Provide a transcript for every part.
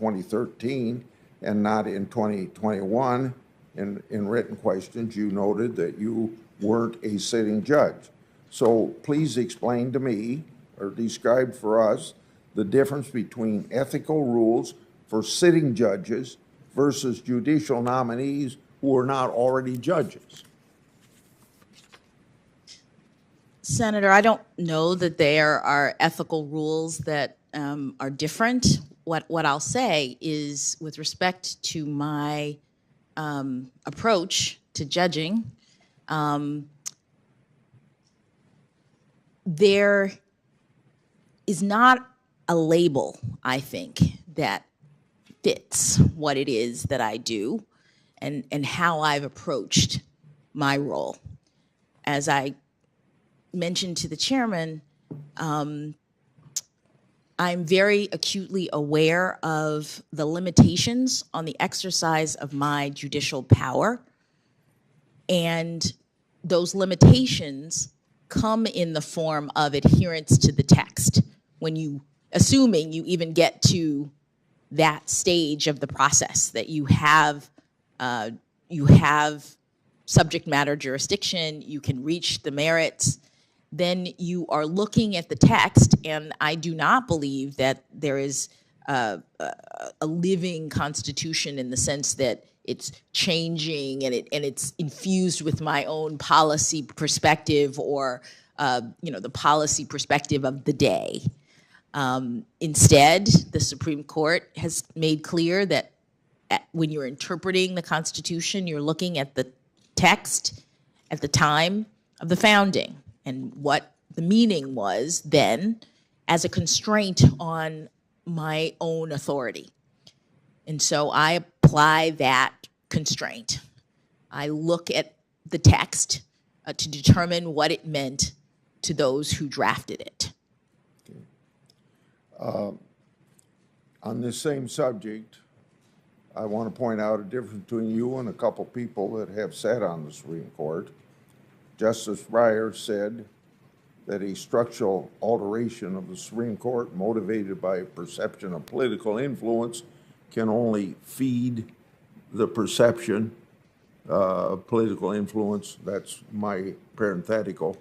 2013 and not in 2021. In written questions, you noted that you weren't a sitting judge. So please explain to me, or describe for us, the difference between ethical rules for sitting judges versus judicial nominees who are not already judges. Senator, I don't know that there are ethical rules that are different. What I'll say is, with respect to my approach to judging, there is not a label, I think, that fits what it is that I do and how I've approached my role. As I mentioned to the chairman, I'm very acutely aware of the limitations on the exercise of my judicial power. And those limitations come in the form of adherence to the text. Assuming you even get to that stage of the process, that you have subject matter jurisdiction, you can reach the merits, then you are looking at the text, and I do not believe that there is a living constitution in the sense that it's changing and it's infused with my own policy perspective or the policy perspective of the day. Instead, the Supreme Court has made clear that when you're interpreting the Constitution, you're looking at the text at the time of the founding and what the meaning was then as a constraint on my own authority. And so I apply that constraint. I look at the text to determine what it meant to those who drafted it. Okay. On this same subject, I want to point out a difference between you and a couple people that have sat on the Supreme Court. Justice Breyer said that a structural alteration of the Supreme Court motivated by a perception of political influence can only feed the perception of political influence, that's my parenthetical,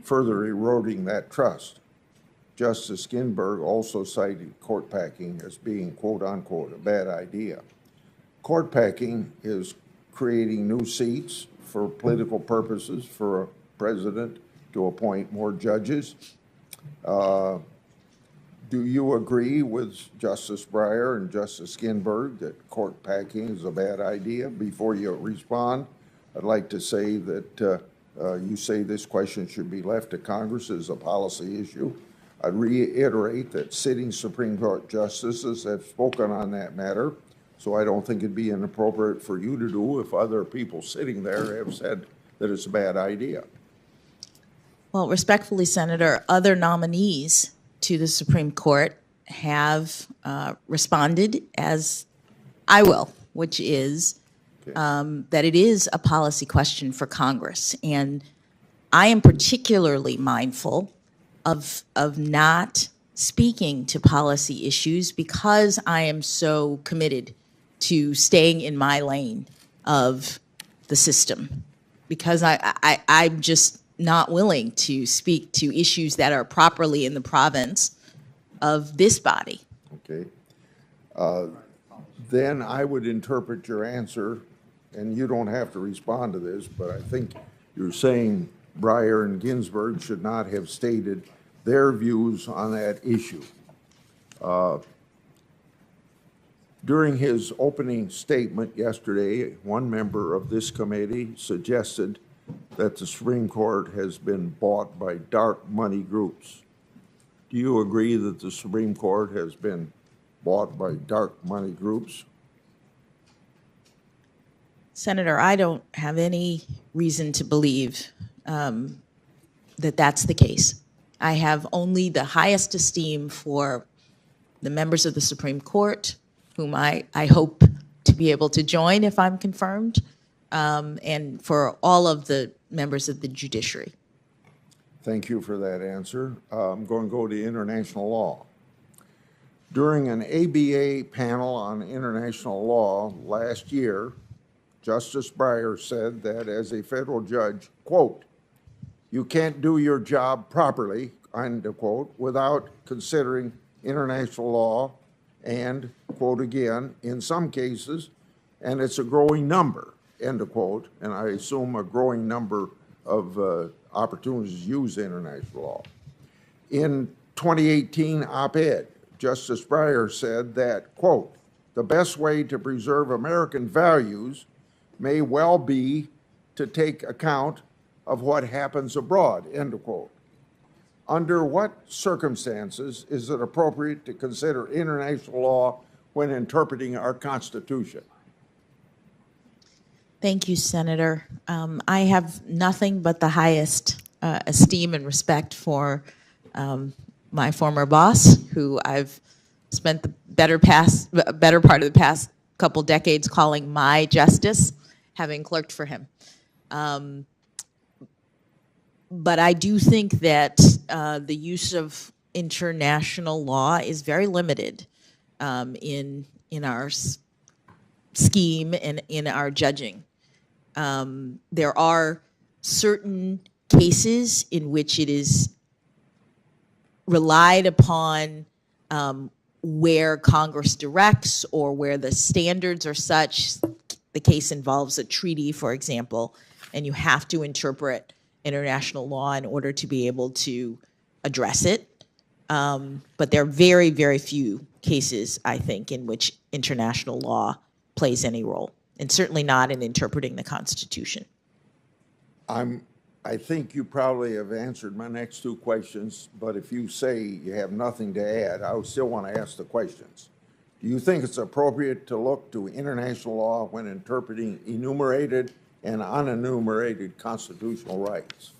further eroding that trust. Justice Ginsburg also cited court packing as being, quote unquote, a bad idea. Court packing is creating new seats for political purposes for a president to appoint more judges. Do you agree with Justice Breyer and Justice Ginsburg that court packing is a bad idea? Before you respond, I'd like to say that you say this question should be left to Congress as a policy issue. I'd reiterate that sitting Supreme Court justices have spoken on that matter, so I don't think it'd be inappropriate for you to do if other people sitting there have said that it's a bad idea. Well, respectfully, Senator, other nominees to the Supreme Court have responded as I will, which is that it is a policy question for Congress. And I am particularly mindful of not speaking to policy issues because I am so committed to staying in my lane of the system, because I'm just not willing to speak to issues that are properly in the province of this body. Okay. Then I would interpret your answer, and you don't have to respond to this, but I think you're saying Breyer and Ginsburg should not have stated their views on that issue. During his opening statement yesterday, one member of this committee suggested that the Supreme Court has been bought by dark money groups. Do you agree that the Supreme Court has been bought by dark money groups? Senator, I don't have any reason to believe that that's the case. I have only the highest esteem for the members of the Supreme Court, whom I hope to be able to join if I'm confirmed, and for all of the members of the judiciary. Thank you for that answer. I'm going to go to international law. During an ABA panel on international law last year, Justice Breyer said that as a federal judge, quote, "You can't do your job properly," end of quote, "without considering international law and," quote again, "in some cases, and it's a growing number," end of quote, and I assume a growing number of opportunities to use international law. In 2018 op-ed, Justice Breyer said that, quote, "The best way to preserve American values may well be to take account of what happens abroad," end of quote. Under what circumstances is it appropriate to consider international law when interpreting our Constitution? Thank you, Senator. I have nothing but the highest esteem and respect for my former boss, who I've spent the better part of the past couple decades calling my justice, having clerked for him. But I do think that the use of international law is very limited in our scheme and in our judging. There are certain cases in which it is relied upon where Congress directs or where the standards are such. The case involves a treaty, for example, and you have to interpret international law in order to be able to address it. But there are very, very few cases, I think, in which international law plays any role, and certainly not in interpreting the Constitution. I think you probably have answered my next two questions, but if you say you have nothing to add, I would still want to ask the questions. Do you think it's appropriate to look to international law when interpreting enumerated and unenumerated constitutional rights?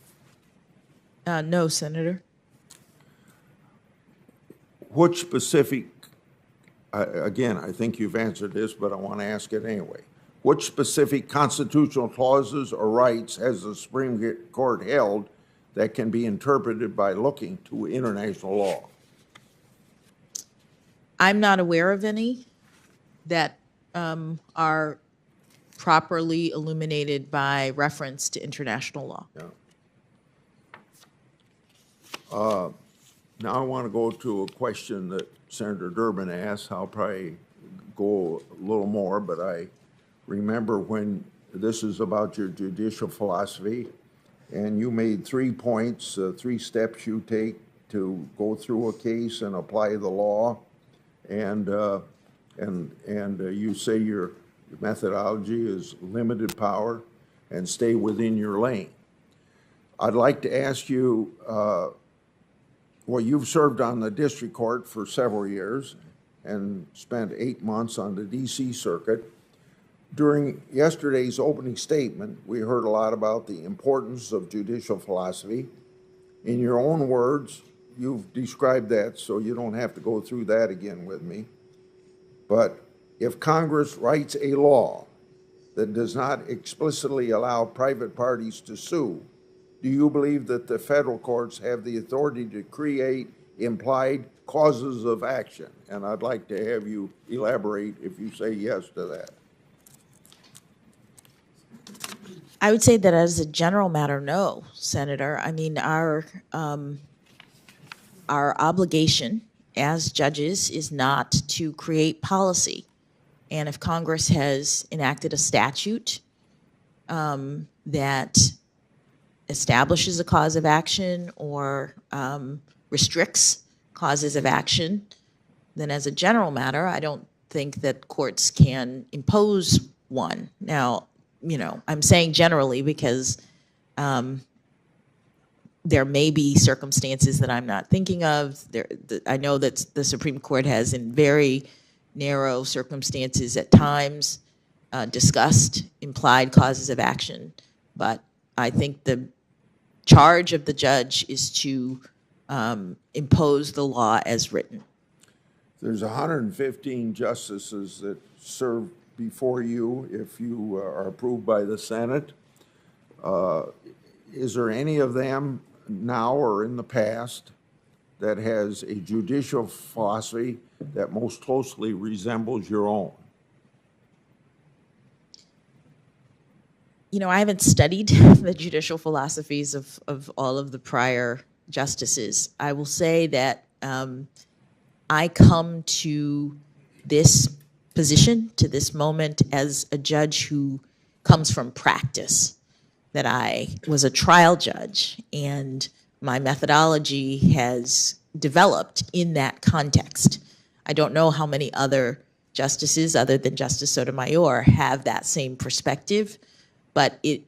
No, Senator. Which specific, again, I think you've answered this, but I want to ask it anyway. Which specific constitutional clauses or rights has the Supreme Court held that can be interpreted by looking to international law? I'm not aware of any that are properly illuminated by reference to international law. Yeah. Now I want to go to a question that Senator Durbin asked. I'll probably go a little more, but I remember when this is about your judicial philosophy, and you made 3 points, 3 steps you take to go through a case and apply the law, and you say your methodology is limited power and stay within your lane. I'd like to ask you, well, you've served on the district court for several years and spent 8 months on the DC circuit. During yesterday's opening statement, we heard a lot about the importance of judicial philosophy. In your own words, you've described that, so you don't have to go through that again with me. But if Congress writes a law that does not explicitly allow private parties to sue, do you believe that the federal courts have the authority to create implied causes of action? And I'd like to have you elaborate if you say yes to that. I would say that as a general matter, no, Senator. I mean, our obligation as judges is not to create policy. And if Congress has enacted a statute that establishes a cause of action or restricts causes of action, then as a general matter, I don't think that courts can impose one. Now, you know, I'm saying generally because there may be circumstances that I'm not thinking of. I know that the Supreme Court has, in very narrow circumstances at times, discussed implied causes of action. But I think the charge of the judge is to impose the law as written. There's 115 justices that serve before you if you are approved by the Senate. Is there any of them now or in the past that has a judicial philosophy that most closely resembles your own? You know, I haven't studied the judicial philosophies of all of the prior justices. I will say that I come to this position, to this moment, as a judge who comes from practice, that I was a trial judge, and my methodology has developed in that context. I don't know how many other justices, other than Justice Sotomayor, have that same perspective, but it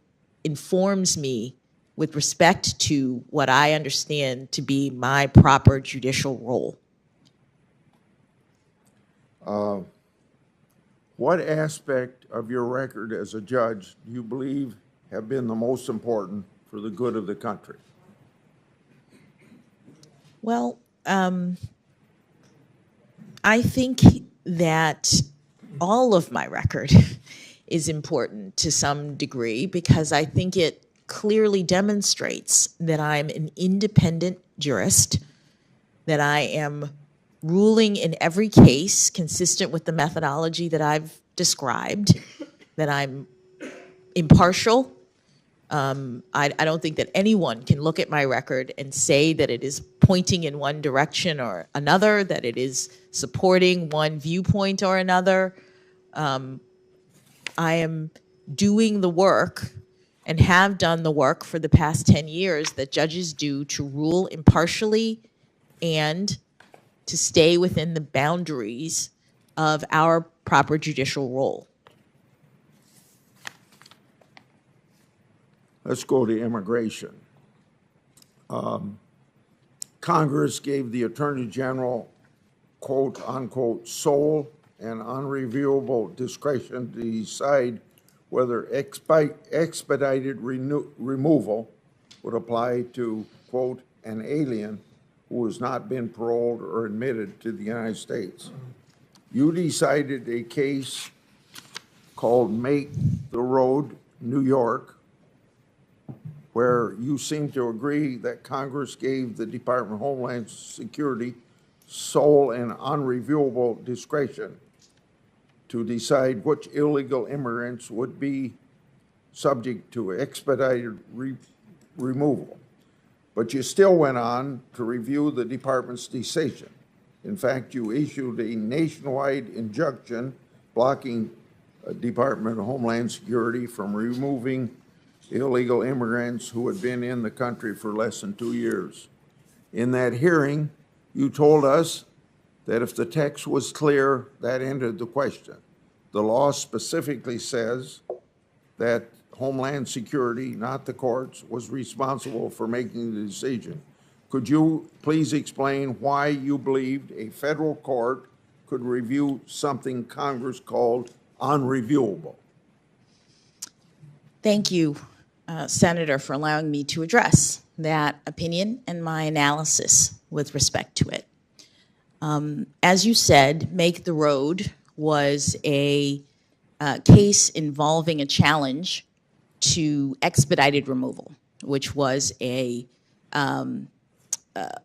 informs me with respect to what I understand to be my proper judicial role. What aspect of your record as a judge do you believe have been the most important for the good of the country? Well, I think that all of my record is important to some degree, because I think it clearly demonstrates that I'm an independent jurist, that I am ruling in every case consistent with the methodology that I've described, that I'm impartial. I don't think that anyone can look at my record and say that it is pointing in one direction or another, that it is supporting one viewpoint or another. I am doing the work and have done the work for the past 10 years that judges do to rule impartially and to stay within the boundaries of our proper judicial role. Let's go to immigration. Congress gave the Attorney General, quote unquote, sole and unreviewable discretion to decide whether expedited removal would apply to, quote, an alien who has not been paroled or admitted to the United States. You decided a case called Make the Road, New York, where you seem to agree that Congress gave the Department of Homeland Security sole and unreviewable discretion to decide which illegal immigrants would be subject to expedited removal. But you still went on to review the department's decision. In fact, you issued a nationwide injunction blocking Department of Homeland Security from removing illegal immigrants who had been in the country for less than 2 years. In that hearing, you told us that if the text was clear, that ended the question. The law specifically says that Homeland Security, not the courts, was responsible for making the decision. Could you please explain why you believed a federal court could review something Congress called unreviewable? Thank you, Senator, for allowing me to address that opinion and my analysis with respect to it. As you said, Make the Road was a case involving a challenge to expedited removal, which was a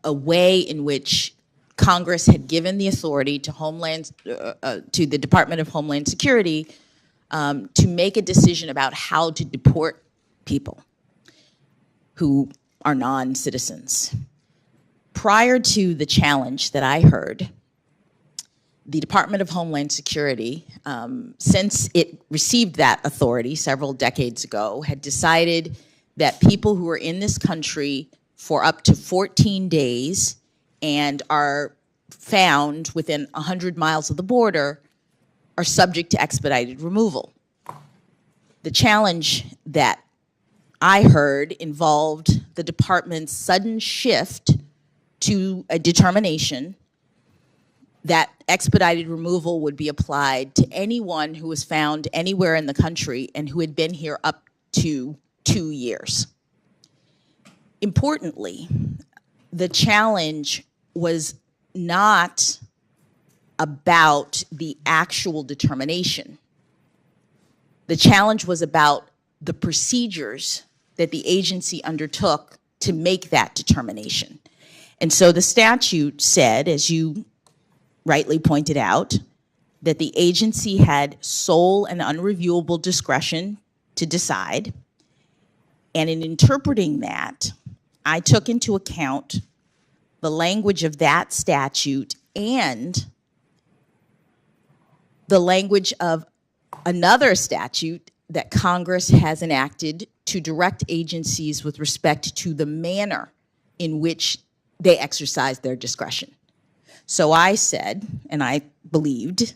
way in which Congress had given the authority to to the Department of Homeland Security to make a decision about how to deport people who are non-citizens. Prior to the challenge that I heard, the Department of Homeland Security, since it received that authority several decades ago, had decided that people who are in this country for up to 14 days and are found within 100 miles of the border are subject to expedited removal. The challenge that I heard involved the department's sudden shift to a determination that expedited removal would be applied to anyone who was found anywhere in the country and who had been here up to 2 years. Importantly, the challenge was not about the actual determination. The challenge was about the procedures that the agency undertook to make that determination. And so the statute said, as you rightly pointed out, that the agency had sole and unreviewable discretion to decide. And in interpreting that, I took into account the language of that statute and the language of another statute that Congress has enacted to direct agencies with respect to the manner in which they exercise their discretion. So I said, and I believed,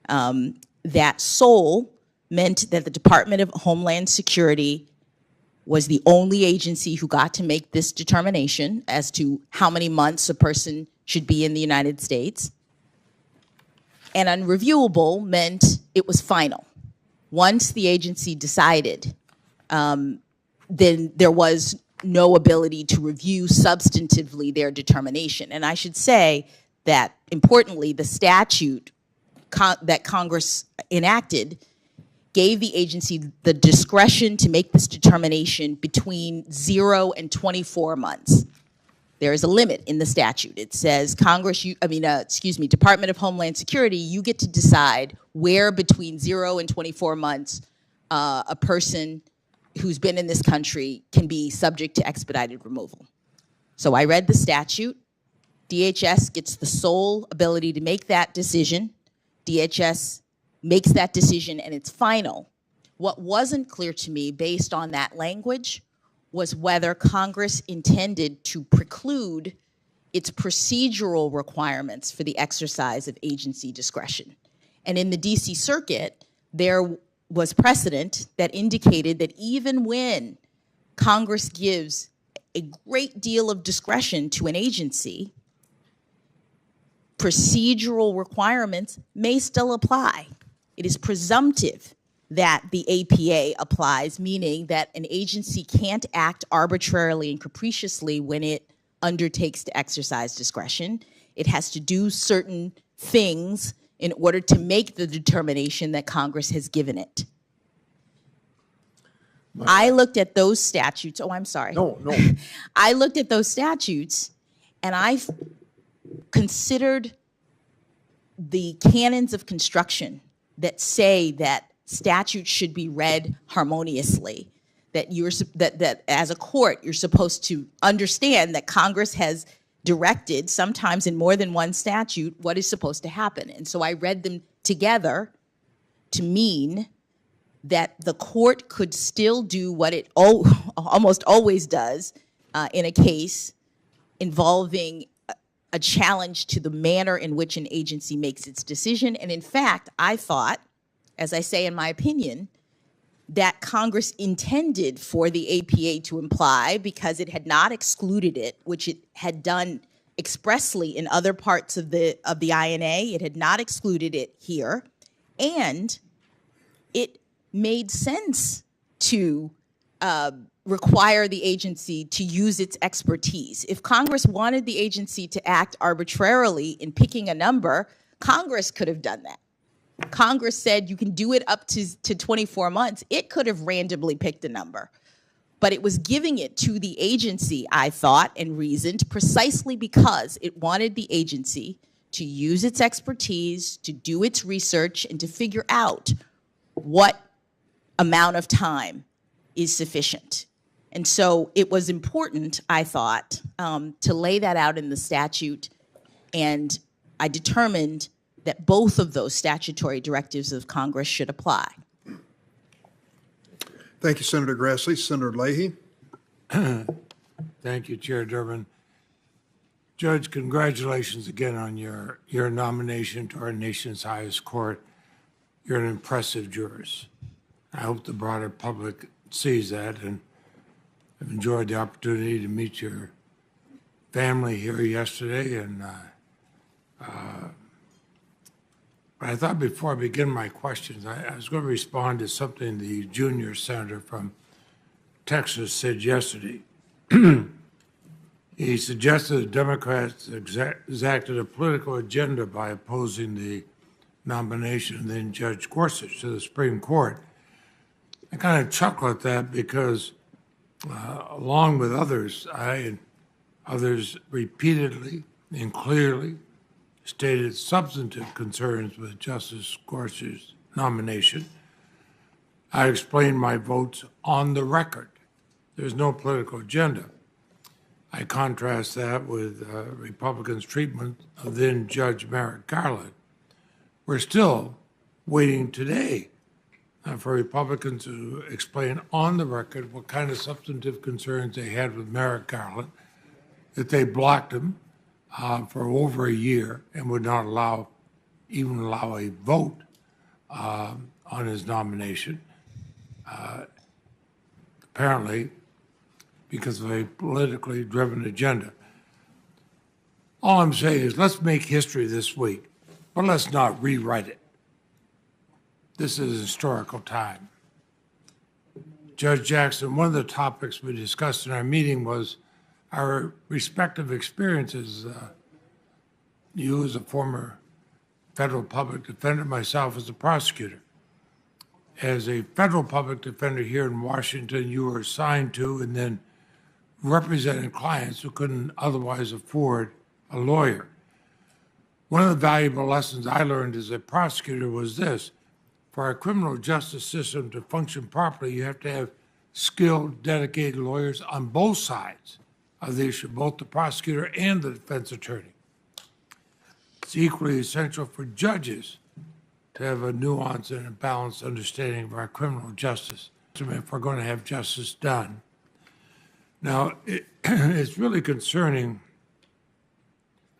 that sole meant that the Department of Homeland Security was the only agency who got to make this determination as to how many months a person should be in the United States. And unreviewable meant it was final. Once the agency decided, then there was no ability to review substantively their determination. And I should say that, importantly, the statute that Congress enacted gave the agency the discretion to make this determination between 0 and 24 months. There is a limit in the statute. It says Department of Homeland Security, you get to decide where between 0 and 24 months a person who's been in this country can be subject to expedited removal. So I read the statute. DHS gets the sole ability to make that decision. DHS makes that decision and it's final. What wasn't clear to me based on that language was whether Congress intended to preclude its procedural requirements for the exercise of agency discretion. And in the DC Circuit, there was precedent that indicated that even when Congress gives a great deal of discretion to an agency, procedural requirements may still apply. It is presumptive that the APA applies, meaning that an agency can't act arbitrarily and capriciously when it undertakes to exercise discretion. It has to do certain things in order to make the determination that Congress has given it. I looked at those statutes. Oh, I'm sorry. No. I looked at those statutes and I considered the canons of construction that say that statutes should be read harmoniously, that as a court you're supposed to understand that Congress has directed, sometimes in more than one statute, what is supposed to happen. And so I read them together to mean that the court could still do what it almost always does in a case involving a challenge to the manner in which an agency makes its decision. And in fact, I thought, as I say in my opinion, that Congress intended for the APA to imply, because it had not excluded it, which it had done expressly in other parts of the INA. It had not excluded it here. And it made sense to require the agency to use its expertise. If Congress wanted the agency to act arbitrarily in picking a number, Congress could have done that. Congress said you can do it up to 24 months. It could have randomly picked a number. But it was giving it to the agency, I thought, and reasoned, precisely because it wanted the agency to use its expertise, to do its research, and to figure out what amount of time is sufficient. And so it was important, I thought, to lay that out in the statute, and I determined that both of those statutory directives of Congress should apply. Thank you, Senator Grassley. Senator Leahy. Thank you, Chair Durbin. Judge, congratulations again on your nomination to our nation's highest court. You're an impressive jurist. I hope the broader public sees that, and I've enjoyed the opportunity to meet your family here yesterday. And I thought before I begin my questions, I was going to respond to something the junior senator from Texas said yesterday. He suggested the Democrats exacted a political agenda by opposing the nomination of then Judge Gorsuch to the Supreme Court. I kind of chuckle at that because, along with others, I Others repeatedly and clearly stated substantive concerns with Justice Gorsuch's nomination. I explained my votes on the record. There's no political agenda. I contrast that with Republicans' treatment of then Judge Merrick Garland. We're still waiting today for Republicans to explain on the record what kind of substantive concerns they had with Merrick Garland, that they blocked him for over a year and would not even allow a vote on his nomination, apparently because of a politically driven agenda. All I'm saying is let's make history this week, but let's not rewrite it. This is a historical time. Judge Jackson, one of the topics we discussed in our meeting was our respective experiences. You as a former federal public defender, myself as a prosecutor. As a federal public defender here in Washington, you were assigned to and then represented clients who couldn't otherwise afford a lawyer. One of the valuable lessons I learned as a prosecutor was this: for our criminal justice system to function properly, you have to have skilled, dedicated lawyers on both sides of the issue, both the prosecutor and the defense attorney. It's equally essential for judges to have a nuanced and a balanced understanding of our criminal justice if we're going to have justice done. Now, it's really concerning,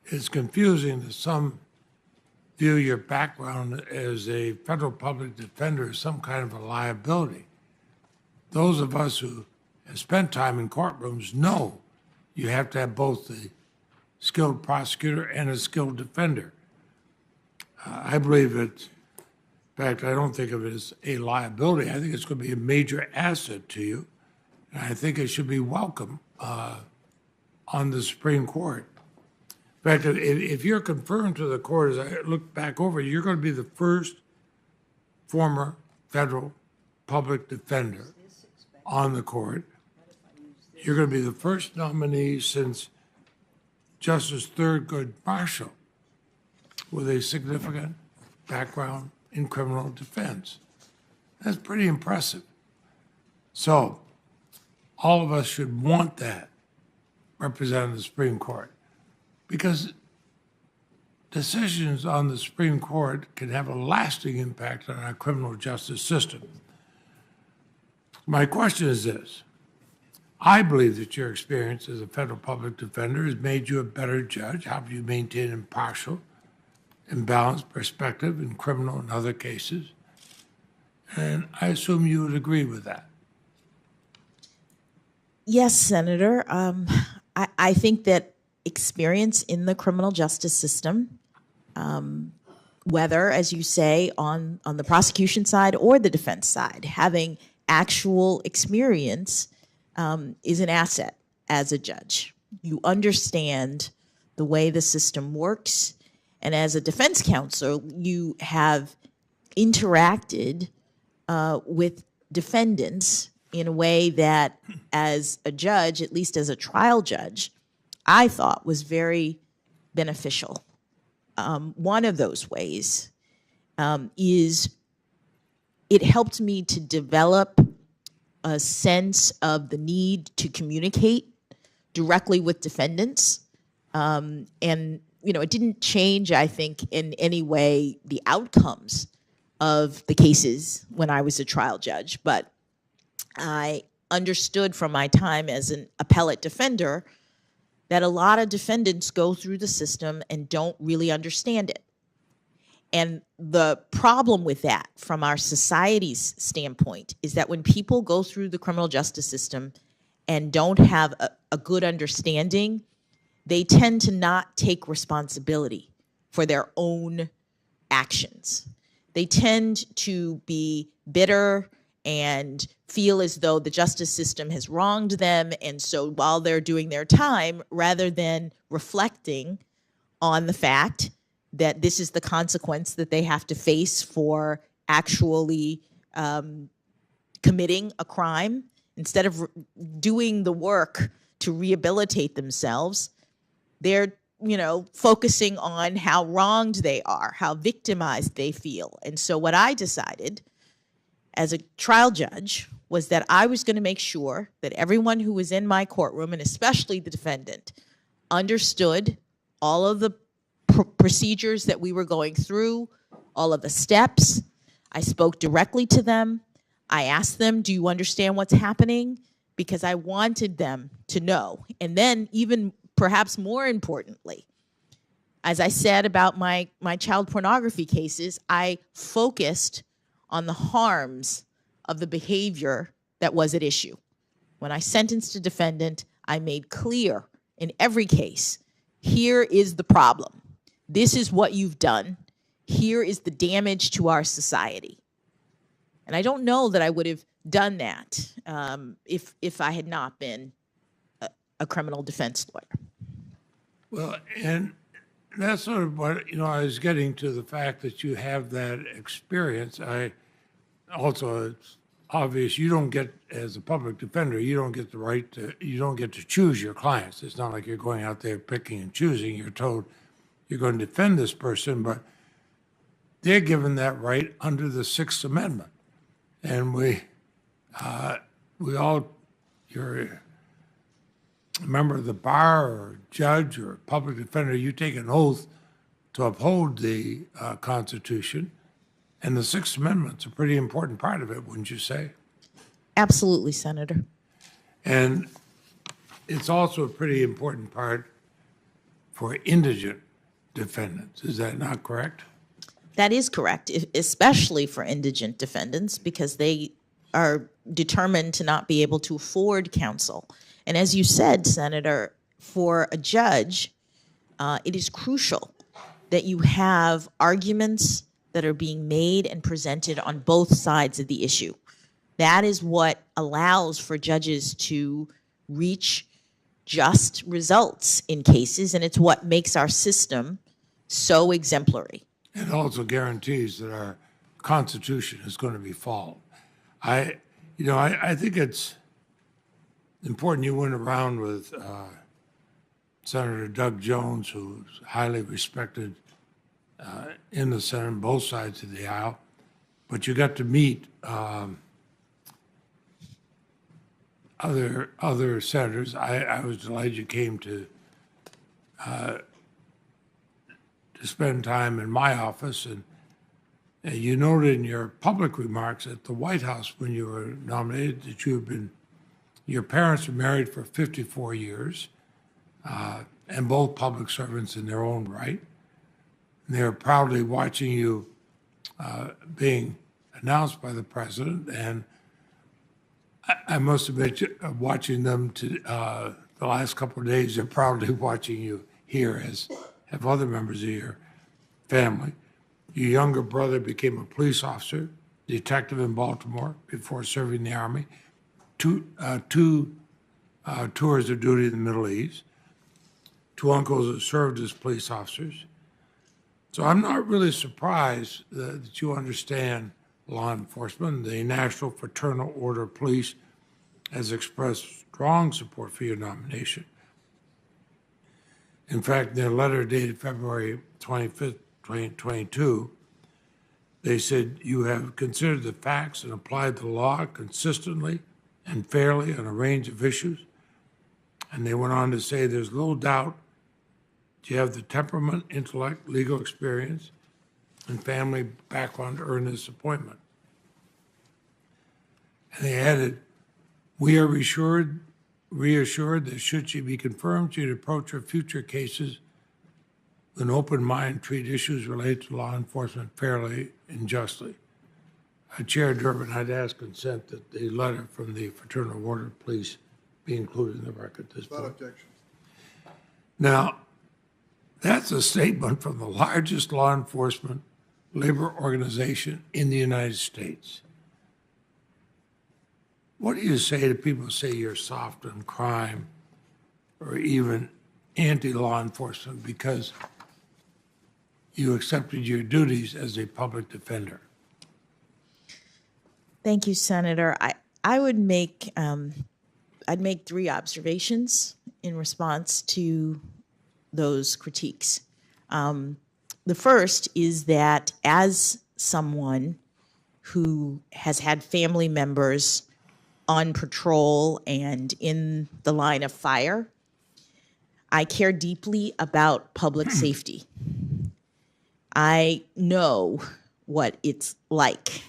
it's confusing that some view your background as a federal public defender as some kind of a liability. Those of us who have spent time in courtrooms know you have to have both the skilled prosecutor and a skilled defender. I believe it's, in fact, I don't think of it as a liability. I think it's going to be a major asset to you. And I think it should be welcome on the Supreme Court. In fact, if you're confirmed to the court, as I look back over, you're going to be the first former federal public defender on the court. You're going to be the first nominee since Justice Thurgood Marshall with a significant background in criminal defense. That's pretty impressive. So all of us should want that representing the Supreme Court, because decisions on the Supreme Court can have a lasting impact on our criminal justice system. My question is this: I believe that your experience as a federal public defender has made you a better judge. How have you maintained impartial and balanced perspective in criminal and other cases? And I assume you would agree with that. Yes, Senator. I think that experience in the criminal justice system, whether, as you say, on the prosecution side or the defense side, having actual experience is an asset as a judge. You understand the way the system works, and as a defense counsel, you have interacted with defendants in a way that, as a judge, at least as a trial judge, I thought was very beneficial. One of those ways is it helped me to develop a sense of the need to communicate directly with defendants. And, you know, it didn't change, I think, in any way the outcomes of the cases when I was a trial judge, but I understood from my time as an appellate defender that a lot of defendants go through the system and don't really understand it. And the problem with that from our society's standpoint is that when people go through the criminal justice system and don't have a good understanding, they tend to not take responsibility for their own actions. They tend to be bitter and feel as though the justice system has wronged them. And so while they're doing their time, rather than reflecting on the fact that this is the consequence that they have to face for actually committing a crime, instead of doing the work to rehabilitate themselves. They're, focusing on how wronged they are, how victimized they feel. And so what I decided as a trial judge was that I was going to make sure that everyone who was in my courtroom, and especially the defendant, understood all of the procedures that we were going through, all of the steps. I spoke directly to them. I asked them, do you understand what's happening? Because I wanted them to know. And then even perhaps more importantly, as I said about my child pornography cases, I focused on the harms of the behavior that was at issue. When I sentenced a defendant, I made clear in every case, here is the problem. This is what you've done. Here is the damage to our society. And I don't know that I would have done that if I had not been a criminal defense lawyer. Well, and that's sort of what, I was getting to, the fact that you have that experience. It's obvious you don't get, as a public defender, you don't get to choose your clients. It's not like you're going out there picking and choosing. You're told you're going to defend this person, but they're given that right under the Sixth Amendment. And you're a member of the bar or judge or public defender, you take an oath to uphold the Constitution. And the Sixth Amendment's a pretty important part of it, wouldn't you say? Absolutely, Senator. And it's also a pretty important part for indigent defendants. Is that not correct? That is correct, especially for indigent defendants, because they are determined to not be able to afford counsel. And as you said, Senator, for a judge, it is crucial that you have arguments that are being made and presented on both sides of the issue. That is what allows for judges to reach just results in cases, and it's what makes our system so exemplary. It also guarantees that our Constitution is going to be followed. I think it's important you went around with Senator Doug Jones, who's highly respected in the Senate on both sides of the aisle, but you got to meet other senators. I was delighted you came to spend time in my office, and you noted in your public remarks at the White House when you were nominated that your parents were married for 54 years, and both public servants in their own right. And they were proudly watching you being announced by the president, and I must admit, watching them the last couple of days, they're proudly watching you here, as have other members of your family. Your younger brother became a police officer, detective in Baltimore before serving the Army, two tours of duty in the Middle East, two uncles that served as police officers. So I'm not really surprised that you understand law enforcement. The National Fraternal Order of Police has expressed strong support for your nomination. In fact, in their letter dated February 25th, 2022, they said you have considered the facts and applied the law consistently and fairly on a range of issues. And they went on to say there's little doubt that you have the temperament, intellect, legal experience, and family background to earn this appointment. And they added, we are reassured that should she be confirmed, she'd approach her future cases with an open mind, treat issues related to law enforcement fairly and justly. Chair Durbin, I'd ask consent that the letter from the Fraternal Order of Police be included in the record at this point. Without objection. Now, that's a statement from the largest law enforcement labor organization in the United States. What do you say to people who say you're soft on crime or even anti-law enforcement because you accepted your duties as a public defender? Thank you, Senator. I would make I'd make 3 observations in response to those critiques. The first is that as someone who has had family members on patrol and in the line of fire, I care deeply about public safety. I know what it's like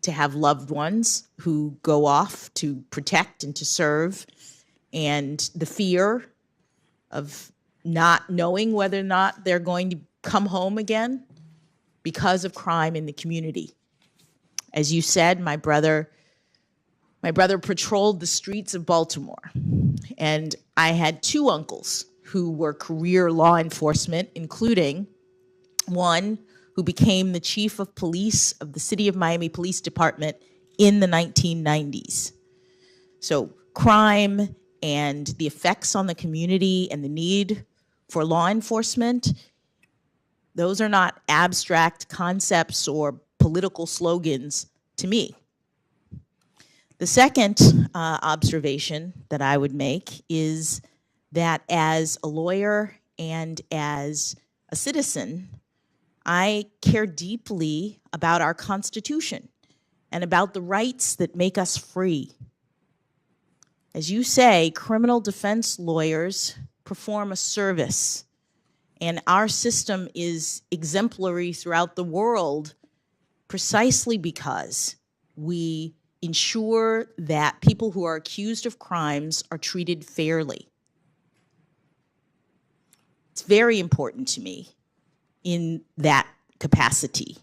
to have loved ones who go off to protect and to serve, and the fear of not knowing whether or not they're going to come home again because of crime in the community. As you said, my brother patrolled the streets of Baltimore, and I had 2 uncles who were career law enforcement, including one who became the chief of police of the City of Miami Police Department in the 1990s. So crime and the effects on the community and the need for law enforcement, those are not abstract concepts or political slogans to me. The second observation that I would make is that as a lawyer and as a citizen, I care deeply about our Constitution and about the rights that make us free. As you say, criminal defense lawyers perform a service, and our system is exemplary throughout the world precisely because we ensure that people who are accused of crimes are treated fairly. It's very important to me in that capacity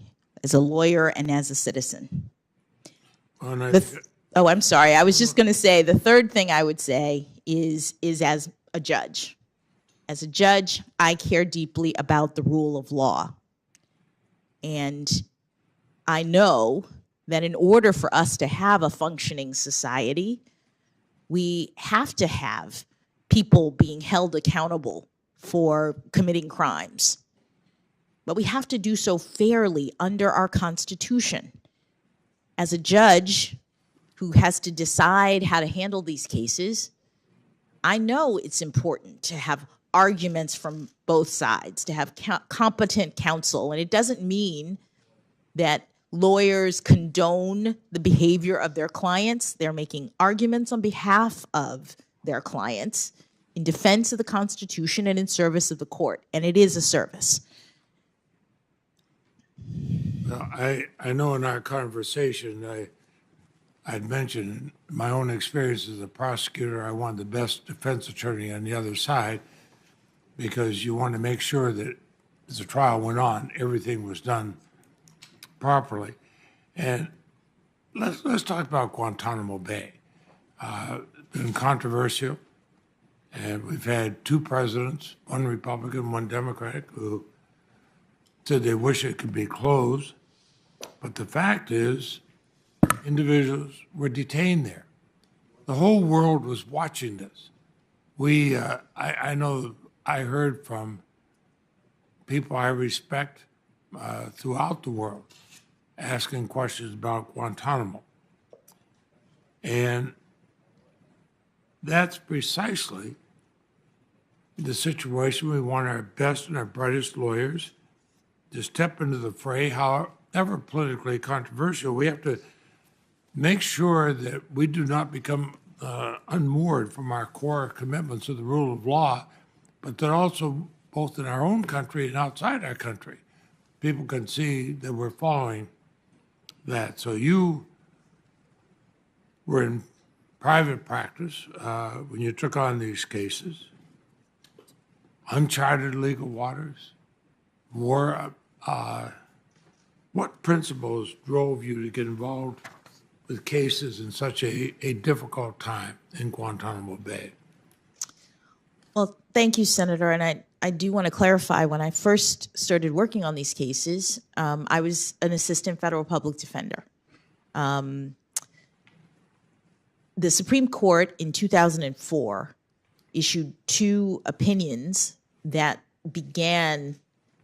as a lawyer and as a citizen. Oh, I'm sorry. I was just going to say the third thing I would say is as a judge. As a judge, I care deeply about the rule of law. And I know that in order for us to have a functioning society, we have to have people being held accountable for committing crimes. But we have to do so fairly under our Constitution. As a judge who has to decide how to handle these cases, I know it's important to have arguments from both sides, to have competent counsel. And it doesn't mean that lawyers condone the behavior of their clients. They're making arguments on behalf of their clients in defense of the Constitution and in service of the court. And it is a service. I know in our conversation, I'd mentioned my own experience as a prosecutor. I wanted the best defense attorney on the other side because you want to make sure that as the trial went on, everything was done properly. And let's talk about Guantanamo Bay. It's been controversial, and we've had 2 presidents, one Republican, one Democratic, who said they wish it could be closed. But the fact is, individuals were detained there. The whole world was watching this. I know I heard from people I respect throughout the world asking questions about Guantanamo. And that's precisely the situation. We want our best and our brightest lawyers to step into the fray, however politically controversial. We have to make sure that we do not become unmoored from our core commitments to the rule of law, but that also, both in our own country and outside our country, people can see that we're following that. So you were in private practice when you took on these cases, uncharted legal waters, war. What principles drove you to get involved with cases in such a difficult time in Guantanamo Bay? Well, thank you, Senator. And I do want to clarify, when I first started working on these cases, I was an assistant federal public defender. The Supreme Court in 2004 issued 2 opinions that began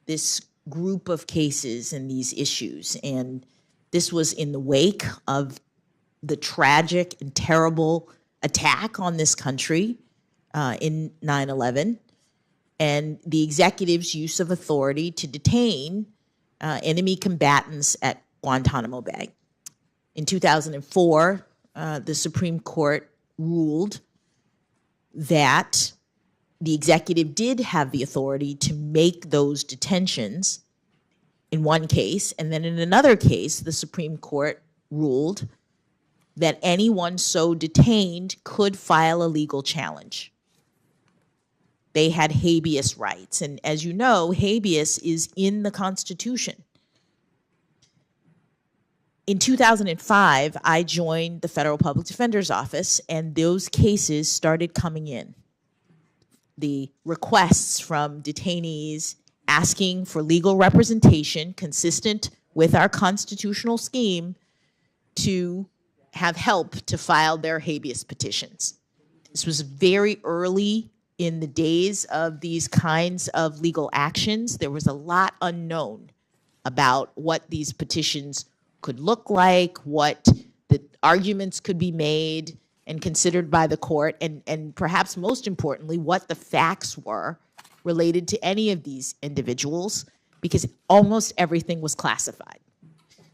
this group of cases and these issues. And this was in the wake of the tragic and terrible attack on this country in 9/11, and the executive's use of authority to detain enemy combatants at Guantanamo Bay. In 2004, the Supreme Court ruled that the executive did have the authority to make those detentions in one case, and then in another case, the Supreme Court ruled that anyone so detained could file a legal challenge. They had habeas rights, and as you know, habeas is in the Constitution. In 2005, I joined the Federal Public Defender's Office, and those cases started coming in. The requests from detainees asking for legal representation consistent with our constitutional scheme to have help to file their habeas petitions. This was very early in the days of these kinds of legal actions. There was a lot unknown about what these petitions could look like, what the arguments could be made and considered by the court, and perhaps most importantly, what the facts were related to any of these individuals, because almost everything was classified.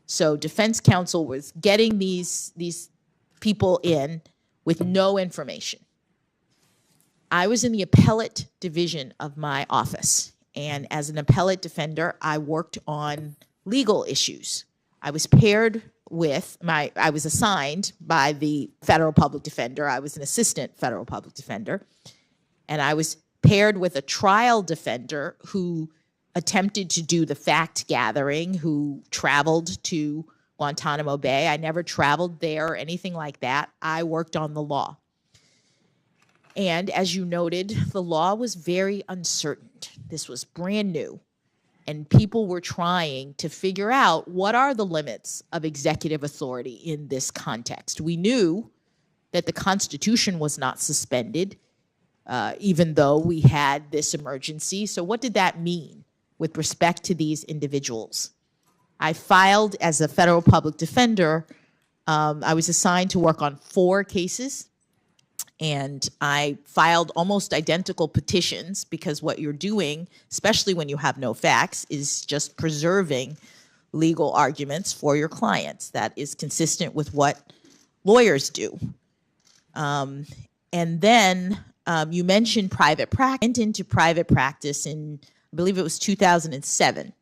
So defense counsel was getting these people in with no information. I was in the appellate division of my office, and as an appellate defender, I worked on legal issues. I was paired with I was assigned by the federal public defender. I was an assistant federal public defender, and I was paired with a trial defender who attempted to do the fact gathering, who traveled to Guantanamo Bay. I never traveled there or anything like that. I worked on the law. And as you noted, the law was very uncertain. This was brand new. And people were trying to figure out what are the limits of executive authority in this context. We knew that the Constitution was not suspended, even though we had this emergency. So what did that mean with respect to these individuals? I filed as a federal public defender. I was assigned to work on 4 cases. And I filed almost identical petitions, because what you're doing, especially when you have no facts, is just preserving legal arguments for your clients. That is consistent with what lawyers do. And then you mentioned private practice. I went into private practice in, I believe it was 2007.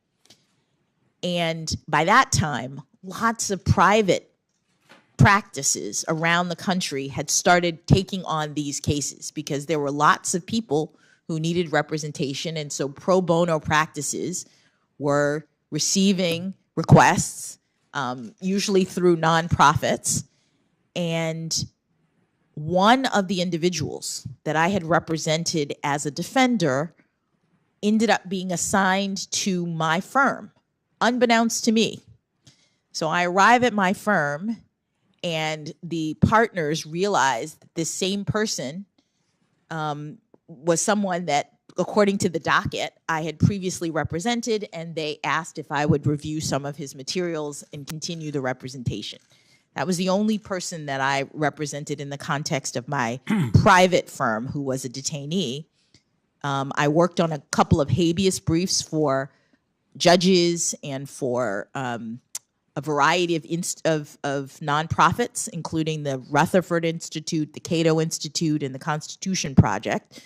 And by that time, lots of private practices around the country had started taking on these cases, because there were lots of people who needed representation. And so pro bono practices were receiving requests, usually through nonprofits. And one of the individuals that I had represented as a defender ended up being assigned to my firm, unbeknownst to me. So I arrive at my firm, and the partners realized that this same person was someone that, according to the docket, I had previously represented, and they asked if I would review some of his materials and continue the representation. That was the only person that I represented in the context of my private firm who was a detainee. I worked on a couple of habeas briefs for judges and for a variety of nonprofits, including the Rutherford Institute, the Cato Institute, and the Constitution Project,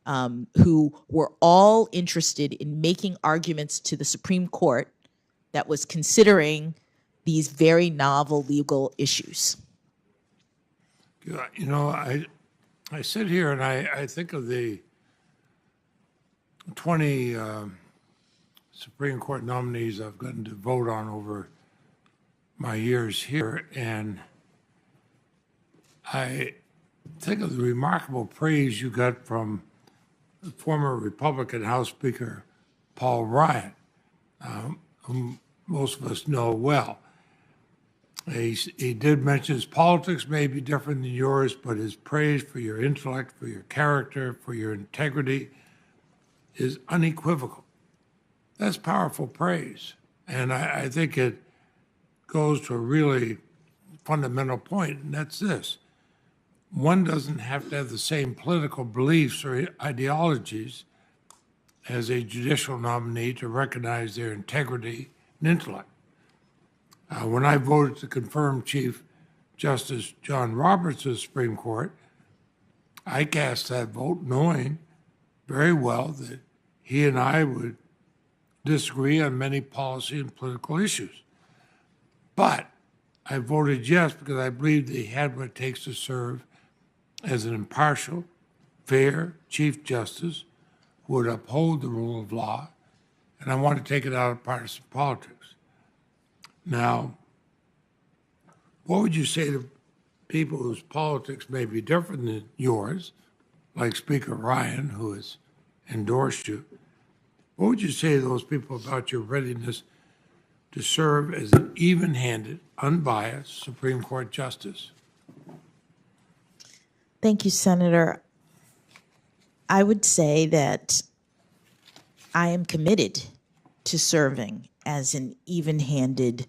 who were all interested in making arguments to the Supreme Court that was considering these very novel legal issues. You know, I sit here and I think of the 20 Supreme Court nominees I've gotten to vote on over my years here, and I think of the remarkable praise you got from the former Republican House Speaker Paul Ryan, whom most of us know well. He did mention his politics may be different than yours, but his praise for your intellect, for your character, for your integrity is unequivocal. That's powerful praise, and I think it goes to a really fundamental point, and that's this. one doesn't have to have the same political beliefs or ideologies as a judicial nominee to recognize their integrity and intellect. When I voted to confirm Chief Justice John Roberts of the Supreme Court, I cast that vote knowing very well that he and I would disagree on many policy and political issues. But I voted yes because I believed that he had what it takes to serve as an impartial, fair Chief Justice who would uphold the rule of law, and I want to take it out of partisan politics. Now, what would you say to people whose politics may be different than yours, like Speaker Ryan, who has endorsed you? What would you say to those people about your readiness to serve as an even-handed, unbiased Supreme Court justice? Thank you, Senator. I would say that I am committed to serving as an even-handed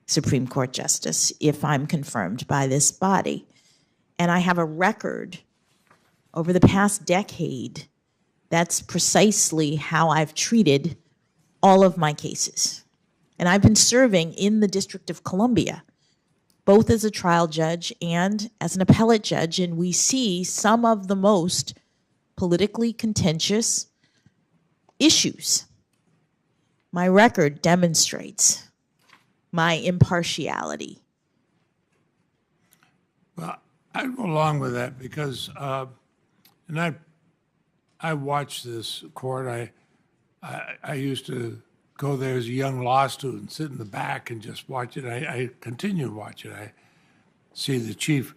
Supreme Court justice if I'm confirmed by this body. And I have a record over the past decade that's precisely how I've treated all of my cases. And I've been serving in the District of Columbia, both as a trial judge and as an appellate judge, and we see some of the most politically contentious issues. My record demonstrates my impartiality. Well, I'd go along with that because, and I watched this court. I used to go there as a young law student, sit in the back and just watch it. I continue to watch it. I see the chief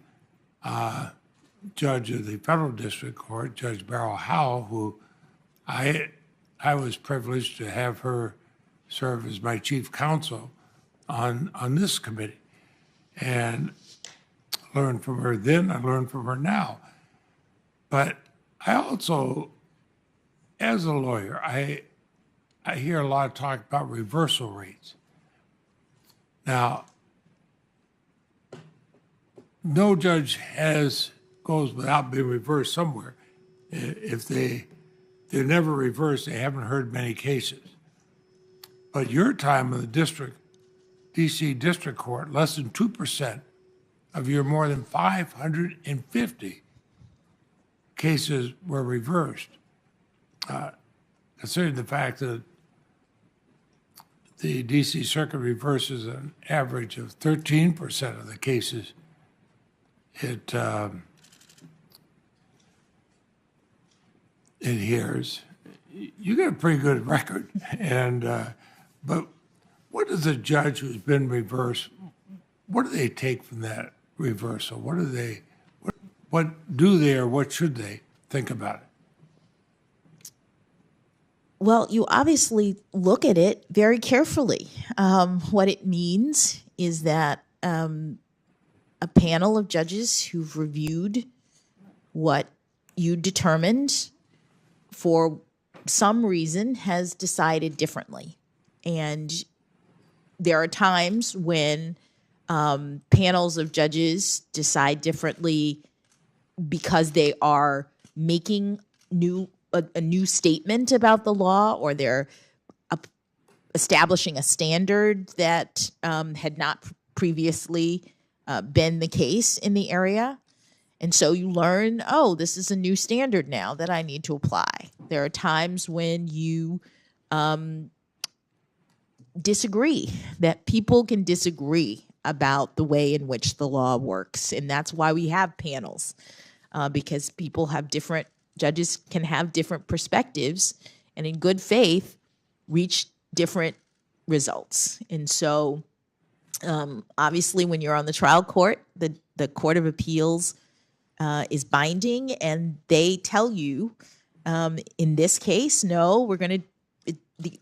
judge of the federal district court, Judge Beryl Howell, who I was privileged to have her serve as my chief counsel on this committee. And learned from her then, I learned from her now. But I also, as a lawyer, I hear a lot of talk about reversal rates. Now, no judge goes without being reversed somewhere. If they're never reversed, they haven't heard many cases. But your time in the D.C. District Court, less than 2% of your more than 550 cases were reversed. Considering the fact that the D.C. Circuit reverses an average of 13% of the cases, it hears. You got a pretty good record, but what does a judge who's been reversed? What do they take from that reversal? What do they or what should they think about it? Well, you obviously look at it very carefully. What it means is that a panel of judges who've reviewed what you determined for some reason has decided differently. And there are times when panels of judges decide differently because they are making a new statement about the law, or they're establishing a standard that had not previously been the case in the area. And so you learn, oh, this is a new standard now that I need to apply. There are times when you disagree, that people can disagree about the way in which the law works. And that's why we have panels, because judges can have different perspectives and in good faith reach different results. And so obviously when you're on the trial court, the Court of Appeals is binding, and they tell you, in this case, no,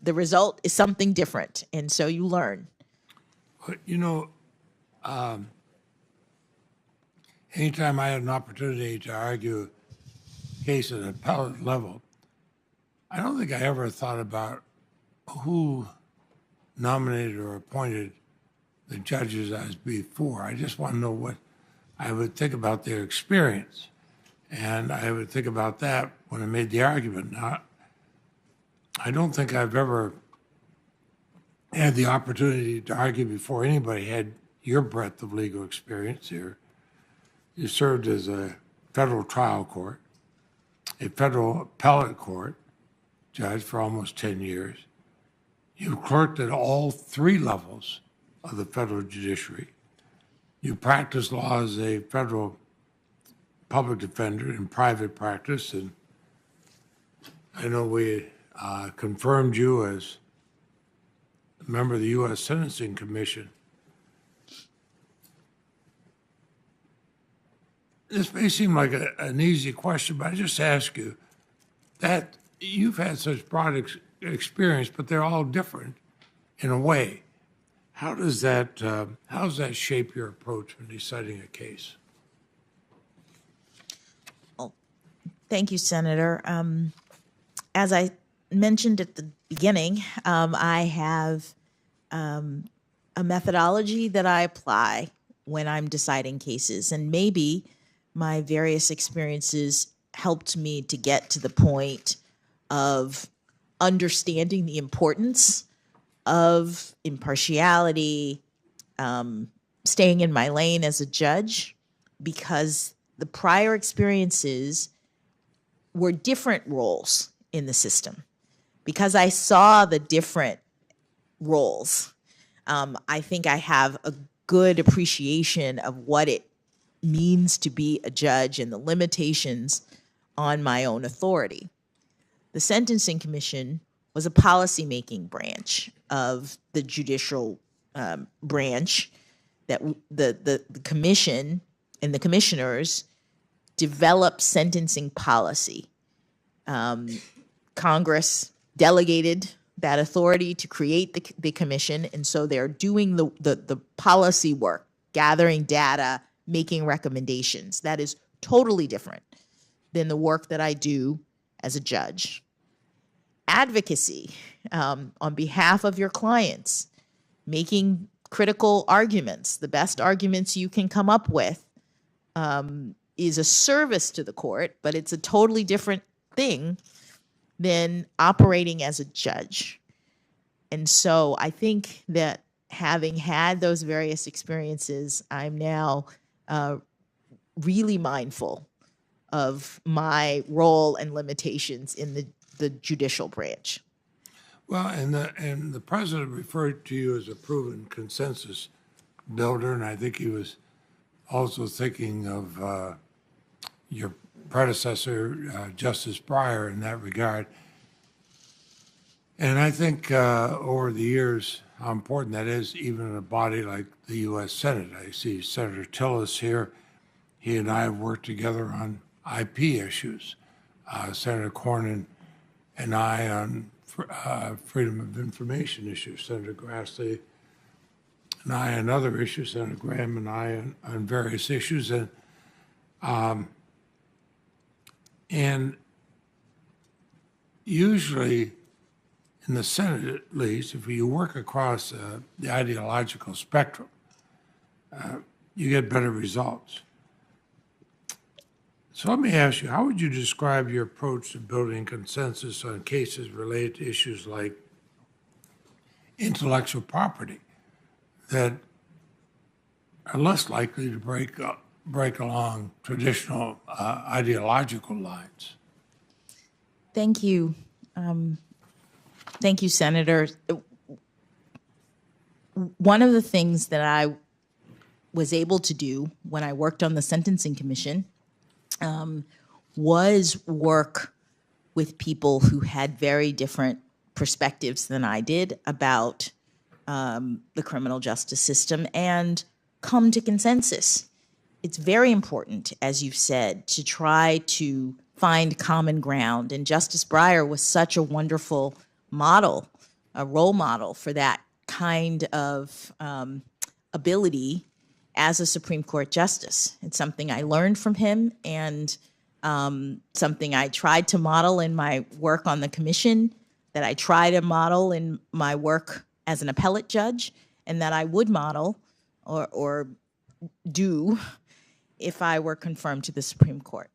the result is something different. And so you learn. Anytime I had an opportunity to argue a case at an appellate level, I don't think I ever thought about who nominated or appointed the judges I was before. I just want to know I would think about their experience. And I would think about that when I made the argument. Now, I don't think I've ever had the opportunity to argue before anybody had your breadth of legal experience here. You served as a federal trial court, a federal appellate court judge for almost 10 years. You clerked at all 3 levels of the federal judiciary. You practiced law as a federal public defender in private practice, and I know we confirmed you as a member of the U.S. Sentencing Commission. This may seem like an easy question, but I just ask you that you've had such broad experience, but they're all different in a way. How does that shape your approach when deciding a case? Thank you, Senator. As I mentioned at the beginning, I have a methodology that I apply when I'm deciding cases, and maybe my various experiences helped me to get to the point of understanding the importance of impartiality, staying in my lane as a judge, because the prior experiences were different roles in the system. Because I saw the different roles, I think I have a good appreciation of what it means to be a judge and the limitations on my own authority. The Sentencing Commission was a policymaking branch of the judicial branch that the commission and the commissioners develop sentencing policy. Congress delegated that authority to create the commission, and so they're doing the policy work, gathering data, making recommendations. That is totally different than the work that I do as a judge. Advocacy on behalf of your clients, making critical arguments, the best arguments you can come up with, is a service to the court, but it's a totally different thing than operating as a judge. And so I think that having had those various experiences, I'm now really mindful of my role and limitations in the judicial branch. Well, and the president referred to you as a proven consensus builder, and I think he was also thinking of your predecessor, Justice Breyer, in that regard. And I think over the years how important that is, even in a body like the U.S. Senate. I see Senator Tillis here. He and I have worked together on IP issues. Senator Cornyn and I on freedom of information issues. Senator Grassley and I on other issues. Senator Graham and I on various issues. And usually, in the Senate at least, if you work across the ideological spectrum, you get better results. So let me ask you, how would you describe your approach to building consensus on cases related to issues like intellectual property that are less likely to break along traditional ideological lines? Thank you. Thank you, Senator. One of the things that I was able to do when I worked on the Sentencing Commission was work with people who had very different perspectives than I did about the criminal justice system and come to consensus. It's very important, as you've said, to try to find common ground. And Justice Breyer was such a wonderful model, a role model for that kind of ability as a Supreme Court justice. It's something I learned from him and something I tried to model in my work on the commission, that I try to model in my work as an appellate judge, and that I would model or do if I were confirmed to the Supreme Court.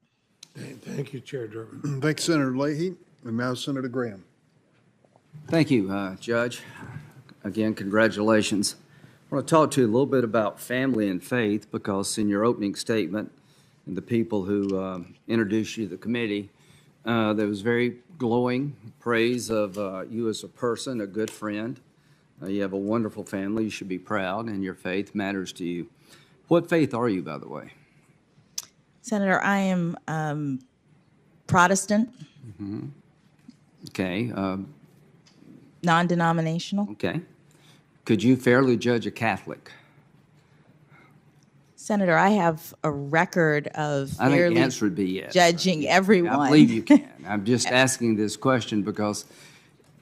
Thank you, Chair Durbin. Thank you, Senator Leahy. And now Senator Graham. Thank you, Judge. Again, congratulations. I want to talk to you a little bit about family and faith because in your opening statement and the people who introduced you to the committee, there was very glowing praise of you as a person, a good friend. You have a wonderful family. You should be proud, and your faith matters to you. What faith are you, by the way? Senator, I am Protestant, Okay. non-denominational. Okay. Could you fairly judge a Catholic? Senator, I have a record of I think the fairly answer would be yes. judging everyone. I believe you can. I'm just asking this question because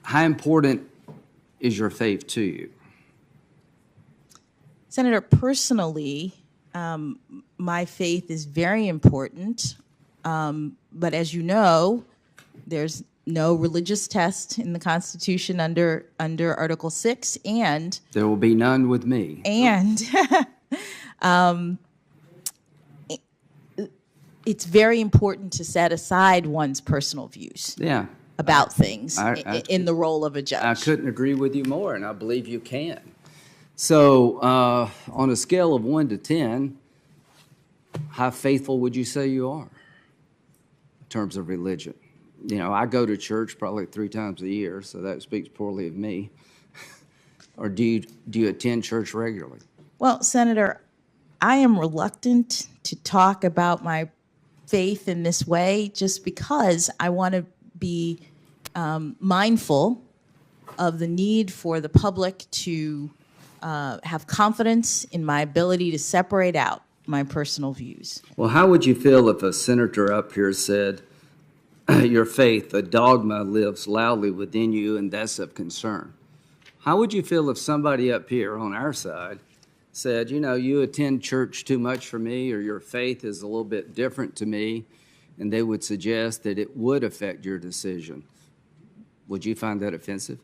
how important is your faith to you? Senator, personally, my faith is very important. But as you know, there's no religious test in the Constitution under Article 6, and There will be none with me. It's very important to set aside one's personal views Yeah. about things I- in the role of a I judge. couldn't agree with you more, and I believe you can. So, on a scale of 1 to 10, how faithful would you say you are in terms of religion? You know, I go to church probably 3 times a year, so that speaks poorly of me. Or do you attend church regularly? Well, Senator, I am reluctant to talk about my faith in this way just because I want to be mindful of the need for the public to have confidence in my ability to separate out my personal views. Well, how would you feel if a senator up here said, your faith, a dogma lives loudly within you, and that's of concern? How would you feel if somebody up here on our side said, you know, you attend church too much for me, or your faith is a little bit different to me, and they would suggest that it would affect your decision? Would you find that offensive?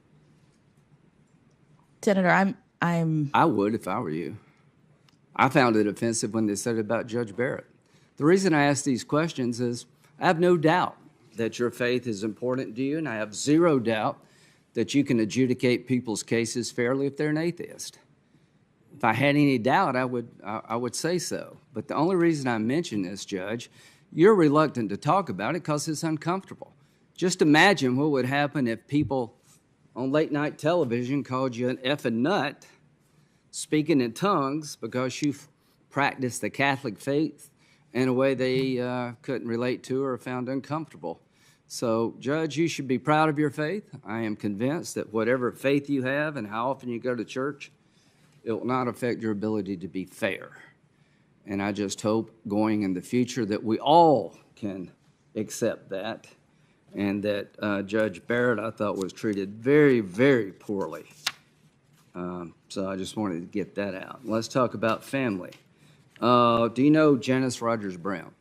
Senator, I'm I would if I were you. I found it offensive when they said it about Judge Barrett. The reason I ask these questions is I have no doubt that your faith is important to you, and I have zero doubt that you can adjudicate people's cases fairly if they're an atheist. If I had any doubt, I would say so. But the only reason I mention this, Judge, you're reluctant to talk about it because it's uncomfortable. Just imagine what would happen if people on late night television called you an effing nut, speaking in tongues because you practiced the Catholic faith in a way they couldn't relate to or found uncomfortable. So, Judge, you should be proud of your faith. I am convinced that whatever faith you have and how often you go to church, it will not affect your ability to be fair. And I just hope going in the future that we all can accept that, and that Judge Barrett, I thought, was treated very, very poorly. So I just wanted to get that out. Let's talk about family. Do you know Janice Rogers Brown?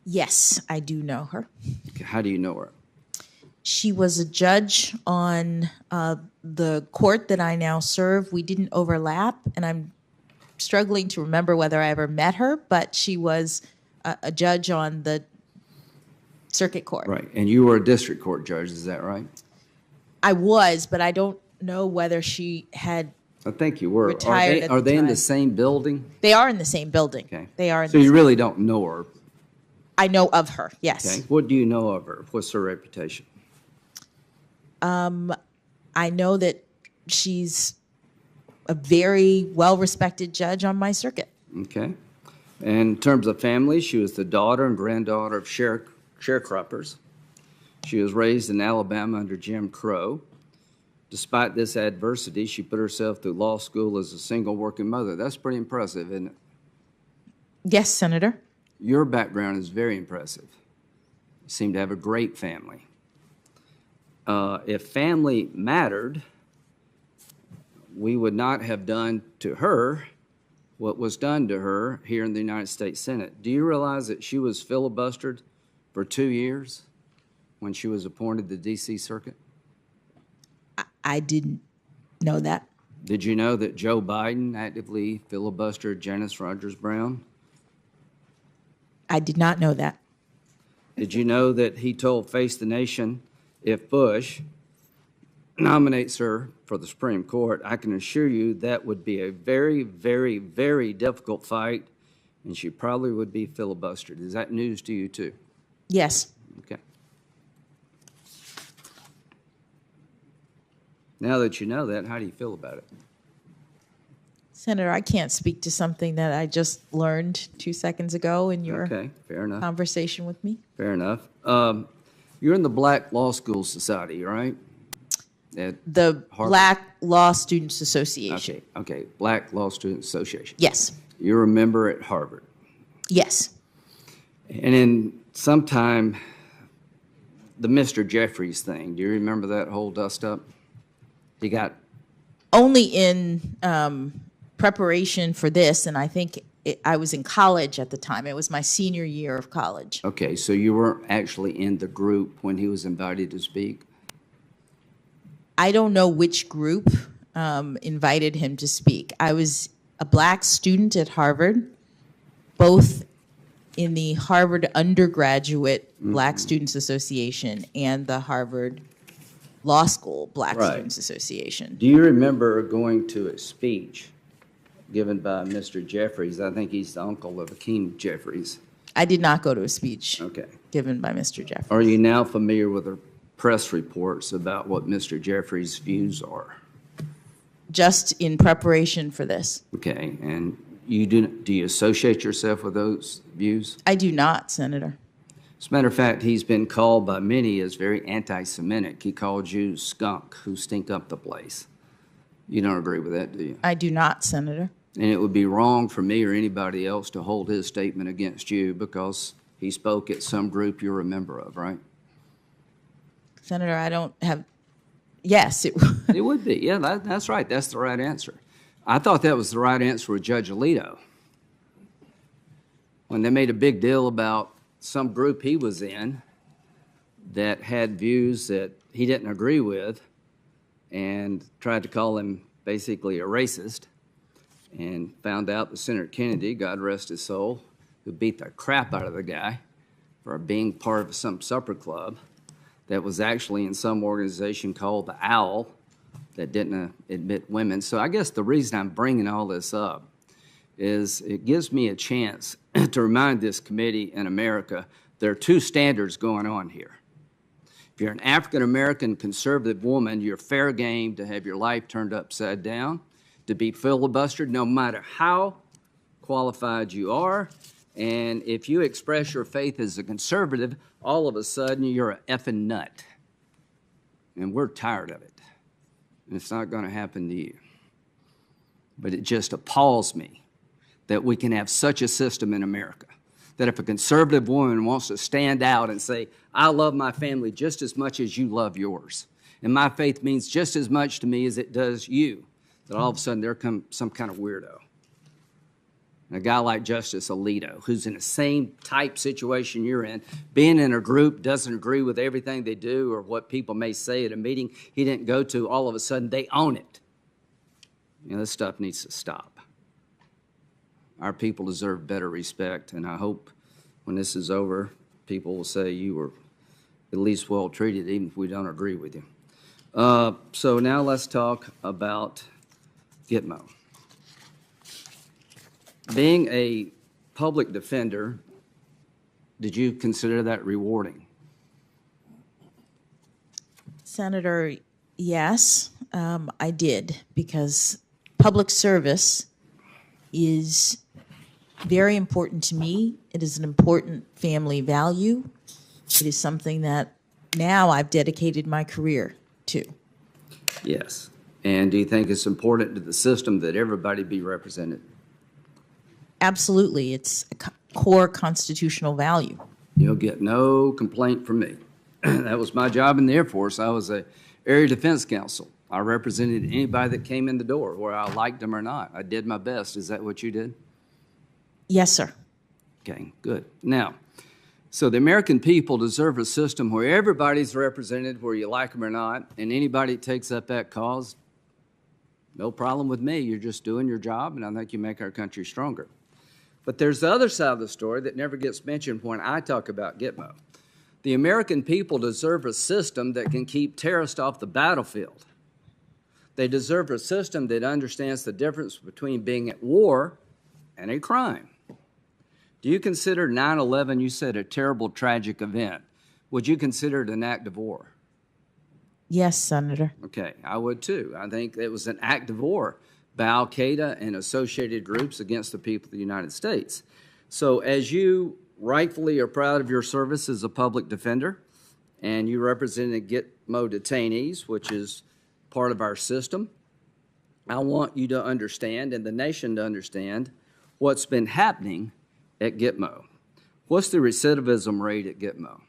Yes, I do know her. Okay, how do you know her? She was a judge on the court that I now serve. We didn't overlap, and I'm struggling to remember whether I ever met her, but she was a judge on the circuit court. Right, and you were a district court judge, is that right? I was, but I don't know whether she had. I think you were. Retired at Are the they in the time. same building? They are in the same building. Okay. They are. In So the you same- really don't know her, I know of her. Yes. okay? What do you know of her? What's her reputation? I know that she's a very well-respected judge on my circuit. Okay. And in terms of family, she was the daughter and granddaughter of sharecroppers. She was raised in Alabama under Jim Crow. Despite this adversity, she put herself through law school as a single working mother. That's pretty impressive, isn't it? Yes, Senator. Your background is very impressive. You seem to have a great family. If family mattered, we would not have done to her what was done to her here in the United States Senate. Do you realize that she was filibustered for 2 years when she was appointed to the D.C. Circuit? I didn't know that. Did you know that Joe Biden actively filibustered Janice Rogers Brown I did not know that. Did you know that he told Face the Nation, if Bush nominates her for the Supreme Court, I can assure you that would be a very, very, very difficult fight, and she probably would be filibustered. Is that news to you, too? Yes. Okay. Now that you know that, how do you feel about it? Senator, I can't speak to something that I just learned 2 seconds ago in your Okay, fair enough. conversation with me. Fair enough. You're in the Black Law School Society, right? At The Harvard. Black Law Students Association. Okay, Black Law Student Association. Yes. You're a member at Harvard. Yes. And in sometime, the Mr. Jeffries thing, do you remember that whole dust-up? He got, Only in preparation for this, and I think I was in college at the time. It was my senior year of college. okay, so you weren't actually in the group when he was invited to speak? I don't know which group invited him to speak. I was a black student at Harvard, both in the Harvard Undergraduate Black Students Association and the Harvard Law School Black Right. Students Association. Do you remember going to a speech given by Mr. Jeffries? I think he's the uncle of Akeem Jeffries. I did not go to a speech Okay. given by Mr. Jeffries. Are you now familiar with the press reports about what Mr. Jeffries' views are? Just in preparation for this. Okay, and you do you associate yourself with those views? I do not, Senator. As a matter of fact, he's been called by many as very anti-Semitic. He called Jews skunk who stink up the place. You don't agree with that, do you? I do not, Senator. And it would be wrong for me or anybody else to hold his statement against you because he spoke at some group you're a member of, right? Senator, I don't have, yes, it, It would be. Yeah, that's right. That's the right answer. I thought that was the right answer with Judge Alito. When they made a big deal about some group he was in that had views that he didn't agree with and tried to call him basically a racist, and found out that Senator Kennedy, God rest his soul, who beat the crap out of the guy for being part of some supper club that was actually in some organization called the OWL that didn't admit women. So I guess the reason I'm bringing all this up is it gives me a chance to remind this committee in America there are two standards going on here. If you're an African-American conservative woman, you're fair game to have your life turned upside down, to be filibustered no matter how qualified you are. And if you express your faith as a conservative, all of a sudden you're a effing nut. And we're tired of it. And it's not going to happen to you. But it just appalls me that we can have such a system in America, that if a conservative woman wants to stand out and say, I love my family just as much as you love yours, and my faith means just as much to me as it does you, that all of a sudden there comes some kind of weirdo. And a guy like Justice Alito, who's in the same type situation you're in, being in a group, doesn't agree with everything they do or what people may say at a meeting he didn't go to, all of a sudden they own it. You know, this stuff needs to stop. Our people deserve better respect, and I hope when this is over, people will say you were at least well treated, even if we don't agree with you. So now let's talk about Gitmo. Being a public defender, did you consider that rewarding? Senator, yes, I did, because public service is very important to me. It is an important family value. It is something that now I've dedicated my career to. Yes. And do you think it's important to the system that everybody be represented? Absolutely. It's a core constitutional value. You'll get no complaint from me. That was my job in the Air Force. I was a area defense counsel. I represented anybody that came in the door, whether I liked them or not. I did my best. Is that what you did? Yes, sir. Okay, good. Now, so the American people deserve a system where everybody's represented, where you like them or not, and anybody that takes up that cause, no problem with me. You're just doing your job, and I think you make our country stronger. But there's the other side of the story that never gets mentioned when I talk about Gitmo. The American people deserve a system that can keep terrorists off the battlefield. They deserve a system that understands the difference between being at war and a crime. Do you consider 9/11, you said, a terrible, tragic event? Would you consider it an act of war? Yes, Senator. Okay, I would too. I think it was an act of war by Al-Qaeda and associated groups against the people of the United States. So as you rightfully are proud of your service as a public defender, and you represented Gitmo detainees, which is part of our system, I want you to understand, and the nation to understand, what's been happening at Gitmo. What's the recidivism rate at Gitmo?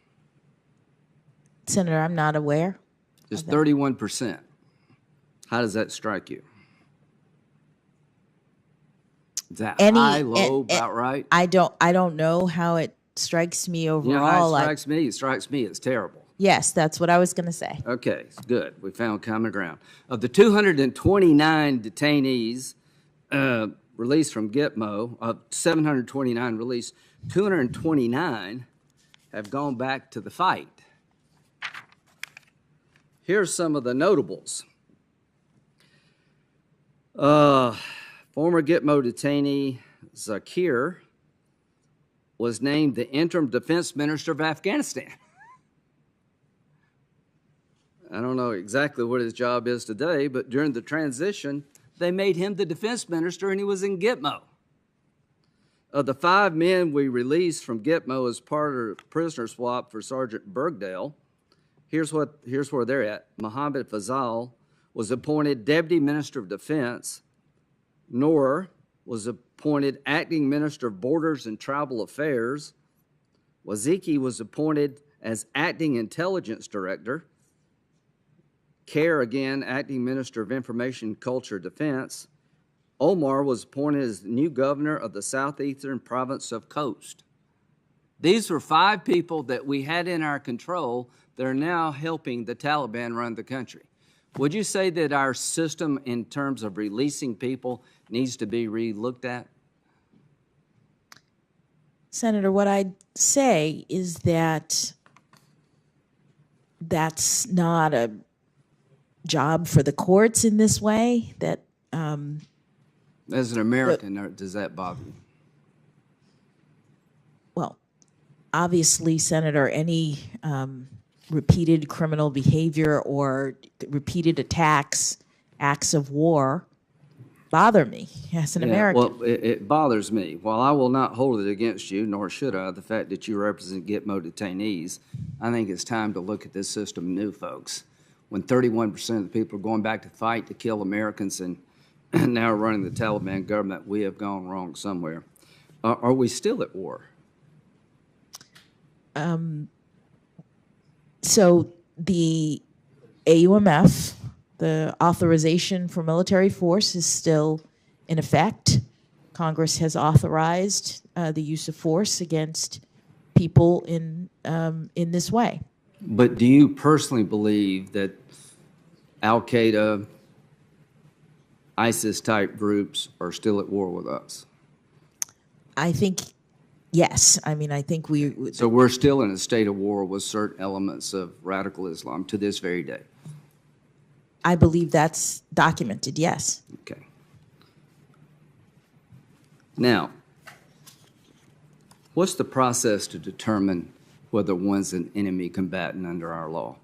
Senator, I'm not aware. It's 31%. How does that strike you? Is that high, low, about right? I don't know how it strikes me overall. You know how it strikes me? It strikes me as terrible. Yes, that's what I was going to say. Okay, good. We found common ground. Of the 229 detainees released from Gitmo, of 729 released, 229 have gone back to the fight. Here's some of the notables. Former Gitmo detainee Zakir was named the interim defense minister of Afghanistan. I don't know exactly what his job is today, but during the transition, they made him the defense minister, and he was in Gitmo. Of the 5 men we released from Gitmo as part of a prisoner swap for Sergeant Bergdale, here's where they're at. Mohammed Fazal was appointed Deputy Minister of Defense. Noor was appointed Acting Minister of Borders and Tribal Affairs. Waziki was appointed as Acting Intelligence Director. Kerr, again, Acting Minister of Information, Culture, Defense. Omar was appointed as the new governor of the southeastern province of Khost. These were 5 people that we had in our control that are now helping the Taliban run the country. Would you say that our system in terms of releasing people needs to be re-looked at? Senator, what I'd say is that that's not a job for the courts in this way. That as an American, does that bother you? Well, obviously, Senator, any repeated criminal behavior or repeated attacks, acts of war, bother me as an American. Well, it bothers me. While I will not hold it against you, nor should I, the fact that you represent Gitmo detainees, I think it's time to look at this system new, folks. When 31% of the people are going back to fight to kill Americans and now running the Taliban government, we have gone wrong somewhere. Are we still at war? So the AUMF, the authorization for military force, is still in effect. Congress has authorized the use of force against people in this way. But do you personally believe that Al-Qaeda, ISIS-type groups are still at war with us? I think, yes. I mean, I think we... So we're still in a state of war with certain elements of radical Islam to this very day? I believe that's documented, yes. Okay. Now, what's the process to determine whether one's an enemy combatant under our law?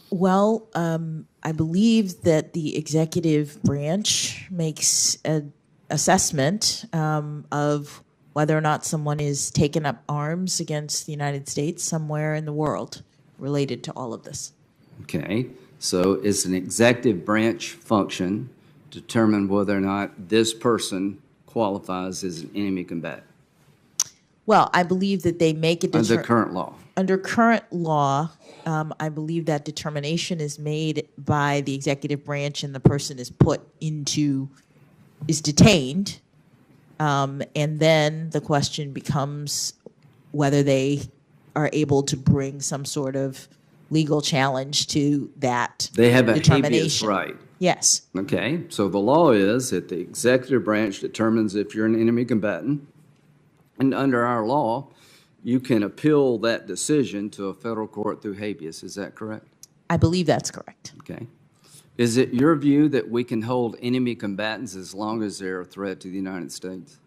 Well, I believe that the executive branch makes an assessment of whether or not someone is taking up arms against the United States somewhere in the world related to all of this. Okay, so it's an executive branch function to determine whether or not this person qualifies as an enemy combatant. Well, I believe that they make a Under current law. Under current law, I believe that determination is made by the executive branch, and the person is detained, and then the question becomes whether they are able to bring some sort of legal challenge to that They have a habeas determination. right. Yes. Okay, so the law is that the executive branch determines if you're an enemy combatant, and under our law, you can appeal that decision to a federal court through habeas. Is that correct? I believe that's correct. Okay. Is it your view that we can hold enemy combatants as long as they're a threat to the United States?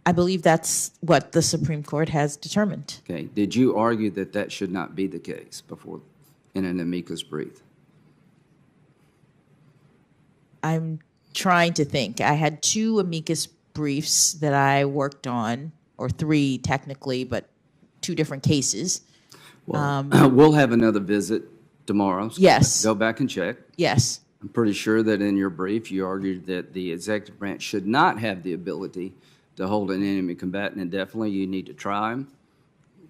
I believe that's what the Supreme Court has determined. Okay. Did you argue that that should not be the case before in an amicus brief? I'm trying to think. I had 2 amicus briefs that I worked on, or 3 technically, but 2 different cases. Well, we'll have another visit tomorrow. So Yes. go back and check. Yes. I'm pretty sure that in your brief, you argued that the executive branch should not have the ability to hold an enemy combatant indefinitely. You need to try them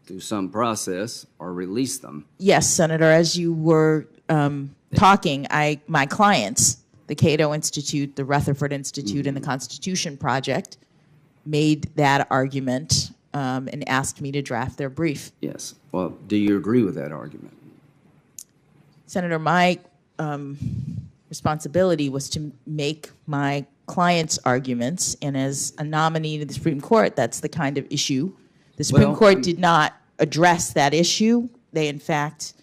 through some process or release them. Yes, Senator. As you were talking, my clients, the Cato Institute, the Rutherford Institute, and the Constitution Project, made that argument and asked me to draft their brief. Yes. Well, do you agree with that argument? Senator, my responsibility was to make my clients' arguments, and as a nominee to the Supreme Court, that's the kind of issue. The Supreme Well, Court did not address that issue. They, in fact,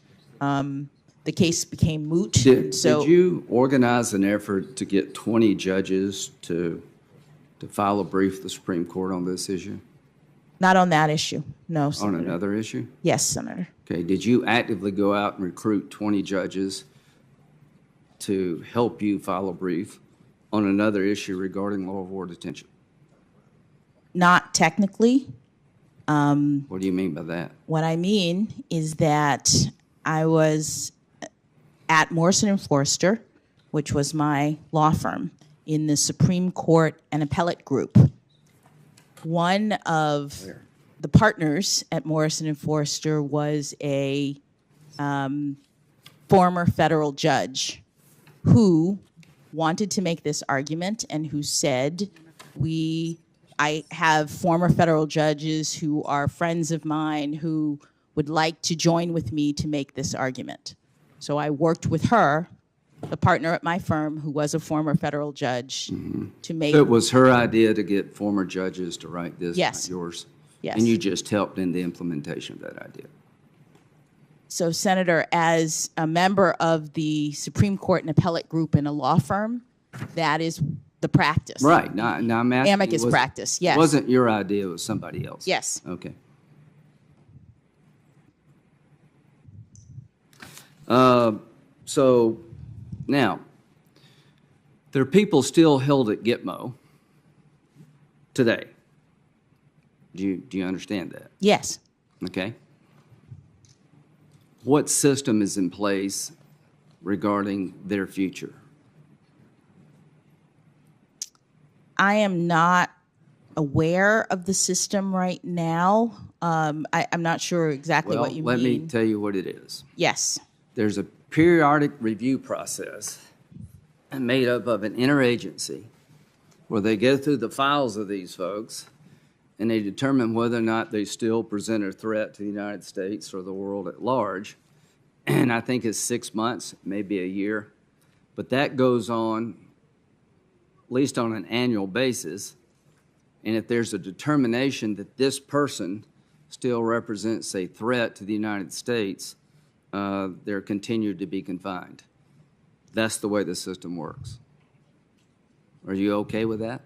the case became moot. Did So you organize an effort to get 20 judges to file a brief to the Supreme Court on this issue? not on that issue, no, On Senator. another issue? Yes, Senator. Okay. Did you actively go out and recruit 20 judges to help you file a brief on another issue regarding law of war detention? Not technically. What do you mean by that? What I mean is that I was at Morrison and Forster, which was my law firm, in the Supreme Court and appellate group. One of the partners at Morrison and Forster was a former federal judge who wanted to make this argument and who said, I have former federal judges who are friends of mine who would like to join with me to make this argument. So I worked with her, the partner at my firm, who was a former federal judge, to make. It was her idea to get former judges to write this, Yes. not yours? Yes. And you just helped in the implementation of that idea? So, Senator, as a member of the Supreme Court and appellate group in a law firm, that is the practice. Right. Now I'm asking you, Amicus practice, yes. It wasn't your idea, it was somebody else? Yes. Okay. So now, there are people still held at Gitmo today. Do you understand that? Yes. Okay. What system is in place regarding their future? I am not aware of the system right now. I'm not sure exactly Well, what you let mean. me tell you what it is. Yes. There's a periodic review process made up of an interagency where they go through the files of these folks and they determine whether or not they still present a threat to the United States or the world at large. And I think it's 6 months, maybe a year. But that goes on at least on an annual basis. And if there's a determination that this person still represents a threat to the United States, they're continued to be confined. That's the way the system works. Are you okay with that?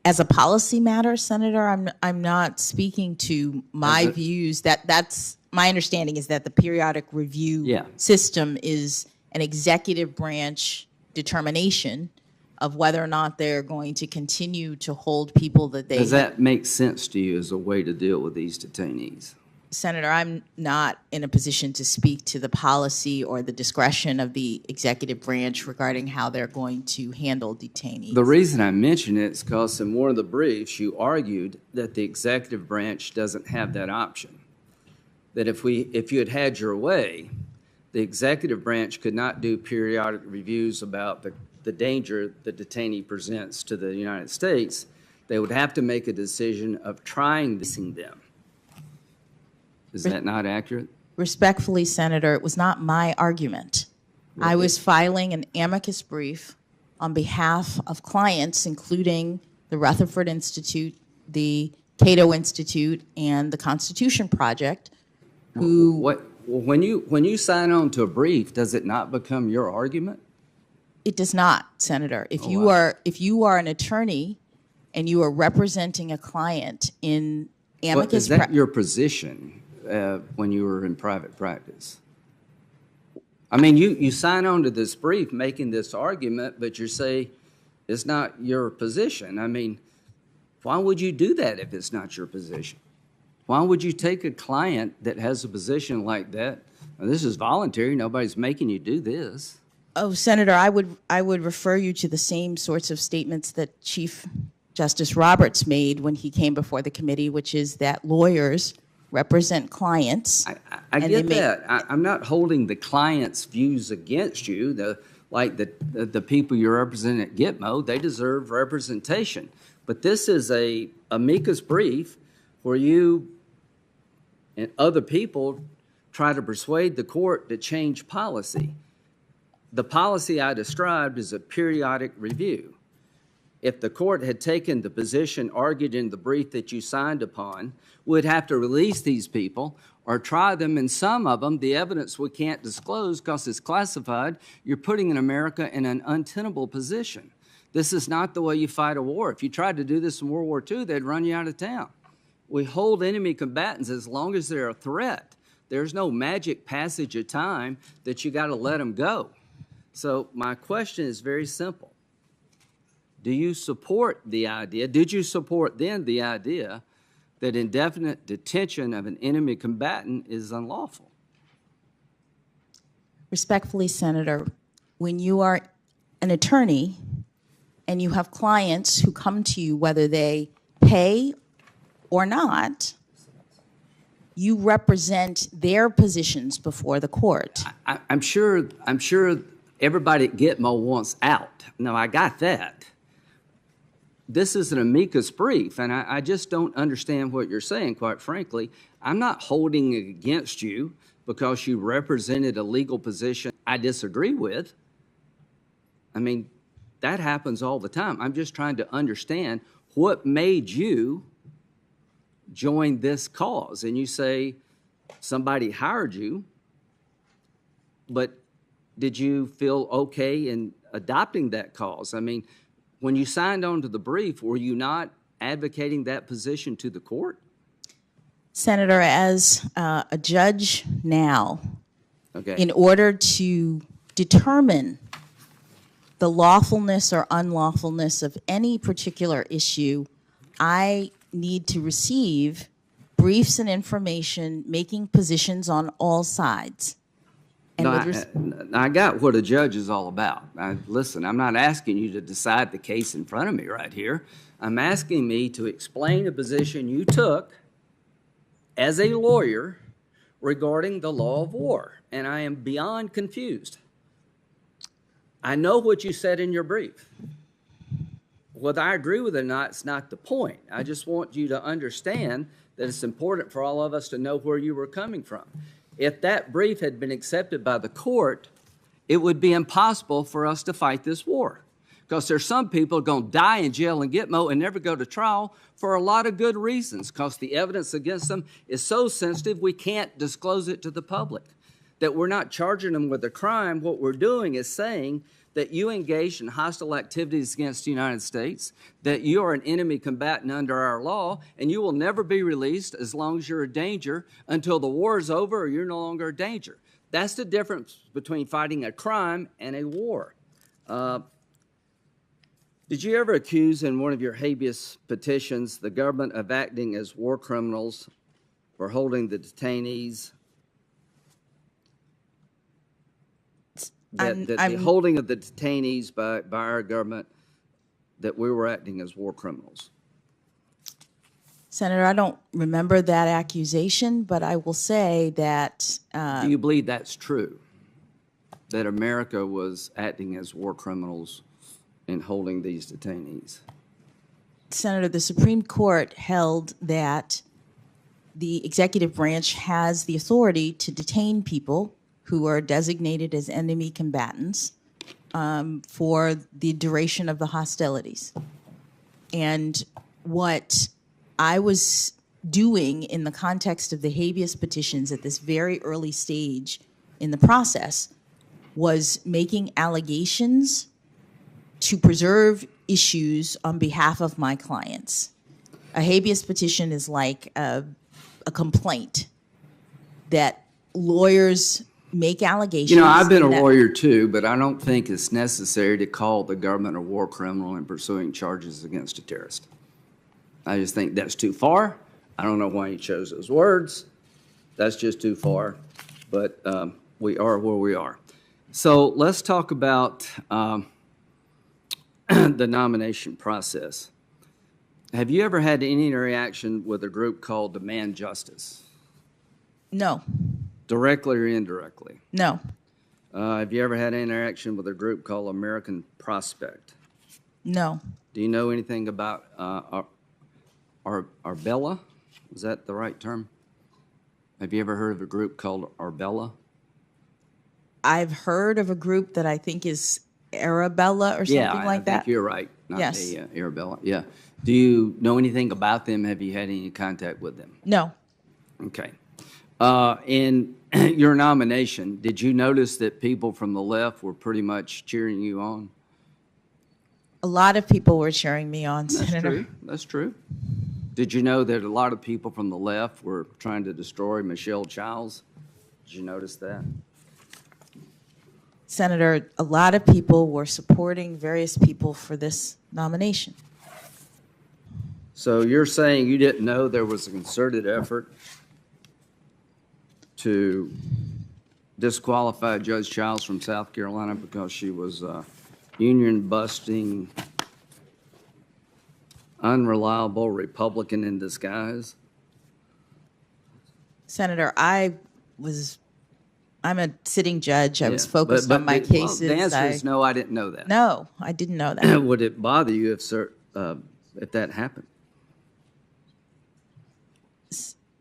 As a policy matter, Senator, I'm not speaking to my views. That's my understanding is that the periodic review system is an executive branch determination of whether or not they're going to continue to hold people that they. Does that make sense to you as a way to deal with these detainees? Senator, I'm not in a position to speak to the policy or the discretion of the executive branch regarding how they're going to handle detainees. The reason I mention it is because in one of the briefs you argued that the executive branch doesn't have that option. That if you had had your way, the executive branch could not do periodic reviews about the danger the detainee presents to the United States. They would have to make a decision of trying to see them. Is that not accurate? Respectfully, Senator, it was not my argument. I was filing an amicus brief on behalf of clients, including the Rutherford Institute, the Cato Institute, and the Constitution Project, who... When you sign on to a brief, does it not become your argument? It does not, Senator. If wow. you are an attorney and you are representing a client in amicus... Is that your position when you were in private practice? I mean, you sign on to this brief making this argument, but you say it's not your position. I mean, why would you do that if it's not your position? Why would you take a client that has a position like that? Now, this is voluntary. Nobody's making you do this. Oh, Senator, I would refer you to the same sorts of statements that Chief Justice Roberts made when he came before the committee, which is that lawyers represent clients. I get that. I'm not holding the client's views against you. The people you represent at Gitmo, they deserve representation. But this is a amicus brief where you and other people try to persuade the court to change policy. The policy I described is a periodic review. If the court had taken the position argued in the brief that you signed upon, we'd have to release these people or try them, and some of them, the evidence we can't disclose because it's classified, you're putting America in an untenable position. This is not the way you fight a war. If you tried to do this in World War II, they'd run you out of town. We hold enemy combatants as long as they're a threat. There's no magic passage of time that you got to let them go. So my question is very simple. Do you support the idea, did you support then the idea that indefinite detention of an enemy combatant is unlawful? Respectfully, Senator, when you are an attorney and you have clients who come to you, whether they pay or not, you represent their positions before the court. I'm sure everybody at Gitmo wants out. No, I got that. This is an amicus brief, and I just don't understand what you're saying, quite frankly. I'm not holding it against you because you represented a legal position I disagree with. I mean, that happens all the time. I'm just trying to understand what made you join this cause. And you say somebody hired you, but did you feel okay in adopting that cause? I mean, when you signed on to the brief, were you not advocating that position to the court? Senator, as a judge now, Okay. in order to determine the lawfulness or unlawfulness of any particular issue, I need to receive briefs and information making positions on all sides. And I got what a judge is all about. Listen, I'm not asking you to decide the case in front of me right here. I'm asking me to explain a position you took as a lawyer regarding the law of war, and I am beyond confused. I know what you said in your brief. Whether I agree with it or not, it's not the point. I just want you to understand that it's important for all of us to know where you were coming from. If that brief had been accepted by the court, it would be impossible for us to fight this war. Because there's some people going to die in jail in Gitmo and never go to trial for a lot of good reasons, because the evidence against them is so sensitive we can't disclose it to the public. That we're not charging them with a crime. What we're doing is saying that you engaged in hostile activities against the United States, that you are an enemy combatant under our law, and you will never be released as long as you're a danger until the war is over or you're no longer a danger. That's the difference between fighting a crime and a war. Did you ever accuse in one of your habeas petitions the government of acting as war criminals for holding the detainees? The holding of the detainees by our government, that we were acting as war criminals. Senator, I don't remember that accusation, but I will say that... Do you believe that's true, that America was acting as war criminals in holding these detainees? Senator, the Supreme Court held that the executive branch has the authority to detain people who are designated as enemy combatants for the duration of the hostilities. And what I was doing in the context of the habeas petitions at this very early stage in the process was making allegations to preserve issues on behalf of my clients. A habeas petition is like a complaint that lawyers make allegations. You know, I've been a that- lawyer too, but I don't think it's necessary to call the government a war criminal in pursuing charges against a terrorist. I just think that's too far. I don't know why he chose those words. That's just too far. But we are where we are. So let's talk about the nomination process. Have you ever had any interaction with a group called Demand Justice, No, directly or indirectly? no, Have you ever had any interaction with a group called American Prospect? no. Do you know anything about Arbella? Is that the right term? Have you ever heard of a group called Arbella? I've heard of a group that I think is Arabella or something Yeah, like I that. think you're right. Not Yes. the Arabella. Yeah. Do you know anything about them? Have you had any contact with them? No, Okay. In your nomination, did you notice that people from the left were pretty much cheering you on? a lot of people were cheering me on, That's Senator. true. That's true. Did you know that a lot of people from the left were trying to destroy Michelle Childs? Did you notice that? Senator, a lot of people were supporting various people for this nomination. So you're saying you didn't know there was a concerted effort to disqualify Judge Childs from South Carolina because she was a union-busting, unreliable Republican in disguise? Senator, I'm a sitting judge. I was Yeah, focused but on my the- cases. Well, the answer is no, I didn't know that. No, I didn't know that. Would it bother you if that happened?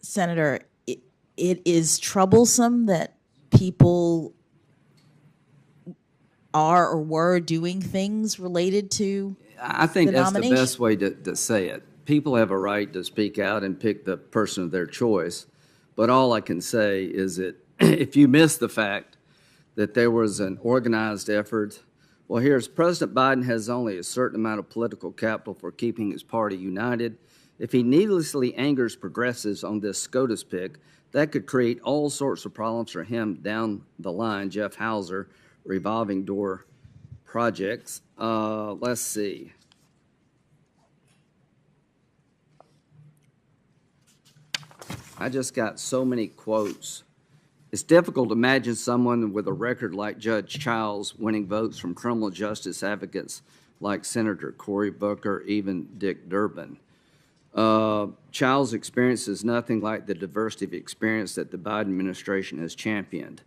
Senator, it is troublesome that people are or were doing things related to I think the that's the nomination. best way to say it. People have a right to speak out and pick the person of their choice. But all I can say is that if you miss the fact that there was an organized effort, well, here's President Biden has only a certain amount of political capital for keeping his party united. If he needlessly angers progressives on this SCOTUS pick, that could create all sorts of problems for him down the line. Jeff Hauser, revolving door projects. Let's see. I just got so many quotes. It's difficult to imagine someone with a record like Judge Childs winning votes from criminal justice advocates like Senator Cory Booker, even Dick Durbin. Childs' experience is nothing like the diversity of experience that the Biden administration has championed.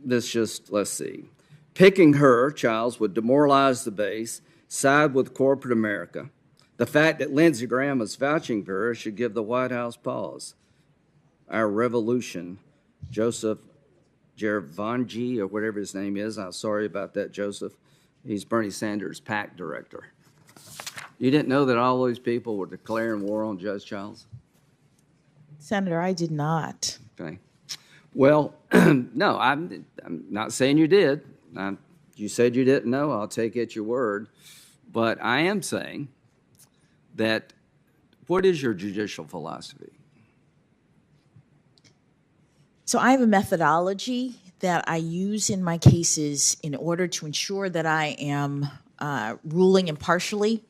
Let's see. Picking her, Childs, would demoralize the base, side with corporate America. The fact that Lindsey Graham is vouching for her should give the White House pause. Our revolution, Joseph Gervangi, or whatever his name is, I'm sorry about that, Joseph. He's Bernie Sanders' PAC director. You didn't know that all those people were declaring war on Judge Childs? Senator, I did not. Okay. Well, no, I'm not saying you did. You said you didn't know. I'll take it at your word. But I am saying that what is your judicial philosophy? So I have a methodology that I use in my cases in order to ensure that I am ruling impartially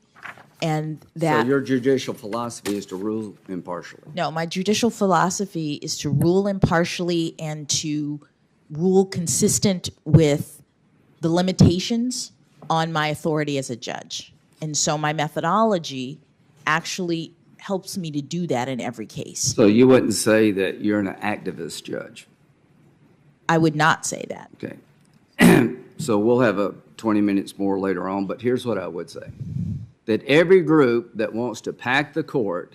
and that... So your judicial philosophy is to rule impartially? No, my judicial philosophy is to rule impartially and to rule consistent with the limitations on my authority as a judge. And so my methodology actually helps me to do that in every case. So you wouldn't say that you're an activist judge? I would not say that. Okay. So we'll have 20 minutes more later on, but here's what I would say. that every group that wants to pack the court,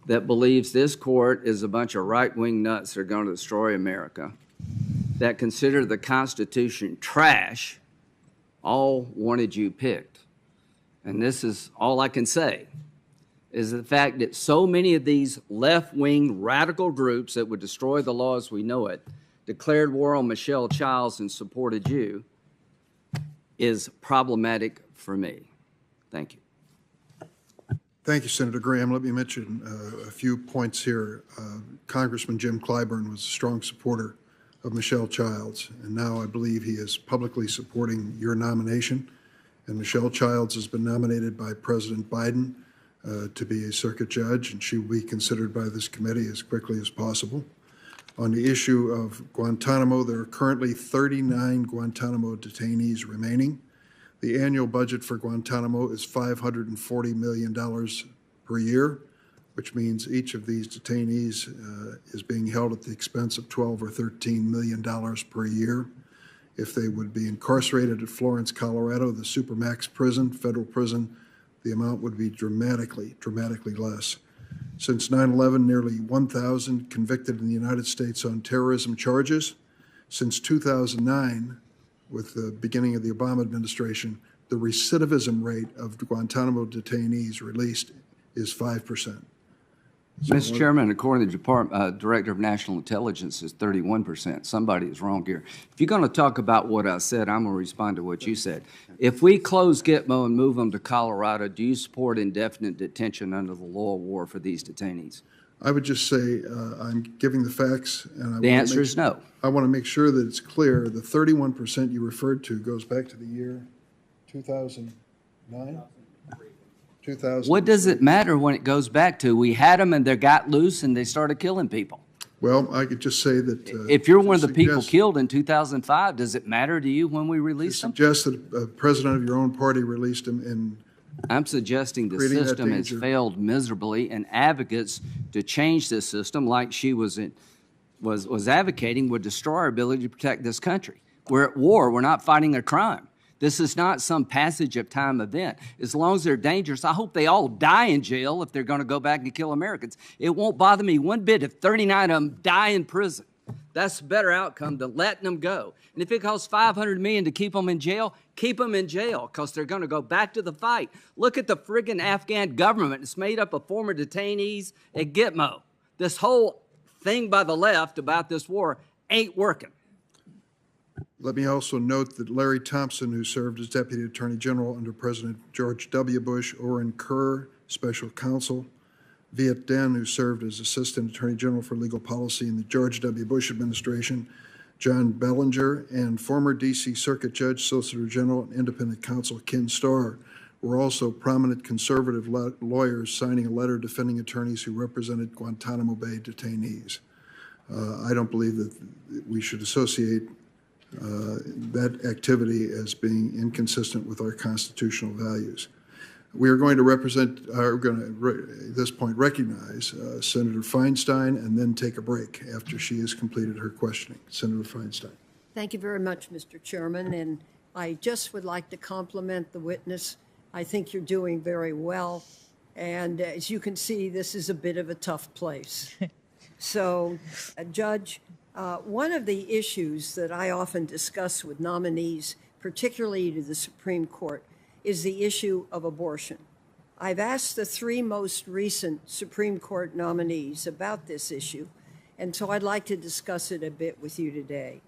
that believes this court is a bunch of right-wing nuts that are going to destroy America, that consider the Constitution trash, all wanted you picked. And this is all I can say, is the fact that so many of these left-wing radical groups that would destroy the law as we know it declared war on Michelle Childs and supported you is problematic for me. Thank you. Thank you, Senator Graham. Let me mention a few points here. Congressman Jim Clyburn was a strong supporter of Michelle Childs, and now I believe he is publicly supporting your nomination. And Michelle Childs has been nominated by President Biden to be a circuit judge, and she will be considered by this committee as quickly as possible. On the issue of Guantanamo, there are currently 39 Guantanamo detainees remaining. The annual budget for Guantanamo is $540 million per year, which means each of these detainees is being held at the expense of $12 or $13 million per year. If they would be incarcerated at Florence, Colorado, the Supermax prison, federal prison, the amount would be dramatically less. Since 9/11, nearly 1,000 convicted in the United States on terrorism charges. Since 2009, with the beginning of the Obama administration, the recidivism rate of Guantanamo detainees released is 5%. Mr. Chairman, according to the Director of National Intelligence, is 31%. Somebody is wrong here. If you're going to talk about what I said, I'm going to respond to what you said. If we close Gitmo and move them to Colorado, do you support indefinite detention under the law of war for these detainees? I would just say I'm giving the facts, and The answer is no. I want to make sure that it's clear. The 31% you referred to goes back to the year 2009? 2000. What does it matter when it goes back to? We had them and they got loose and they started killing people. Well, I could just say that. If you're one of the people killed in 2005, does it matter to you when we release them? Suggest that a president of your own party released him in. I'm suggesting the Creating that system has danger. failed miserably, and advocates to change this system, like she was advocating, would destroy our ability to protect this country. We're at war. We're not fighting a crime. This is not some passage of time event. As long as they're dangerous, I hope they all die in jail if they're going to go back and kill Americans. It won't bother me one bit if 39 of them die in prison. That's a better outcome than letting them go. And if it costs $500 million to keep them in jail, keep them in jail, because they're going to go back to the fight. Look at the friggin' Afghan government. It's made up of former detainees at Gitmo. This whole thing by the left about this war ain't working. Let me also note that Larry Thompson, who served as Deputy Attorney General under President George W. Bush, Oren Kerr, Special Counsel, Viet Den, who served as Assistant Attorney General for Legal Policy in the George W. Bush administration, John Bellinger, and former D.C. Circuit Judge, Solicitor General, and Independent Counsel Ken Starr were also prominent conservative lawyers signing a letter defending attorneys who represented Guantanamo Bay detainees. I don't believe that we should associate that activity as being inconsistent with our constitutional values. We are going to at this point recognize Senator Feinstein and then take a break after she has completed her questioning. Senator Feinstein. Thank you very much, Mr. Chairman, and I just would like to compliment the witness. I think you're doing very well, and as you can see, this is a bit of a tough place. So, Judge, one of the issues that I often discuss with nominees, particularly to the Supreme Court, is the issue of abortion. I've asked the three most recent Supreme Court nominees about this issue, and so I'd like to discuss it a bit with you today.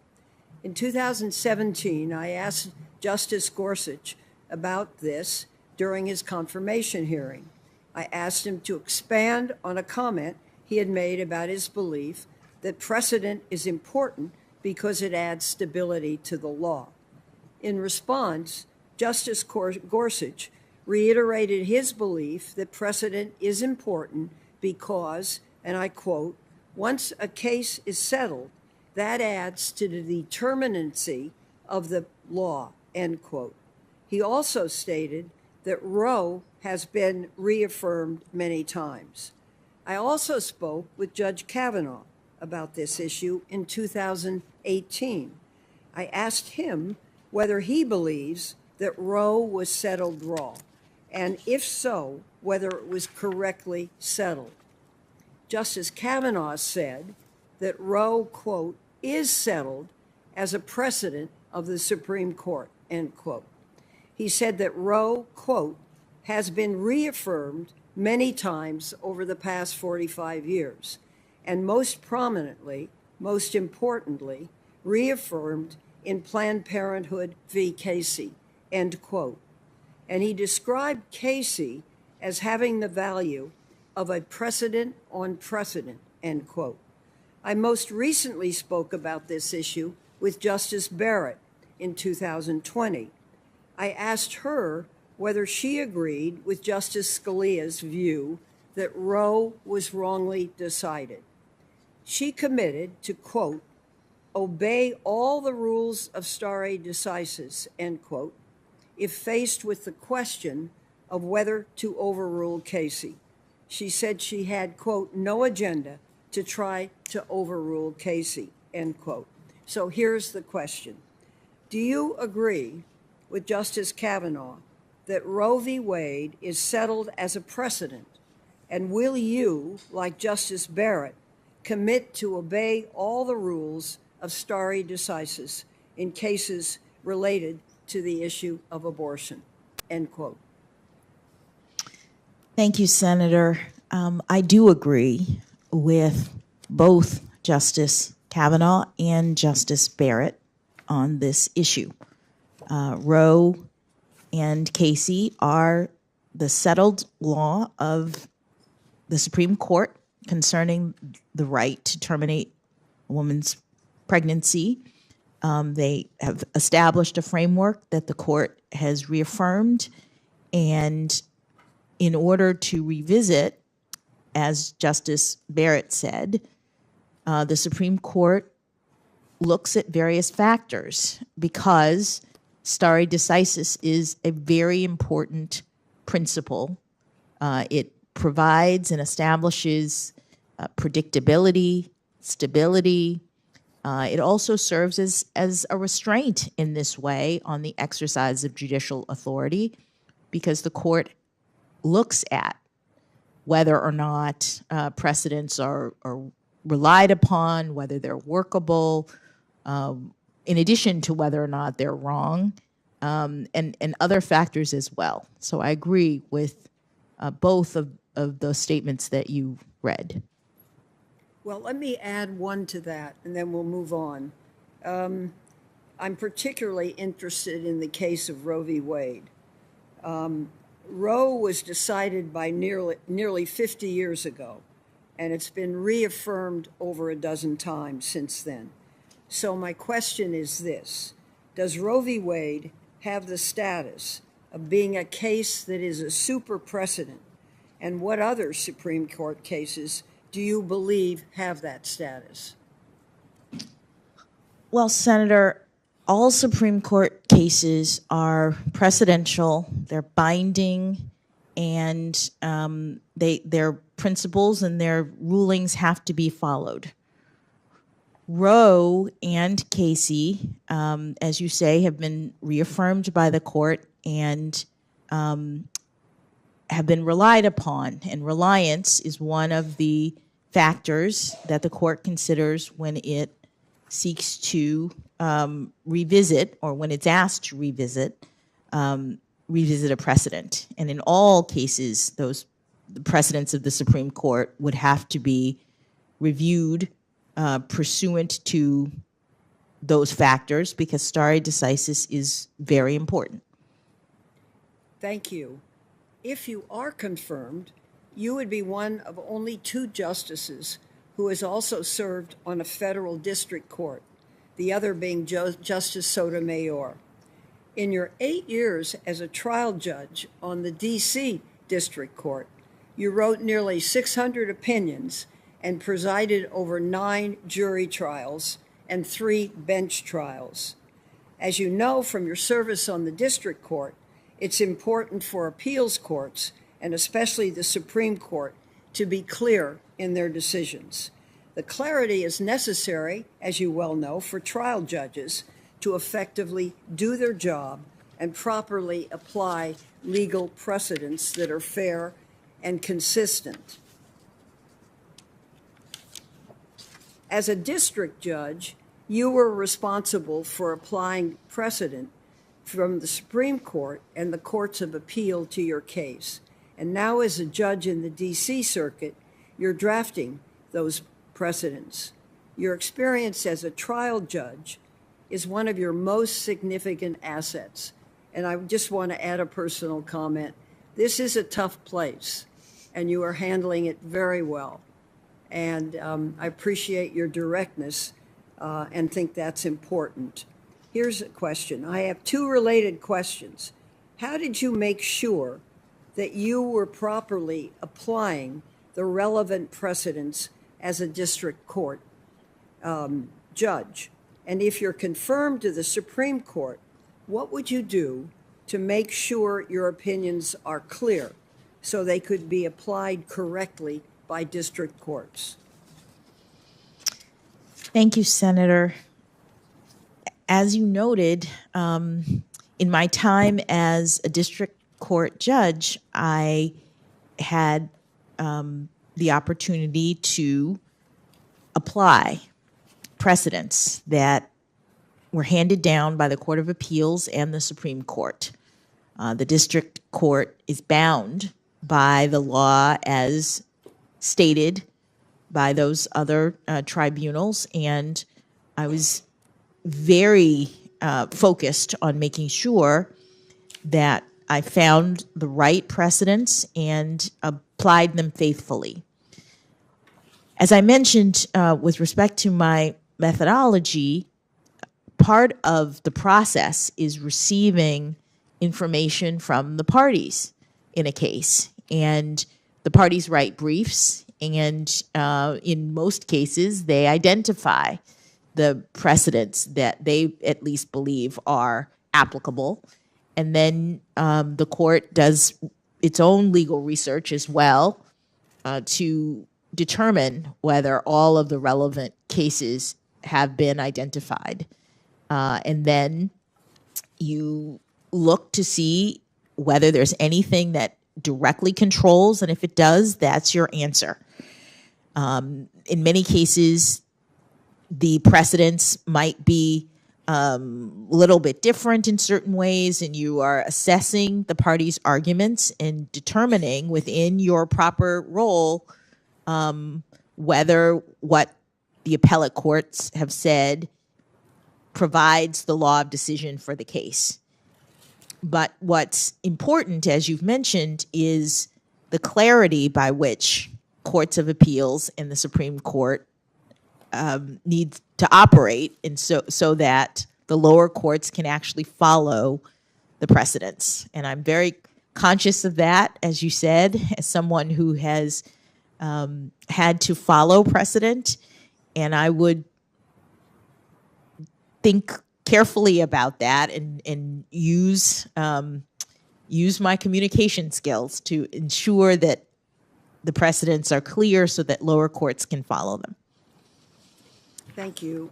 In 2017, I asked Justice Gorsuch about this during his confirmation hearing. I asked him to expand on a comment he had made about his belief that precedent is important because it adds stability to the law. In response, Justice Gorsuch reiterated his belief that precedent is important because, and I quote, once a case is settled, that adds to the determinacy of the law, end quote. He also stated that Roe has been reaffirmed many times. I also spoke with Judge Kavanaugh about this issue in 2018. I asked him whether he believes that Roe was settled and if so, whether it was correctly settled. Justice Kavanaugh said that Roe, quote, is settled as a precedent of the Supreme Court, end quote. He said that Roe, quote, has been reaffirmed many times over the past 45 years, and most prominently, most importantly, reaffirmed in Planned Parenthood v. Casey, end quote. And he described Casey as having the value of a precedent on precedent, end quote. I most recently spoke about this issue with Justice Barrett in 2020. I asked her whether she agreed with Justice Scalia's view that Roe was wrongly decided. She committed to, quote, obey all the rules of stare decisis, end quote, if faced with the question of whether to overrule Casey. She said she had, quote, no agenda to try to overrule Casey, end quote. So here's the question. Do you agree with Justice Kavanaugh that Roe v. Wade is settled as a precedent? And will you, like Justice Barrett, commit to obey all the rules of stare decisis in cases related to the issue of abortion, end quote? Thank you, Senator. I do agree with both Justice Kavanaugh and Justice Barrett on this issue. Roe and Casey are the settled law of the Supreme Court concerning the right to terminate a woman's pregnancy. They have established a framework that the court has reaffirmed, and in order to revisit, as Justice Barrett said, the Supreme Court looks at various factors because stare decisis is a very important principle. It provides and establishes predictability, stability. It also serves as a restraint in this way on the exercise of judicial authority, because the court looks at whether or not precedents are relied upon, whether they're workable, in addition to whether or not they're wrong, and other factors as well. So I agree with both of those statements that you read. Well, let me add one to that, and then we'll move on. I'm particularly interested in the case of Roe v. Wade. Roe was decided by nearly 50 years ago, and it's been reaffirmed over a dozen times since then. So my question is this: does Roe v. Wade have the status of being a case that is a super precedent? And what other Supreme Court cases do you believe have that status? Well, Senator, all Supreme Court cases are precedential, they're binding, and their principles and their rulings have to be followed. Roe and Casey, as you say, have been reaffirmed by the court and have been relied upon. And reliance is one of the factors that the court considers when it seeks to revisit, or when it's asked to revisit a precedent. And in all cases, the precedents of the Supreme Court would have to be reviewed pursuant to those factors, because stare decisis is very important. Thank you. If you are confirmed, you would be one of only 2 justices who has also served on a federal district court, the other being Justice Sotomayor. In your 8 years as a trial judge on the D.C. District Court, you wrote nearly 600 opinions and presided over 9 jury trials and 3 bench trials. As you know from your service on the district court, it's important for appeals courts, and especially the Supreme Court, to be clear in their decisions. The clarity is necessary, as you well know, for trial judges to effectively do their job and properly apply legal precedents that are fair and consistent. As a district judge, you were responsible for applying precedent from the Supreme Court and the courts of appeal to your case. And now as a judge in the D.C. Circuit, you're drafting those precedents. Your experience as a trial judge is one of your most significant assets. And I just want to add a personal comment. This is a tough place, and you are handling it very well. And I appreciate your directness and think that's important. Here's a question. I have two related questions. How did you make sure that you were properly applying the relevant precedents as a district court judge? And if you're confirmed to the Supreme Court, what would you do to make sure your opinions are clear so they could be applied correctly by district courts? Thank you, Senator. As you noted, in my time as a district court judge, I had the opportunity to apply precedents that were handed down by the Court of Appeals and the Supreme Court. The district court is bound by the law as stated by those other tribunals, and I was very focused on making sure that I found the right precedents and applied them faithfully. As I mentioned, with respect to my methodology, part of the process is receiving information from the parties in a case. And the parties write briefs, and in most cases, they identify the precedents that they at least believe are applicable. And then the court does its own legal research as well to determine whether all of the relevant cases have been identified. And then you look to see whether there's anything that directly controls, and if it does, that's your answer. In many cases, the precedents might be a little bit different in certain ways, and you are assessing the parties' arguments and determining within your proper role whether what the appellate courts have said provides the law of decision for the case. But what's important, as you've mentioned, is the clarity by which courts of appeals and the Supreme Court need to operate, and so that the lower courts can actually follow the precedents. And I'm very conscious of that, as you said, as someone who has had to follow precedent, and I would think carefully about that and use my communication skills to ensure that the precedents are clear so that lower courts can follow them. Thank you.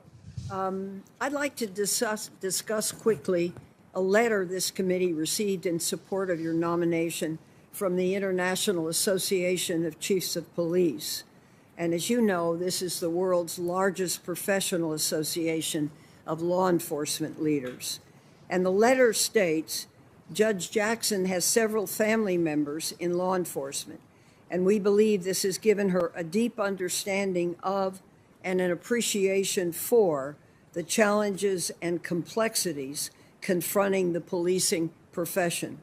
I'd like to discuss quickly a letter this committee received in support of your nomination from the International Association of Chiefs of Police. And as you know, this is the world's largest professional association of law enforcement leaders. And the letter states, Judge Jackson has several family members in law enforcement, and we believe this has given her a deep understanding of and an appreciation for the challenges and complexities confronting the policing profession.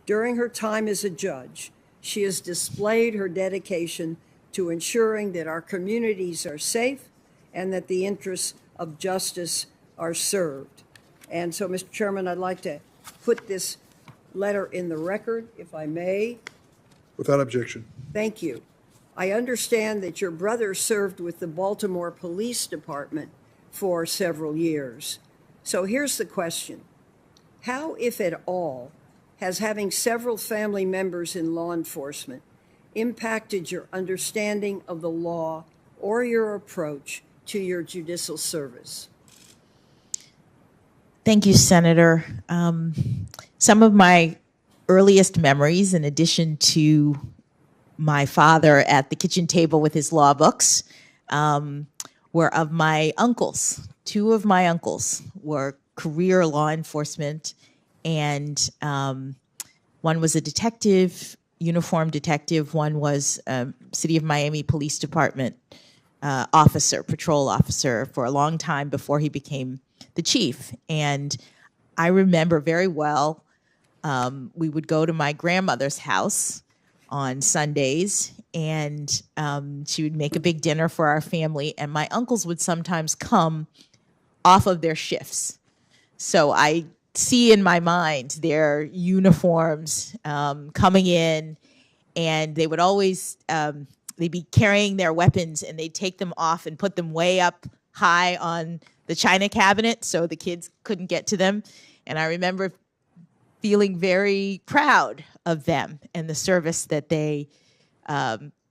During her time as a judge, she has displayed her dedication to ensuring that our communities are safe and that the interests of justice are served. And so, Mr. Chairman, I'd like to put this letter in the record, if I may. Without objection. Thank you. I understand that your brother served with the Baltimore Police Department for several years. So here's the question. How, if at all, has having several family members in law enforcement impacted your understanding of the law or your approach to your judicial service? Thank you, Senator. Some of my earliest memories, in addition to my father at the kitchen table with his law books, were of my uncles. Two of my uncles were career law enforcement, and one was a detective, uniformed detective. One was City of Miami Police Department officer, patrol officer for a long time before he became the chief. And I remember very well, we would go to my grandmother's house on Sundays, and she would make a big dinner for our family, and my uncles would sometimes come off of their shifts. So I see in my mind their uniforms coming in, and they would always, they'd be carrying their weapons, and they'd take them off and put them way up high on the china cabinet so the kids couldn't get to them. And I remember feeling very proud of them and the service that they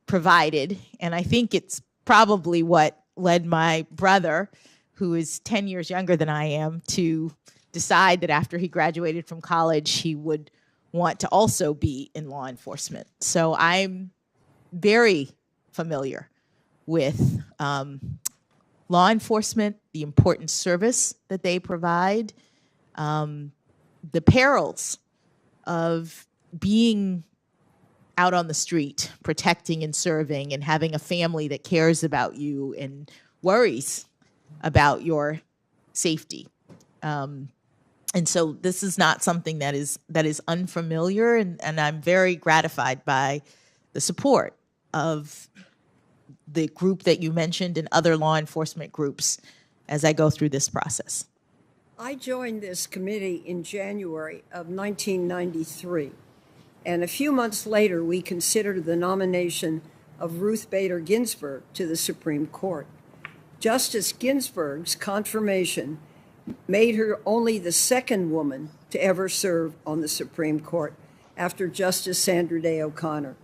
provided. And I think it's probably what led my brother, who is 10 years younger than I am, to decide that after he graduated from college, he would want to also be in law enforcement. So I'm very familiar with law enforcement, the important service that they provide, the perils of being out on the street, protecting and serving, and having a family that cares about you and worries about your safety. And so this is not something that is unfamiliar, and I'm very gratified by the support of the group that you mentioned and other law enforcement groups as I go through this process. I joined this committee in January of 1993, and a few months later, we considered the nomination of Ruth Bader Ginsburg to the Supreme Court. Justice Ginsburg's confirmation made her only the second woman to ever serve on the Supreme Court after Justice Sandra Day O'Connor.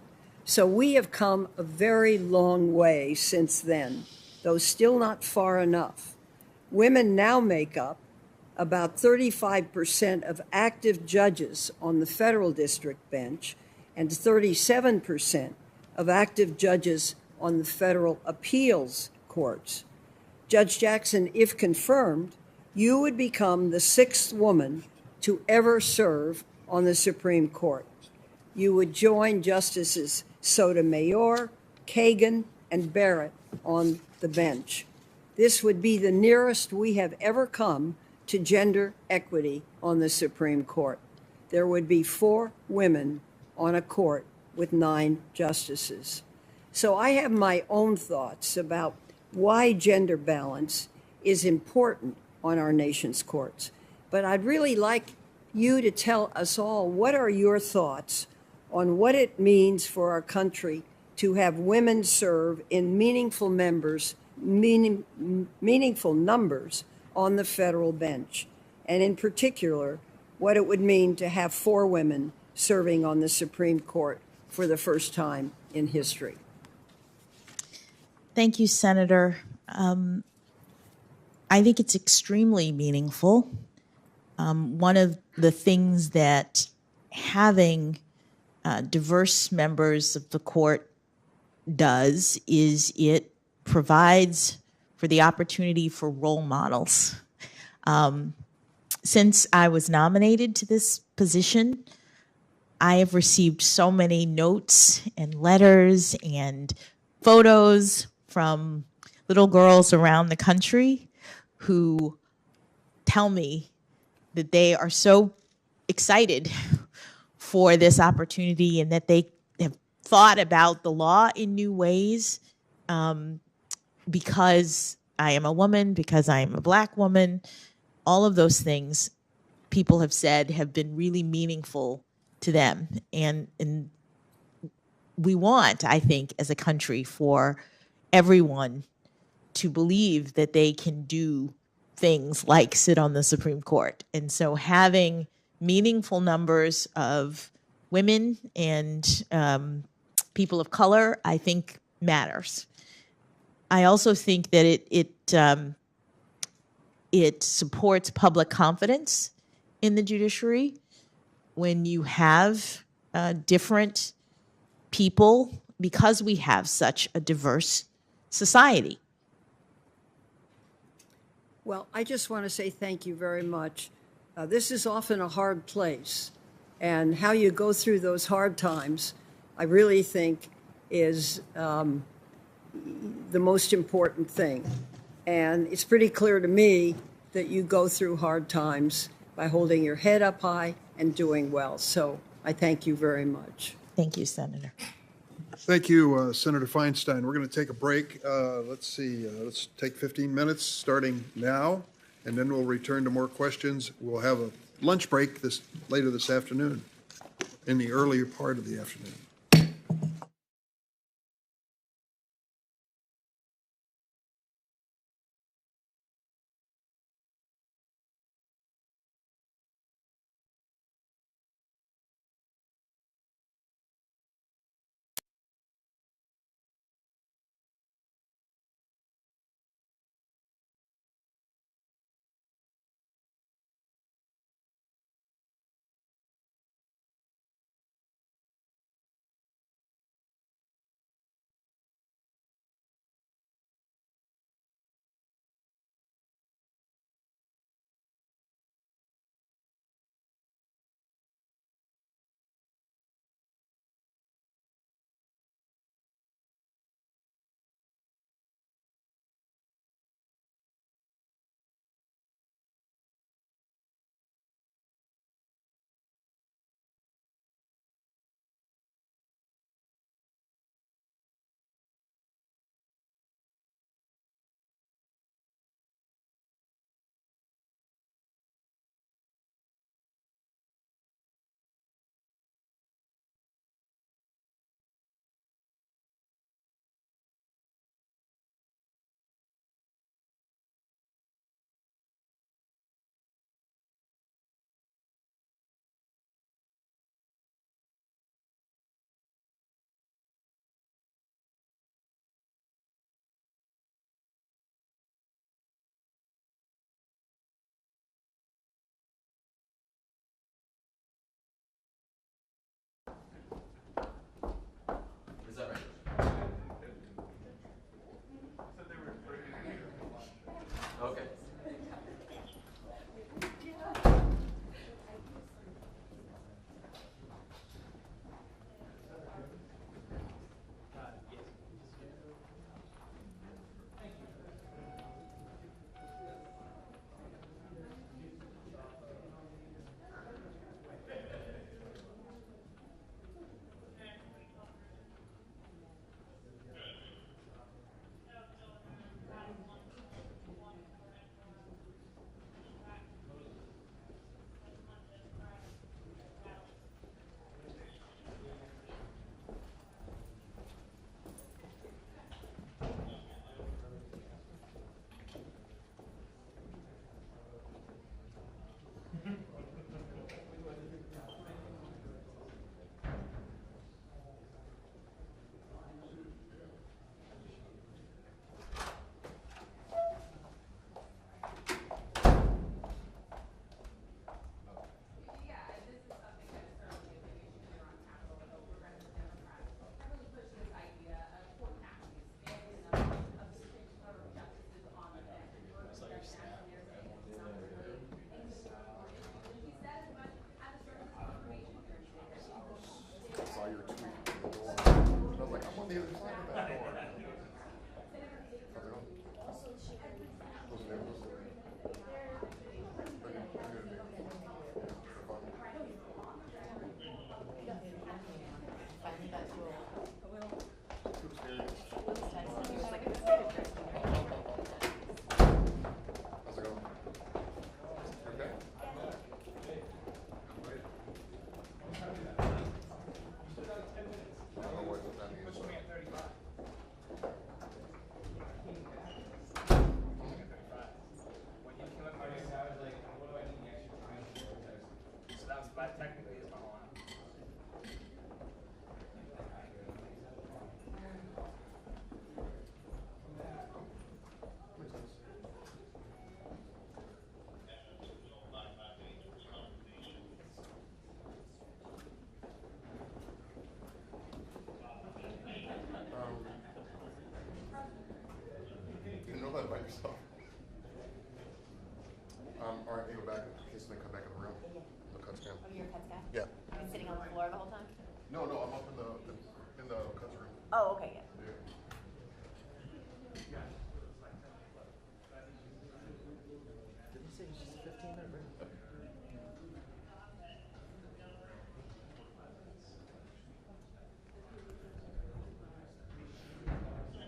So we have come a very long way since then, though still not far enough. Women now make up about 35% of active judges on the federal district bench and 37% of active judges on the federal appeals courts. Judge Jackson, if confirmed, you would become the sixth woman to ever serve on the Supreme Court. You would join Justices Sotomayor, Kagan, and Barrett on the bench. This would be the nearest we have ever come to gender equity on the Supreme Court. There would be 4 women on a court with 9 justices. So I have my own thoughts about why gender balance is important on our nation's courts. But I'd really like you to tell us all, what are your thoughts on what it means for our country to have women serve in meaningful numbers on the federal bench, and in particular, what it would mean to have 4 women serving on the Supreme Court for the first time in history. Thank you, Senator. I think it's extremely meaningful. One of the things that having diverse members of the court does is it provides for the opportunity for role models. Since I was nominated to this position, I have received so many notes and letters and photos from little girls around the country who tell me that they are so excited for this opportunity and that they have thought about the law in new ways because I am a woman, because I am a Black woman. All of those things people have said have been really meaningful to them. And we want, I think, as a country, for everyone to believe that they can do things like sit on the Supreme Court. And so having meaningful numbers of women and people of color, I think, matters. I also think that it supports public confidence in the judiciary. when you have different people, because we have such a diverse society. Well, I just want to say thank you very much. This is often a hard place, and how you go through those hard times, I really think, is the most important thing. And it's pretty clear to me that you go through hard times by holding your head up high and doing well. So I thank you very much. Thank you, Senator. Thank you, Senator Feinstein. We're going to take a break. Let's see, let's take 15 minutes starting now, and then we'll return to more questions. We'll have a lunch break later this afternoon, in the earlier part of the afternoon.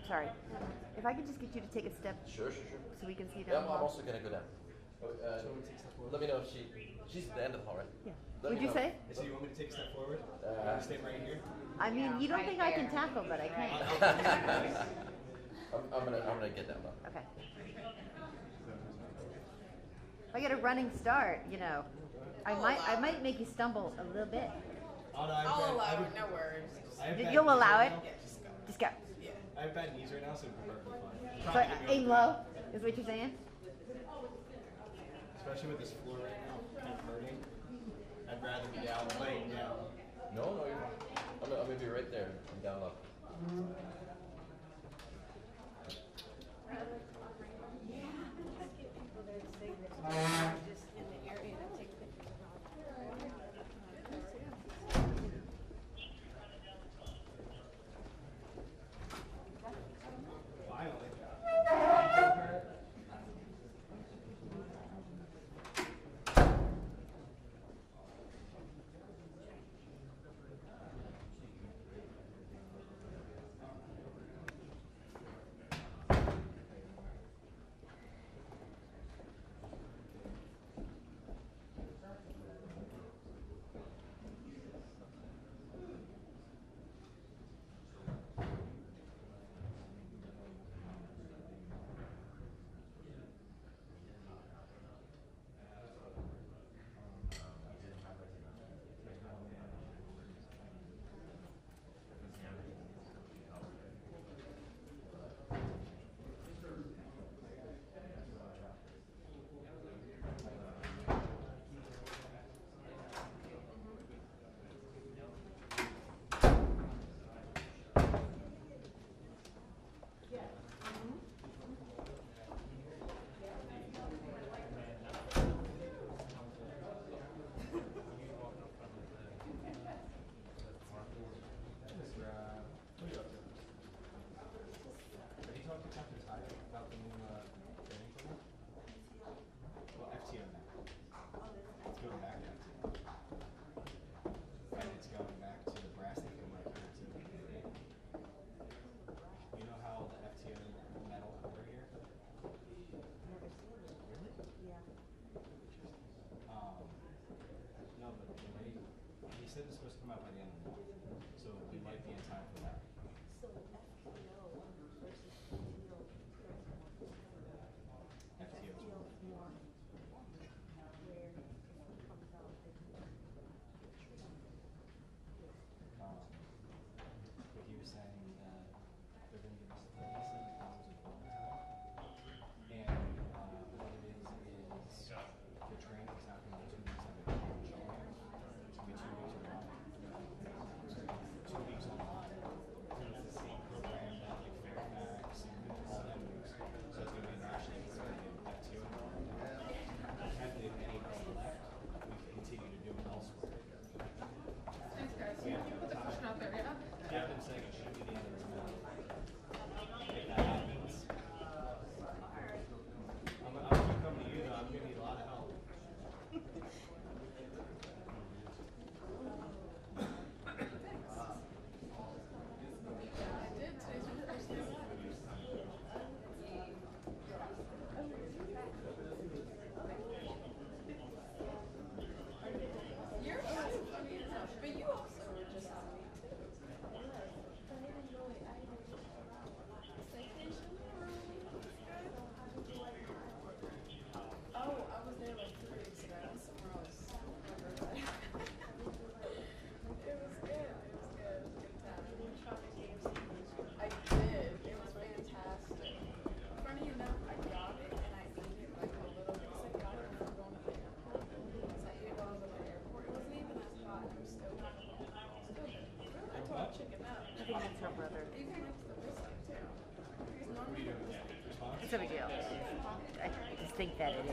sorry. If I could just get you to take a step. Sure. So we can see Yeah, down I'm the hall. also gonna go down. Let me know if she's at the end of the hall, right? Yeah. Let Would me you know. say? So you want me to take a step forward? Stay right here? I mean, you don't think I can tackle, but I can. I'm gonna get down though. Okay. If I get a running start, you know, I might make you stumble a little bit. I'll allow it, no worries. You'll allow it? Just go. I have bad knees right now, so it'll be perfectly fine. So aim low, is what you're saying? Especially with this floor right now, kind of hurting. I'd rather be down, laying down. No, you're fine. I'm gonna be right there. I'm down low. Said it's supposed to come out by the end of the month, so we might be in time for that. But he was saying that they're going to give us $37 of phone time, and what it is the training's not going to be 2 weeks on the college. It's going to be 2 weeks online. 2 weeks online. It's the same program that like Fairfax and all them use. So it's going to be nationally competitive FTO environment. If anybody left, we can continue to do it elsewhere. Thanks, guys. You put the question out there, yeah? Yeah, I've been saying it should be the end of this month. If that happens. I'm gonna keep coming to you though, I'm gonna need a lot of help. I did. Today's my first day. You're so funny enough, but you also were just on me too. Oh, I was there like 3 weeks ago. I was somewhere else. It was good. It was good. It was a good time. I did. It was fantastic. Funny enough, I got it and I ate it like a little bit. I got it before going to the airport. So I ate it while I was at the airport. It wasn't even as hot. It was still good. Still good. I told chicken up. I think that's her brother. You can mix the biscuit too. Because normally It's no big deal. I just think that it is.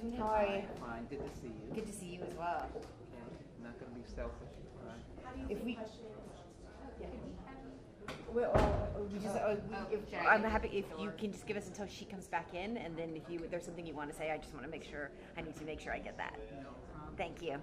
How are you? Fine, good to see you. Good to see you as well. Okay, not gonna be selfish, right? If we, I'm happy if you can just give us until she comes back in, and then if there's something you want to say, I just want to make sure, I need to make sure I get that. Thank you.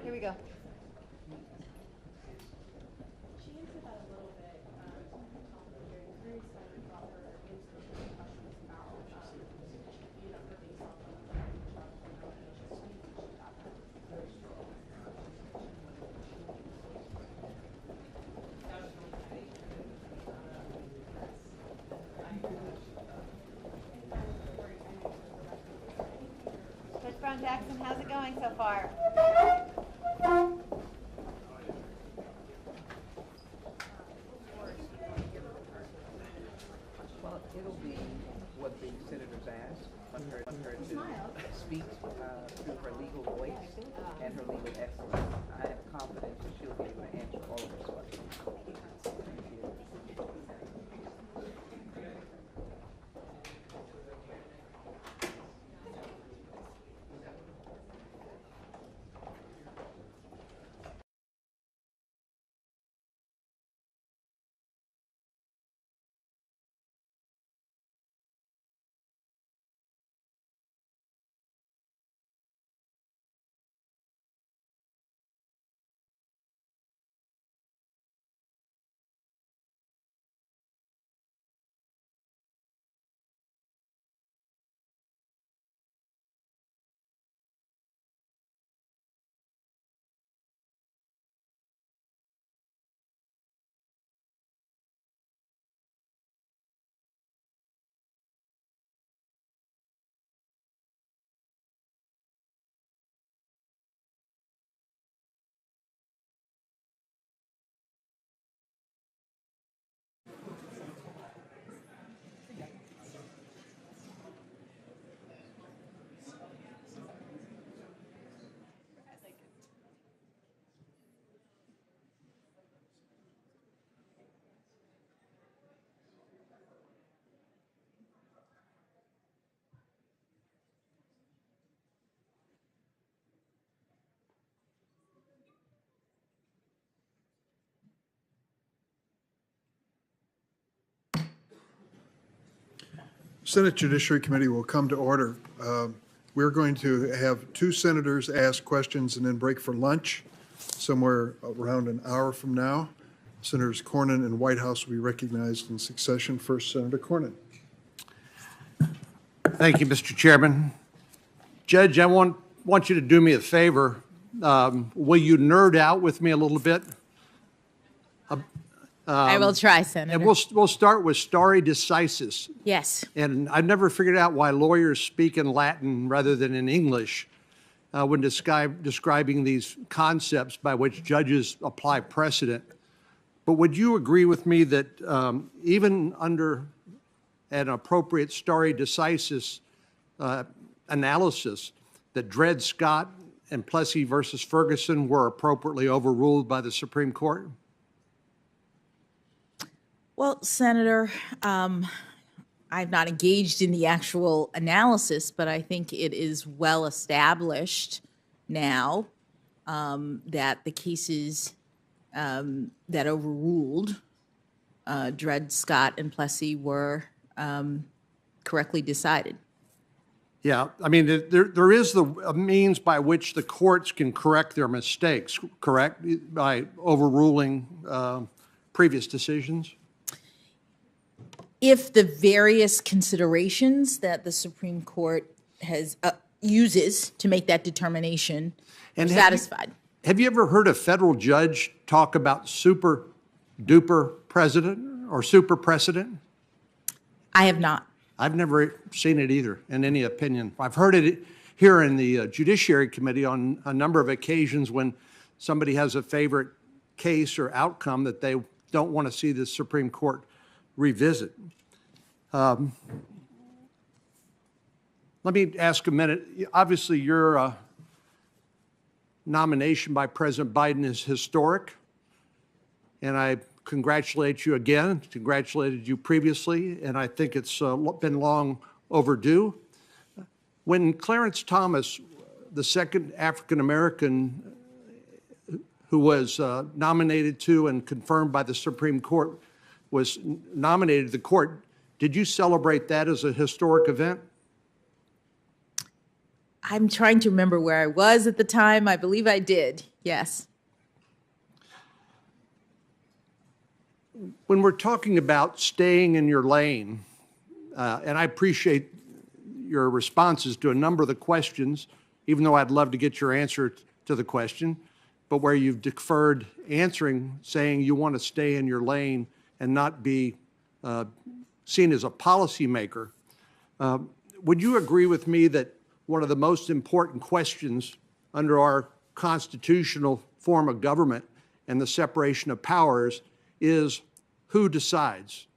Here we go. Judge Brown Jackson, how's it going so far? Well, it'll be what the senators ask. Want her to speak through her legal voice and her legal excellence. I have confidence that she'll be able to answer all of those Senate Judiciary Committee will come to order. We're going to have two senators ask questions and then break for lunch somewhere around an hour from now. Senators Cornyn and Whitehouse will be recognized in succession. First, Senator Cornyn. Thank you, Mr. Chairman. Judge, I want you to do me a favor. Will you nerd out with me a little bit? I will try, Senator. And we'll start with stare decisis. Yes. And I've never figured out why lawyers speak in Latin rather than in English when describing these concepts by which judges apply precedent. But would you agree with me that even under an appropriate stare decisis analysis, that Dred Scott and Plessy versus Ferguson were appropriately overruled by the Supreme Court? Well, Senator, I've not engaged in the actual analysis, but I think it is well established now that the cases that overruled Dred Scott and Plessy were correctly decided. Yeah, I mean, there is a means by which the courts can correct their mistakes, correct? By overruling previous decisions? If the various considerations that the Supreme Court has uses to make that determination are satisfied. Have you ever heard a federal judge talk about super duper precedent or super precedent? I have not. I've never seen it either, in any opinion. I've heard it here in the Judiciary Committee on a number of occasions when somebody has a favorite case or outcome that they don't want to see the Supreme Court revisit. Let me ask a minute. Obviously, your nomination by President Biden is historic, and I congratulate you again, congratulated you previously, and I think it's been long overdue. When Clarence Thomas, the second African-American who was nominated to and confirmed by the Supreme Court, was nominated to the court, did you celebrate that as a historic event? I'm trying to remember where I was at the time. I believe I did, yes. When we're talking about staying in your lane, and I appreciate your responses to a number of the questions, even though I'd love to get your answer to the question, but where you've deferred answering, saying you want to stay in your lane and not be seen as a policymaker. Would you agree with me that one of the most important questions under our constitutional form of government and the separation of powers is who decides?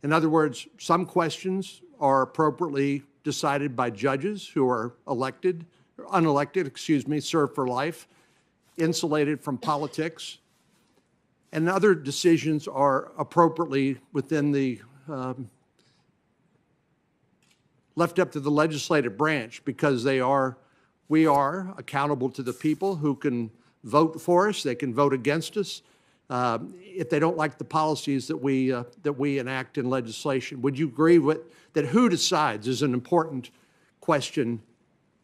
In other words, some questions are appropriately decided by judges who are elected, or unelected, excuse me, serve for life, insulated from politics, and other decisions are appropriately within the left up to the legislative branch because we are accountable to the people who can vote for us, they can vote against us if they don't like the policies that we enact in legislation. Would you agree with that? Who decides is an important question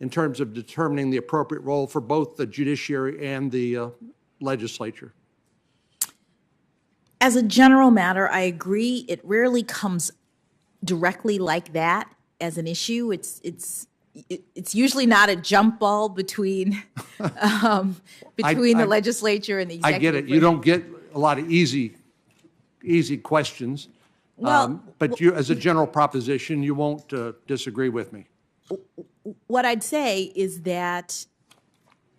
in terms of determining the appropriate role for both the judiciary and the legislature? As a general matter, I agree. It rarely comes directly like that as an issue. It's usually not a jump ball between the legislature and the executive. I get it. You don't get a lot of easy questions. Well, but you, as a general proposition, you won't disagree with me. What I'd say is that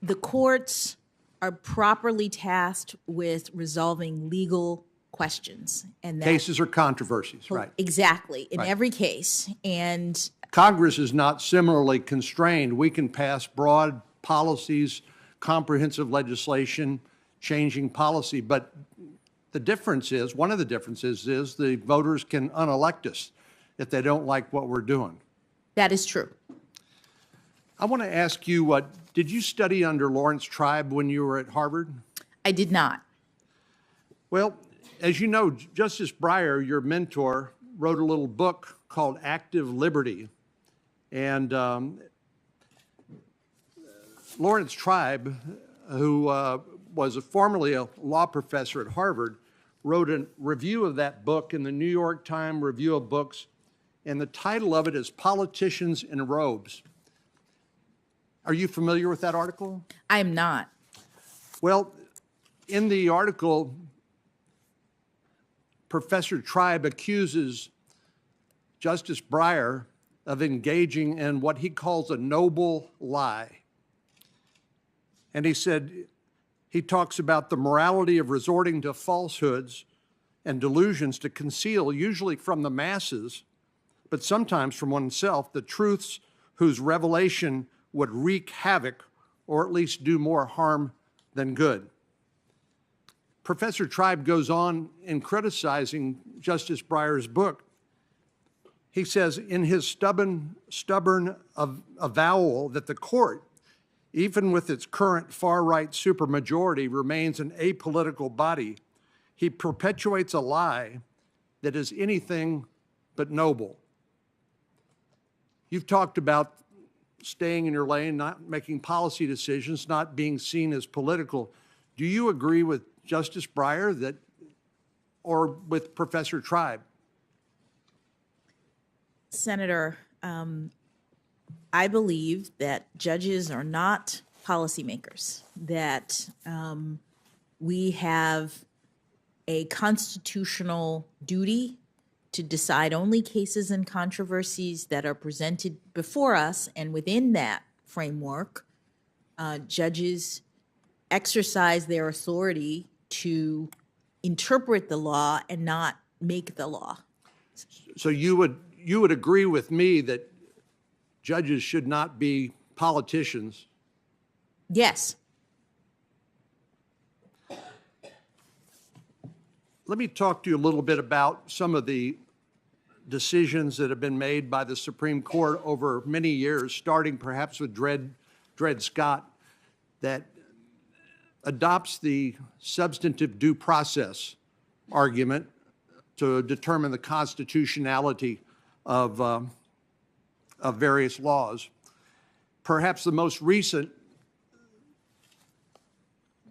the courts are properly tasked with resolving legal questions. And cases or controversies, right? Exactly, in right. every case. And Congress is not similarly constrained. We can pass broad policies, comprehensive legislation, changing policy, but the difference is, one of the differences is the voters can unelect us if they don't like what we're doing. That is true. I want to ask you, did you study under Lawrence Tribe when you were at Harvard? I did not. Well, as you know, Justice Breyer, your mentor, wrote a little book called Active Liberty. And Lawrence Tribe, who was formerly a law professor at Harvard, wrote a review of that book in the New York Times Review of Books, and the title of it is Politicians in Robes. Are you familiar with that article? I am not. Well, in the article, Professor Tribe accuses Justice Breyer of engaging in what he calls a noble lie. And he said, he talks about the morality of resorting to falsehoods and delusions to conceal, usually from the masses, but sometimes from oneself, the truths whose revelation would wreak havoc or at least do more harm than good. Professor Tribe goes on in criticizing Justice Breyer's book. He says in his stubborn avowal that the court, even with its current far-right supermajority, remains an apolitical body, he perpetuates a lie that is anything but noble. You've talked about staying in your lane, not making policy decisions, not being seen as political. Do you agree with Justice Breyer that, or with Professor Tribe? Senator, I believe that judges are not policymakers, that we have a constitutional duty to decide only cases and controversies that are presented before us, and within that framework, judges exercise their authority to interpret the law and not make the law. So you would agree with me that judges should not be politicians? Yes. Let me talk to you a little bit about some of the decisions that have been made by the Supreme Court over many years, starting perhaps with Dred Scott, that adopts the substantive due process argument to determine the constitutionality of various laws. Perhaps the most recent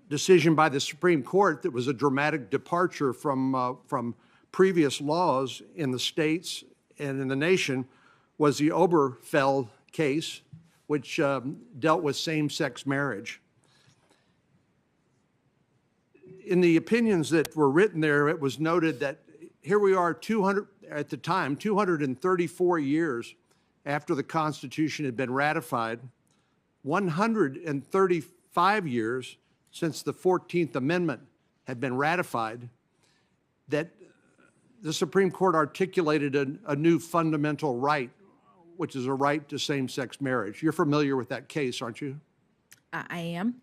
decision by the Supreme Court that was a dramatic departure from previous laws in the states and in the nation was the Obergefell case, which dealt with same-sex marriage. In the opinions that were written there, it was noted that here we are 234 years after the Constitution had been ratified, 135 years since the 14th Amendment had been ratified, that the Supreme Court articulated a new fundamental right, which is a right to same-sex marriage. You're familiar with that case, aren't you? I am.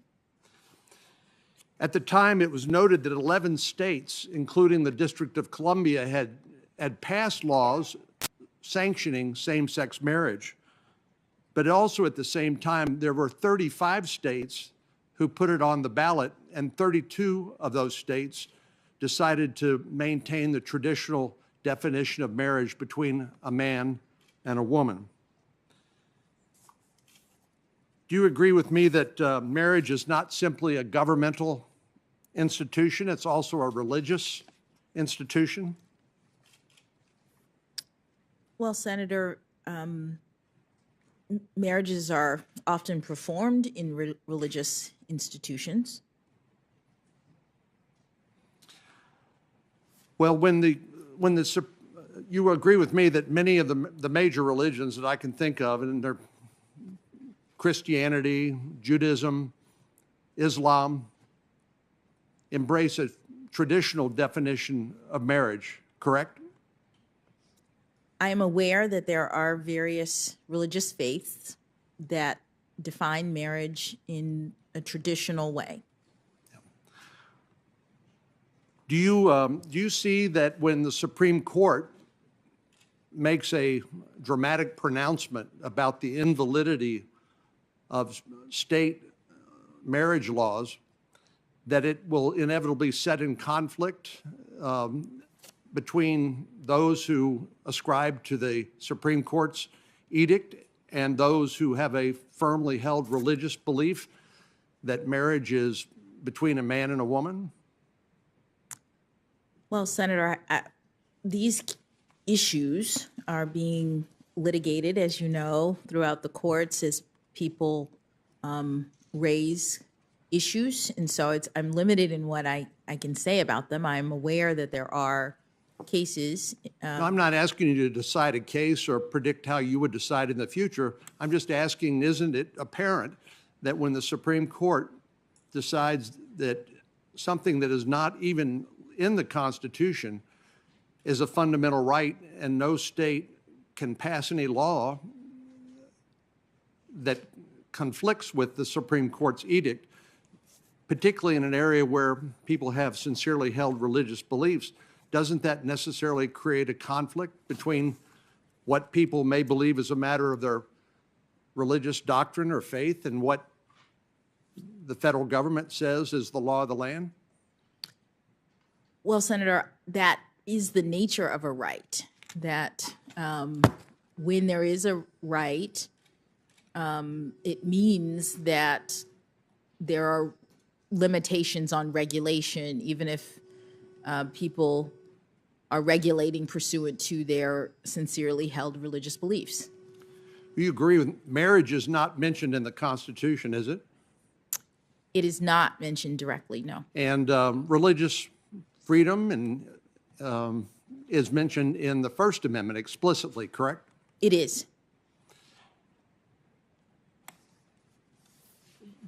At the time, it was noted that 11 states, including the District of Columbia, had passed laws sanctioning same-sex marriage. But also at the same time, there were 35 states who put it on the ballot, and 32 of those states decided to maintain the traditional definition of marriage between a man and a woman. Do you agree with me that marriage is not simply a governmental institution, it's also a religious institution? Well, Senator, marriages are often performed in religious institutions. Well, you agree with me that many of the major religions that I can think of, and they're Christianity, Judaism, Islam, embrace a traditional definition of marriage, correct? I am aware that there are various religious faiths that define marriage in a traditional way. Do you see that when the Supreme Court makes a dramatic pronouncement about the invalidity of state marriage laws, that it will inevitably set in conflict between those who ascribe to the Supreme Court's edict and those who have a firmly held religious belief that marriage is between a man and a woman? Well, Senator, these issues are being litigated, as you know, throughout the courts as people raise issues. And so I'm limited in what I can say about them. I'm aware that there are cases. No, I'm not asking you to decide a case or predict how you would decide in the future. I'm just asking, isn't it apparent that when the Supreme Court decides that something that is not even in the Constitution is a fundamental right, and no state can pass any law that conflicts with the Supreme Court's edict, particularly in an area where people have sincerely held religious beliefs, doesn't that necessarily create a conflict between what people may believe is a matter of their religious doctrine or faith and what the federal government says is the law of the land? Well, Senator, that is the nature of a right, that when there is a right, it means that there are limitations on regulation, even if people are regulating pursuant to their sincerely held religious beliefs. You agree with marriage is not mentioned in the Constitution, is it? It is not mentioned directly, no. And religious freedom and is mentioned in the First Amendment explicitly, correct? It is.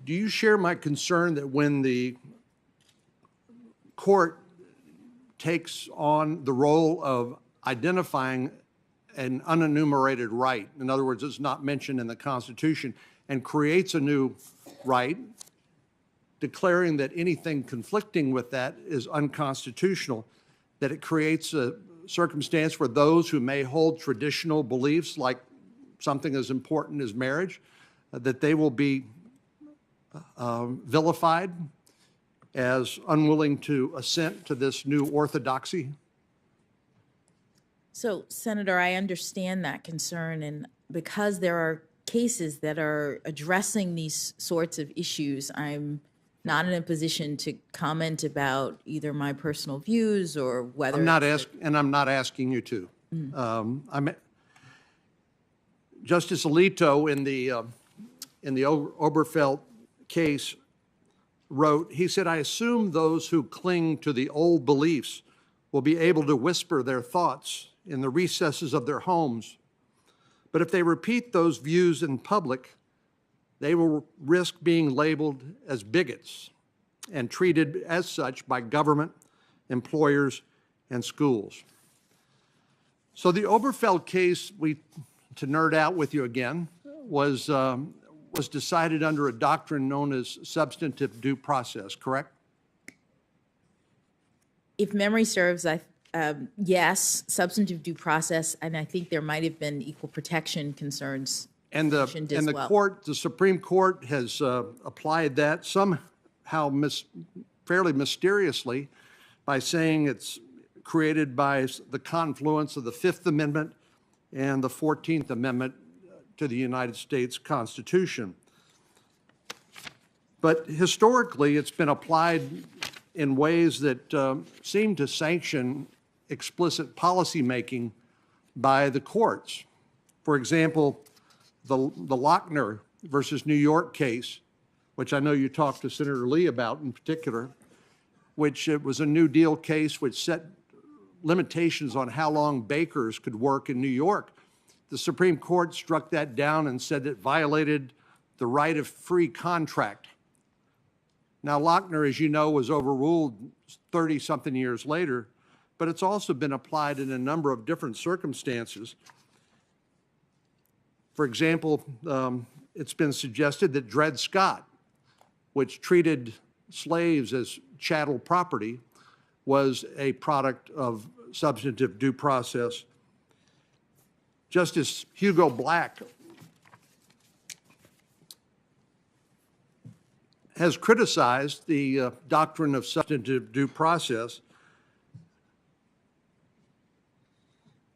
Do you share my concern that when the court takes on the role of identifying an unenumerated right, in other words, it's not mentioned in the Constitution, and creates a new right, declaring that anything conflicting with that is unconstitutional, that it creates a circumstance where those who may hold traditional beliefs, like something as important as marriage, that they will be vilified as unwilling to assent to this new orthodoxy? So, Senator, I understand that concern, and because there are cases that are addressing these sorts of issues, I'm not in a position to comment about either my personal views or whether I'm not asking you to. Justice Alito in the Oberfeld case wrote, he said, "I assume those who cling to the old beliefs will be able to whisper their thoughts in the recesses of their homes. But if they repeat those views in public, they will risk being labeled as bigots and treated as such by government, employers, and schools." So the Oberfeld case, to nerd out with you again, was decided under a doctrine known as substantive due process, correct? If memory serves, yes, substantive due process, and I think there might have been equal protection concerns mentioned as well. The Supreme Court has applied that somehow fairly mysteriously by saying it's created by the confluence of the Fifth Amendment and the 14th Amendment to the United States Constitution. But historically, it's been applied in ways that seem to sanction explicit policymaking by the courts. For example, the Lochner versus New York case, which I know you talked to Senator Lee about in particular, which it was a New Deal case which set limitations on how long bakers could work in New York. The Supreme Court struck that down and said it violated the right of free contract. Now, Lochner, as you know, was overruled 30-something years later, but it's also been applied in a number of different circumstances. For example, it's been suggested that Dred Scott, which treated slaves as chattel property, was a product of substantive due process. Justice Hugo Black has criticized the doctrine of substantive due process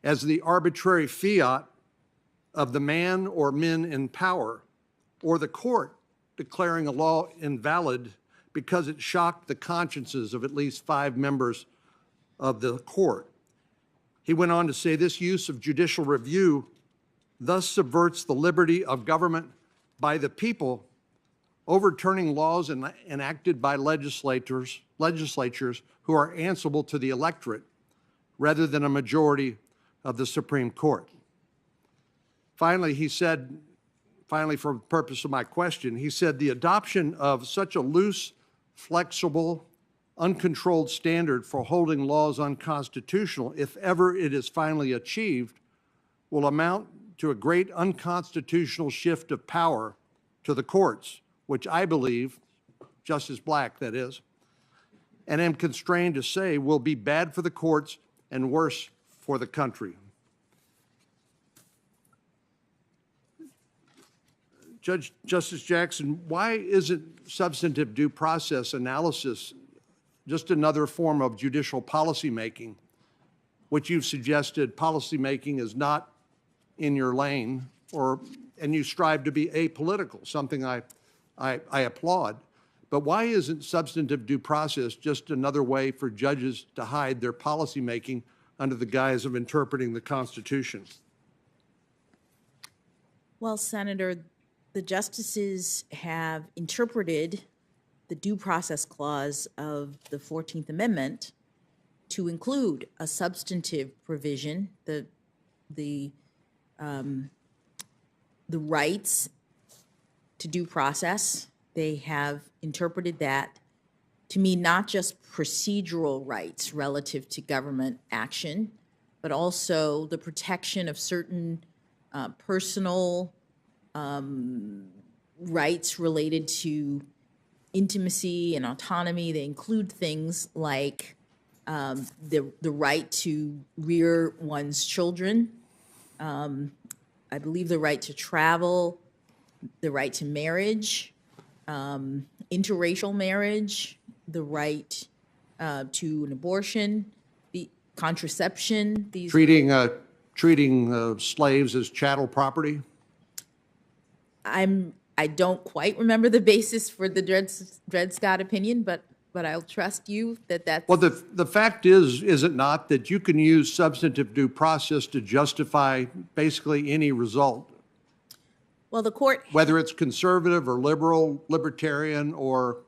as the arbitrary fiat of the man or men in power, or the court declaring a law invalid because it shocked the consciences of at least 5 members of the court. He went on to say this use of judicial review thus subverts the liberty of government by the people, overturning laws enacted by legislatures who are answerable to the electorate rather than a majority of the Supreme Court. Finally, he said, for the purpose of my question, he said the adoption of such a loose, flexible, uncontrolled standard for holding laws unconstitutional, if ever it is finally achieved, will amount to a great unconstitutional shift of power to the courts, which I believe, Justice Black, that is, and am constrained to say will be bad for the courts and worse for the country. Justice Jackson, why isn't substantive due process analysis just another form of judicial policymaking, which you've suggested policymaking is not in your lane, and you strive to be apolitical, something I applaud. But why isn't substantive due process just another way for judges to hide their policymaking under the guise of interpreting the Constitution? Well, Senator, the justices have interpreted the due process clause of the 14th Amendment to include a substantive provision, the rights to due process. They have interpreted that to mean not just procedural rights relative to government action, but also the protection of certain personal rights related to intimacy and autonomy. They include things like the right to rear one's children, I believe the right to travel, the right to marriage, interracial marriage, the right to an abortion, the contraception. These treating slaves as chattel property. I don't quite remember the basis for the Dred Scott opinion, but I'll trust you that that's... Well, the fact is it not, that you can use substantive due process to justify basically any result? Well, the court... Whether it's conservative or liberal, libertarian, or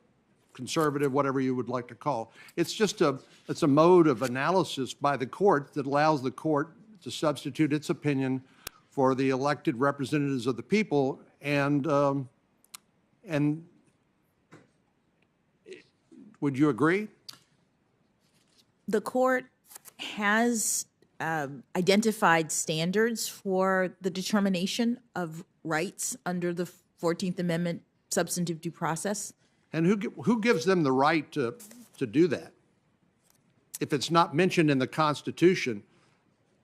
conservative, whatever you would like to call. It's just it's a mode of analysis by the court that allows the court to substitute its opinion for the elected representatives of the people, and would you agree? The court has identified standards for the determination of rights under the 14th Amendment substantive due process. And who gives them the right to do that? If it's not mentioned in the Constitution,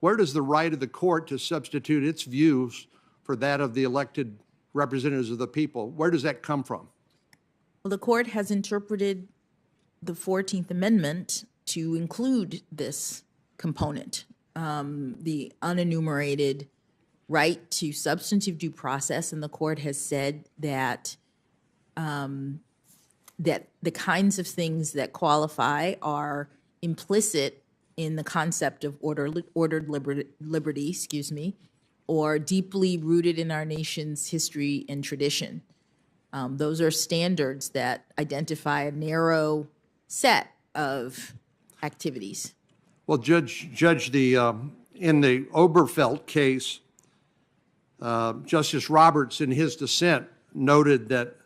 where does the right of the court to substitute its views for that of the elected representatives of the people, where does that come from? Well, the court has interpreted the 14th Amendment to include this component, the unenumerated right to substantive due process, and the court has said that that the kinds of things that qualify are implicit in the concept of ordered liberty, or deeply rooted in our nation's history and tradition. Those are standards that identify a narrow set of activities. Well, Judge, in the Oberfeld case, Justice Roberts, in his dissent, noted that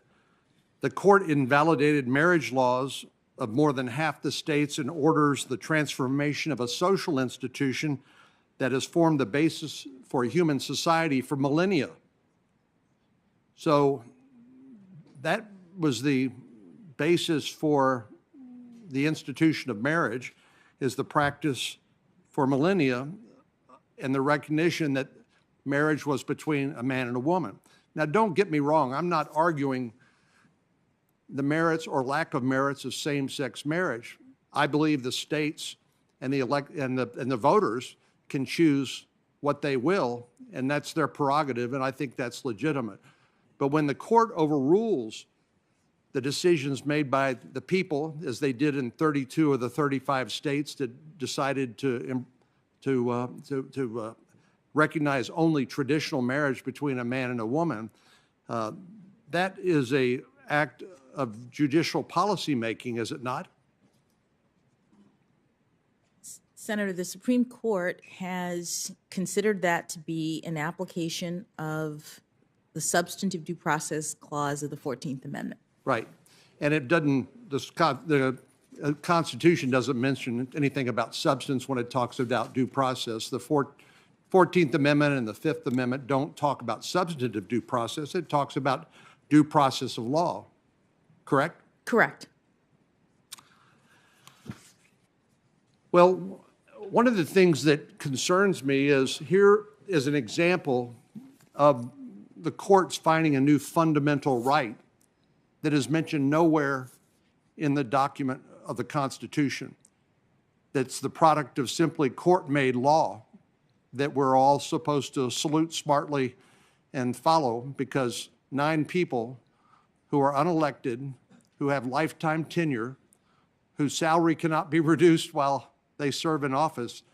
the court invalidated marriage laws of more than half the states and orders the transformation of a social institution that has formed the basis for a human society for millennia. So that was the basis for the institution of marriage, is the practice for millennia and the recognition that marriage was between a man and a woman. Now, don't get me wrong, I'm not arguing the merits or lack of merits of same-sex marriage. I believe the states and the voters can choose what they will, and that's their prerogative, and I think that's legitimate. But when the court overrules the decisions made by the people, as they did in 32 of the 35 states that decided to recognize only traditional marriage between a man and a woman, that is an act of judicial policy making, is it not? Senator, the Supreme Court has considered that to be an application of the substantive due process clause of the 14th Amendment. Right. And it doesn't, the Constitution doesn't mention anything about substance when it talks about due process. The 14th Amendment and the Fifth Amendment don't talk about substantive due process. It talks about due process of law. Correct? Correct. Well, one of the things that concerns me is here is an example of the courts finding a new fundamental right that is mentioned nowhere in the document of the Constitution. That's the product of simply court-made law that we're all supposed to salute smartly and follow, because 9 people who are unelected, who have lifetime tenure, whose salary cannot be reduced while they serve in office,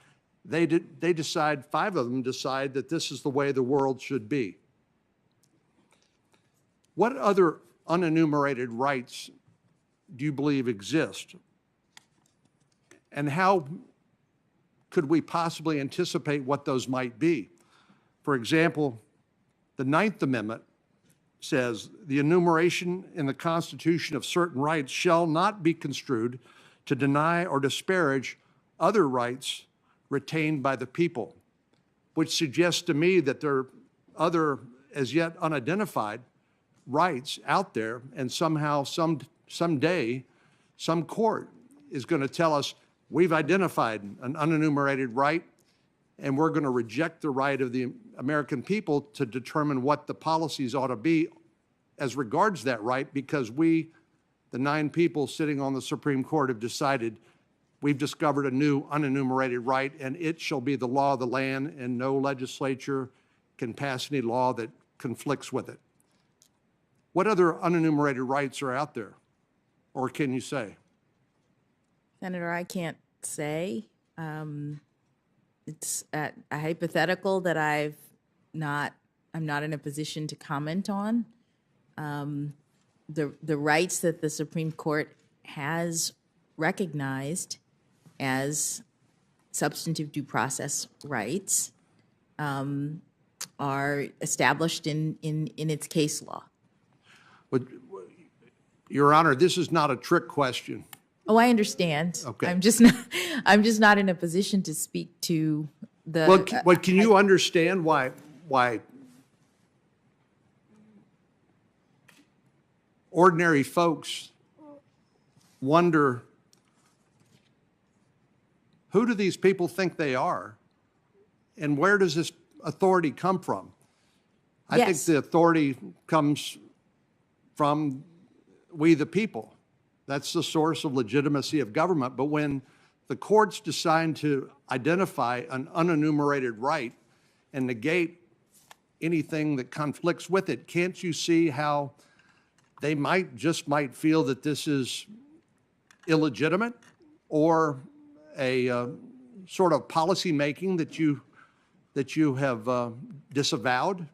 they decide, 5 of them decide that this is the way the world should be. What other unenumerated rights do you believe exist? And how could we possibly anticipate what those might be? For example, the 9th Amendment says the enumeration in the Constitution of certain rights shall not be construed to deny or disparage other rights retained by the people, which suggests to me that there are other, as yet unidentified, rights out there, and somehow, someday, some court is going to tell us we've identified an unenumerated right, and we're going to reject the right of the American people to determine what the policies ought to be as regards that right, because we, the 9 people sitting on the Supreme Court, have decided we've discovered a new unenumerated right, and it shall be the law of the land, and no legislature can pass any law that conflicts with it. What other unenumerated rights are out there, or can you say? Senator, I can't say. It's a hypothetical that I'm not in a position to comment on. The rights that the Supreme Court has recognized as substantive due process rights are established in its case law. But, Your Honor, this is not a trick question. Oh, I understand. Okay. I'm just not in a position to speak to the. Well, can you understand why ordinary folks wonder, who do these people think they are, and where does this authority come from? I think Yes. the authority comes from we the people. That's the source of legitimacy of government. But when the courts decide to identify an unenumerated right and negate anything that conflicts with it, can't you see how they might feel that this is illegitimate, or a sort of policy making that you have disavowed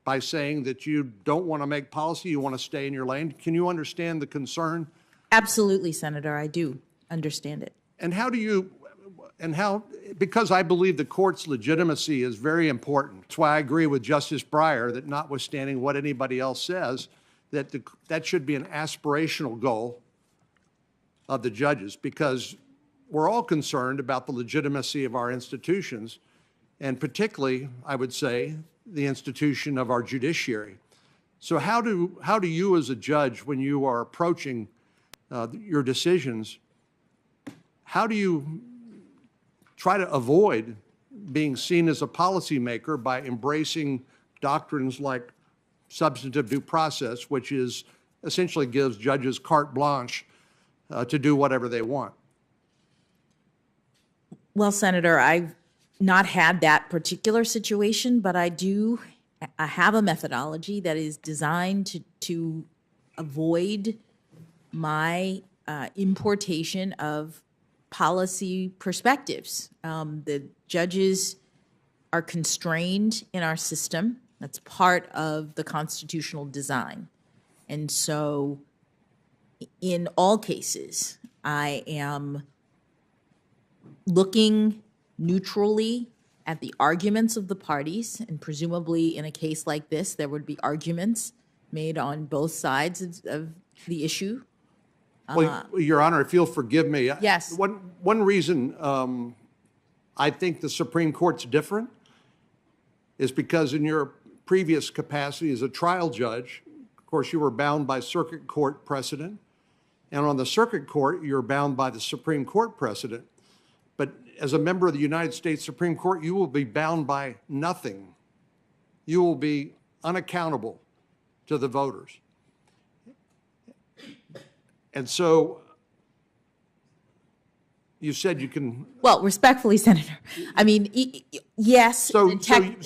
by saying that you don't want to make policy, you want to stay in your lane? Can you understand the concern? Absolutely, Senator, I do understand it. And because I believe the court's legitimacy is very important. That's why I agree with Justice Breyer that, notwithstanding what anybody else says, that should be an aspirational goal of the judges, because we're all concerned about the legitimacy of our institutions, and particularly, I would say, the institution of our judiciary. So how do you as a judge, when you are approaching your decisions, how do you try to avoid being seen as a policymaker by embracing doctrines like substantive due process, which is essentially gives judges carte blanche to do whatever they want? Well, Senator, not had that particular situation, but I have a methodology that is designed to avoid my importation of policy perspectives. The judges are constrained in our system. That's part of the constitutional design. And so in all cases, I am looking neutrally at the arguments of the parties, and presumably in a case like this, there would be arguments made on both sides of the issue. Well, Your Honor, if you'll forgive me. Yes. One reason I think the Supreme Court's different is because in your previous capacity as a trial judge, of course, you were bound by circuit court precedent. And on the circuit court, you're bound by the Supreme Court precedent. But as a member of the United States Supreme Court, you will be bound by nothing. You will be unaccountable to the voters. And so you said you can. Well, respectfully, Senator, I mean, yes. So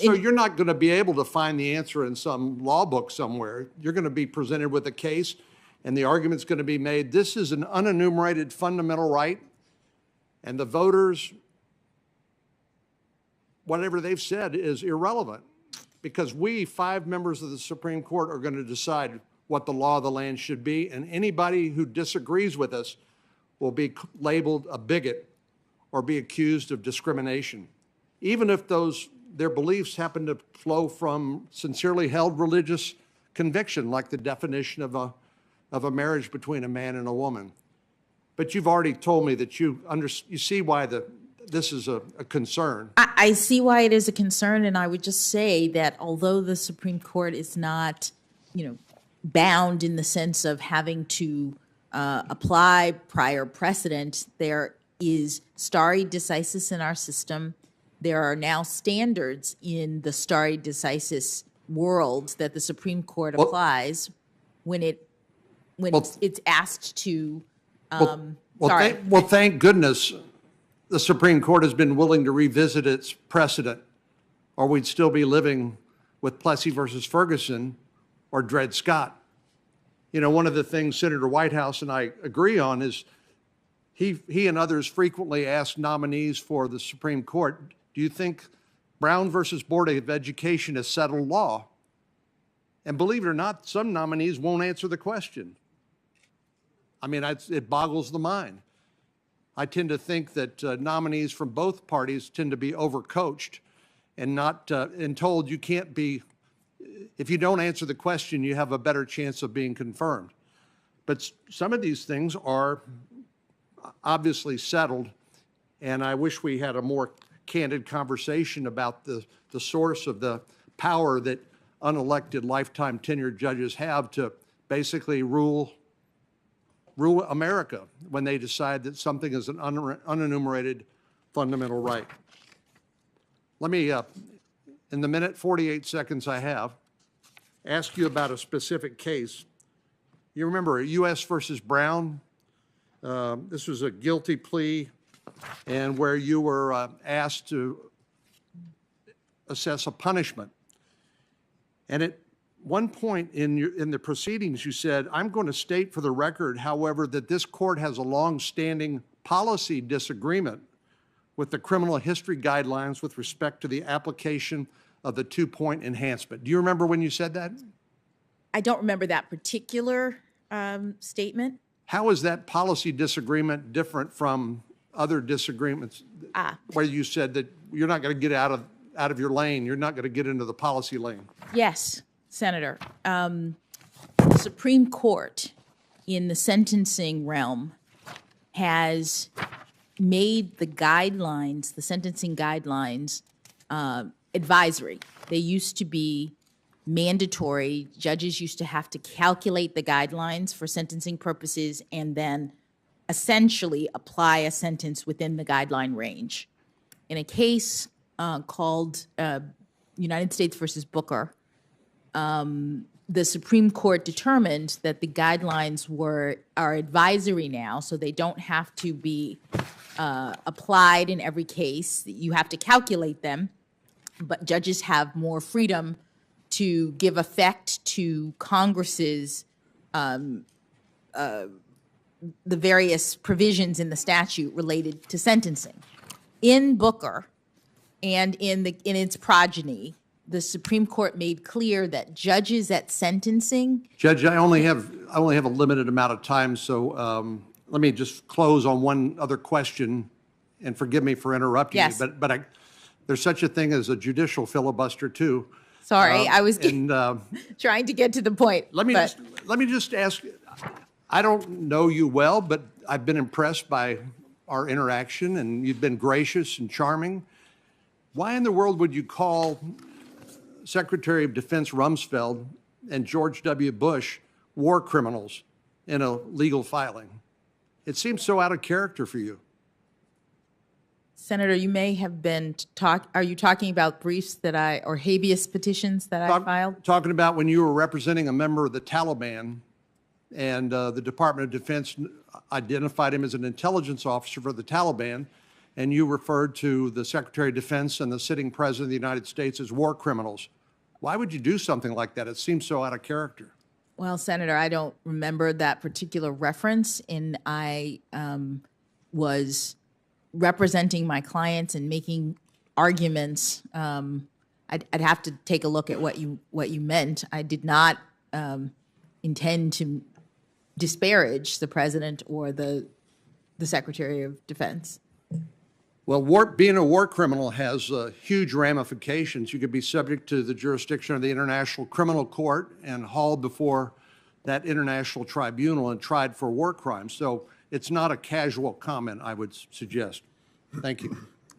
you're not going to be able to find the answer in some law book somewhere. You're going to be presented with a case, and the argument's going to be made. This is an unenumerated fundamental right, and the voters, whatever they've said, is irrelevant, because we, 5 members of the Supreme Court, are going to decide what the law of the land should be, and anybody who disagrees with us will be labeled a bigot or be accused of discrimination, even if their beliefs happen to flow from sincerely held religious conviction, like the definition of a marriage between a man and a woman. But you've already told me that you see why this is a concern. I see why it is a concern, and I would just say that although the Supreme Court is not, bound in the sense of having to apply prior precedent, there is stare decisis in our system. There are now standards in the stare decisis world that the Supreme Court applies when it's asked to. Thank goodness the Supreme Court has been willing to revisit its precedent, or we'd still be living with Plessy versus Ferguson or Dred Scott. One of the things Senator Whitehouse and I agree on is he and others frequently ask nominees for the Supreme Court, do you think Brown versus Board of Education is settled law? And believe it or not, some nominees won't answer the question. I mean, it boggles the mind. I tend to think that nominees from both parties tend to be overcoached and told you can't be. If you don't answer the question, you have a better chance of being confirmed. But some of these things are obviously settled, and I wish we had a more candid conversation about the source of the power that unelected lifetime tenured judges have to basically rule America when they decide that something is an unenumerated fundamental right. Let me, in the 48 seconds I have, ask you about a specific case. You remember U.S. versus Brown? This was a guilty plea, and where you were asked to assess a punishment. And at one point in the proceedings, you said, I'm going to state for the record, however, that this court has a long-standing policy disagreement with the criminal history guidelines with respect to the application of the 2-point enhancement. Do you remember when you said that? I don't remember that particular statement. How is that policy disagreement different from other disagreements where you said that you're not going to get out of your lane, you're not going to get into the policy lane? Yes, Senator. The Supreme Court in the sentencing realm has made the guidelines, the sentencing guidelines, advisory. They used to be mandatory. Judges used to have to calculate the guidelines for sentencing purposes and then essentially apply a sentence within the guideline range. In a case called United States versus Booker, the Supreme Court determined that the guidelines are advisory now, so they don't have to be applied in every case. You have to calculate them, but judges have more freedom to give effect to Congress's the various provisions in the statute related to sentencing. In Booker and in its progeny, the Supreme Court made clear that judges at sentencing. Judge, I only have a limited amount of time, so let me just close on one other question, and forgive me for interrupting Yes. you, but there's such a thing as a judicial filibuster too. Sorry, I was And trying to get to the point. let me just ask. I don't know you well, but I've been impressed by our interaction, and you've been gracious and charming. Why in the world would you call Secretary of Defense Rumsfeld and George W. Bush war criminals in a legal filing? It seems so out of character for you. Senator, you may have been are you talking about briefs or habeas petitions that I filed? Talking about when you were representing a member of the Taliban, and the Department of Defense identified him as an intelligence officer for the Taliban, and you referred to the Secretary of Defense and the sitting President of the United States as war criminals. Why would you do something like that? It seems so out of character. Well, Senator, I don't remember that particular reference, and I was representing my clients and making arguments. I'd have to take a look at what you meant. I did not intend to disparage the president or the Secretary of Defense. Well, being a war criminal has huge ramifications. You could be subject to the jurisdiction of the International Criminal Court and hauled before that international tribunal and tried for war crimes. So it's not a casual comment, I would suggest. Thank you.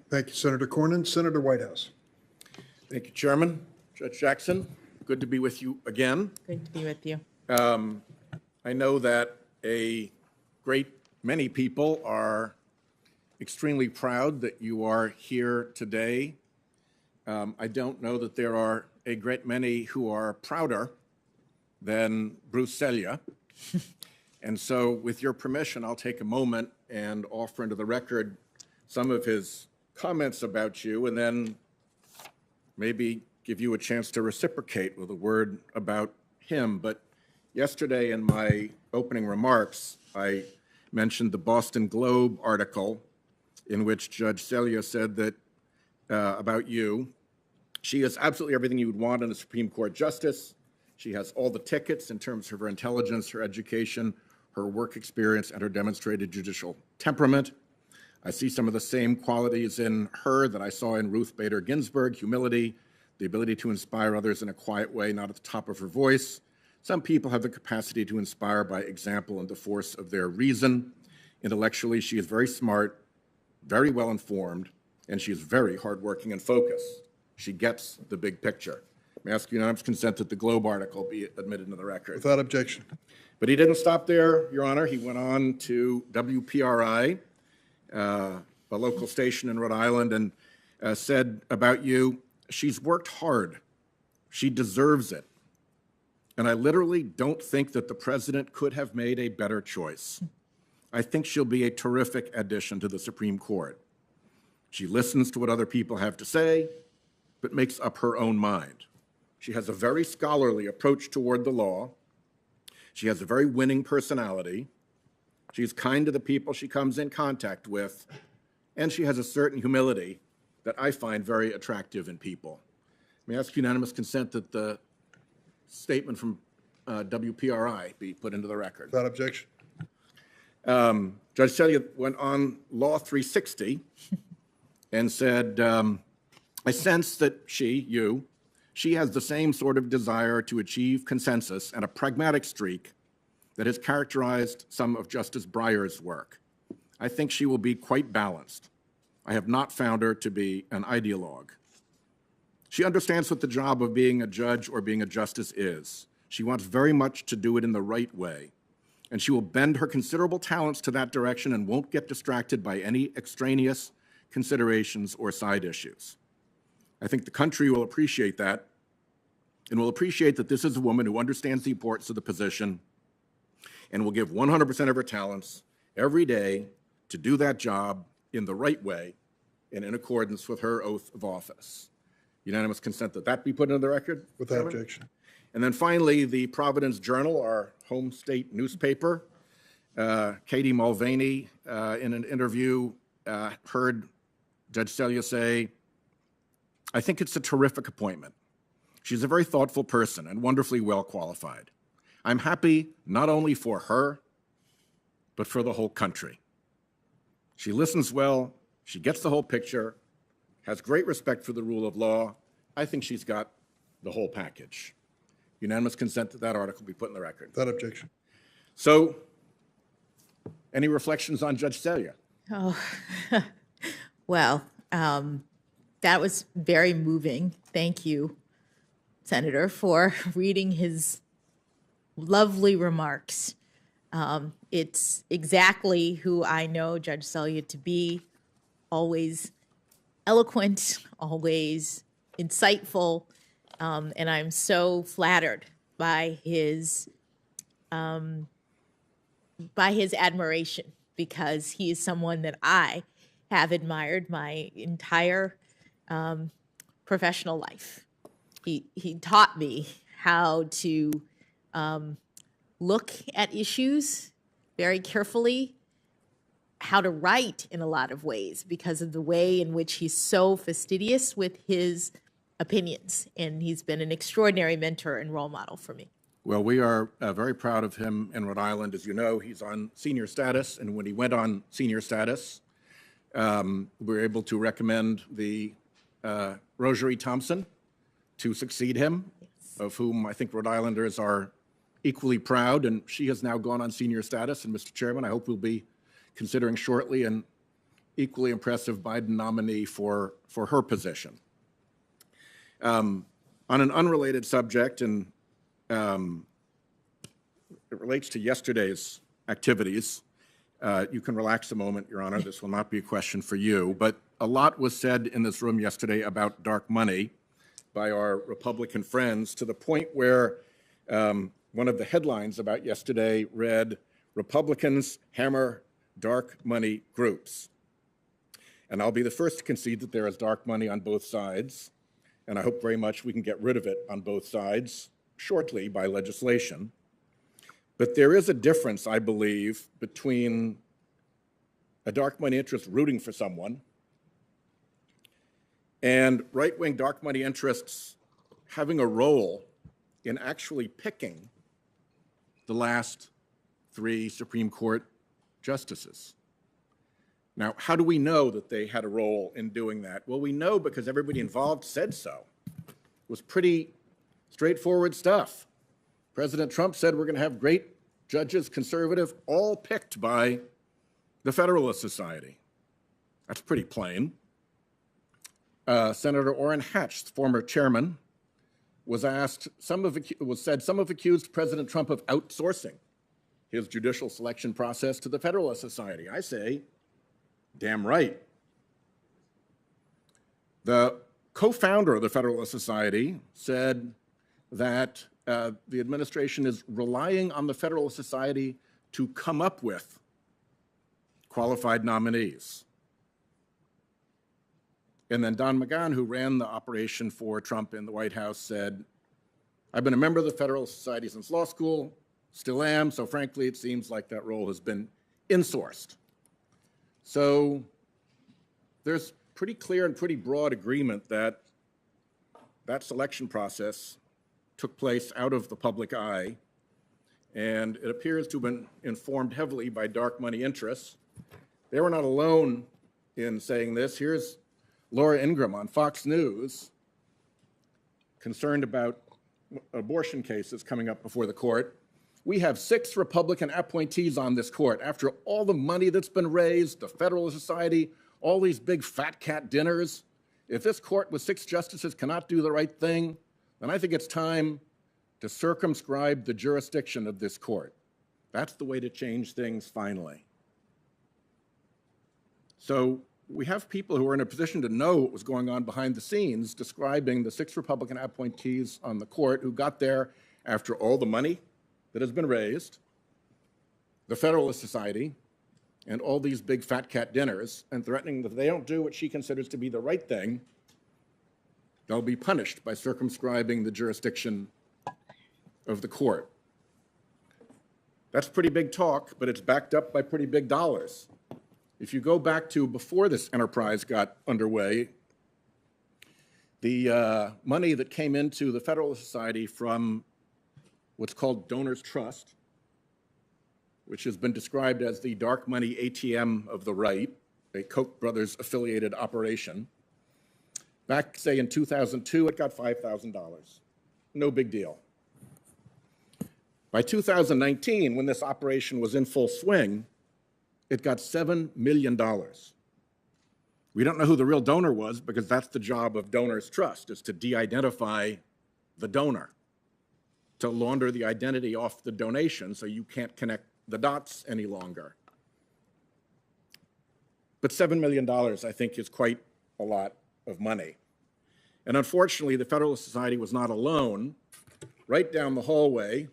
Thank you, Senator Cornyn. Senator Whitehouse. Thank you, Chairman. Judge Jackson, good to be with you again. Great to be with you. I know that a great many people are extremely proud that you are here today. I don't know that there are a great many who are prouder than Bruce Selya. And so, with your permission, I'll take a moment and offer into the record some of his comments about you, and then maybe give you a chance to reciprocate with a word about him. But yesterday in my opening remarks, I mentioned the Boston Globe article in which Judge Selya said that about you, she has absolutely everything you would want in a Supreme Court justice. She has all the tickets in terms of her intelligence, her education, her work experience, and her demonstrated judicial temperament. I see some of the same qualities in her that I saw in Ruth Bader Ginsburg: humility, the ability to inspire others in a quiet way, not at the top of her voice. Some people have the capacity to inspire by example and the force of their reason. Intellectually, she is very smart, very well informed, and she is very hardworking and focused. She gets the big picture. May I ask unanimous consent that the Globe article be admitted into the record? Without objection. But he didn't stop there, Your Honor. He went on to WPRI, a local station in Rhode Island, and said about you, she's worked hard. She deserves it. And I literally don't think that the president could have made a better choice. I think she'll be a terrific addition to the Supreme Court. She listens to what other people have to say, but makes up her own mind. She has a very scholarly approach toward the law. She has a very winning personality. She's kind to the people she comes in contact with, and she has a certain humility that I find very attractive in people. May I ask unanimous consent that the statement from WPRI be put into the record? Without objection. Judge Selya went on Law 360 and said, I sense that she has the same sort of desire to achieve consensus and a pragmatic streak that has characterized some of Justice Breyer's work. I think she will be quite balanced. I have not found her to be an ideologue. She understands what the job of being a judge or being a justice is. She wants very much to do it in the right way, and she will bend her considerable talents to that direction and won't get distracted by any extraneous considerations or side issues. I think the country will appreciate that, and will appreciate that this is a woman who understands the importance of the position and will give 100% of her talents every day to do that job in the right way and in accordance with her oath of office. Unanimous consent that that be put into the record? Without objection. And then finally, the Providence Journal, our home state newspaper, Katie Mulvaney, in an interview, heard Judge Selya say, "I think it's a terrific appointment. She's a very thoughtful person and wonderfully well qualified. I'm happy not only for her, but for the whole country. She listens well, she gets the whole picture, has great respect for the rule of law. I think she's got the whole package." Unanimous consent that that article be put in the record. Without objection. So, any reflections on Judge Selya? Oh, well, that was very moving. Thank you, Senator, for reading his lovely remarks. It's exactly who I know Judge Selya to be, always eloquent, always insightful, and I'm so flattered by his admiration, because he is someone that I have admired my entire professional life. He taught me how to look at issues very carefully, how to write in a lot of ways because of the way in which he's so fastidious with his opinions. And he's been an extraordinary mentor and role model for me. Well, we are very proud of him in Rhode Island. As you know, he's on senior status, and when he went on senior status, we were able to recommend the Rosary Thompson to succeed him, of whom I think Rhode Islanders are equally proud, and she has now gone on senior status. And Mr. Chairman, I hope we'll be considering shortly an equally impressive Biden nominee for her position. On an unrelated subject, and it relates to yesterday's activities. You can relax a moment, Your Honor. This will not be a question for you, but a lot was said in this room yesterday about dark money by our Republican friends, to the point where one of the headlines about yesterday read, "Republicans hammer dark money groups." And I'll be the first to concede that there is dark money on both sides, and I hope very much we can get rid of it on both sides shortly by legislation. But there is a difference, I believe, between a dark money interest rooting for someone and right-wing dark money interests having a role in actually picking the last 3 Supreme Court justices. Now, how do we know that they had a role in doing that? Well, we know because everybody involved said so. It was pretty straightforward stuff. President Trump said we're going to have great judges, conservative, all picked by the Federalist Society. That's pretty plain. Senator Orrin Hatch, the former chairman, was asked, some have accused President Trump of outsourcing his judicial selection process to the Federalist Society. I say, damn right. The co-founder of the Federalist Society said that the administration is relying on the Federalist Society to come up with qualified nominees. And then Don McGahn, who ran the operation for Trump in the White House, said, "I've been a member of the Federalist Society since law school, still am, so frankly, it seems like that role has been insourced." So there's pretty clear and pretty broad agreement that that selection process took place out of the public eye, and it appears to have been informed heavily by dark money interests. They were not alone in saying this. Here's Laura Ingraham on Fox News, concerned about abortion cases coming up before the court. "We have 6 Republican appointees on this court. After all the money that's been raised, the Federalist Society, all these big fat cat dinners, if this court with 6 justices cannot do the right thing, then I think it's time to circumscribe the jurisdiction of this court. That's the way to change things finally." So we have people who are in a position to know what was going on behind the scenes describing the 6 Republican appointees on the court who got there after all the money that has been raised, the Federalist Society, and all these big fat cat dinners and threatening that if they don't do what she considers to be the right thing, they'll be punished by circumscribing the jurisdiction of the court. That's pretty big talk, but it's backed up by pretty big dollars. If you go back to before this enterprise got underway, the money that came into the Federalist Society from what's called Donors Trust, which has been described as the dark money ATM of the right, a Koch brothers affiliated operation. Back, say, in 2002, it got $5,000. No big deal. By 2019, when this operation was in full swing, it got $7 million. We don't know who the real donor was because that's the job of Donors Trust, is to de-identify the donor, to launder the identity off the donation so you can't connect the dots any longer. But $7 million, I think, is quite a lot of money. And unfortunately, the Federalist Society was not alone. Right down the hallway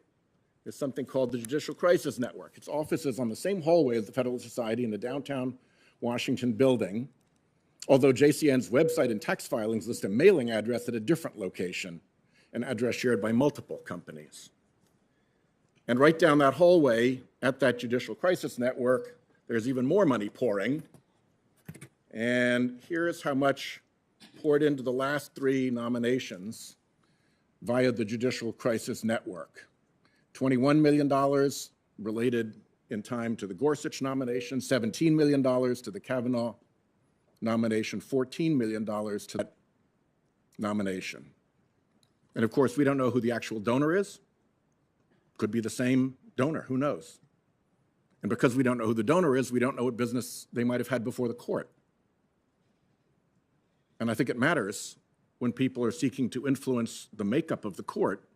is something called the Judicial Crisis Network. Its office is on the same hallway as the Federalist Society in the downtown Washington building, although JCN's website and tax filings list a mailing address at a different location, an address shared by multiple companies. And right down that hallway at that Judicial Crisis Network, there's even more money pouring. And here's how much poured into the last 3 nominations via the Judicial Crisis Network. $21 million related in time to the Gorsuch nomination, $17 million to the Kavanaugh nomination, $14 million to that nomination. And of course, we don't know who the actual donor is. Could be the same donor, who knows? And because we don't know who the donor is, we don't know what business they might have had before the court. And I think it matters when people are seeking to influence the makeup of the court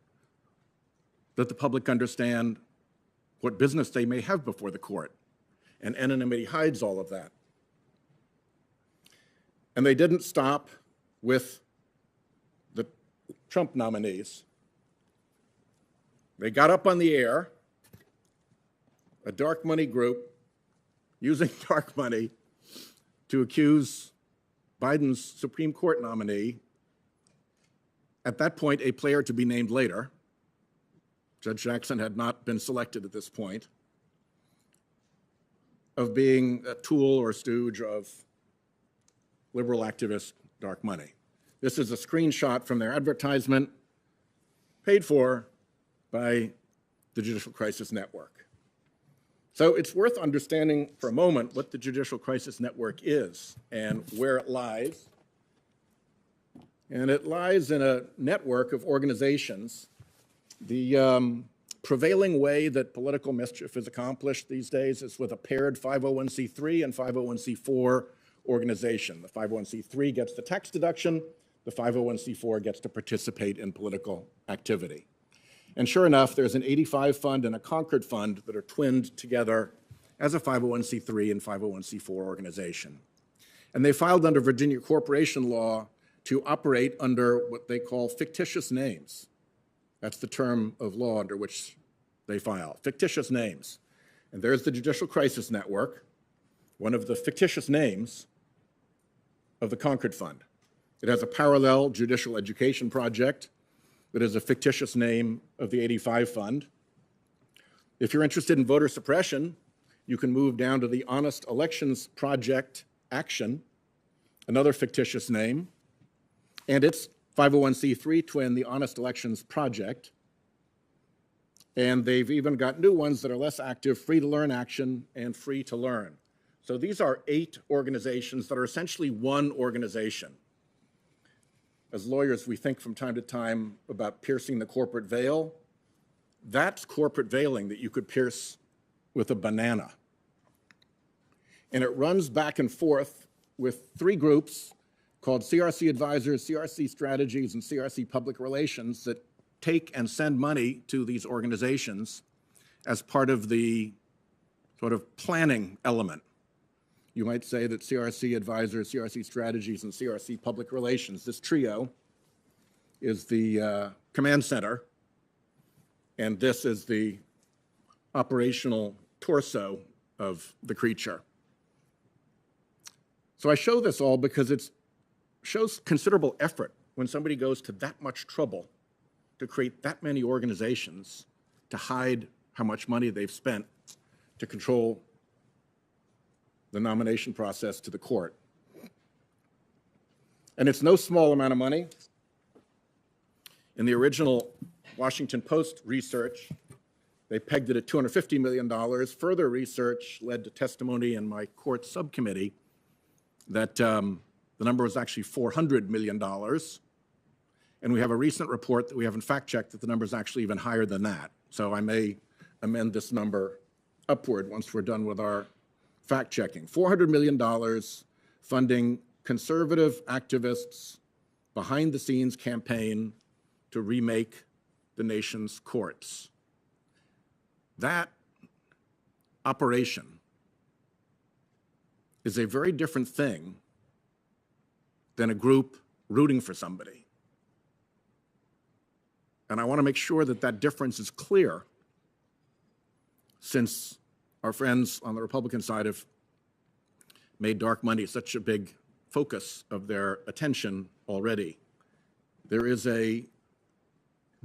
that the public understand what business they may have before the court. And anonymity hides all of that. And they didn't stop with the Trump nominees. They got up on the air, a dark money group using dark money to accuse Biden's Supreme Court nominee, at that point a player to be named later. Judge Jackson had not been selected at this point, of being a tool or stooge of liberal activist dark money. This is a screenshot from their advertisement paid for by the Judicial Crisis Network. So it's worth understanding for a moment what the Judicial Crisis Network is and where it lies. And it lies in a network of organizations. The prevailing way that political mischief is accomplished these days is with a paired 501c3 and 501c4 organization. The 501c3 gets the tax deduction, the 501c4 gets to participate in political activity. And sure enough, there's an 85 fund and a Concord fund that are twinned together as a 501c3 and 501c4 organization. And they filed under Virginia corporation law to operate under what they call fictitious names. That's the term of law under which they file, fictitious names. And there's the Judicial Crisis Network, one of the fictitious names of the Concord Fund. It has a parallel judicial education project that is a fictitious name of the 85 Fund. If you're interested in voter suppression, you can move down to the Honest Elections Project Action, another fictitious name, and its 501c3 twin, the Honest Elections Project. And they've even got new ones that are less active, Free to Learn Action and Free to Learn. So these are 8 organizations that are essentially one organization. As lawyers, we think from time to time about piercing the corporate veil. That's corporate veiling that you could pierce with a banana. And it runs back and forth with 3 groups called CRC Advisors, CRC Strategies, and CRC Public Relations that take and send money to these organizations as part of the sort of planning element. You might say that CRC Advisors, CRC Strategies, and CRC Public Relations, this trio, is the command center, and this is the operational torso of the creature. So I show this all because it shows considerable effort when somebody goes to that much trouble to create that many organizations to hide how much money they've spent to control the nomination process to the court. And it's no small amount of money. In the original Washington Post research, they pegged it at $250 million. Further research led to testimony in my court subcommittee that the number was actually $400 million. And we have a recent report that we haven't fact-checked that the number is actually even higher than that. So I may amend this number upward once we're done with our fact-checking. $400 million funding conservative activists' behind-the-scenes campaign to remake the nation's courts. That operation is a very different thing than a group rooting for somebody. And I want to make sure that that difference is clear, since our friends on the Republican side have made dark money such a big focus of their attention already. There is a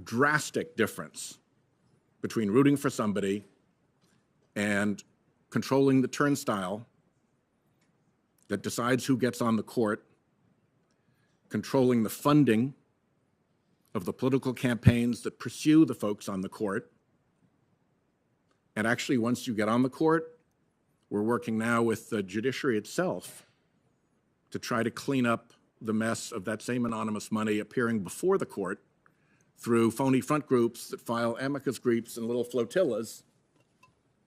drastic difference between rooting for somebody and controlling the turnstile that decides who gets on the court, controlling the funding of the political campaigns that pursue the folks on the court. And actually, once you get on the court, we're working now with the judiciary itself to try to clean up the mess of that same anonymous money appearing before the court through phony front groups that file amicus briefs in little flotillas,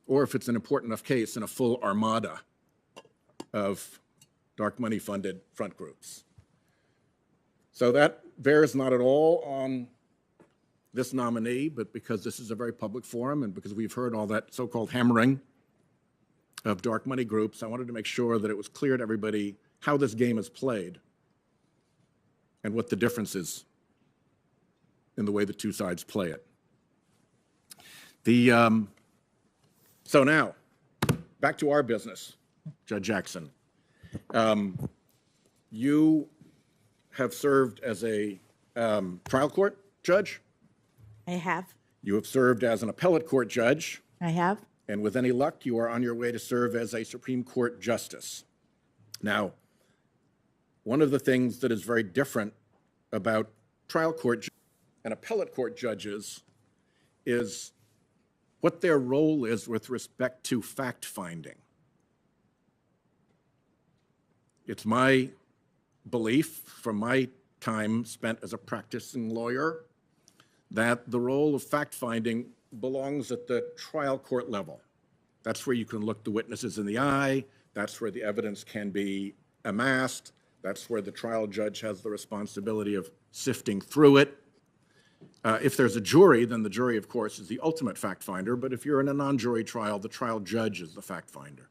or if it's an important enough case, in a full armada of dark money funded front groups. So that bears not at all on this nominee, but because this is a very public forum and because we've heard all that so-called hammering of dark money groups, I wanted to make sure that it was clear to everybody how this game is played and what the difference is in the way the two sides play it. So now, back to our business, Judge Jackson. You have served as a trial court judge. I have. You have served as an appellate court judge. I have. And with any luck, you are on your way to serve as a Supreme Court justice. Now, one of the things that is very different about trial court and appellate court judges is what their role is with respect to fact-finding. It's my belief from my time spent as a practicing lawyer that the role of fact-finding belongs at the trial court level. That's where you can look the witnesses in the eye. That's where the evidence can be amassed. That's where the trial judge has the responsibility of sifting through it. If there's a jury, then the jury, of course, is the ultimate fact finder. But if you're in a non-jury trial, the trial judge is the fact finder.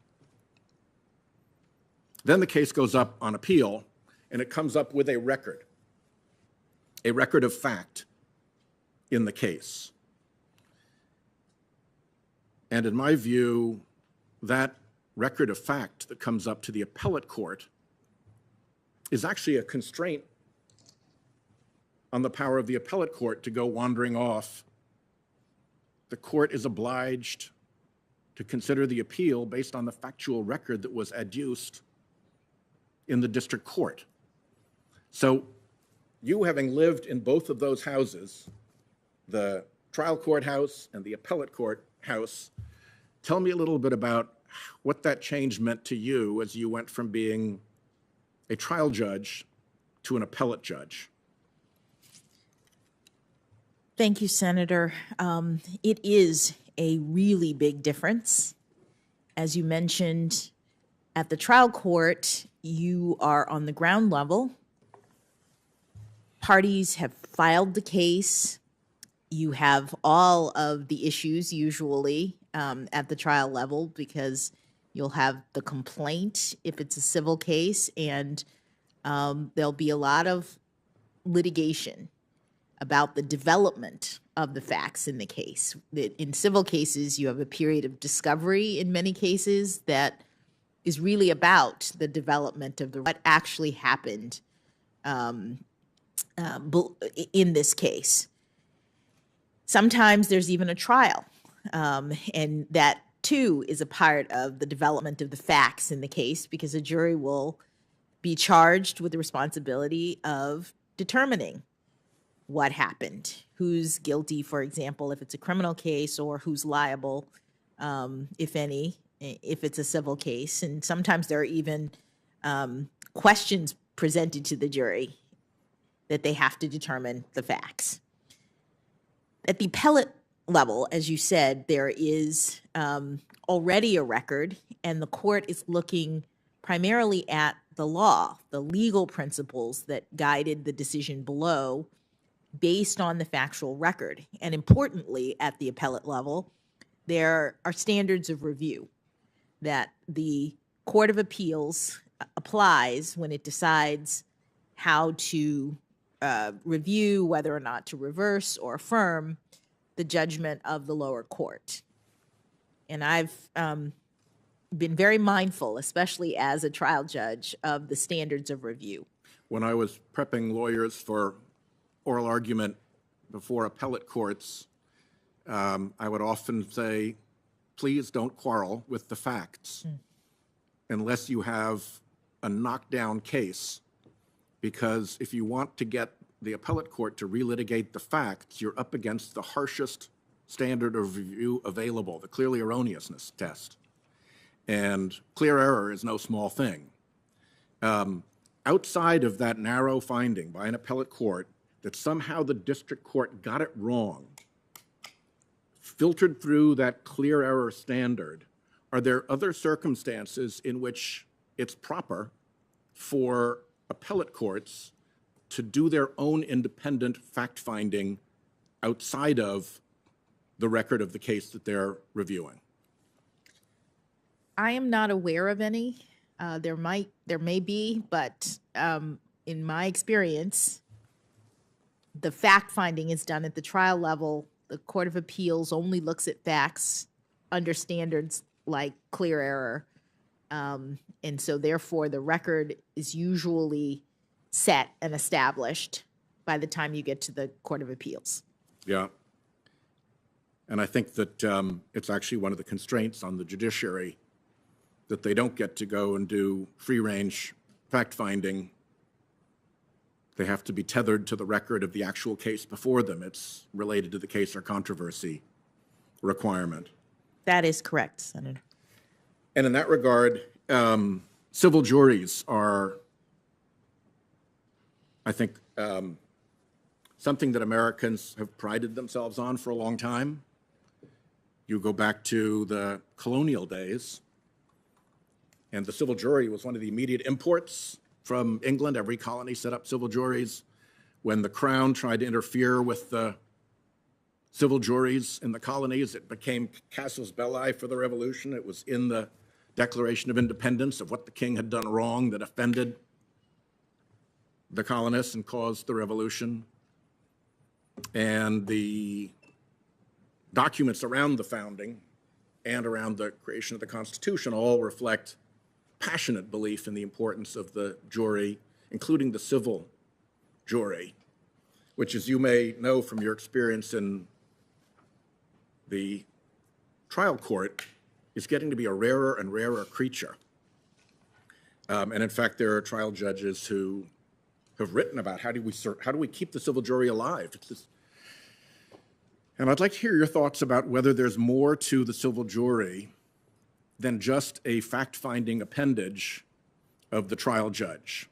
Then the case goes up on appeal, and it comes up with a record of fact in the case. And in my view, that record of fact that comes up to the appellate court is actually a constraint on the power of the appellate court to go wandering off. The court is obliged to consider the appeal based on the factual record that was adduced in the district court. So you, having lived in both of those houses, the trial court house and the appellate court house, tell me a little bit about what that change meant to you as you went from being a trial judge to an appellate judge. Thank you, Senator. It is a really big difference. As you mentioned, at the trial court, you are on the ground level. Parties have filed the case. You have all of the issues usually at the trial level because you'll have the complaint if it's a civil case, and there'll be a lot of litigation about the development of the facts in the case. In civil cases, you have a period of discovery in many cases that is really about the development of what actually happened in this case. Sometimes there's even a trial, and that too is a part of the development of the facts in the case, because a jury will be charged with the responsibility of determining what happened, who's guilty, for example, if it's a criminal case, or who's liable, if any, if it's a civil case. And sometimes there are even questions presented to the jury that they have to determine the facts. At the appellate level, as you said, there is already a record, and the court is looking primarily at the law, the legal principles that guided the decision below based on the factual record. And importantly, at the appellate level, there are standards of review that the Court of Appeals applies when it decides how to review whether or not to reverse or affirm the judgment of the lower court. And I've been very mindful, especially as a trial judge, of the standards of review. When I was prepping lawyers for oral argument before appellate courts, I would often say, please don't quarrel with the facts unless you have a knockdown case, because if you want to get the appellate court to relitigate the facts, you're up against the harshest standard of review available, the clearly erroneousness test. And clear error is no small thing. Outside of that narrow finding by an appellate court that somehow the district court got it wrong, filtered through that clear error standard, are there other circumstances in which it's proper for appellate courts to do their own independent fact-finding outside of the record of the case that they're reviewing? I am not aware of any. There may be, but in my experience, the fact-finding is done at the trial level. The Court of Appeals only looks at facts under standards like clear error. And so therefore, the record is usually set and established by the time you get to the Court of Appeals. Yeah. And I think that it's actually one of the constraints on the judiciary that they don't get to go and do free-range fact-finding. They have to be tethered to the record of the actual case before them. It's related to the case or controversy requirement. That is correct, Senator. And in that regard, civil juries are, I think, something that Americans have prided themselves on for a long time. You go back to the colonial days, and the civil jury was one of the immediate imports from England. Every colony set up civil juries. When the Crown tried to interfere with the civil juries in the colonies, it became casus belli for the Revolution. It was in the Declaration of Independence of what the king had done wrong that offended the colonists and caused the Revolution. And the documents around the founding and around the creation of the Constitution all reflect passionate belief in the importance of the jury, including the civil jury, which, as you may know from your experience in the trial court, is getting to be a rarer and rarer creature. And in fact, there are trial judges who have written about how do we keep the civil jury alive? And I'd like to hear your thoughts about whether there's more to the civil jury than just a fact-finding appendage of the trial judge,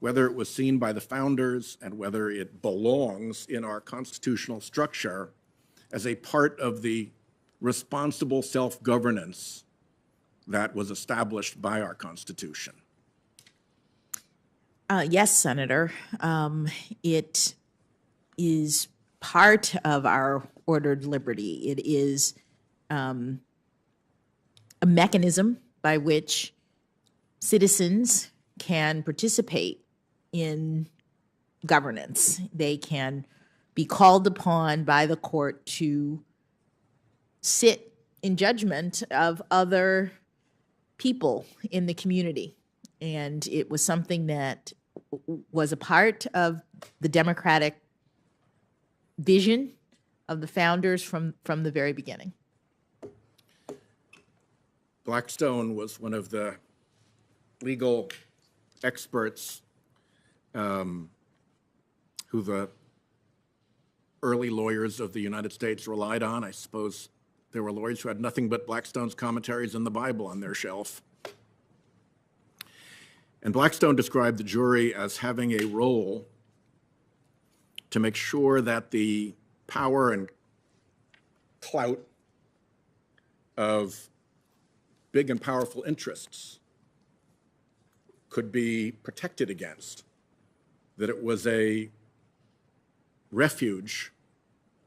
whether it was seen by the founders and whether it belongs in our constitutional structure as a part of the responsible self-governance that was established by our Constitution. Yes, Senator. It is part of our ordered liberty. It is a mechanism by which citizens can participate in governance. They can be called upon by the court to sit in judgment of other people in the community. And it was something that was a part of the democratic vision of the founders from the very beginning. Blackstone was one of the legal experts who the early lawyers of the United States relied on. I suppose there were lawyers who had nothing but Blackstone's commentaries in the Bible on their shelf. And Blackstone described the jury as having a role to make sure that the power and clout of big and powerful interests could be protected against, that it was a refuge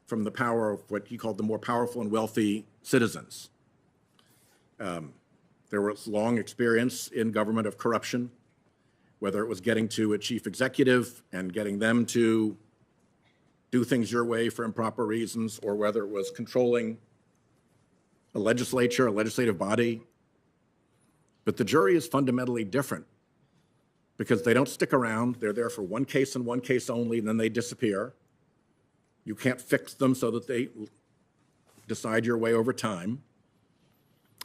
from the power of what he called the more powerful and wealthy citizens. There was long experience in government of corruption, whether it was getting to a chief executive and getting them to do things your way for improper reasons, or whether it was controlling a legislature, a legislative body. But the jury is fundamentally different because they don't stick around. They're there for one case and one case only, and then they disappear. You can't fix them so that they decide your way over time.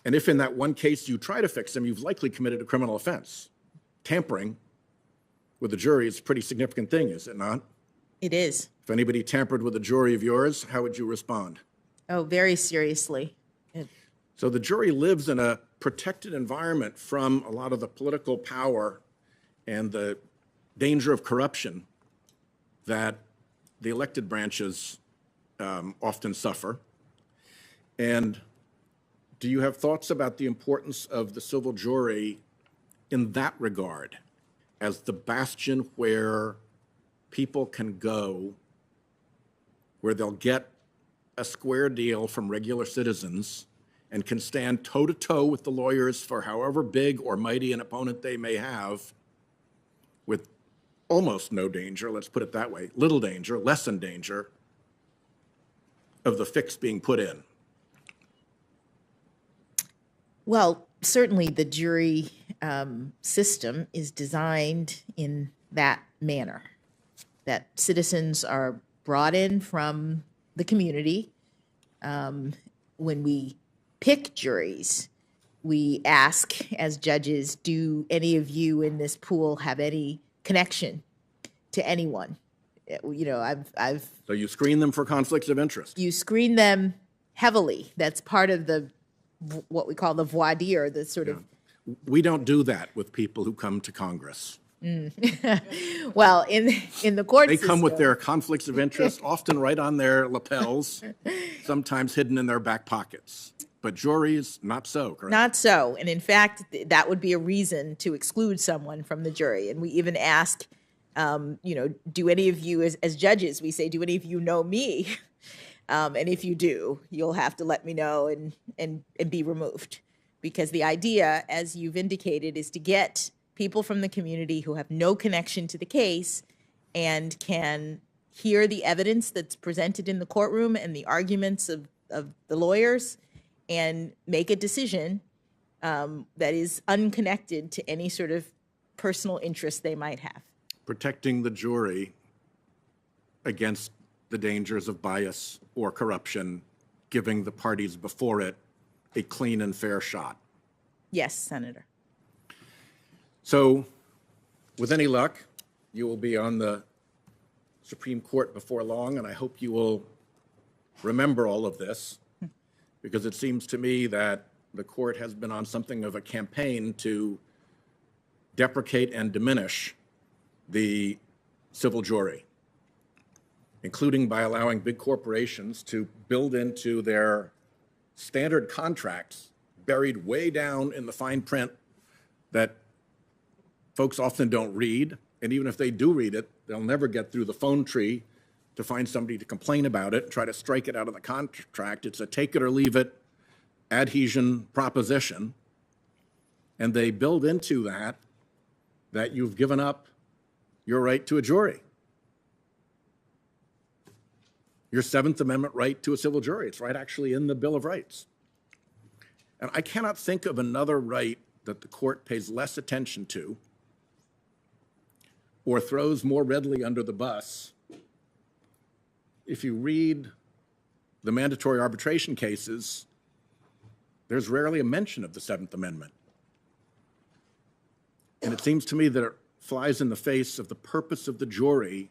And if in that one case you try to fix them, you've likely committed a criminal offense. Tampering with the jury is a pretty significant thing, is it not? It is. If anybody tampered with a jury of yours, how would you respond? Oh, very seriously. So the jury lives in a protected environment from a lot of the political power and the danger of corruption that the elected branches often suffer. And do you have thoughts about the importance of the civil jury in that regard as the bastion where people can go, where they'll get a square deal from regular citizens and can stand toe-to-toe with the lawyers for however big or mighty an opponent they may have with almost no danger, let's put it that way, little danger, lessened danger of the fix being put in? Well, certainly the jury system is designed in that manner, that citizens are brought in from the community. When we pick juries, we ask as judges, do any of you in this pool have any connection to anyone? You know, So you screen them for conflicts of interest? You screen them heavily. That's part of the what we call the voir dire, the sort of. We don't do that with people who come to Congress. Well, in the court They system, come with their conflicts of interest, often right on their lapels, sometimes hidden in their back pockets. But juries, not so, correct? Not so. And in fact, that would be a reason to exclude someone from the jury. And we even ask, do any of you as judges, we say, do any of you know me? And if you do, you'll have to let me know and be removed. Because the idea, as you've indicated, is to get people from the community who have no connection to the case and can hear the evidence that's presented in the courtroom and the arguments of the lawyers and make a decision that is unconnected to any sort of personal interest they might have. Protecting the jury against the dangers of bias or corruption, giving the parties before it a clean and fair shot. Yes, Senator. So, with any luck, you will be on the Supreme Court before long, and I hope you will remember all of this, because it seems to me that the court has been on something of a campaign to deprecate and diminish the civil jury, including by allowing big corporations to build into their standard contracts, buried way down in the fine print that folks often don't read. And even if they do read it, they'll never get through the phone tree to find somebody to complain about it, try to strike it out of the contract. It's a take it or leave it adhesion proposition. And they build into that you've given up your right to a jury. your Seventh Amendment right to a civil jury. It's right actually in the Bill of Rights. And I cannot think of another right that the court pays less attention to or throws more readily under the bus. If you read the mandatory arbitration cases, there's rarely a mention of the Seventh Amendment. And it seems to me that it flies in the face of the purpose of the jury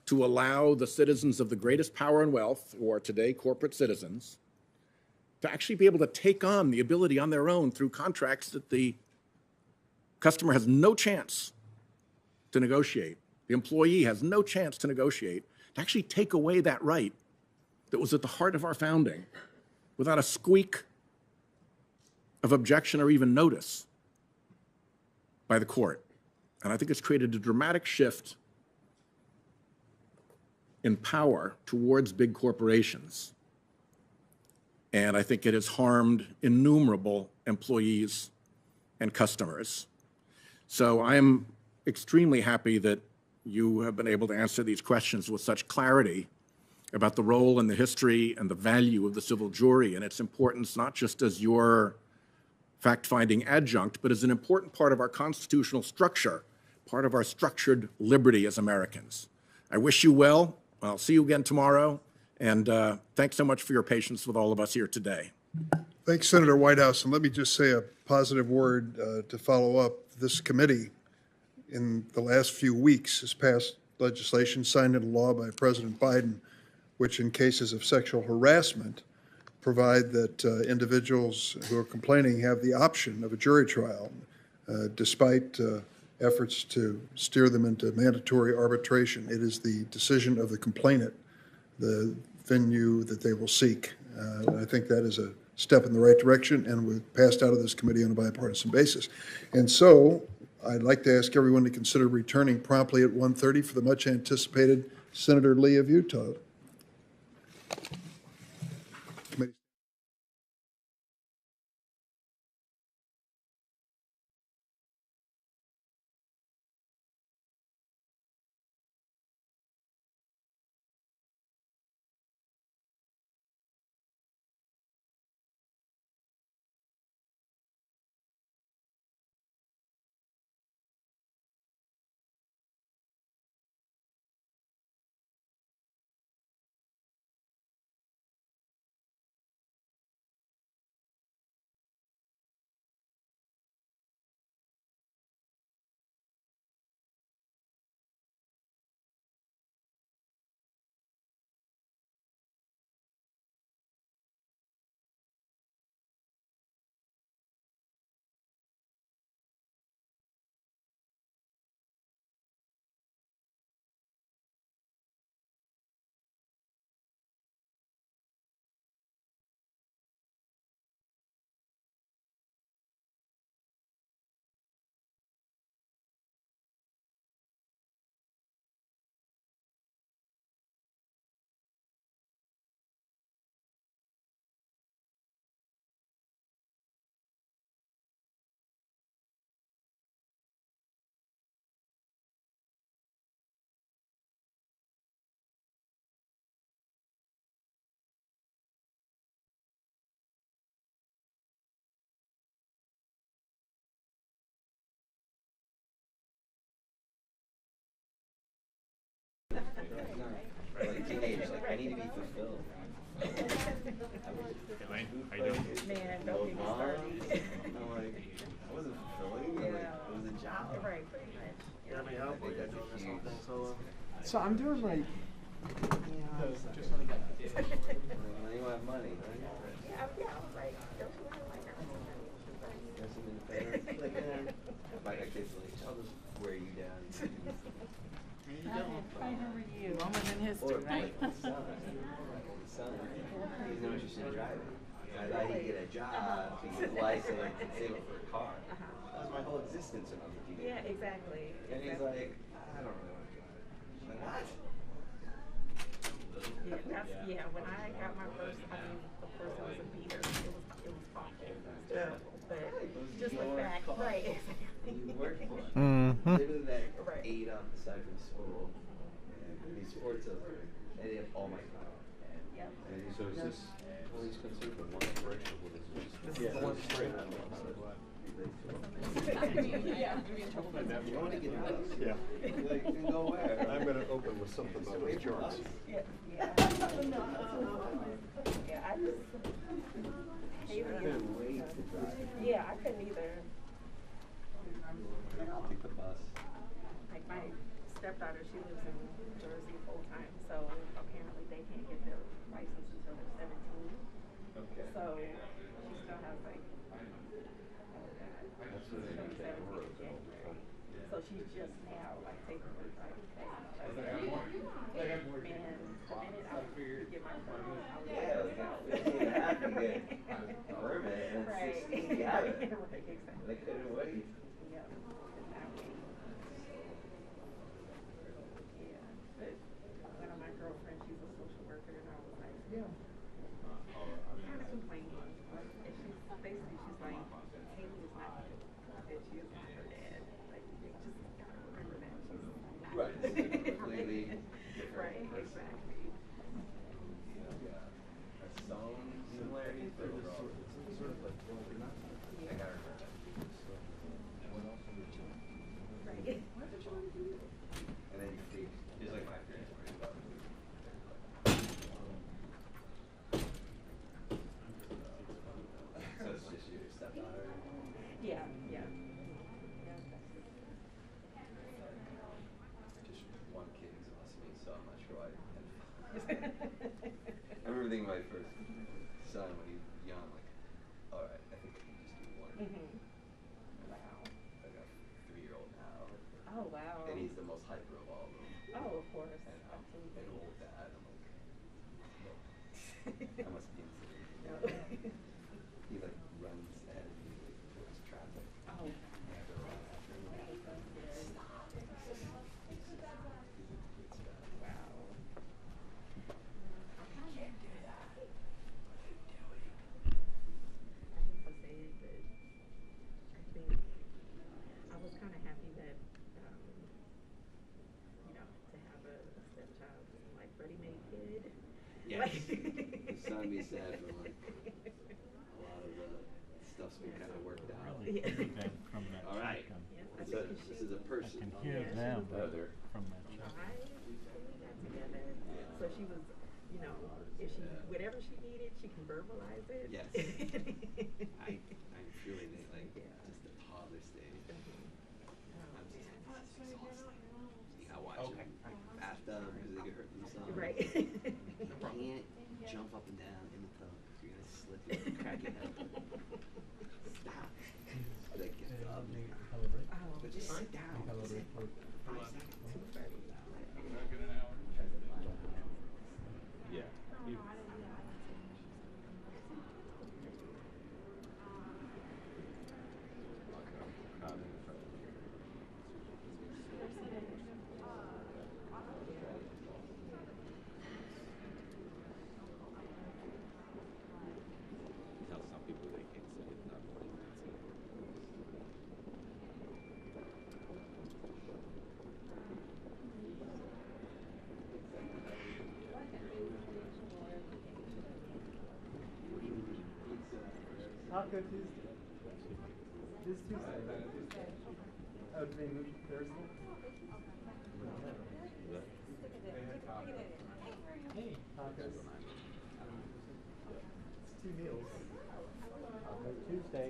to allow the citizens of the greatest power and wealth, who are today corporate citizens, to actually be able to take on the ability on their own through contracts that the customer has no chance to negotiate. The employee has no chance to negotiate, to actually take away that right that was at the heart of our founding without a squeak of objection or even notice by the court. And I think it's created a dramatic shift in power towards big corporations. And I think it has harmed innumerable employees and customers. So I am extremely happy that you have been able to answer these questions with such clarity about the role and the history and the value of the civil jury and its importance, not just as your fact-finding adjunct, but as an important part of our constitutional structure, part of our structured liberty as Americans. I wish you well. I'll see you again tomorrow. And thanks so much for your patience with all of us here today. Thanks, Senator Whitehouse. And let me just say a positive word to follow up. This committee, in the last few weeks, has passed legislation signed into law by President Biden, which in cases of sexual harassment, provide that individuals who are complaining have the option of a jury trial, despite efforts to steer them into mandatory arbitration. It is the decision of the complainant, the venue that they will seek. I think that is a step in the right direction, and we've passed out of this committee on a bipartisan basis. And so I'd like to ask everyone to consider returning promptly at 1:30 for the much anticipated Senator Lee of Utah. Committee. Like teenagers, like I need to be fulfilled. Man, don't get me started. I'm like, I wasn't fulfilling. Like, it was a job. Right, pretty much. I think that's a huge. So I'm doing like, Just want to get you want money, right? Yeah, I was like, don't you want to like Have some independence. Like, my kids like, I'll just wear you down. I remember you. Moment in history, Or right? like my son. My son, he's no interest in driving. I thought he'd get a job to get a license and save up for a car. That was my whole existence when I was a teenager. Yeah, exactly. And he's like, I don't really want to drive. I'm like, what? Yeah, when I got my first, I mean, of course it was a beater. It was awful. It was terrible. But just the fact, right, exactly. You worked for it. Mm-hmm. Literally that 8 on the side from school. And these sports over. And they have all my car. Yep. And so is this police considered the one break or what is this? Yeah, the one break. Yeah. You want to get out? Yeah. Like, then go where? I'm gonna open with something about those charts. Yeah. Yeah, I just. Yeah, I couldn't either. I'll take the bus. Like my stepdaughter, she lives in Jersey full time, so apparently they can't get their license until they're 17. Okay. So she still has like, That's what they do. so she's just now like taking her driver's license. And the minute I get my permit, I was Yeah, like, we didn't have to get a permit and right. 16 got it. Right, exactly. They couldn't wait. Yeah, exactly. Yeah, but one of my girlfriends, she's a social worker, and I was like, yeah. Kind of complaining. And she's basically, she's like, Haley is not that she is not her dad. Like, you just gotta remember that she's not. Right. Completely different Right, person. exactly. Some similarities, but overall. I got her. Right. And then you freak, just like my parents were about. So it's just your stepdaughter? Yeah, yeah. Just one kid exhausts me, so I'm not sure why. I remember thinking my first son when he was young, like, all right, I think I can just do one. Wow. I got a 3-year-old now. Oh, wow. And he's the most hyper of all of them. Oh, of course. And Absolutely. an old dad. I'm like, look, I must be insane. No. He like runs ahead of me like, towards traffic. Oh. I have to run after him. Stop. Wow. You can't do that. What are you doing? I hate to say it, but I think I was kind of happy that, you know, to have a stepchild, like ready-made kid. Yes. The son be sad for like a lot of the stuff's been kind of worked out. Yeah. All right. Yeah, This is a person. hear them Brother. from that right when we got together. So she was, you know, if she whatever she needed, she can verbalize it. Yes. I'm feeling it like just the toddler stage. I'm just exhausted. You gotta watch them bathtub because they get hurt themselves. Right. You can't jump up and down in the tub because you're gonna slip and crack your head. Stop. Like get up. But just sit down. Just sit 5 seconds. Yeah. Tell some people they can't say it, not everybody can say it. Taco Tuesday. This Tuesday. Oh, did they move to Thursday? Hey, tacos. It's 2 meals. Taco Tuesday.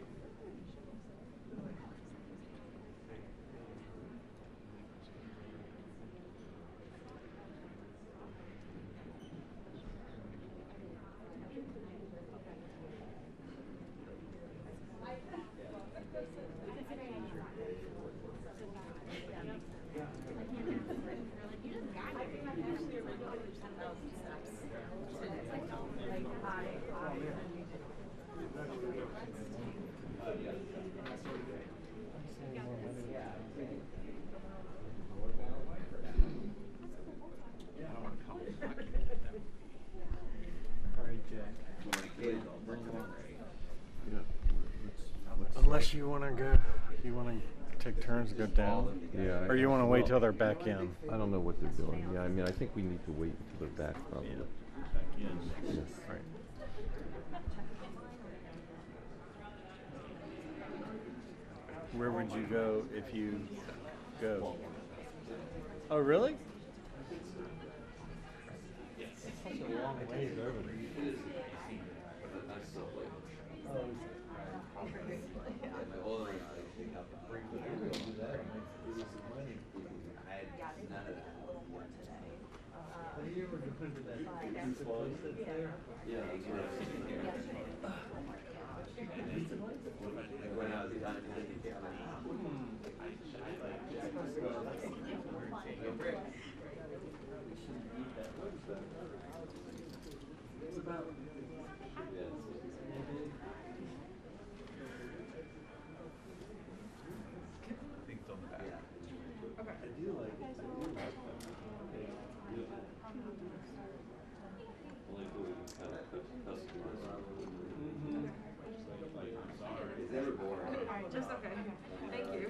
Unless you want to go, you want to take turns to go down? Yeah. Or you want to wait till they're back in? I don't know what they're doing. Yeah, I mean, I think we need to wait until they're back probably. Right. Where would you go if you go? Oh, really? Such a long way over. Just okay. Thank you.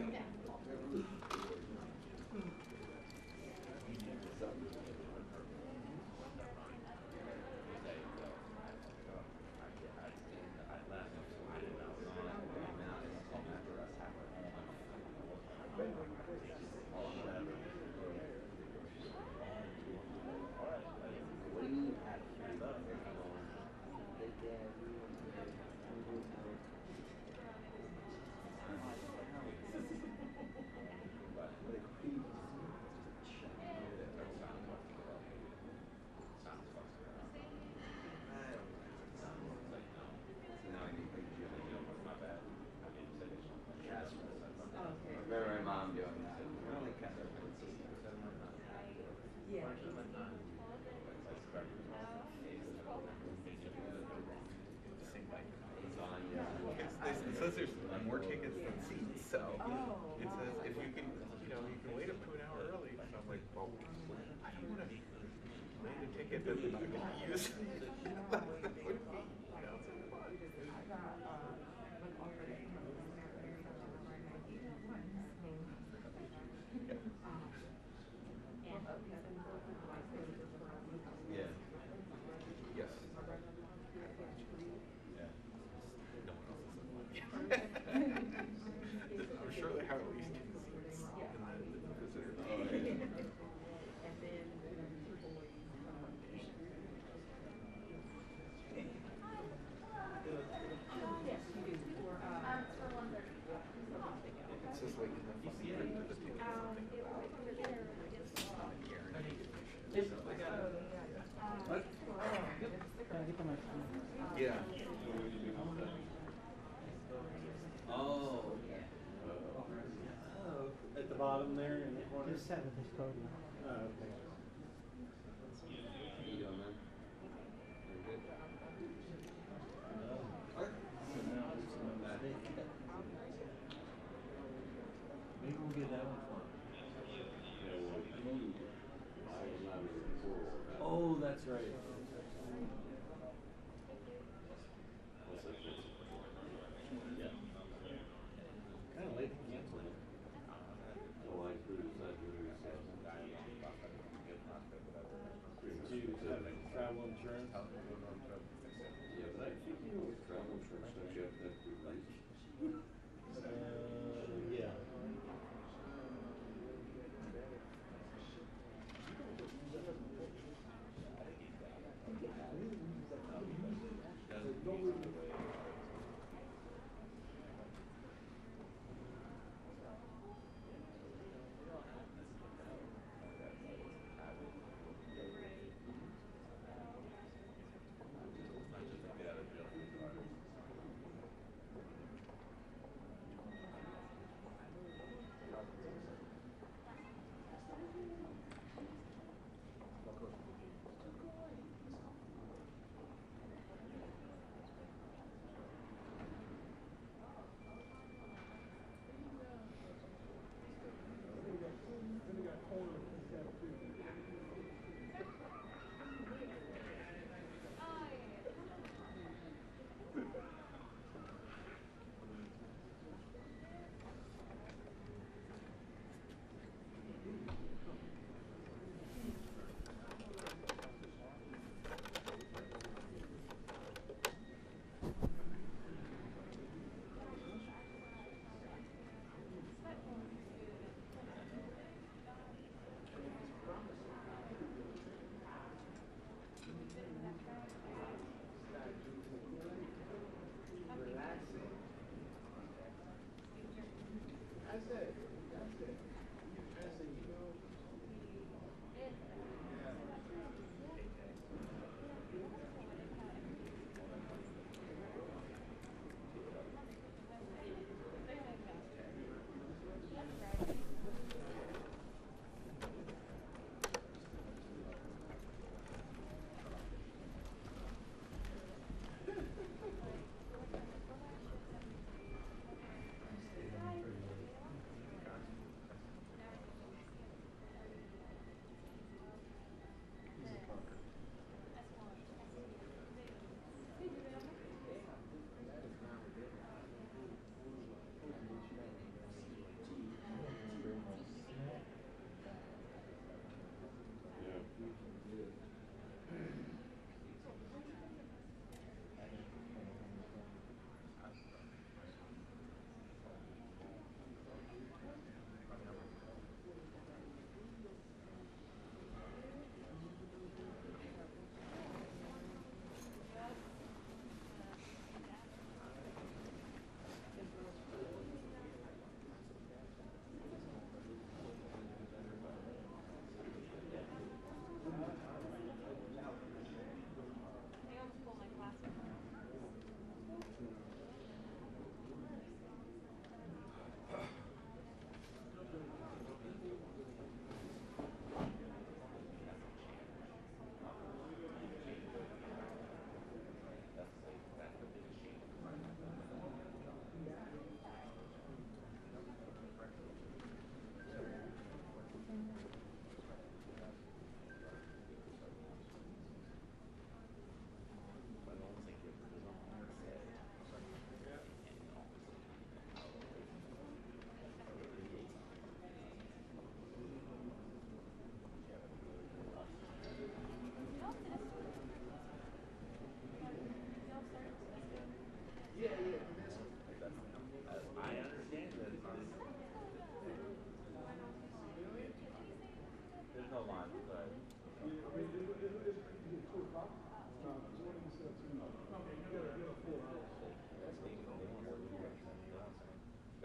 Remember my mom doing that. It says there's more tickets than seats, so it says if you can, you can wait up to an hour early. So I'm like, well, I don't want to land a ticket that we're not going to use. Yeah. Yes. No one else is I'm sure they have at least 10 seats in the visitors. It's just like in the fine print of the ticket, something about it's not guaranteed. What? Yeah. Oh. At the bottom there in the corner? Just sat with his podium. Oh, okay. How you doing, man? Very good. So now it's on that. Maybe we'll get that one for him. Oh, that's right. Kind of late to cancel it. Do you have travel insurance? Yeah, but I think travel insurance, don't you have to have pre-release? Yeah.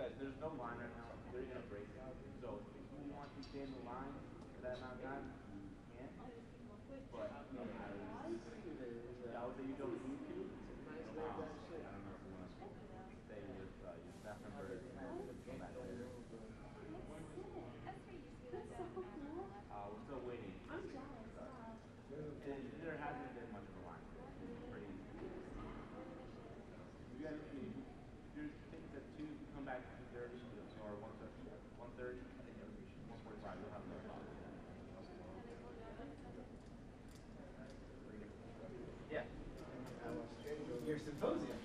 Guys, there's no line right now. They're gonna break out. So if you want to stay in the line for that amount of time, you can. But I would say you don't need to. I don't know if you want to stay with your staff member and go back there. We're still waiting. There hasn't been much of a line. It's pretty. You guys, you think that two come back at 2:30 or 1:30? 1:45. You'll have no problem. Yeah. Your symposium.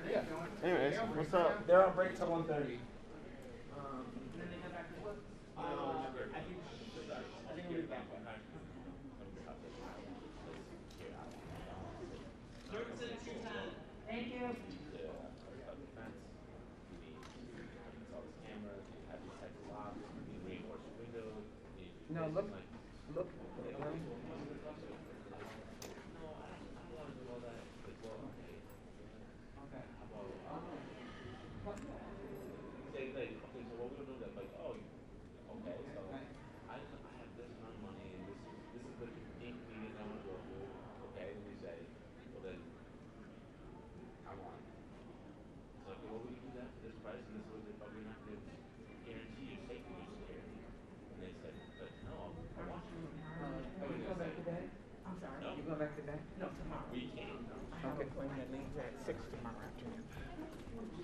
Yeah. Anyways, what's up? They're on break till 1:30. I think we'll be back. Thank you. No, look. Okay, so what we're gonna do is like, oh, okay, so I have this amount of money and this is the ink meeting I want to go to. Okay, and we say, well then, I want. So okay, well we can do that for this price and this was it, but we're not gonna guarantee your safety or security. And they said, but no, I want you. You go back to bed? I'm sorry. No. You go back to bed? No, tomorrow. We can. I have an appointment that leaves at 6 tomorrow afternoon.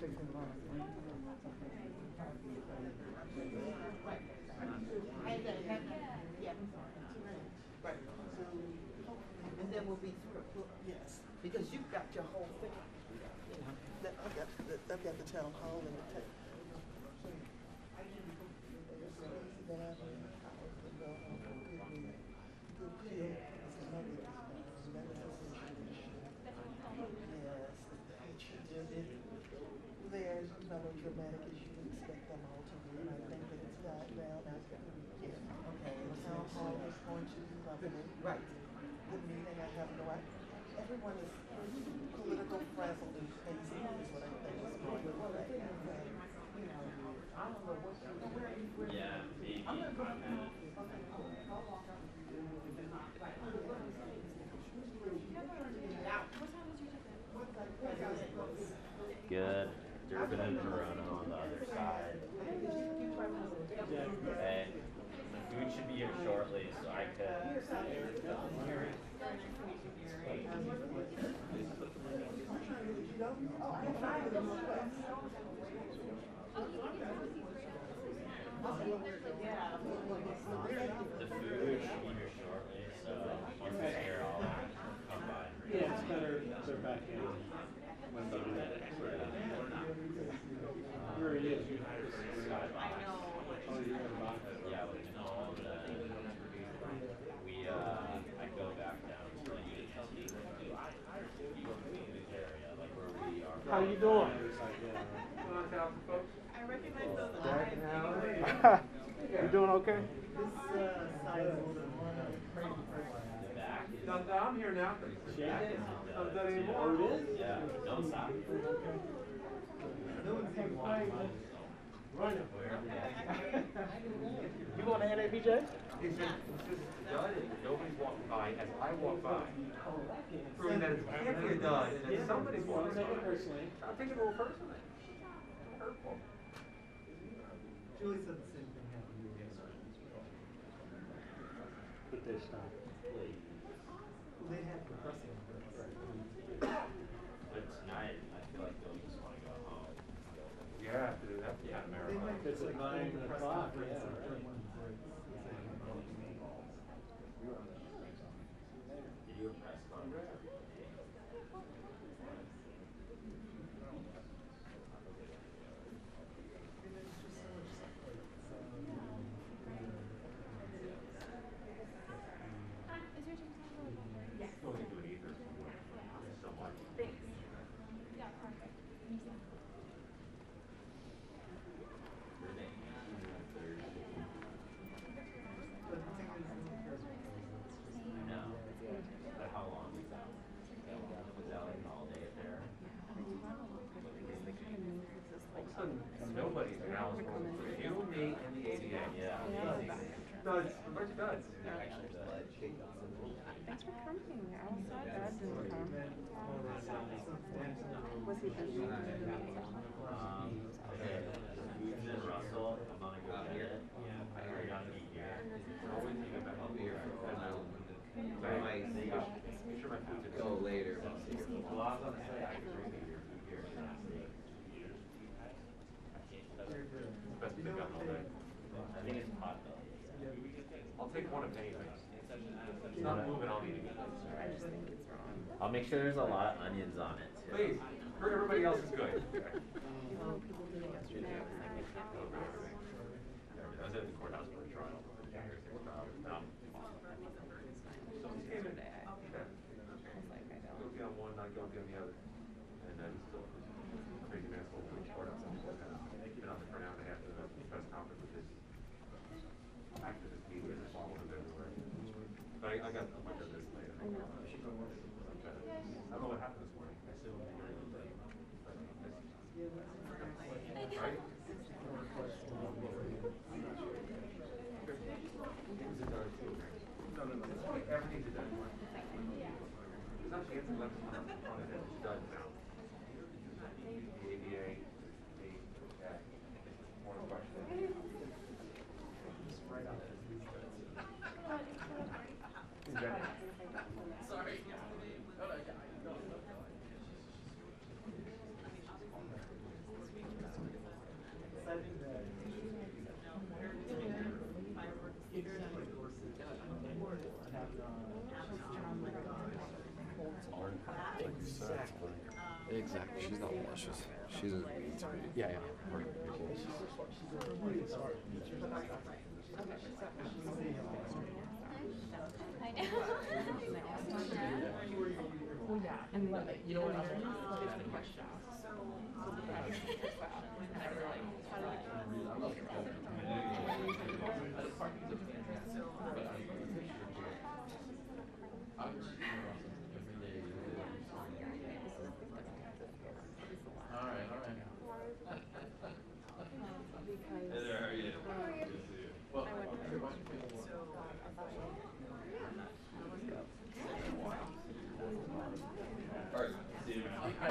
6 in the morning. Yeah. Right. And then we'll be through. Yes. Because you've got your whole thing. I've got the town hall and the tech. There's melodramatic as you would expect them all to be, and I think that it's not now. That's going to be here. Okay. The town hall is going to be lovely. Right. The meeting, I have no idea. Everyone is political frazzled and crazy. Good. Durbin and Corona on the other side. Okay. Food should be here shortly, so I could. The food should be here shortly, so once it's here, I'll come by. Yeah, it's better if they're back in. Where he is, you hire Yeah, we can all I go back down to the area, like where we are. How you doing? I recognize those eyes. You doing okay? I'm here now. Not that anymore. Oh, it is? Yeah, don't stop. You going to NABJ? It's just done and nobody's walking by as I walk by. Proving that it can't be done and then somebody's walking by. I'm taking it a little personally. Hurtful. Julie said the same thing happened to you yesterday. But they stopped. They had compressing. But tonight, I feel like they'll just want to go home. Yeah, dude, that's kind of marathon. It's at 9 o'clock, yeah. Did you a press conference? Nobody's eligible for you, me, and the ADA. Yeah. Does, a bunch of duds. Thanks for coming. I was sad Dad didn't come. Was he busy? Food's in Russell. I'm gonna go get it. I already got to eat here. Always think about I'll be here for a while. Make sure my food's Go later. Well, I was gonna say, I could bring your food here. Best thing I've all day. I think it's hot though. I'll take one of anything. It's not moving, I'll eat it. I just think it's wrong. I'll make sure there's a lot of onions on it too. Please, for everybody else is good. People did it yesterday. I was like, I can't believe this. I was at the courthouse for a trial. Someone came in. Yesterday, I was like, I don't. Guilty on one, not guilty on the other. And then still crazy man spoke to the courthouse. Been on there for an hour and a half to the press conference with his activist media and following him everywhere. But I got a bunch of this later. I know. I don't know what happened this morning. I still don't think right? No. It's probably everything's done. There's not chances left on it. It's done now. The ADA, more questions. Sorry. Exactly. She's not malicious. She's a yeah. And you know what? The question. Because Oh,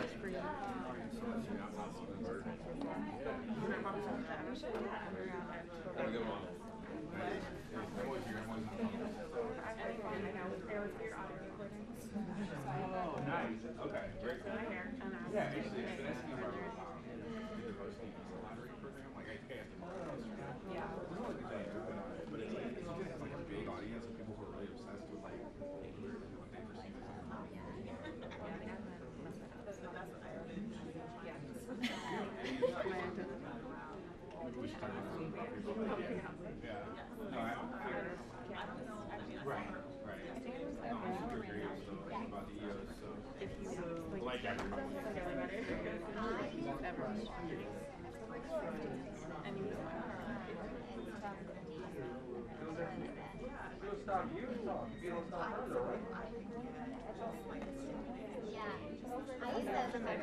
nice. Okay, very cool. Yeah, actually, it's nice to be part of the varsity lottery program. Like, I think I have to part of this. Yeah. There's no like they do about it, but it's like you guys have like a big audience of people who are really obsessed with like what they perceive as maybe we should talk about some people. Yeah. No, I don't. Right. Right. No, I'm super curious though about the EOs. So like everybody. She'll stop you talk. If you don't stop her, though, right? Yeah. I used to have something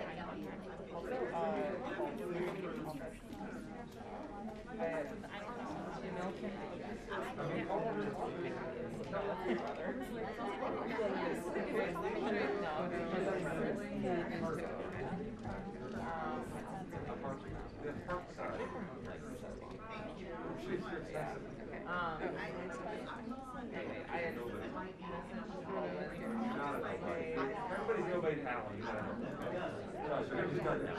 Everybody's nobody's Alan. You gotta help. No, so just got that.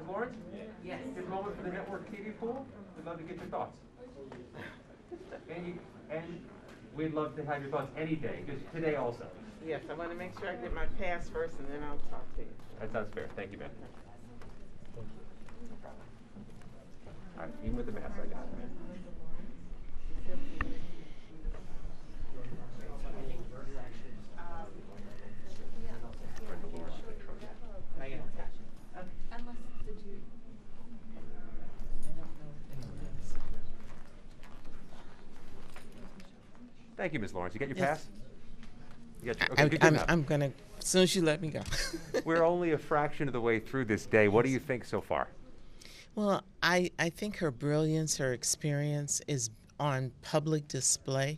Lawrence? Yes. Good moment for the network TV pool. We'd love to get your thoughts. And we'd love to have your thoughts any day, just today also. Yes, I want to make sure I get my pass first, and then I'll talk to you. That sounds fair. Thank you, ma'am. All right, even with the mask, I got it. Thank you, Ms. Lawrence. You get your pass? You got your, okay, good enough. I'm going to, as soon as you let me go. We're only a fraction of the way through this day. What do you think so far? Well, I think her brilliance, her experience is on public display.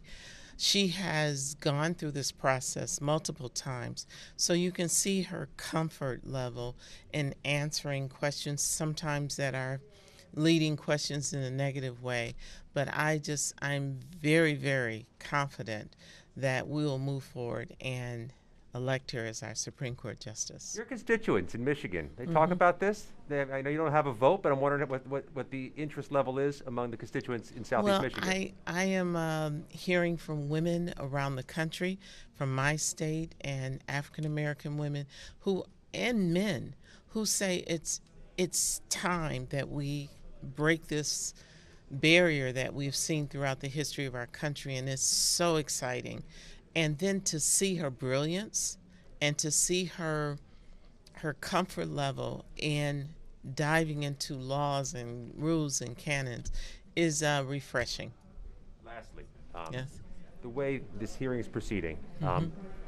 She has gone through this process multiple times, so you can see her comfort level in answering questions sometimes that are leading questions in a negative way. But I'm very, very confident that we will move forward and elect her as our Supreme Court Justice. Your constituents in Michigan, they talk about this? I know you don't have a vote, but I'm wondering what the interest level is among the constituents in Southeast Michigan. I am hearing from women around the country, from my state, and African American women and men who say it's time that we break this barrier that we've seen throughout the history of our country, and it's so exciting. And then to see her brilliance and to see her comfort level in diving into laws and rules and canons is refreshing. Lastly, Yes. the way this hearing is proceeding,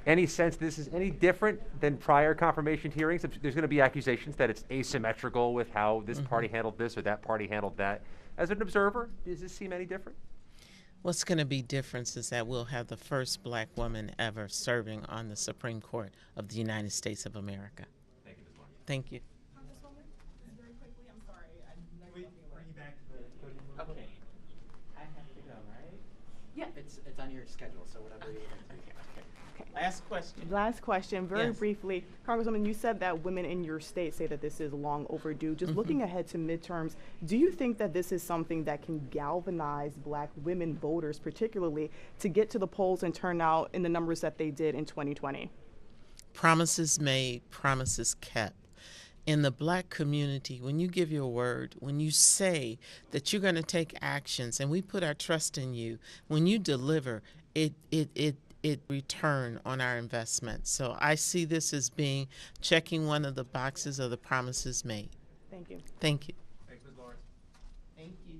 any sense this is any different than prior confirmation hearings? If there's going to be accusations that it's asymmetrical with how this party handled this or that party handled that. As an observer, does this seem any different? What's going to be different is that we'll have the first black woman ever serving on the Supreme Court of the United States of America. Thank you, Ms. Lawrence. Thank you. Congresswoman, very quickly, I'm sorry. Can we bring you back to the podium? Okay. I have to go, right? Yeah, it's on your schedule, so whatever you want to do. Last question. Last question, very Yes. briefly. Congresswoman, you said that women in your state say that this is long overdue. Just looking ahead to midterms, do you think that this is something that can galvanize black women voters, particularly, to get to the polls and turn out in the numbers that they did in 2020? Promises made, promises kept. In the black community, when you give your word, when you say that you're going to take actions and we put our trust in you, when you deliver, it return on our investment. So I see this as being checking one of the boxes of the promises made. Thank you. Thank you. Thanks, Ms. Lawrence. Thank you.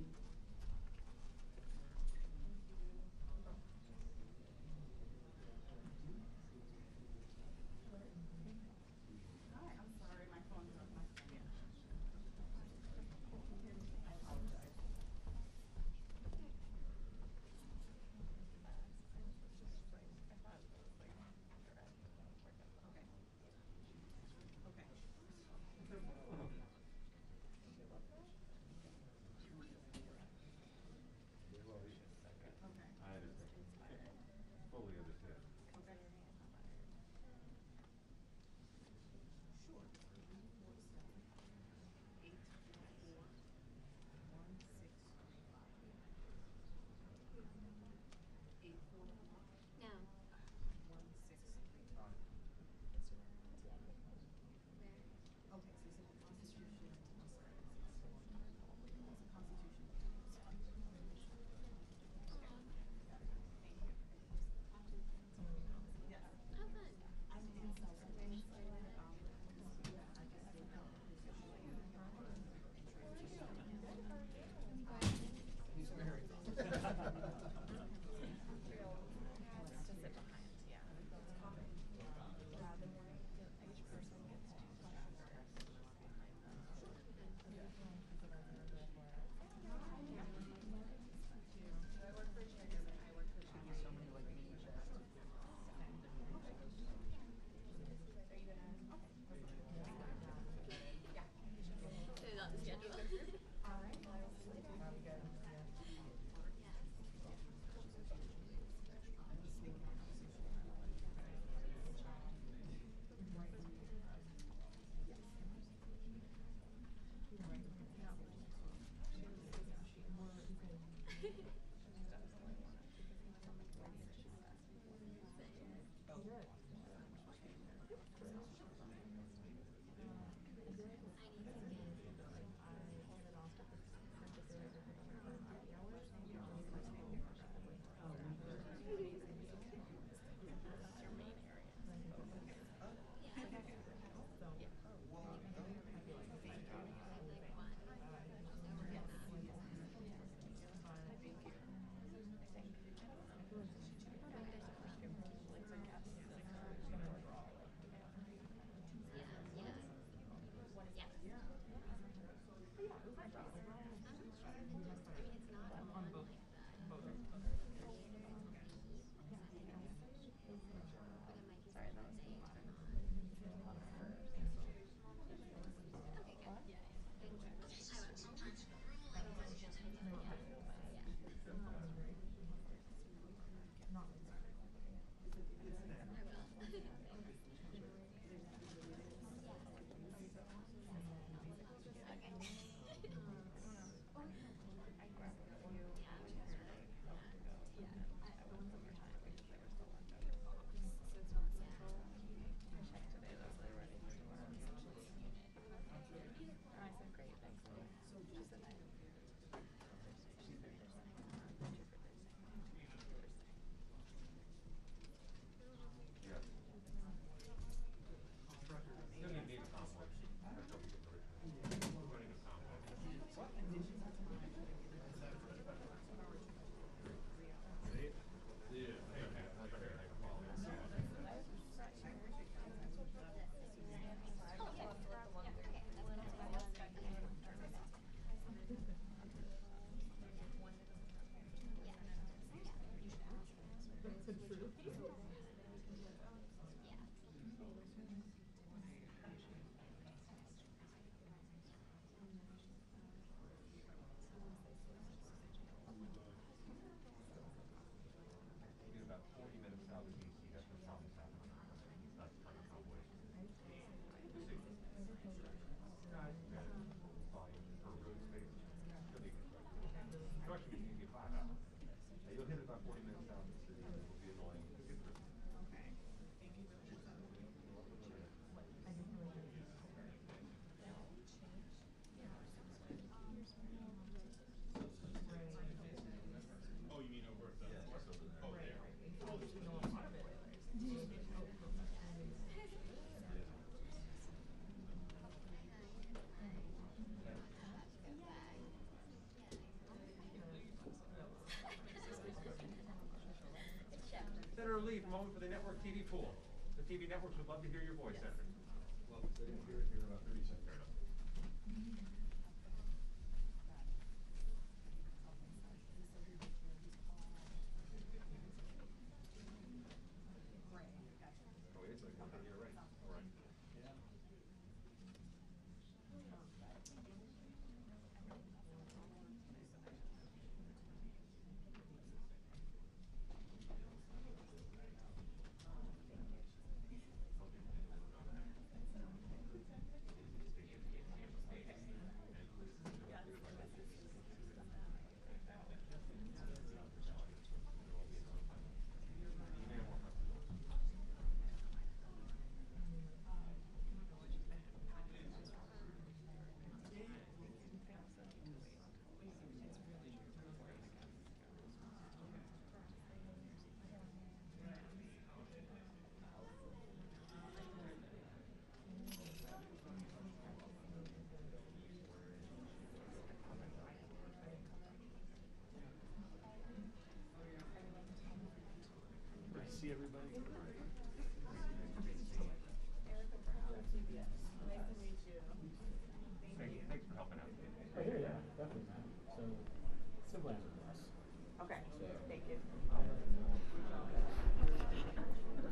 moment for the network TV pool. The TV networks would love to hear your voice, Senator. Well, they didn't hear it here in about 30 seconds. See everybody. Thanks for helping out. Oh, yeah, definitely, man. So, simple answer for us. Okay, thank you.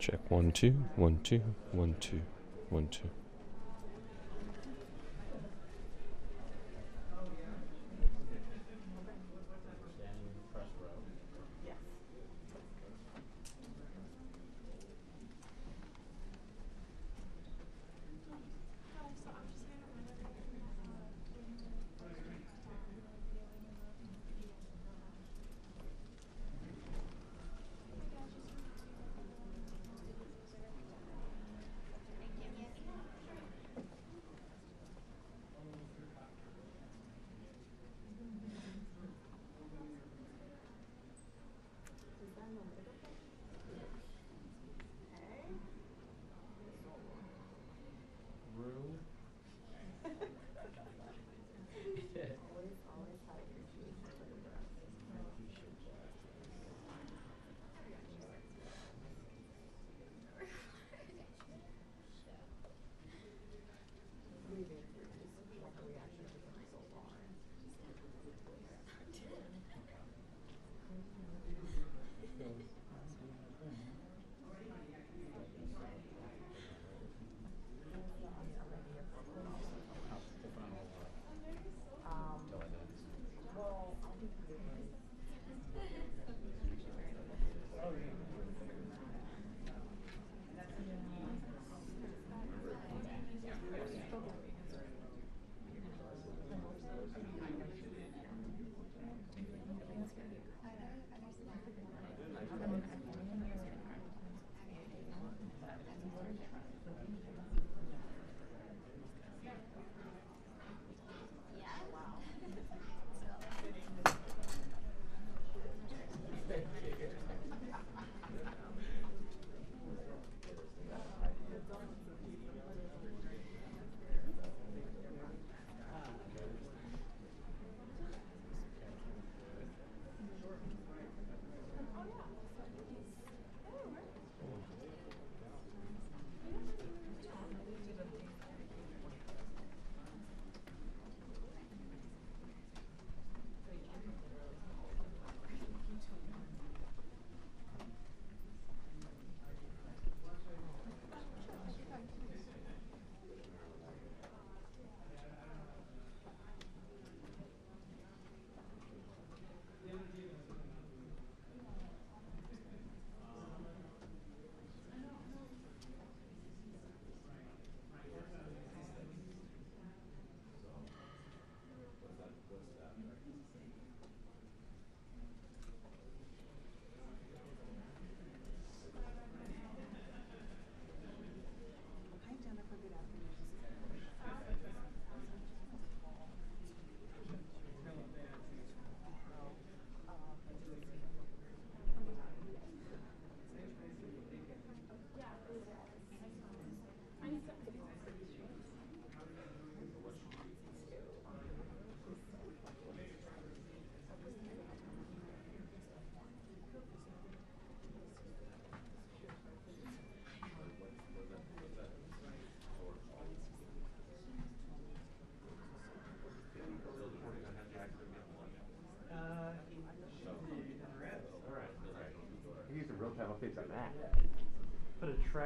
Check 1 2 1 2 1 2 1 2. Standing in the press row. Yes. Room.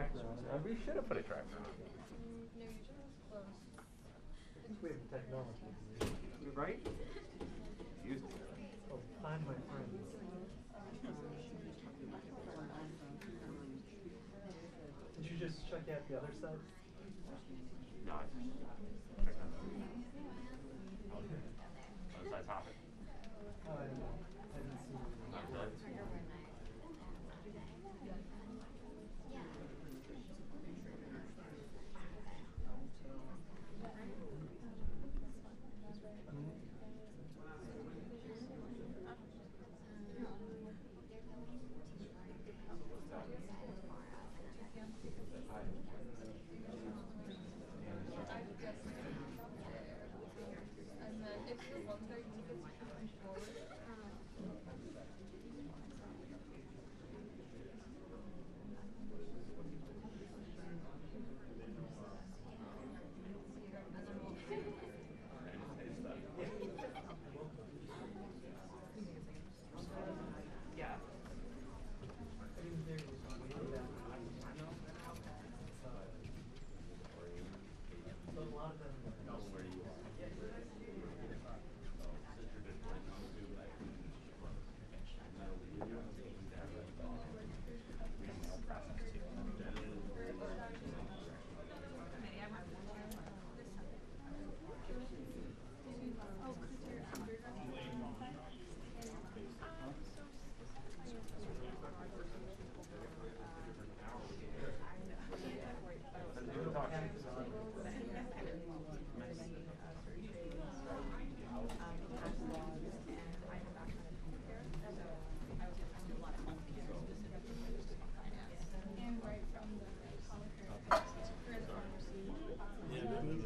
tracker on it. We should have put a tracker on it. No, you just close. I think we have the technology. You're right? Use it. Oh, find my friend. Did you just check out the other side? No, I checked out the other side's hopping. Oh, I didn't know. I didn't see it. Not really. And then if you want their tickets coming forward,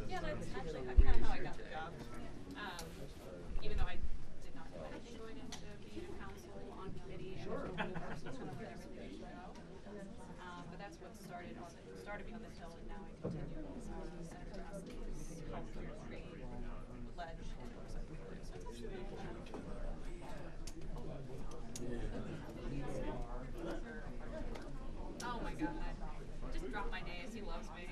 Yeah, that's actually kind of how I got the job. Even though I did not know anything going into being a council on committee and was kind of everything should go. But that's what started me on this hill, and now I continue. Senator Grassley's health care trade pledge and oversight board. So it's actually been oh my god, I just dropped my days. He loves me.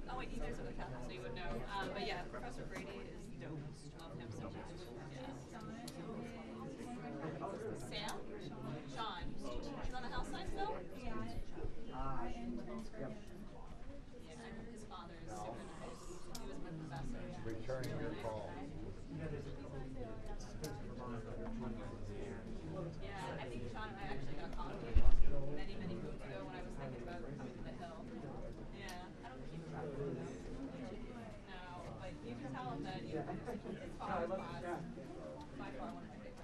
Oh wait, there's other couples, so you would know. But yeah, Professor Brady is dope. Love him so much. Yeah. Sam? Sean? He's on the health side still? Yeah. His father is super nice. He was my professor. Returning your call. Yeah, I think Sean and I actually got coffee many, many moons ago when I was thinking about coming to the hill. Yeah, I don't keep track of this. No, but you can tell him that it's far class. By far one of my favorites.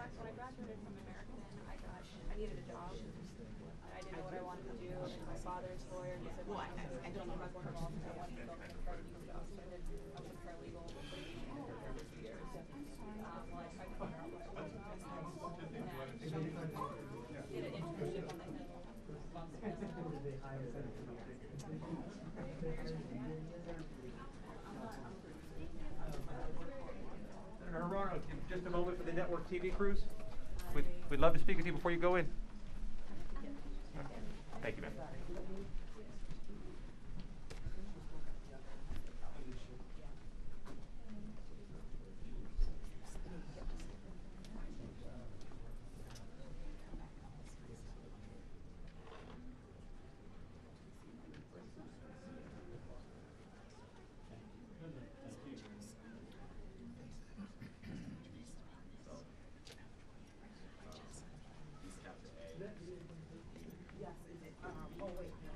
So when I graduated from American, I needed a job. I didn't know what I wanted to do, and my father's lawyer, he said, well, I don't know if I want to involved in that one, so I went to paralegal job. So I was a paralegal for 2 years. While I tried to figure out what I wanted to do. And did an internship on the hill. Senator Herrera, just a moment for the network TV crews. We'd love to speak with you before you go in. Thank you, ma'am. Yes, is it, oh wait, no,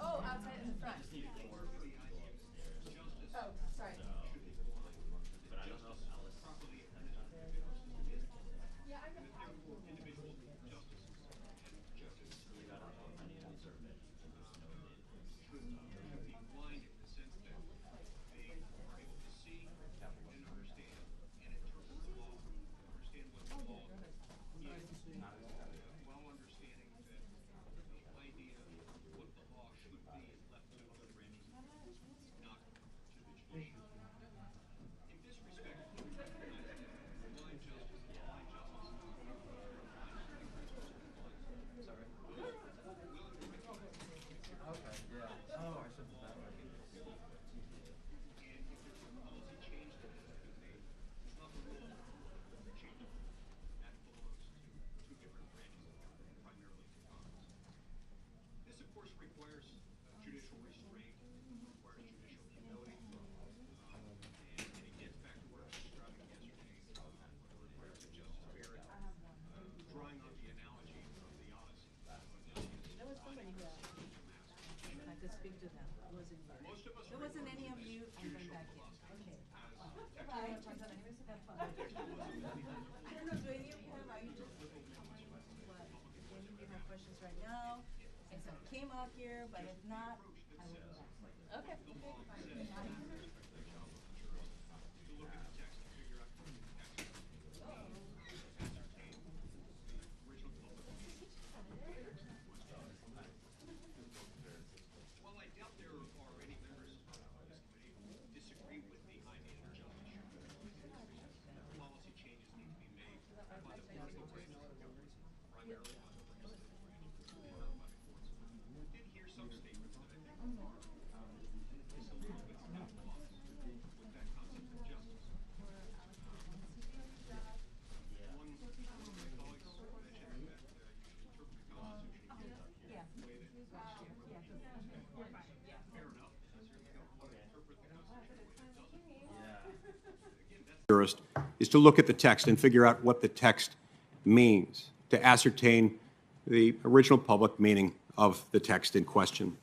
Oh, outside in the front. Oh, sorry. Yeah, I know. This, of course, requires judicial restraint, requires judicial humility, and it gets back to what I was describing yesterday. It requires a Justice Barrett drawing on the analogy of the Odyssey. There was somebody who asked me if I could speak to them. It wasn't you. Most of us There wasn't any of you, and then back in. Okay. Bye. Have fun. I don't know, do any of you have, are you just, what, any of you have questions right now? And so I came out here, but if not, I will go back. Okay. Well, I doubt there are any members of this committee who disagree with the idea that justice should be policy changes need to be made by the political branches of government, primarily by the legislative branch, not by the courts. We did hear some statements that I think are just a little bit out of line with that concept of justice. One of my colleagues mentioned that you should interpret the Constitution in a way that fair enough. Jurist is to look at the text and figure out what the text means, to ascertain the original public meaning of the text in question.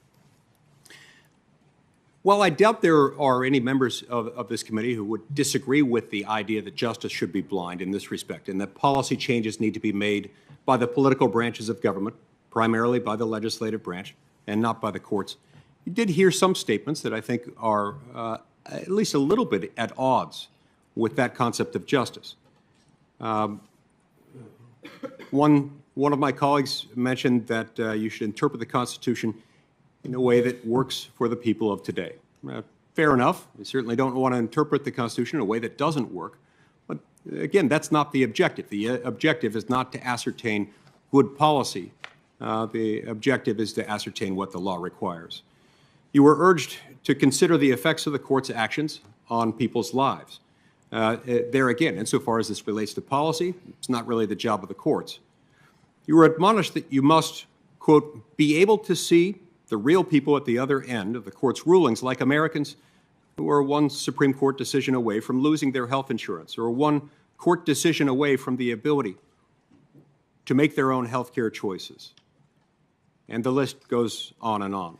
While I doubt there are any members of this committee who would disagree with the idea that justice should be blind in this respect and that policy changes need to be made by the political branches of government, primarily by the legislative branch and not by the courts, you did hear some statements that I think are at least a little bit at odds with that concept of justice. One of my colleagues mentioned that you should interpret the Constitution in a way that works for the people of today. Fair enough. We certainly don't want to interpret the Constitution in a way that doesn't work. But again, that's not the objective. The objective is not to ascertain good policy. The objective is to ascertain what the law requires. You were urged to consider the effects of the court's actions on people's lives. There again, insofar as this relates to policy, it's not really the job of the courts. You were admonished that you must, quote, be able to see the real people at the other end of the court's rulings, like Americans who are one Supreme Court decision away from losing their health insurance, or one court decision away from the ability to make their own health care choices. And the list goes on and on.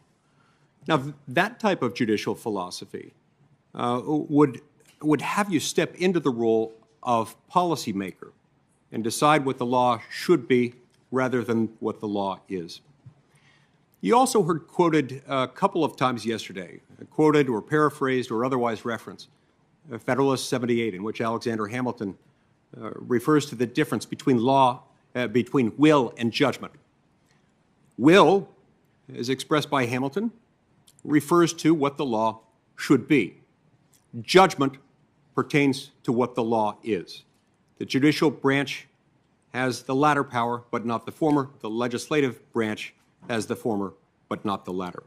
Now, that type of judicial philosophy would have you step into the role of policymaker and decide what the law should be rather than what the law is. You also heard quoted a couple of times yesterday, quoted or paraphrased or otherwise referenced, Federalist 78, in which Alexander Hamilton refers to the difference between between will and judgment. Will, as expressed by Hamilton, refers to what the law should be. Judgment pertains to what the law is. The judicial branch has the latter power, but not the former. The legislative branch has the former, but not the latter.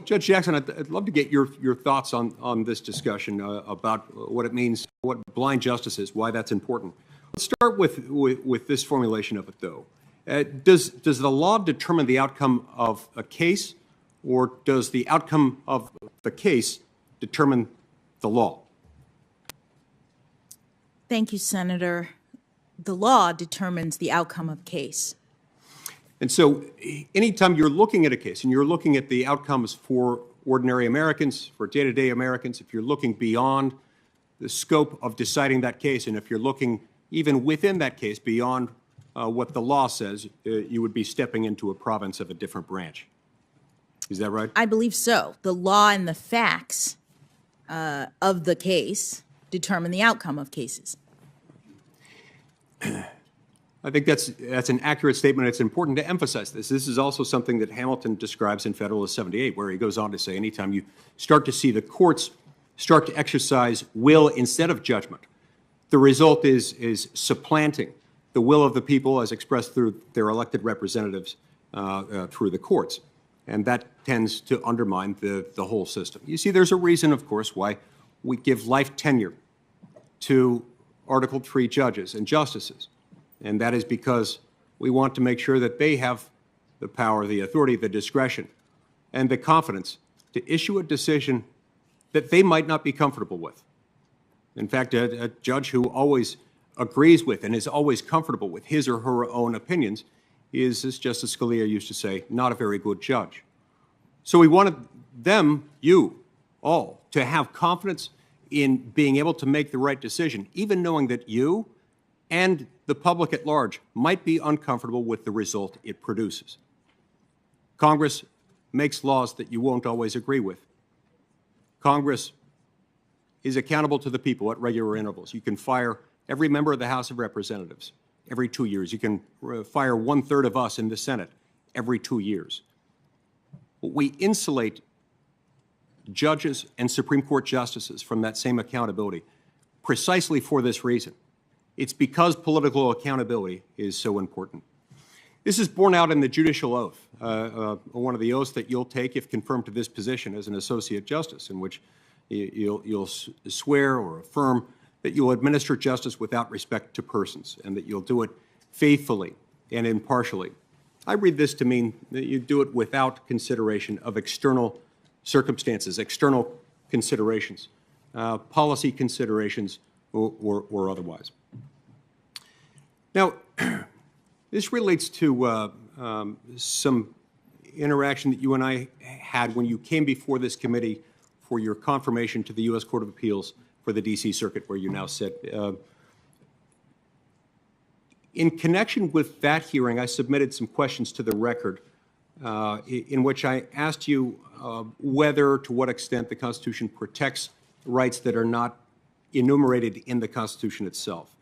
Judge Jackson, I'd love to get your thoughts on this discussion about what it means, what blind justice is, why that's important. Let's start with this formulation of it, though. Does the law determine the outcome of a case, or does the outcome of the case determine the law? Thank you, Senator. The law determines the outcome of case. And so anytime you're looking at a case and you're looking at the outcomes for ordinary Americans, for day-to-day Americans, if you're looking beyond the scope of deciding that case, and if you're looking even within that case beyond what the law says, you would be stepping into a province of a different branch. Is that right? I believe so. The law and the facts of the case determine the outcome of cases. I think that's an accurate statement. It's important to emphasize this. This is also something that Hamilton describes in Federalist 78, where he goes on to say anytime you start to see the courts start to exercise will instead of judgment, the result is supplanting the will of the people as expressed through their elected representatives through the courts. And that tends to undermine the whole system. You see, there's a reason, of course, why we give life tenure to Article III judges and justices. And that is because we want to make sure that they have the power, the authority, the discretion, and the confidence to issue a decision that they might not be comfortable with. In fact, a judge who always agrees with and is always comfortable with his or her own opinions is, as Justice Scalia used to say, not a very good judge. So we wanted them, you, all, to have confidence in being able to make the right decision, even knowing that you and the public at large might be uncomfortable with the result it produces. Congress makes laws that you won't always agree with. Congress is accountable to the people at regular intervals. You can fire every member of the House of Representatives every 2 years. You can fire 1/3 of us in the Senate every 2 years. We insulate judges and Supreme Court justices from that same accountability precisely for this reason. It's because political accountability is so important. This is borne out in the judicial oath, one of the oaths that you'll take if confirmed to this position as an associate justice, in which you'll swear or affirm that you'll administer justice without respect to persons and that you'll do it faithfully and impartially. I read this to mean that you do it without consideration of external circumstances, external considerations, policy considerations, or otherwise. Now, this relates to some interaction that you and I had when you came before this committee for your confirmation to the U.S. Court of Appeals for the D.C. Circuit, where you now sit. In connection with that hearing, I submitted some questions to the record in which I asked you whether, to what extent, the Constitution protects rights that are not enumerated in the Constitution itself,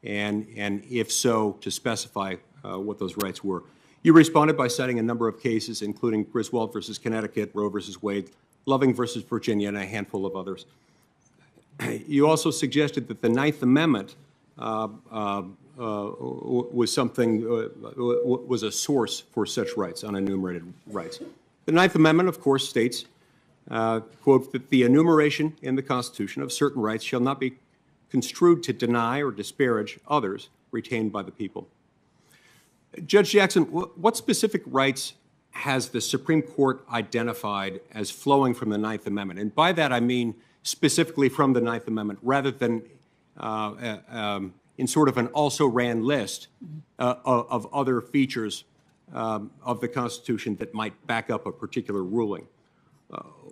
and if so, to specify what those rights were. You responded by citing a number of cases, including Griswold versus Connecticut, Roe versus Wade, Loving versus Virginia, and a handful of others. You also suggested that the Ninth Amendment was a source for such rights, unenumerated rights. The Ninth Amendment, of course, states, quote, that the enumeration in the Constitution of certain rights shall not be construed to deny or disparage others retained by the people. Judge Jackson, what specific rights has the Supreme Court identified as flowing from the Ninth Amendment? And by that I mean specifically from the Ninth Amendment, rather than in sort of an also-ran list of other features of the Constitution that might back up a particular ruling.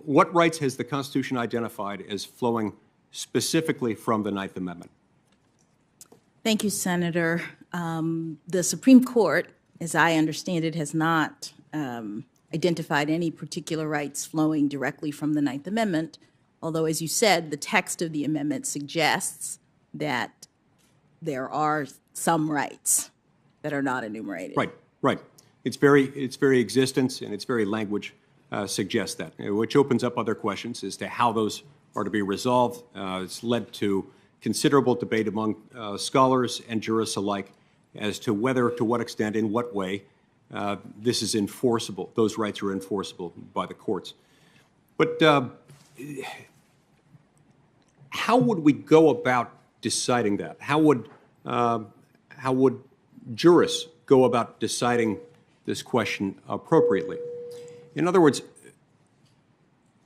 What rights has the Constitution identified as flowing specifically from the Ninth Amendment? Thank you, Senator. The Supreme Court, as I understand it, has not identified any particular rights flowing directly from the Ninth Amendment, although, as you said, the text of the amendment suggests that there are some rights that are not enumerated. Right, right. Its very existence and its very language suggests that, which opens up other questions as to how those are to be resolved. It's led to considerable debate among scholars and jurists alike as to whether, to what extent, in what way this is enforceable. Those rights are enforceable by the courts. But how would we go about deciding that? How would jurists go about deciding this question appropriately? In other words,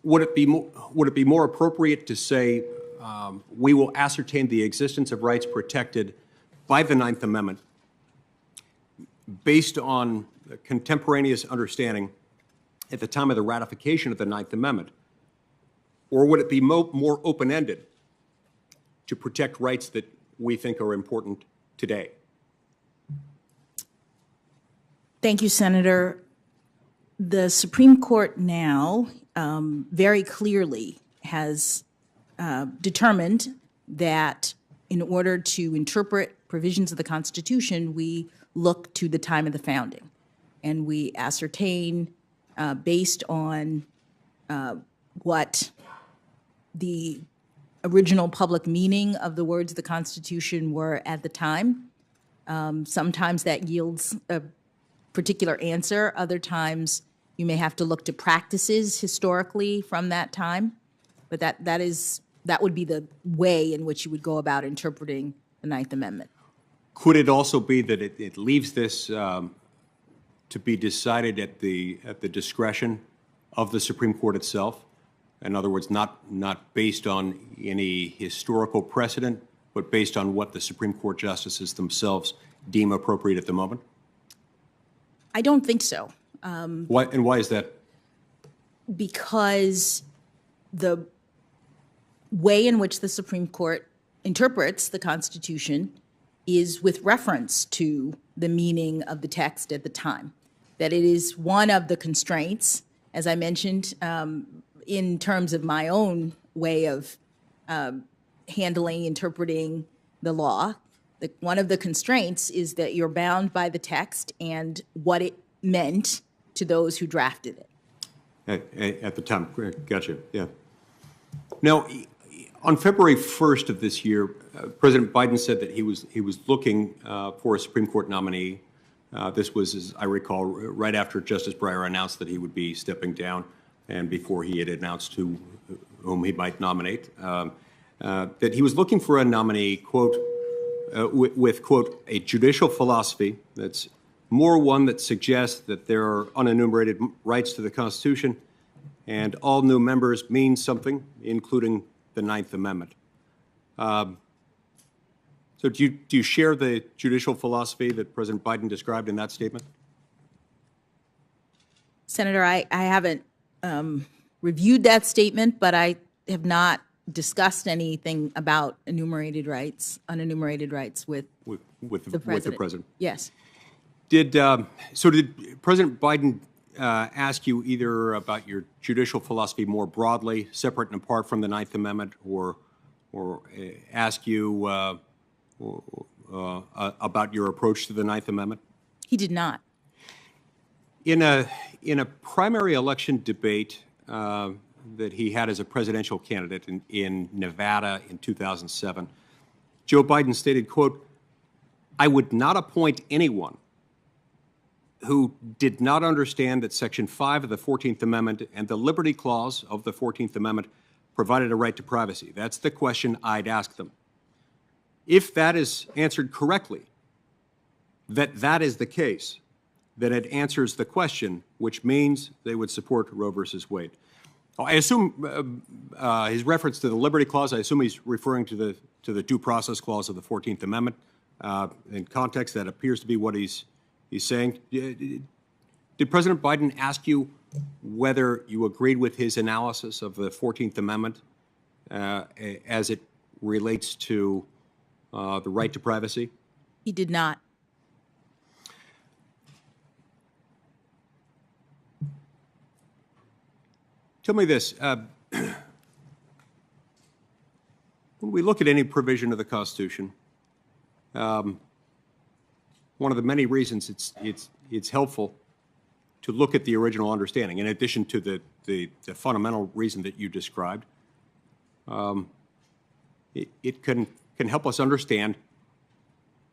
would it be more appropriate to say we will ascertain the existence of rights protected by the Ninth Amendment based on contemporaneous understanding at the time of the ratification of the Ninth Amendment? Or would it be more open-ended to protect rights that we think are important today? Thank you, Senator. The Supreme Court now very clearly has determined that in order to interpret provisions of the Constitution, we look to the time of the founding, and we ascertain based on what the original public meaning of the words of the Constitution were at the time. Sometimes that yields a particular answer. Other times you may have to look to practices historically from that time. But that would be the way in which you would go about interpreting the Ninth Amendment. Could it also be that it leaves this to be decided at the discretion of the Supreme Court itself? In other words, not based on any historical precedent, but based on what the Supreme Court justices themselves deem appropriate at the moment? I don't think so. Why is that? Because the way in which the Supreme Court interprets the Constitution is with reference to the meaning of the text at the time. That it is one of the constraints, as I mentioned, in terms of my own way of handling, interpreting the law. One of the constraints is that you're bound by the text and what it meant to those who drafted it. At the time, gotcha, yeah. Now, on February 1st of this year, President Biden said that he was looking for a Supreme Court nominee. This was, as I recall, right after Justice Breyer announced that he would be stepping down and before he had announced whom he might nominate, that he was looking for a nominee, quote, with, quote, a judicial philosophy that's more one that suggests that there are unenumerated rights to the Constitution and all new members mean something, including the Ninth Amendment. So do you share the judicial philosophy that President Biden described in that statement? Senator, I haven't reviewed that statement, but I have not discussed anything about unenumerated rights with the President. Yes. Did President Biden ask you either about your judicial philosophy more broadly, separate and apart from the Ninth Amendment, or ask you about your approach to the Ninth Amendment? He did not. In a primary election debate that he had as a presidential candidate in Nevada in 2007, Joe Biden stated, quote, "I would not appoint anyone who did not understand that Section 5 of the 14th Amendment and the Liberty Clause of the 14th Amendment provided a right to privacy. That's the question I'd ask them. If that is answered correctly, that is the case, then it answers the question, which means they would support Roe versus Wade." I assume his reference to the Liberty Clause, I assume he's referring to the Due Process Clause of the 14th Amendment. In context, that appears to be what he's saying. Did President Biden ask you whether you agreed with his analysis of the 14th Amendment as it relates to the right to privacy? He did not. Tell me this. When we look at any provision of the Constitution, one of the many reasons it's helpful to look at the original understanding, in addition to the fundamental reason that you described, it can help us understand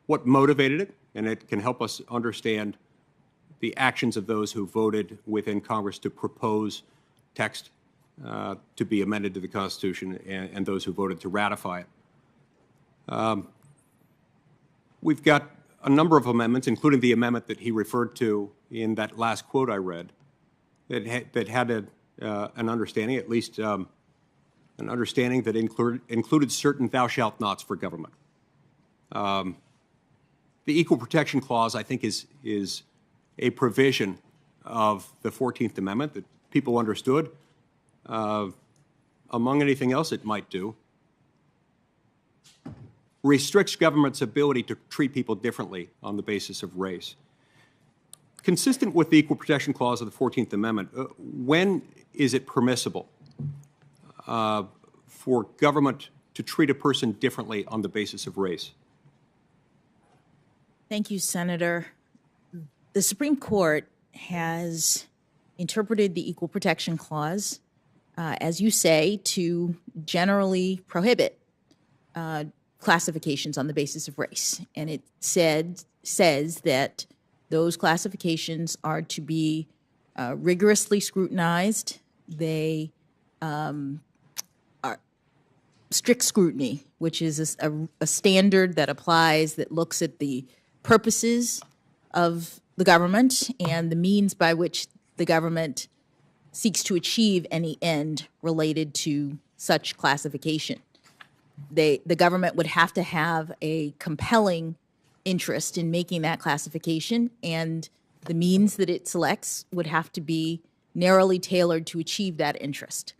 what motivated it, and it can help us understand the actions of those who voted within Congress to propose text to be amended to the Constitution, and those who voted to ratify it. We've got a number of amendments, including the amendment that he referred to in that last quote I read, that had an understanding, at least an understanding that included certain thou shalt nots for government. The Equal Protection Clause, I think, is a provision of the 14th Amendment that people understood. Among anything else it might do, restricts government's ability to treat people differently on the basis of race. Consistent with the Equal Protection Clause of the 14th Amendment, when is it permissible for government to treat a person differently on the basis of race? Thank you, Senator. The Supreme Court has interpreted the Equal Protection Clause, as you say, to generally prohibit classifications on the basis of race. And it says that those classifications are to be rigorously scrutinized. They are strict scrutiny, which is a standard that applies, that looks at the purposes of the government and the means by which the government seeks to achieve any end related to such classification. The government would have to have a compelling interest in making that classification, and the means that it selects would have to be narrowly tailored to achieve that interest.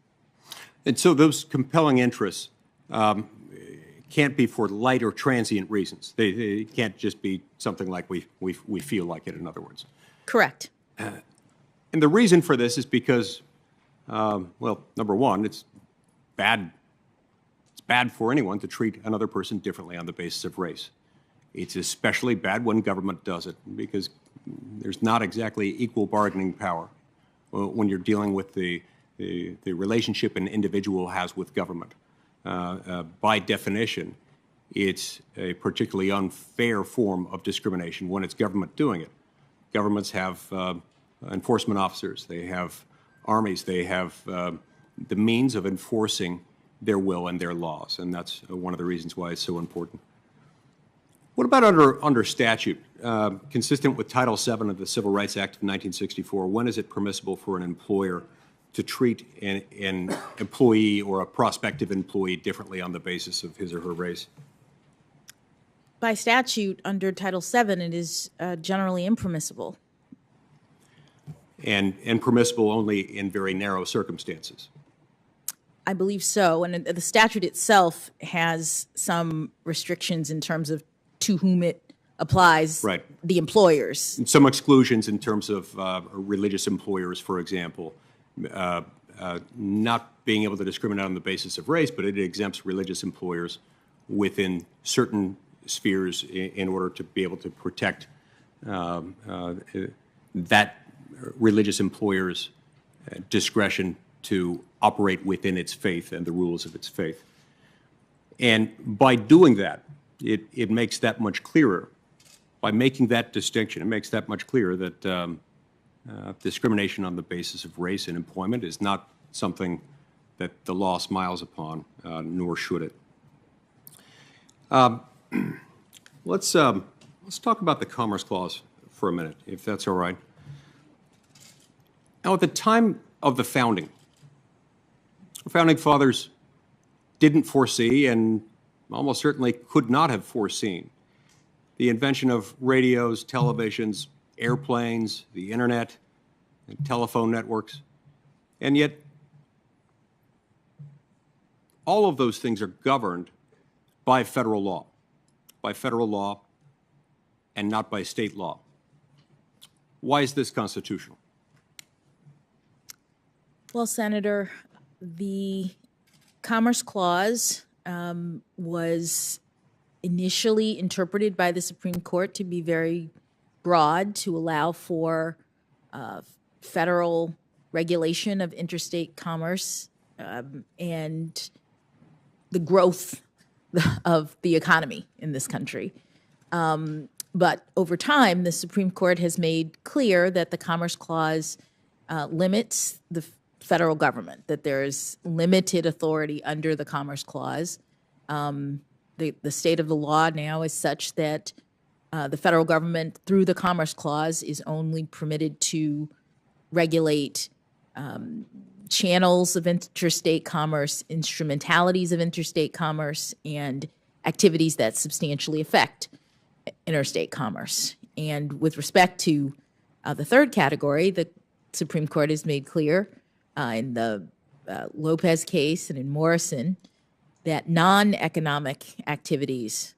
And so those compelling interests can't be for light or transient reasons. They can't just be something like we feel like it, in other words. Correct. And the reason for this is because, well, number one, it's bad. It's bad for anyone to treat another person differently on the basis of race. It's especially bad when government does it, because there's not exactly equal bargaining power when you're dealing with the relationship an individual has with government. By definition, it's a particularly unfair form of discrimination when it's government doing it. Governments have enforcement officers, they have armies, they have the means of enforcing their will and their laws, and that's one of the reasons why it's so important. What about under statute? Consistent with Title VII of the Civil Rights Act of 1964, when is it permissible for an employer to treat an employee or a prospective employee differently on the basis of his or her race? By statute, under Title VII, it is generally impermissible. And permissible only in very narrow circumstances? I believe so. And the statute itself has some restrictions in terms of to whom it applies, right. The employers. And some exclusions in terms of religious employers, for example, not being able to discriminate on the basis of race, but it exempts religious employers within certain spheres in order to be able to protect that religious employer's discretion to operate within its faith and the rules of its faith. And by doing that, it makes that much clearer. By making that distinction, it makes that much clearer that discrimination on the basis of race in employment is not something that the law smiles upon, nor should it. Let's talk about the Commerce Clause for a minute, if that's all right. Now, at the time of the founding, the founding fathers didn't foresee, and almost certainly could not have foreseen, the invention of radios, televisions, airplanes, the internet, and telephone networks. And yet, all of those things are governed by federal law and not by state law. Why is this constitutional? Well, Senator, the Commerce Clause was initially interpreted by the Supreme Court to be very broad, to allow for federal regulation of interstate commerce and the growth of the economy in this country. But over time, the Supreme Court has made clear that the Commerce Clause limits the federal government, that there is limited authority under the Commerce Clause. The state of the law now is such that the federal government, through the Commerce Clause, is only permitted to regulate channels of interstate commerce, instrumentalities of interstate commerce, and activities that substantially affect interstate commerce. And with respect to the third category, the Supreme Court has made clear in the Lopez case and in Morrison that non-economic activities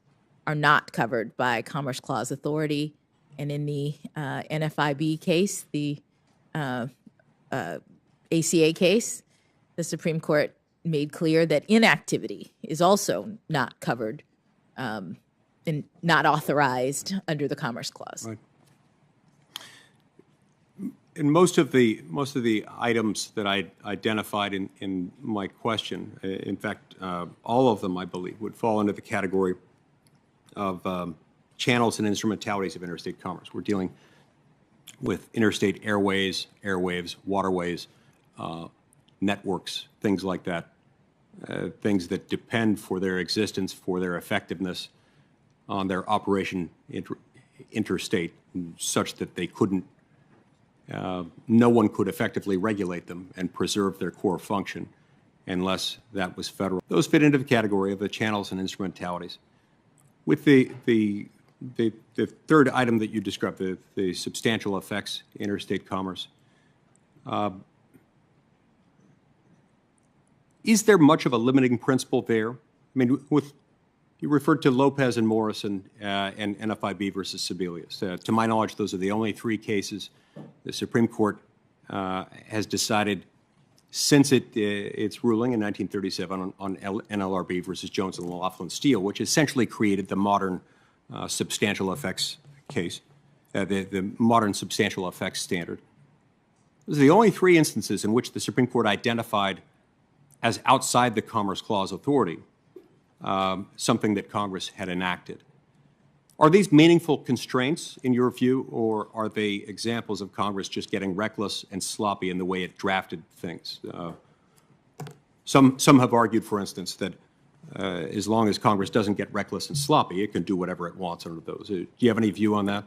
are not covered by Commerce Clause authority. And in the NFIB case, the ACA case, the Supreme Court made clear that inactivity is also not covered and not authorized under the Commerce Clause. Right. And most of the items that I identified in my question, in fact, all of them, I believe, would fall into the category of channels and instrumentalities of interstate commerce. We're dealing with interstate airways, waterways, networks, things like that, things that depend for their existence, for their effectiveness on their operation interstate, such that they couldn't, no one could effectively regulate them and preserve their core function unless that was federal. Those fit into the category of the channels and instrumentalities. With the third item that you described, the substantial effects interstate commerce, is there much of a limiting principle there? I mean, you referred to Lopez and Morrison and NFIB versus Sebelius. To my knowledge, those are the only three cases the Supreme Court has decided since its ruling in 1937 on NLRB versus Jones and Laughlin Steel, which essentially created the modern substantial effects case, the modern substantial effects standard. Those are the only three instances in which the Supreme Court identified as outside the Commerce Clause authority something that Congress had enacted. Are these meaningful constraints in your view, or are they examples of Congress just getting reckless and sloppy in the way it drafted things? Some have argued, for instance, that as long as Congress doesn't get reckless and sloppy, it can do whatever it wants under those. Do you have any view on that?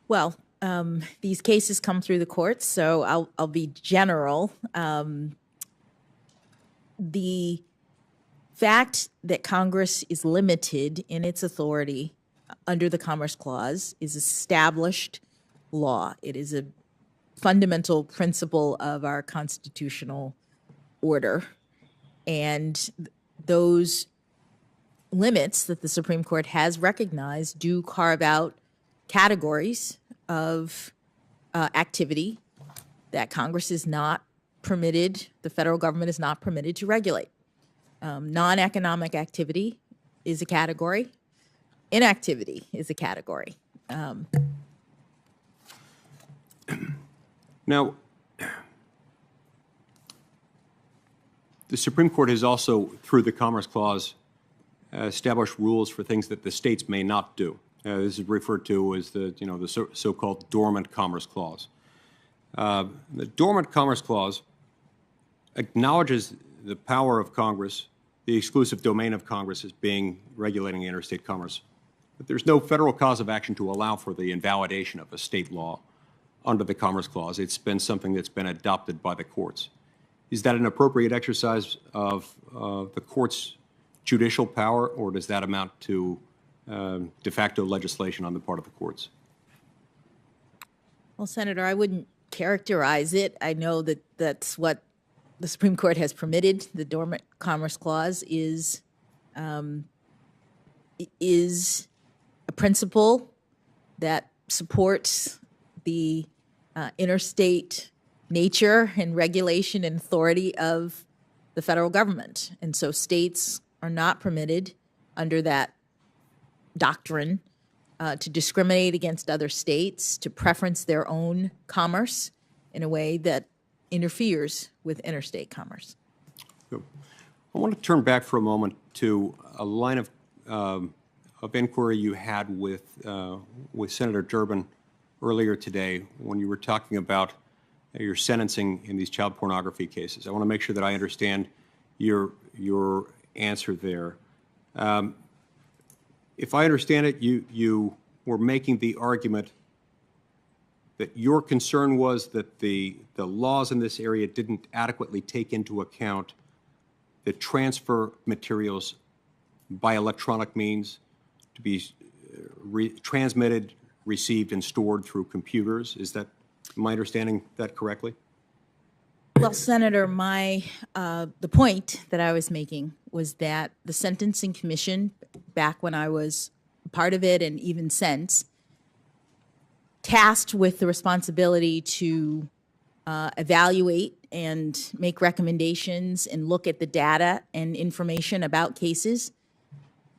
Well, these cases come through the courts, so I'll be general. The fact that Congress is limited in its authority under the Commerce Clause is established law. It is a fundamental principle of our constitutional order. And those limits that the Supreme Court has recognized do carve out categories of activity that Congress is not permitted, the federal government is not permitted to regulate. Non-economic activity is a category. Inactivity is a category. Now, the Supreme Court has also, through the Commerce Clause, established rules for things that the states may not do. This is referred to as the so-called dormant Commerce Clause. The dormant Commerce Clause acknowledges the power of Congress, the exclusive domain of Congress as being regulating interstate commerce. But there's no federal cause of action to allow for the invalidation of a state law under the Commerce Clause. It's been something that's been adopted by the courts. Is that an appropriate exercise of the court's judicial power, or does that amount to de facto legislation on the part of the courts? Well, Senator, I wouldn't characterize it. I know that that's what the Supreme Court has permitted. The Dormant Commerce Clause is a principle that supports the interstate nature and regulation and authority of the federal government. And so states are not permitted under that doctrine to discriminate against other states, to preference their own commerce in a way that interferes with interstate commerce. I want to turn back for a moment to a line of inquiry you had with Senator Durbin earlier today when you were talking about your sentencing in these child pornography cases. I want to make sure that I understand your answer there. If I understand it, you were making the argument that your concern was that the laws in this area didn't adequately take into account the transfer materials by electronic means to be transmitted, received, and stored through computers. Is that, am I understanding that correctly? Well, Senator, the point that I was making was that the Sentencing Commission, back when I was part of it and even since, tasked with the responsibility to evaluate and make recommendations and look at the data and information about cases,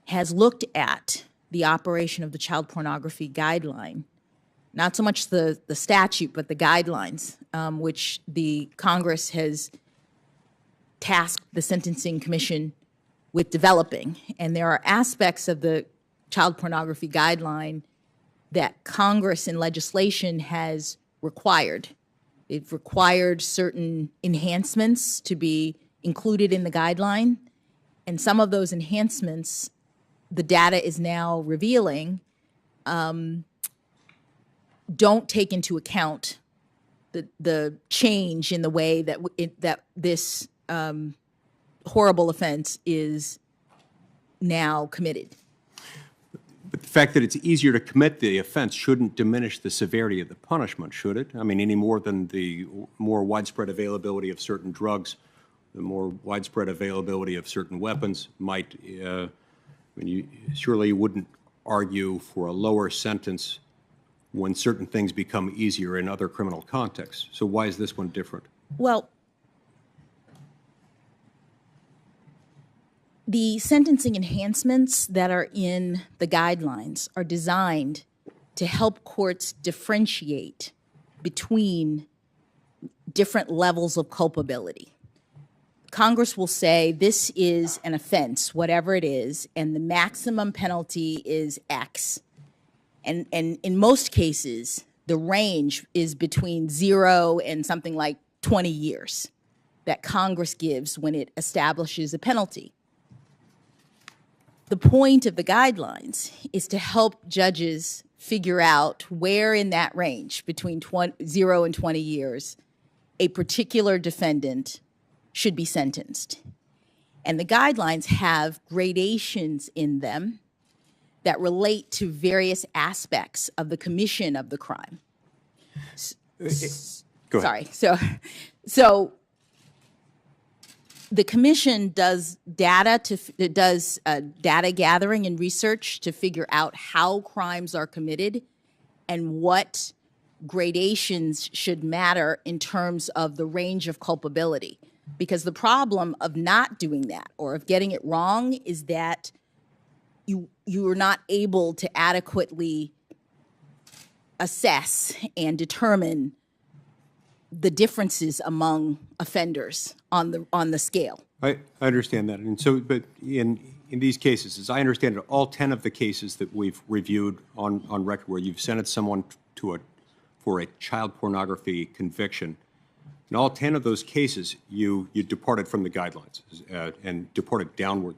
has looked at the operation of the child pornography guideline. Not so much the statute, but the guidelines, which the Congress has tasked the Sentencing Commission with developing. And there are aspects of the child pornography guideline that Congress in legislation has required. It required certain enhancements to be included in the guideline. And some of those enhancements, the data is now revealing, don't take into account the change in the way that that this horrible offense is now committed. But the fact that it's easier to commit the offense shouldn't diminish the severity of the punishment, should it? I mean, any more than the more widespread availability of certain drugs, the more widespread availability of certain weapons might, I mean, surely you wouldn't argue for a lower sentence when certain things become easier in other criminal contexts. So why is this one different? Well, the sentencing enhancements that are in the guidelines are designed to help courts differentiate between different levels of culpability. Congress will say this is an offense, whatever it is, and the maximum penalty is X. And in most cases, the range is between 0 and something like 20 years that Congress gives when it establishes a penalty. The point of the guidelines is to help judges figure out where in that range between 0 and 20 years a particular defendant should be sentenced. And the guidelines have gradations in them that relate to various aspects of the commission of the crime. Go ahead. Sorry. So the commission does data data gathering and research to figure out how crimes are committed and what gradations should matter in terms of the range of culpability. Because the problem of not doing that or of getting it wrong is that you are not able to adequately assess and determine the differences among offenders on the scale. I understand that. And so, but in these cases, as I understand it, all 10 of the cases that we've reviewed on record where you've sentenced someone for a child pornography conviction, in all 10 of those cases, you departed from the guidelines and departed downward.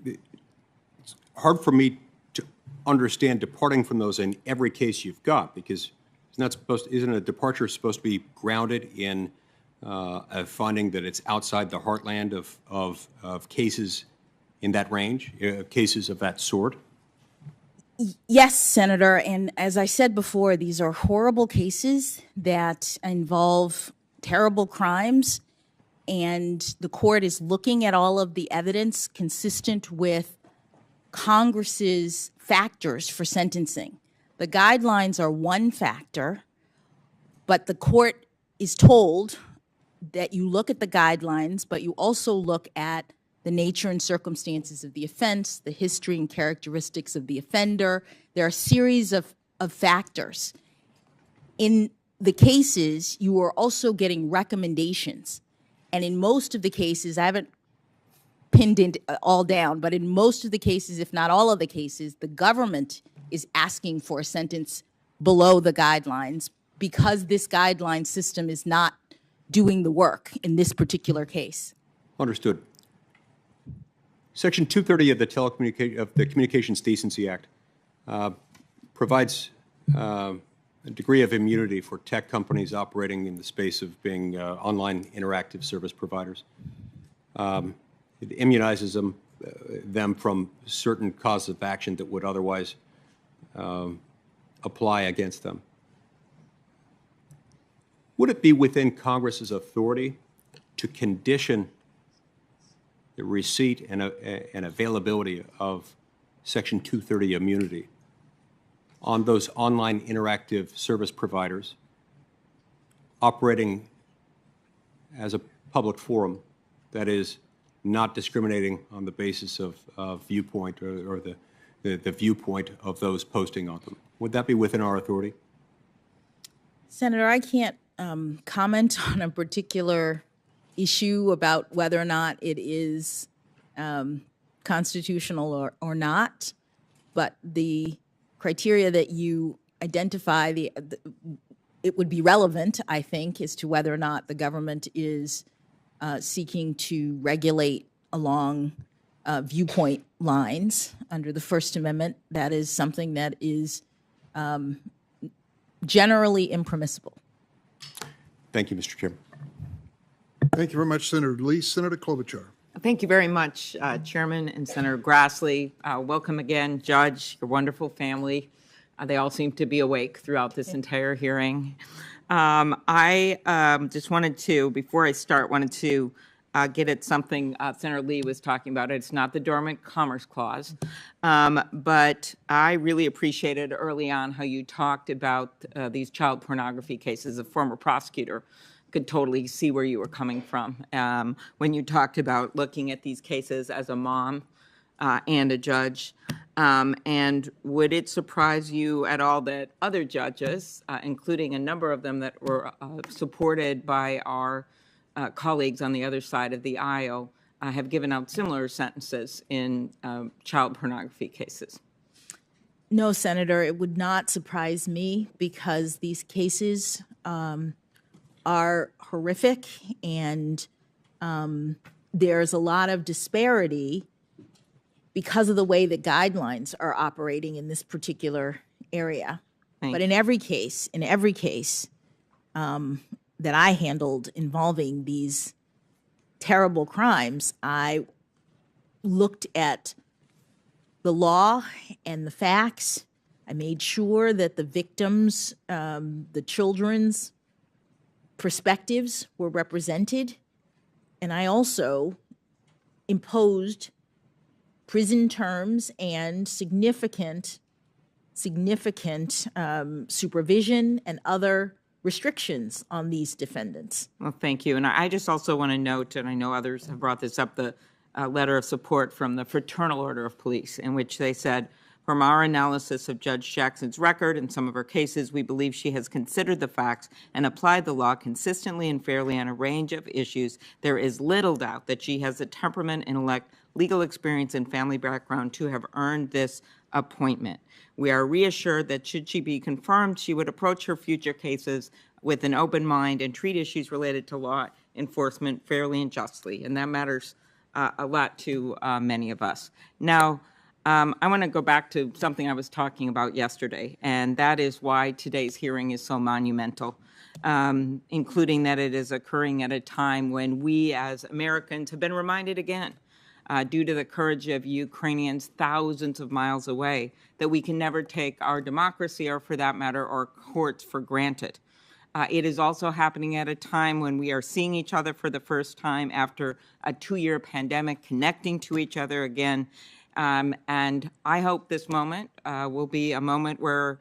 It's hard for me to understand departing from those in every case you've got, because isn't a departure supposed to be grounded in a finding that it's outside the heartland of cases in that range, cases of that sort? Yes, Senator, and as I said before, these are horrible cases that involve terrible crimes, and the court is looking at all of the evidence consistent with Congress's factors for sentencing. The guidelines are one factor, but the court is told that you look at the guidelines, but you also look at the nature and circumstances of the offense, the history and characteristics of the offender. There are a series of factors. In the cases, you are also getting recommendations. And in most of the cases, I haven't pinned it all down, but in most of the cases, if not all of the cases, the government is asking for a sentence below the guidelines because this guideline system is not doing the work in this particular case. Understood. Section 230 of the Communications Decency Act provides a degree of immunity for tech companies operating in the space of being online interactive service providers. It immunizes them from certain causes of action that would otherwise apply against them. Would it be within Congress's authority to condition the receipt and availability of Section 230 immunity on those online interactive service providers operating as a public forum that is not discriminating on the basis of viewpoint or the viewpoint of those posting on them? Would that be within our authority? Senator, I can't comment on a particular issue about whether or not it is constitutional or not, but the criteria that you identify, it would be relevant, I think, as to whether or not the government is seeking to regulate along viewpoint lines under the First Amendment. That is something that is generally impermissible. Thank you, Mr. Chairman. Thank you very much, Senator Lee. Senator Klobuchar. Thank you very much, Chairman and Senator Grassley. Welcome again, Judge, your wonderful family. They all seem to be awake throughout this entire hearing. I just wanted to, before I start, get at something Senator Lee was talking about. It's not the Dormant Commerce Clause, but I really appreciated early on how you talked about these child pornography cases. A former prosecutor could totally see where you were coming from when you talked about looking at these cases as a mom and a judge. And would it surprise you at all that other judges, including a number of them that were supported by our colleagues on the other side of the aisle, have given out similar sentences in child pornography cases? No, Senator, it would not surprise me because these cases are horrific, and there's a lot of disparity because of the way that guidelines are operating in this particular area. But in every case that I handled involving these terrible crimes, I looked at the law and the facts. I made sure that the victims, the children's perspectives were represented. And I also imposed prison terms and significant supervision and other restrictions on these defendants. Well, thank you. And I just also want to note, and I know others have brought this up, the letter of support from the Fraternal Order of Police, in which they said, from our analysis of Judge Jackson's record and some of her cases, we believe she has considered the facts and applied the law consistently and fairly on a range of issues. There is little doubt that she has the temperament, intellect, legal experience, and family background to have earned this appointment. We are reassured that should she be confirmed, she would approach her future cases with an open mind and treat issues related to law enforcement fairly and justly, and that matters a lot to many of us. Now, I want to go back to something I was talking about yesterday, and that is why today's hearing is so monumental, including that it is occurring at a time when we as Americans have been reminded again due to the courage of Ukrainians thousands of miles away, that we can never take our democracy, or for that matter, our courts for granted. It is also happening at a time when we are seeing each other for the first time after a 2-year pandemic, connecting to each other again. And I hope this moment will be a moment where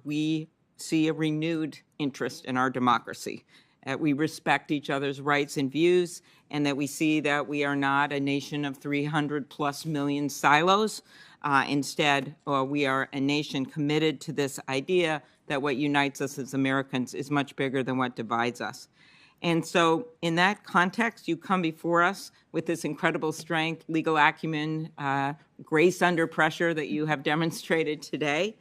we see a renewed interest in our democracy, that we respect each other's rights and views, and that we see that we are not a nation of 300+ million silos. Instead, we are a nation committed to this idea that what unites us as Americans is much bigger than what divides us. And so in that context, you come before us with this incredible strength, legal acumen, grace under pressure that you have demonstrated today.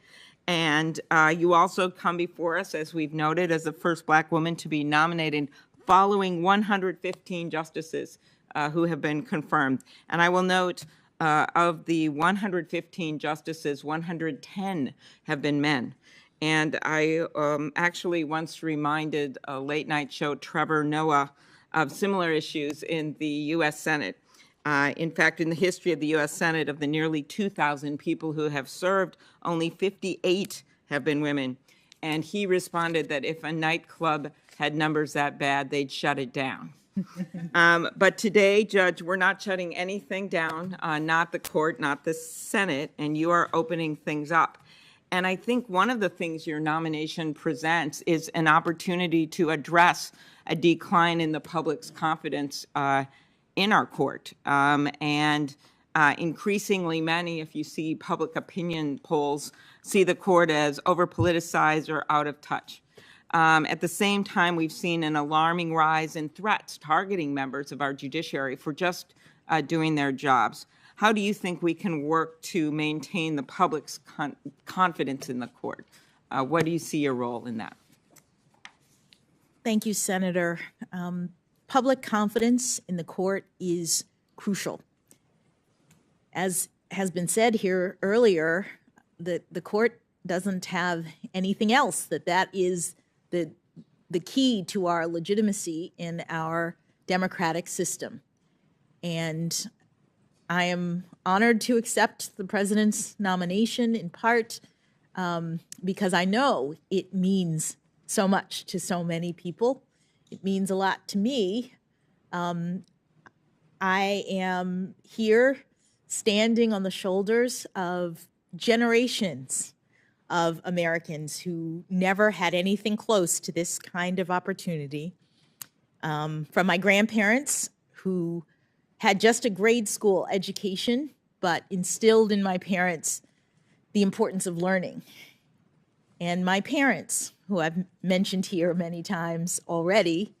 And you also come before us, as we've noted, as the first Black woman to be nominated following 115 justices who have been confirmed. And I will note, of the 115 justices, 110 have been men. And I actually once reminded a late-night show Trevor Noah of similar issues in the U.S. Senate. In fact, in the history of the U.S. Senate, of the nearly 2,000 people who have served, only 58 have been women. And he responded that if a nightclub had numbers that bad, they'd shut it down. But today, Judge, we're not shutting anything down, not the court, not the Senate, and you are opening things up. And I think one of the things your nomination presents is an opportunity to address a decline in the public's confidence in our court. Increasingly many, if you see public opinion polls, see the court as over-politicized or out of touch. At the same time, we've seen an alarming rise in threats targeting members of our judiciary for just doing their jobs. How do you think we can work to maintain the public's confidence in the court? What do you see your role in that? Thank you, Senator. Public confidence in the court is crucial. As has been said here earlier, the court doesn't have anything else, that is the key to our legitimacy in our democratic system. And I am honored to accept the president's nomination, in part because I know it means so much to so many people. It means a lot to me. I am here standing on the shoulders of generations of Americans who never had anything close to this kind of opportunity. From my grandparents, who had just a grade school education, but instilled in my parents the importance of learning. And my parents, who I've mentioned here many times already,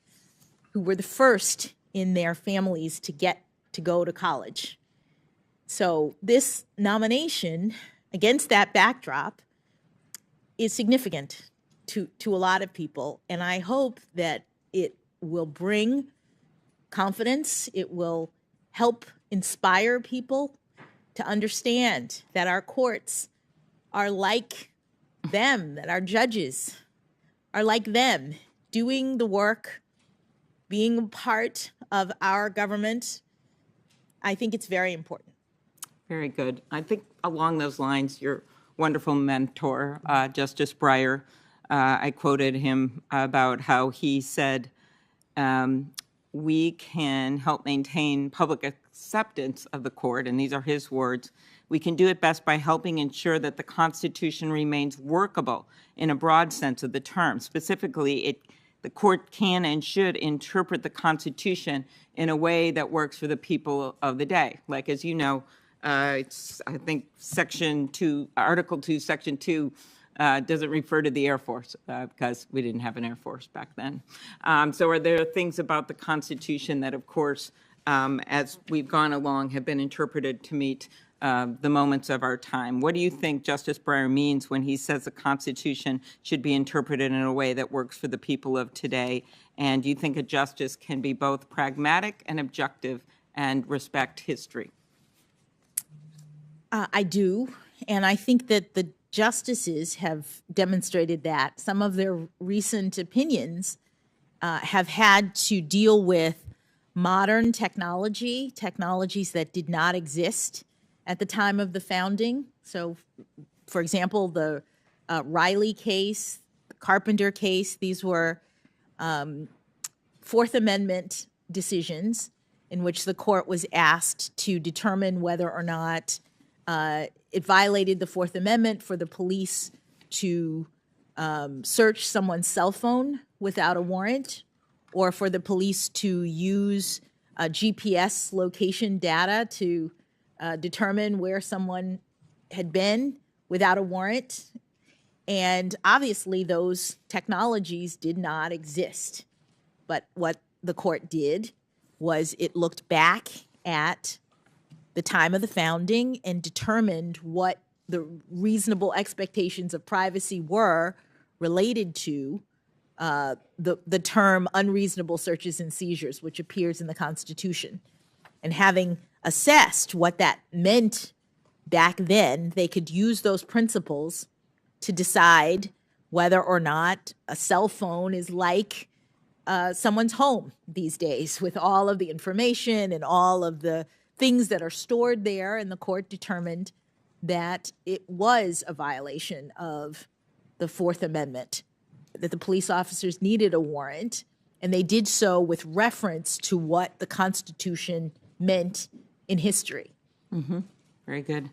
who were the first in their families to get to go to college. So this nomination, against that backdrop, is significant to a lot of people. And I hope that it will bring confidence. It will help inspire people to understand that our courts are like them, that our judges are like them, doing the work, being a part of our government. I think it's very important. Very good. I think along those lines, your wonderful mentor, Justice Breyer, I quoted him about how he said, we can help maintain public acceptance of the court, and these are his words. We can do it best by helping ensure that the Constitution remains workable in a broad sense of the term. Specifically, the court can and should interpret the Constitution in a way that works for the people of the day. Like, as you know, it's, I think, Article 2, Section 2 doesn't refer to the Air Force because we didn't have an Air Force back then. So are there things about the Constitution that, of course, as we've gone along, have been interpreted to meet the moments of our time? What do you think Justice Breyer means when he says the Constitution should be interpreted in a way that works for the people of today? And do you think a justice can be both pragmatic and objective and respect history? I do, and I think that the justices have demonstrated that. Some of their recent opinions have had to deal with modern technologies that did not exist at the time of the founding. So, for example, the Riley case, Carpenter case, these were Fourth Amendment decisions in which the court was asked to determine whether or not it violated the Fourth Amendment for the police to search someone's cell phone without a warrant, or for the police to use GPS location data to determine where someone had been without a warrant. And obviously those technologies did not exist. But what the court did was it looked back at the time of the founding and determined what the reasonable expectations of privacy were related to the term unreasonable searches and seizures, which appears in the Constitution. And having assessed what that meant back then, they could use those principles to decide whether or not a cell phone is like someone's home these days, with all of the information and all of the things that are stored there. And the court determined that it was a violation of the Fourth Amendment, that the police officers needed a warrant, and they did so with reference to what the Constitution meant in history. Mm-hmm. Very good.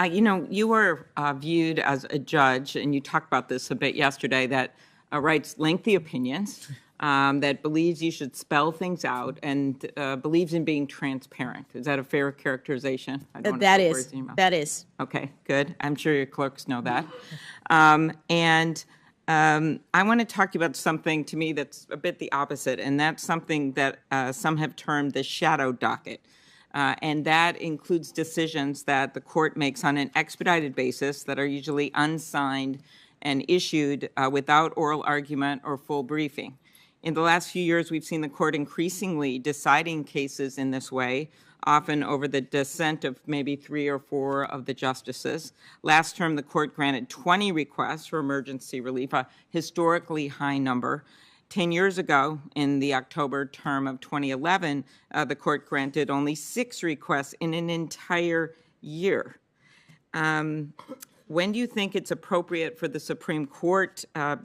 You were viewed as a judge, and you talked about this a bit yesterday, that writes lengthy opinions, that believes you should spell things out, and believes in being transparent. Is that a fair characterization? That is. Okay, good. I'm sure your clerks know that. I want to talk about something to me that's a bit the opposite, and that's something that some have termed the shadow docket. And that includes decisions that the court makes on an expedited basis that are usually unsigned and issued without oral argument or full briefing. In the last few years, we've seen the court increasingly deciding cases in this way, often over the dissent of maybe 3 or 4 of the justices. Last term, the court granted 20 requests for emergency relief, a historically high number. 10 years ago, in the October term of 2011, the court granted only 6 requests in an entire year. When do you think it's appropriate for the Supreme Court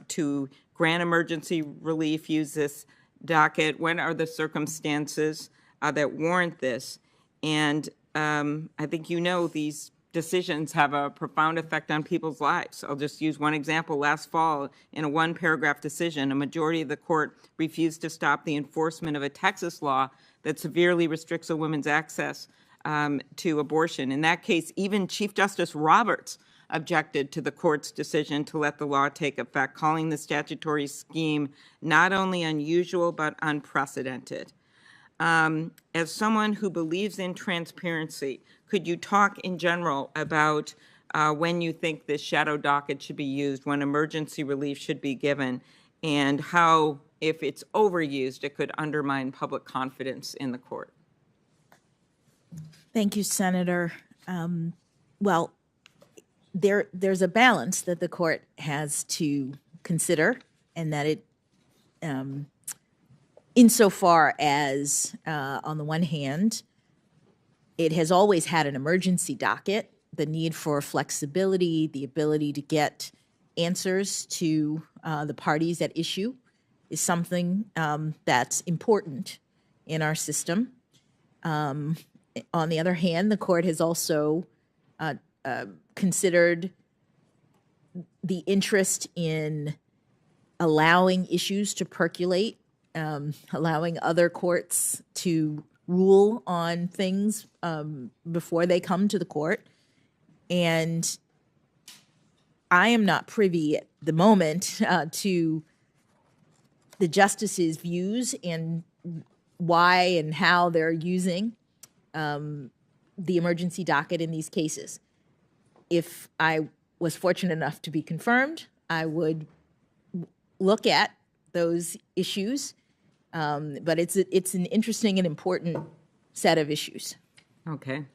to grant emergency relief, use this docket? When are the circumstances that warrant this? And I think these decisions have a profound effect on people's lives. I'll just use one example. Last fall, in a 1-paragraph decision, a majority of the court refused to stop the enforcement of a Texas law that severely restricts a woman's access to abortion. In that case, even Chief Justice Roberts objected to the court's decision to let the law take effect, calling the statutory scheme not only unusual but unprecedented. As someone who believes in transparency, could you talk in general about when you think this shadow docket should be used, when emergency relief should be given, and how, if it's overused, it could undermine public confidence in the court? Thank you, Senator. Well, there's a balance that the court has to consider, and that it, insofar as, on the one hand, it has always had an emergency docket, the need for flexibility, the ability to get answers to the parties at issue is something that's important in our system. On the other hand, the court has also considered the interest in allowing issues to percolate, allowing other courts to rule on things before they come to the court. And I am not privy at the moment to the justices' views and why and how they're using the emergency docket in these cases. If I was fortunate enough to be confirmed, I would look at those issues. But it's an interesting and important set of issues. Okay.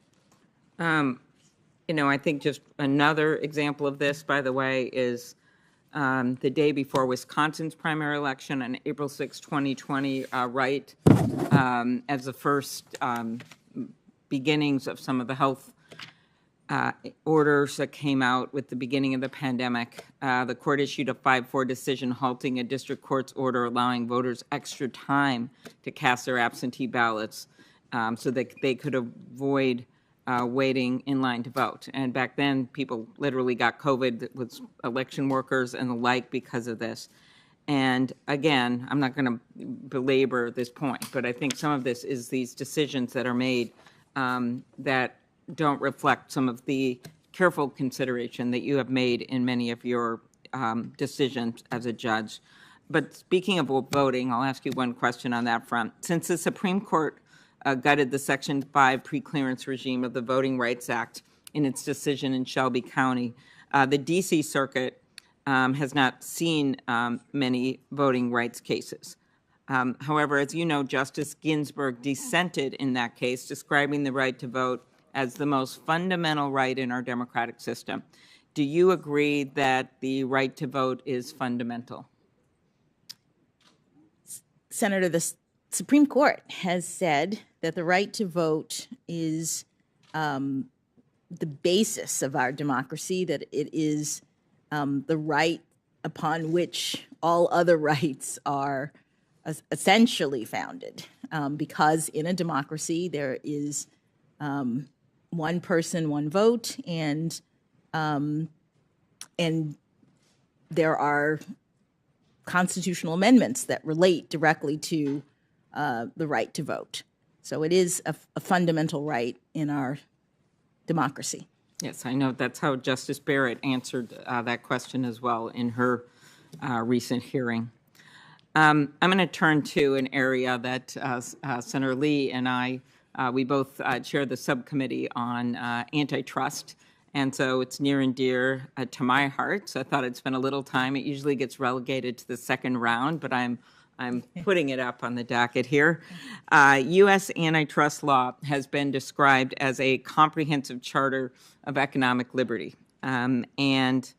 I think just another example of this, by the way, is the day before Wisconsin's primary election on April 6, 2020, right as the first beginnings of some of the health orders that came out with the beginning of the pandemic. The court issued a 5-4 decision halting a district court's order allowing voters extra time to cast their absentee ballots so that they could avoid waiting in line to vote. And back then, people literally got COVID with election workers and the like because of this. And again, I'm not going to belabor this point, but I think some of this is these decisions that are made that don't reflect some of the careful consideration that you have made in many of your decisions as a judge. But speaking of voting, I'll ask you one question on that front. Since the Supreme Court gutted the Section 5 preclearance regime of the Voting Rights Act in its decision in Shelby County, the D.C. Circuit has not seen many voting rights cases. However, as you know, Justice Ginsburg dissented in that case, describing the right to vote as the most fundamental right in our democratic system. Do you agree that the right to vote is fundamental? Senator, the Supreme Court has said that the right to vote is the basis of our democracy, that it is the right upon which all other rights are essentially founded, because in a democracy there is one person, one vote, and there are constitutional amendments that relate directly to the right to vote. So it is a fundamental right in our democracy. Yes, I know that's how Justice Barrett answered that question as well in her recent hearing. I'm going to turn to an area that Senator Lee and I, we both chair the subcommittee on antitrust, and so it's near and dear to my heart. So I thought I'd spend a little time. It usually gets relegated to the second round, but I'm putting it up on the docket here. U.S. antitrust law has been described as a comprehensive charter of economic liberty, and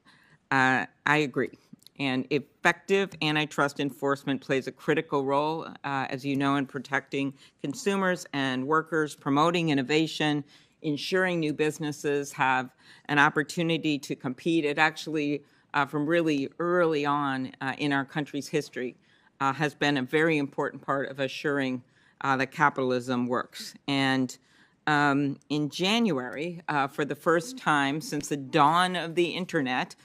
I agree. And effective antitrust enforcement plays a critical role, as you know, in protecting consumers and workers, promoting innovation, ensuring new businesses have an opportunity to compete. It actually, from really early on in our country's history, has been a very important part of assuring that capitalism works. And in January, for the first time since the dawn of the internet,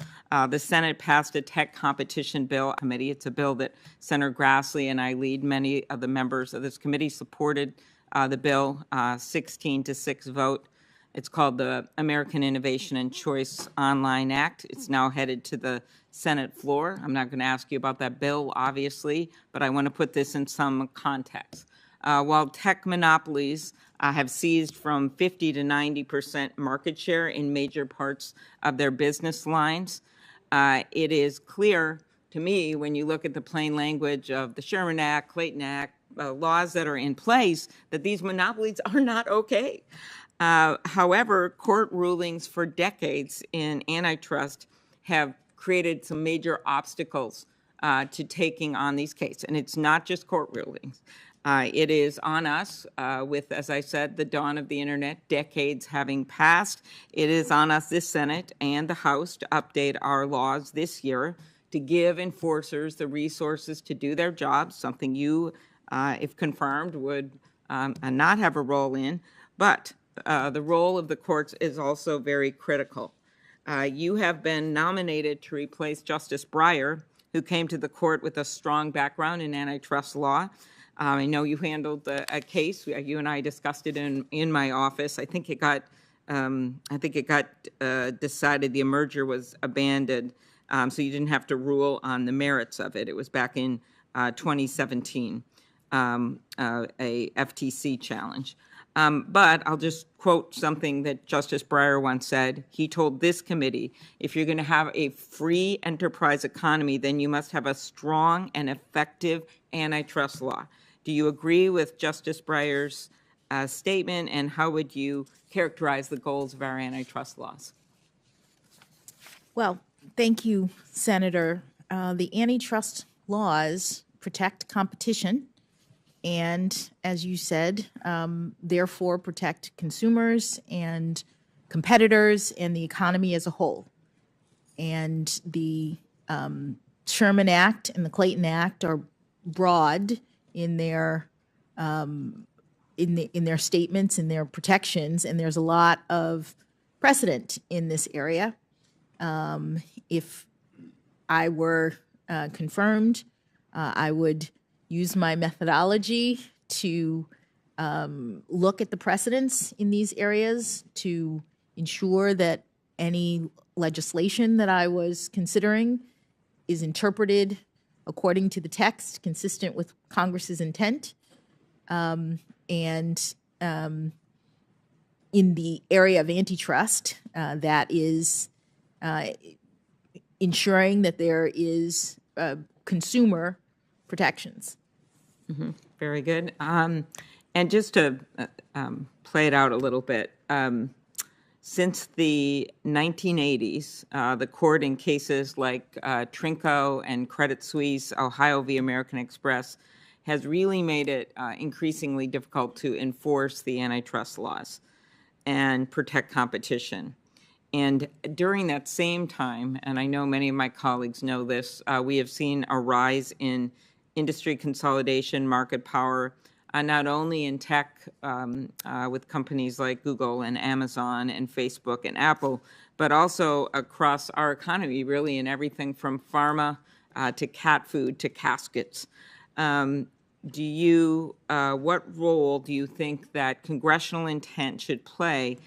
the Senate passed a tech competition bill committee. It's a bill that Senator Grassley and I lead. Many of the members of this committee supported the bill, 16-6 vote. It's called the American Innovation and Choice Online Act. It's now headed to the Senate floor. I'm not going to ask you about that bill, obviously, but I want to put this in some context. While tech monopolies have seized from 50 to 90% market share in major parts of their business lines, it is clear to me when you look at the plain language of the Sherman Act, Clayton Act, laws that are in place, that these monopolies are not okay. However, court rulings for decades in antitrust have created some major obstacles to taking on these cases. And it's not just court rulings. It is on us with, as I said, the dawn of the internet, decades having passed. It is on us, this Senate and the House, to update our laws this year to give enforcers the resources to do their jobs, something you, if confirmed, would not have a role in. But the role of the courts is also very critical. You have been nominated to replace Justice Breyer, who came to the court with a strong background in antitrust law. I know you handled a case. You and I discussed it in my office. I think it got decided the merger was abandoned, so you didn't have to rule on the merits of it. It was back in 2017, a FTC challenge. But I'll just quote something that Justice Breyer once said. He told this committee, if you're going to have a free enterprise economy, then you must have a strong and effective antitrust law. Do you agree with Justice Breyer's statement, and how would you characterize the goals of our antitrust laws? Well, Thank you, Senator. The antitrust laws protect competition and, as you said, therefore protect consumers and competitors and the economy as a whole. And the Sherman Act and the Clayton Act are broad in their in their statements, in their protections, and there's a lot of precedent in this area. If I were confirmed, I would use my methodology to look at the precedents in these areas to ensure that any legislation that I was considering is interpreted according to the text, consistent with Congress's intent. And in the area of antitrust, that is ensuring that there is consumer protections. Mm-hmm. Very good. And just to play it out a little bit, since the 1980s, the court in cases like Trinco and Credit Suisse, Ohio v. American Express, has really made it increasingly difficult to enforce the antitrust laws and protect competition. And during that same time, and I know many of my colleagues know this, we have seen a rise in industry consolidation, market power, not only in tech with companies like Google and Amazon and Facebook and Apple, but also across our economy, really in everything from pharma to cat food to caskets. What role do you think that congressional intent should play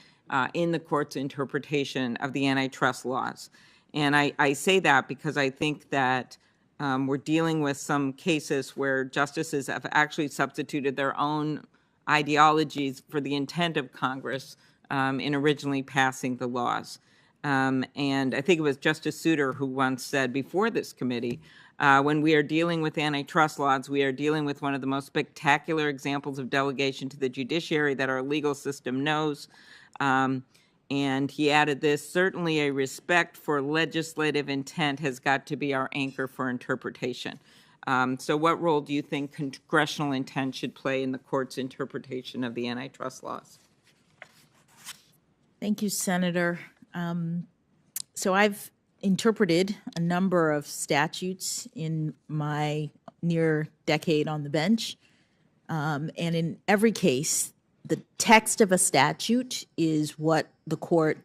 in the court's interpretation of the antitrust laws? And I say that because I think that we're dealing with some cases where justices have actually substituted their own ideologies for the intent of Congress in originally passing the laws. And I think it was Justice Souter who once said before this committee, when we are dealing with antitrust laws, we are dealing with one of the most spectacular examples of delegation to the judiciary that our legal system knows. And he added this, certainly a respect for legislative intent has got to be our anchor for interpretation. So what role do you think congressional intent should play in the court's interpretation of the antitrust laws? Thank you, Senator. So I've interpreted a number of statutes in my near decade on the bench. And in every case, the text of a statute is what the court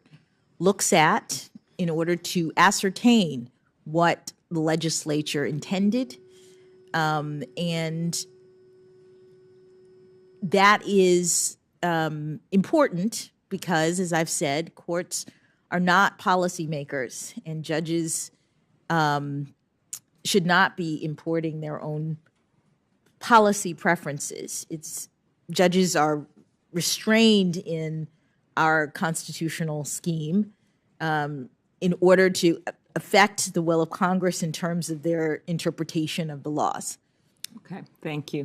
looks at in order to ascertain what the legislature intended. And that is important because, as I've said, courts are not policymakers, and judges should not be importing their own policy preferences. Judges are restrained in our constitutional scheme in order to affect the will of Congress in terms of their interpretation of the laws. Okay, thank you.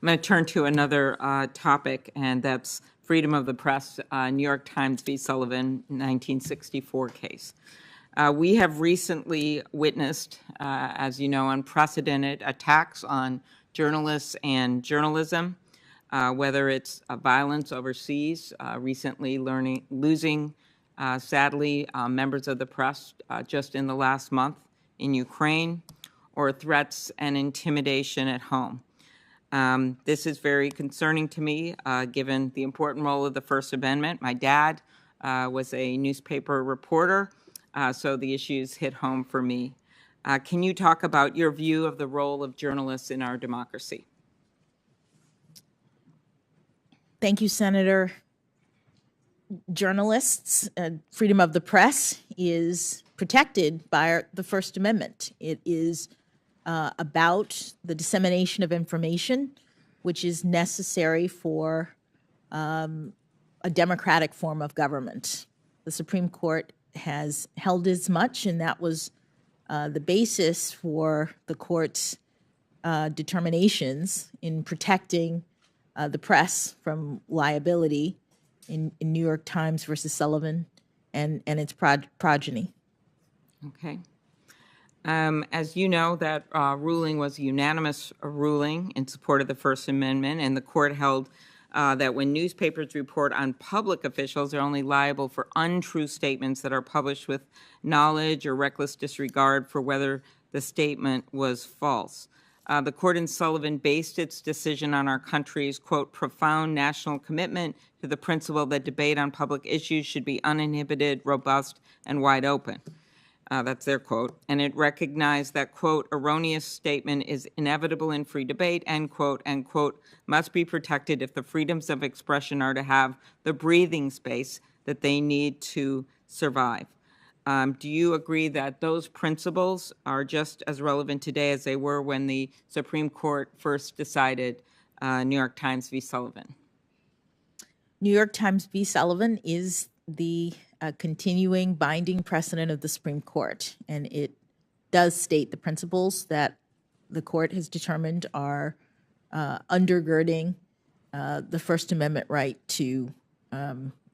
I'm going to turn to another topic, and that's freedom of the press, New York Times v. Sullivan, 1964 case. We have recently witnessed, as you know, unprecedented attacks on journalists and journalism, whether it's violence overseas, recently losing, sadly, members of the press just in the last month in Ukraine, or threats and intimidation at home. This is very concerning to me, given the important role of the First Amendment. My dad was a newspaper reporter, so the issues hit home for me. Can you talk about your view of the role of journalists in our democracy? Thank you, Senator. Journalists, freedom of the press is protected by the First Amendment. It is about the dissemination of information, which is necessary for a democratic form of government. The Supreme Court has held as much, and that was the basis for the court's determinations in protecting the press from liability in New York Times versus Sullivan and its progeny. Okay. As you know, that ruling was a unanimous ruling in support of the First Amendment, and the court held that when newspapers report on public officials, they're only liable for untrue statements that are published with knowledge or reckless disregard for whether the statement was false. The court in Sullivan based its decision on our country's, quote, profound national commitment to the principle that debate on public issues should be uninhibited, robust, and wide open. That's their quote. And it recognized that, quote, erroneous statement is inevitable in free debate, end quote, and, quote, must be protected if the freedoms of expression are to have the breathing space that they need to survive. Do you agree that those principles are just as relevant today as they were when the Supreme Court first decided New York Times v. Sullivan? New York Times v. Sullivan is the continuing binding precedent of the Supreme Court, and it does state the principles that the court has determined are undergirding the First Amendment right to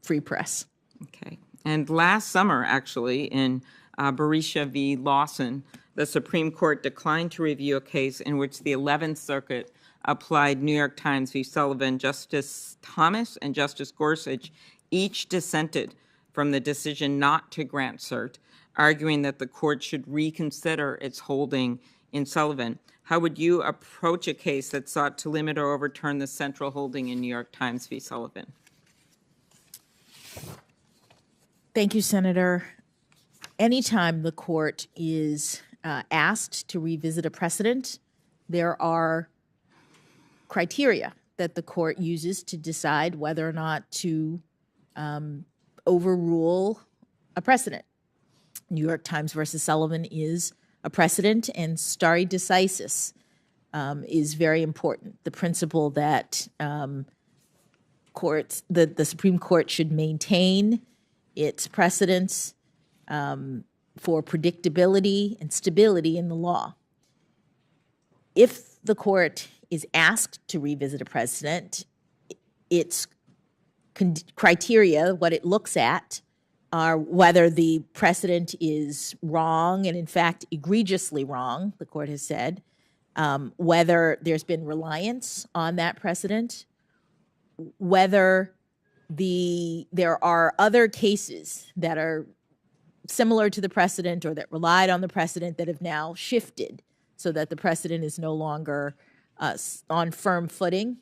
free press. Okay. And last summer, actually, in Berisha v. Lawson, the Supreme Court declined to review a case in which the 11th Circuit applied New York Times v. Sullivan. Justice Thomas and Justice Gorsuch each dissented from the decision not to grant cert, arguing that the court should reconsider its holding in Sullivan. How would you approach a case that sought to limit or overturn the central holding in New York Times v. Sullivan? Thank you, Senator. Anytime the court is asked to revisit a precedent, there are criteria that the court uses to decide whether or not to overrule a precedent. New York Times versus Sullivan is a precedent, and stare decisis is very important. The principle that the Supreme Court should maintain its precedents for predictability and stability in the law. If the court is asked to revisit a precedent, its criteria, what it looks at, are whether the precedent is wrong, and in fact egregiously wrong, the court has said, whether there's been reliance on that precedent, whether there are other cases that are similar to the precedent or that relied on the precedent that have now shifted so that the precedent is no longer on firm footing.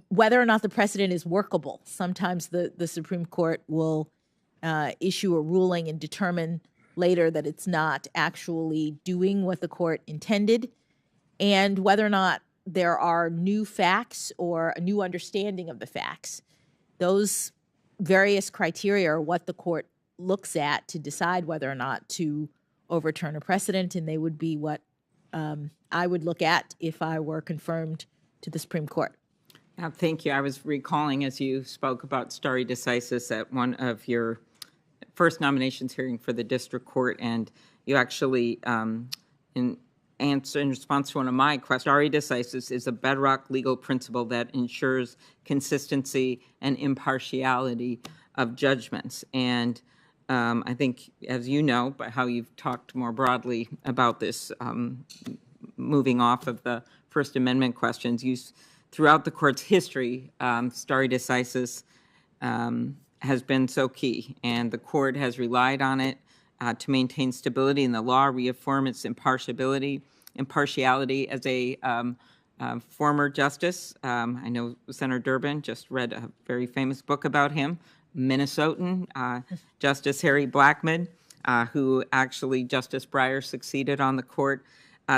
Whether or not the precedent is workable. Sometimes the Supreme Court will issue a ruling and determine later that it's not actually doing what the court intended, and whether or not there are new facts or a new understanding of the facts. Those various criteria are what the court looks at to decide whether or not to overturn a precedent, and they would be what I would look at if I were confirmed to the Supreme Court. Thank you. I was recalling as you spoke about stare decisis at one of your first nominations hearing for the district court, and you actually, in response to one of my questions, stare decisis is a bedrock legal principle that ensures consistency and impartiality of judgments. And I think, as you know, by how you've talked more broadly about this, moving off of the First Amendment questions, throughout the court's history, stare decisis has been so key, and the court has relied on it to maintain stability in the law, reaffirm its impartiality. As a former justice, I know Senator Durbin just read a very famous book about him, Minnesotan, Justice Harry Blackmun, who actually Justice Breyer succeeded on the court,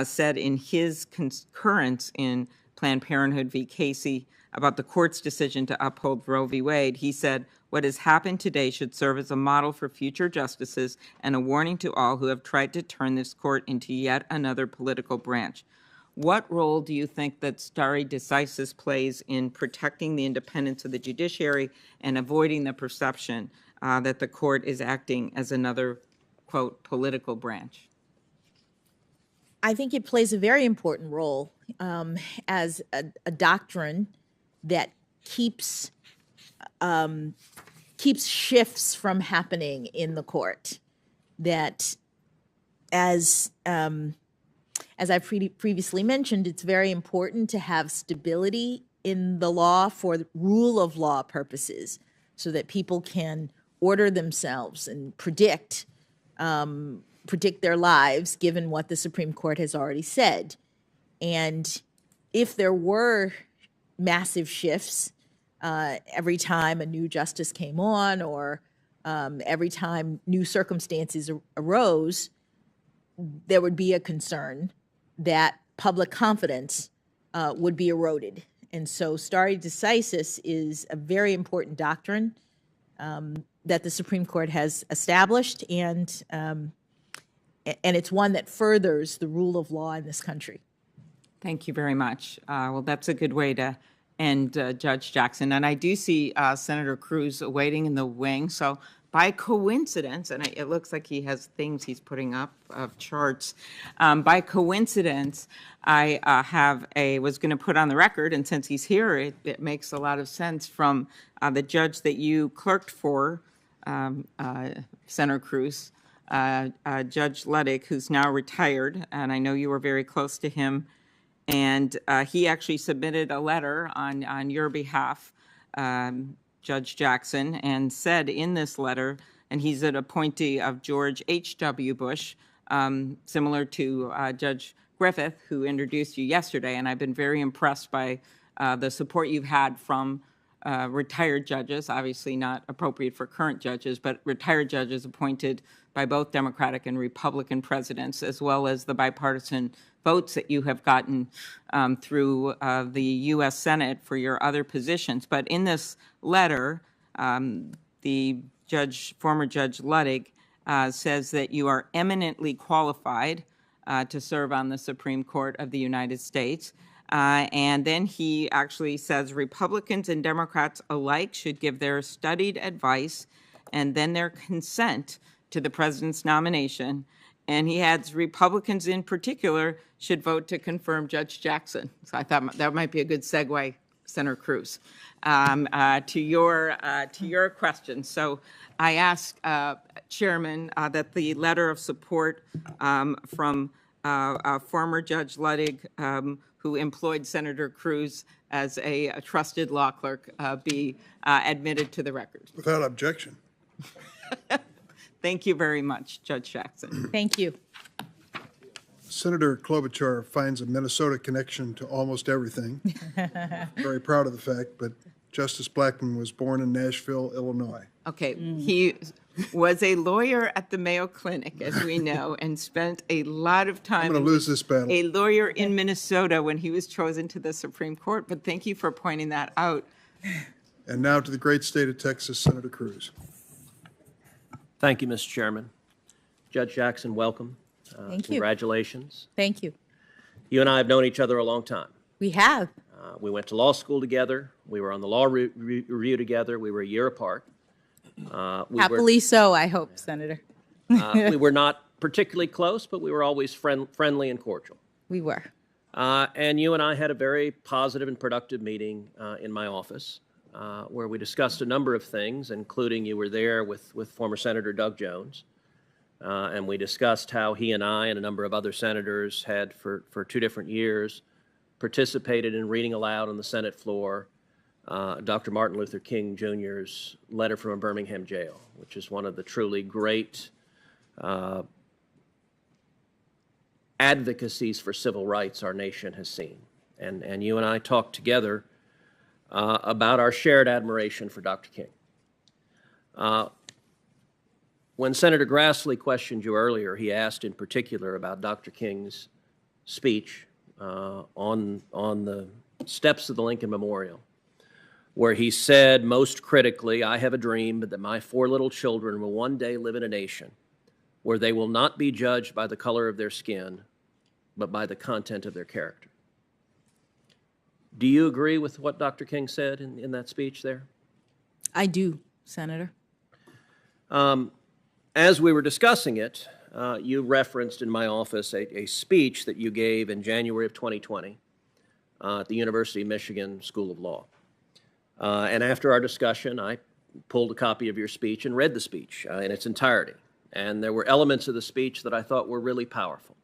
said in his concurrence in Planned Parenthood v. Casey about the court's decision to uphold Roe v. Wade, he said, "What has happened today should serve as a model for future justices and a warning to all who have tried to turn this court into yet another political branch." What role do you think that stare decisis plays in protecting the independence of the judiciary and avoiding the perception that the court is acting as another, quote, political branch? I think it plays a very important role as a doctrine that keeps shifts from happening in the court. that as I previously mentioned, it's very important to have stability in the law for rule of law purposes so that people can order themselves and predict their lives given what the Supreme Court has already said. And if there were massive shifts every time a new justice came on or every time new circumstances arose, there would be a concern that public confidence would be eroded. And so stare decisis is a very important doctrine that the Supreme Court has established, and it's one that furthers the rule of law in this country. Thank you very much. Well, that's a good way to end, Judge Jackson. And I do see Senator Cruz waiting in the wing. So by coincidence, and it looks like he has things he's putting up of charts. By coincidence, I was going to put on the record, and since he's here, it makes a lot of sense from the judge that you clerked for, Senator Cruz, Judge Ludwig, who's now retired, and I know you were very close to him. And he actually submitted a letter on your behalf, Judge Jackson, and said in this letter, and he's an appointee of George H.W. Bush, similar to Judge Griffith, who introduced you yesterday, and I've been very impressed by the support you've had from retired judges, obviously not appropriate for current judges, but retired judges appointed by both Democratic and Republican presidents, as well as the bipartisan votes that you have gotten through the U.S. Senate for your other positions. But in this letter, the former Judge Ludwig says that you are eminently qualified to serve on the Supreme Court of the United States. And then he actually says Republicans and Democrats alike should give their studied advice and then their consent to the president's nomination. And he adds Republicans in particular should vote to confirm Judge Jackson. So I thought that might be a good segue, Senator Cruz, to your question. So I ask Chairman that the letter of support from former Judge Ludwig, who employed Senator Cruz as a trusted law clerk, be admitted to the record. Without objection. Thank you very much, Judge Jackson. Thank you. Senator Klobuchar finds a Minnesota connection to almost everything. Very proud of the fact, but Justice Blackmun was born in Nashville, Illinois. Okay, he was a lawyer at the Mayo Clinic, as we know, and spent a lot of time. I'm going to lose this battle. A lawyer in Minnesota when he was chosen to the Supreme Court, but thank you for pointing that out. And now to the great state of Texas, Senator Cruz. Thank you, Mr. Chairman. Judge Jackson, welcome. Thank you. Congratulations. Thank you. You and I have known each other a long time. We have. We went to law school together. We were on the law review together. We were a year apart. Happily so, I hope, Senator. We were not particularly close, but we were always friendly and cordial. We were. And you and I had a very positive and productive meeting in my office where we discussed a number of things, including you were there with former Senator Doug Jones. And we discussed how he and I and a number of other senators had, for 2 different years, participated in reading aloud on the Senate floor Dr. Martin Luther King Jr.'s letter from a Birmingham jail, which is one of the truly great advocacies for civil rights our nation has seen. And you and I talked together about our shared admiration for Dr. King. When Senator Grassley questioned you earlier, he asked in particular about Dr. King's speech on the steps of the Lincoln Memorial, where he said most critically, "I have a dream that my 4 little children will one day live in a nation where they will not be judged by the color of their skin, but by the content of their character." Do you agree with what Dr. King said in that speech there? I do, Senator. As we were discussing it, you referenced in my office a speech that you gave in January of 2020 at the University of Michigan School of Law. And after our discussion, I pulled a copy of your speech and read the speech in its entirety. And there were elements of the speech that I thought were really powerful.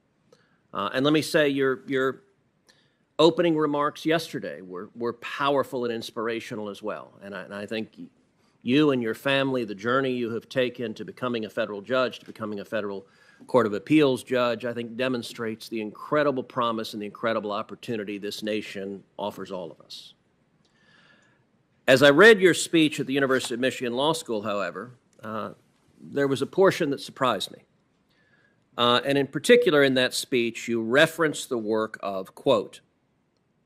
And let me say, your opening remarks yesterday were powerful and inspirational as well. And I think you and your family, the journey you have taken to becoming a federal judge, to becoming a federal Court of Appeals judge, I think demonstrates the incredible promise and the incredible opportunity this nation offers all of us. As I read your speech at the University of Michigan Law School, however, there was a portion that surprised me. And in particular in that speech, you referenced the work of, quote,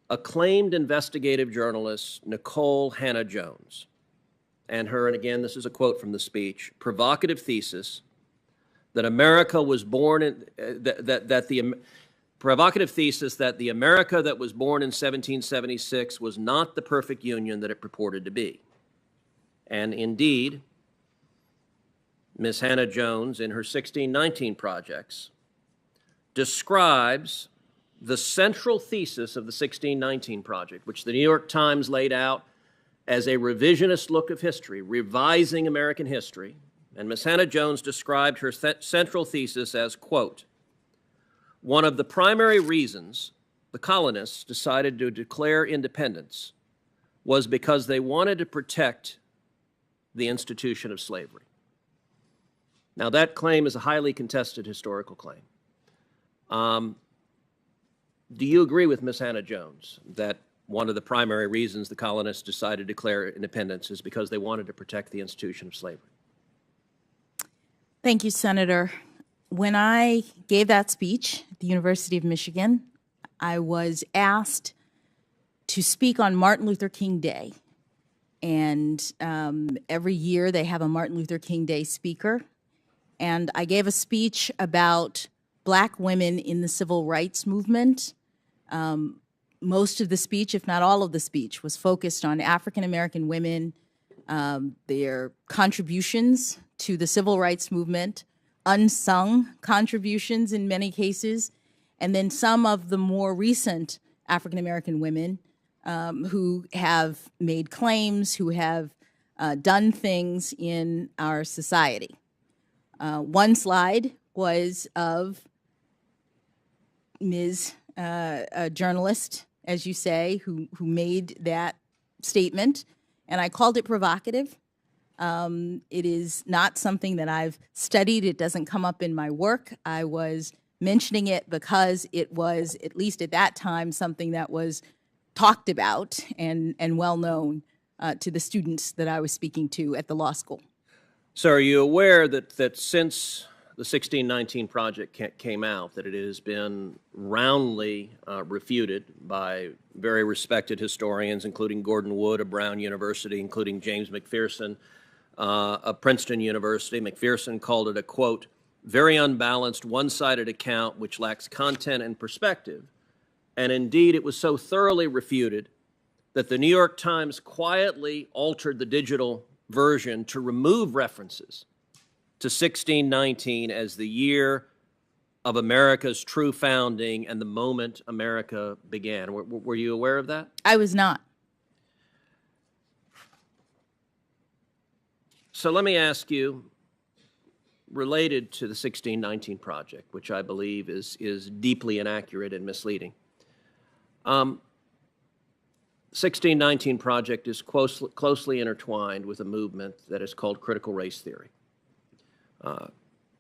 acclaimed investigative journalist Nicole Hannah-Jones, and her, and again, this is a quote from the speech, provocative thesis that America was born in, provocative thesis that the America that was born in 1776 was not the perfect union that it purported to be. And indeed, Ms. Hannah-Jones, in her 1619 projects, describes the central thesis of the 1619 Project, which the New York Times laid out as a revisionist look of history, revising American history. And Ms. Hannah-Jones described her central thesis as, quote, one of the primary reasons the colonists decided to declare independence was because they wanted to protect the institution of slavery. Now, that claim is a highly contested historical claim. Do you agree with Ms. Hannah-Jones that one of the primary reasons the colonists decided to declare independence is because they wanted to protect the institution of slavery? Thank you, Senator. When I gave that speech at the University of Michigan, I was asked to speak on Martin Luther King Day. And every year they have a Martin Luther King Day speaker. And I gave a speech about Black women in the civil rights movement. Most of the speech, if not all of the speech, was focused on African American women, their contributions to the civil rights movement, unsung contributions in many cases, and then some of the more recent African American women who have made claims, who have done things in our society. One slide was of Ms. A journalist, as you say, who made that statement, and I called it provocative. It is not something that I've studied. It doesn't come up in my work. I was mentioning it because it was, at least at that time, something that was talked about and well known to the students that I was speaking to at the law school. So are you aware that since the 1619 Project came out, that it has been roundly refuted by very respected historians, including Gordon Wood of Brown University, including James McPherson of Princeton University. McPherson called it a, quote, very unbalanced, one-sided account which lacks content and perspective. And indeed, it was so thoroughly refuted that the New York Times quietly altered the digital version to remove references to 1619 as the year of America's true founding and the moment America began. Were you aware of that? I was not. So let me ask you, related to the 1619 Project, which I believe is deeply inaccurate and misleading. 1619 Project is closely intertwined with a movement that is called critical race theory.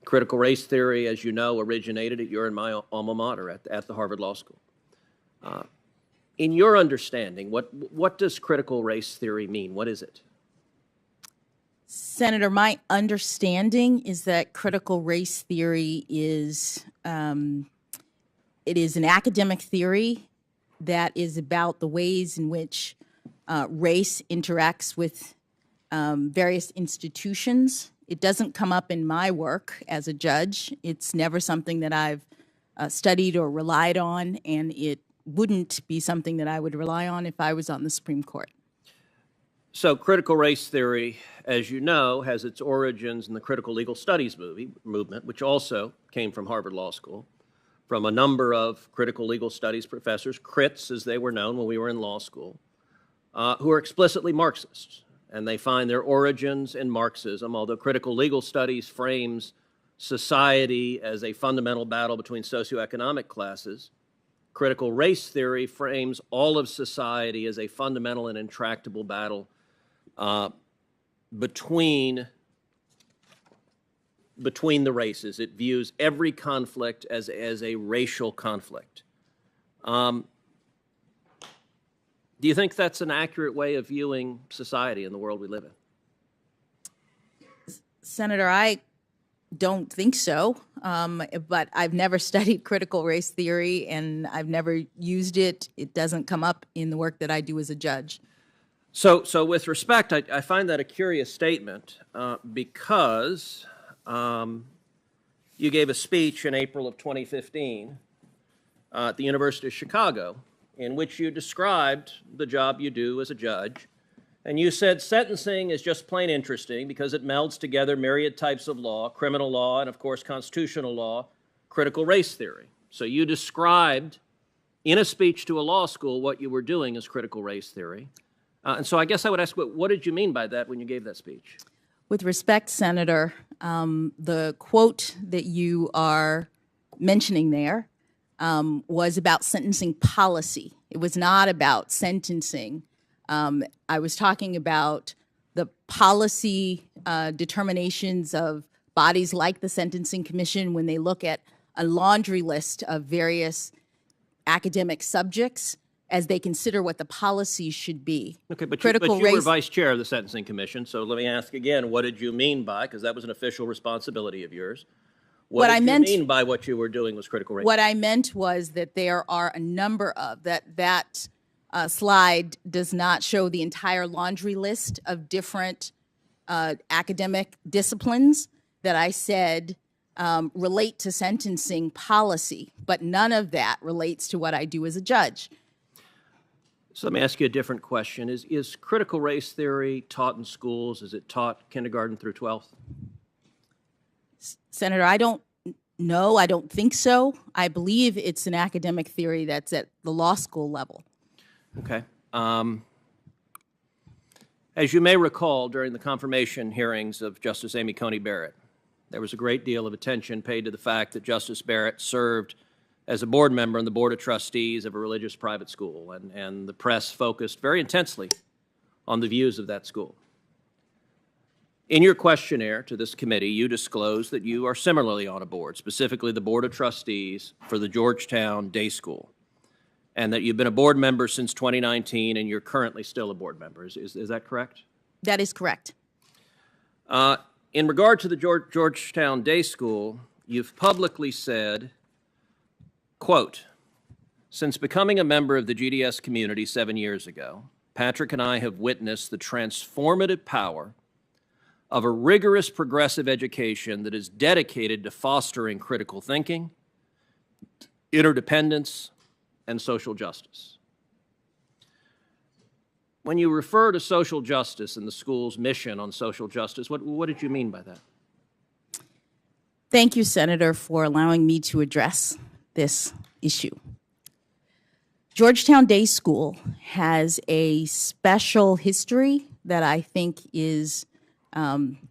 Critical race theory, as you know, originated at your and my alma mater at the Harvard Law School. In your understanding, what does critical race theory mean? What is it? Senator, my understanding is that critical race theory is it is an academic theory that is about the ways in which race interacts with various institutions. It doesn't come up in my work as a judge. It's never something that I've studied or relied on, and it wouldn't be something that I would rely on if I was on the Supreme Court. So critical race theory, as you know, has its origins in the critical legal studies movement, which also came from Harvard Law School, from a number of critical legal studies professors, crits as they were known when we were in law school, who are explicitly Marxists. And they find their origins in Marxism, although critical legal studies frames society as a fundamental battle between socioeconomic classes, critical race theory frames all of society as a fundamental and intractable battle between the races. It views every conflict as a racial conflict. Do you think that's an accurate way of viewing society in the world we live in? Senator, I don't think so, but I've never studied critical race theory and I've never used it. It doesn't come up in the work that I do as a judge. So with respect, I find that a curious statement because you gave a speech in April of 2015 at the University of Chicago in which you described the job you do as a judge. And you said sentencing is just plain interesting because it melds together myriad types of law, criminal law, and of course constitutional law, critical race theory. So you described in a speech to a law school what you were doing as critical race theory. And so I guess I would ask, what did you mean by that when you gave that speech? With respect, Senator, the quote that you are mentioning there was about sentencing policy. It was not about sentencing. I was talking about the policy determinations of bodies like the Sentencing Commission when they look at a laundry list of various academic subjects as they consider what the policies should be. Okay, but you were vice chair of the Sentencing Commission, so let me ask again, what did you mean by, because that was an official responsibility of yours, what did you mean by what you were doing was critical race? What I meant was that there are a number of, that slide does not show the entire laundry list of different academic disciplines that I said relate to sentencing policy, but none of that relates to what I do as a judge. So let me ask you a different question. Is critical race theory taught in schools? Is it taught kindergarten through 12th? Senator, I don't know. I don't think so. I believe it's an academic theory that's at the law school level. Okay. As you may recall, during the confirmation hearings of Justice Amy Coney Barrett, there was a great deal of attention paid to the fact that Justice Barrett served as a board member on the Board of Trustees of a religious private school, and the press focused very intensely on the views of that school. In your questionnaire to this committee, you disclosed that you are similarly on a board, specifically the Board of Trustees for the Georgetown Day School, and that you've been a board member since 2019 and you're currently still a board member. Is that correct? That is correct. In regard to the Georgetown Day School, you've publicly said, quote, "Since becoming a member of the GDS community 7 years ago, Patrick and I have witnessed the transformative power of a rigorous progressive education that is dedicated to fostering critical thinking, interdependence, and social justice." When you refer to social justice and the school's mission on social justice, what did you mean by that? Thank you, Senator, for allowing me to address this issue. Georgetown Day School has a special history that I think is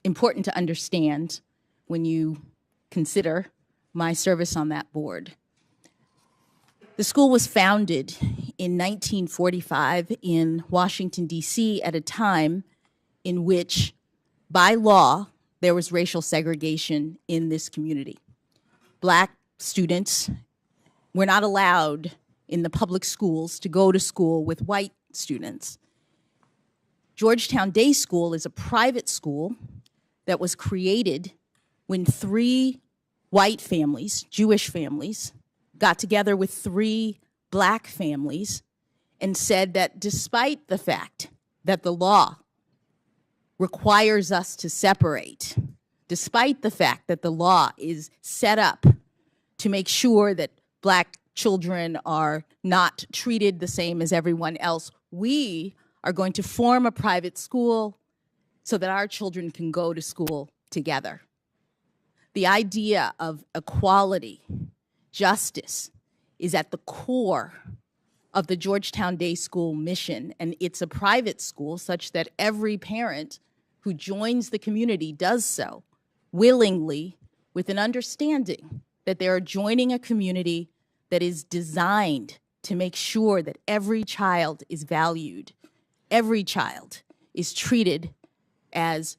important to understand when you consider my service on that board. The school was founded in 1945 in Washington, D.C. at a time in which, by law, there was racial segregation in this community. Black students were not allowed in the public schools to go to school with white students. Georgetown Day School is a private school that was created when 3 white families, Jewish families, got together with 3 black families and said that despite the fact that the law requires us to separate, despite the fact that the law is set up to make sure that black children are not treated the same as everyone else, we are going to form a private school so that our children can go to school together. The idea of equality, justice, is at the core of the Georgetown Day School mission, and it's a private school such that every parent who joins the community does so willingly with an understanding that they are joining a community that is designed to make sure that every child is valued, every child is treated as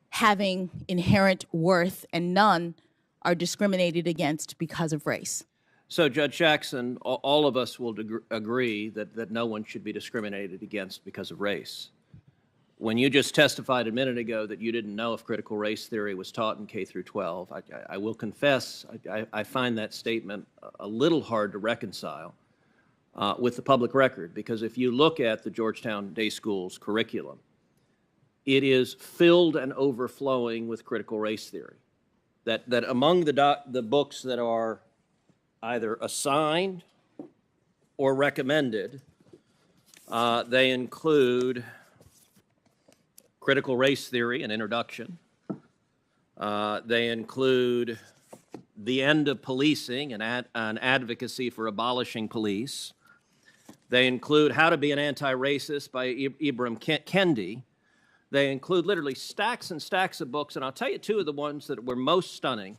having inherent worth, and none are discriminated against because of race. So, Judge Jackson, all of us will agree that no one should be discriminated against because of race. When you just testified a minute ago that you didn't know if critical race theory was taught in K through 12, I will confess I find that statement a little hard to reconcile with the public record, because if you look at the Georgetown Day School's curriculum, it is filled and overflowing with critical race theory. That among the books that are either assigned or recommended, they include Critical Race Theory, an introduction. They include The End of Policing, an advocacy for abolishing police. They include How to Be an Anti-Racist by Ibram Kendi. They include literally stacks and stacks of books, and I'll tell you two of the ones that were most stunning.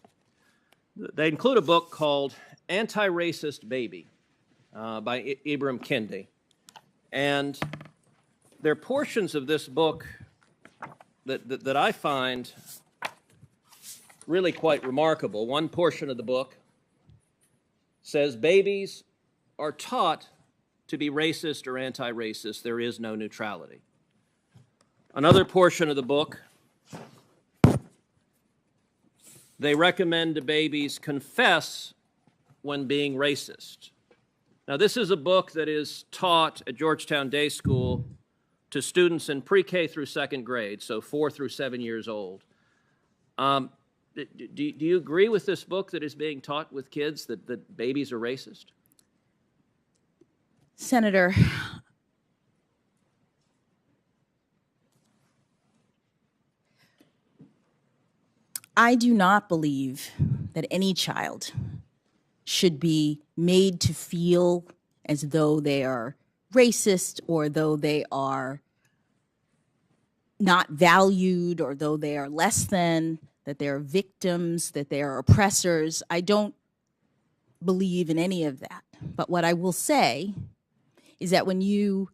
They include a book called Anti-Racist Baby by Ibram Kendi. And there are portions of this book that I find really quite remarkable. One portion of the book says babies are taught to be racist or anti-racist. There is no neutrality. Another portion of the book, they recommend to babies confess when being racist. Now, this is a book that is taught at Georgetown Day School to students in pre-K through second grade, so 4 through 7 years old. Do you agree with this book that is being taught with kids that babies are racist? Senator, I do not believe that any child should be made to feel as though they are racist, or though they are not valued, or though they are less than, that they are victims, that they are oppressors. I don't believe in any of that. But what I will say is that when you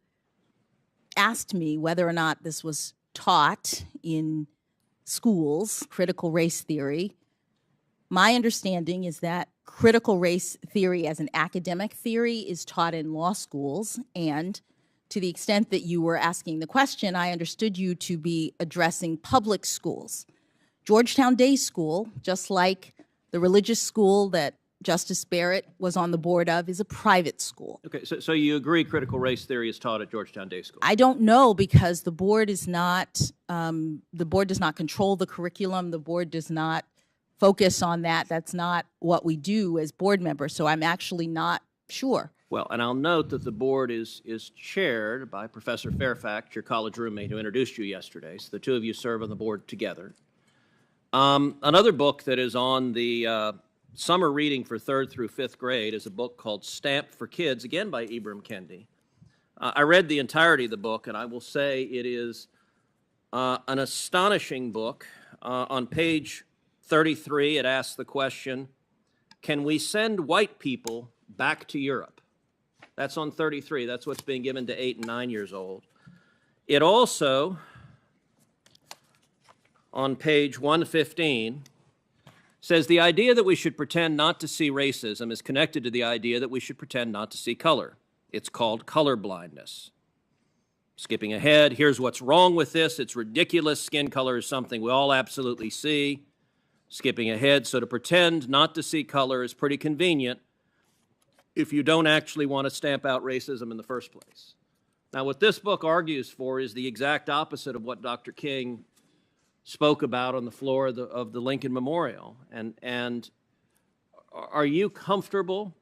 asked me whether or not this was taught in schools, critical race theory, my understanding is that critical race theory as an academic theory is taught in law schools, and to the extent that you were asking the question, I understood you to be addressing public schools. Georgetown Day School, just like the religious school that Justice Barrett was on the board of, is a private school. Okay, so you agree critical race theory is taught at Georgetown Day School? I don't know, because the board is not, the board does not control the curriculum. The board does not focus on that. That's not what we do as board members, so I'm actually not sure. Well, and I'll note that the board is chaired by Professor Fairfax, your college roommate who introduced you yesterday, so the two of you serve on the board together. Another book that is on the summer reading for 3rd through 5th grade is a book called Stamped for Kids, again by Ibram Kendi. I read the entirety of the book, and I will say it is an astonishing book. On page 33, it asks the question, can we send white people back to Europe? That's on 33. That's what's being given to 8 and 9 years old. It also, on page 115, says the idea that we should pretend not to see racism is connected to the idea that we should pretend not to see color. It's called color blindness. Skipping ahead, here's what's wrong with this. It's ridiculous. Skin color is something we all absolutely see. Skipping ahead, so to pretend not to see color is pretty convenient if you don't actually want to stamp out racism in the first place. Now, what this book argues for is the exact opposite of what Dr. King spoke about on the floor of the Lincoln Memorial. And are you comfortable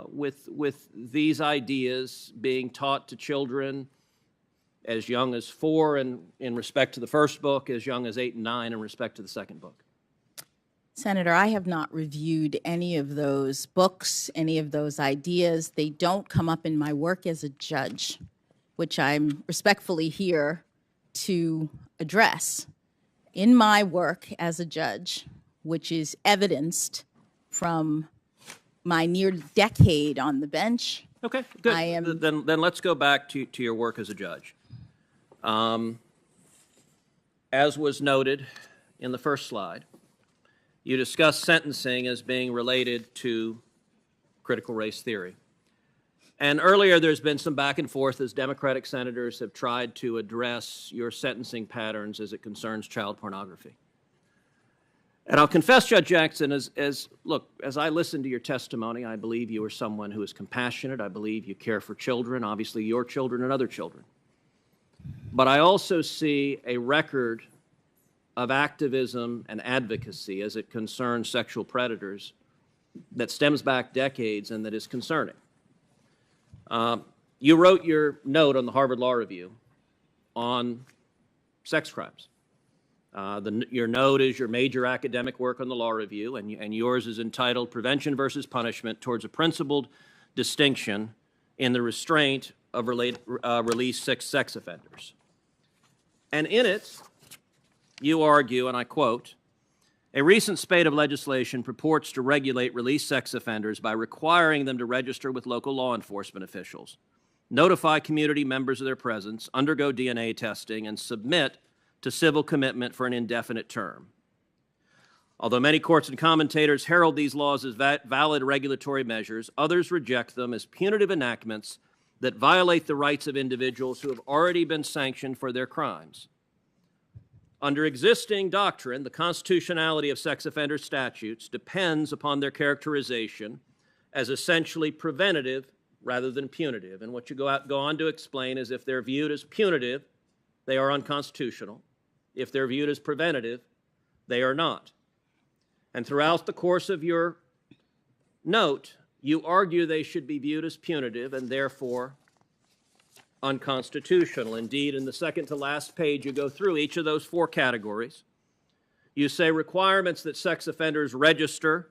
with these ideas being taught to children as young as 4 in respect to the first book, as young as 8 and 9 in respect to the second book? Senator, I have not reviewed any of those books, any of those ideas. They don't come up in my work as a judge, which I'm respectfully here to address. In my work as a judge, which is evidenced from my near decade on the bench. Okay, good. I am- Then let's go back to your work as a judge. As was noted in the first slide, you discussed sentencing as being related to critical race theory. And earlier, there's been some back and forth as Democratic senators have tried to address your sentencing patterns as it concerns child pornography. And I'll confess, Judge Jackson, as I listened to your testimony, I believe you are someone who is compassionate. I believe you care for children, obviously your children and other children. But I also see a record of activism and advocacy as it concerns sexual predators that stems back decades and that is concerning. You wrote your note on the Harvard Law Review on sex crimes. Your note is your major academic work on the Law Review, and yours is entitled Prevention versus Punishment Towards a Principled Distinction in the Restraint of Released Sex Offenders. And in it, you argue, and I quote, a recent spate of legislation purports to regulate released sex offenders by requiring them to register with local law enforcement officials, notify community members of their presence, undergo DNA testing, and submit to civil commitment for an indefinite term. Although many courts and commentators herald these laws as valid regulatory measures, others reject them as punitive enactments that violate the rights of individuals who have already been sanctioned for their crimes. Under existing doctrine, the constitutionality of sex offender statutes depends upon their characterization as essentially preventative rather than punitive. And what you go on to explain is if they're viewed as punitive, they are unconstitutional. If they're viewed as preventative, they are not. And throughout the course of your note, you argue they should be viewed as punitive and therefore unconstitutional. Indeed, in the second to last page, you go through each of those four categories. You say requirements that sex offenders register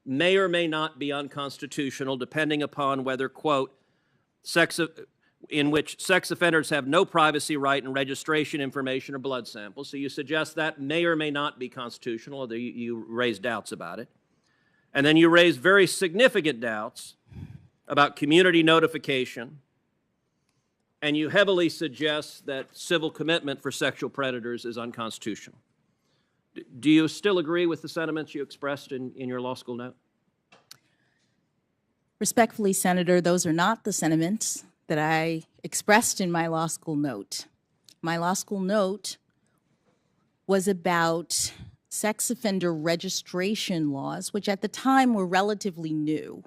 may or may not be unconstitutional, depending upon whether, quote, in which sex offenders have no privacy right in registration information or blood samples. So you suggest that may or may not be constitutional, although you raise doubts about it. And then you raise very significant doubts about community notification, and you heavily suggest that civil commitment for sexual predators is unconstitutional. Do you still agree with the sentiments you expressed in your law school note? Respectfully, Senator, those are not the sentiments that I expressed in my law school note. My law school note was about sex offender registration laws, which at the time were relatively new.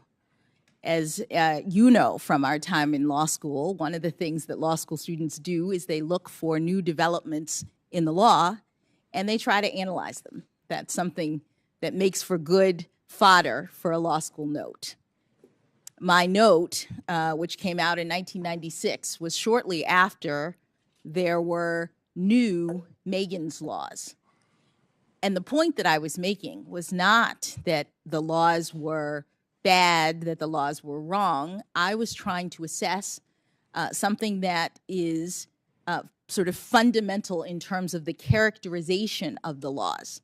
As you know from our time in law school, one of the things that law school students do is they look for new developments in the law and they try to analyze them. That's something that makes for good fodder for a law school note. My note, which came out in 1996, was shortly after there were new Megan's laws. And the point that I was making was not that the laws were bad, that the laws were wrong. I was trying to assess something that is sort of fundamental in terms of the characterization of the laws.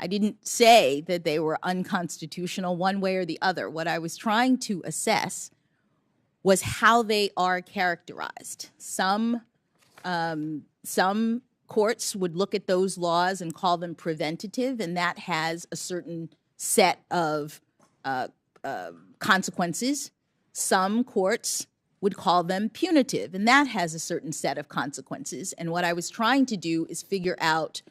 I didn't say that they were unconstitutional one way or the other. What I was trying to assess was how they are characterized. Some courts would look at those laws and call them preventative, and that has a certain set of consequences. Some courts would call them punitive, and that has a certain set of consequences. And what I was trying to do is figure out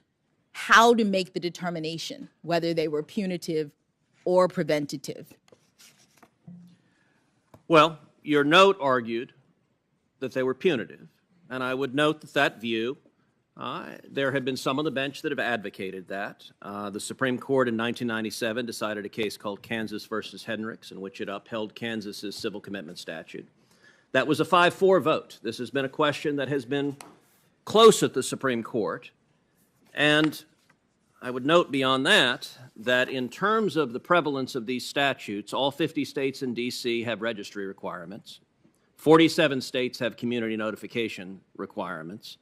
how to make the determination whether they were punitive or preventative. Well, your note argued that they were punitive, and I would note that view, there have been some on the bench that have advocated that. The Supreme Court in 1997 decided a case called Kansas versus Hendricks, in which it upheld Kansas's civil commitment statute. That was a 5-4 vote. This has been a question that has been close at the Supreme Court. And I would note beyond that, that in terms of the prevalence of these statutes, all 50 states and D.C. have registry requirements. 47 states have community notification requirements.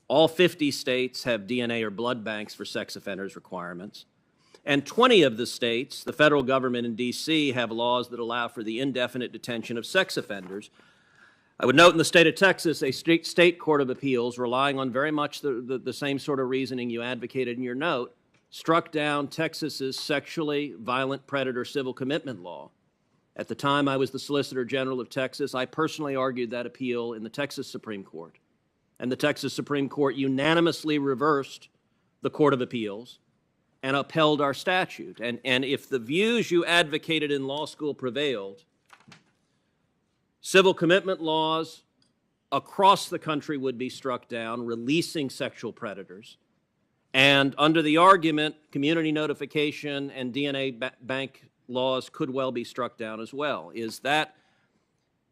All 50 states have DNA or blood banks for sex offenders requirements. And 20 of the states, the federal government in D.C., have laws that allow for the indefinite detention of sex offenders. I would note in the state of Texas, a state court of appeals, relying on very much the same sort of reasoning you advocated in your note, struck down Texas's sexually violent predator civil commitment law. At the time I was the Solicitor General of Texas, I personally argued that appeal in the Texas Supreme Court. And the Texas Supreme Court unanimously reversed the Court of Appeals and upheld our statute. And if the views you advocated in law school prevailed, civil commitment laws across the country would be struck down, releasing sexual predators. And under the argument, community notification and DNA bank laws could well be struck down as well. Is that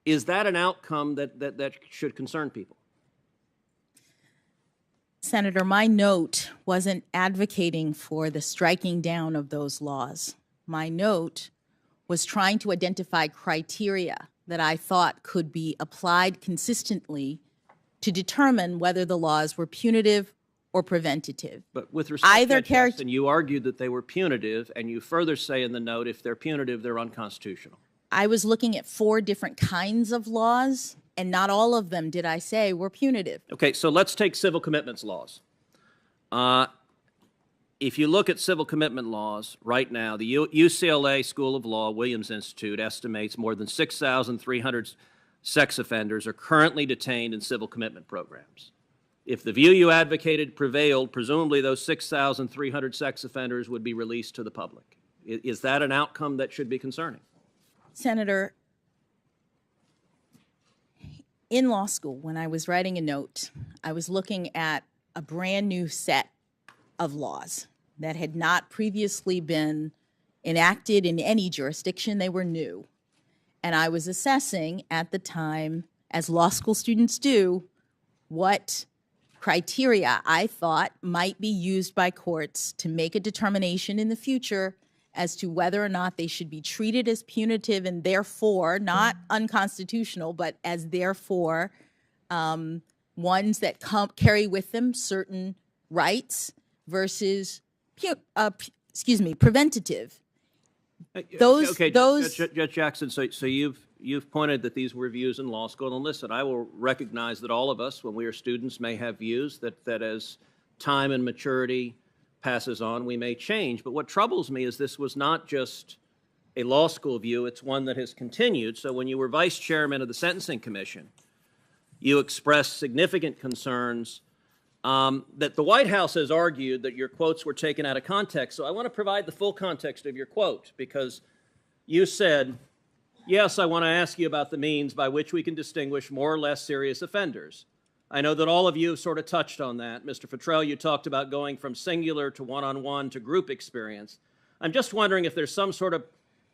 an outcome that should concern people? Senator, my note wasn't advocating for the striking down of those laws. My note was trying to identify criteria that I thought could be applied consistently to determine whether the laws were punitive or preventative. But with respect to Jackson, you argued that they were punitive, and you further say in the note, if they're punitive, they're unconstitutional. I was looking at 4 different kinds of laws, and not all of them, did I say, were punitive. Okay, so let's take civil commitments laws. If you look at civil commitment laws right now, the UCLA School of Law, Williams Institute, estimates more than 6,300 sex offenders are currently detained in civil commitment programs. If the view you advocated prevailed, presumably those 6,300 sex offenders would be released to the public. Is that an outcome that should be concerning? Senator, in law school, when I was writing a note, I was looking at a brand new set of laws that had not previously been enacted in any jurisdiction. They were new. And I was assessing at the time, as law school students do, what criteria I thought might be used by courts to make a determination in the future as to whether or not they should be treated as punitive and therefore not unconstitutional, but as therefore ones that carry with them certain rights versus preventative. Judge Jackson, so you've pointed that these were views in law school, and listen, I will recognize that all of us, when we are students, may have views that as time and maturity passes on, we may change. But what troubles me is this was not just a law school view, it's one that has continued. So when you were vice chairman of the Sentencing Commission, you expressed significant concerns that the White House has argued that your quotes were taken out of context. So I want to provide the full context of your quote, because you said, yes, I want to ask you about the means by which we can distinguish more or less serious offenders. I know that all of you sort of touched on that. Mr. Futrell, you talked about going from singular to one-on-one to group experience. I'm just wondering if there's some sort of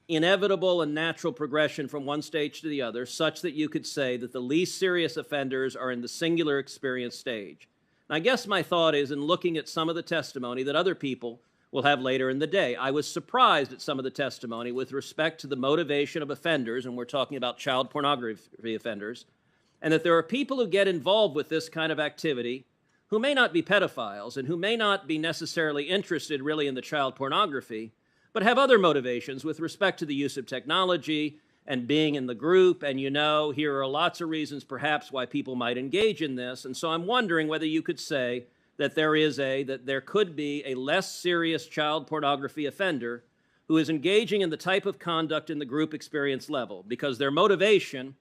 inevitable and natural progression from one stage to the other, such that you could say that the least serious offenders are in the singular experience stage. And I guess my thought is, in looking at some of the testimony that other people will have later in the day, I was surprised at some of the testimony with respect to the motivation of offenders, and we're talking about child pornography offenders, and that there are people who get involved with this kind of activity who may not be pedophiles and who may not be necessarily interested really in the child pornography, but have other motivations with respect to the use of technology and being in the group. And here are lots of reasons perhaps why people might engage in this. And so I'm wondering whether you could say that there could be a less serious child pornography offender who is engaging in the type of conduct in the group experience level because their motivation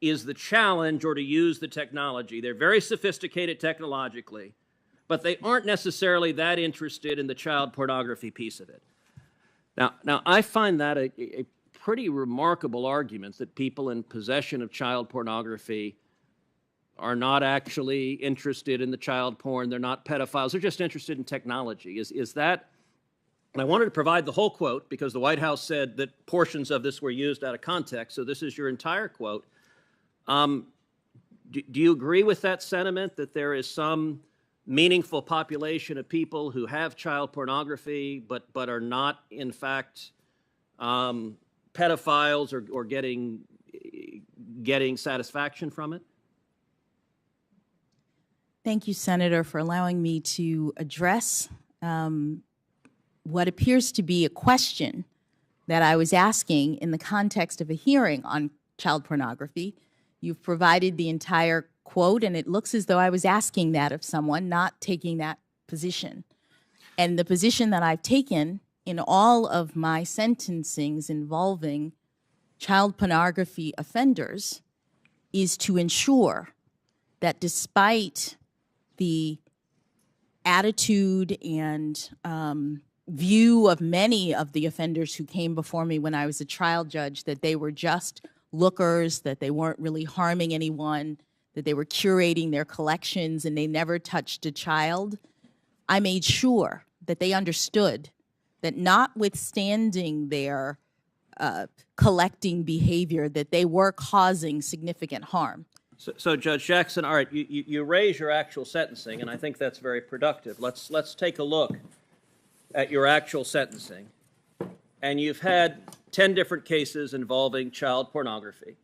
is the challenge or to use the technology. They're very sophisticated technologically, but they aren't necessarily that interested in the child pornography piece of it. Now I find that a pretty remarkable argument, that people in possession of child pornography are not actually interested in the child porn, they're not pedophiles, they're just interested in technology. Is that, and I wanted to provide the whole quote because the White House said that portions of this were used out of context, so this is your entire quote. Do you agree with that sentiment, that there is some meaningful population of people who have child pornography but are not, in fact, pedophiles or getting satisfaction from it? Thank you, Senator, for allowing me to address what appears to be a question that I was asking in the context of a hearing on child pornography. You've provided the entire quote, and it looks as though I was asking that of someone, not taking that position. And the position that I've taken in all of my sentencings involving child pornography offenders is to ensure that despite the attitude and view of many of the offenders who came before me when I was a trial judge, that they were just lookers, that they weren't really harming anyone, that they were curating their collections and they never touched a child, I made sure that they understood that notwithstanding their collecting behavior, that they were causing significant harm. So Judge Jackson, all right, you raise your actual sentencing, and I think that's very productive. Let's take a look at your actual sentencing. And you've had 10 different cases involving child pornography.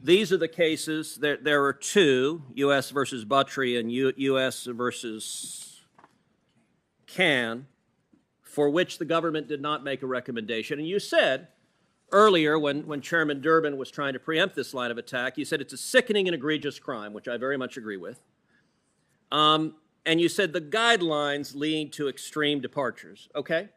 These are the cases. There are two, U.S. versus Buttry and U.S. versus Can, for which the government did not make a recommendation. And you said earlier, when Chairman Durbin was trying to preempt this line of attack, you said it's a sickening and egregious crime, which I very much agree with. And you said the guidelines lead to extreme departures. Okay.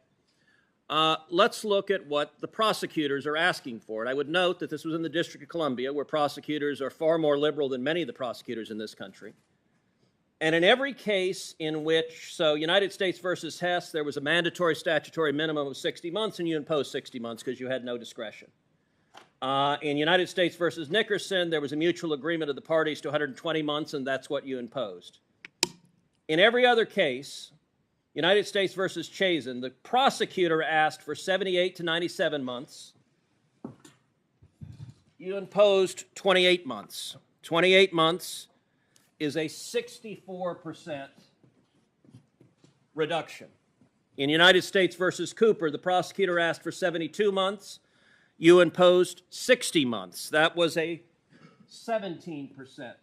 Let's look at what the prosecutors are asking for. And I would note that this was in the District of Columbia, where prosecutors are far more liberal than many of the prosecutors in this country. And in every case in which, so United States versus Hess, there was a mandatory statutory minimum of 60 months, and you imposed 60 months because you had no discretion. In United States versus Nickerson, there was a mutual agreement of the parties to 120 months, and that's what you imposed. In every other case, United States versus Chazen, the prosecutor asked for 78 to 97 months. You imposed 28 months. 28 months is a 64% reduction. In United States versus Cooper, the prosecutor asked for 72 months. You imposed 60 months. That was a 17%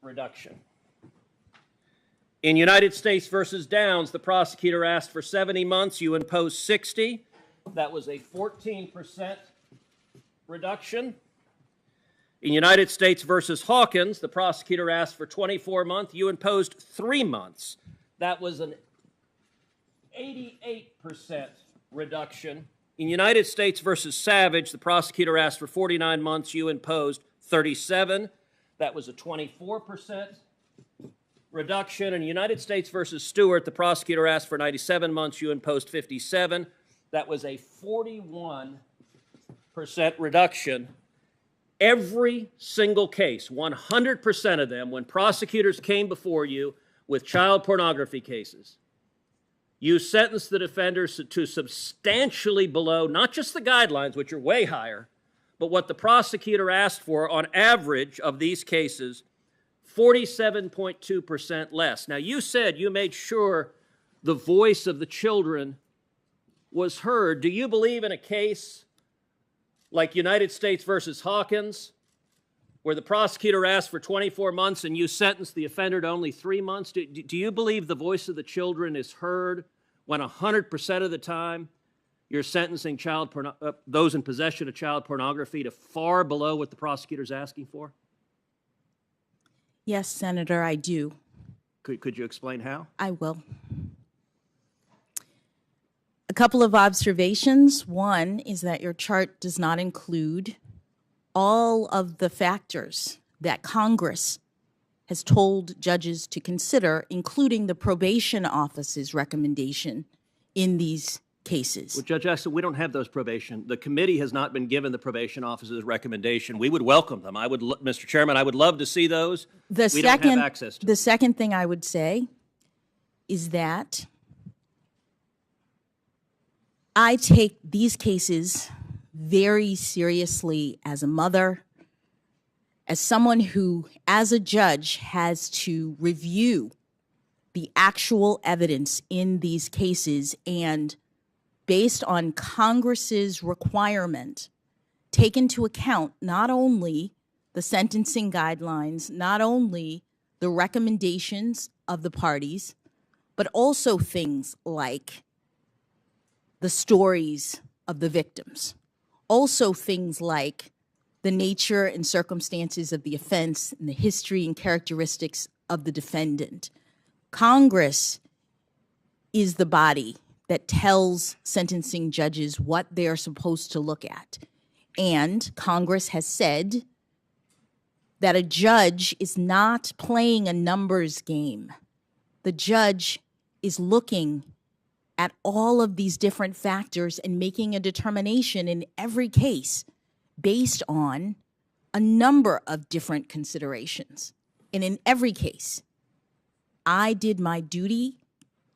reduction. In United States versus Downs, the prosecutor asked for 70 months. You imposed 60. That was a 14% reduction. In United States versus Hawkins, the prosecutor asked for 24 months. You imposed 3 months. That was an 88% reduction. In United States versus Savage, the prosecutor asked for 49 months. You imposed 37. That was a 24% reduction. In United States versus Stewart, the prosecutor asked for 97 months. You imposed 57. That was a 41% reduction. Every single case, 100% of them, when prosecutors came before you with child pornography cases, you sentenced the defenders to substantially below, not just the guidelines, which are way higher, but what the prosecutor asked for on average of these cases, 47.2% less. Now, you said you made sure the voice of the children was heard. Do you believe in a case like United States versus Hawkins, where the prosecutor asked for 24 months and you sentenced the offender to only 3 months? Do you believe the voice of the children is heard when 100% of the time you're sentencing those in possession of child pornography to far below what the prosecutor's asking for? Yes, Senator, I do. Could you explain how? I will. A couple of observations. One is that your chart does not include all of the factors that Congress has told judges to consider, including the probation office's recommendation in these cases. Well, Judge Jackson, we don't have those probation. The committee has not been given the probation office's recommendation. We would welcome them. Mr. Chairman, I would love to see those. We don't have access to them. The second thing I would say is that I take these cases very seriously as a mother, as someone who, as a judge, has to review the actual evidence in these cases and, based on Congress's requirement, take into account not only the sentencing guidelines, not only the recommendations of the parties, but also things like the stories of the victims. Also things like the nature and circumstances of the offense and the history and characteristics of the defendant. Congress is the body that tells sentencing judges what they are supposed to look at. And Congress has said that a judge is not playing a numbers game. The judge is looking at all of these different factors and making a determination in every case based on a number of different considerations. And in every case, I did my duty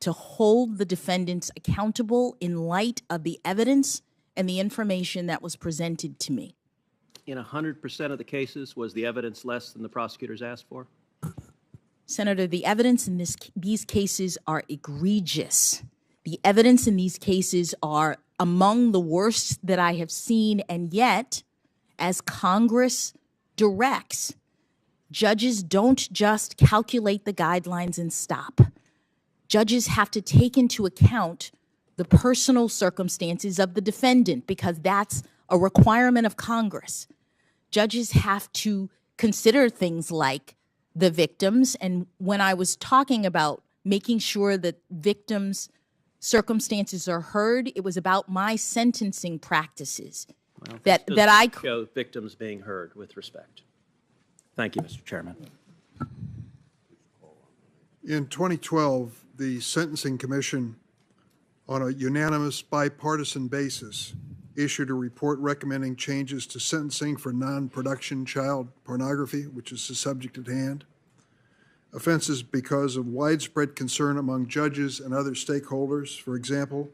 to hold the defendants accountable in light of the evidence and the information that was presented to me. In 100% of the cases, was the evidence less than the prosecutors asked for? Senator, the evidence in these cases are egregious. The evidence in these cases are among the worst that I have seen, and yet, as Congress directs, judges don't just calculate the guidelines and stop. Judges have to take into account the personal circumstances of the defendant because that's a requirement of Congress. Judges have to consider things like the victims, and when I was talking about making sure that victims' circumstances are heard, it was about my sentencing practices. Well, that I show victims being heard with respect. Thank you, Mr. Chairman. In 2012, the Sentencing Commission, on a unanimous bipartisan basis, issued a report recommending changes to sentencing for non-production child pornography, which is the subject at hand. Offenses because of widespread concern among judges and other stakeholders. For example,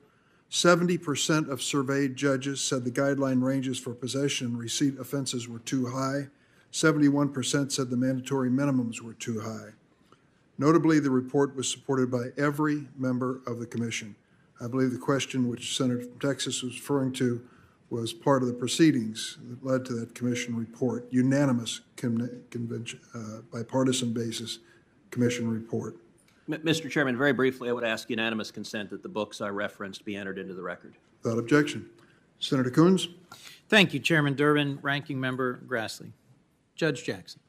70% of surveyed judges said the guideline ranges for possession and receipt offenses were too high. 71% said the mandatory minimums were too high. Notably, the report was supported by every member of the commission. I believe the question which Senator from Texas was referring to was part of the proceedings that led to that commission report, unanimous convention, bipartisan basis commission report. Mr. Chairman, very briefly, I would ask unanimous consent that the books I referenced be entered into the record. Without objection. Senator Coons. Thank you, Chairman Durbin, Ranking Member Grassley. Judge Jackson.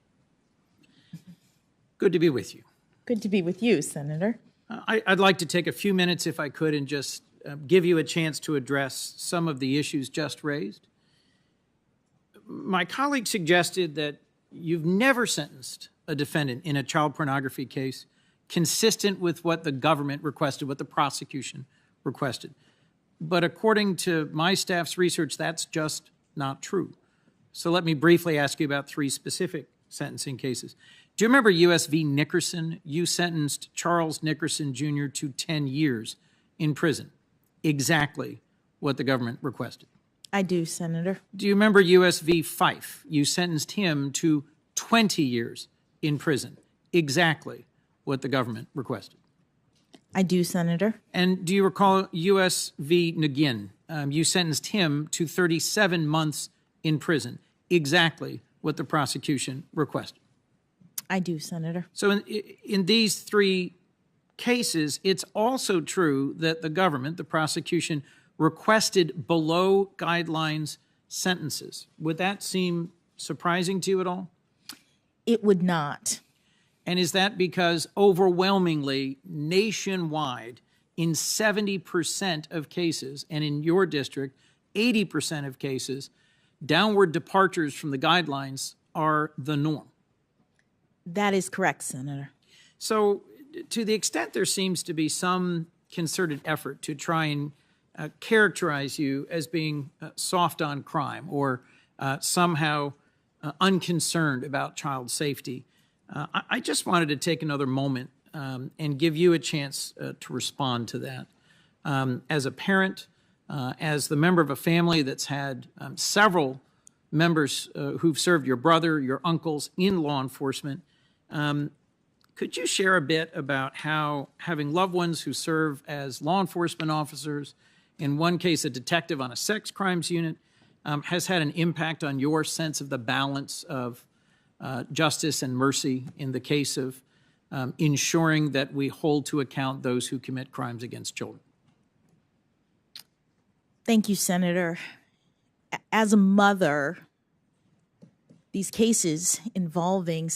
Good to be with you. Good to be with you, Senator. I'd like to take a few minutes, if I could, and just give you a chance to address some of the issues just raised. My colleague suggested that you've never sentenced a defendant in a child pornography case consistent with what the government requested, what the prosecution requested. But according to my staff's research, that's just not true. So let me briefly ask you about three specific sentencing cases. Do you remember U.S. v. Nickerson? You sentenced Charles Nickerson Jr. to 10 years in prison, exactly what the government requested. I do, Senator. Do you remember U.S. v. Fife? You sentenced him to 20 years in prison, exactly what the government requested. I do, Senator. And do you recall U.S. v. Nguyen? You sentenced him to 37 months in prison, exactly what the prosecution requested. I do, Senator. So in these three cases, it's also true that the government, the prosecution, requested below guidelines sentences. Would that seem surprising to you at all? It would not. And is that because overwhelmingly, nationwide, in 70% of cases, and in your district, 80% of cases, downward departures from the guidelines are the norm? That is correct, Senator. So to the extent there seems to be some concerted effort to try and characterize you as being soft on crime or somehow unconcerned about child safety, I just wanted to take another moment and give you a chance to respond to that. As a parent, as the member of a family that's had several members who've served your brother, your uncles in law enforcement, could you share a bit about how having loved ones who serve as law enforcement officers, in one case a detective on a sex crimes unit, has had an impact on your sense of the balance of justice and mercy in the case of ensuring that we hold to account those who commit crimes against children? Thank you, Senator. As a mother, these cases involving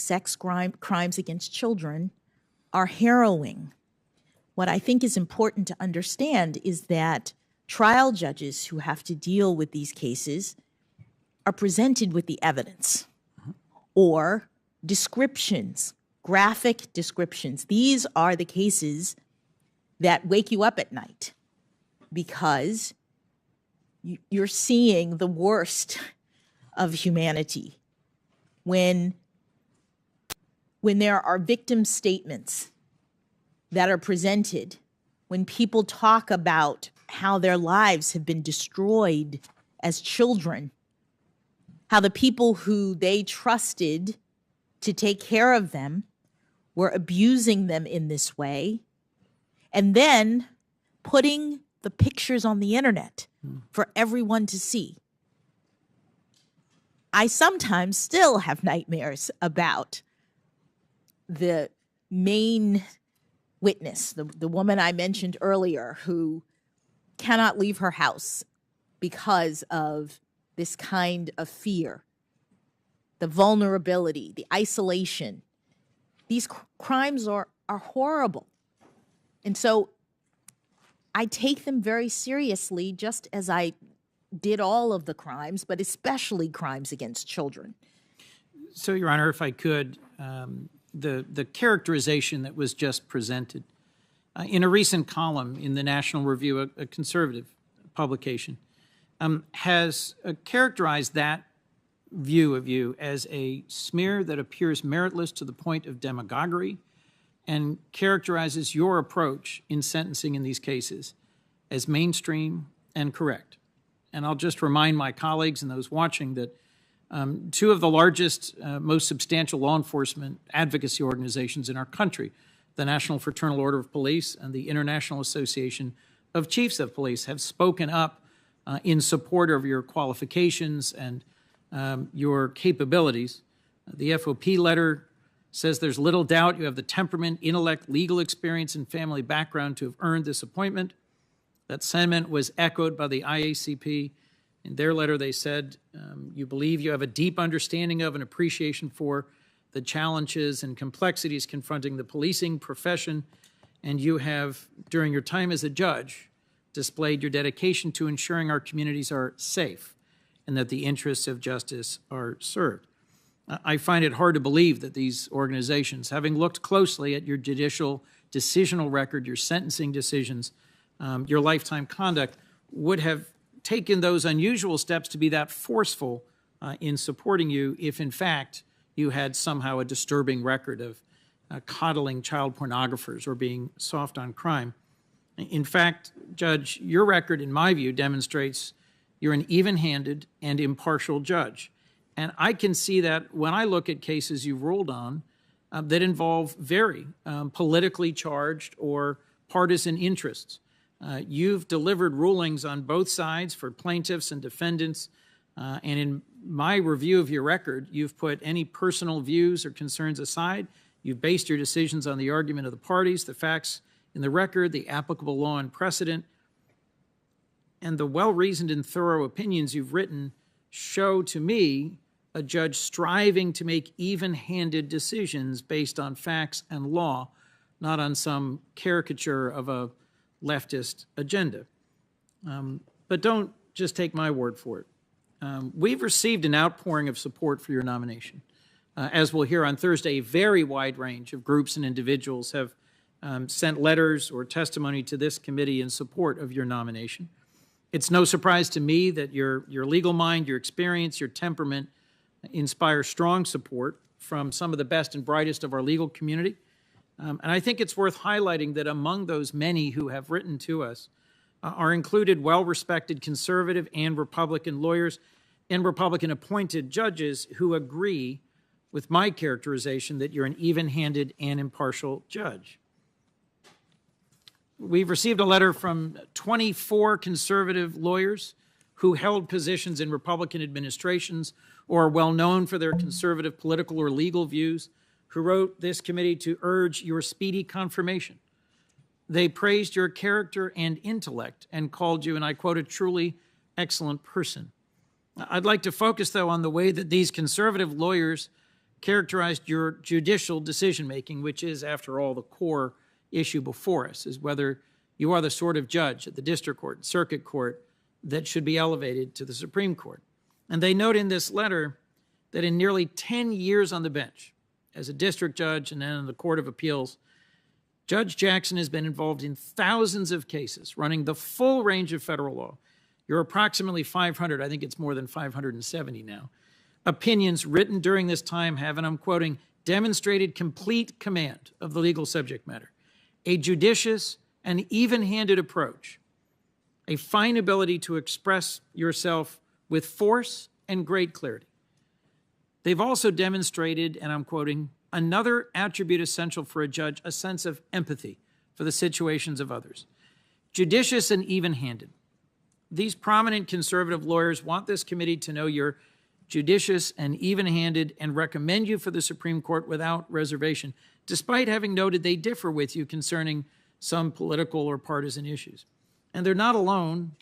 crimes against children are harrowing. What I think is important to understand is that trial judges who have to deal with these cases are presented with the evidence or descriptions, graphic descriptions. These are the cases that wake you up at night because you're seeing the worst of humanity. When there are victim statements that are presented, when people talk about how their lives have been destroyed as children, how the people who they trusted to take care of them were abusing them in this way, and then putting the pictures on the internet for everyone to see. I sometimes still have nightmares about the main witness, the woman I mentioned earlier who cannot leave her house because of this kind of fear, the vulnerability, the isolation. These crimes are horrible. And so I take them very seriously, just as I did all of the crimes, but especially crimes against children. So, Your Honor, if I could, the characterization that was just presented in a recent column in the National Review, a conservative publication, has characterized that view of you as a smear that appears meritless to the point of demagoguery and characterizes your approach in sentencing in these cases as mainstream and correct. And I'll just remind my colleagues and those watching that two of the largest, most substantial law enforcement advocacy organizations in our country, the National Fraternal Order of Police and the International Association of Chiefs of Police, have spoken up in support of your qualifications and your capabilities. The FOP letter says there's little doubt you have the temperament, intellect, legal experience, and family background to have earned this appointment. That sentiment was echoed by the IACP. In their letter, they said, you believe you have a deep understanding of and appreciation for the challenges and complexities confronting the policing profession, and you have, during your time as a judge, displayed your dedication to ensuring our communities are safe and that the interests of justice are served. I find it hard to believe that these organizations, having looked closely at your judicial decisional record, your sentencing decisions, your lifetime conduct, would have taken those unusual steps to be that forceful in supporting you if, in fact, you had somehow a disturbing record of coddling child pornographers or being soft on crime. In fact, Judge, your record, in my view, demonstrates you're an even-handed and impartial judge. And I can see that when I look at cases you've ruled on that involve very politically charged or partisan interests. You've delivered rulings on both sides for plaintiffs and defendants. And in my review of your record, you've put any personal views or concerns aside. You've based your decisions on the argument of the parties, the facts in the record, the applicable law and precedent. And the well-reasoned and thorough opinions you've written show to me a judge striving to make even-handed decisions based on facts and law, not on some caricature of a leftist agenda. But don't just take my word for it. We've received an outpouring of support for your nomination. As we'll hear on Thursday, a very wide range of groups and individuals have sent letters or testimony to this committee in support of your nomination. It's no surprise to me that your legal mind, your experience, your temperament inspire strong support from some of the best and brightest of our legal community. And I think it's worth highlighting that among those many who have written to us are included well-respected conservative and Republican lawyers and Republican-appointed judges who agree with my characterization that you're an even-handed and impartial judge. We've received a letter from 24 conservative lawyers who held positions in Republican administrations or are well known for their conservative political or legal views, who wrote this committee to urge your speedy confirmation. They praised your character and intellect and called you, and I quote, a truly excellent person. I'd like to focus, though, on the way that these conservative lawyers characterized your judicial decision-making, which is, after all, the core issue before us, is whether you are the sort of judge at the district court, circuit court, that should be elevated to the Supreme Court. And they note in this letter that in nearly 10 years on the bench, as a district judge and then in the Court of Appeals, Judge Jackson has been involved in thousands of cases, running the full range of federal law. Your approximately 500, I think it's more than 570 now, opinions written during this time have, and I'm quoting, demonstrated complete command of the legal subject matter, a judicious and even-handed approach, a fine ability to express yourself with force and great clarity. They've also demonstrated, and I'm quoting, another attribute essential for a judge, a sense of empathy for the situations of others. Judicious and even-handed. These prominent conservative lawyers want this committee to know you're judicious and even-handed and recommend you for the Supreme Court without reservation, despite having noted they differ with you concerning some political or partisan issues. And they're not alone.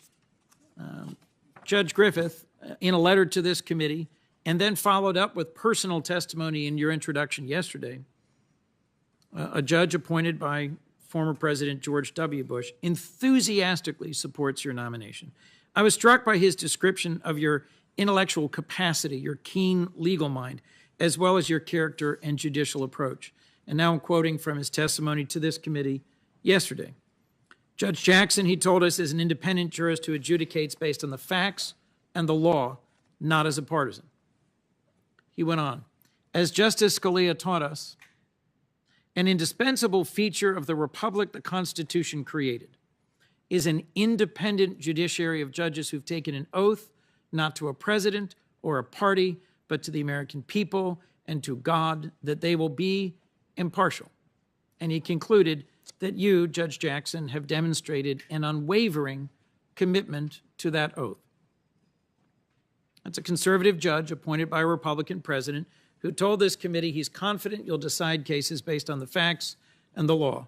Judge Griffith, in a letter to this committee, and then followed up with personal testimony in your introduction yesterday, a judge appointed by former President George W. Bush enthusiastically supports your nomination. I was struck by his description of your intellectual capacity, your keen legal mind, as well as your character and judicial approach. And now I'm quoting from his testimony to this committee yesterday. Judge Jackson, he told us, is an independent jurist who adjudicates based on the facts and the law, not as a partisan. He went on, as Justice Scalia taught us, an indispensable feature of the republic the Constitution created is an independent judiciary of judges who've taken an oath not to a president or a party, but to the American people and to God, that they will be impartial. And he concluded that you, Judge Jackson, have demonstrated an unwavering commitment to that oath. That's a conservative judge appointed by a Republican president who told this committee he's confident you'll decide cases based on the facts and the law,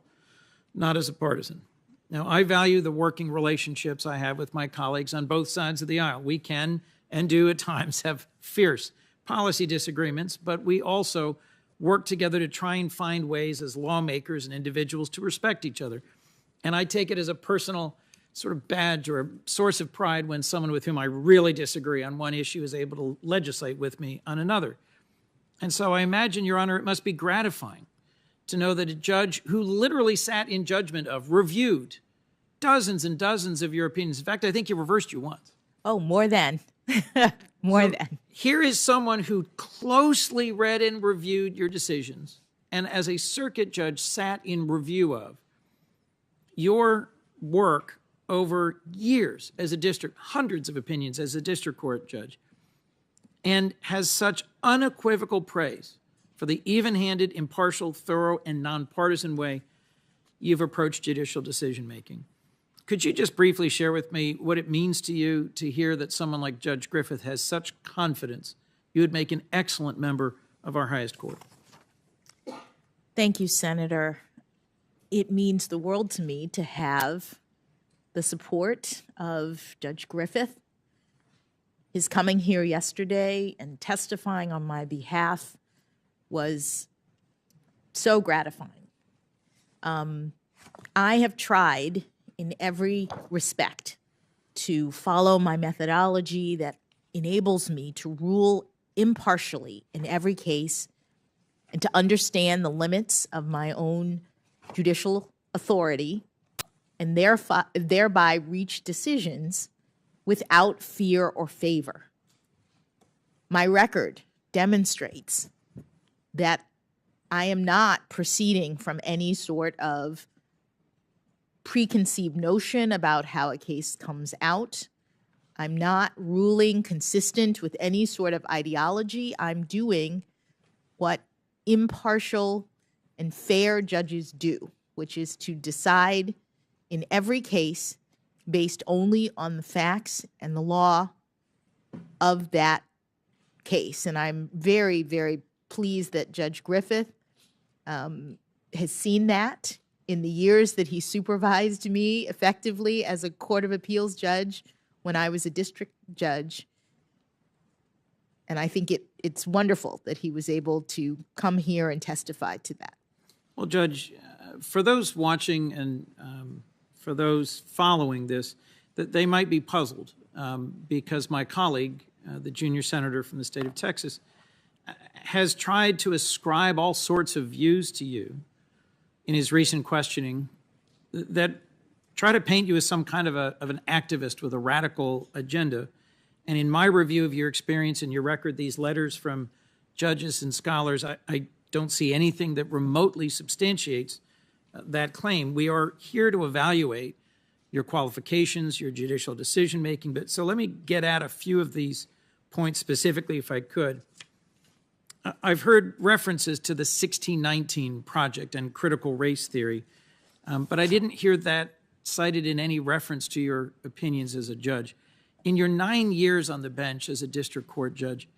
not as a partisan. Now, I value the working relationships I have with my colleagues on both sides of the aisle. We can and do at times have fierce policy disagreements, but we also work together to try and find ways as lawmakers and individuals to respect each other. And I take it as a personal sort of badge or a source of pride when someone with whom I really disagree on one issue is able to legislate with me on another. And so I imagine, Your Honor, it must be gratifying to know that a judge who literally sat in judgment of, reviewed dozens and dozens of your opinions. In fact, I think he reversed you once. Oh, more than. More than. Here is someone who closely read and reviewed your decisions, and as a circuit judge sat in review of your work over years as a district, hundreds of opinions as a district court judge, and has such unequivocal praise for the even-handed, impartial, thorough, and nonpartisan way you've approached judicial decision-making. Could you just briefly share with me what it means to you to hear that someone like Judge Griffith has such confidence you would make an excellent member of our highest court? Thank you, Senator. It means the world to me to have the support of Judge Griffith. His coming here yesterday and testifying on my behalf was so gratifying. I have tried in every respect to follow my methodology that enables me to rule impartially in every case and to understand the limits of my own judicial authority and thereby reach decisions without fear or favor. My record demonstrates that I am not proceeding from any sort of preconceived notion about how a case comes out. I'm not ruling consistent with any sort of ideology. I'm doing what impartial and fair judges do, which is to decide in every case based only on the facts and the law of that case. And I'm very, very pleased that Judge Griffith has seen that in the years that he supervised me effectively as a Court of Appeals judge when I was a district judge. And I think it's wonderful that he was able to come here and testify to that. Well, Judge, for those watching and for those following this, that they might be puzzled because my colleague, the junior senator from the state of Texas, has tried to ascribe all sorts of views to you in his recent questioning that try to paint you as some kind of an activist with a radical agenda. And in my review of your experience and your record, these letters from judges and scholars, I don't see anything that remotely substantiates that claim. We are here to evaluate your qualifications, your judicial decision-making. But so let me get at a few of these points specifically, if I could. I've heard references to the 1619 Project and critical race theory, but I didn't hear that cited in any reference to your opinions as a judge. In your 9 years on the bench as a district court judge,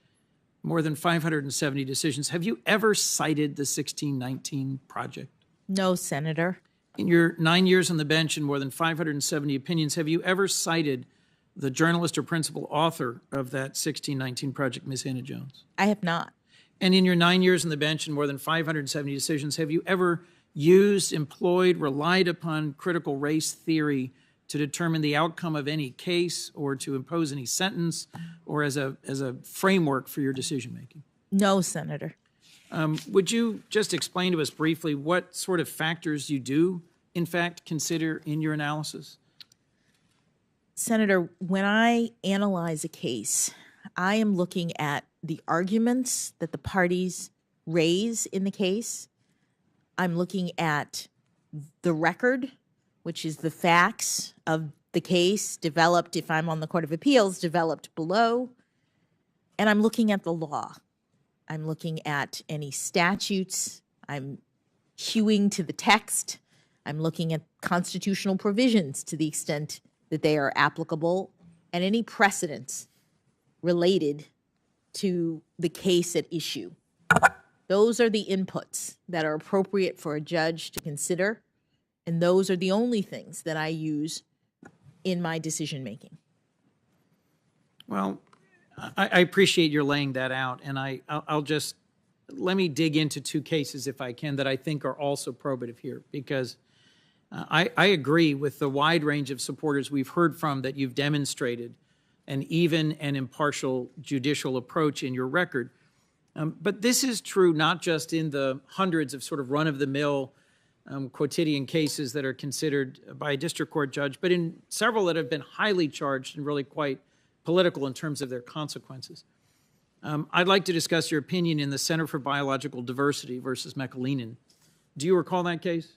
more than 570 decisions, have you ever cited the 1619 Project? No, Senator. In your 9 years on the bench and more than 570 opinions, have you ever cited the journalist or principal author of that 1619 Project, Ms. Hannah Jones? I have not. And in your 9 years on the bench and more than 570 decisions, have you ever used, employed, relied upon critical race theory to determine the outcome of any case or to impose any sentence or as a framework for your decision-making? No, Senator. Would you just explain to us briefly what sort of factors you do, in fact, consider in your analysis? Senator, when I analyze a case, I am looking at the arguments that the parties raise in the case. I'm looking at the record, which is the facts of the case developed, if I'm on the Court of Appeals, developed below. And I'm looking at the law. I'm looking at any statutes. I'm hewing to the text. I'm looking at constitutional provisions to the extent that they are applicable and any precedents related to the case at issue. Those are the inputs that are appropriate for a judge to consider, and those are the only things that I use in my decision-making. Well, I appreciate your laying that out, and I'll just, let me dig into two cases, if I can, that I think are also probative here, because I agree with the wide range of supporters we've heard from that you've demonstrated an even and impartial judicial approach in your record. But this is true not just in the hundreds of sort of run-of-the-mill quotidian cases that are considered by a district court judge, but in several that have been highly charged and really quite political in terms of their consequences. I'd like to discuss your opinion in the Center for Biological Diversity versus McAleenan. Do you recall that case?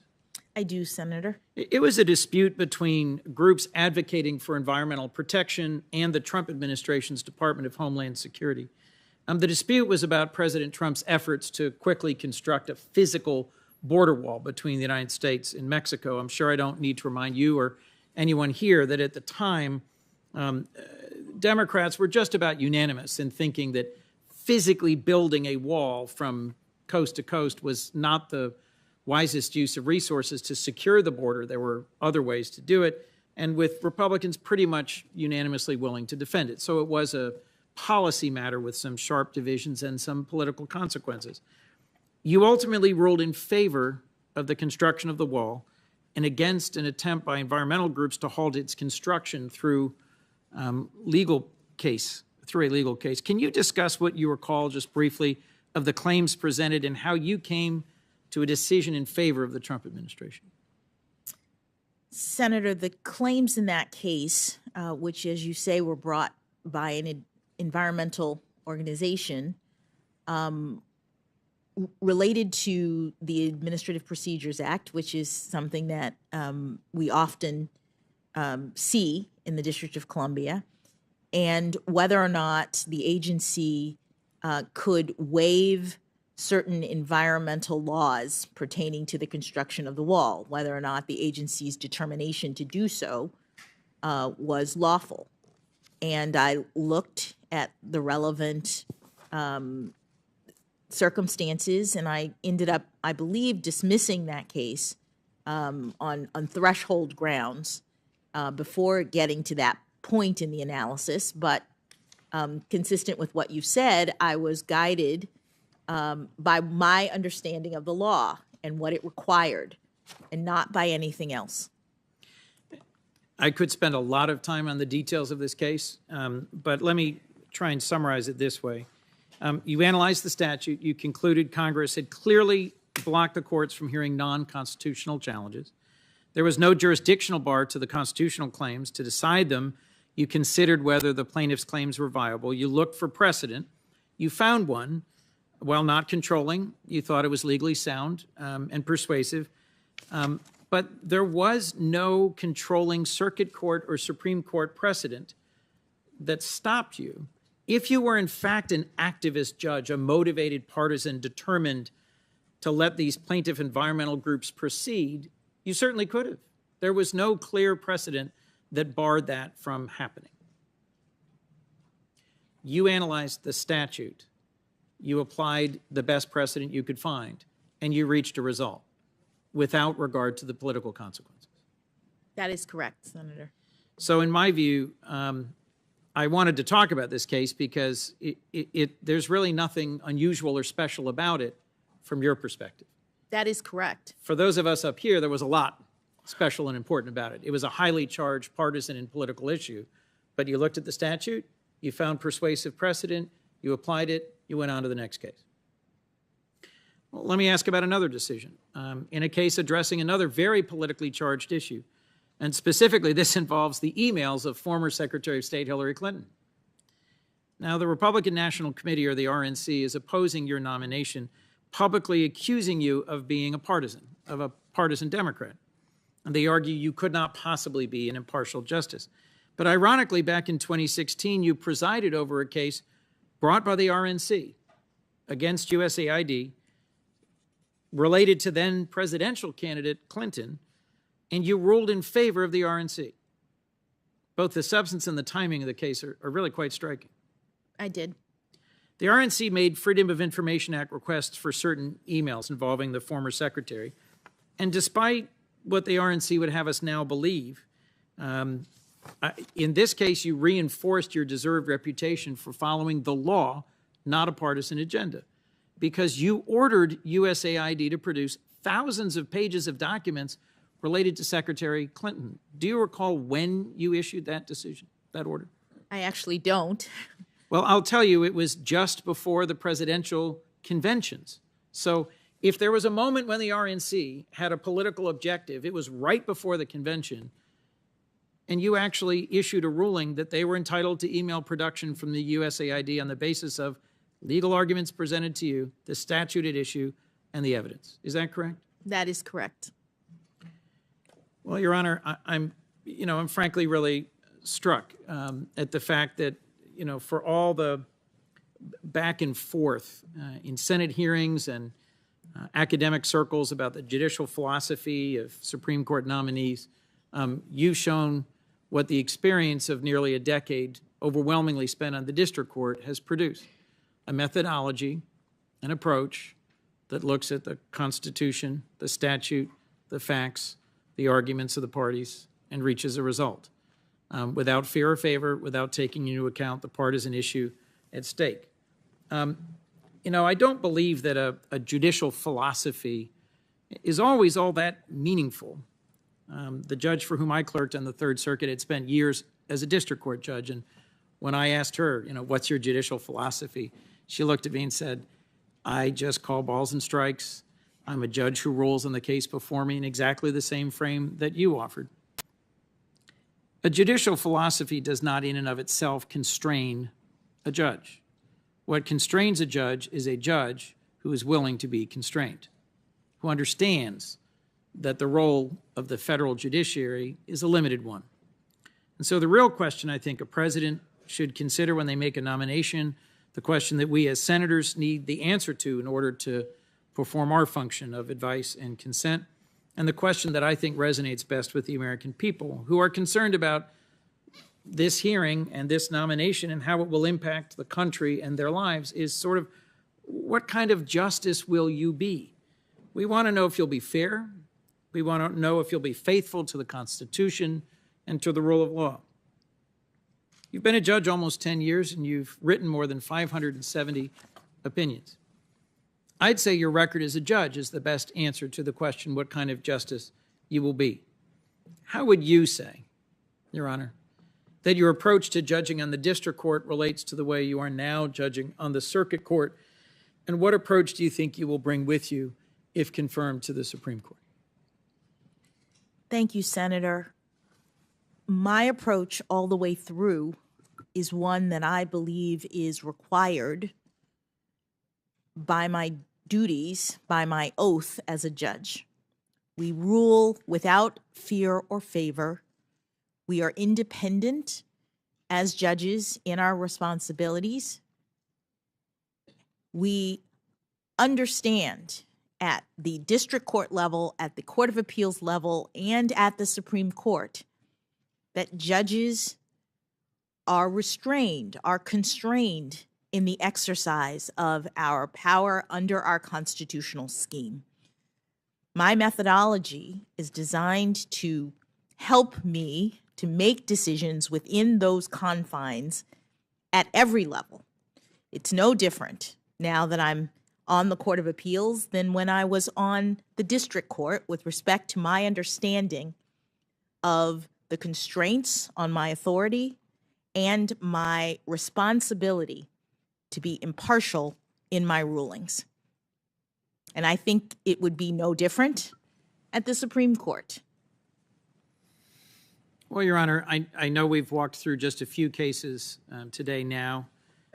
I do, Senator. It was a dispute between groups advocating for environmental protection and the Trump administration's Department of Homeland Security. The dispute was about President Trump's efforts to quickly construct a physical border wall between the United States and Mexico. I'm sure I don't need to remind you or anyone here that at the time, Democrats were just about unanimous in thinking that physically building a wall from coast to coast was not the wisest use of resources to secure the border. There were other ways to do it, and with Republicans pretty much unanimously willing to defend it. So it was a policy matter with some sharp divisions and some political consequences. You ultimately ruled in favor of the construction of the wall and against an attempt by environmental groups to halt its construction through a legal case. Can you discuss what you recall just briefly of the claims presented and how you came to a decision in favor of the Trump administration? Senator, the claims in that case, which, as you say, were brought by an environmental organization, related to the Administrative Procedures Act, which is something that we often see in the District of Columbia, and whether or not the agency could waive certain environmental laws pertaining to the construction of the wall, whether or not the agency's determination to do so was lawful. And I looked at the relevant circumstances, and I ended up, I believe, dismissing that case on threshold grounds before getting to that point in the analysis, but consistent with what you said, I was guided by my understanding of the law and what it required, and not by anything else. I could spend a lot of time on the details of this case, but let me try and summarize it this way. You analyzed the statute. You concluded Congress had clearly blocked the courts from hearing non-constitutional challenges. There was no jurisdictional bar to the constitutional claims. To decide them, you considered whether the plaintiff's claims were viable. You looked for precedent. You found one. While not controlling, you thought it was legally sound and persuasive. But there was no controlling circuit court or Supreme Court precedent that stopped you. If you were in fact an activist judge, a motivated partisan determined to let these plaintiff environmental groups proceed, you certainly could have. There was no clear precedent that barred that from happening. You analyzed the statute. You applied the best precedent you could find, and you reached a result without regard to the political consequences. That is correct, Senator. So in my view, I wanted to talk about this case because there's really nothing unusual or special about it from your perspective. That is correct. For those of us up here, there was a lot special and important about it. It was a highly charged partisan and political issue, but you looked at the statute, you found persuasive precedent, you applied it, you went on to the next case. Well, let me ask about another decision. In a case addressing another very politically charged issue, and specifically this involves the emails of former Secretary of State Hillary Clinton. Now, the Republican National Committee, or the RNC, is opposing your nomination, publicly accusing you of being a partisan Democrat. And they argue you could not possibly be an impartial justice. But ironically, back in 2016, you presided over a case brought by the RNC against USAID related to then presidential candidate Clinton, and you ruled in favor of the RNC. Both the substance and the timing of the case are really quite striking. I did. The RNC made Freedom of Information Act requests for certain emails involving the former secretary. And despite what the RNC would have us now believe, in this case, you reinforced your deserved reputation for following the law, not a partisan agenda, because you ordered USAID to produce thousands of pages of documents related to Secretary Clinton. Do you recall when you issued that decision, that order? I actually don't. Well, I'll tell you, it was just before the presidential conventions. So if there was a moment when the RNC had a political objective, it was right before the convention, and you actually issued a ruling that they were entitled to email production from the USAID on the basis of legal arguments presented to you, the statute at issue, and the evidence. Is that correct? That is correct. Well, Your Honor, I'm frankly really struck at the fact that, for all the back and forth in Senate hearings and academic circles about the judicial philosophy of Supreme Court nominees, you've shown what the experience of nearly a decade overwhelmingly spent on the district court has produced: a methodology, an approach that looks at the Constitution, the statute, the facts, the arguments of the parties, and reaches a result without fear or favor, without taking into account the partisan issue at stake. I don't believe that a judicial philosophy is always all that meaningful. The judge for whom I clerked on the Third Circuit had spent years as a district court judge, and when I asked her, what's your judicial philosophy, she looked at me and said, I just call balls and strikes. I'm a judge who rules on the case before me in exactly the same frame that you offered. A judicial philosophy does not in and of itself constrain a judge. What constrains a judge is a judge who is willing to be constrained, who understands that the role of the federal judiciary is a limited one. And so the real question I think a president should consider when they make a nomination, the question that we as senators need the answer to in order to perform our function of advice and consent, and the question that I think resonates best with the American people who are concerned about this hearing and this nomination and how it will impact the country and their lives is sort of, what kind of justice will you be? We want to know if you'll be fair. We want to know if you'll be faithful to the Constitution and to the rule of law. You've been a judge almost 10 years, and you've written more than 570 opinions. I'd say your record as a judge is the best answer to the question what kind of justice you will be. How would you say, Your Honor, that your approach to judging on the district court relates to the way you are now judging on the circuit court? And what approach do you think you will bring with you if confirmed to the Supreme Court? Thank you, Senator. My approach all the way through is one that I believe is required by my duties, by my oath as a judge. We rule without fear or favor. We are independent as judges in our responsibilities. We understand at the district court level, at the Court of Appeals level, and at the Supreme Court that judges are restrained, are constrained in the exercise of our power under our constitutional scheme. My methodology is designed to help me to make decisions within those confines at every level. It's no different now that I'm on the Court of Appeals than when I was on the district court with respect to my understanding of the constraints on my authority and my responsibility to be impartial in my rulings. And I think it would be no different at the Supreme Court. Well, Your Honor, I know we've walked through just a few cases today now.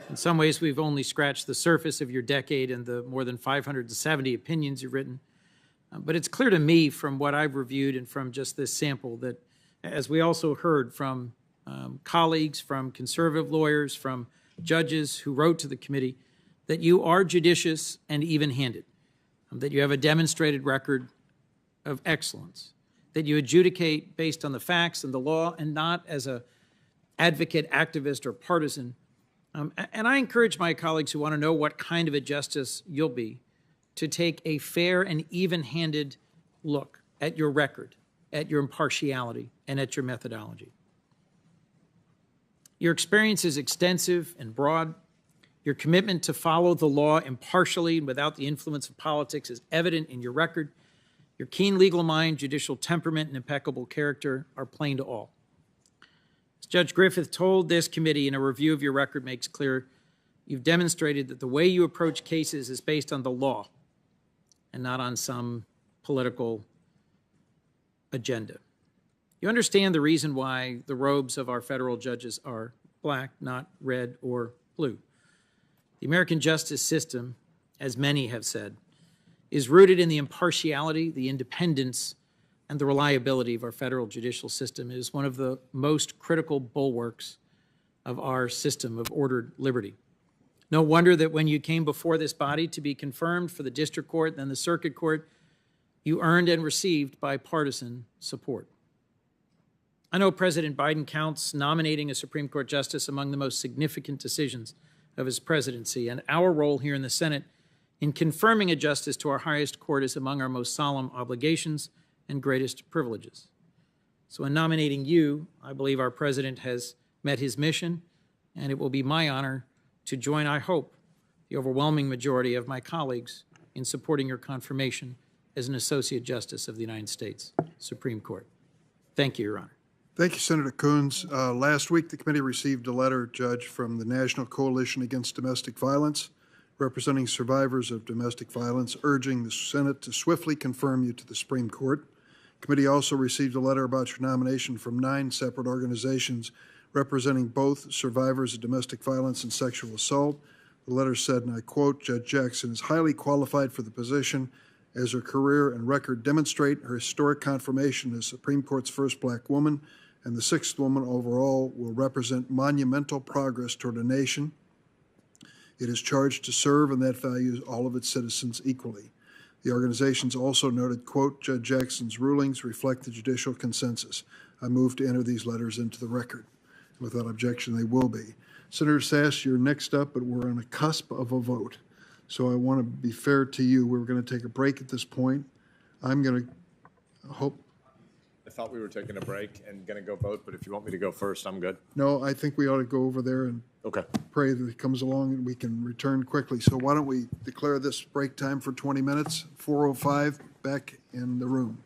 In some ways, we've only scratched the surface of your decade and the more than 570 opinions you've written. But it's clear to me from what I've reviewed and from just this sample that, as we also heard from colleagues, from conservative lawyers, from judges who wrote to the committee, that you are judicious and even-handed, that you have a demonstrated record of excellence, that you adjudicate based on the facts and the law and not as a advocate, activist, or partisan. And I encourage my colleagues who want to know what kind of a justice you'll be to take a fair and even-handed look at your record, at your impartiality, and at your methodology. Your experience is extensive and broad. Your commitment to follow the law impartially and without the influence of politics is evident in your record. Your keen legal mind, judicial temperament, and impeccable character are plain to all. As Judge Griffith told this committee in a review of your record makes clear, you've demonstrated that the way you approach cases is based on the law and not on some political agenda. You understand the reason why the robes of our federal judges are black, not red or blue. The American justice system, as many have said, is rooted in the impartiality, the independence, and the reliability of our federal judicial system. It is one of the most critical bulwarks of our system of ordered liberty. No wonder that when you came before this body to be confirmed for the district court, then the circuit court, you earned and received bipartisan support. I know President Biden counts nominating a Supreme Court justice among the most significant decisions of his presidency, and our role here in the Senate in confirming a justice to our highest court is among our most solemn obligations and greatest privileges. So in nominating you, I believe our president has met his mission, and it will be my honor to join, I hope, the overwhelming majority of my colleagues in supporting your confirmation as an Associate Justice of the United States Supreme Court. Thank you, Your Honor. Thank you, Senator Coons. Last week, the committee received a letter, Judge, from the National Coalition Against Domestic Violence, representing survivors of domestic violence, urging the Senate to swiftly confirm you to the Supreme Court. The committee also received a letter about your nomination from 9 separate organizations representing both survivors of domestic violence and sexual assault. The letter said, and I quote, Judge Jackson is highly qualified for the position as her career and record demonstrate. Her historic confirmation as Supreme Court's first black woman and the 6th woman overall will represent monumental progress toward a nation it is charged to serve, and that values all of its citizens equally. The organizations also noted, quote, Judge Jackson's rulings reflect the judicial consensus. I move to enter these letters into the record. Without objection, they will be. Senator Sass, you're next up, but we're on the cusp of a vote. So I want to be fair to you. We're going to take a break at this point. I'm going to hope. thought we were taking a break and going to go vote, but if you want me to go first, I'm good. No, I think we ought to go over there and Okay. pray that it comes along and we can return quickly. So why don't we declare this break time for 20 minutes, 4:05, back in the room.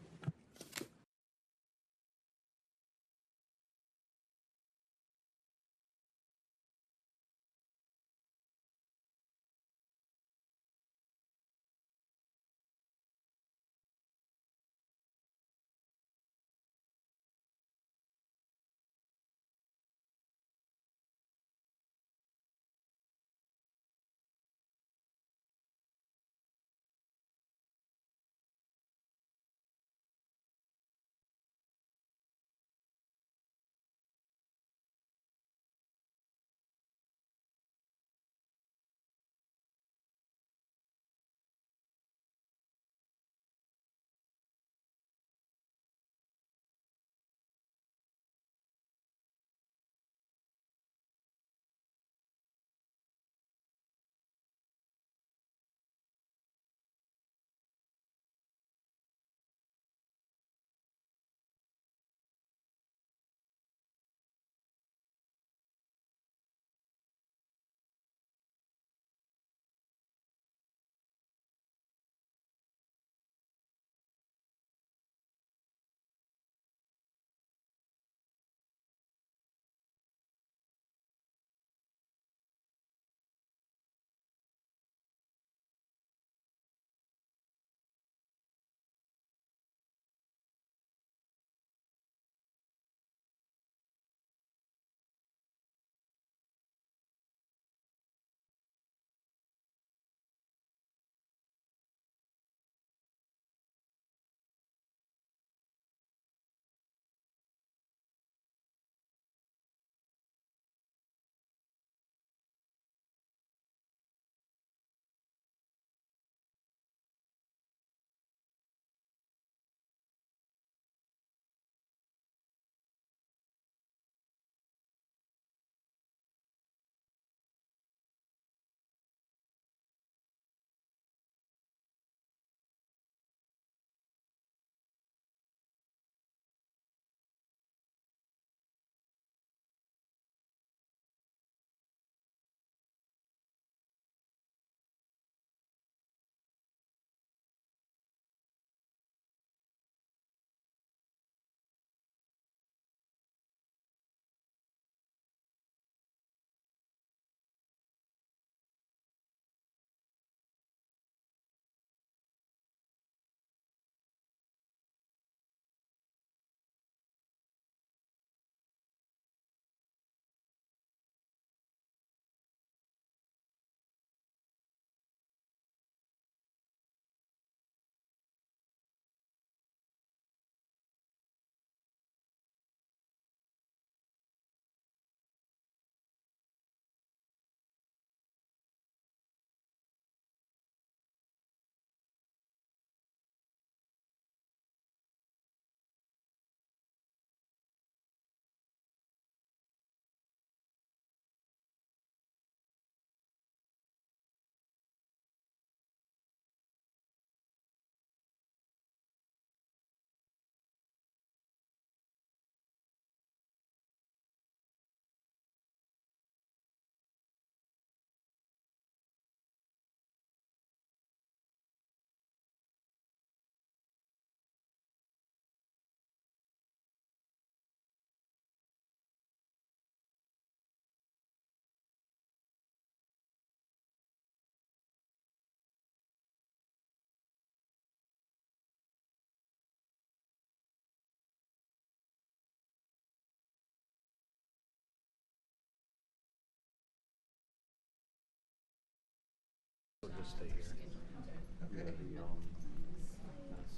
Just stay here.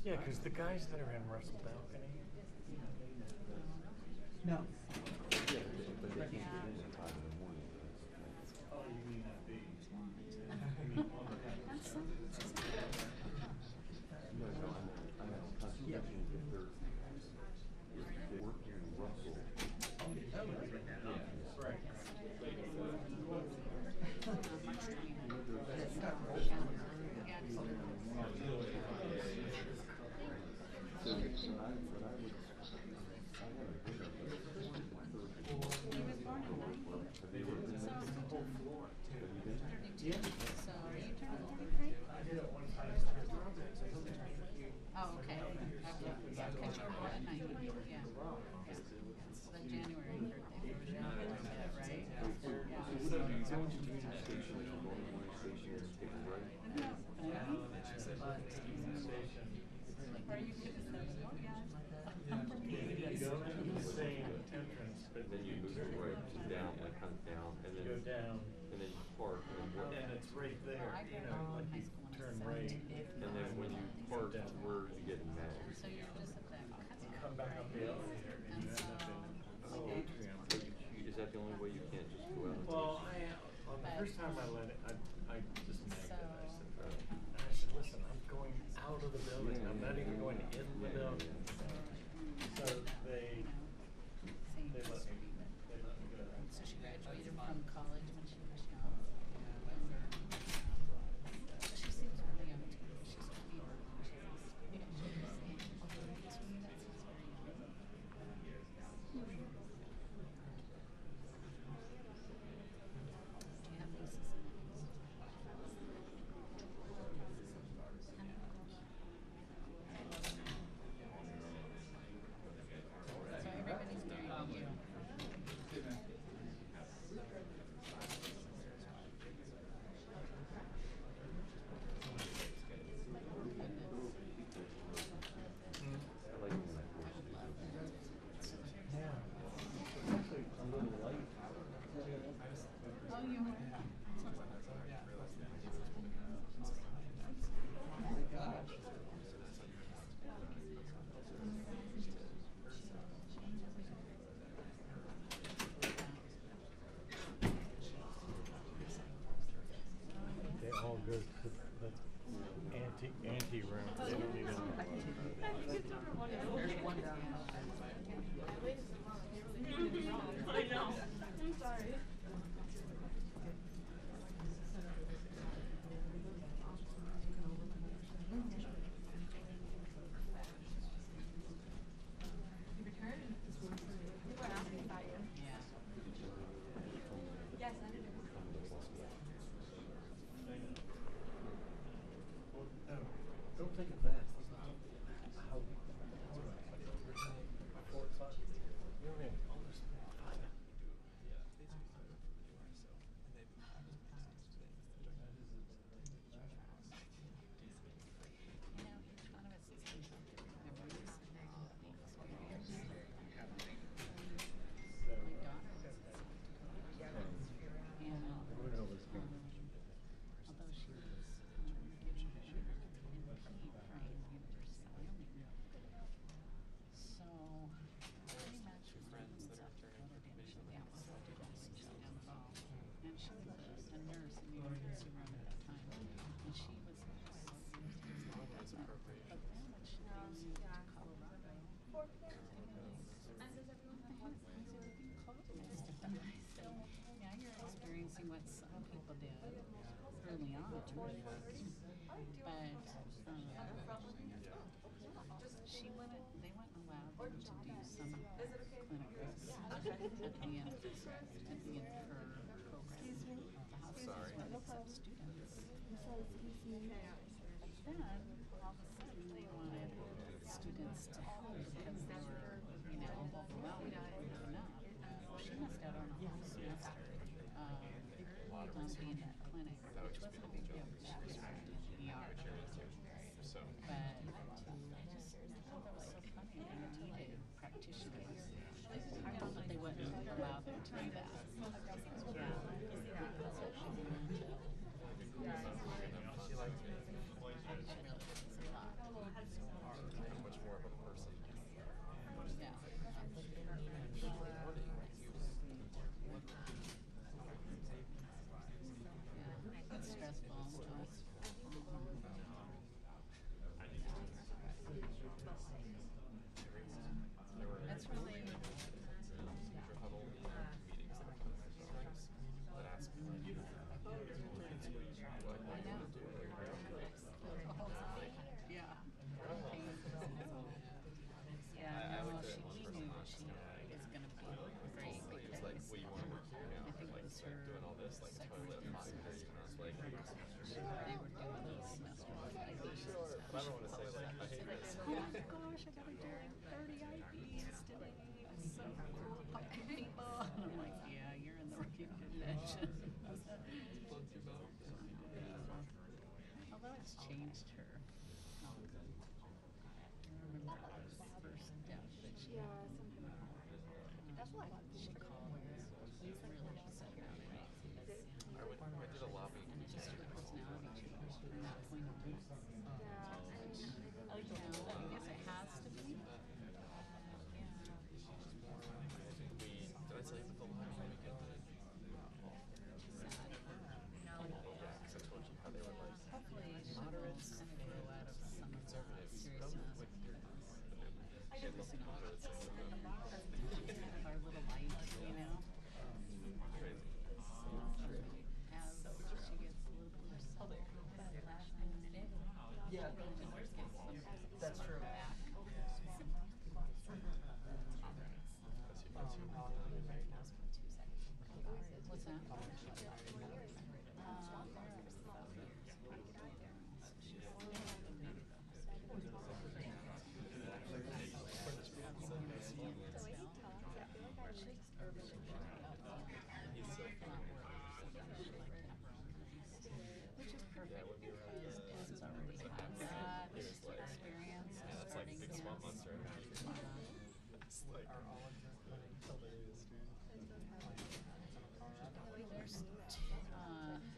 Yeah, because the guys that are in Russell balcony. No. Are you good? You go in the same entrance, but then you move right down, like kind of down, and then go down, and then park, and it's right there. You know, like you turn right, and then when you park, that's where you get mad. So you're just at that Come back up the elevator, and you end up in an atrium. Is that the only way you can't just go out? Well, on the first time I let it, I just nagged it. I said, listen, I'm going out of the building. I'm not even going in the building. So they let me go. So she graduated from college when she was young. She seems really young too. She's sweet. They all go to the ante room. They don't even. There's one down. I know. I'm sorry. You returned? You were asking about you. Yeah. Yes, I did. Don't take it fast. How? 4 o'clock. You know what I mean? What some people did early on, but she wouldn't. They wouldn't allow them to do some clinicals at the end of her program. The hospitals would accept students. But then all of a sudden they wanted students to help because they were, overwhelmed with enough. She missed out on a whole semester. On being that clinic, which wasn't a big deal. She was wrapped in the ER. But I just thought that was so funny. They needed practitioners. But they wouldn't allow them to do that. Much more of a person. It's stressful. That's really. I don't want to say that. I hate this. Oh my gosh, I gotta do 30 IPs today. I'm so people. And I'm like, yeah, you're in the right profession. Although it's changed her. That's true. What's that? Which is perfect because Pez already has that experience of starting to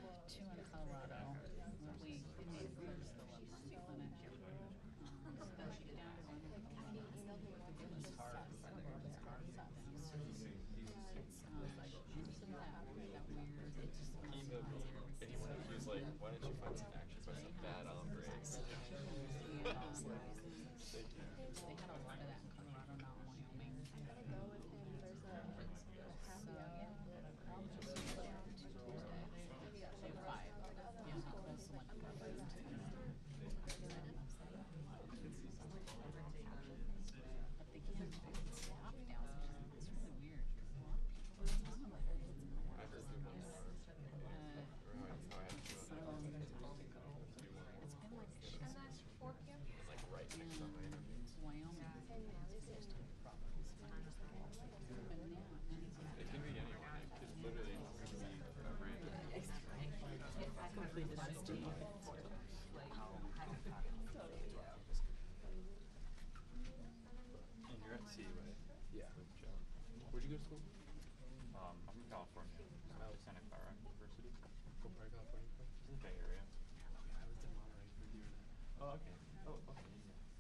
There's two in Colorado. We there's the one clinic. He's like, why don't you find some action? So I said, bad hombre. They had a lot of that in Colorado, not Wyoming. So yeah, I'll just Tuesday. They have 5. Yeah, that's the one. But they can't stop down. It's really weird. It's been like she's Like right next to mine. Wyoming. It can be anyone. It's literally Completely honesty. And you're at CUA? Yeah. With Joe. Where'd you go to school? I'm from California. Santa Clara University. From where, California? It's in the Bay Area. I was in Monterey for a year. Oh, okay. Oh, okay.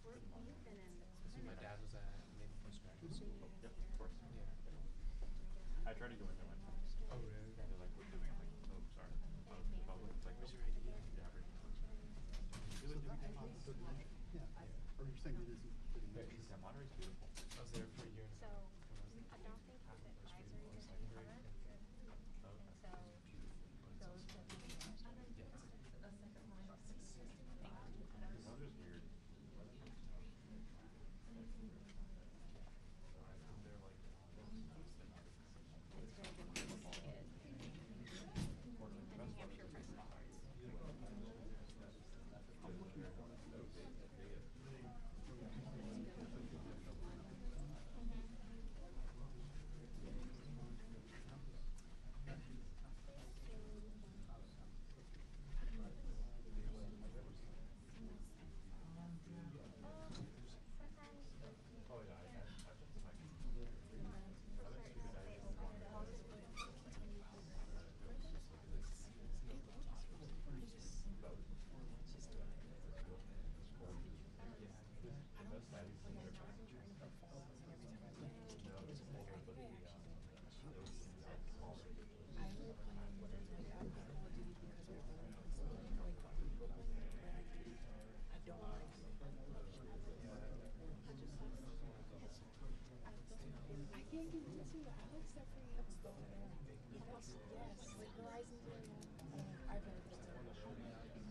So my dad was at Naval Postgraduate School. Yep, of course. Yeah. I tried to go in there one time. Oh, really? They're like, we're doing it. Like, oh, sorry. Oh, the public. It's like, what's your ID? Yeah, right. So did we come out with dimension? Yeah. Or you're saying it isn't pretty much? Yeah, Monterey's beautiful. I was there for a year. So, I don't think his advisory is covered. So, those would be. I'm just weird. It's very good for the kid. New Hampshire press conference.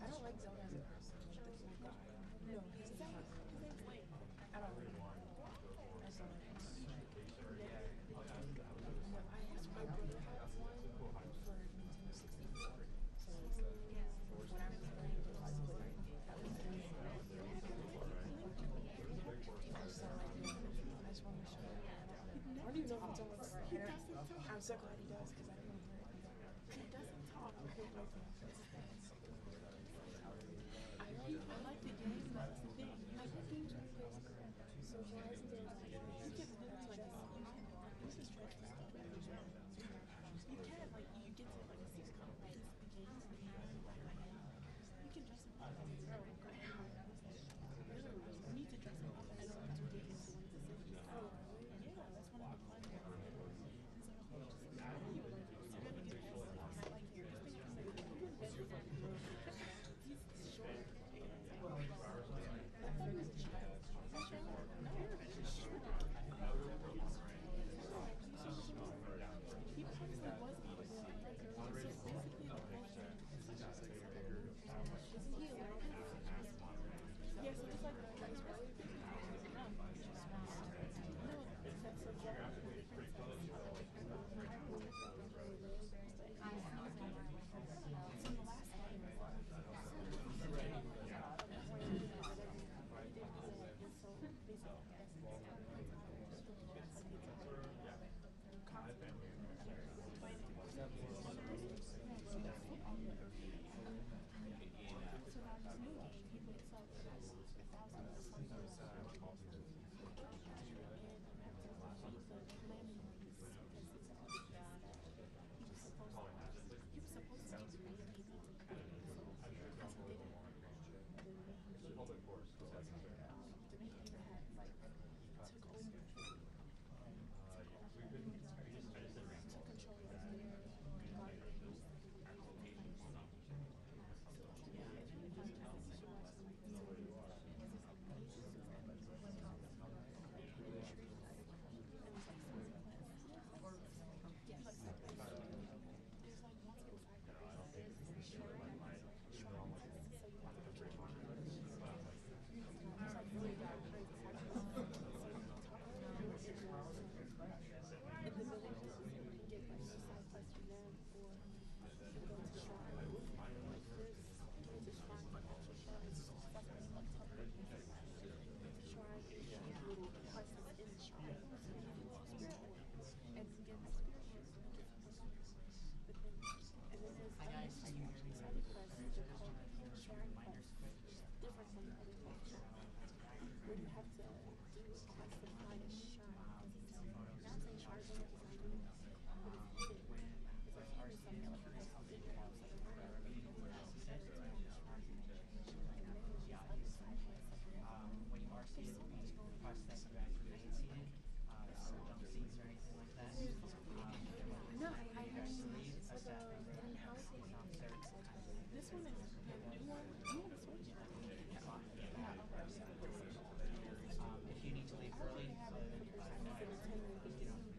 I don't like Zelda as a person. Like the cool guy. No, his name's Lane. I don't really want. I saw it. My brother had one for Nintendo 64. So when I was playing, it was like that was the I just want to show you. I don't even know if it's on the right. I'm so glad he does because I don't know where he doesn't talk. Okay, When you are seated, we request that you guys remain seated, so don't seats or anything like that. No, I A staff member, a police officer. this one is If you need to leave early,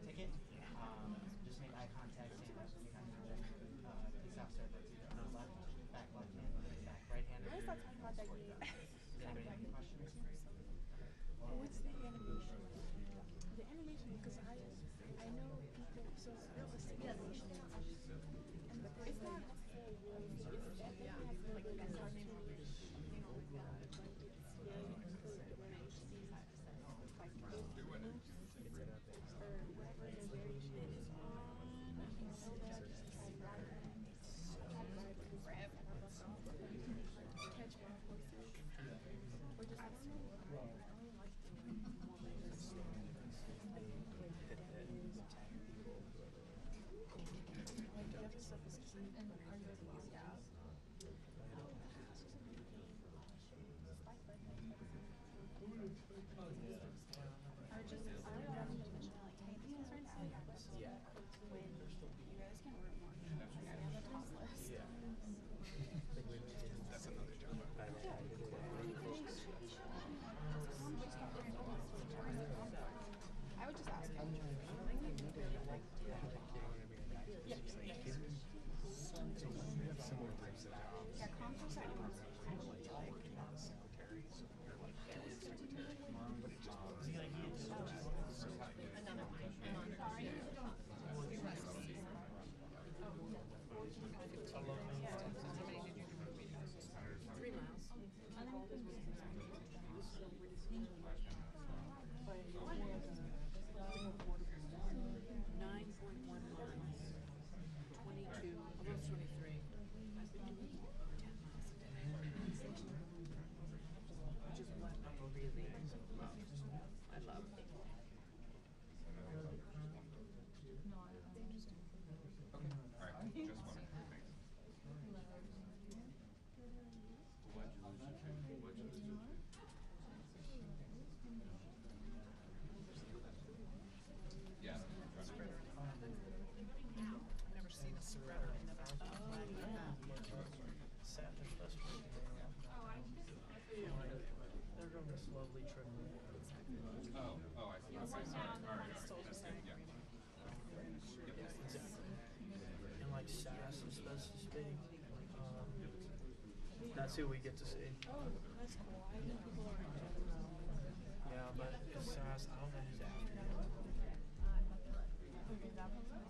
ticket, just make eye contact, stand up, make eye contact. Police officer, left, back left hand, back right hand. Why is that talking about that game? Does anybody have any questions? What's the animation? The animation, because I know people, so it's realistic animation. And it's not a full movie. It's that they have like that cartoonish, you know, like that. Like it's really good when it makes these like loops or whatever the variation is on. So that just try ride it. Grab catch wild horses. Or just like I would just ask him. Yeah, concepts are slowly trickling. Oh, I see. Okay, sorry. All right. Yeah. And like SAS is supposed to speak. That's who we get to see. Oh, that's cool. I know people are. Yeah, but it's SAS. I don't know who's after him. Okay, that one's nice.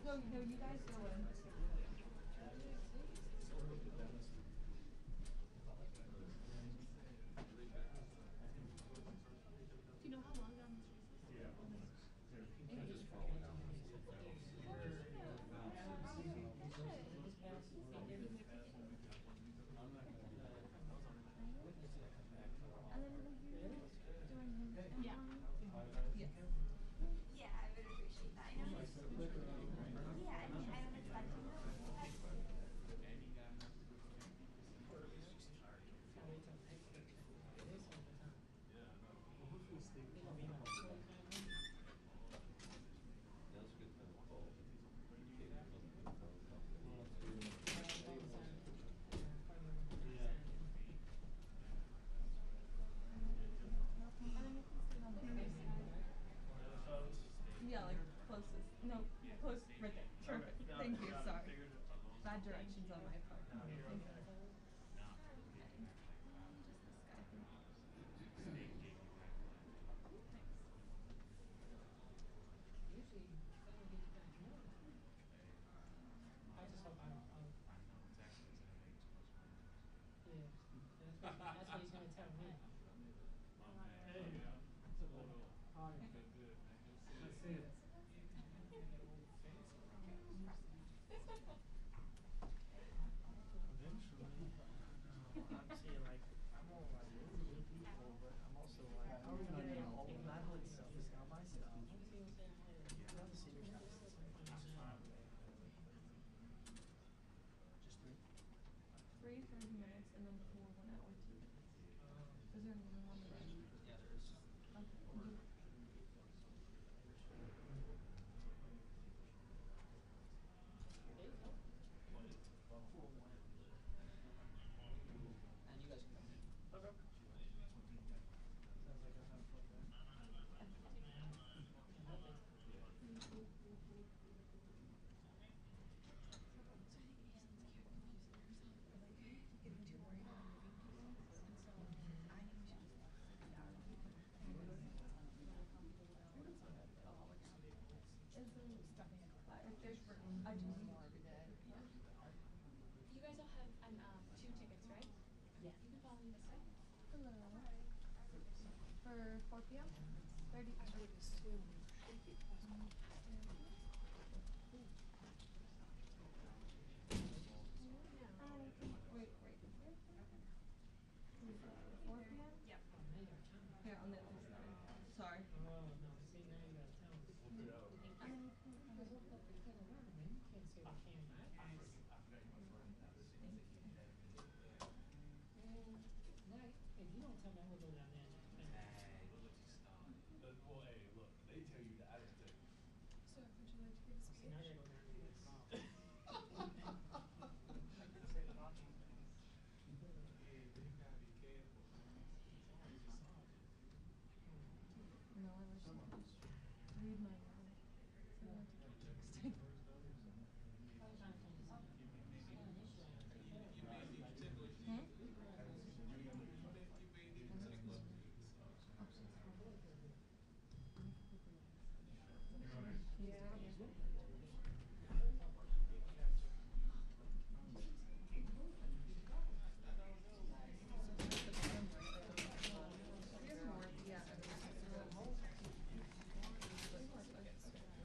No, you guys go in. Do you know how long down the street is? Yeah. Yes. Yeah, I would appreciate that. I know. Yeah, I mean, I don't expect you to. Yeah, like closest. No, close right there. Perfect. Thank you. Sorry. Bad directions on my part. Thank you. That's what he's gonna tell me. Hey, it's a little hard, but good, man. That's it. Eventually, I'm saying like, I'm all like, new people, but I'm also like, how are we gonna get all of that stuff is now my stuff. The other senior stuff is just 3 30 minutes and then 4 1 hour too. Is there anyone on the right? Yeah, there is. Okay. And you guys can come in. Okay. You guys all have 2 tickets, right? Yeah. You can follow me this way. Hello. For 4 p.m. 30. I would assume. Wait. 4 p.m. Yep. Here on the other side. Sorry. Oh, no, see, now you gotta tell me. Can't say the candy. If you don't tell me, I'm gonna go down there and. Well, hey, look, they tell you that I didn't tell you. Sir, would you like to give a See, now I gotta go down there and get small. No, I was just read my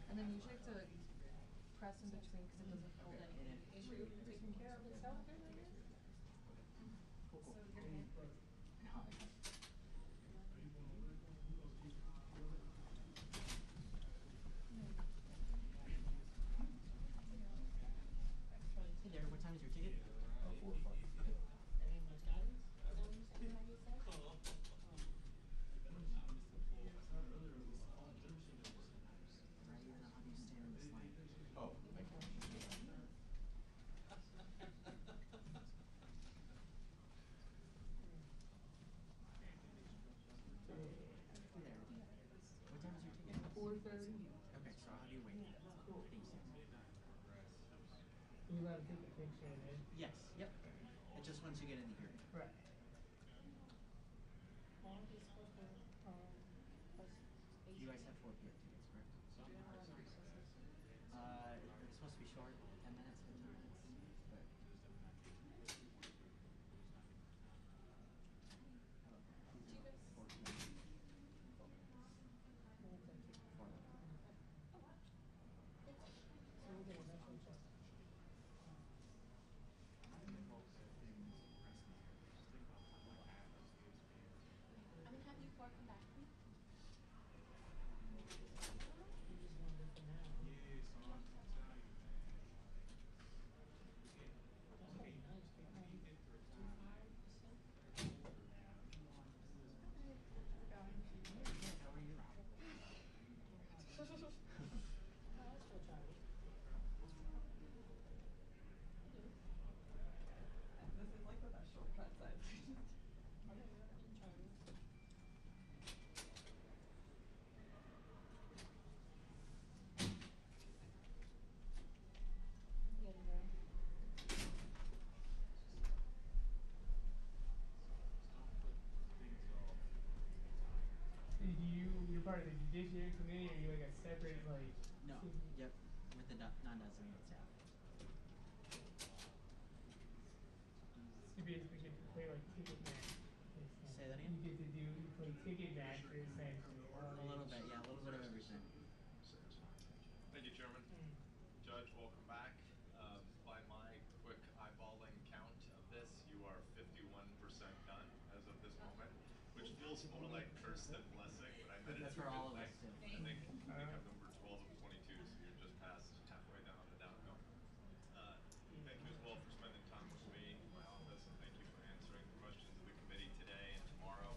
and then usually have to press in between because it doesn't hold anything. Issue taken care of itself. Hey there, what time is your ticket? 4 o'clock. Any more guidance? Right here, how do you stand in this line? Oh, thank you. Hey there. What time is your ticket? 4:30. Okay, so how do you wait? Thanks. You gotta take a picture of it. Yes, yep. It's just once you get in the hearing. Right. You guys have 4 p.m. tickets, correct? It's supposed to be short, 10 minutes, 15 minutes. But I'm gonna have you 4 come back to me. This is like the best shortcut side. You're part of the Judiciary Committee, or you like a separate, like? no, yep, with the non-designated staff. You basically get to play like ticket man. you get to do, you play Ticketmaster essentially. A little bit, yeah, a little bit of everything. Thank you, Chairman. Judge, welcome back. By my quick eyeballing count of this, you are 51% done as of this moment, which feels more like curse than blessing, but I bet it's for all of us too. I think I'm number 12 of 22, so you're just past halfway down the downhill. Thank you as well for spending time with me in my office, and thank you for answering the questions of the committee today and tomorrow.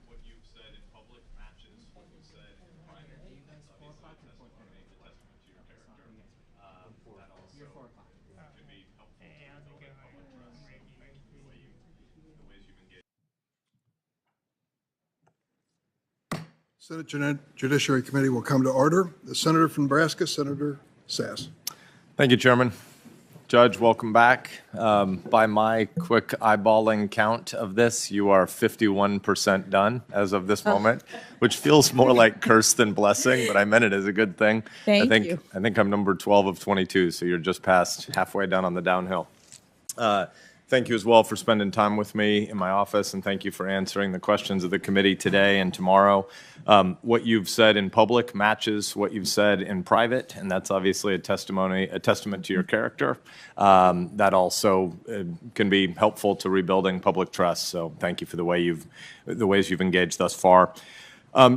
What you've said in public matches what you said in private. That's obviously a testimony, a testament to your character. That also can be helpful to building public trust. So thank you for the ways you've engaged. Senate Judiciary Committee will come to order. The Senator from Nebraska, Senator Sass. Thank you, Chairman. Judge, welcome back. By my quick eyeballing count of this, you are 51% done as of this moment, which feels more like curse than blessing, but I meant it as a good thing. Thank you. I think I'm number 12 of 22, so you're just past halfway down on the downhill. Thank you as well for spending time with me in my office, and thank you for answering the questions of the committee today and tomorrow. What you've said in public matches what you've said in private, and that's obviously a testament to your character. That also can be helpful to rebuilding public trust. So thank you for the ways you've engaged thus far.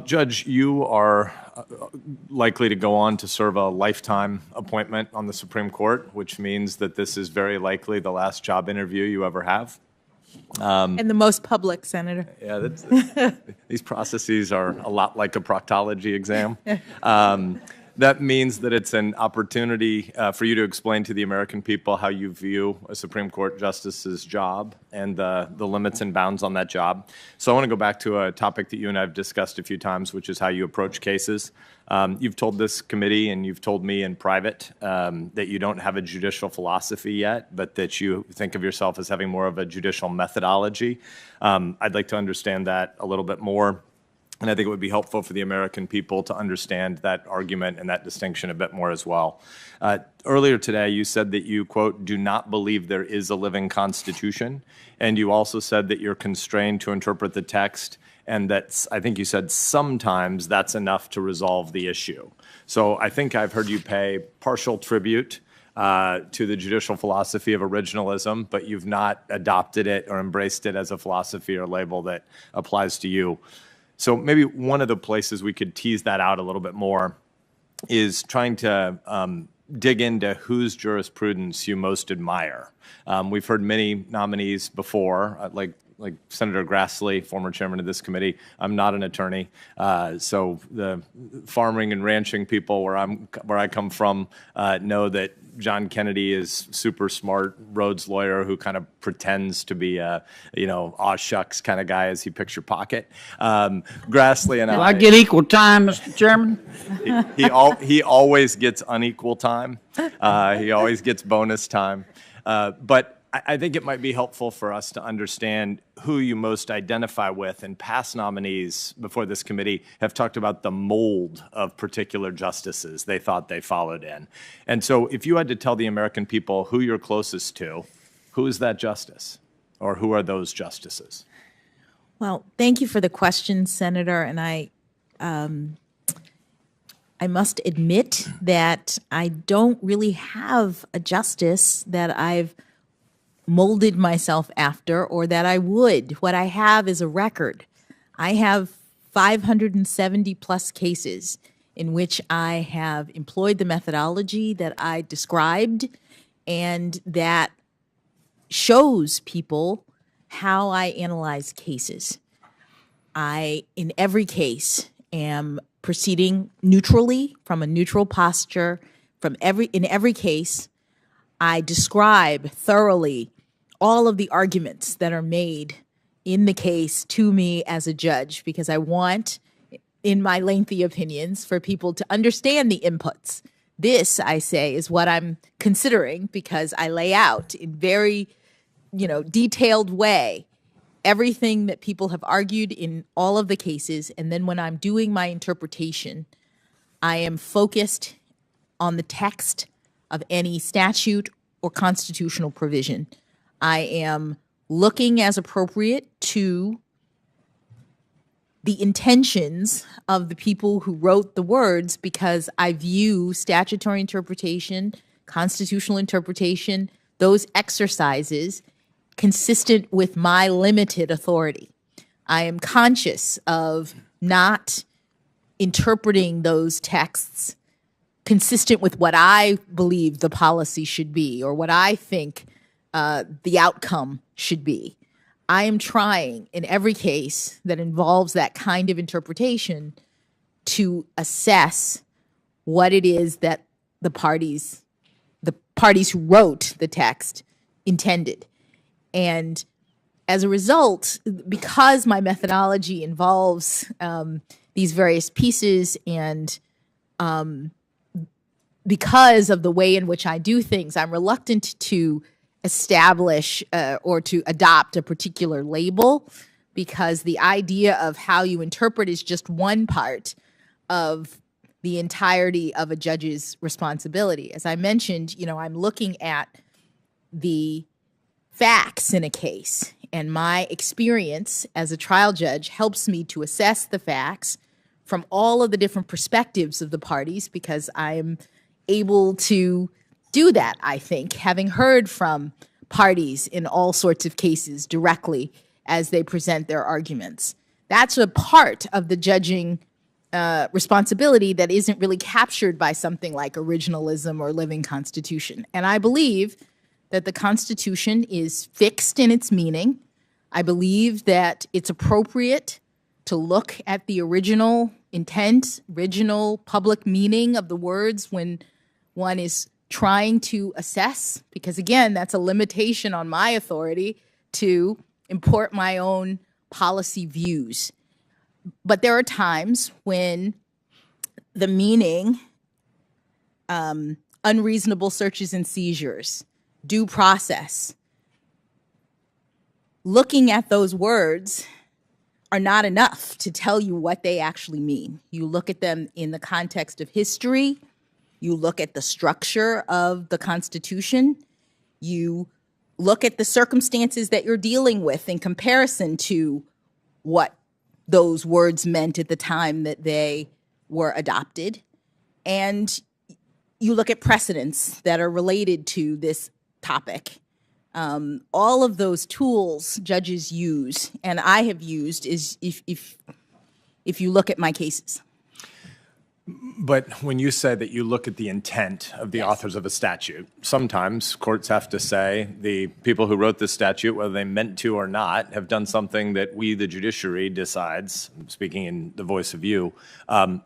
Judge, you are likely to go on to serve a lifetime appointment on the Supreme Court, which means that this is very likely the last job interview you ever have. And the most public, Senator. Yeah, these processes are a lot like a proctology exam. That means that it's an opportunity for you to explain to the American people how you view a Supreme Court justice's job and the limits and bounds on that job. So I want to go back to a topic that you and I have discussed a few times, which is how you approach cases. You've told this committee and you've told me in private that you don't have a judicial philosophy yet, but that you think of yourself as having more of a judicial methodology. I'd like to understand that a little bit more. And I think it would be helpful for the American people to understand that argument and that distinction a bit more as well. Earlier today, you said that you, quote, do not believe there is a living constitution. And you also said that you're constrained to interpret the text, and that I think you said sometimes that's enough to resolve the issue. So I think I've heard you pay partial tribute to the judicial philosophy of originalism, but you've not adopted it or embraced it as a philosophy or label that applies to you. So maybe one of the places we could tease that out a little bit more is trying to dig into whose jurisprudence you most admire. We've heard many nominees before, like Senator Grassley, former chairman of this committee. I'm not an attorney, so the farming and ranching people where I come from know that John Kennedy is super smart Rhodes lawyer who kind of pretends to be a, aw shucks kind of guy as he picks your pocket. Grassley and I get equal time, Mr. Chairman? He always gets unequal time. He always gets bonus time. But I think it might be helpful for us to understand who you most identify with, and past nominees before this committee have talked about the mold of particular justices they thought they followed in. And so if you had to tell the American people who you're closest to, who is that justice, or who are those justices? Well, thank you for the question, Senator. And I must admit that I don't really have a justice that I've molded myself after, or that I would. What I have is a record. I have 570 plus cases in which I have employed the methodology that I described, and that shows people how I analyze cases. I, in every case, am proceeding neutrally, from a neutral posture. In every case, I describe thoroughly all of the arguments that are made in the case to me as a judge, because I want, in my lengthy opinions, for people to understand the inputs. This, I say, is what I'm considering, because I lay out in very, detailed way everything that people have argued in all of the cases. And then when I'm doing my interpretation, I am focused on the text of any statute or constitutional provision. I am looking as appropriate to the intentions of the people who wrote the words, because I view statutory interpretation, constitutional interpretation, those exercises consistent with my limited authority. I am conscious of not interpreting those texts consistent with what I believe the policy should be or what I think the outcome should be. I am trying in every case that involves that kind of interpretation to assess what it is that the parties who wrote the text intended. And as a result, because my methodology involves these various pieces and because of the way in which I do things, I'm reluctant to establish or to adopt a particular label, because the idea of how you interpret is just one part of the entirety of a judge's responsibility. As I mentioned, I'm looking at the facts in a case, and my experience as a trial judge helps me to assess the facts from all of the different perspectives of the parties, because I'm able to do that, I think, having heard from parties in all sorts of cases directly as they present their arguments. That's a part of the judging responsibility that isn't really captured by something like originalism or living Constitution. And I believe that the Constitution is fixed in its meaning. I believe that it's appropriate to look at the original intent, original public meaning of the words when one is trying to assess, because again, that's a limitation on my authority to import my own policy views. But there are times when the meaning, unreasonable searches and seizures, due process, looking at those words are not enough to tell you what they actually mean. You look at them in the context of history, you look at the structure of the Constitution, you look at the circumstances that you're dealing with in comparison to what those words meant at the time that they were adopted, and you look at precedents that are related to this topic. All of those tools judges use, and I have used, is if you look at my cases. But when you say that you look at the intent of the authors of a statute, sometimes courts have to say the people who wrote this statute, whether they meant to or not, have done something that we, the judiciary, decides, speaking in the voice of you,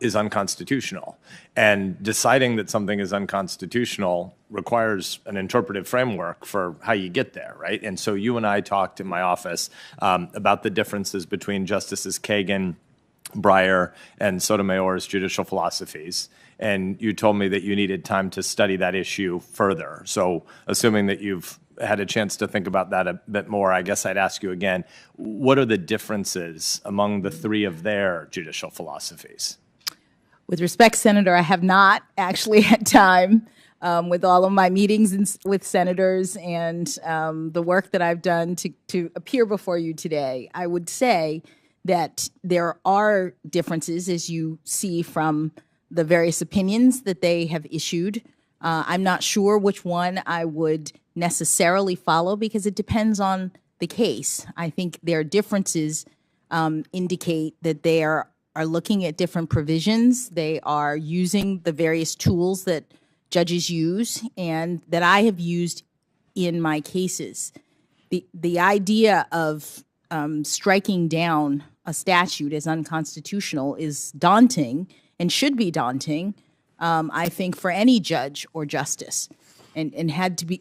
is unconstitutional. And deciding that something is unconstitutional requires an interpretive framework for how you get there, right? And so you and I talked in my office about the differences between Justices Kagan, Breyer, and Sotomayor's judicial philosophies, and you told me that you needed time to study that issue further. So assuming that you've had a chance to think about that a bit more, I guess I'd ask you again, what are the differences among the three of their judicial philosophies? With respect, Senator, I have not actually had time with all of my meetings with senators and the work that I've done to appear before you today. I would say that there are differences, as you see from the various opinions that they have issued. I'm not sure which one I would necessarily follow because it depends on the case. I think their differences indicate that they are looking at different provisions. They are using the various tools that judges use and that I have used in my cases. The idea of striking down a statute as unconstitutional is daunting and should be daunting, I think, for any judge or justice, and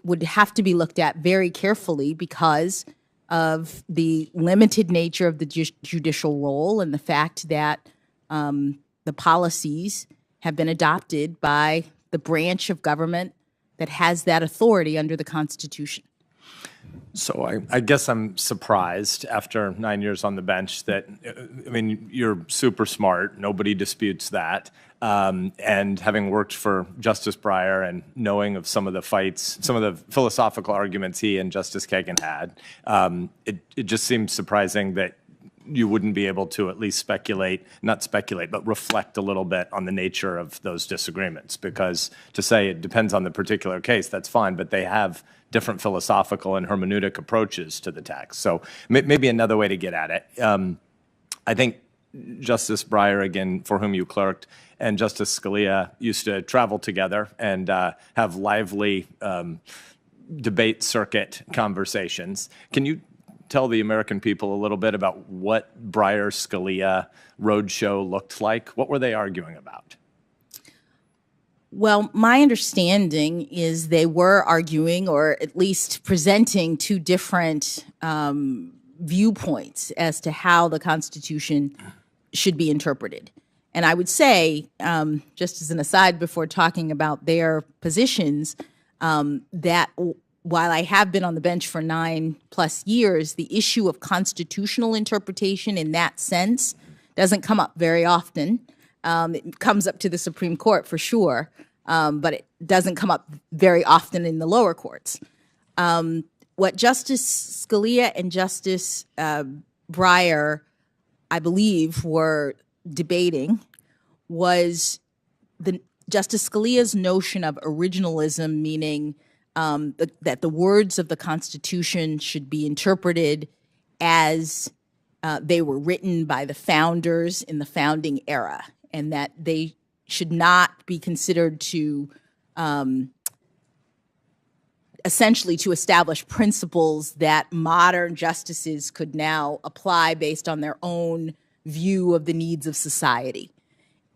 would have to be looked at very carefully because of the limited nature of the judicial role and the fact that the policies have been adopted by the branch of government that has that authority under the Constitution. So I guess I'm surprised after 9 years on the bench that, I mean, you're super smart. Nobody disputes that. And having worked for Justice Breyer and knowing of some of the fights, some of the philosophical arguments he and Justice Kagan had, it just seems surprising that you wouldn't be able to at least not speculate, but reflect a little bit on the nature of those disagreements. Because to say it depends on the particular case, that's fine, but they have different philosophical and hermeneutic approaches to the text. So maybe another way to get at it. I think Justice Breyer, again, for whom you clerked, and Justice Scalia used to travel together and have lively debate circuit conversations. Can you tell the American people a little bit about what Breyer-Scalia roadshow looked like? What were they arguing about? Well, my understanding is they were arguing, or at least presenting, two different viewpoints as to how the Constitution should be interpreted. And I would say, just as an aside before talking about their positions, that while I have been on the bench for 9+ years, the issue of constitutional interpretation in that sense doesn't come up very often. It comes up to the Supreme Court for sure, but it doesn't come up very often in the lower courts. What Justice Scalia and Justice Breyer, I believe, were debating was Justice Scalia's notion of originalism, meaning that the words of the Constitution should be interpreted as they were written by the founders in the founding era, and that they should not be considered to essentially to establish principles that modern justices could now apply based on their own view of the needs of society.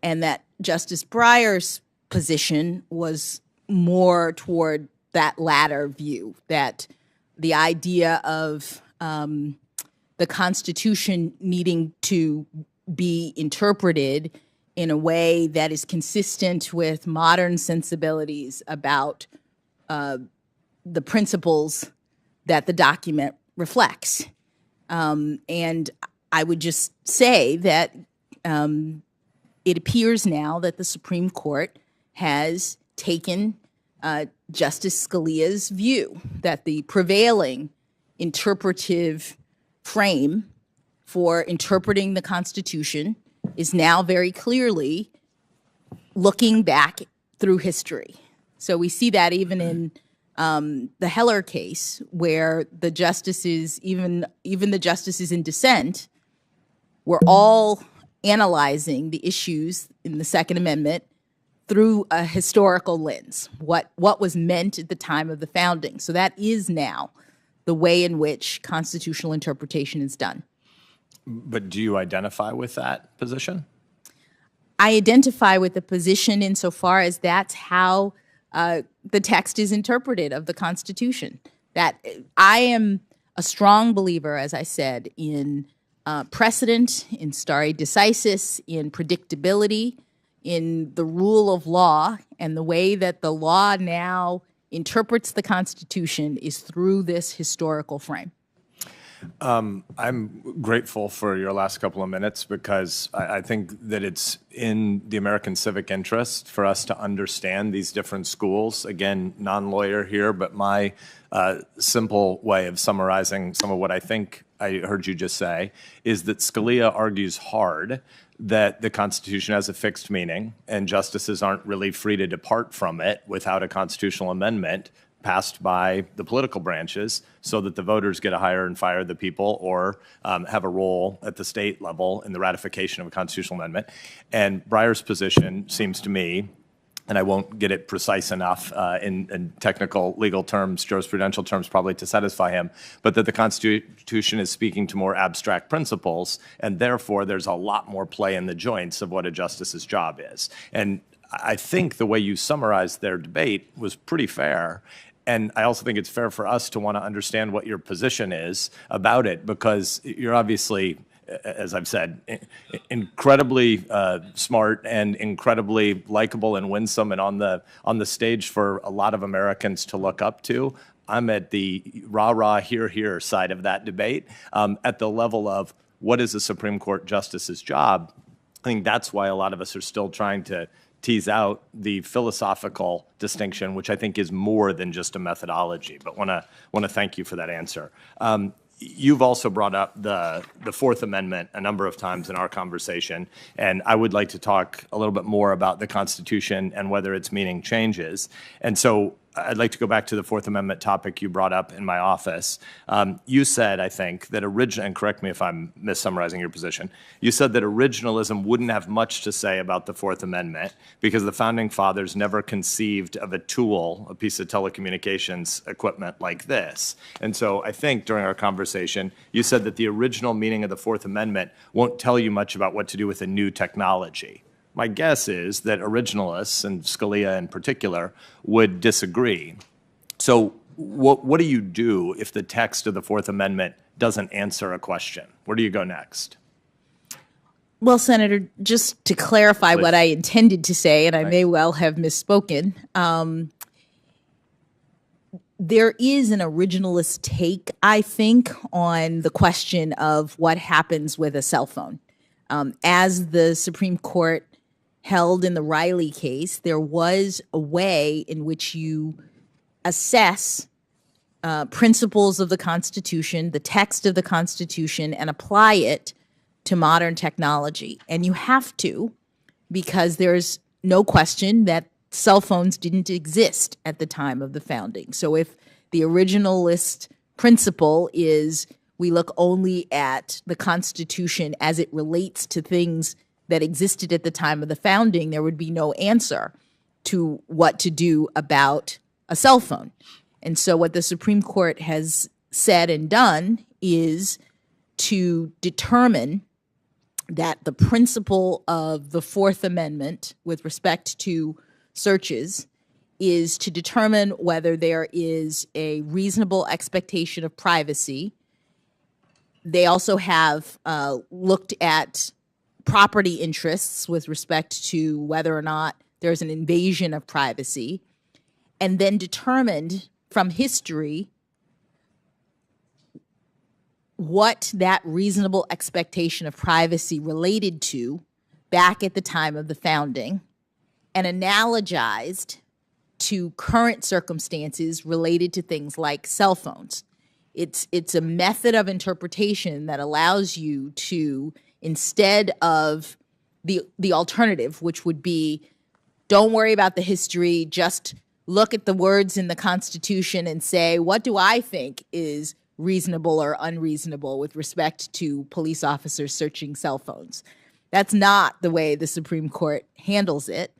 And that Justice Breyer's position was more toward that latter view, that the idea of the Constitution needing to be interpreted in a way that is consistent with modern sensibilities about the principles that the document reflects. And I would just say that it appears now that the Supreme Court has taken Justice Scalia's view that the prevailing interpretive frame for interpreting the Constitution is now very clearly looking back through history. So we see that even in the Heller case, where the justices, even the justices in dissent, were all analyzing the issues in the Second Amendment through a historical lens, what was meant at the time of the founding. So that is now the way in which constitutional interpretation is done. But do you identify with that position? I identify with the position insofar as that's how the text is interpreted of the Constitution. That I am a strong believer, as I said, in precedent, in stare decisis, in predictability, in the rule of law, and the way that the law now interprets the Constitution is through this historical frame. I'm grateful for your last couple of minutes, because I think that it's in the American civic interest for us to understand these different schools. Again, non-lawyer here, but my simple way of summarizing some of what I think I heard you just say is that Scalia argues hard that the Constitution has a fixed meaning and justices aren't really free to depart from it without a constitutional amendment passed by the political branches, so that the voters get to hire and fire the people, or have a role at the state level in the ratification of a constitutional amendment. And Breyer's position seems to me, and I won't get it precise enough in technical legal terms, jurisprudential terms probably to satisfy him, but that the Constitution is speaking to more abstract principles, and therefore there's a lot more play in the joints of what a justice's job is. And I think the way you summarized their debate was pretty fair. And I also think it's fair for us to want to understand what your position is about it, because you're obviously, as I've said, incredibly smart and incredibly likable and winsome, and on the stage for a lot of Americans to look up to. I'm at the rah-rah, hear side of that debate. At the level of what is a Supreme Court justice's job, I think that's why a lot of us are still trying to tease out the philosophical distinction, which I think is more than just a methodology, but want to thank you for that answer. you've also brought up the Fourth Amendment a number of times in our conversation, and I would like to talk a little bit more about the Constitution and whether its meaning changes. And so I'd like to go back to the Fourth Amendment topic you brought up in my office. You said, I think, that and correct me if I'm missummarizing your position, you said that originalism wouldn't have much to say about the Fourth Amendment because the Founding Fathers never conceived of a tool, a piece of telecommunications equipment like this. And so I think during our conversation, you said that the original meaning of the Fourth Amendment won't tell you much about what to do with a new technology. My guess is that originalists, and Scalia in particular, would disagree. So what do you do if the text of the Fourth Amendment doesn't answer a question? Where do you go next? Well, Senator, just to clarify what I intended to say, and I may well have misspoken, there is an originalist take, I think, on the question of what happens with a cell phone. As the Supreme Court held in the Riley case, there was a way in which you assess principles of the Constitution, the text of the Constitution, and apply it to modern technology. And you have to, because there's no question that cell phones didn't exist at the time of the founding. So if the originalist principle is we look only at the Constitution as it relates to things that existed at the time of the founding, there would be no answer to what to do about a cell phone. And so what the Supreme Court has said and done is to determine that the principle of the Fourth Amendment with respect to searches is to determine whether there is a reasonable expectation of privacy. They also have looked at property interests with respect to whether or not there's an invasion of privacy, and then determined from history what that reasonable expectation of privacy related to back at the time of the founding, and analogized to current circumstances related to things like cell phones. It's a method of interpretation that allows you to, instead of the alternative, which would be don't worry about the history, just look at the words in the Constitution and say, what do I think is reasonable or unreasonable with respect to police officers searching cell phones? That's not the way the Supreme Court handles it.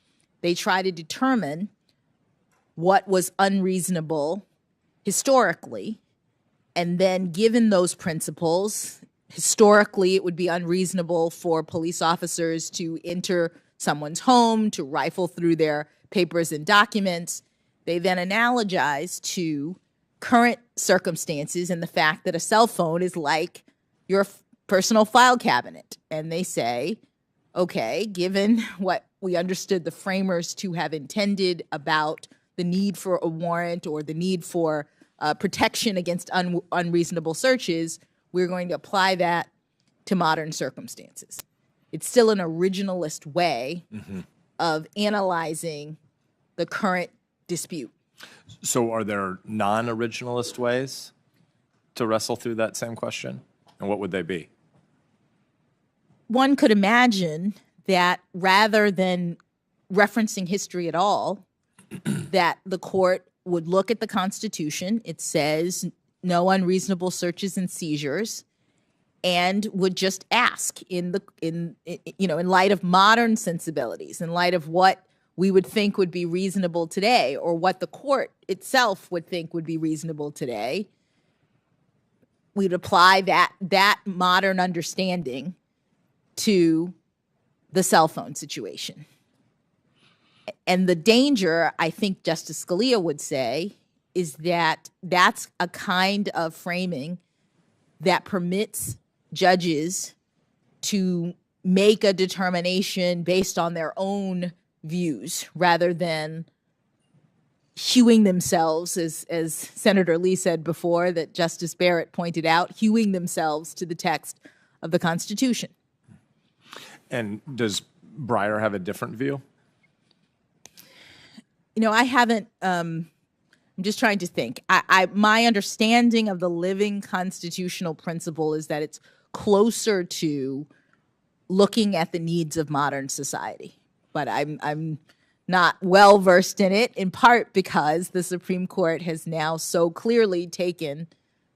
They try to determine what was unreasonable historically, and then given those principles, historically, it would be unreasonable for police officers to enter someone's home, to rifle through their papers and documents. They then analogize to current circumstances and the fact that a cell phone is like your personal file cabinet. And they say, okay, given what we understood the framers to have intended about the need for a warrant or the need for protection against unreasonable searches, we're going to apply that to modern circumstances. It's still an originalist way of analyzing the current dispute. So are there non-originalist ways to wrestle through that same question? And what would they be? One could imagine that rather than referencing history at all, that the court would look at the Constitution. It says no unreasonable searches and seizures, and would just ask in light of modern sensibilities, in light of what we would think would be reasonable today, or what the court itself would think would be reasonable today, we'd apply that modern understanding to the cell phone situation. And the danger, I think Justice Scalia would say, is that that's a kind of framing that permits judges to make a determination based on their own views rather than hewing themselves, as Senator Lee said before, that Justice Barrett pointed out, hewing themselves to the text of the Constitution. And does Breyer have a different view? I haven't, I'm I'm just trying to think. My understanding of the living constitutional principle is that it's closer to looking at the needs of modern society. But I'm not well versed in it, in part because the Supreme Court has now so clearly taken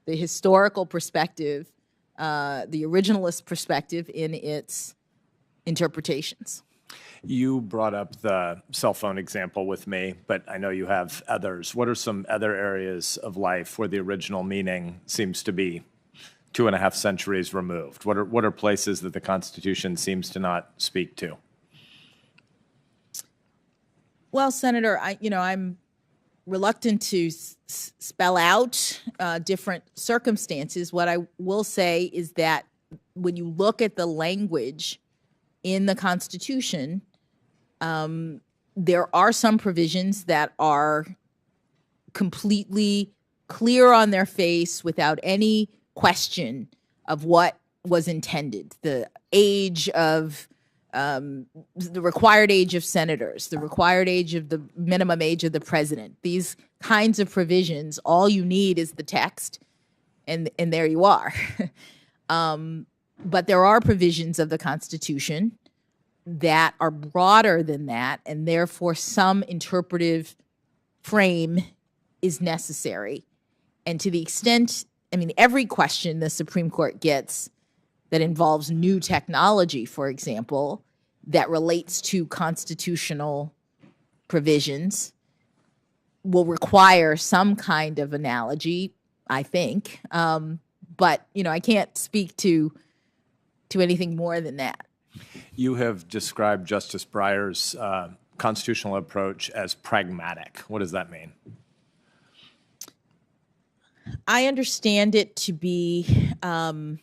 the historical perspective, the originalist perspective in its interpretations. You brought up the cell phone example with me, but I know you have others. What are some other areas of life where the original meaning seems to be 2.5 centuries removed? What are places that the Constitution seems to not speak to? Well, Senator, I'm reluctant to spell out different circumstances. What I will say is that when you look at the language in the Constitution, there are some provisions that are completely clear on their face without any question of what was intended. The age of the required age of senators, the required age of the minimum age of the president, these kinds of provisions, all you need is the text, and there you are. But there are provisions of the Constitution that are broader than that, and therefore some interpretive frame is necessary. And to the extent, every question the Supreme Court gets that involves new technology, for example, that relates to constitutional provisions will require some kind of analogy, I think. But, I can't speak to anything more than that. You have described Justice Breyer's constitutional approach as pragmatic. What does that mean? I understand it to be, and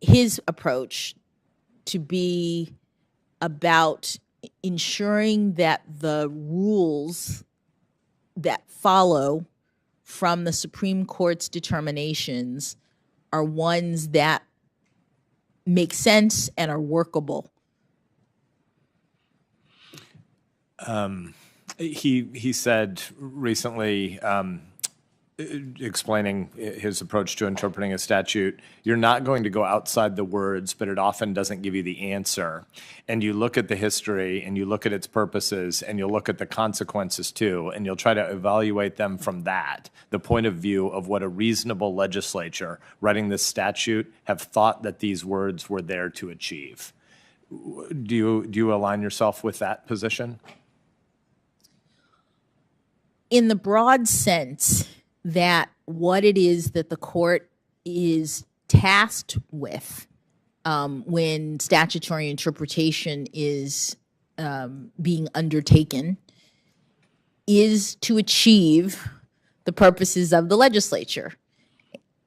his approach to be about ensuring that the rules that follow from the Supreme Court's determinations are ones that make sense and are workable. He said recently, explaining his approach to interpreting a statute, you're not going to go outside the words, but it often doesn't give you the answer. And you look at the history, and you look at its purposes, and you'll look at the consequences too, and you'll try to evaluate them from that, the point of view of what a reasonable legislature writing this statute have thought that these words were there to achieve. Do you align yourself with that position? In the broad sense that what it is that the court is tasked with when statutory interpretation is being undertaken is to achieve the purposes of the legislature.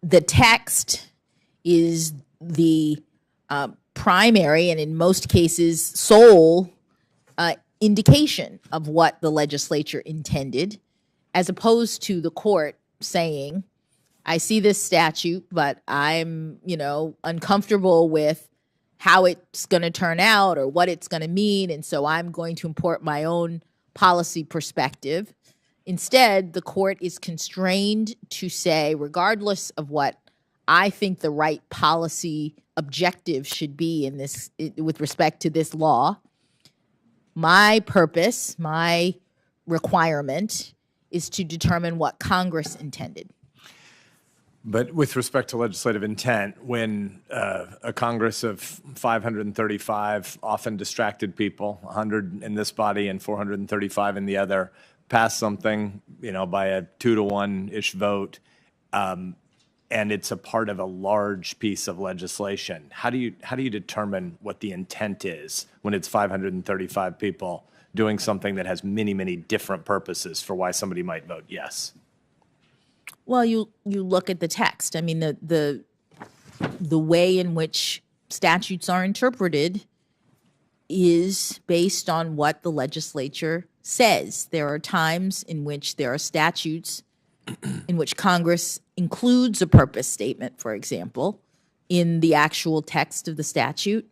The text is the primary, and in most cases, sole indication of what the legislature intended, as opposed to the court saying, I see this statute, but I'm, uncomfortable with how it's going to turn out or what it's going to mean, and so I'm going to import my own policy perspective. Instead, the court is constrained to say, regardless of what I think the right policy objective should be in this, with respect to this law, my purpose, my requirement is to determine what Congress intended. But with respect to legislative intent, when a Congress of 535 often distracted people, 100 in this body and 435 in the other, pass something, by a 2-to-1-ish vote, and it's a part of a large piece of legislation, how do you determine what the intent is when it's 535 people doing something that has many, many different purposes for why somebody might vote yes? Well, you look at the text. The way in which statutes are interpreted is based on what the legislature says. There are times in which there are statutes in which Congress includes a purpose statement, for example, in the actual text of the statute.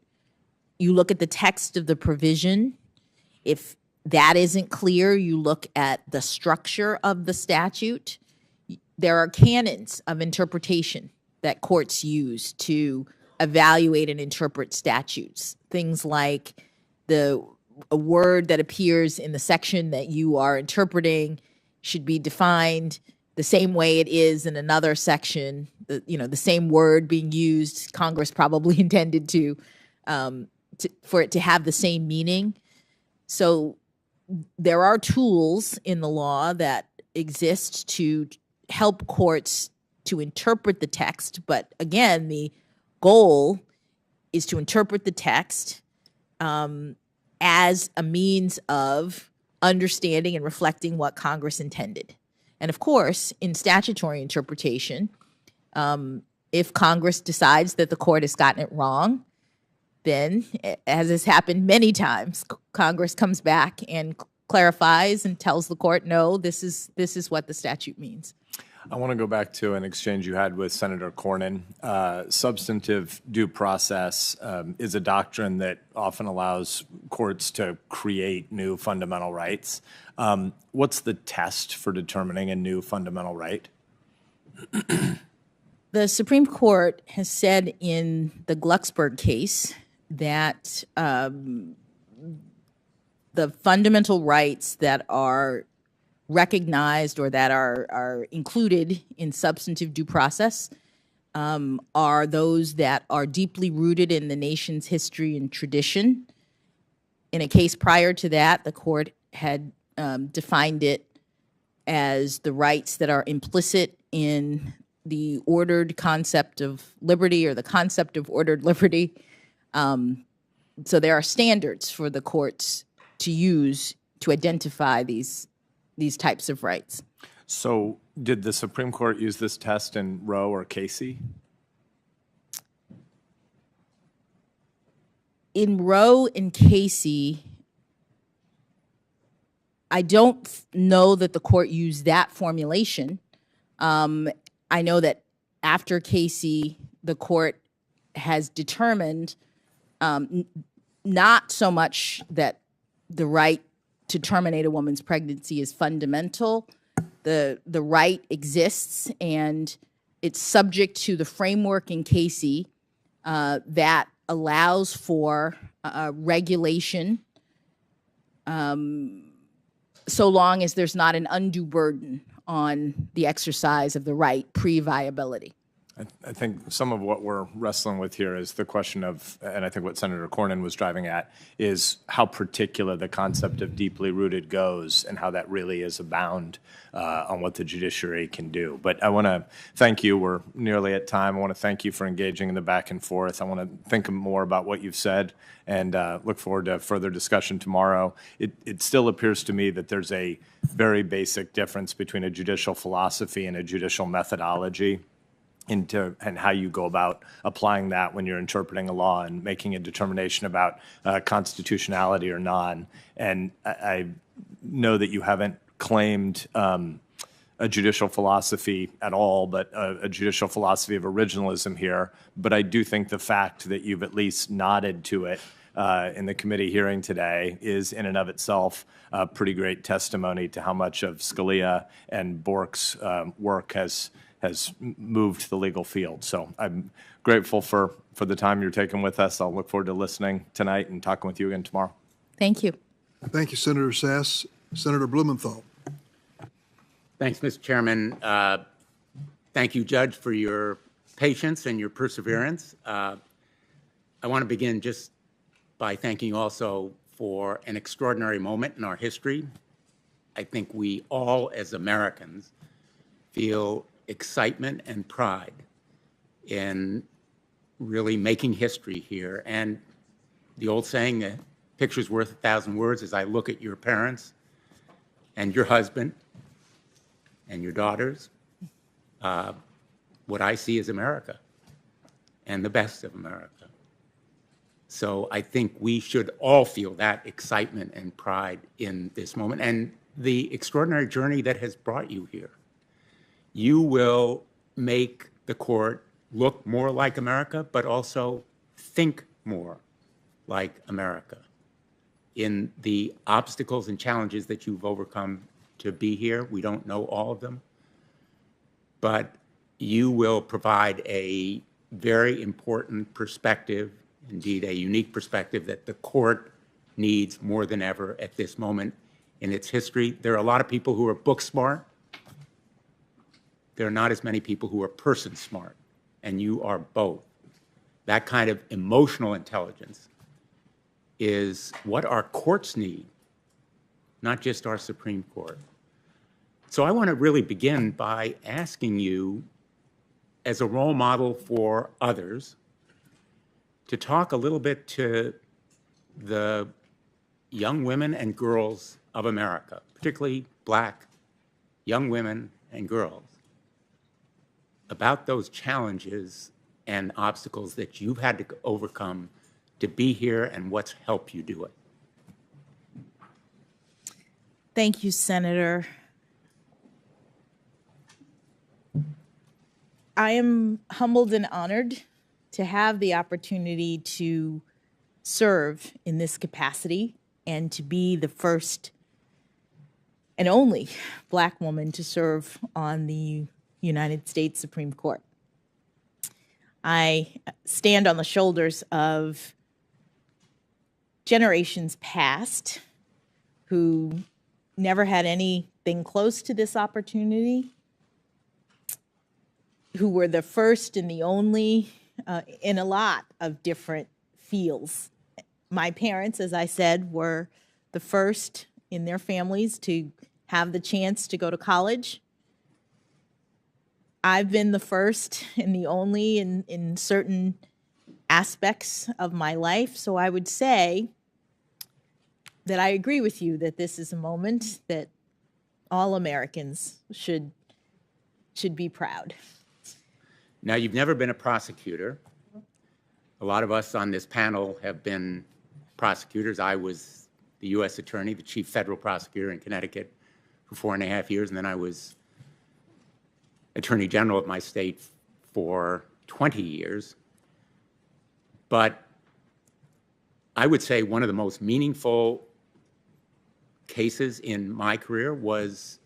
You look at the text of the provision. If that isn't clear, you look at the structure of the statute. There are canons of interpretation that courts use to evaluate and interpret statutes. Things like a word that appears in the section that you are interpreting should be defined the same way it is in another section. The same word being used, Congress probably intended for it to have the same meaning. So there are tools in the law that exist to help courts to interpret the text. But again, the goal is to interpret the text as a means of understanding and reflecting what Congress intended. And of course, in statutory interpretation, if Congress decides that the court has gotten it wrong, then, as has happened many times, Congress comes back and clarifies and tells the court, no, this is what the statute means. I want to go back to an exchange you had with Senator Cornyn. Substantive due process is a doctrine that often allows courts to create new fundamental rights. What's the test for determining a new fundamental right? The Supreme Court has said in the Glucksberg case that the fundamental rights that are recognized or that are included in substantive due process are those that are deeply rooted in the nation's history and tradition. In a case prior to that, the court had defined it as the rights that are implicit in the ordered concept of liberty or the concept of ordered liberty. So there are standards for the courts to use to identify these types of rights. So did the Supreme Court use this test in Roe or Casey? In Roe and Casey, I don't know that the court used that formulation. I know that after Casey, the court has determined not so much that the right to terminate a woman's pregnancy is fundamental. The right exists, and it's subject to the framework in Casey that allows for regulation so long as there's not an undue burden on the exercise of the right pre-viability. I think some of what we're wrestling with here is the question of, and I think what Senator Cornyn was driving at, is how particular the concept of deeply rooted goes and how that really is a bound on what the judiciary can do. But I want to thank you. We're nearly at time. I want to thank you for engaging in the back and forth. I want to think more about what you've said and look forward to further discussion tomorrow. It still appears to me that there's a very basic difference between a judicial philosophy and a judicial methodology and how you go about applying that when you're interpreting a law and making a determination about constitutionality or non. And I know that you haven't claimed a judicial philosophy at all, but a judicial philosophy of originalism here. But I do think the fact that you've at least nodded to it in the committee hearing today is in and of itself a pretty great testimony to how much of Scalia and Bork's work has moved the legal field. So I'm grateful for the time you're taking with us. I'll look forward to listening tonight and talking with you again tomorrow. Thank you. Thank you, Senator Sass. Senator Blumenthal. Thanks, Mr. Chairman. Thank you, Judge, for your patience and your perseverance. I want to begin just by thanking you also for an extraordinary moment in our history. I think we all, as Americans, feel excitement and pride in really making history here. And the old saying, a picture's worth 1,000 words, as I look at your parents and your husband and your daughters, what I see is America and the best of America. So I think we should all feel that excitement and pride in this moment and the extraordinary journey that has brought you here. You will make the court look more like America, but also think more like America. in the obstacles and challenges that you've overcome to be here. We don't know all of them, but you will provide a very important perspective, indeed a unique perspective that the court needs more than ever at this moment in its history. There are a lot of people who are book smart. There are not as many people who are person smart, and you are both. That kind of emotional intelligence is what our courts need, not just our Supreme Court. So I want to really begin by asking you, as a role model for others, to talk a little bit to the young women and girls of America, particularly Black young women and girls, about those challenges and obstacles that you've had to overcome to be here and what's helped you do it. Thank you, Senator. I am humbled and honored to have the opportunity to serve in this capacity and to be the first and only Black woman to serve on the United States Supreme Court. I stand on the shoulders of generations past who never had anything close to this opportunity, who were the first and the only in a lot of different fields. My parents, as I said, were the first in their families to have the chance to go to college. I've been the first and the only in certain aspects of my life. So I would say that I agree with you that this is a moment that all Americans should be proud. Now, you've never been a prosecutor. A lot of us on this panel have been prosecutors. I was the U.S. attorney, the chief federal prosecutor in Connecticut for 4.5 years, and then I was attorney general of my state for 20 years. But I would say one of the most meaningful cases in my career was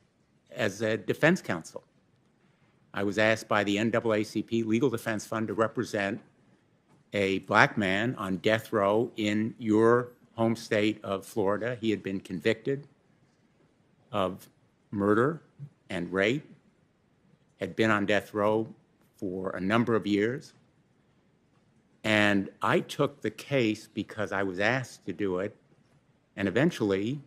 as a defense counsel. I was asked by the NAACP Legal Defense Fund to represent a Black man on death row in your home state of Florida. He had been convicted of murder and rape, had been on death row for a number of years. And I took the case because I was asked to do it, and eventually,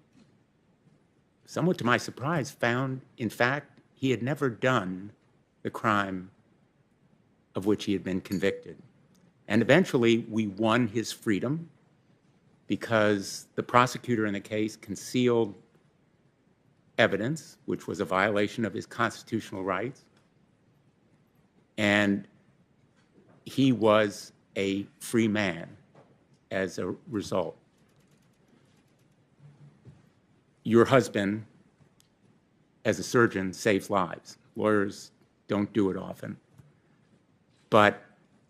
somewhat to my surprise, found, in fact, he had never done the crime of which he had been convicted. And eventually, we won his freedom because the prosecutor in the case concealed evidence, which was a violation of his constitutional rights. And he was a free man as a result. Your husband, as a surgeon, saves lives. Lawyers don't do it often. But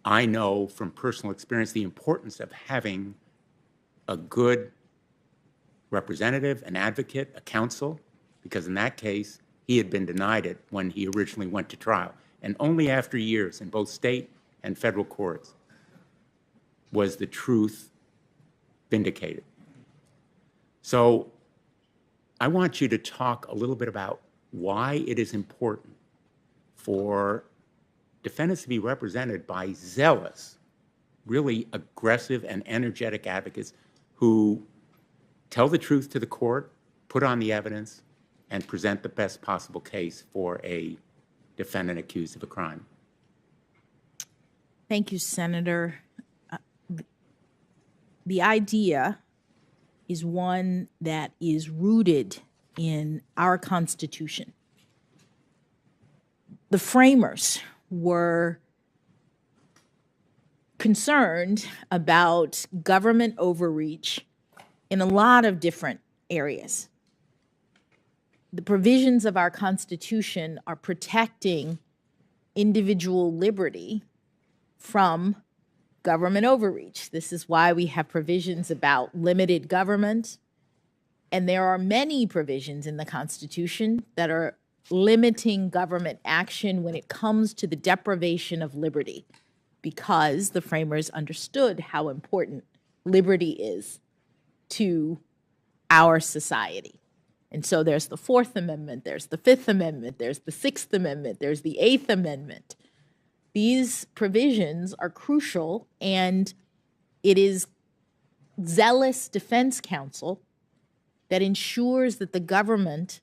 I know from personal experience the importance of having a good representative, an advocate, a counsel, because in that case, he had been denied it when he originally went to trial. And only after years in both state and federal courts was the truth vindicated. So I want you to talk a little bit about why it is important for defendants to be represented by zealous, really aggressive and energetic advocates who tell the truth to the court, put on the evidence, and present the best possible case for a defendant accused of a crime. Thank you, Senator. The idea is one that is rooted in our Constitution. The framers were concerned about government overreach in a lot of different areas. The provisions of our Constitution are protecting individual liberty from government overreach. This is why we have provisions about limited government. And there are many provisions in the Constitution that are limiting government action when it comes to the deprivation of liberty, because the framers understood how important liberty is to our society. And so there's the Fourth Amendment, there's the Fifth Amendment, there's the Sixth Amendment, there's the Eighth Amendment. These provisions are crucial, and it is zealous defense counsel that ensures that the government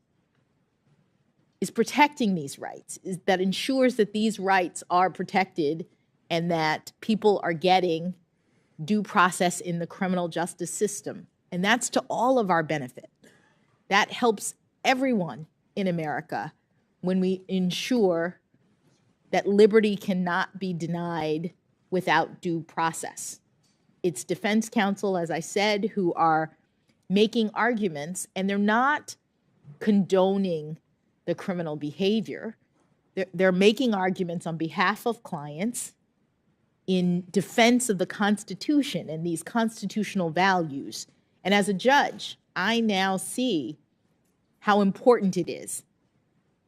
is protecting these rights, that ensures that these rights are protected and that people are getting due process in the criminal justice system. And that's to all of our benefit. That helps everyone in America when we ensure that liberty cannot be denied without due process. It's defense counsel, as I said, who are making arguments, and they're not condoning the criminal behavior. They're making arguments on behalf of clients in defense of the Constitution and these constitutional values. And as a judge, I now see how important it is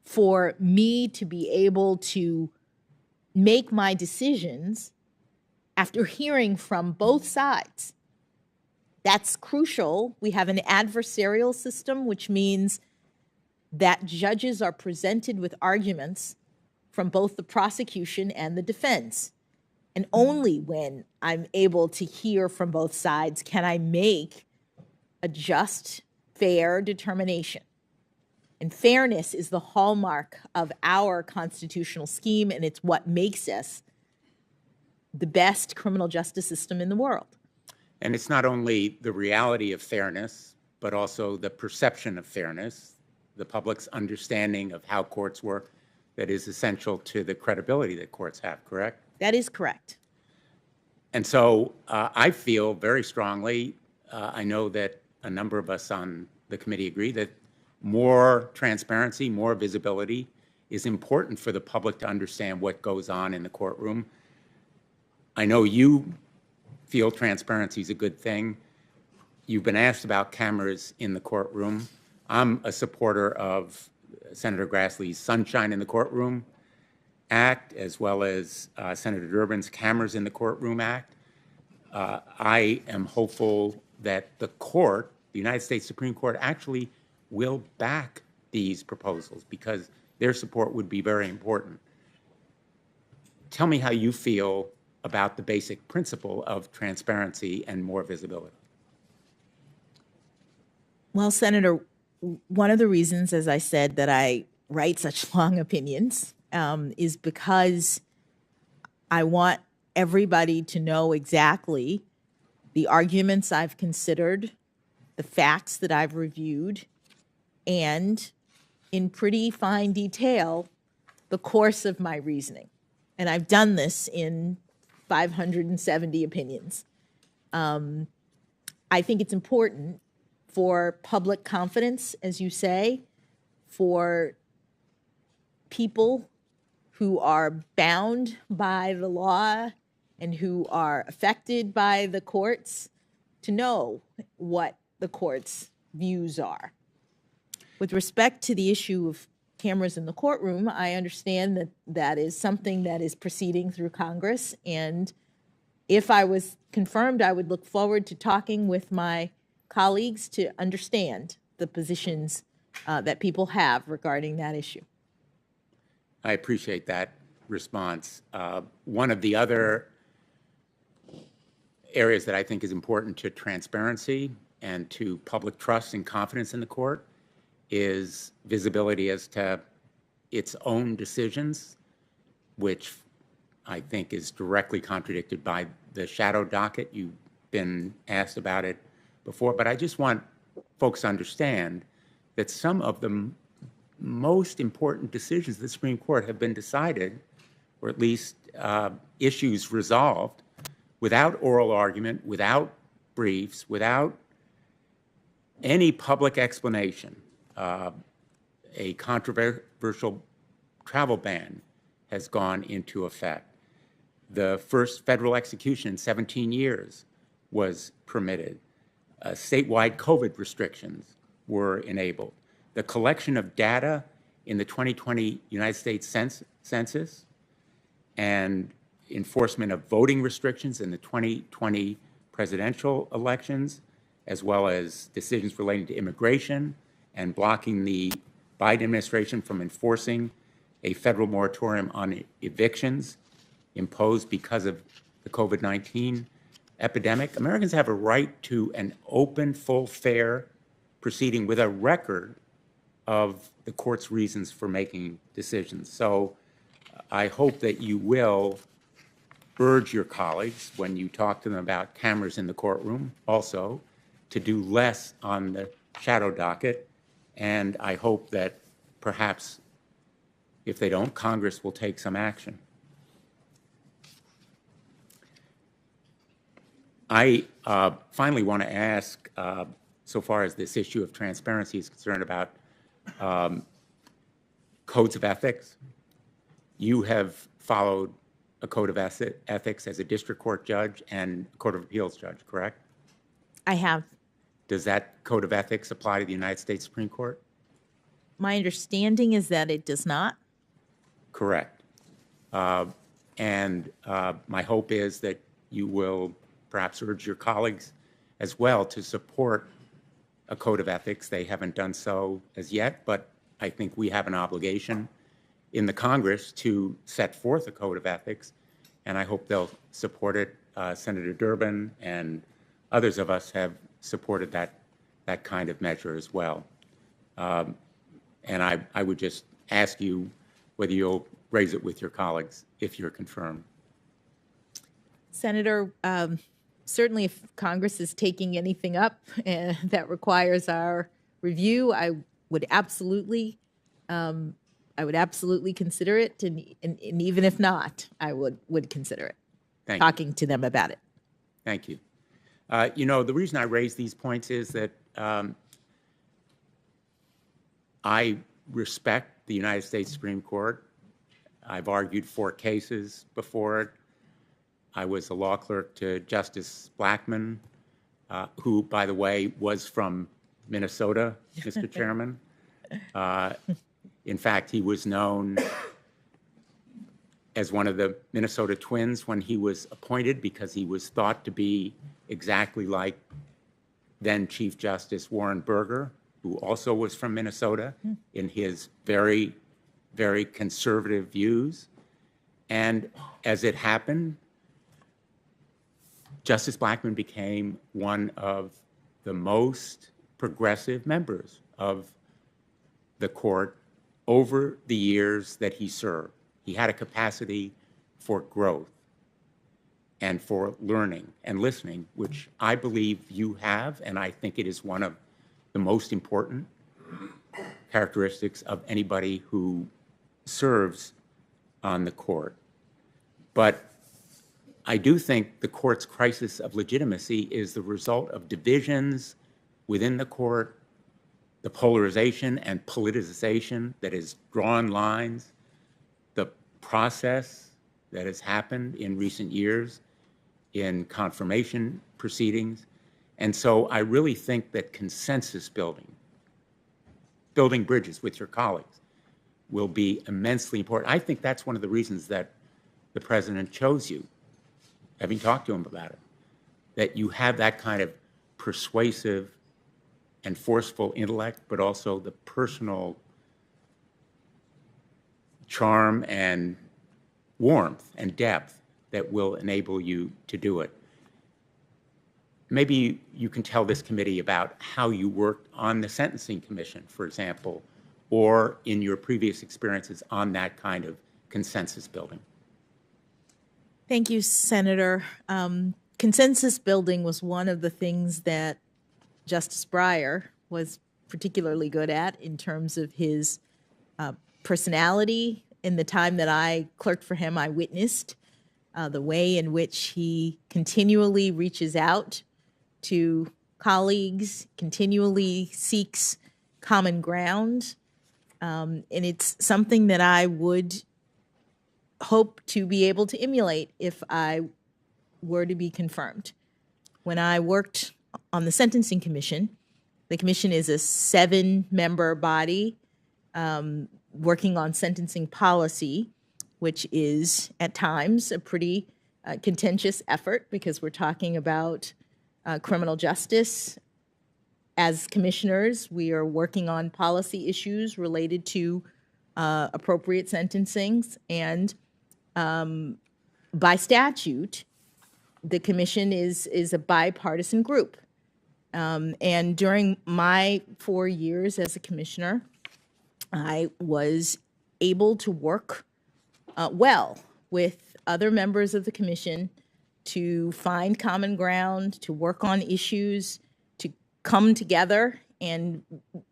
for me to be able to make my decisions after hearing from both sides. That's crucial. We have an adversarial system, which means that judges are presented with arguments from both the prosecution and the defense. And only when I'm able to hear from both sides can I make a just, fair determination. And fairness is the hallmark of our constitutional scheme, and it's what makes us the best criminal justice system in the world. And it's not only the reality of fairness, but also the perception of fairness, the public's understanding of how courts work, that is essential to the credibility that courts have, correct? That is correct. And so I feel very strongly, I know that a number of us on the committee agree, that more transparency, more visibility is important for the public to understand what goes on in the courtroom. I know you feel transparency is a good thing. You've been asked about cameras in the courtroom. I'm a supporter of Senator Grassley's Sunshine in the Courtroom Act, as well as Senator Durbin's Cameras in the Courtroom Act. I am hopeful that the court, the United States Supreme Court, actually will back these proposals because their support would be very important. Tell me how you feel about the basic principle of transparency and more visibility. Well, Senator, one of the reasons, as I said, that I write such long opinions is because I want everybody to know exactly the arguments I've considered, the facts that I've reviewed, and in pretty fine detail, the course of my reasoning. And I've done this in 570 opinions. I think it's important for public confidence, as you say, for people who are bound by the law and who are affected by the courts to know what the court's views are. With respect to the issue of cameras in the courtroom, I understand that that is something that is proceeding through Congress, and if I was confirmed, I would look forward to talking with my colleagues to understand the positions that people have regarding that issue. I appreciate that response. One of the other areas that I think is important to transparency and to public trust and confidence in the court is visibility as to its own decisions, which I think is directly contradicted by the shadow docket. You've been asked about it before, but I just want folks to understand that some of the most important decisions of the Supreme Court have been decided, or at least issues resolved, without oral argument, without briefs, without any public explanation. A controversial travel ban has gone into effect. The first federal execution in 17 years was permitted. Statewide COVID restrictions were enabled. The collection of data in the 2020 United States Census and enforcement of voting restrictions in the 2020 presidential elections, as well as decisions relating to immigration and blocking the Biden administration from enforcing a federal moratorium on evictions imposed because of the COVID-19 epidemic. Americans have a right to an open, full, fair proceeding with a record of the court's reasons for making decisions. So I hope that you will urge your colleagues, when you talk to them about cameras in the courtroom, also to do less on the shadow docket. And I hope that perhaps, if they don't, Congress will take some action. I finally want to ask, so far as this issue of transparency is concerned, about codes of ethics. You have followed a code of ethics as a district court judge and court of appeals judge, correct? I have. Does that code of ethics apply to the United States Supreme Court? My understanding is that it does not. Correct. And my hope is that you will perhaps urge your colleagues as well to support a code of ethics. They haven't done so as yet, but I think we have an obligation in the Congress to set forth a code of ethics, and I hope they'll support it. Senator Durbin and others of us have supported that kind of measure as well. And I would just ask you whether you'll raise it with your colleagues if you're confirmed. Senator, certainly if Congress is taking anything up that requires our review, I would absolutely consider it, and even if not, I would consider it. Talking to them about it. Thank you. You know, the reason I raise these points is that I respect the United States Supreme Court. I've argued 4 cases before it. I was a law clerk to Justice Blackmun, who, by the way, was from Minnesota, Mr. Chairman. In fact, he was known as one of the Minnesota Twins when he was appointed, because he was thought to be exactly like then Chief Justice Warren Burger, who also was from Minnesota, in his very, very conservative views. And as it happened, Justice Blackmun became one of the most progressive members of the court over the years that he served. He had a capacity for growth and for learning and listening, which I believe you have, and I think it is one of the most important characteristics of anybody who serves on the court. But I do think the court's crisis of legitimacy is the result of divisions within the court, the polarization and politicization that has drawn lines, the process that has happened in recent years in confirmation proceedings. And so I really think that consensus building bridges with your colleagues, will be immensely important. I think that's one of the reasons that the president chose you, having talked to him about it, that you have that kind of persuasive and forceful intellect, but also the personal charm and warmth and depth that will enable you to do it. Maybe you can tell this committee about how you worked on the Sentencing Commission, for example, or in your previous experiences on that kind of consensus building. Thank you, Senator. Consensus building was one of the things that Justice Breyer was particularly good at in terms of his personality. In the time that I clerked for him, I witnessed the way in which he continually reaches out to colleagues, continually seeks common ground. And it's something that I would hope to be able to emulate if I were to be confirmed. When I worked on the Sentencing Commission, the commission is a 7-member body working on sentencing policy, which is at times a pretty contentious effort because we're talking about criminal justice. As commissioners, we are working on policy issues related to appropriate sentencings, and by statute, the commission is a bipartisan group. And during my 4 years as a commissioner, I was able to work well with other members of the commission to find common ground, to work on issues, to come together. And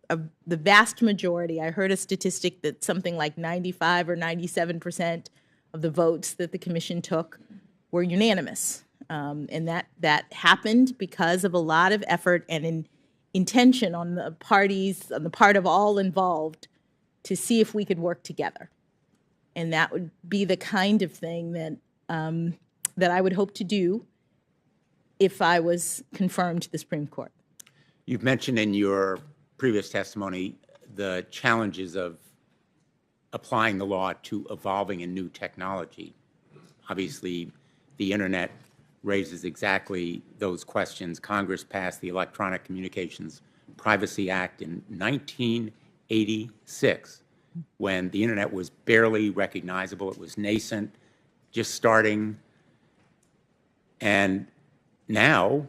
the vast majority, I heard a statistic that something like 95 or 97% of the votes that the commission took were unanimous. And that happened because of a lot of effort and intention on the parties, on the part of all involved, to see if we could work together. And that would be the kind of thing that that I would hope to do if I was confirmed to the Supreme Court. You've mentioned in your previous testimony the challenges of applying the law to evolving and new technology. Obviously, the internet raises exactly those questions. Congress passed the Electronic Communications Privacy Act in 1986, when the internet was barely recognizable. It was nascent, just starting. And now,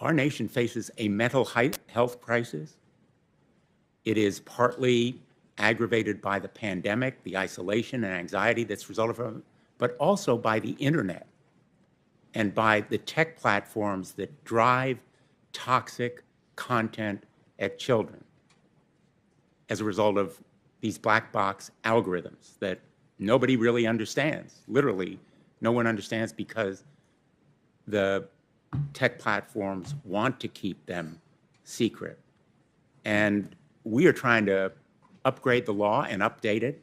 our nation faces a mental health crisis. It is partly aggravated by the pandemic, the isolation and anxiety that's resulted from it, but also by the internet and by the tech platforms that drive toxic content at children as a result of these black box algorithms that nobody really understands. Literally, no one understands because the tech platforms want to keep them secret. And we are trying to upgrade the law and update it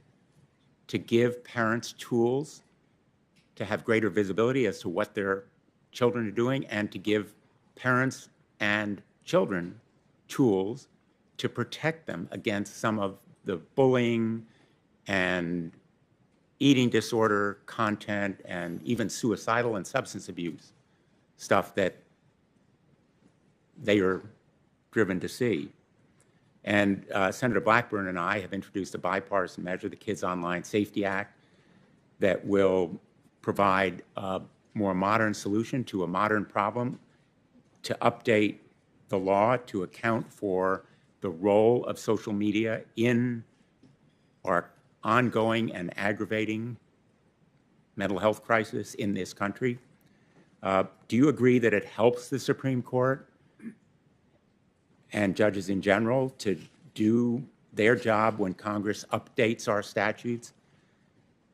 to give parents tools to have greater visibility as to what their children are doing, and to give parents and children tools to protect them against some of the bullying and eating disorder content and even suicidal and substance abuse stuff that they are driven to see. And Senator Blackburn and I have introduced a bipartisan measure, the Kids Online Safety Act, that will provide a more modern solution to a modern problem, to update the law to account for the role of social media in our ongoing and aggravating mental health crisis in this country. Do you agree that it helps the Supreme Court and judges in general to do their job when Congress updates our statutes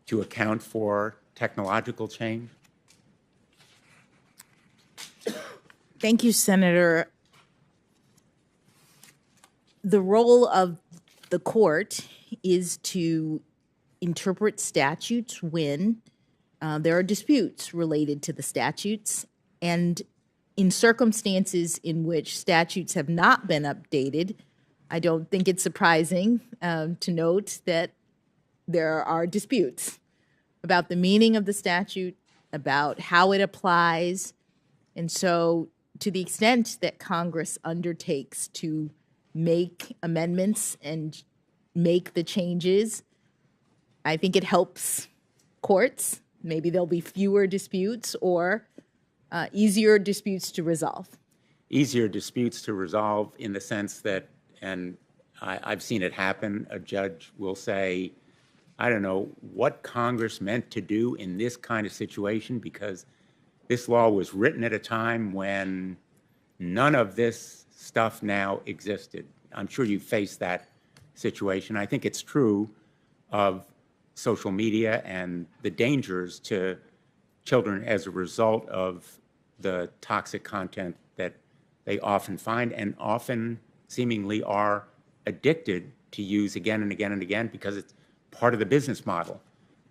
to account for technological change? Thank you, Senator. The role of the court is to interpret statutes when there are disputes related to the statutes, and in circumstances in which statutes have not been updated, I don't think it's surprising to note that there are disputes about the meaning of the statute, about how it applies. And so to the extent that Congress undertakes to make amendments and make the changes, I think it helps courts. Maybe there'll be fewer disputes or easier disputes to resolve. Easier disputes to resolve in the sense that, and I've seen it happen, a judge will say, I don't know what Congress meant to do in this kind of situation because this law was written at a time when none of this stuff now existed. I'm sure you face that situation. I think it's true of social media and the dangers to children as a result of the toxic content that they often find and often seemingly are addicted to use again and again and again because it's part of the business model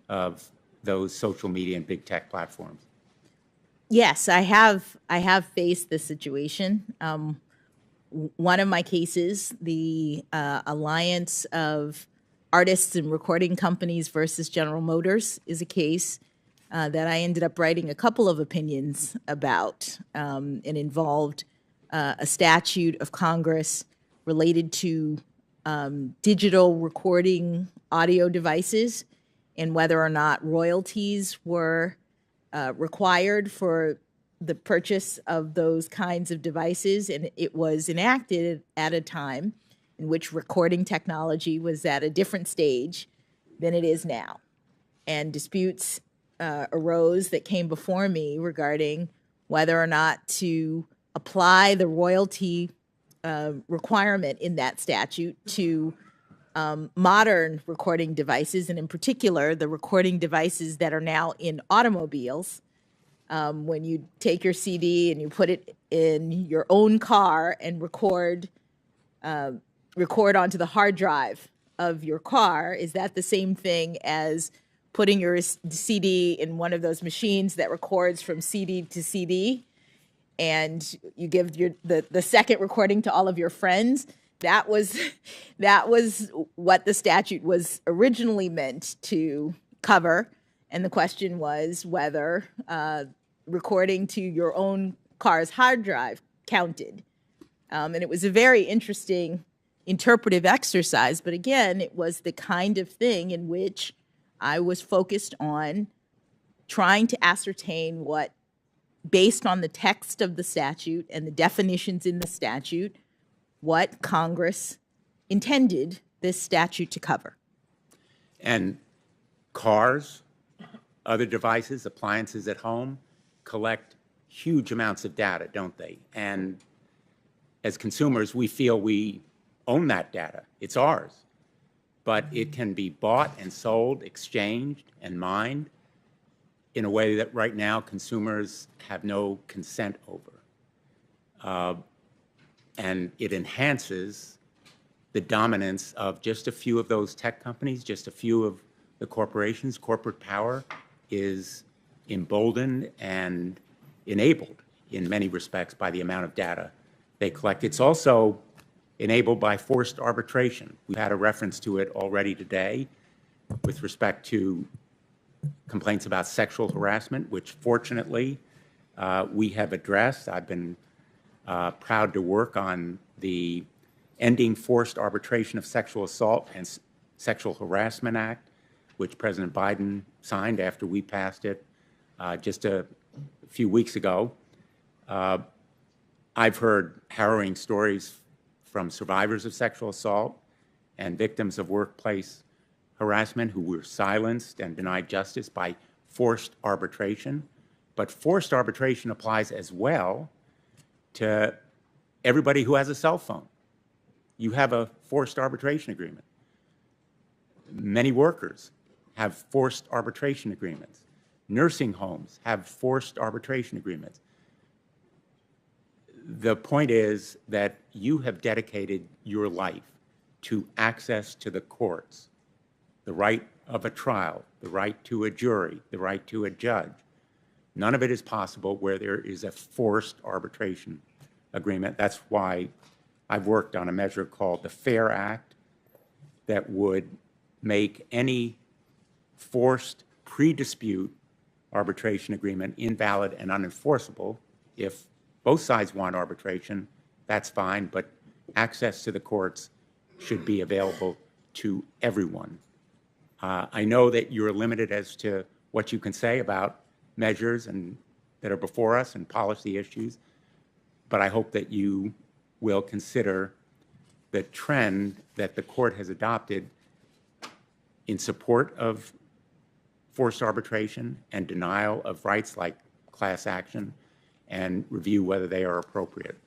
of those social media and big tech platforms? Yes, I have faced this situation. One of my cases, the Alliance of Artists and Recording Companies versus General Motors, is a case that I ended up writing a couple of opinions about. It involved a statute of Congress related to digital recording audio devices and whether or not royalties were required for the purchase of those kinds of devices. And it was enacted at a time in which recording technology was at a different stage than it is now. And disputes arose that came before me regarding whether or not to apply the royalty requirement in that statute to modern recording devices, and in particular, the recording devices that are now in automobiles. When you take your CD and you put it in your own car and record onto the hard drive of your car, is that the same thing as putting your CD in one of those machines that records from CD to CD, and you give the second recording to all of your friends? That was what the statute was originally meant to cover. And the question was whether recording to your own car's hard drive counted. And it was a very interesting interpretive exercise. But again, it was the kind of thing in which I was focused on trying to ascertain what, based on the text of the statute and the definitions in the statute, what Congress intended this statute to cover. And cars, other devices, appliances at home, collect huge amounts of data, don't they? And as consumers, we feel we own that data. It's ours. But it can be bought and sold, exchanged, and mined in a way that right now consumers have no consent over. And it enhances the dominance of just a few of those tech companies, just a few of the corporations. Corporate power is emboldened and enabled in many respects by the amount of data they collect. It's also enabled by forced arbitration. We've had a reference to it already today with respect to complaints about sexual harassment, which fortunately we have addressed. I've been proud to work on the Ending Forced Arbitration of Sexual Assault and Sexual Harassment Act, which President Biden signed after we passed it just a few weeks ago. I've heard harrowing stories from survivors of sexual assault and victims of workplace harassment who were silenced and denied justice by forced arbitration. But forced arbitration applies as well to everybody who has a cell phone. You have a forced arbitration agreement. Many workers have forced arbitration agreements. Nursing homes have forced arbitration agreements. The point is that you have dedicated your life to access to the courts, the right of a trial, the right to a jury, the right to a judge. None of it is possible where there is a forced arbitration agreement. That's why I've worked on a measure called the FAIR Act that would make any forced pre-dispute arbitration agreement invalid and unenforceable. If both sides want arbitration, that's fine, but access to the courts should be available to everyone. I know that you're limited as to what you can say about measures that are before us and policy issues, but I hope that you will consider the trend that the court has adopted in support of forced arbitration and denial of rights like class action, and review whether they are appropriate.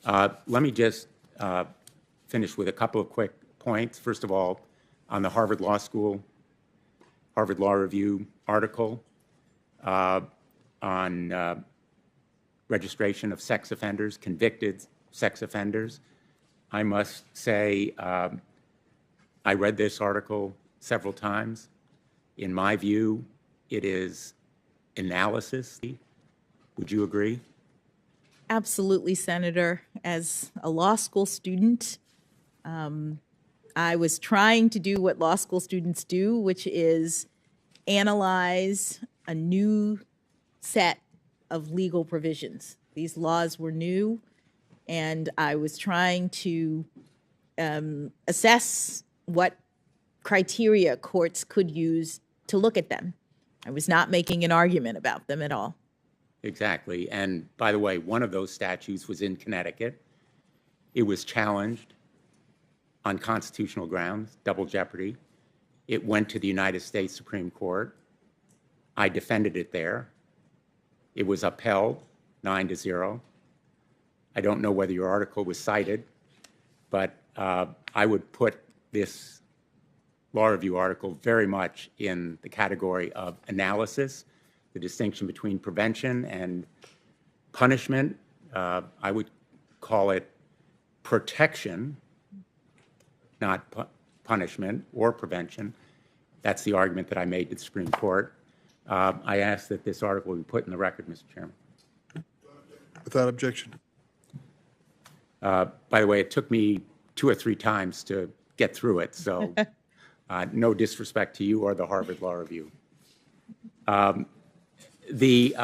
Let me just finish with a couple of quick points. First of all, on the Harvard Law School, Harvard Law Review article on registration of sex offenders, convicted sex offenders. I must say, I read this article several times. In my view, it is analysis. Would you agree? Absolutely, Senator. As a law school student, I was trying to do what law school students do, which is analyze a new set of legal provisions. These laws were new, and I was trying to assess what criteria courts could use to look at them. I was not making an argument about them at all. Exactly. And by the way, one of those statutes was in Connecticut. It was challenged on constitutional grounds, double jeopardy. It went to the United States Supreme Court. I defended it there. It was upheld 9-0. I don't know whether your article was cited, but I would put this law review article very much in the category of analysis, the distinction between prevention and punishment. I would call it protection, not punishment or prevention. That's the argument that I made to the Supreme Court. I ask that this article be put in the record, Mr. Chairman. Without objection. By the way, it took me 2 or 3 times to get through it, so no disrespect to you or the Harvard Law Review. The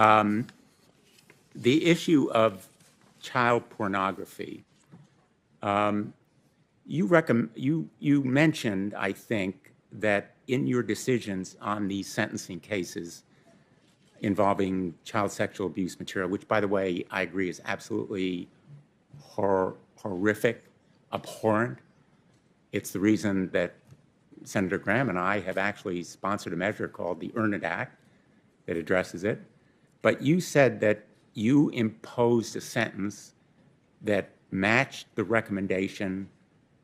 issue of child pornography, you mentioned, I think, that in your decisions on these sentencing cases involving child sexual abuse material, which, by the way, I agree is absolutely horrific, abhorrent. It's the reason that Senator Graham and I have actually sponsored a measure called the Earn It Act that addresses it. But you said that you imposed a sentence that matched the recommendation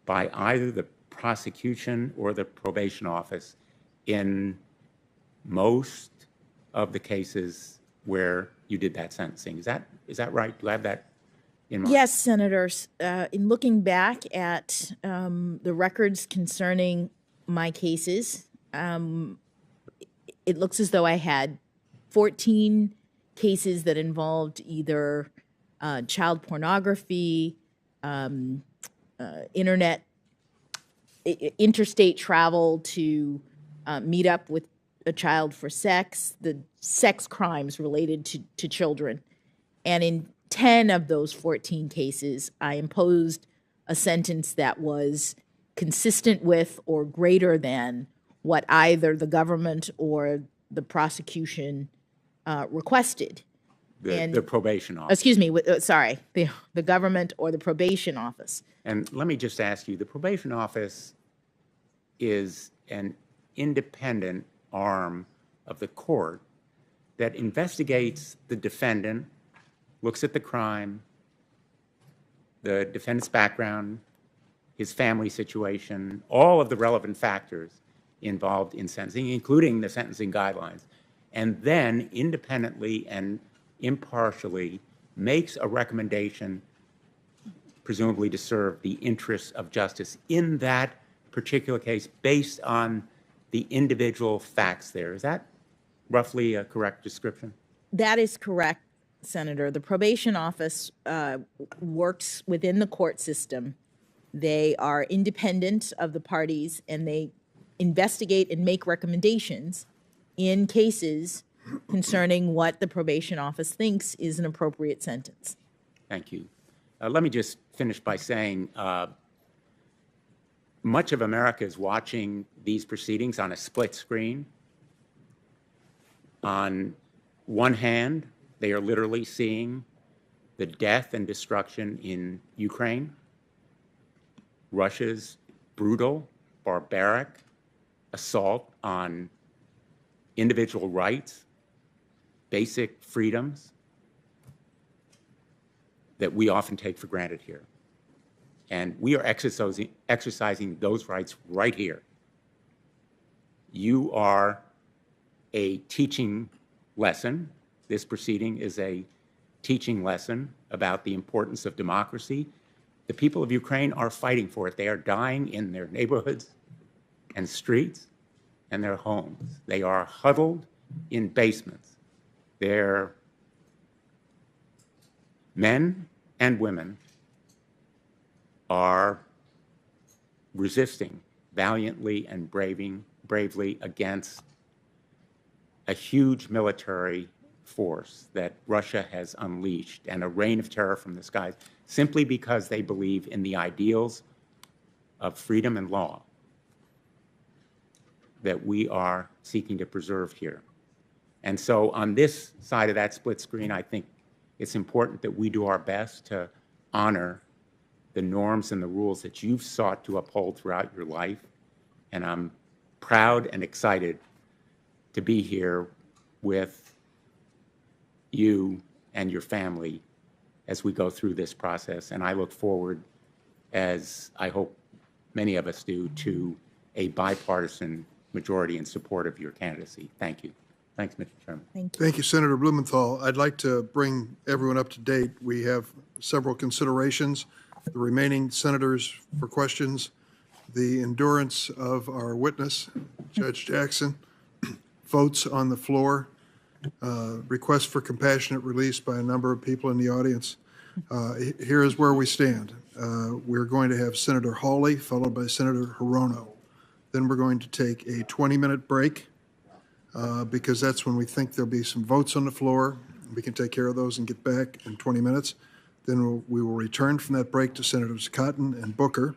by either the prosecution or the probation office in most of the cases where you did that sentencing. Is that right? Do I have that in mind? Yes, Senators. In looking back at the records concerning my cases, it looks as though I had 14 cases that involved either child pornography, interstate travel to meet up with a child for sex, the sex crimes related to children. And in 10 of those 14 cases, I imposed a sentence that was consistent with or greater than what either the government or the prosecution requested. The probation office. Excuse me, sorry, the government or the probation office. And let me just ask you, the probation office is an independent arm of the court that investigates the defendant, looks at the crime, the defendant's background, his family situation, all of the relevant factors involved in sentencing, including the sentencing guidelines, and then independently and impartially makes a recommendation, presumably to serve the interests of justice in that particular case based on the individual facts there. Is that roughly a correct description? That is correct, Senator. The probation office works within the court system. They are independent of the parties, and they investigate and make recommendations in cases concerning what the probation office thinks is an appropriate sentence. Thank you. Let me just finish by saying much of America is watching these proceedings on a split screen. On one hand, they are literally seeing the death and destruction in Ukraine, Russia's brutal, barbaric assault on individual rights, basic freedoms that we often take for granted here. And we are exercising those rights right here. You are a teaching lesson. This proceeding is a teaching lesson about the importance of democracy. The people of Ukraine are fighting for it. They are dying in their neighborhoods and streets. and their homes. They are huddled in basements. They're men and women are resisting valiantly and bravely against a huge military force that Russia has unleashed and a reign of terror from the skies simply because they believe in the ideals of freedom and law that we are seeking to preserve here. And so on this side of that split screen, I think it's important that we do our best to honor the norms and the rules that you've sought to uphold throughout your life. And I'm proud and excited to be here with you and your family as we go through this process. And I look forward, as I hope many of us do, to a bipartisan majority in support of your candidacy. Thank you. Thanks, Mr. Chairman. Thank you, Senator Blumenthal. I'd like to bring everyone up to date. We have several considerations. The remaining senators for questions, the endurance of our witness, Judge Jackson, votes on the floor, requests for compassionate release by a number of people in the audience. Here is where we stand. We're going to have Senator Hawley, followed by Senator Hirono. Then we're going to take a 20-minute break because that's when we think there'll be some votes on the floor. We can take care of those and get back in 20 minutes. Then we will return from that break to Senators Cotton and Booker.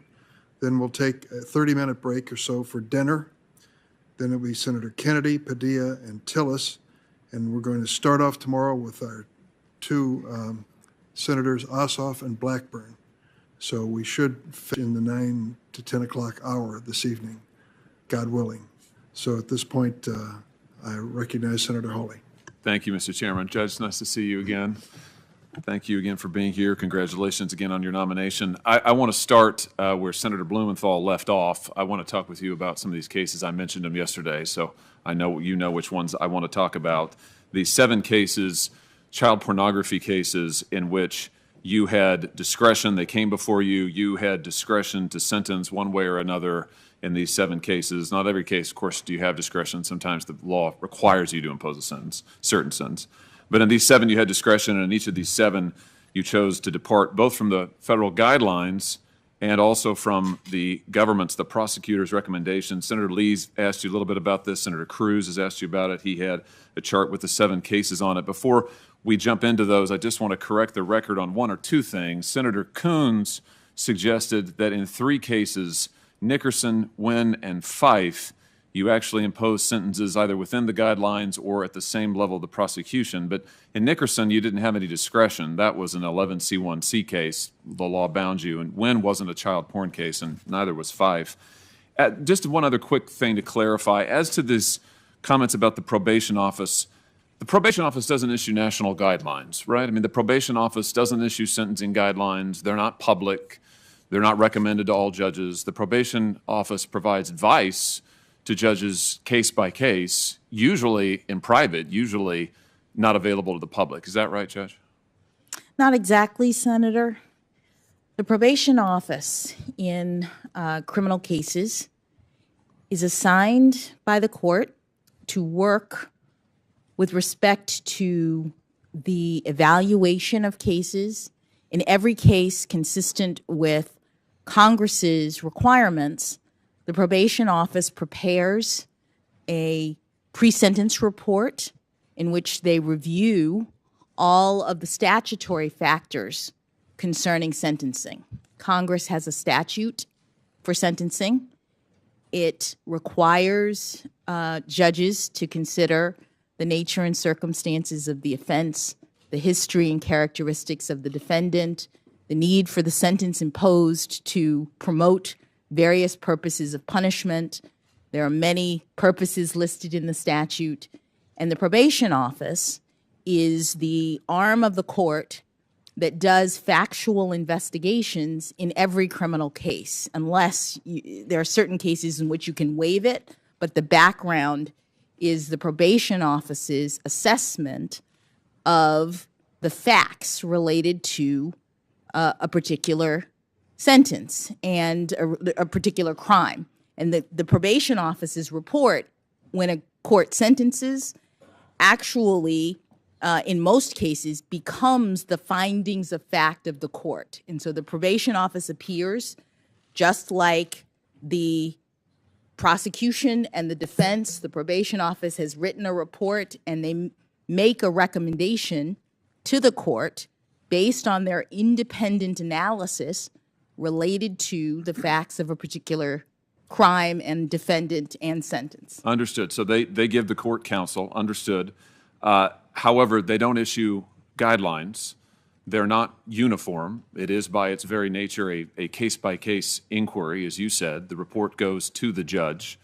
Then we'll take a 30-minute break or so for dinner. Then it'll be Senator Kennedy, Padilla, and Tillis. And we're going to start off tomorrow with our two Senators Ossoff and Blackburn. So we should fit in the 9 to 10 o'clock hour this evening, God willing. So at this point, I recognize Senator Hawley. Thank you, Mr. Chairman. Judge, nice to see you again. Thank you again for being here. Congratulations again on your nomination. I want to start where Senator Blumenthal left off. I want to talk with you about some of these cases. I mentioned them yesterday, so I know you know which ones I want to talk about. These 7 cases, child pornography cases, in which you had discretion. They came before you. You had discretion to sentence one way or another in these 7 cases. Not every case, of course, do you have discretion. Sometimes the law requires you to impose a sentence, certain sentence. But in these 7, you had discretion, and in each of these 7, you chose to depart both from the federal guidelines and also from the government's, the prosecutor's recommendations. Senator Lee's asked you a little bit about this. Senator Cruz has asked you about it. He had a chart with the 7 cases on it. Before we jump into those, I just want to correct the record on 1 or 2 things. Senator Coons suggested that in 3 cases, Nickerson, Wynn, and Fife, you actually imposed sentences either within the guidelines or at the same level of the prosecution. But in Nickerson, you didn't have any discretion. That was an 11C1C case. The law bound you. And Wynn wasn't a child porn case, and neither was Fife. Just one other quick thing to clarify. As to these comments about the probation office doesn't issue national guidelines, right? I mean, the probation office doesn't issue sentencing guidelines. They're not public. They're not recommended to all judges. The probation office provides advice to judges case by case, usually in private, usually not available to the public. Is that right, Judge? Not exactly, Senator. The probation office in criminal cases is assigned by the court to work with respect to the evaluation of cases, in every case consistent with Congress's requirements. The probation office prepares a pre-sentence report in which they review all of the statutory factors concerning sentencing. Congress has a statute for sentencing. It requires judges to consider the nature and circumstances of the offense, the history and characteristics of the defendant, the need for the sentence imposed to promote various purposes of punishment. There are many purposes listed in the statute. And the probation office is the arm of the court that does factual investigations in every criminal case, unless there are certain cases in which you can waive it, but the background is the probation office's assessment of the facts related to a particular sentence and a particular crime. And the probation office's report when a court sentences actually, in most cases, becomes the findings of fact of the court. And so the probation office appears just like the prosecution and the defense. The probation office has written a report and they make a recommendation to the court based on their independent analysis related to the facts of a particular crime and defendant and sentence. Understood. So they give the court counsel, understood. However, they don't issue guidelines. They're not uniform. It is by its very nature a case-by-case inquiry, as you said. The report goes to the judge.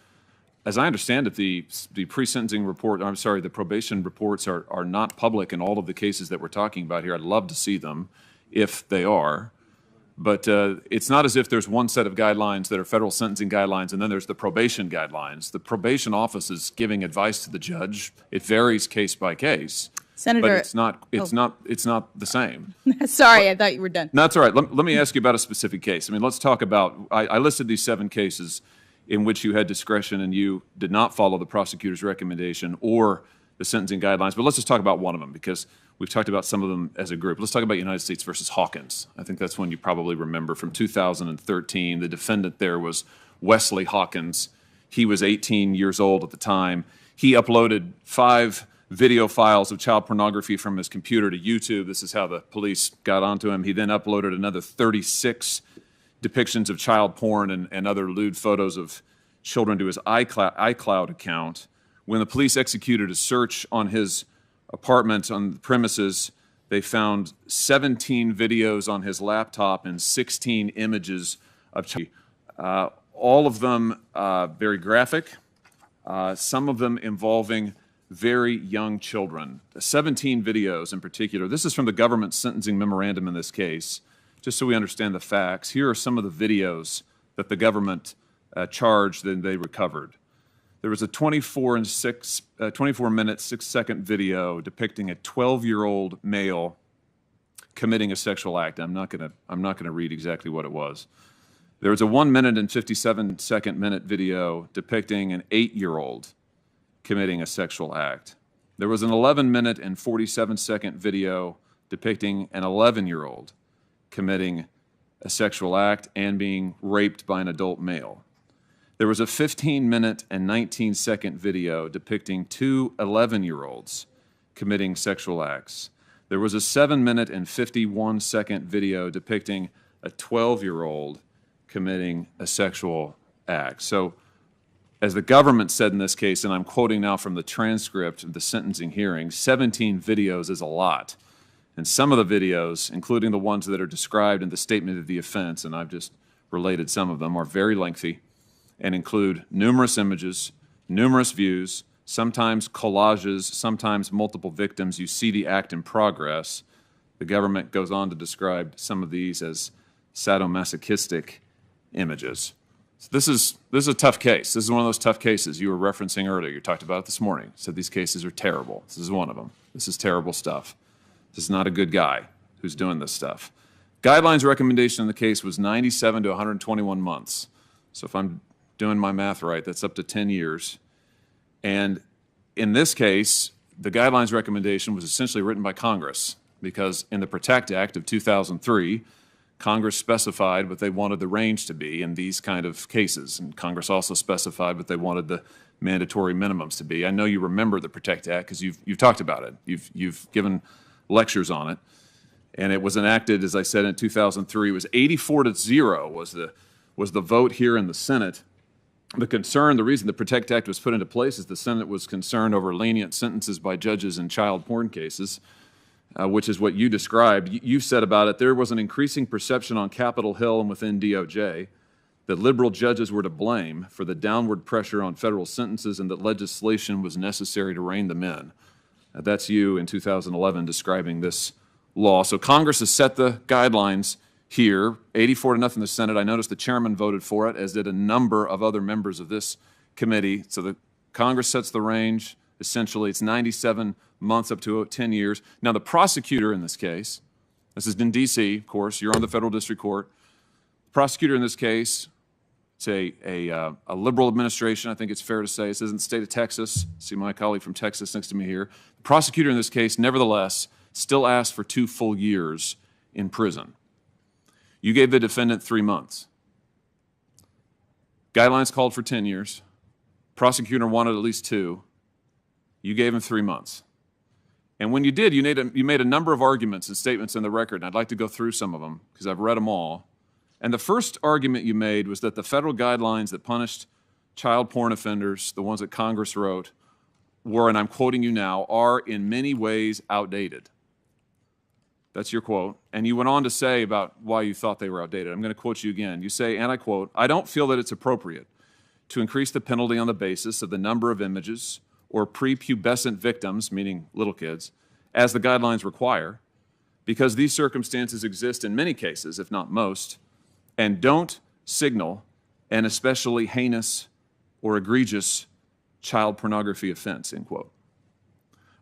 As I understand it, the pre-sentencing report, I'm sorry, the probation reports are not public in all of the cases that we're talking about here. I'd love to see them if they are. But it's not as if there's one set of guidelines that are federal sentencing guidelines and then there's the probation guidelines. The probation office is giving advice to the judge. It varies case by case. Senator, but it's not the same. Sorry, I thought you were done. No, that's all right. Let me ask you about a specific case. I mean, let's talk about, I listed these 7 cases in which you had discretion and you did not follow the prosecutor's recommendation or the sentencing guidelines. But let's just talk about one of them because we've talked about some of them as a group. Let's talk about United States versus Hawkins. I think that's one you probably remember from 2013. The defendant there was Wesley Hawkins. He was 18 years old at the time. He uploaded 5 video files of child pornography from his computer to YouTube. This is how the police got onto him. He then uploaded another 36 depictions of child porn and other lewd photos of children to his iCloud account. When the police executed a search on his apartment on the premises, they found 17 videos on his laptop and 16 images of child. All of them very graphic, some of them involving very young children. 17 videos in particular. This is from the government sentencing memorandum in this case, just so we understand the facts. Here are some of the videos that the government charged and they recovered. There was a 24-minute, 6-second video depicting a 12-year-old male committing a sexual act. I'm not going to read exactly what it was. There was a 1-minute and 57-second video depicting an 8-year-old committing a sexual act. There was an 11-minute and 47-second video depicting an 11-year-old committing a sexual act and being raped by an adult male. There was a 15-minute and 19-second video depicting 2 11-year-olds committing sexual acts. There was a 7-minute and 51-second video depicting a 12-year-old committing a sexual act. So, as the government said in this case, and I'm quoting now from the transcript of the sentencing hearing, 17 videos is a lot. And some of the videos, including the ones that are described in the statement of the offense, and I've just related some of them, are very lengthy and include numerous images, numerous views, sometimes collages, sometimes multiple victims. You see the act in progress. The government goes on to describe some of these as sadomasochistic images. So this is a tough case. This is one of those tough cases you were referencing earlier. You talked about it this morning. You said these cases are terrible. This is one of them. This is terrible stuff. This is not a good guy who's doing this stuff. Guidelines recommendation in the case was 97 to 121 months. So if I'm doing my math right, that's up to 10 years. And in this case, the guidelines recommendation was essentially written by Congress because in the PROTECT Act of 2003, Congress specified what they wanted the range to be in these kind of cases. And Congress also specified what they wanted the mandatory minimums to be. I know you remember the PROTECT Act because you've talked about it. You've given lectures on it. And it was enacted, as I said, in 2003. It was 84-0 was the vote here in the Senate. The reason the PROTECT Act was put into place is the Senate was concerned over lenient sentences by judges in child porn cases, which is what you described. You said about it, there was an increasing perception on Capitol Hill and within DOJ that liberal judges were to blame for the downward pressure on federal sentences and that legislation was necessary to rein them in. That's you in 2011 describing this law. So Congress has set the guidelines here, 84-0 in the Senate. I noticed the chairman voted for it, as did a number of other members of this committee. So the Congress sets the range. Essentially, it's 97 months up to 10 years. Now, the prosecutor in this case, this is in D.C., of course, you're on the federal district court. The prosecutor in this case It's a liberal administration, I think it's fair to say. This isn't the state of Texas. See my colleague from Texas next to me here. The prosecutor in this case, nevertheless, still asked for 2 full years in prison. You gave the defendant 3 months. Guidelines called for 10 years. Prosecutor wanted at least 2. You gave him 3 months. And when you did, you made a number of arguments and statements in the record, and I'd like to go through some of them because I've read them all. And the first argument you made was that the federal guidelines that punished child porn offenders, the ones that Congress wrote, were, and I'm quoting you now, are in many ways outdated. That's your quote. And you went on to say about why you thought they were outdated. I'm going to quote you again. You say, and I quote, "I don't feel that it's appropriate to increase the penalty on the basis of the number of images or prepubescent victims," meaning little kids, "as the guidelines require, because these circumstances exist in many cases, if not most, and don't signal an especially heinous or egregious child pornography offense," end quote.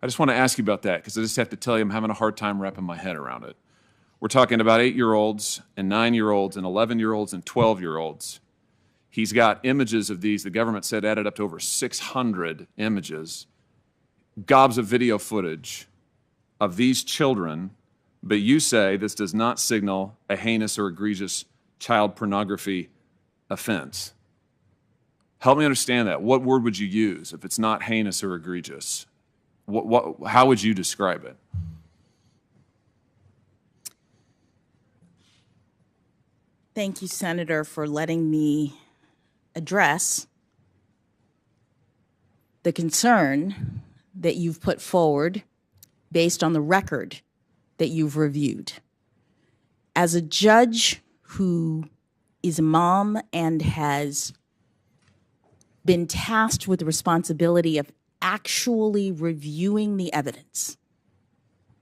I just want to ask you about that because I just have to tell you I'm having a hard time wrapping my head around it. We're talking about 8-year-olds and 9-year-olds and 11-year-olds and 12-year-olds. He's got images of these, the government said added up to over 600 images, gobs of video footage of these children, but you say this does not signal a heinous or egregious child pornography offense. Help me understand that. What word would you use if it's not heinous or egregious? How would you describe it? Thank you, Senator, for letting me address the concern that you've put forward based on the record that you've reviewed. As a judge who is a mom and has been tasked with the responsibility of actually reviewing the evidence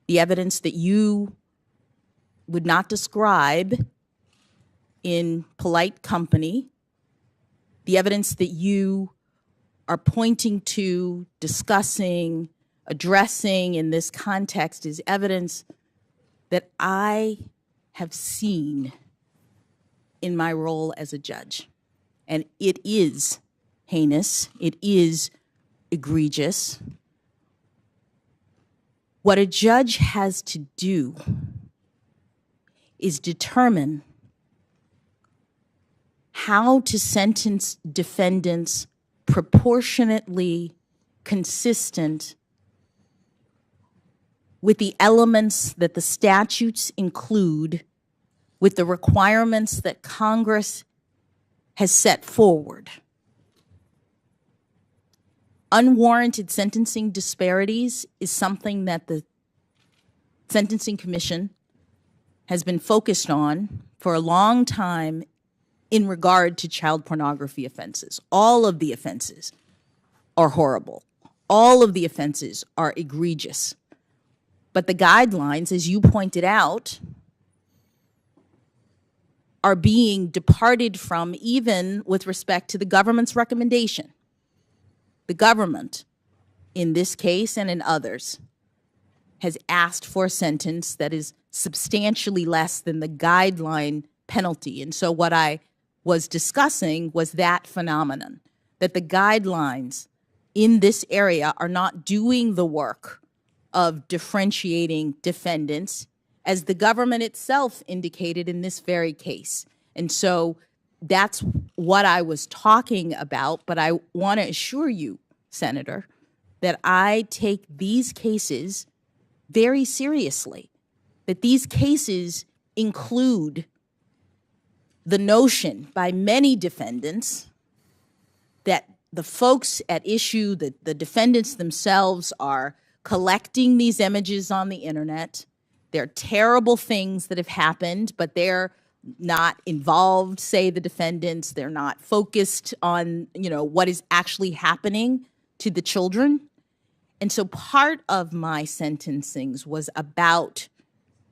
that you would not describe in polite company, the evidence that you are pointing to, discussing, addressing in this context is evidence that I have seen in my role as a judge. And it is heinous, it is egregious. What a judge has to do is determine how to sentence defendants proportionately consistent with the elements that the statutes include, with the requirements that Congress has set forward. Unwarranted sentencing disparities is something that the Sentencing Commission has been focused on for a long time in regard to child pornography offenses. All of the offenses are horrible. All of the offenses are egregious. But the guidelines, as you pointed out, are being departed from even with respect to the government's recommendation. The government, in this case and in others, has asked for a sentence that is substantially less than the guideline penalty. And so what I was discussing was that phenomenon, that the guidelines in this area are not doing the work of differentiating defendants, as the government itself indicated in this very case. And so that's what I was talking about, but I want to assure you, Senator, that I take these cases very seriously, that these cases include the notion by many defendants that the folks at issue, the defendants themselves, are collecting these images on the internet. They're terrible things that have happened, but they're not involved, say the defendants. They're not focused on, what is actually happening to the children. And so part of my sentencings was about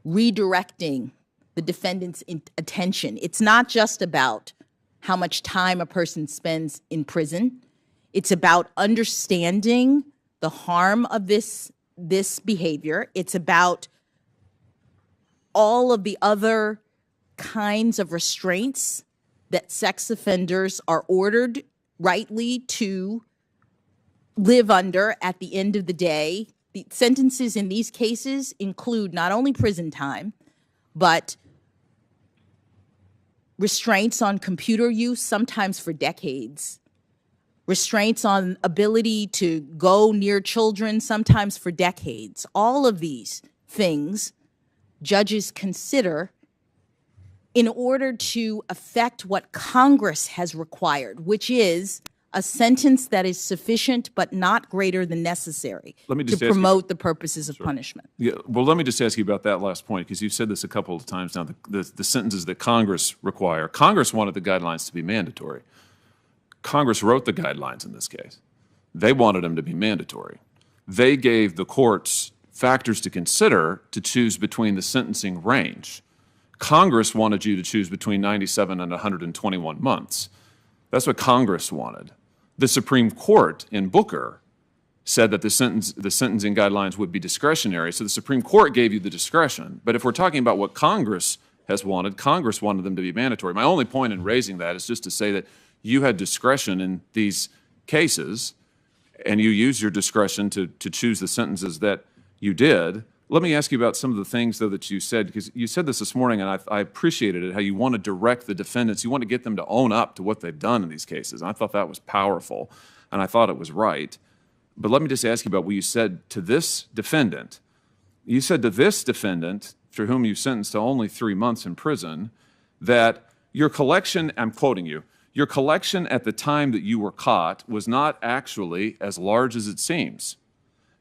redirecting the defendant's attention. It's not just about how much time a person spends in prison. It's about understanding the harm of this behavior. It's about all of the other kinds of restraints that sex offenders are ordered rightly to live under at the end of the day. The sentences in these cases include not only prison time, but restraints on computer use, sometimes for decades, restraints on ability to go near children, sometimes for decades. All of these things judges consider in order to affect what Congress has required, which is a sentence that is sufficient but not greater than necessary to promote the purposes of punishment. Yeah, well, let me just ask you about that last point, because you've said this a couple of times now, the sentences that Congress require. Congress wanted the guidelines to be mandatory. Congress wrote the guidelines in this case. They wanted them to be mandatory. They gave the courts factors to consider to choose between the sentencing range. Congress wanted you to choose between 97 and 121 months. That's what Congress wanted. The Supreme Court in Booker said that the sentencing guidelines would be discretionary, so the Supreme Court gave you the discretion. But if we're talking about what Congress has wanted, Congress wanted them to be mandatory. My only point in raising that is just to say that you had discretion in these cases, and you used your discretion to choose the sentences that you did. Let me ask you about some of the things, though, that you said, because you said this morning, and I appreciated it, how you want to direct the defendants. You want to get them to own up to what they've done in these cases. And I thought that was powerful, and I thought it was right. But let me just ask you about what you said to this defendant. You said to this defendant, for whom you sentenced to only 3 months in prison, that your collection, I'm quoting you, your collection at the time that you were caught was not actually as large as it seems.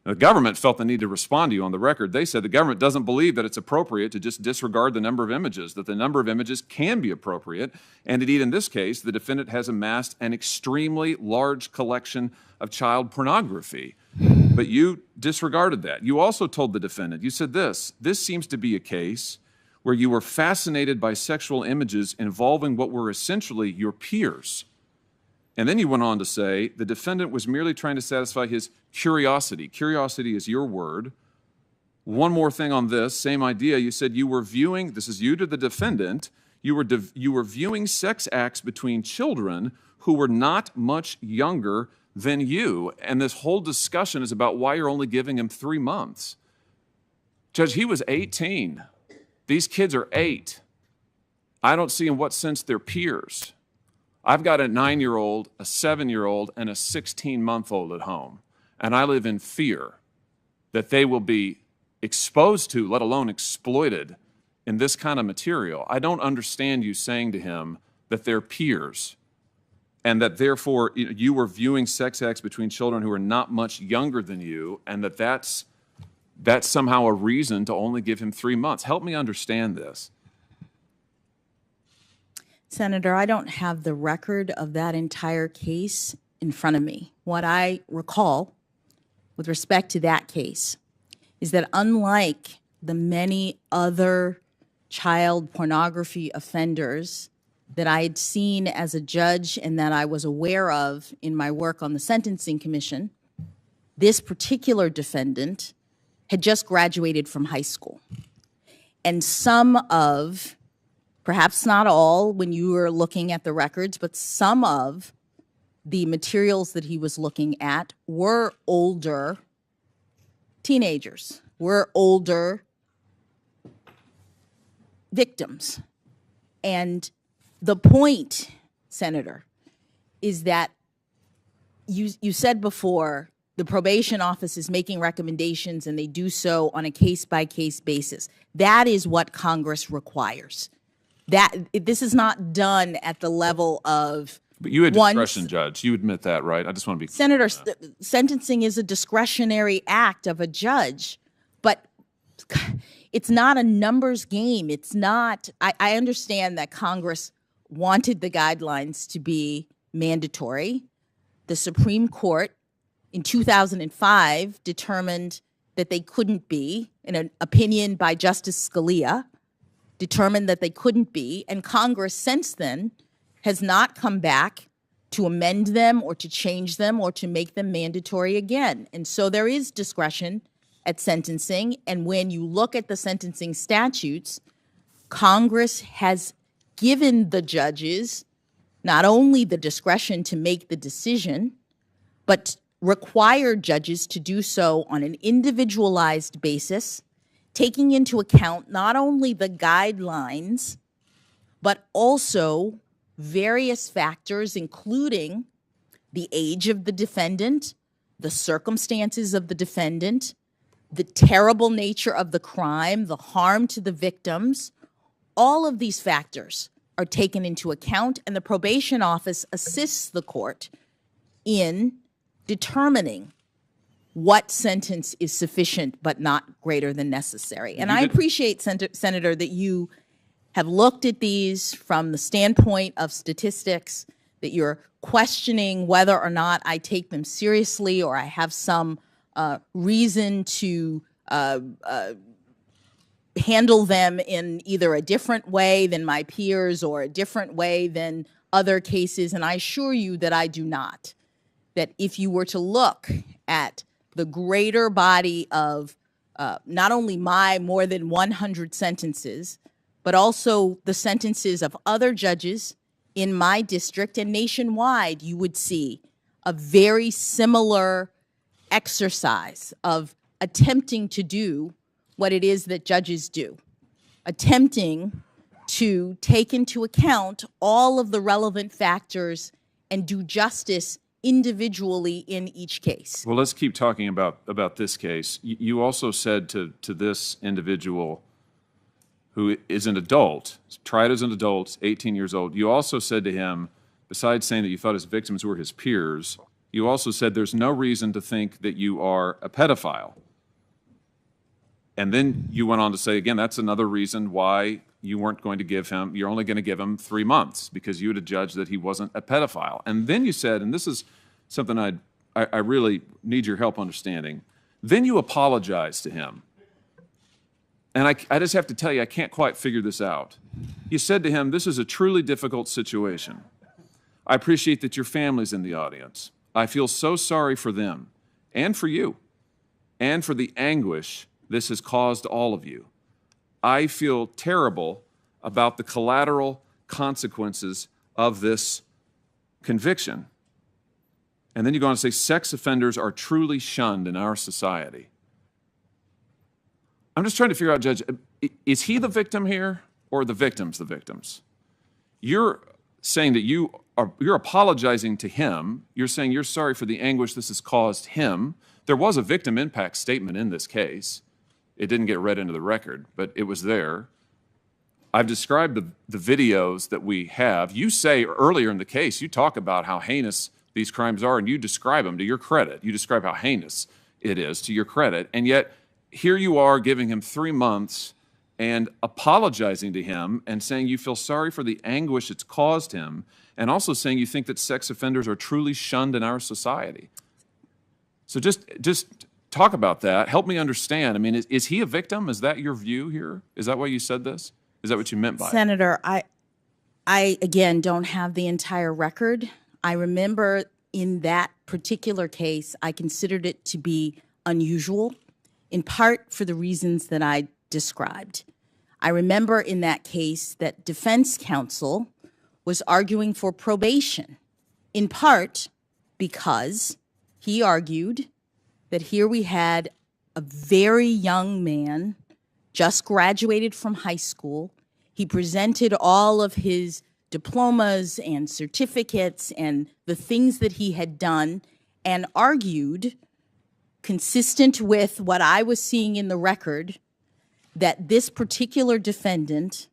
The government felt the need to respond to you on the record. They said the government doesn't believe that it's appropriate to just disregard the number of images, that the number of images can be appropriate. And indeed, in this case, the defendant has amassed an extremely large collection of child pornography. But you disregarded that. You also told the defendant, you said this seems to be a case where you were fascinated by sexual images involving what were essentially your peers. And then you went on to say the defendant was merely trying to satisfy his curiosity. Curiosity is your word. One more thing on this, same idea. You said you were viewing, this is you to the defendant, you were viewing sex acts between children who were not much younger than you. And this whole discussion is about why you're only giving him 3 months. Judge, he was 18. These kids are 8. I don't see in what sense they're peers. I've got a 9-year-old, a 7-year-old, and a 16-month-old at home. And I live in fear that they will be exposed to, let alone exploited, in this kind of material. I don't understand you saying to him that they're peers and that therefore you were viewing sex acts between children who are not much younger than you, and that's somehow a reason to only give him 3 months. Help me understand this. Senator, I don't have the record of that entire case in front of me. What I recall with respect to that case is that unlike the many other child pornography offenders that I had seen as a judge and that I was aware of in my work on the Sentencing Commission, this particular defendant had just graduated from high school. And some of, perhaps not all when you were looking at the records, but some of the materials that he was looking at were older teenagers, were older victims. And the point, Senator, is that you said before the probation office is making recommendations and they do so on a case-by-case basis. That is what Congress requires. This is not done at the level of. But you had discretion, Judge. You admit that, right? I just want to be clear. Senator, sentencing is a discretionary act of a judge, but it's not a numbers game. It's not. I understand that Congress wanted the guidelines to be mandatory. The Supreme Court in 2005 determined that they couldn't be, in an opinion by Justice Scalia, determined that they couldn't be, and Congress since then has not come back to amend them or to change them or to make them mandatory again. And so there is discretion at sentencing, and when you look at the sentencing statutes, Congress has given the judges not only the discretion to make the decision, but require judges to do so on an individualized basis, taking into account not only the guidelines, but also various factors, including the age of the defendant, the circumstances of the defendant, the terrible nature of the crime, the harm to the victims. All of these factors are taken into account, and the probation office assists the court in determining what sentence is sufficient but not greater than necessary. And I appreciate, Senator, that you have looked at these from the standpoint of statistics, that you're questioning whether or not I take them seriously or I have some reason to handle them in either a different way than my peers or a different way than other cases. And I assure you that I do not. That if you were to look at the greater body of not only my more than 100 sentences, but also the sentences of other judges in my district and nationwide, you would see a very similar exercise of attempting to do what it is that judges do, attempting to take into account all of the relevant factors and do justice individually in each case. Well, let's keep talking about this case. You also said to this individual who is an adult, tried as an adult, 18 years old, you also said to him, besides saying that you thought his victims were his peers, you also said there's no reason to think that you are a pedophile. And then you went on to say, again, that's another reason why you weren't going to give him, you're only going to give him 3 months because you had judged that he wasn't a pedophile. And then you said, and this is something I really need your help understanding, then you apologized to him. And I just have to tell you, I can't quite figure this out. You said to him, this is a truly difficult situation. I appreciate that your family's in the audience. I feel so sorry for them and for you and for the anguish this has caused all of you. I feel terrible about the collateral consequences of this conviction. And then you go on to say, sex offenders are truly shunned in our society. I'm just trying to figure out, Judge, is he the victim here or the victims the victims? You're saying that you're apologizing to him. You're saying you're sorry for the anguish this has caused him. There was a victim impact statement in this case. It didn't get read into the record, but it was there. I've described the videos that we have. You say earlier in the case, you talk about how heinous these crimes are, and you describe them to your credit. You describe how heinous it is to your credit, and yet here you are giving him 3 months and apologizing to him and saying you feel sorry for the anguish it's caused him, and also saying you think that sex offenders are truly shunned in our society. So just talk about that. Help me understand. I mean, is he a victim? Is that your view here? Is that why you said this? Is that what you meant by it? Senator, I again don't have the entire record. I remember in that particular case, I considered it to be unusual, in part for the reasons that I described. I remember in that case that defense counsel was arguing for probation, in part because he argued that here we had a very young man, just graduated from high school. He presented all of his diplomas and certificates and the things that he had done, and argued, consistent with what I was seeing in the record, that this particular defendant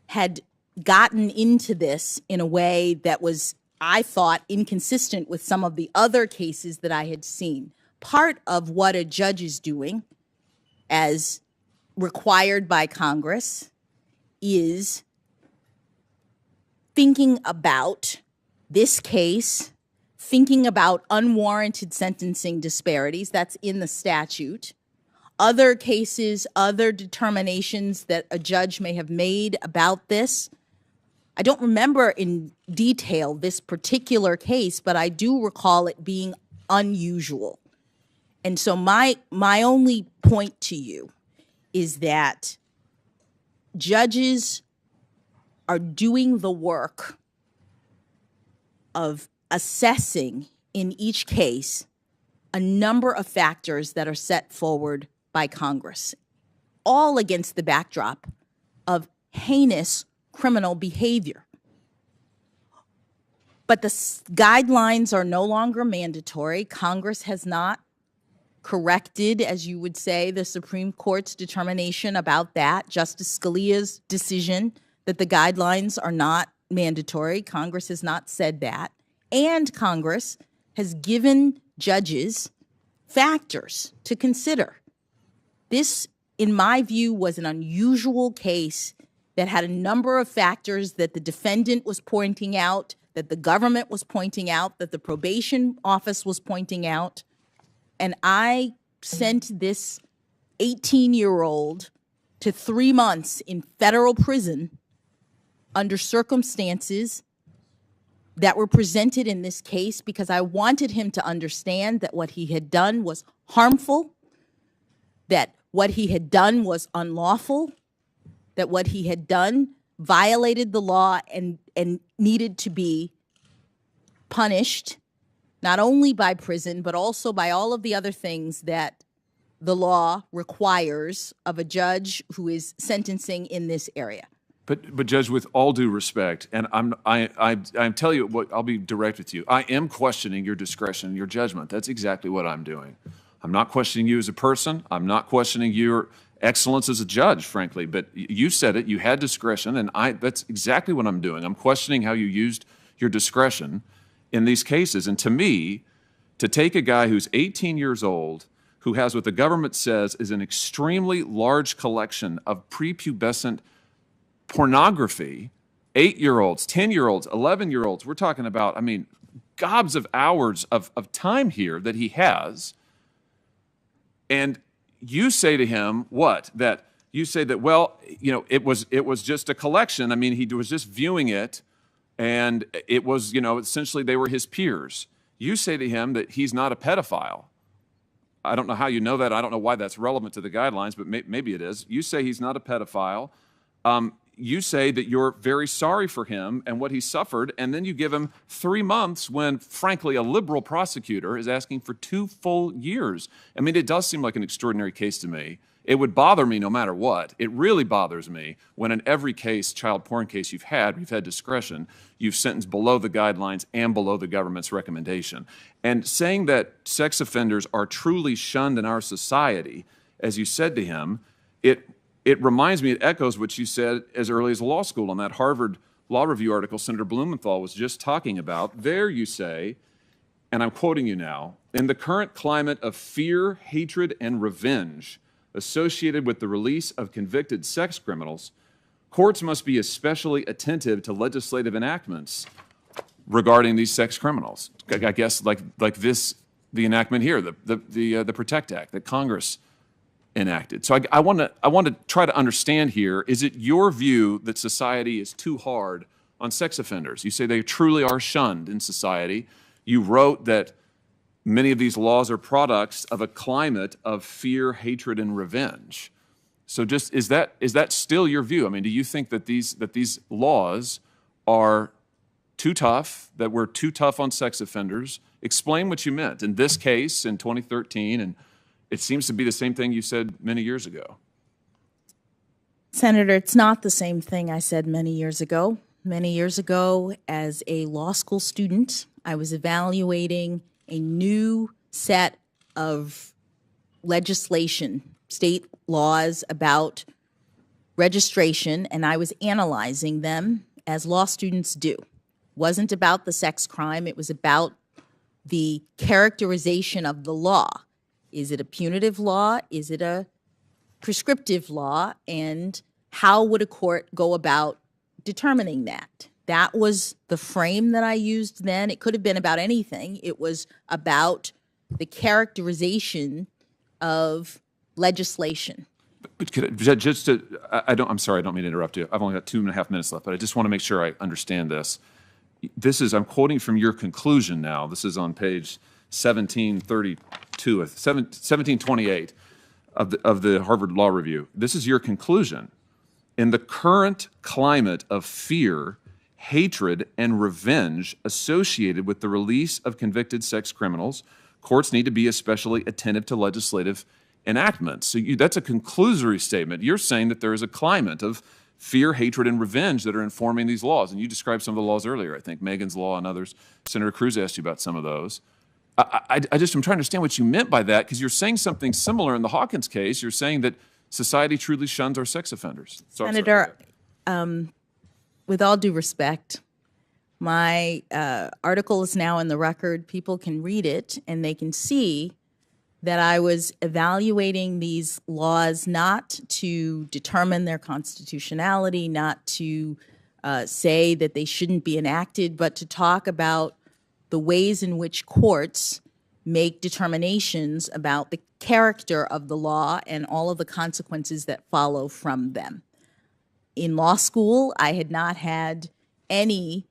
had gotten into this in a way that was, I thought, inconsistent with some of the other cases that I had seen. Part of what a judge is doing, as required by Congress, is thinking about this case, thinking about unwarranted sentencing disparities, that's in the statute, other cases, other determinations that a judge may have made about this. I don't remember in detail this particular case, but I do recall it being unusual. And so my only point to you is that judges are doing the work of assessing in each case a number of factors that are set forward by Congress, all against the backdrop of heinous criminal behavior. But the guidelines are no longer mandatory. Congress has not corrected, as you would say, the Supreme Court's determination about that. Justice Scalia's decision that the guidelines are not mandatory. Congress has not said that. And Congress has given judges factors to consider. This, in my view, was an unusual case that had a number of factors that the defendant was pointing out, that the government was pointing out, that the probation office was pointing out. And I sent this 18-year-old to 3 months in federal prison under circumstances that were presented in this case because I wanted him to understand that what he had done was harmful, that what he had done was unlawful, that what he had done violated the law and needed to be punished, not only by prison, but also by all of the other things that the law requires of a judge who is sentencing in this area. But Judge, with all due respect, and I'm telling you what, I'll be direct with you. I am questioning your discretion, your judgment. That's exactly what I'm doing. I'm not questioning you as a person. I'm not questioning your excellence as a judge, frankly. But you said it. You had discretion, and that's exactly what I'm doing. I'm questioning how you used your discretion in these cases. And to me, to take a guy who's 18 years old, who has what the government says is an extremely large collection of prepubescent pornography, 8-year-olds, 10-year-olds, 11-year-olds, we're talking about, I mean, gobs of hours of time here that he has. And you say to him, what? That you say that, well, you know, it was just a collection. I mean, he was just viewing it, and it was, you know, essentially they were his peers. You say to him that he's not a pedophile. I don't know how you know that. I don't know why that's relevant to the guidelines, but maybe it is. You say he's not a pedophile. You say that you're very sorry for him and what he suffered, and then you give him 3 months when, frankly, a liberal prosecutor is asking for 2 full years. I mean, it does seem like an extraordinary case to me. It would bother me no matter what. It really bothers me when in every case, child porn case you've had discretion, you've sentenced below the guidelines and below the government's recommendation. And saying that sex offenders are truly shunned in our society, as you said to him, it reminds me, it echoes what you said as early as law school on that Harvard Law Review article Senator Blumenthal was just talking about. There you say, and I'm quoting you now, in the current climate of fear, hatred, and revenge associated with the release of convicted sex criminals, courts must be especially attentive to legislative enactments regarding these sex criminals. I guess like this, the enactment here, the PROTECT Act that Congress enacted. So I want to try to understand here, is it your view that society is too hard on sex offenders? You say they truly are shunned in society. You wrote that many of these laws are products of a climate of fear, hatred, and revenge. So just is that still your view? I mean, do you think that these laws are too tough, that we're too tough on sex offenders? Explain what you meant in this case in 2013, and it seems to be the same thing you said many years ago. Senator, it's not the same thing I said many years ago. Many years ago, as a law school student, I was evaluating a new set of legislation, state laws about registration, and I was analyzing them as law students do. It wasn't about the sex crime, it was about the characterization of the law. Is it a punitive law? Is it a prescriptive law? And how would a court go about determining that? That was the frame that I used then. It could have been about anything. It was about the characterization of legislation. But I'm sorry, I don't mean to interrupt you. I've only got 2.5 minutes left, but I just want to make sure I understand this. I'm quoting from your conclusion now. This is on page 1728 of the Harvard Law Review. This is your conclusion. In the current climate of fear, hatred and revenge associated with the release of convicted sex criminals, courts need to be especially attentive to legislative enactments. So that's a conclusory statement. You're saying that there is a climate of fear, hatred, and revenge that are informing these laws. And you described some of the laws earlier, I think, Megan's Law and others. Senator Cruz asked you about some of those. I'm trying to understand what you meant by that, because you're saying something similar in the Hawkins case. You're saying that society truly shuns our sex offenders. Senator, with all due respect, my article is now in the record. People can read it, and they can see that I was evaluating these laws not to determine their constitutionality, not to say that they shouldn't be enacted, but to talk about the ways in which courts make determinations about the character of the law and all of the consequences that follow from them. In law school, I had not had any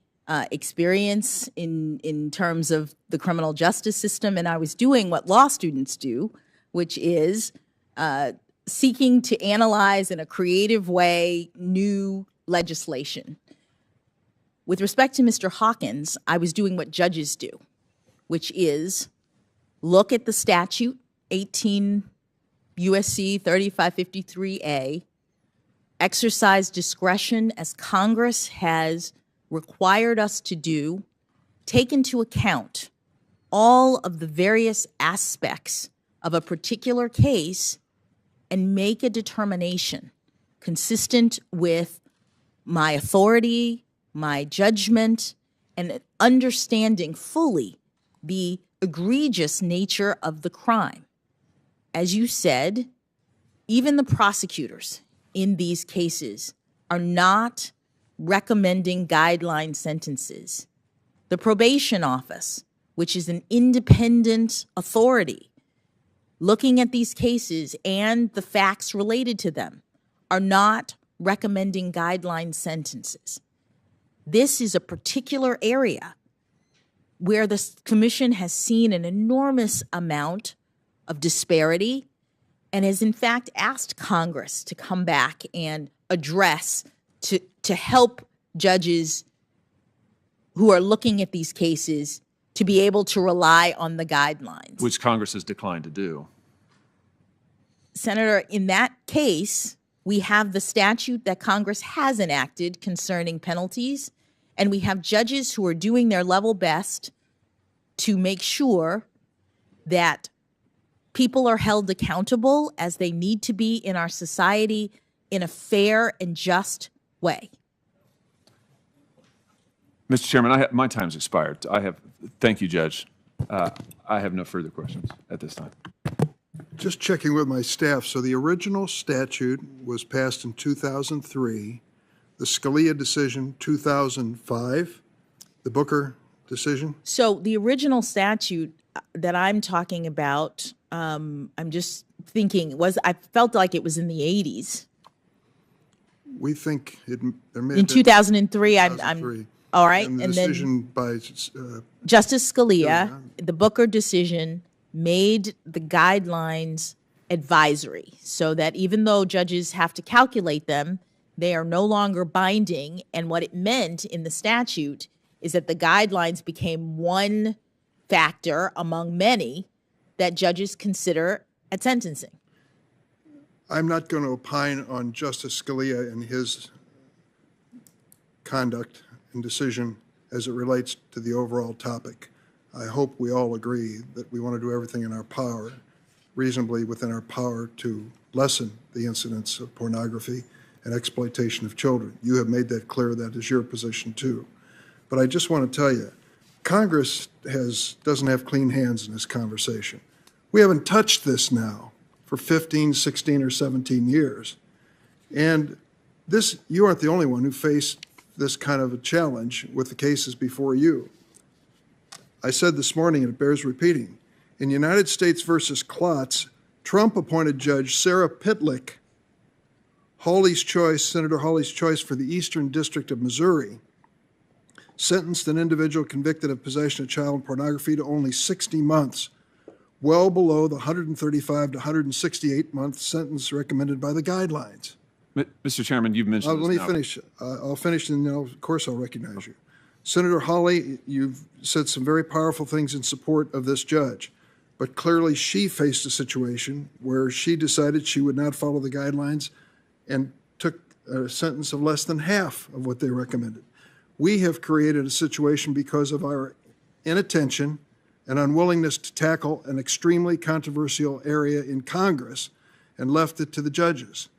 experience in terms of the criminal justice system, and I was doing what law students do, which is seeking to analyze in a creative way new legislation. With respect to Mr. Hawkins, I was doing what judges do, which is look at the statute, 18 U.S.C. 3553A, exercise discretion as Congress has required us to do, take into account all of the various aspects of a particular case, and make a determination consistent with my authority, my judgment, and understanding fully the egregious nature of the crime. As you said, even the prosecutors in these cases are not recommending guideline sentences. The probation office, which is an independent authority looking at these cases and the facts related to them, are not recommending guideline sentences. This is a particular area where the commission has seen an enormous amount of disparity and has in fact asked Congress to come back and address, to help judges who are looking at these cases to be able to rely on the guidelines. Which Congress has declined to do. Senator, in that case, we have the statute that Congress has enacted concerning penalties, and we have judges who are doing their level best to make sure that people are held accountable as they need to be in our society in a fair and just way. Mr. Chairman, my time's expired. Thank you, Judge. I have no further questions at this time. Just checking with my staff. So the original statute was passed in 2003, the Scalia decision 2005, the Booker decision? So the original statute that I'm talking about, I'm just thinking, I felt like it was in the 80s. We think there may In have been 2003, 2003. I'm all right. And the And decision then by Justice Scalia, the Booker decision, made the guidelines advisory so that even though judges have to calculate them, they are no longer binding. And what it meant in the statute is that the guidelines became one factor among many that judges consider at sentencing. I'm not going to opine on Justice Scalia and his conduct and decision as it relates to the overall topic. I hope we all agree that we want to do everything in our power, reasonably within our power, to lessen the incidence of pornography and exploitation of children. You have made that clear. That is your position, too. But I just want to tell you, Congress doesn't have clean hands in this conversation. We haven't touched this now for 15, 16, or 17 years. And you aren't the only one who faced this kind of a challenge with the cases before you. I said this morning, and it bears repeating, in United States versus Klotz, Trump appointed Judge Sarah Pitlick, Senator Hawley's choice for the Eastern District of Missouri, sentenced an individual convicted of possession of child pornography to only 60 months, well below the 135 to 168-month sentence recommended by the guidelines. Mr. Chairman, you've mentioned Let this me now. finish. I'll finish, and then of course I'll recognize you. Senator Hawley, you've said some very powerful things in support of this judge, but clearly she faced a situation where she decided she would not follow the guidelines and took a sentence of less than half of what they recommended. We have created a situation because of our inattention and unwillingness to tackle an extremely controversial area in Congress and left it to the judges.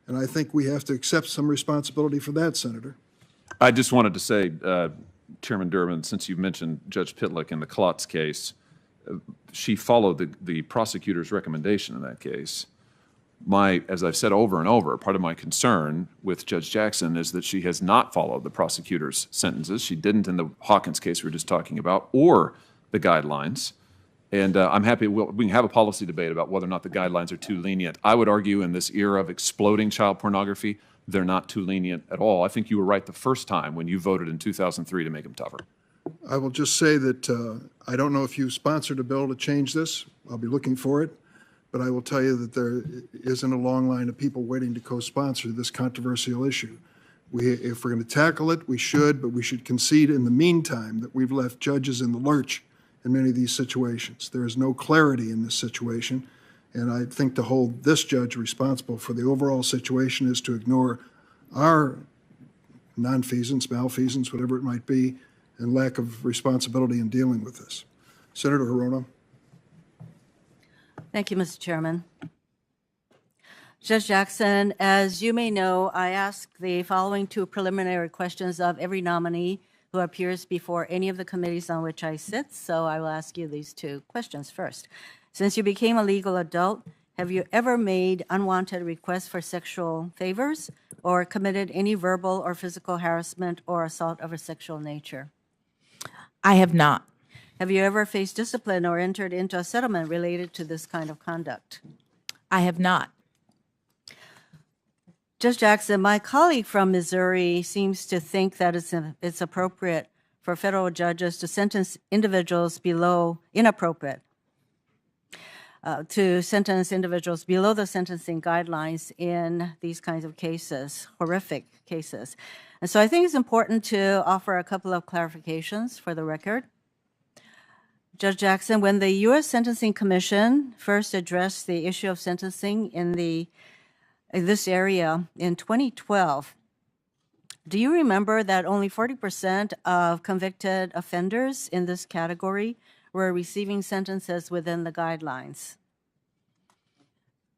And I think we have to accept some responsibility for that, Senator. I just wanted to say, Chairman Durbin, since you mentioned Judge Pitlick in the Klotz case, she followed the prosecutor's recommendation in that case. As I've said over and over, part of my concern with Judge Jackson is that she has not followed the prosecutor's sentences. She didn't in the Hawkins case we were just talking about, or the guidelines. And I'm happy we can have a policy debate about whether or not the guidelines are too lenient. I would argue in this era of exploding child pornography, they're not too lenient at all. I think you were right the first time when you voted in 2003 to make them tougher. I will just say that I don't know if you sponsored a bill to change this. I'll be looking for it. But I will tell you that there isn't a long line of people waiting to co-sponsor this controversial issue. If we're going to tackle it, we should, but we should concede in the meantime that we've left judges in the lurch in many of these situations. There is no clarity in this situation, and I think to hold this judge responsible for the overall situation is to ignore our nonfeasance, malfeasance, whatever it might be, and lack of responsibility in dealing with this. Senator Hirono. Thank you, Mr. Chairman. Judge Jackson, as you may know, I ask the following two preliminary questions of every nominee who appears before any of the committees on which I sit, so I will ask you these two questions first. Since you became a legal adult, have you ever made unwanted requests for sexual favors or committed any verbal or physical harassment or assault of a sexual nature? I have not. Have you ever faced discipline or entered into a settlement related to this kind of conduct? I have not. Judge Jackson, my colleague from Missouri seems to think that it's appropriate for federal judges to sentence individuals below the sentencing guidelines in these kinds of cases, horrific cases. And so I think it's important to offer a couple of clarifications for the record. Judge Jackson, when the U.S. Sentencing Commission first addressed the issue of sentencing in this area in 2012, do you remember that only 40% of convicted offenders in this category were receiving sentences within the guidelines?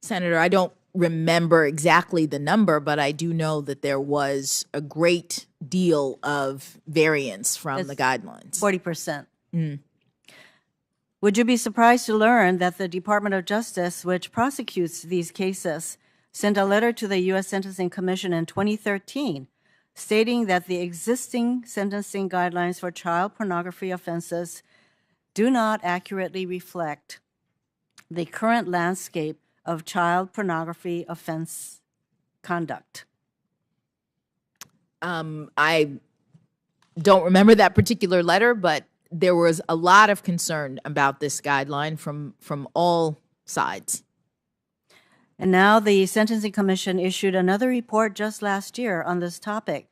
Senator, I don't remember exactly the number, but I do know that there was a great deal of variance from the guidelines. 40%. Would you be surprised to learn that the Department of Justice, which prosecutes these cases, sent a letter to the U.S. Sentencing Commission in 2013 stating that the existing sentencing guidelines for child pornography offenses do not accurately reflect the current landscape of child pornography offense conduct? I don't remember that particular letter, but there was a lot of concern about this guideline from all sides. And now the Sentencing Commission issued another report just last year on this topic.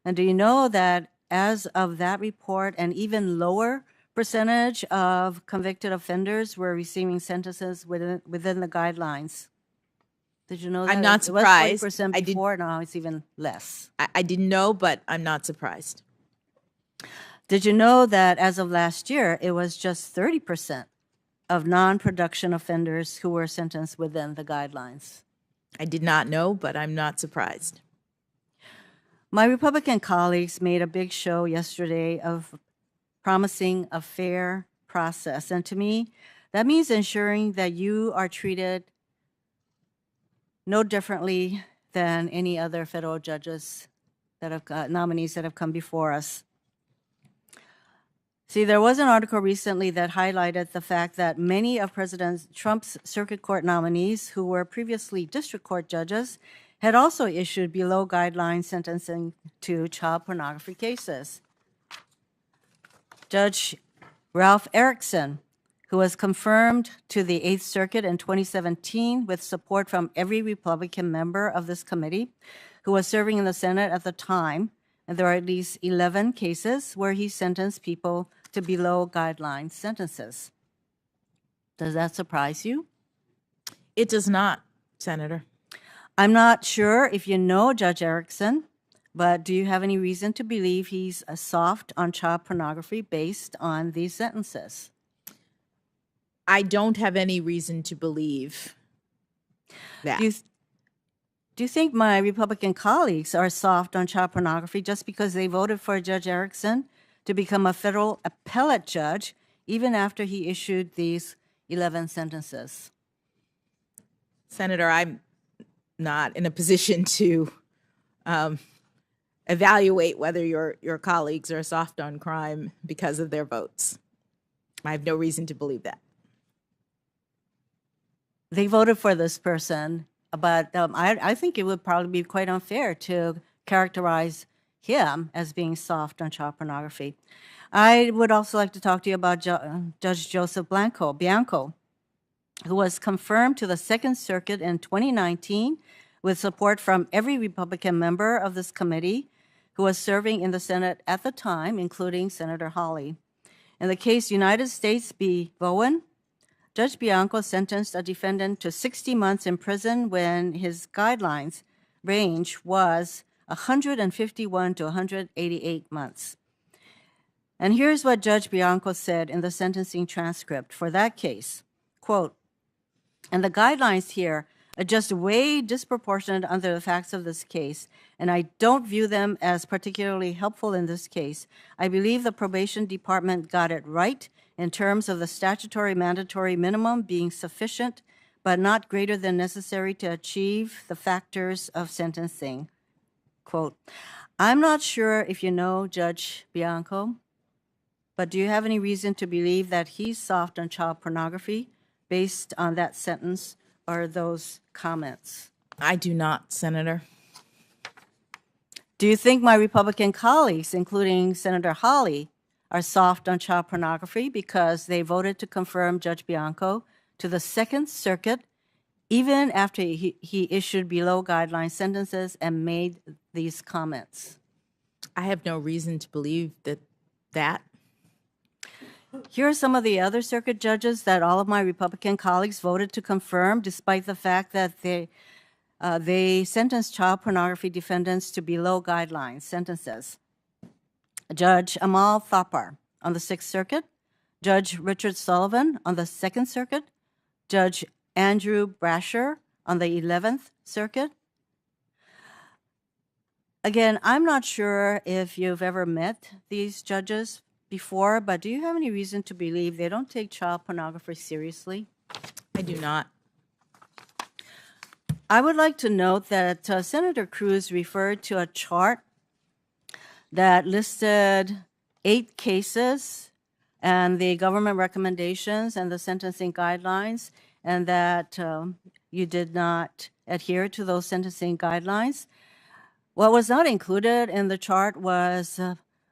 And do you know that as of that report, an even lower percentage of convicted offenders were receiving sentences within the guidelines? Did you know that? I'm not surprised. It was 40% before, now it's even less. I didn't know, but I'm not surprised. Did you know that as of last year, it was just 30% of non-production offenders who were sentenced within the guidelines? I did not know, but I'm not surprised. My Republican colleagues made a big show yesterday of promising a fair process. And to me, that means ensuring that you are treated no differently than any other federal judges that have nominees that have come before us. See, there was an article recently that highlighted the fact that many of President Trump's circuit court nominees who were previously district court judges had also issued below guideline sentencing to child pornography cases. Judge Ralph Erickson, who was confirmed to the Eighth Circuit in 2017 with support from every Republican member of this committee who was serving in the Senate at the time. And there are at least 11 cases where he sentenced people to below guideline sentences. Does that surprise you? It does not, Senator. I'm not sure if you know Judge Erickson, but do you have any reason to believe he's soft on child pornography based on these sentences? I don't have any reason to believe that. Do you think my Republican colleagues are soft on child pornography just because they voted for Judge Erickson to become a federal appellate judge even after he issued these 11 sentences? Senator, I'm not in a position to evaluate whether your colleagues are soft on crime because of their votes. I have no reason to believe that. They voted for this person, but I think it would probably be quite unfair to characterize him as being soft on child pornography. I would also like to talk to you about Judge Joseph Bianco, who was confirmed to the Second Circuit in 2019 with support from every Republican member of this committee who was serving in the Senate at the time, including Senator Hawley. In the case United States v. Bowen, Judge Bianco sentenced a defendant to 60 months in prison when his guidelines range was 151 to 188 months. And here's what Judge Bianco said in the sentencing transcript for that case, quote, "And the guidelines here are just way disproportionate under the facts of this case, and I don't view them as particularly helpful in this case. I believe the probation department got it right in terms of the statutory mandatory minimum being sufficient, but not greater than necessary to achieve the factors of sentencing." Quote, I'm not sure if you know Judge Bianco, but do you have any reason to believe that he's soft on child pornography based on that sentence or those comments? I do not, Senator. Do you think my Republican colleagues, including Senator Hawley, are soft on child pornography because they voted to confirm Judge Bianco to the Second Circuit even after he issued below guideline sentences and made these comments? I have no reason to believe that. Here are some of the other circuit judges that all of my Republican colleagues voted to confirm, despite the fact that they sentenced child pornography defendants to below guideline sentences. Judge Amal Thapar on the Sixth Circuit, Judge Richard Sullivan on the Second Circuit, Judge Andrew Brasher on the 11th Circuit. Again, I'm not sure if you've ever met these judges before, but do you have any reason to believe they don't take child pornography seriously? I do not. I would like to note that Senator Cruz referred to a chart that listed 8 cases and the government recommendations and the sentencing guidelines, and that you did not adhere to those sentencing guidelines. What was not included in the chart was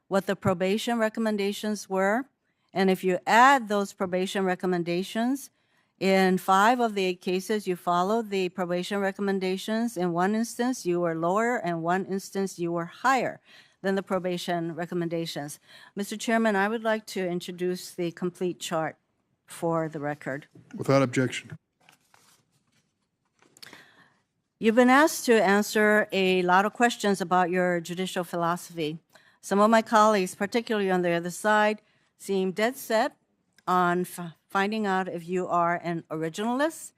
what the probation recommendations were. And if you add those probation recommendations, in 5 of the 8 cases, you followed the probation recommendations. In one instance, you were lower, and one instance, you were higher than the probation recommendations. Mr. Chairman, I would like to introduce the complete chart for the record. Without objection. You've been asked to answer a lot of questions about your judicial philosophy. Some of my colleagues, particularly on the other side, seem dead set on finding out if you are an originalist,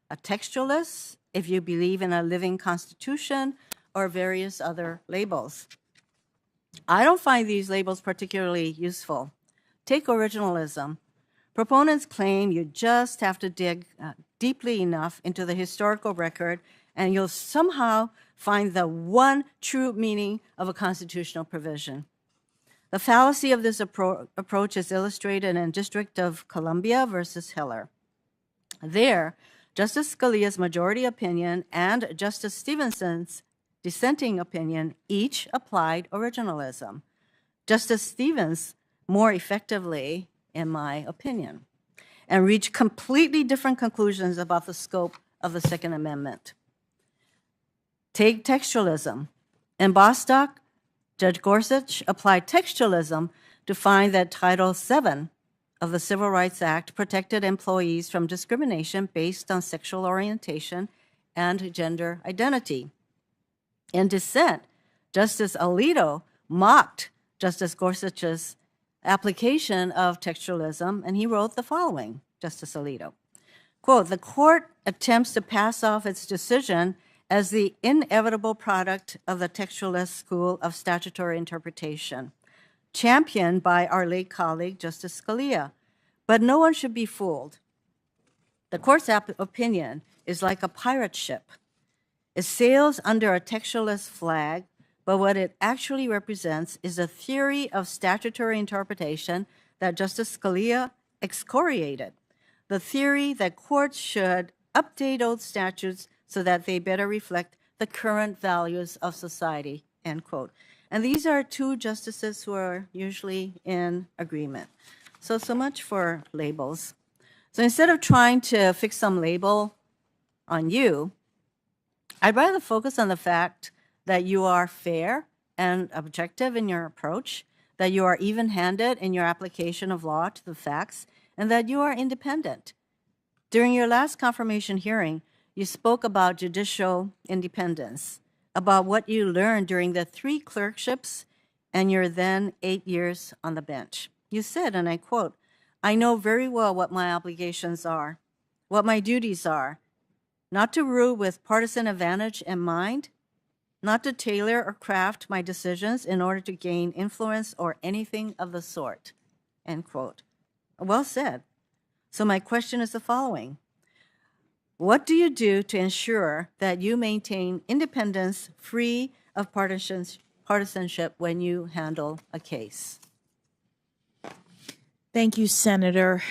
a textualist, if you believe in a living constitution, or various other labels. I don't find these labels particularly useful. Take originalism. Proponents claim you just have to dig deeply enough into the historical record and you'll somehow find the one true meaning of a constitutional provision. The fallacy of this approach is illustrated in District of Columbia versus Heller. There, Justice Scalia's majority opinion and Justice Stevenson's dissenting opinion each applied originalism. Justice Stevens more effectively, in my opinion. and reach completely different conclusions about the scope of the Second Amendment. Take textualism. In Bostock, Judge Gorsuch applied textualism to find that Title VII of the Civil Rights Act protected employees from discrimination based on sexual orientation and gender identity. In dissent, Justice Alito mocked Justice Gorsuch's application of textualism, and he wrote the following, Justice Alito, quote, "The court attempts to pass off its decision as the inevitable product of the textualist school of statutory interpretation, championed by our late colleague, Justice Scalia. But no one should be fooled. The court's opinion is like a pirate ship. It sails under a textualist flag, but what it actually represents is a theory of statutory interpretation that Justice Scalia excoriated, the theory that courts should update old statutes so that they better reflect the current values of society," end quote. And these are two justices who are usually in agreement. So much for labels. So instead of trying to fix some label on you, I'd rather focus on the fact that you are fair and objective in your approach, that you are even-handed in your application of law to the facts, and that you are independent. During your last confirmation hearing, you spoke about judicial independence, about what you learned during the 3 clerkships and your then 8 years on the bench. You said, and I quote, "I know very well what my obligations are, what my duties are, not to rule with partisan advantage in mind, not to tailor or craft my decisions in order to gain influence or anything of the sort," end quote. Well said. So my question is the following. What do you do to ensure that you maintain independence free of partisanship when you handle a case? Thank you, Senator.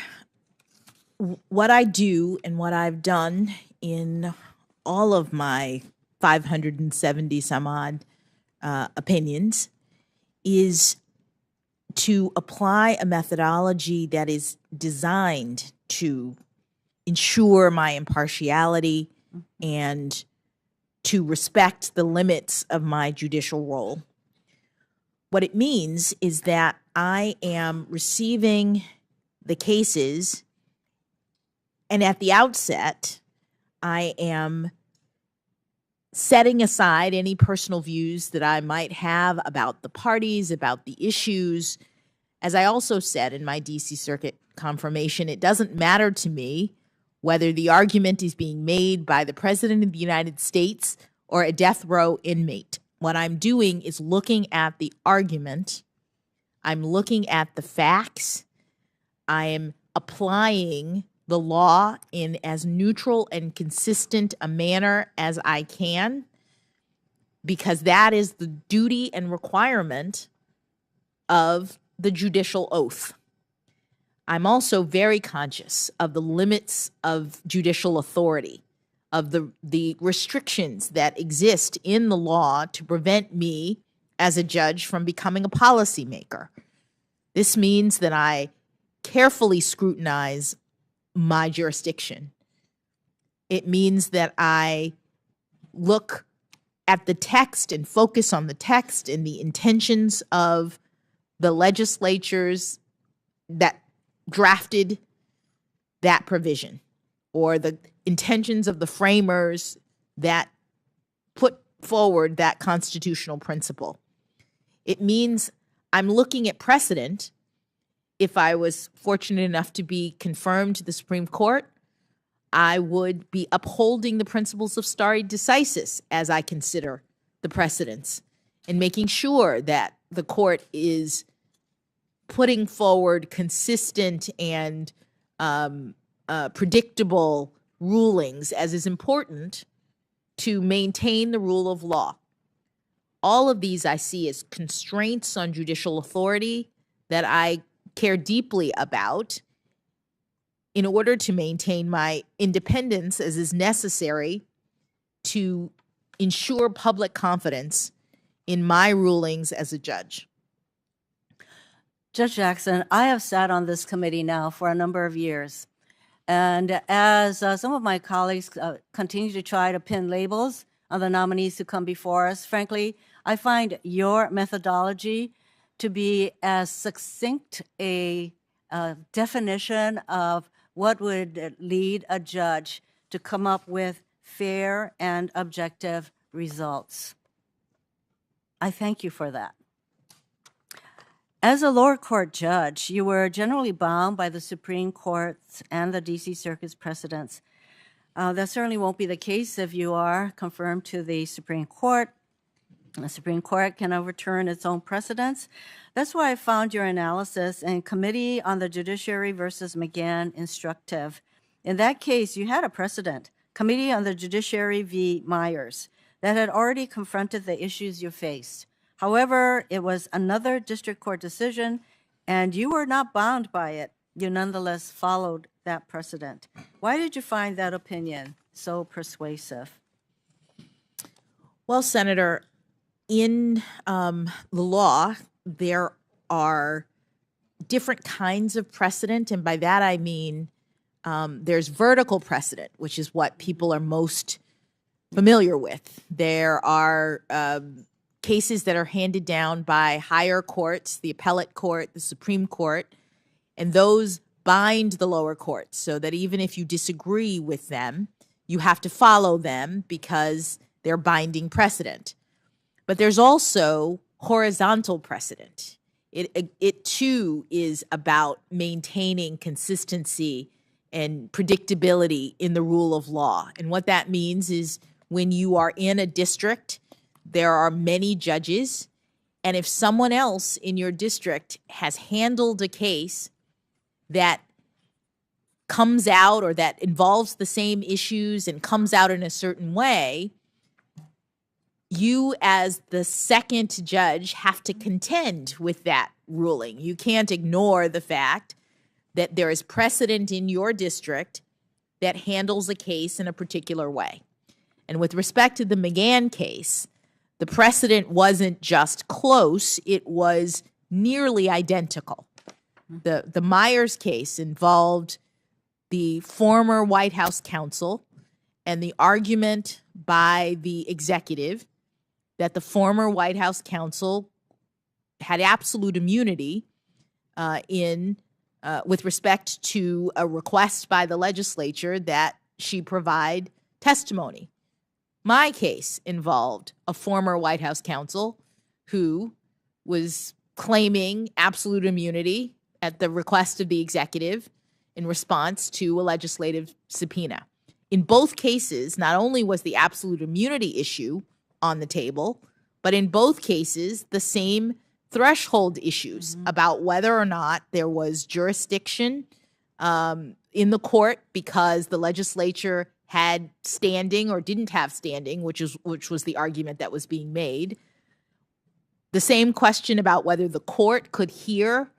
What I do and what I've done in all of my 570 some odd opinions is to apply a methodology that is designed to ensure my impartiality and to respect the limits of my judicial role. What it means is that I am receiving the cases, and at the outset, I am setting aside any personal views that I might have about the parties, about the issues. As I also said in my DC Circuit confirmation, it doesn't matter to me whether the argument is being made by the President of the United States or a death row inmate. What I'm doing is looking at the argument, I'm looking at the facts, I am applying the law in as neutral and consistent a manner as I can, because that is the duty and requirement of the judicial oath. I'm also very conscious of the limits of judicial authority, of the restrictions that exist in the law to prevent me as a judge from becoming a policymaker. This means that I carefully scrutinize my jurisdiction. It means that I look at the text and focus on the text and the intentions of the legislatures that drafted that provision, or the intentions of the framers that put forward that constitutional principle. It means I'm looking at precedent. If I was fortunate enough to be confirmed to the Supreme Court, I would be upholding the principles of stare decisis as I consider the precedents and making sure that the court is putting forward consistent and predictable rulings as is important to maintain the rule of law. All of these I see as constraints on judicial authority that I care deeply about in order to maintain my independence as is necessary to ensure public confidence in my rulings as a judge. Judge Jackson, I have sat on this committee now for a number of years, And as some of my colleagues continue to try to pin labels on the nominees who come before us, frankly, I find your methodology to be as succinct a definition of what would lead a judge to come up with fair and objective results. I thank you for that. As a lower court judge, you were generally bound by the Supreme Court's and the D.C. Circuit's precedents. That certainly won't be the case if you are confirmed to the Supreme Court. The Supreme Court can overturn its own precedents. That's why I found your analysis in Committee on the Judiciary versus McGahn instructive. In that case, you had a precedent, Committee on the Judiciary v. Myers, that had already confronted the issues you faced. However, it was another district court decision, and you were not bound by it. You nonetheless followed that precedent. Why did you find that opinion so persuasive? Well, Senator, in the law, there are different kinds of precedent, and by that I mean there's vertical precedent, which is what people are most familiar with. There are cases that are handed down by higher courts, the appellate court, the Supreme Court, and those bind the lower courts so that even if you disagree with them, you have to follow them because they're binding precedent. But there's also horizontal precedent. It too is about maintaining consistency and predictability in the rule of law. And what that means is when you are in a district, there are many judges, and if someone else in your district has handled a case that comes out or that involves the same issues and comes out in a certain way, you as the second judge have to contend with that ruling. You can't ignore the fact that there is precedent in your district that handles a case in a particular way. And with respect to the McGahn case, the precedent wasn't just close, it was nearly identical. The Myers case involved the former White House counsel and the argument by the executive that the former White House counsel had absolute immunity with respect to a request by the legislature that she provide testimony. My case involved a former White House counsel who was claiming absolute immunity at the request of the executive in response to a legislative subpoena. In both cases, not only was the absolute immunity issue on the table, but in both cases, the same threshold issues about whether or not there was jurisdiction in the court because the legislature had standing or didn't have standing, which was the argument that was being made. The same question about whether the court could hear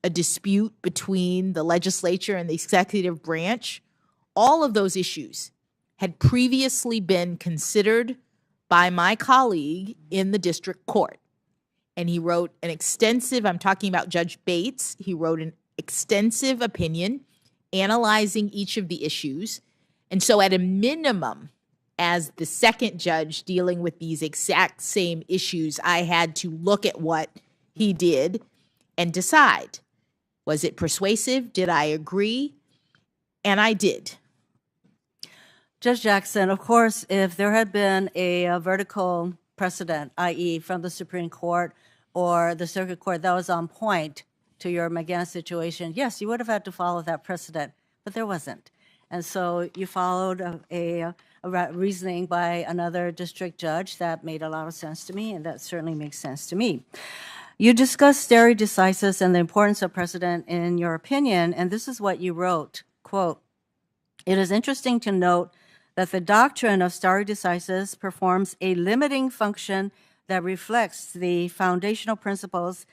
a dispute between the legislature and the executive branch. All of those issues had previously been considered by my colleague in the district court. And he wrote an extensive, I'm talking about Judge Bates, he wrote an extensive opinion analyzing each of the issues. And so at a minimum, as the second judge dealing with these exact same issues, I had to look at what he did and decide. Was it persuasive? Did I agree? And I did. Judge Jackson, of course, if there had been a vertical precedent, i.e. from the Supreme Court or the Circuit Court that was on point to your McGahn situation, yes, you would have had to follow that precedent, but there wasn't. And so you followed a reasoning by another district judge that made a lot of sense to me, and that certainly makes sense to me. You discussed stare decisis and the importance of precedent in your opinion, and this is what you wrote, quote, "It is interesting to note that the doctrine of stare decisis performs a limiting function that reflects the foundational principles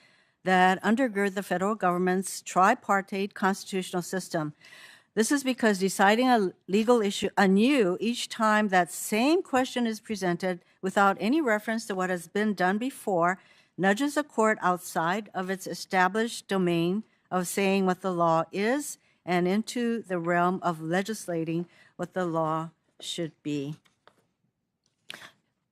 that undergird the federal government's tripartite constitutional system. This is because deciding a legal issue anew each time that same question is presented without any reference to what has been done before nudges a court outside of its established domain of saying what the law is and into the realm of legislating what the law should be.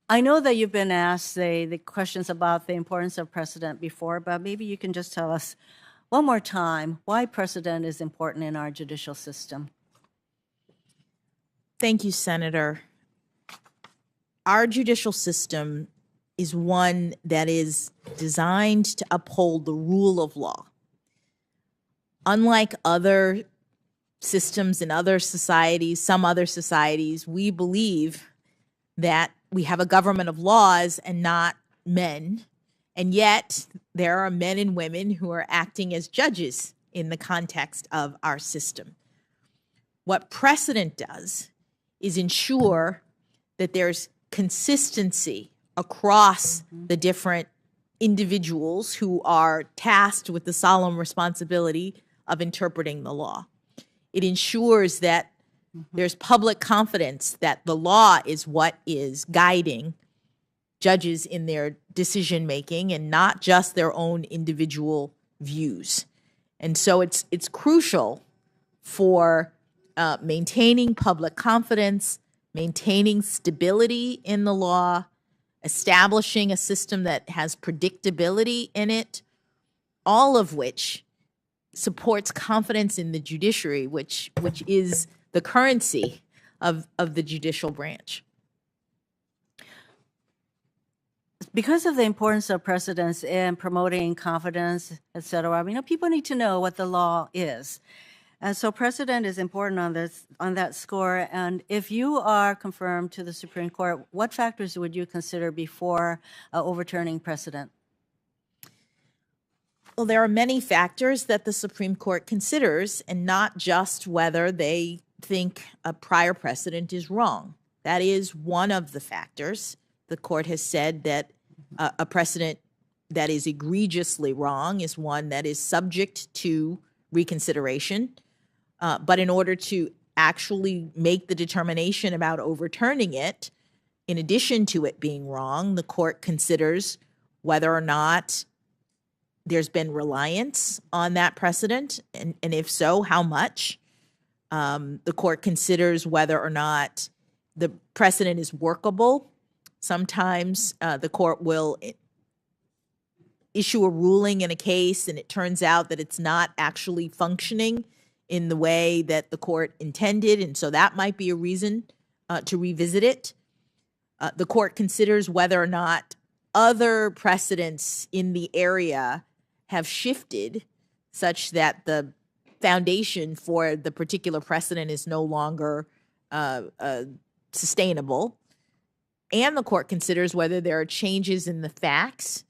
I know that you've been asked the questions about the importance of precedent before, but maybe you can just tell us one more time why precedent is important in our judicial system. Thank you, Senator. Our judicial system is one that is designed to uphold the rule of law. Unlike other systems in other societies, some other societies, we believe that we have a government of laws and not men. And yet there are men and women who are acting as judges in the context of our system. What precedent does is ensure that there's consistency across the different individuals who are tasked with the solemn responsibility of interpreting the law. It ensures that there's public confidence that the law is what is guiding judges in their decision making and not just their own individual views. And so it's crucial for maintaining public confidence, maintaining stability in the law, establishing a system that has predictability in it, all of which supports confidence in the judiciary, which is the currency of the judicial branch. Because of the importance of precedents in promoting confidence, et cetera, people need to know what the law is. And so precedent is important on that score. And if you are confirmed to the Supreme Court, what factors would you consider before overturning precedent? Well, there are many factors that the Supreme Court considers, and not just whether they think a prior precedent is wrong. That is one of the factors. The court has said that a precedent that is egregiously wrong is one that is subject to reconsideration. But in order to actually make the determination about overturning it, in addition to it being wrong, the court considers whether or not there's been reliance on that precedent, and if so, how much. The court considers whether or not the precedent is workable. Sometimes the court will issue a ruling in a case, and it turns out that it's not actually functioning in the way that the court intended, and so that might be a reason to revisit it. The court considers whether or not other precedents in the area have shifted such that the foundation for the particular precedent is no longer sustainable. And the court considers whether there are changes in the facts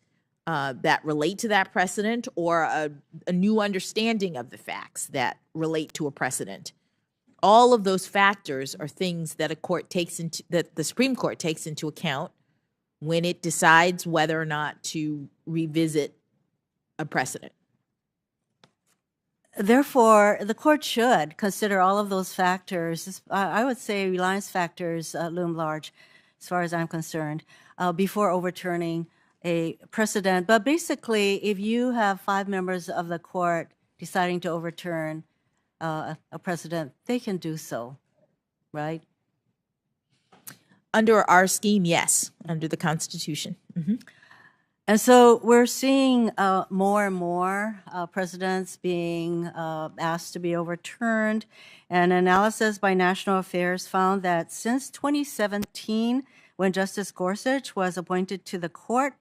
that relate to that precedent, or a new understanding of the facts that relate to a precedent. All of those factors are things that that the Supreme Court takes into account when it decides whether or not to revisit a precedent. Therefore, the court should consider all of those factors. I would say reliance factors loom large, as far as I'm concerned, before overturning a precedent. But basically, if you have 5 members of the court deciding to overturn a precedent, they can do so, right? Under our scheme, yes, under the Constitution. Mm-hmm. And so we're seeing more and more precedents being asked to be overturned. An analysis by National Affairs found that since 2017, when Justice Gorsuch was appointed to the court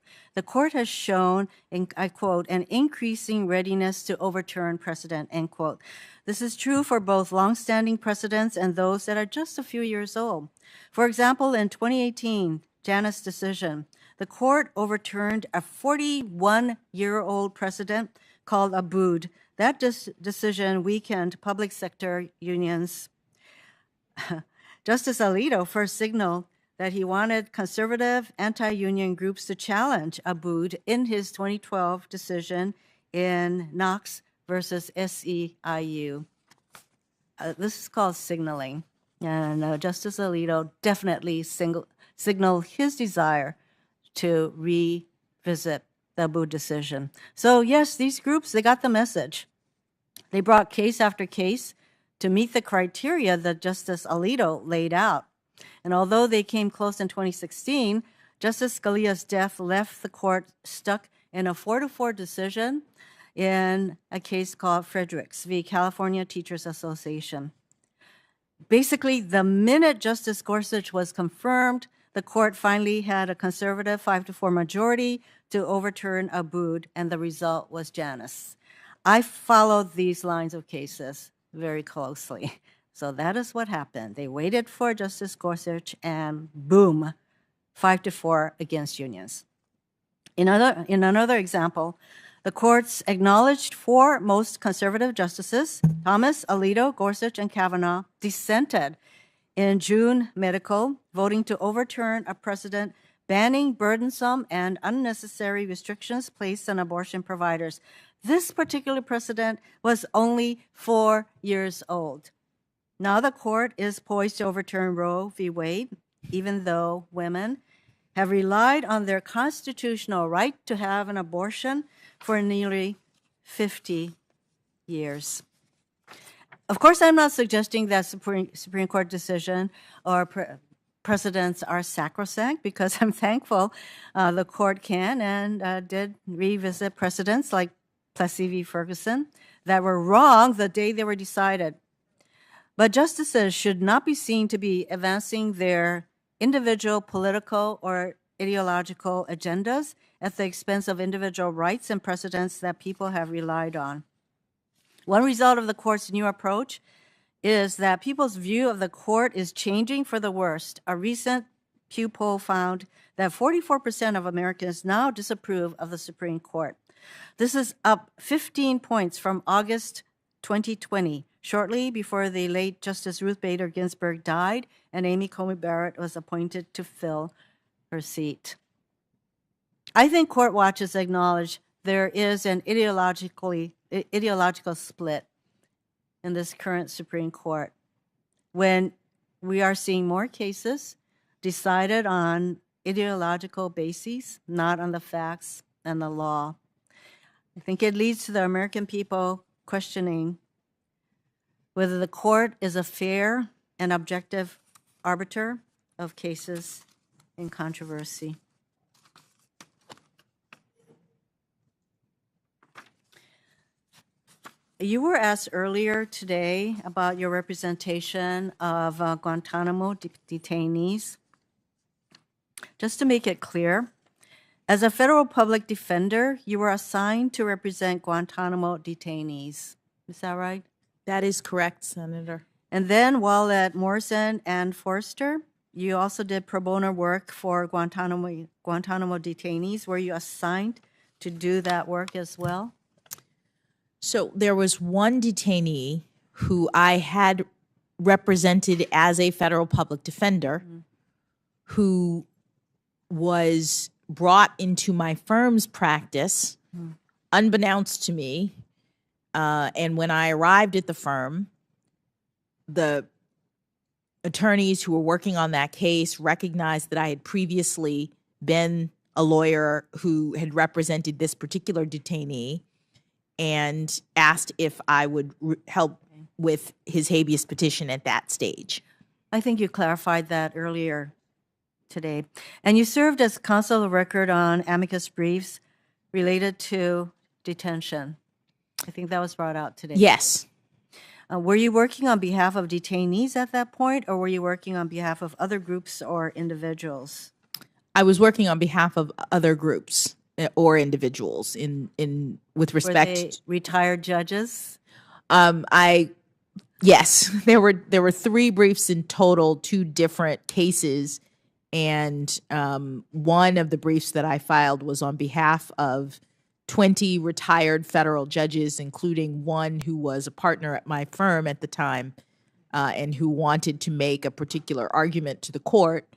has shown, and I quote, an increasing readiness to overturn precedent, end quote. This is true for both longstanding precedents and those that are just a few years old. For example, in 2018, Janus decision, the court overturned a 41-year-old precedent called Abood. That decision weakened public sector unions. Justice Alito first signaled that he wanted conservative anti-union groups to challenge Abood in his 2012 decision in Knox versus SEIU. This is called signaling. And Justice Alito definitely signaled his desire to revisit the Abood decision. So yes, these groups, they got the message. They brought case after case to meet the criteria that Justice Alito laid out. And although they came close in 2016, Justice Scalia's death left the court stuck in a 4-4 decision in a case called Fredericks v. California Teachers Association. Basically, the minute Justice Gorsuch was confirmed, the court finally had a conservative 5-4 majority to overturn Abood, and the result was Janus. I followed these lines of cases very closely. So that is what happened. They waited for Justice Gorsuch, and boom, 5-4 against unions. In another example, the courts acknowledged 4 most conservative justices, Thomas, Alito, Gorsuch, and Kavanaugh, dissented in June Medical, voting to overturn a precedent banning burdensome and unnecessary restrictions placed on abortion providers. This particular precedent was only 4 years old. Now the court is poised to overturn Roe v. Wade, even though women have relied on their constitutional right to have an abortion for nearly 50 years. Of course, I'm not suggesting that Supreme Court decision or precedents are sacrosanct, because I'm thankful the court can and did revisit precedents like Plessy v. Ferguson that were wrong the day they were decided. But justices should not be seen to be advancing their individual political or ideological agendas at the expense of individual rights and precedents that people have relied on. One result of the court's new approach is that people's view of the court is changing for the worst. A recent Pew poll found that 44% of Americans now disapprove of the Supreme Court. This is up 15 points from August 2020, shortly before the late Justice Ruth Bader Ginsburg died and Amy Coney Barrett was appointed to fill her seat. I think court watchers acknowledge there is an ideological split in this current Supreme Court when we are seeing more cases decided on ideological bases, not on the facts and the law. I think it leads to the American people questioning whether the court is a fair and objective arbiter of cases in controversy. You were asked earlier today about your representation of Guantanamo detainees. Just to make it clear, as a federal public defender, you were assigned to represent Guantanamo detainees. Is that right? That is correct, Senator. And then while at Morrison and Forster, you also did pro bono work for Guantanamo detainees. Were you assigned to do that work as well? So there was one detainee who I had represented as a federal public defender who was brought into my firm's practice unbeknownst to me. And when I arrived at the firm, the attorneys who were working on that case recognized that I had previously been a lawyer who had represented this particular detainee and asked if I would help with his habeas petition at that stage. I think you clarified that earlier today. And you served as counsel of record on amicus briefs related to detention. I think that was brought out today. Yes. Were you working on behalf of detainees at that point, or were you working on behalf of other groups or individuals? I was working on behalf of other groups or individuals in with respect. Were they retired judges? Yes, there were 3 briefs in total, 2 different cases, and one of the briefs that I filed was on behalf of 20 retired federal judges, including one who was a partner at my firm at the time, and who wanted to make a particular argument to the court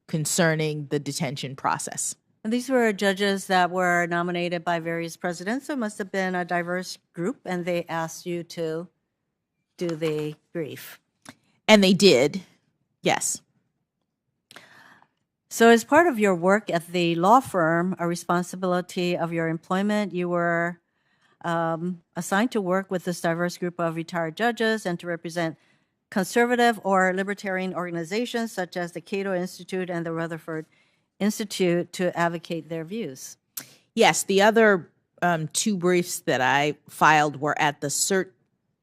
concerning the detention process. And these were judges that were nominated by various presidents, so it must have been a diverse group, and they asked you to do the brief. And they did, yes. So as part of your work at the law firm, a responsibility of your employment, you were assigned to work with this diverse group of retired judges and to represent conservative or libertarian organizations such as the Cato Institute and the Rutherford Institute to advocate their views. Yes, the other two briefs that I filed were at the cert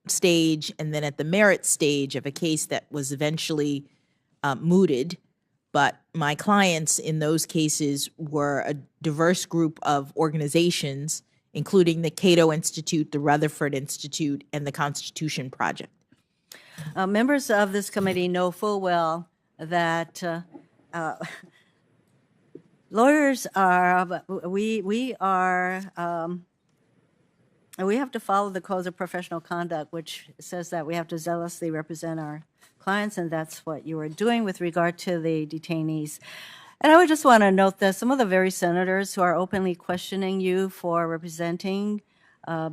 stage and then at the merit stage of a case that was eventually mooted. But my clients in those cases were a diverse group of organizations, including the Cato Institute, the Rutherford Institute, and the Constitution Project. Members of this committee know full well that lawyers are, we have to follow the codes of professional conduct, which says that we have to zealously represent our clients, and that's what you are doing with regard to the detainees. And I would just want to note that some of the very senators who are openly questioning you for representing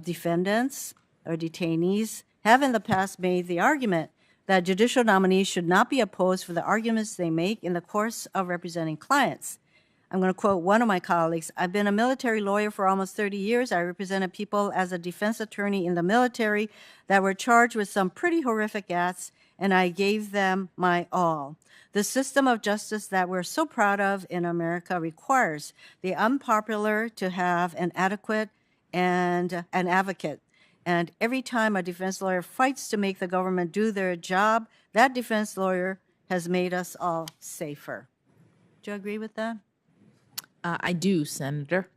defendants or detainees have in the past made the argument that judicial nominees should not be opposed for the arguments they make in the course of representing clients. I'm going to quote one of my colleagues. I've been a military lawyer for almost 30 years. I represented people as a defense attorney in the military that were charged with some pretty horrific acts, and I gave them my all. The system of justice that we're so proud of in America requires the unpopular to have an adequate and an advocate. And every time a defense lawyer fights to make the government do their job, that defense lawyer has made us all safer. Do you agree with that? I do, Senator.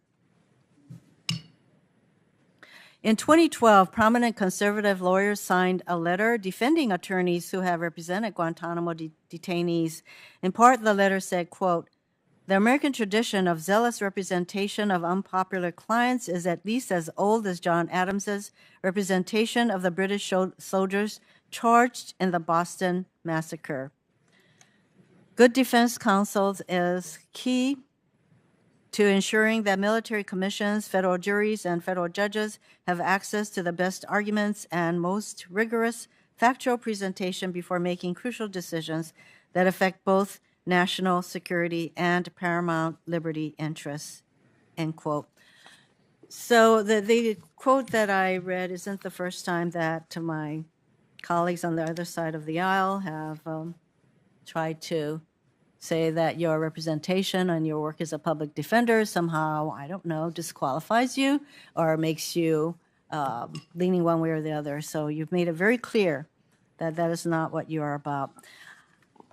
In 2012, prominent conservative lawyers signed a letter defending attorneys who have represented Guantanamo detainees. In part, the letter said, quote, "The American tradition of zealous representation of unpopular clients is at least as old as John Adams's representation of the British soldiers charged in the Boston Massacre. Good defense counsel is key to ensuring that military commissions, federal juries, and federal judges have access to the best arguments and most rigorous factual presentation before making crucial decisions that affect both national security and paramount liberty interests," end quote. So the quote that I read isn't the first time that my colleagues on the other side of the aisle have tried to say that your representation and your work as a public defender somehow, I don't know, disqualifies you or makes you leaning one way or the other. So you've made it very clear that that is not what you are about.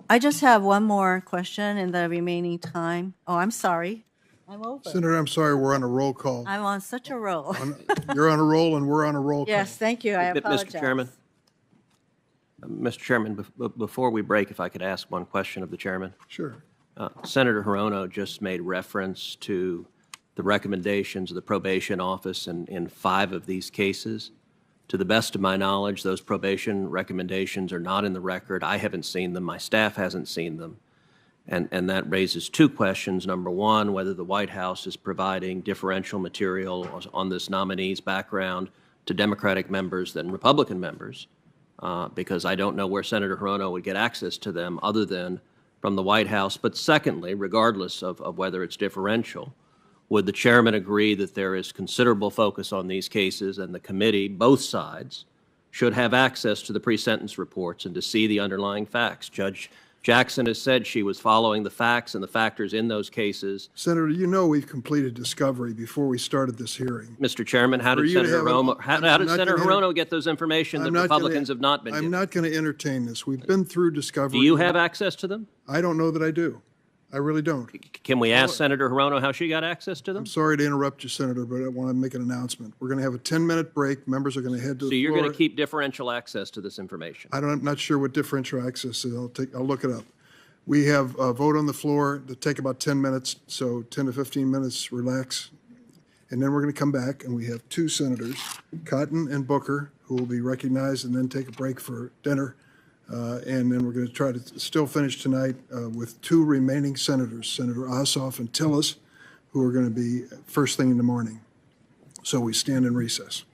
I just have one more question in the remaining time. Oh, I'm sorry. I'm over. Senator, I'm sorry, we're on a roll call. I'm on such a roll. You're on a roll and we're on a roll call. Yes, thank you. I apologize. Mr. Chairman. Mr. Chairman, before we break, if I could ask one question of the chairman. Sure. Senator Hirono just made reference to the recommendations of the probation office in 5 of these cases. To the best of my knowledge, those probation recommendations are not in the record. I haven't seen them. My staff hasn't seen them. And that raises 2 questions. Number one, whether the White House is providing differential material on this nominee's background to Democratic members than Republican members. Because I don't know where Senator Hirono would get access to them other than from the White House. But secondly, regardless of whether it's differential, would the chairman agree that there is considerable focus on these cases and the committee, both sides, should have access to the pre-sentence reports and to see the underlying facts? Judge Jackson has said she was following the facts and the factors in those cases. Senator, you know we've completed discovery before we started this hearing. Mr. Chairman, how did Senator Hirono get those information that Republicans have not been given? I'm not going to entertain this. We've been through discovery. Do you have access to them? I don't know that I do. I really don't. Can we ask Senator Hirono how she got access to them? I'm sorry to interrupt you, Senator, but I want to make an announcement. We're going to have a 10-minute break. Members are going to head to the floor. So you're going to keep differential access to this information? I'm not sure what differential access is. I'll look it up. We have a vote on the floor to take about 10 minutes, so 10 to 15 minutes, relax. And then we're going to come back, and we have 2 senators, Cotton and Booker, who will be recognized and then take a break for dinner. And then we're going to try to still finish tonight with 2 remaining senators, Senator Ossoff and Tillis, who are going to be first thing in the morning. So we stand in recess.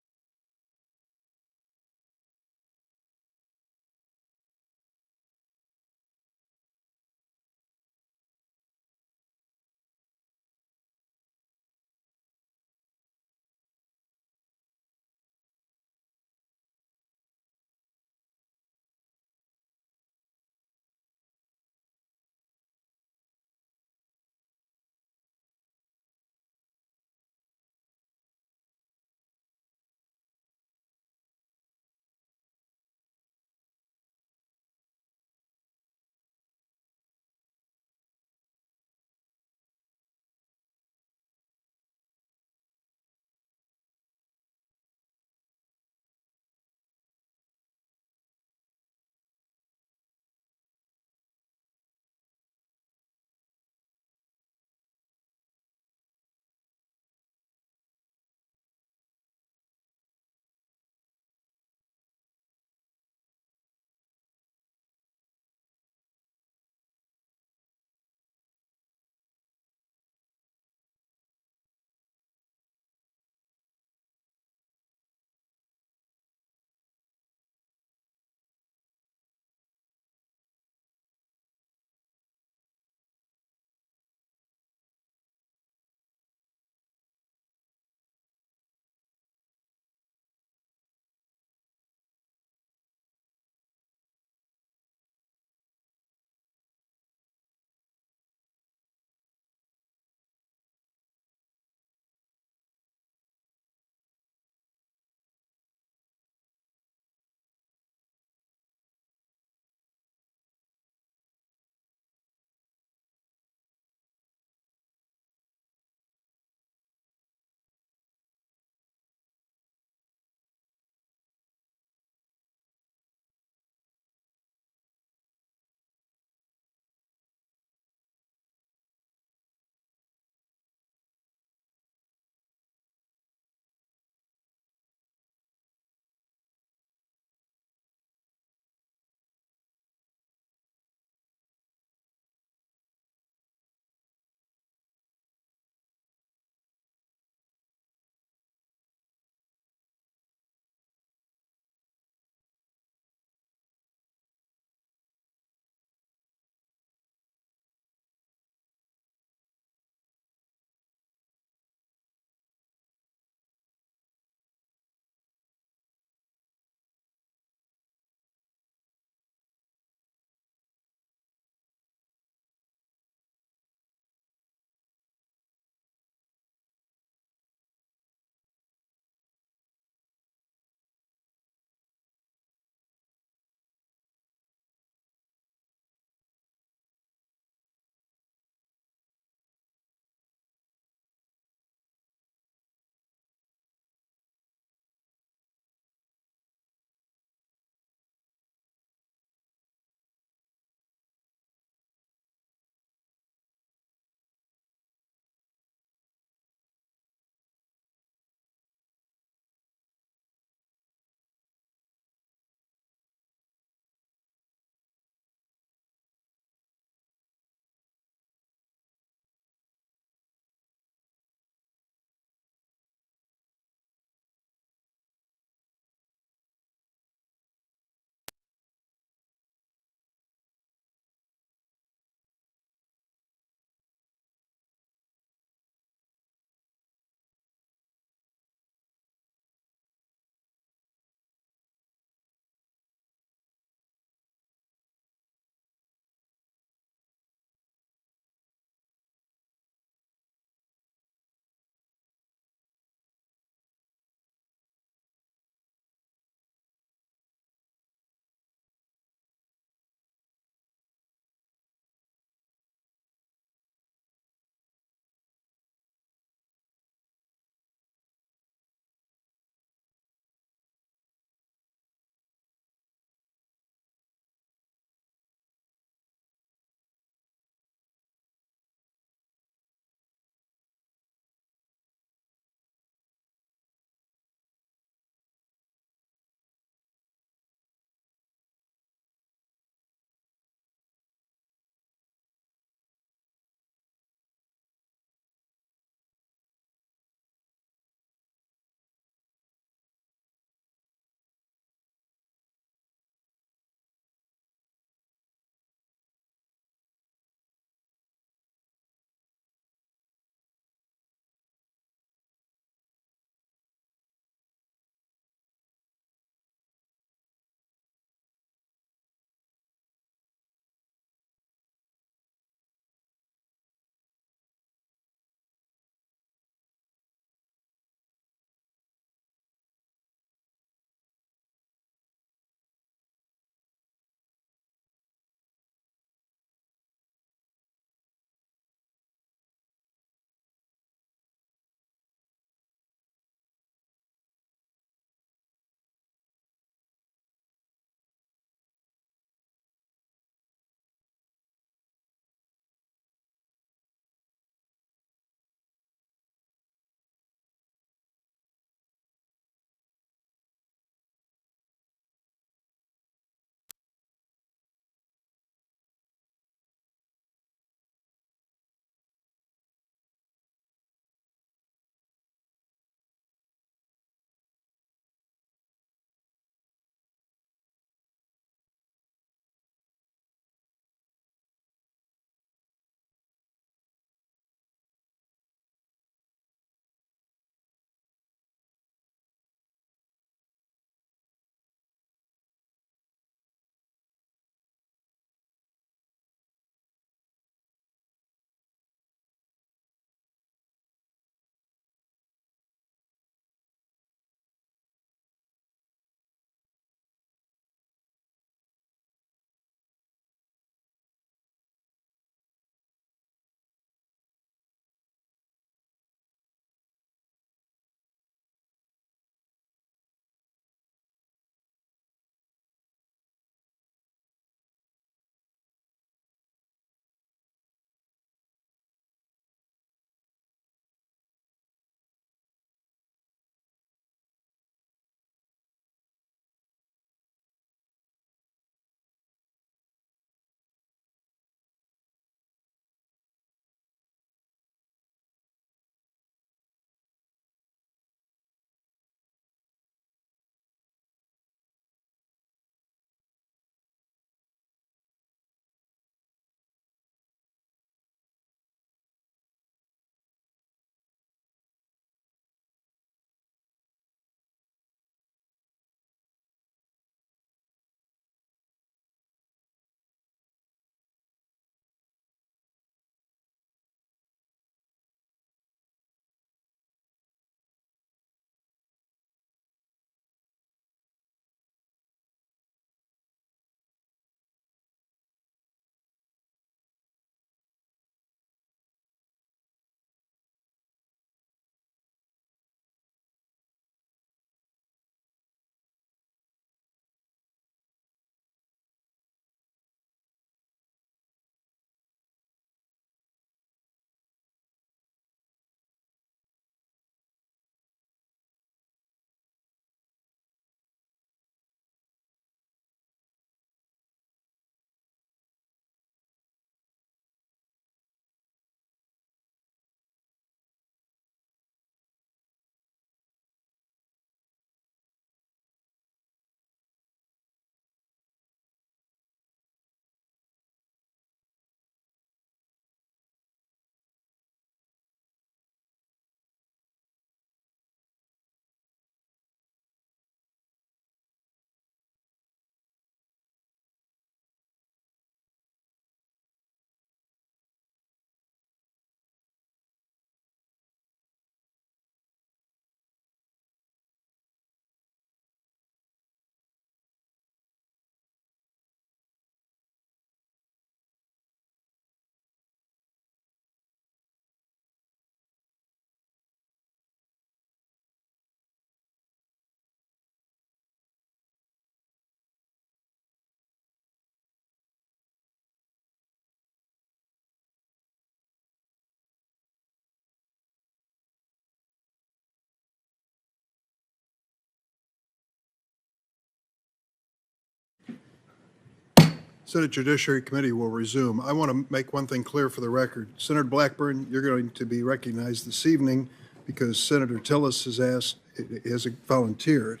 Senate Judiciary Committee will resume. I want to make one thing clear for the record. Senator Blackburn, you're going to be recognized this evening because Senator Tillis has volunteered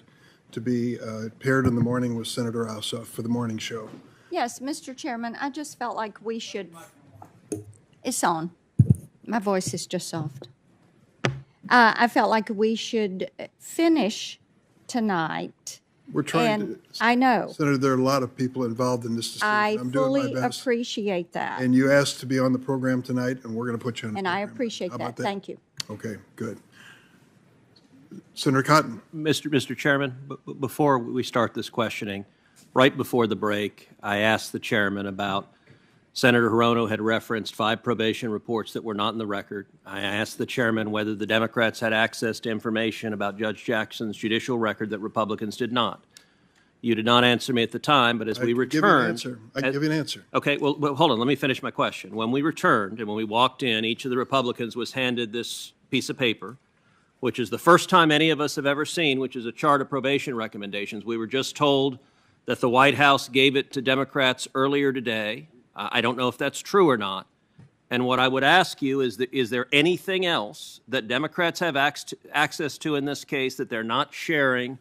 to be paired in the morning with Senator Ossoff for the morning show. Yes, Mr. Chairman, I just felt like we should, it's on. My voice is just soft. I felt like we should finish tonight. We're trying And I know. Senator, there are a lot of people involved in this decision. I I'm doing fully my best. appreciate that. And you asked to be on the program tonight, and we're going to put you on the And program. I appreciate How about that. Thank you. Okay, good. Senator Cotton. Mr. Chairman, before we start this questioning, right before the break, I asked the chairman about Senator Hirono had referenced 5 probation reports that were not in the record. I asked the chairman whether the Democrats had access to information about Judge Jackson's judicial record that Republicans did not. You did not answer me at the time, but as we returned... I can give you an answer. Okay, well, hold on. Let me finish my question. When we returned and when we walked in, each of the Republicans was handed this piece of paper, which is the first time any of us have ever seen, which is a chart of probation recommendations. We were just told that the White House gave it to Democrats earlier today. I don't know if that's true or not. And what I would ask you is there anything else that Democrats have access to in this case that they're not sharing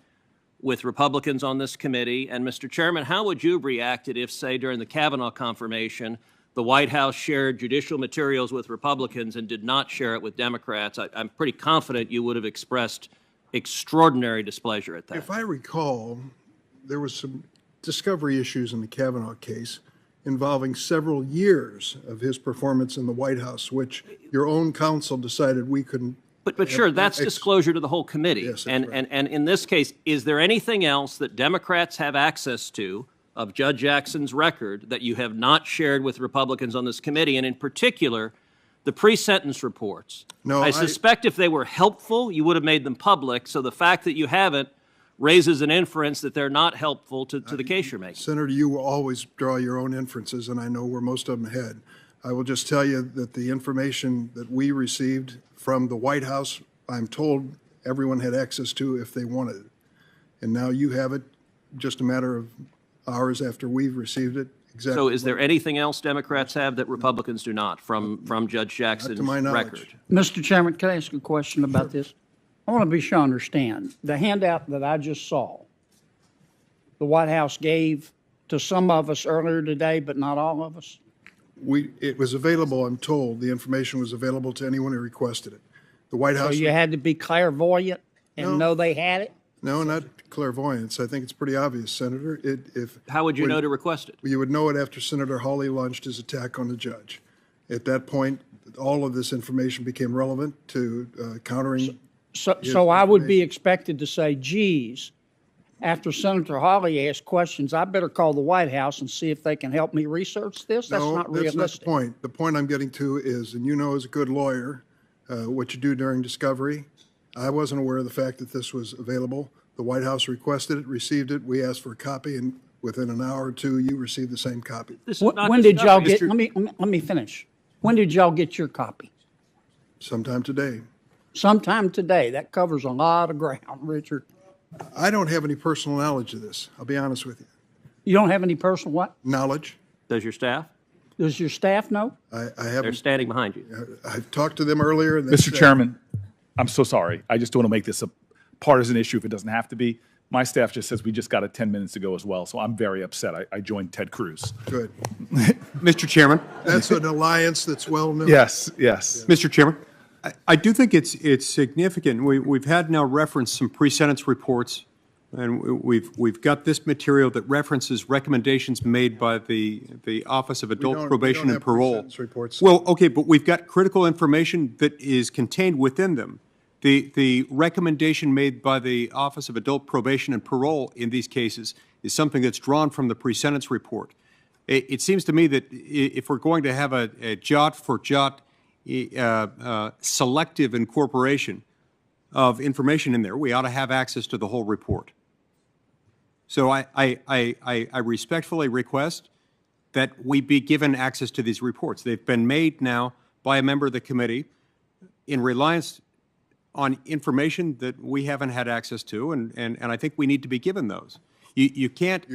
with Republicans on this committee? And Mr. Chairman, how would you have reacted if, say, during the Kavanaugh confirmation, the White House shared judicial materials with Republicans and did not share it with Democrats? I'm pretty confident you would have expressed extraordinary displeasure at that. If I recall, there was some discovery issues in the Kavanaugh case involving several years of his performance in the White House, which your own counsel decided we couldn't. But sure, that's disclosure to the whole committee. Yes, that's and, right. and in this case, is there anything else that Democrats have access to of Judge Jackson's record that you have not shared with Republicans on this committee? And in particular, the pre-sentence reports. No, I suspect if they were helpful, you would have made them public. So the fact that you haven't raises an inference that they're not helpful to the case you're making. Senator, you will always draw your own inferences, and I know where most of them head. I will just tell you that the information that we received from the White House, I'm told everyone had access to if they wanted it. And now you have it, just a matter of hours after we've received it. Exactly. So is there anything else Democrats have that Republicans do not from Judge Jackson's my knowledge. record? Mr. Chairman, can I ask a question about this? I want to be sure I understand. The handout that I just saw, the White House gave to some of us earlier today, but not all of us? It was available, I'm told. The information was available to anyone who requested it. The White House. So you had to be clairvoyant and know they had it? No, not clairvoyance. I think it's pretty obvious, Senator. How would you know to request it? You would know it after Senator Hawley launched his attack on the judge. At that point, all of this information became relevant to countering. So I would be expected to say, geez, after Senator Hawley asked questions, I better call the White House and see if they can help me research this? That's not realistic. That's not the point. The point I'm getting to is, and you know as a good lawyer, what you do during discovery. I wasn't aware of the fact that this was available. The White House requested it, received it. We asked for a copy, and within an hour or two, you received the same copy. When did y'all get, let me finish. When did y'all get your copy? Sometime today. Sometime today. That covers a lot of ground, Richard. I don't have any personal knowledge of this. I'll be honest with you. You don't have any personal what? Knowledge. Does your staff? Does your staff know? I haven't. They're standing behind you. I've talked to them earlier. And Mr. Chairman, I'm so sorry. I just don't want to make this a partisan issue if it doesn't have to be. My staff just says we just got it 10 minutes ago as well, so I'm very upset. I joined Ted Cruz. Good. Mr. Chairman. That's an alliance that's well known. Yes. Mr. Chairman, I do think it's significant. We've had now referenced some pre-sentence reports, and we've got this material that references recommendations made by the Office of Adult Probation and Parole. Pre-sentence reports. Well, okay, but we've got critical information that is contained within them. The recommendation made by the Office of Adult Probation and Parole in these cases is something that's drawn from the pre-sentence report. It seems to me that if we're going to have a jot-for-jot selective incorporation of information in there, we ought to have access to the whole report. So I respectfully request that we be given access to these reports. They've been made now by a member of the committee in reliance on information that we haven't had access to, and I think we need to be given those. You can't.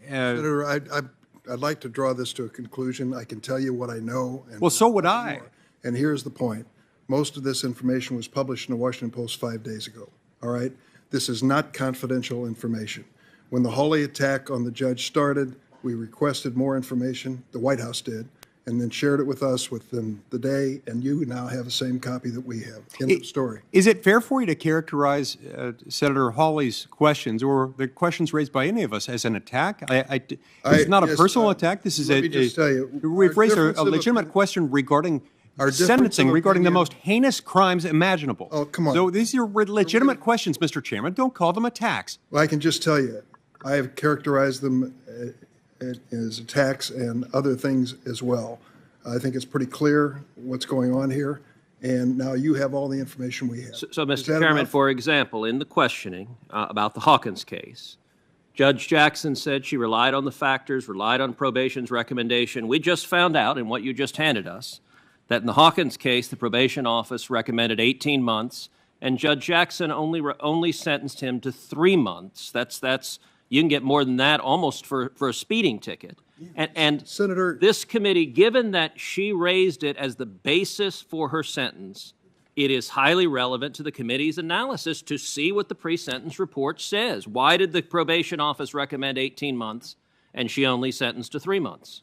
Senator, I'd like to draw this to a conclusion. I can tell you what I know. And Well, so would I. And here's the point. Most of this information was published in the Washington Post 5 days ago, all right? This is not confidential information. When the Hawley attack on the judge started, we requested more information, the White House did, and then shared it with us within the day, and you now have the same copy that we have. End of story. Is it fair for you to characterize Senator Hawley's questions or the questions raised by any of us as an attack? It's not a yes, personal attack. This is let me just tell you, we've our raised difference a of legitimate opinion- question regarding Our difference sentencing, of regarding the opinion- most heinous crimes imaginable. Oh, come on. So these are legitimate questions, Mr. Chairman. Don't call them attacks. Well, I can just tell you, I have characterized them as attacks and other things as well. I think it's pretty clear what's going on here, and now you have all the information we have. So, Is Mr. that Chairman, enough? for example, in the questioning about the Hawkins case, Judge Jackson said she relied on the factors, relied on probation's recommendation. We just found out, in what you just handed us, that in the Hawkins case, the probation office recommended 18 months, and Judge Jackson only sentenced him to 3 months. That's you can get more than that almost for a speeding ticket. And Senator, this committee, given that she raised it as the basis for her sentence, it is highly relevant to the committee's analysis to see what the pre-sentence report says. Why did the probation office recommend 18 months and she only sentenced to 3 months?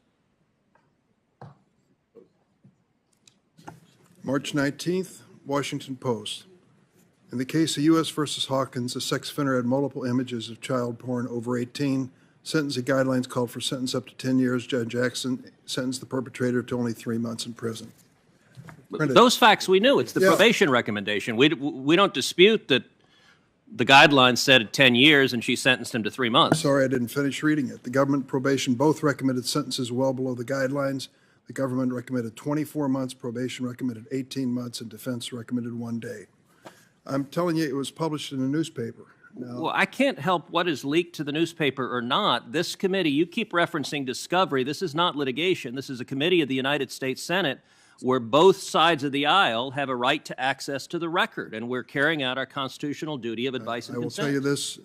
March 19th, Washington Post. In the case of U.S. versus Hawkins, a sex offender had multiple images of child porn over 18. Sentencing guidelines called for sentence up to 10 years. Judge Jackson sentenced the perpetrator to only 3 months in prison. Printed. Those facts we knew. It's the Yeah. probation recommendation. We don't dispute that the guidelines said 10 years and she sentenced him to 3 months. Sorry, I didn't finish reading it. The government and probation both recommended sentences well below the guidelines. The government recommended 24 months, probation recommended 18 months, and defense recommended 1 day. I'm telling you, it was published in a newspaper. Now, Well, I can't help what is leaked to the newspaper or not. This committee, you keep referencing discovery. This is not litigation. This is a committee of the United States Senate where both sides of the aisle have a right to access to the record, and we're carrying out our constitutional duty of advice and I will consent. tell you this,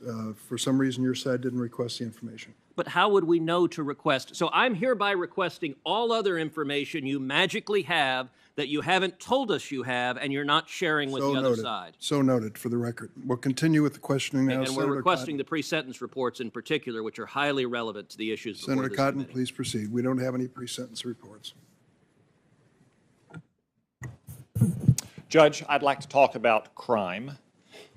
for some reason your side didn't request the information. But how would we know to request? So I'm hereby requesting all other information you magically have that you haven't told us you have and you're not sharing with So the other noted. side. So noted, for the record. We'll continue with the questioning now. And we're Senator requesting Cotton. the pre-sentence reports in particular, which are highly relevant to the issues before Senator this Cotton, committee. please proceed. We don't have any pre-sentence reports. Judge, I'd like to talk about crime.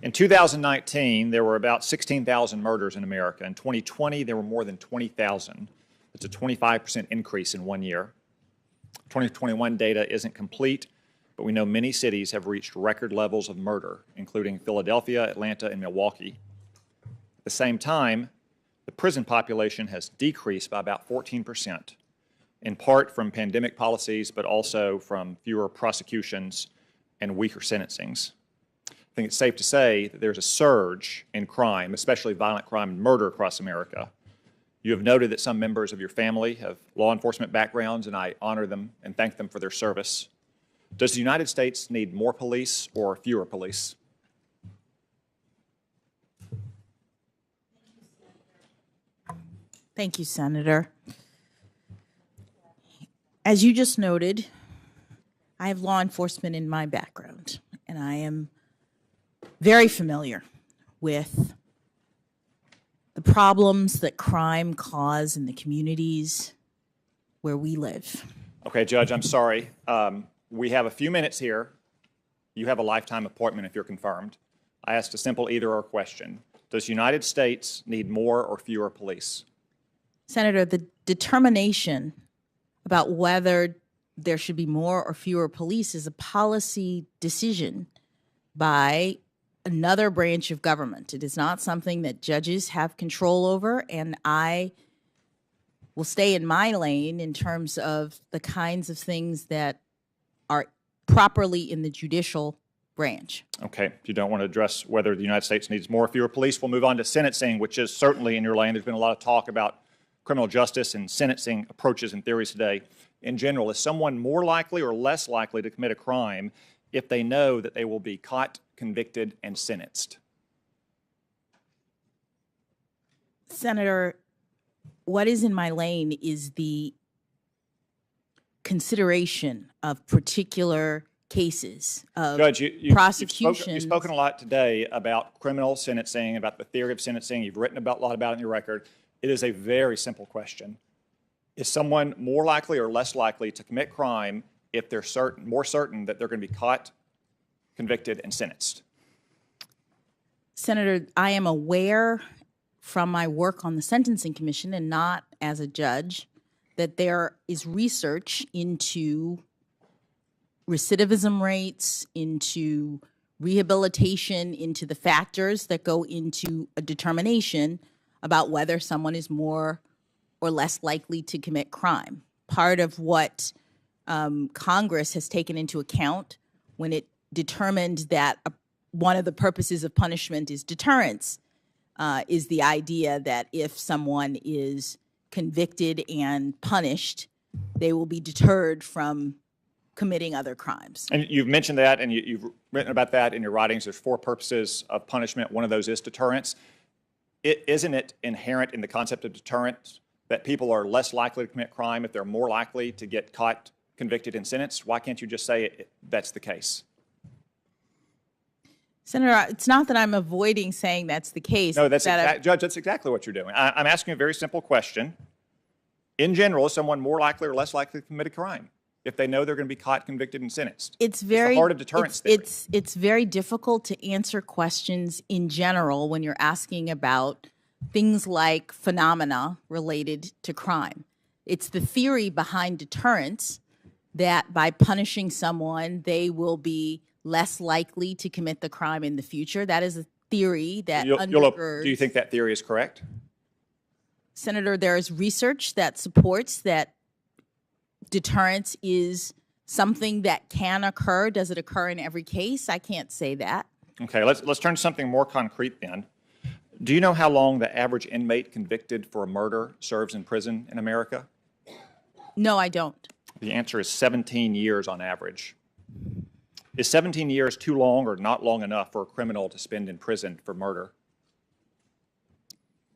In 2019, there were about 16,000 murders in America. In 2020, there were more than 20,000. It's a 25% increase in 1 year. 2021 data isn't complete, but we know many cities have reached record levels of murder, including Philadelphia, Atlanta, and Milwaukee. At the same time, the prison population has decreased by about 14%, in part from pandemic policies, but also from fewer prosecutions and weaker sentencings. I think it's safe to say that there's a surge in crime, especially violent crime and murder across America. You have noted that some members of your family have law enforcement backgrounds, and I honor them and thank them for their service. Does the United States need more police or fewer police? Thank you, Senator. As you just noted, I have law enforcement in my background, and I am very familiar with the problems that crime cause in the communities where we live. Okay, Judge, I'm sorry. We have a few minutes here. You have a lifetime appointment if you're confirmed. I asked a simple either-or question. Does the United States need more or fewer police? Senator, the determination about whether there should be more or fewer police is a policy decision by another branch of government. It is not something that judges have control over, and I will stay in my lane in terms of the kinds of things that are properly in the judicial branch. Okay, if you don't want to address whether the United States needs more or fewer police, we'll move on to sentencing, which is certainly in your lane. There's been a lot of talk about criminal justice and sentencing approaches and theories today. In general, is someone more likely or less likely to commit a crime if they know that they will be caught, convicted, and sentenced? Senator, what is in my lane is the consideration of particular cases of Judge, prosecutions. you've spoken a lot today about criminal sentencing, about the theory of sentencing. You've written a lot about it in your record. It is a very simple question. Is someone more likely or less likely to commit crime if they're more certain that they're going to be caught, convicted, and sentenced? Senator, I am aware from my work on the Sentencing Commission and not as a judge that there is research into recidivism rates, into rehabilitation, into the factors that go into a determination about whether someone is more or less likely to commit crime. Part of what Congress has taken into account when it determined that one of the purposes of punishment is deterrence is the idea that if someone is convicted and punished, they will be deterred from committing other crimes. And you've mentioned that, and you've written about that in your writings. There's 4 purposes of punishment. One of those is deterrence. Isn't it inherent in the concept of deterrence that people are less likely to commit crime if they're more likely to get caught, convicted, and sentenced? Why can't you just say that's the case? Senator, it's not that I'm avoiding saying that's the case. No, Judge, that's exactly what you're doing. I'm asking a very simple question. In general, is someone more likely or less likely to commit a crime if they know they're going to be caught, convicted, and sentenced? It's the heart of deterrence theory. It's very difficult to answer questions in general when you're asking about things like phenomena related to crime. It's the theory behind deterrence that by punishing someone, they will be less likely to commit the crime in the future. That is a theory that undergirds. Do you think that theory is correct? Senator, there is research that supports that deterrence is something that can occur. Does it occur in every case? I can't say that. Okay, let's turn to something more concrete then. Do you know how long the average inmate convicted for a murder serves in prison in America? No, I don't. The answer is 17 years on average. Is 17 years too long or not long enough for a criminal to spend in prison for murder?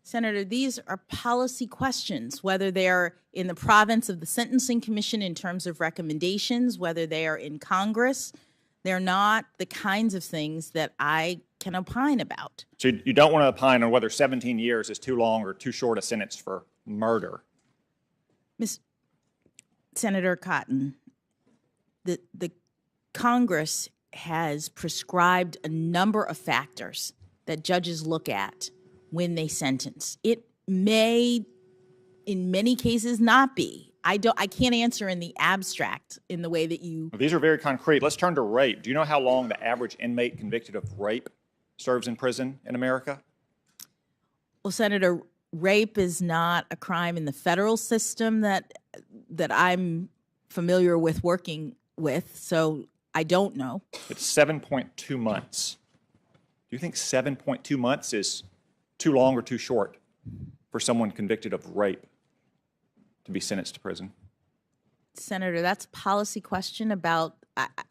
Senator, these are policy questions, whether they're in the province of the Sentencing Commission in terms of recommendations, whether they are in Congress. They're not the kinds of things that I can opine about. So you don't want to opine on whether 17 years is too long or too short a sentence for murder? Senator Cotton, the Congress has prescribed a number of factors that judges look at when they sentence. It may, in many cases, not be. I can't answer in the abstract in the way that you. Well, these are very concrete. Let's turn to rape. Do you know how long the average inmate convicted of rape serves in prison in America? Well, Senator, rape is not a crime in the federal system that I'm familiar with working with, so I don't know. It's 7.2 months. Do you think 7.2 months is too long or too short for someone convicted of rape to be sentenced to prison? Senator, that's a policy question about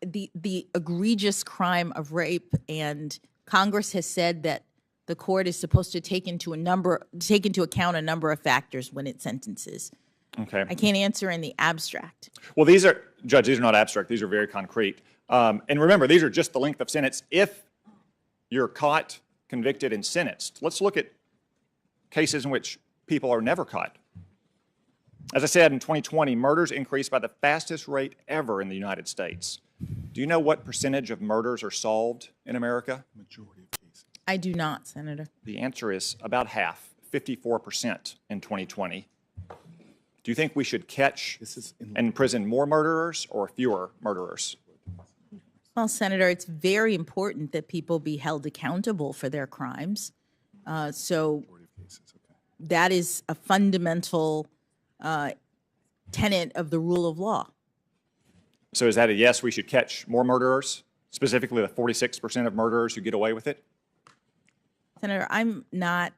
the egregious crime of rape, and Congress has said that the court is supposed to take into account a number of factors when it sentences. Okay. I can't answer in the abstract. Well, Judge, these are not abstract. These are very concrete. And remember, these are just the length of sentence if you're caught, convicted, and sentenced. Let's look at cases in which people are never caught. As I said, in 2020, murders increased by the fastest rate ever in the United States. Do you know what percentage of murders are solved in America? Majority of cases. I do not, Senator. The answer is about half, 54% in 2020. Do you think we should catch and imprison more murderers or fewer murderers? Well, Senator, it's very important that people be held accountable for their crimes. So that is a fundamental tenet of the rule of law. So is that a yes, we should catch more murderers, specifically the 46% of murderers who get away with it? Senator, I'm not,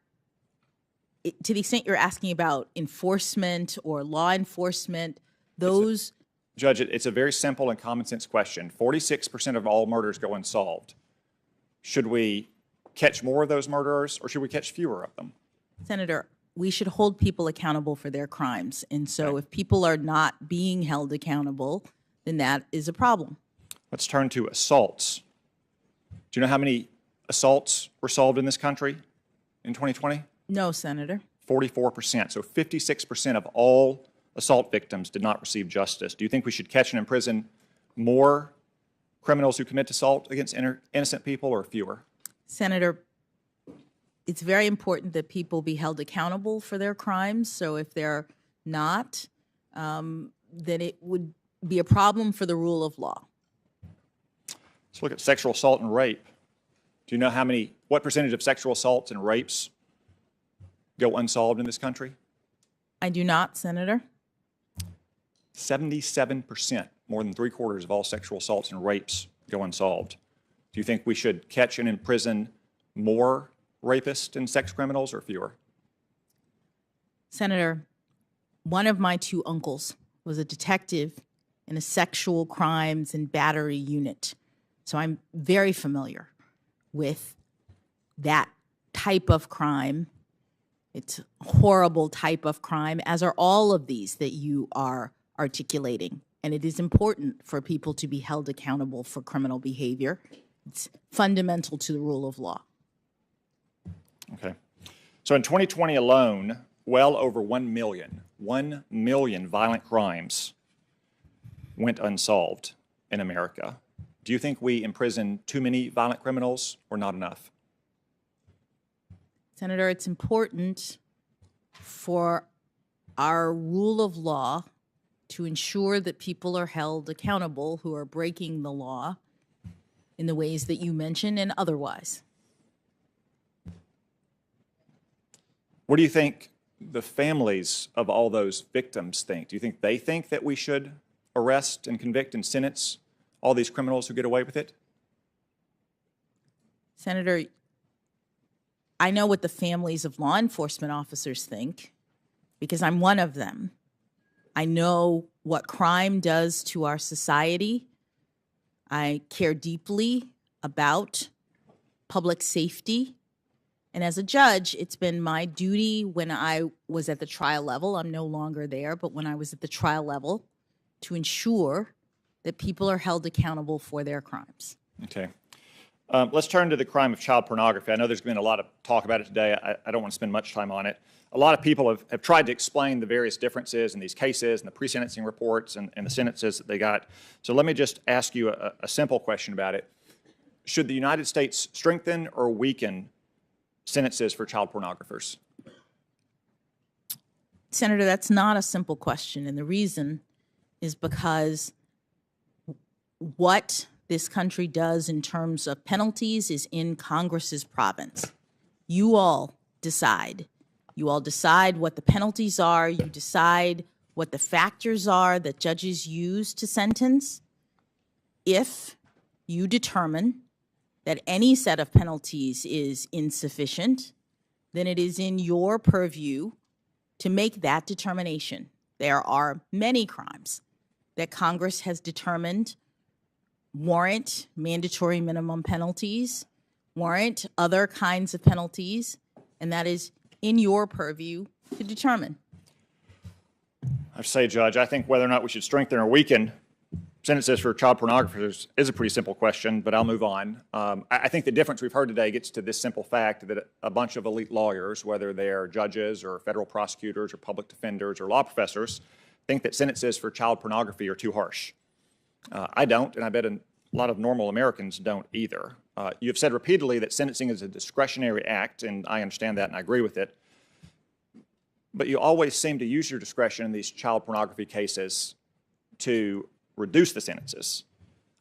to the extent you're asking about enforcement or law enforcement, those... Judge, it's a very simple and common sense question. 46% of all murders go unsolved. Should we catch more of those murderers or should we catch fewer of them? Senator, we should hold people accountable for their crimes. And so if people are not being held accountable, then that is a problem. Let's turn to assaults. Do you know how many assaults were solved in this country in 2020? No, Senator. 44%. So 56% of all assault victims did not receive justice. Do you think we should catch and imprison more criminals who commit assault against innocent people or fewer? Senator, it's very important that people be held accountable for their crimes. So if they're not, then it would be a problem for the rule of law. Let's look at sexual assault and rape. Do you know what percentage of sexual assaults and rapes go unsolved in this country? I do not, Senator. 77%, more than 3/4 of all sexual assaults and rapes go unsolved. Do you think we should catch and imprison more rapists and sex criminals or fewer? Senator, one of my two uncles was a detective in a sexual crimes and battery unit. So I'm very familiar with that type of crime. It's a horrible type of crime, as are all of these that you are articulating. And it is important for people to be held accountable for criminal behavior. It's fundamental to the rule of law. Okay. So in 2020 alone, well over 1 million violent crimes went unsolved in America. Do you think we imprison too many violent criminals or not enough? Senator, it's important for our rule of law to ensure that people are held accountable who are breaking the law in the ways that you mentioned and otherwise. What do you think the families of all those victims think? Do you think they think that we should arrest and convict and sentence all these criminals who get away with it? Senator, I know what the families of law enforcement officers think because I'm one of them. I know what crime does to our society. I care deeply about public safety. And as a judge, it's been my duty when I was at the trial level, I'm no longer there, but when I was at the trial level, to ensure that people are held accountable for their crimes. Okay. Let's turn to the crime of child pornography. I know there's been a lot of talk about it today. I don't want to spend much time on it. A lot of people have tried to explain the various differences in these cases and the pre-sentencing reports and the sentences that they got. So let me just ask you a simple question about it. Should the United States strengthen or weaken sentences for child pornographers? Senator, that's not a simple question. And the reason is because what this country does in terms of penalties is in Congress's province. You all decide. You all decide what the penalties are. You decide what the factors are that judges use to sentence. If you determine that any set of penalties is insufficient, then it is in your purview to make that determination. There are many crimes that Congress has determined warrant mandatory minimum penalties, warrant other kinds of penalties, and that is in your purview to determine. I have to say, Judge, I think whether or not we should strengthen or weaken sentences for child pornographers is a pretty simple question, but I'll move on. I think the difference we've heard today gets to this simple fact that a bunch of elite lawyers, whether they're judges or federal prosecutors or public defenders or law professors, think that sentences for child pornography are too harsh. I don't, and I bet a lot of normal Americans don't either. You have said repeatedly that sentencing is a discretionary act, and I understand that and I agree with it. But you always seem to use your discretion in these child pornography cases to reduce the sentences.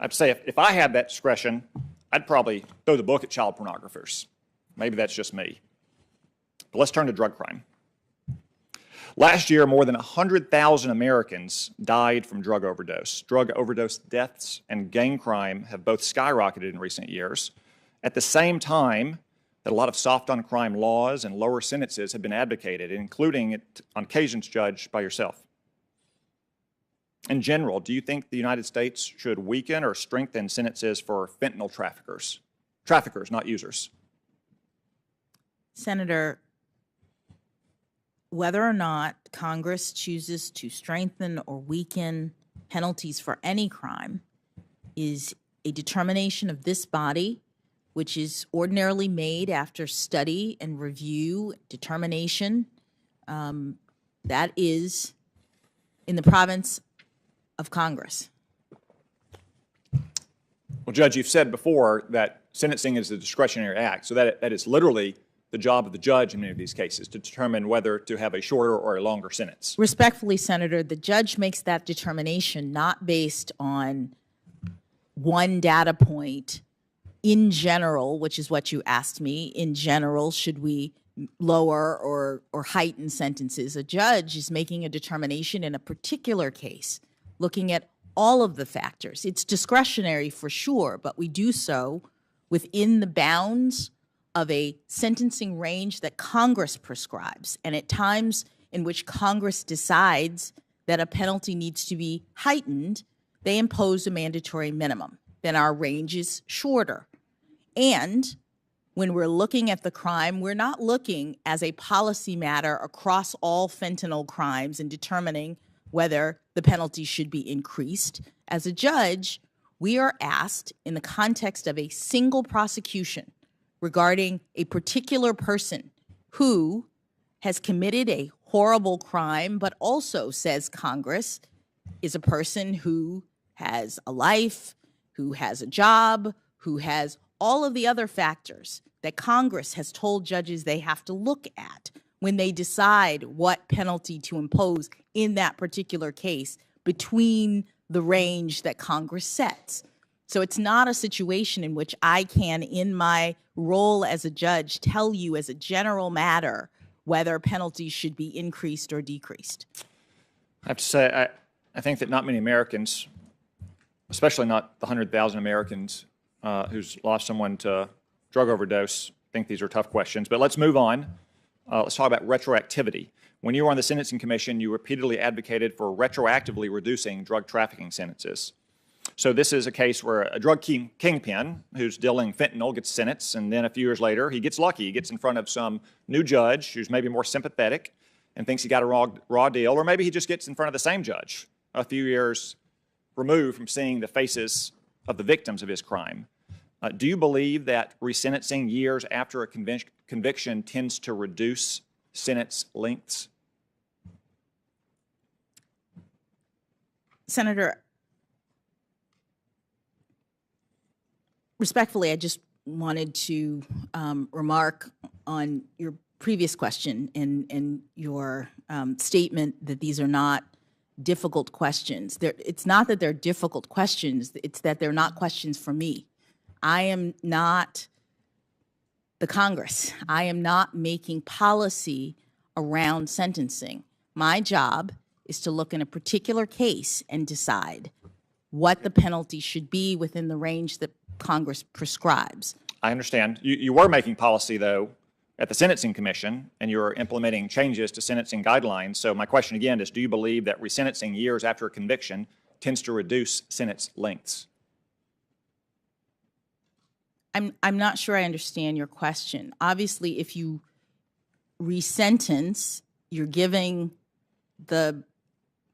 I have to say, if I had that discretion, I'd probably throw the book at child pornographers. Maybe that's just me. But let's turn to drug crime. Last year, more than 100,000 Americans died from drug overdose. Drug overdose deaths and gang crime have both skyrocketed in recent years. At the same time that a lot of soft-on-crime laws and lower sentences have been advocated, including, on occasions, Judge, by yourself. In general, do you think the United States should weaken or strengthen sentences for fentanyl traffickers? Traffickers, not users. Senator, whether or not Congress chooses to strengthen or weaken penalties for any crime is a determination of this body, which is ordinarily made after study and review, determination. That is in the province of Congress. Well, Judge, you've said before that sentencing is a discretionary act, so that is literally the job of the judge in many of these cases, to determine whether to have a shorter or a longer sentence. Respectfully, Senator, the judge makes that determination not based on one data point in general, which is what you asked me. In general, should we lower or heighten sentences? A judge is making a determination in a particular case, looking at all of the factors. It's discretionary for sure, but we do so within the bounds of a sentencing range that Congress prescribes. And at times in which Congress decides that a penalty needs to be heightened, they impose a mandatory minimum. Then our range is shorter. And when we're looking at the crime, we're not looking as a policy matter across all fentanyl crimes and determining whether the penalty should be increased. As a judge, we are asked in the context of a single prosecution regarding a particular person who has committed a horrible crime, but also, says Congress, is a person who has a life, who has a job, who has all of the other factors that Congress has told judges they have to look at when they decide what penalty to impose in that particular case between the range that Congress sets. So it's not a situation in which I can, in my role as a judge, tell you as a general matter whether penalties should be increased or decreased. I have to say, I think that not many Americans, especially not the 100,000 Americans who's lost someone to drug overdose, think these are tough questions. But let's move on. Let's talk about retroactivity. When you were on the Sentencing Commission, you repeatedly advocated for retroactively reducing drug trafficking sentences. So this is a case where a drug kingpin who's dealing fentanyl gets sentenced, and then a few years later, he gets lucky. He gets in front of some new judge who's maybe more sympathetic and thinks he got a raw deal, or maybe he just gets in front of the same judge a few years removed from seeing the faces of the victims of his crime. Do you believe that resentencing years after a conviction tends to reduce sentence lengths? Senator, respectfully, I just wanted to remark on your previous question and your statement that these are not difficult questions. It's not that they're difficult questions, it's that they're not questions for me. I am not the Congress. I am not making policy around sentencing. My job is to look in a particular case and decide what the penalty should be within the range that Congress prescribes. I understand. You were making policy, though, at the Sentencing Commission, and you were implementing changes to sentencing guidelines. So my question again is, do you believe that resentencing years after a conviction tends to reduce sentence lengths? I'm not sure I understand your question. Obviously, if you resentence, you're giving the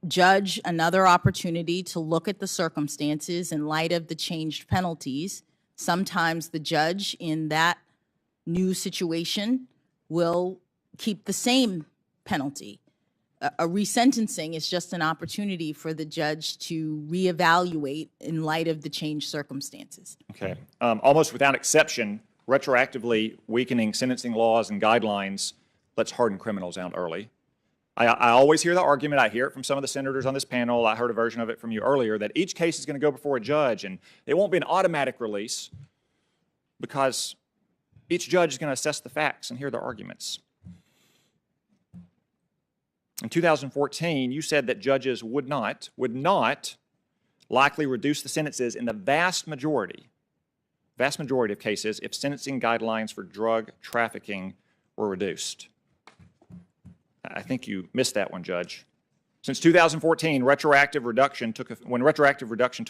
judge another opportunity to look at the circumstances in light of the changed penalties. Sometimes the judge in that new situation will keep the same penalty. A resentencing is just an opportunity for the judge to reevaluate in light of the changed circumstances. Okay. Almost without exception, retroactively weakening sentencing laws and guidelines lets harden criminals out early. I always hear the argument, I hear it from some of the senators on this panel, I heard a version of it from you earlier, that each case is going to go before a judge and it won't be an automatic release because each judge is going to assess the facts and hear the arguments. In 2014, you said that judges would not likely reduce the sentences in the vast majority of cases if sentencing guidelines for drug trafficking were reduced. I think you missed that one, Judge. Since 2014, when retroactive reduction took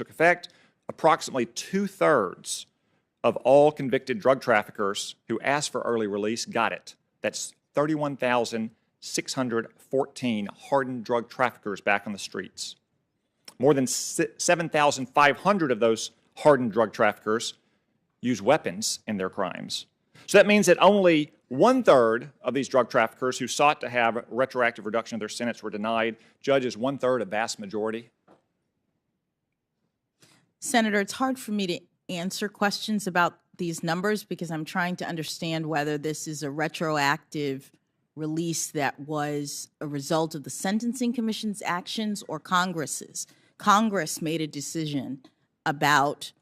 effect, approximately 2/3 of all convicted drug traffickers who asked for early release got it. That's 31,000 614 hardened drug traffickers back on the streets. More than 7,500 of those hardened drug traffickers use weapons in their crimes. So that means that only 1/3 of these drug traffickers who sought to have retroactive reduction of their sentence were denied. Judges, 1/3, a vast majority. Senator, it's hard for me to answer questions about these numbers because I'm trying to understand whether this is a retroactive release that was a result of the Sentencing Commission's actions or Congress's. Congress made a decision about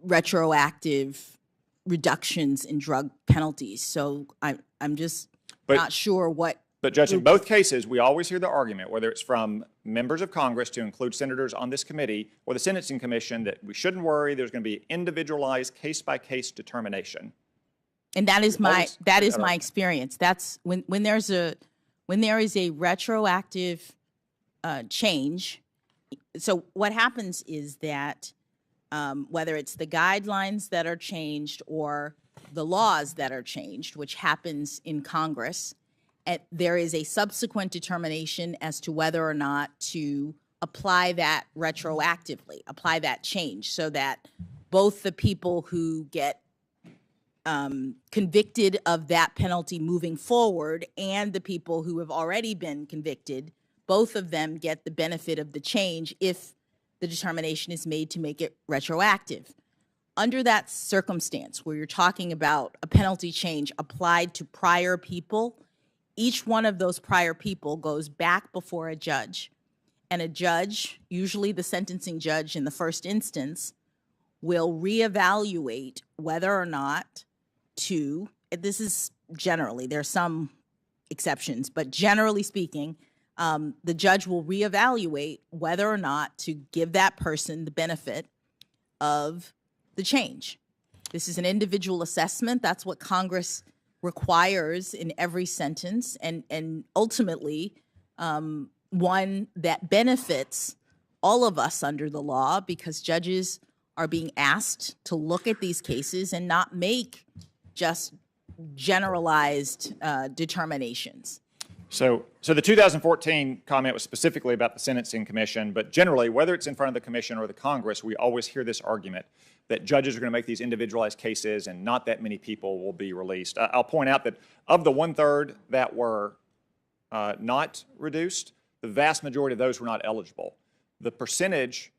retroactive reductions in drug penalties. So I'm just not sure what. But Judge, in both cases, we always hear the argument, whether it's from members of Congress to include senators on this committee or the Sentencing Commission, that we shouldn't worry, there's going to be individualized case-by-case determination. And that is my experience. That's when there is a retroactive change. So what happens is that whether it's the guidelines that are changed or the laws that are changed, which happens in Congress, there is a subsequent determination as to whether or not to apply that retroactively, apply that change, so that both the people who get convicted of that penalty moving forward and the people who have already been convicted, both of them get the benefit of the change if the determination is made to make it retroactive. Under that circumstance, where you're talking about a penalty change applied to prior people, each one of those prior people goes back before a judge. And a judge, usually the sentencing judge in the first instance, will reevaluate whether or not to, this is generally, there are some exceptions, but generally speaking, the judge will reevaluate whether or not to give that person the benefit of the change. This is an individual assessment. That's what Congress requires in every sentence, and ultimately one that benefits all of us under the law, because judges are being asked to look at these cases and not make just generalized determinations. So the 2014 comment was specifically about the Sentencing Commission, but generally, whether it's in front of the Commission or the Congress, we always hear this argument that judges are going to make these individualized cases and not that many people will be released. I'll point out that of the 1/3 that were not reduced, the vast majority of those were not eligible. The percentage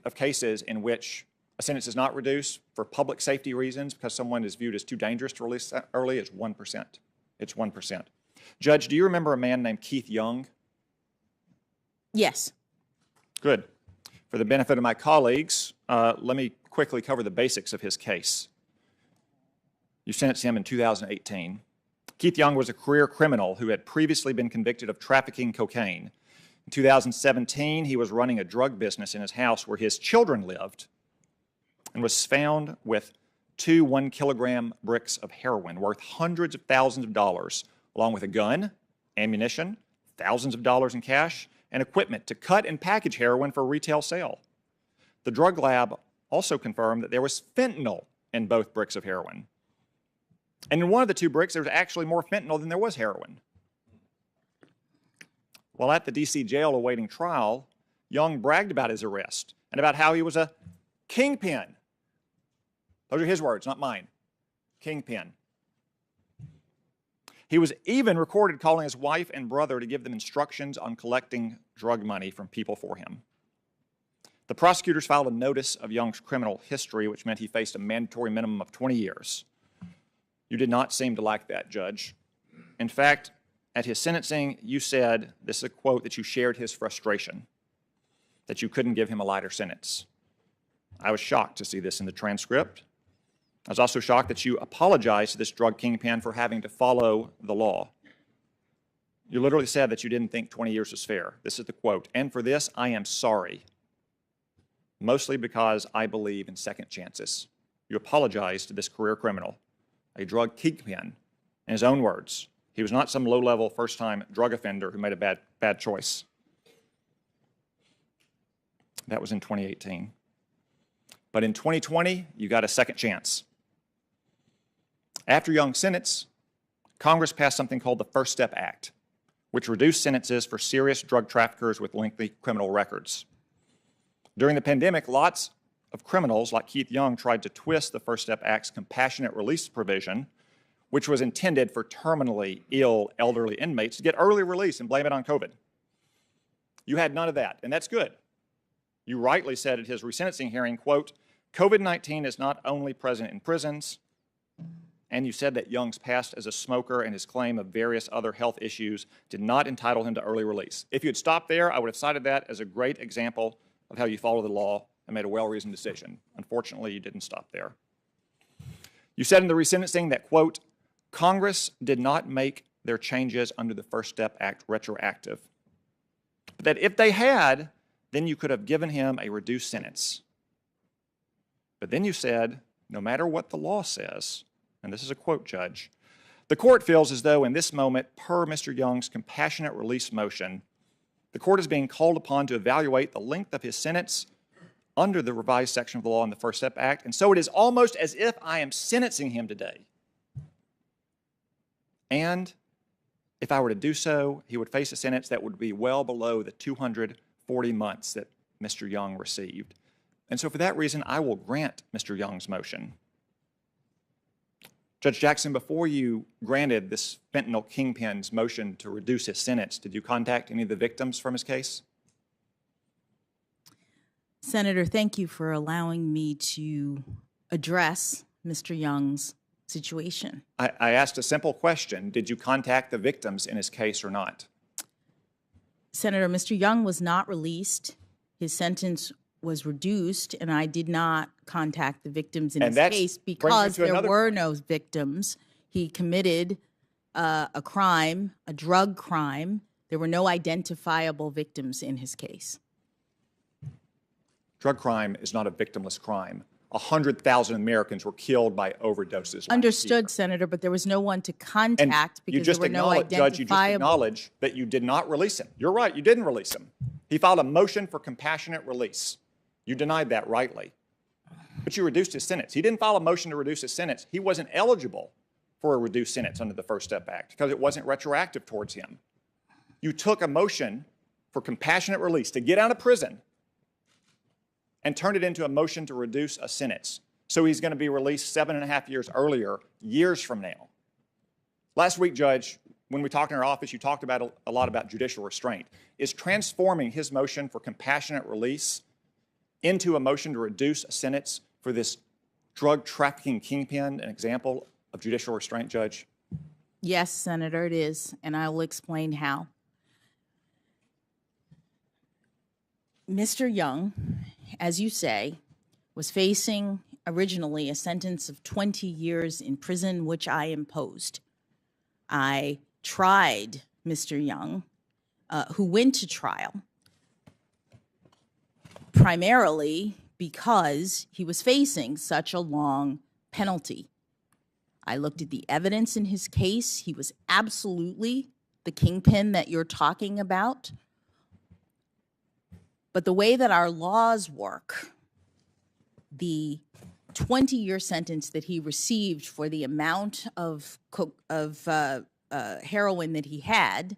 of cases in which a sentence is not reduced for public safety reasons because someone is viewed as too dangerous to release that early is 1%. It's 1%. Judge, do you remember a man named Keith Young? Yes. Good. For the benefit of my colleagues, let me quickly cover the basics of his case. You sentenced him in 2018. Keith Young was a career criminal who had previously been convicted of trafficking cocaine. In 2017, he was running a drug business in his house where his children lived and was found with 2 1-kilogram bricks of heroin worth hundreds of thousands of dollars, along with a gun, ammunition, thousands of dollars in cash, and equipment to cut and package heroin for retail sale. The drug lab also confirmed that there was fentanyl in both bricks of heroin. And in one of the 2 bricks, there was actually more fentanyl than there was heroin. While at the D.C. jail awaiting trial, Young bragged about his arrest and about how he was a kingpin. Those are his words, not mine. Kingpin. He was even recorded calling his wife and brother to give them instructions on collecting drug money from people for him. The prosecutors filed a notice of Young's criminal history, which meant he faced a mandatory minimum of 20 years. You did not seem to like that, Judge. In fact, at his sentencing, you said, this is a quote, that you shared his frustration, that you couldn't give him a lighter sentence. I was shocked to see this in the transcript. I was also shocked that you apologized to this drug kingpin for having to follow the law. You literally said that you didn't think 20 years was fair. This is the quote, "And for this, I am sorry, mostly because I believe in second chances." You apologized to this career criminal, a drug kingpin, in his own words. He was not some low-level, first-time drug offender who made a bad choice. That was in 2018. But in 2020, you got a second chance. After Young's sentence, Congress passed something called the First Step Act, which reduced sentences for serious drug traffickers with lengthy criminal records. During the pandemic, lots of criminals like Keith Young tried to twist the First Step Act's compassionate release provision, which was intended for terminally ill elderly inmates, to get early release and blame it on COVID. You had none of that, and that's good. You rightly said at his resentencing hearing, quote, COVID-19 is not only present in prisons, and you said that Young's past as a smoker and his claim of various other health issues did not entitle him to early release. If you had stopped there, I would have cited that as a great example of how you follow the law and made a well-reasoned decision. Unfortunately, you didn't stop there. You said in the resentencing that, quote, Congress did not make their changes under the First Step Act retroactive, but that if they had, then you could have given him a reduced sentence. But then you said, no matter what the law says, and this is a quote, Judge, the court feels as though in this moment, per Mr. Young's compassionate release motion, the court is being called upon to evaluate the length of his sentence under the revised section of the law in the First Step Act, and so it is almost as if I am sentencing him today. And if I were to do so, he would face a sentence that would be well below the 240 months that Mr. Young received. And so for that reason, I will grant Mr. Young's motion. Judge Jackson, before you granted this fentanyl kingpin's motion to reduce his sentence, did you contact any of the victims from his case? Senator, thank you for allowing me to address Mr. Young's situation. I asked a simple question. Did you contact the victims in his case or not? Senator, Mr. Young was not released. His sentence was reduced, and I did not contact the victims in his case because there were no victims. He committed a crime, a drug crime. There were no identifiable victims in his case. Drug crime is not a victimless crime. 100,000 Americans were killed by overdoses. Understood, Senator, but there was no one to contact because there were no identifiable. Judge, you just acknowledged that you did not release him. You're right, you didn't release him. He filed a motion for compassionate release. You denied that rightly. But you reduced his sentence. He didn't file a motion to reduce his sentence. He wasn't eligible for a reduced sentence under the First Step Act because it wasn't retroactive towards him. You took a motion for compassionate release to get out of prison and turned it into a motion to reduce a sentence. So he's going to be released 7.5 years earlier, years from now. Last week, Judge, when we talked in our office, you talked about a lot about judicial restraint. Is transforming his motion for compassionate release into a motion to reduce a sentence for this drug trafficking kingpin an example of judicial restraint, Judge? Yes, Senator, it is, and I will explain how. Mr. Young, as you say, was facing originally a sentence of 20 years in prison, which I imposed. I tried Mr. Young, who went to trial, primarily because he was facing such a long penalty. I looked at the evidence in his case. He was absolutely the kingpin that you're talking about. But the way that our laws work, the 20-year sentence that he received for the amount of heroin that he had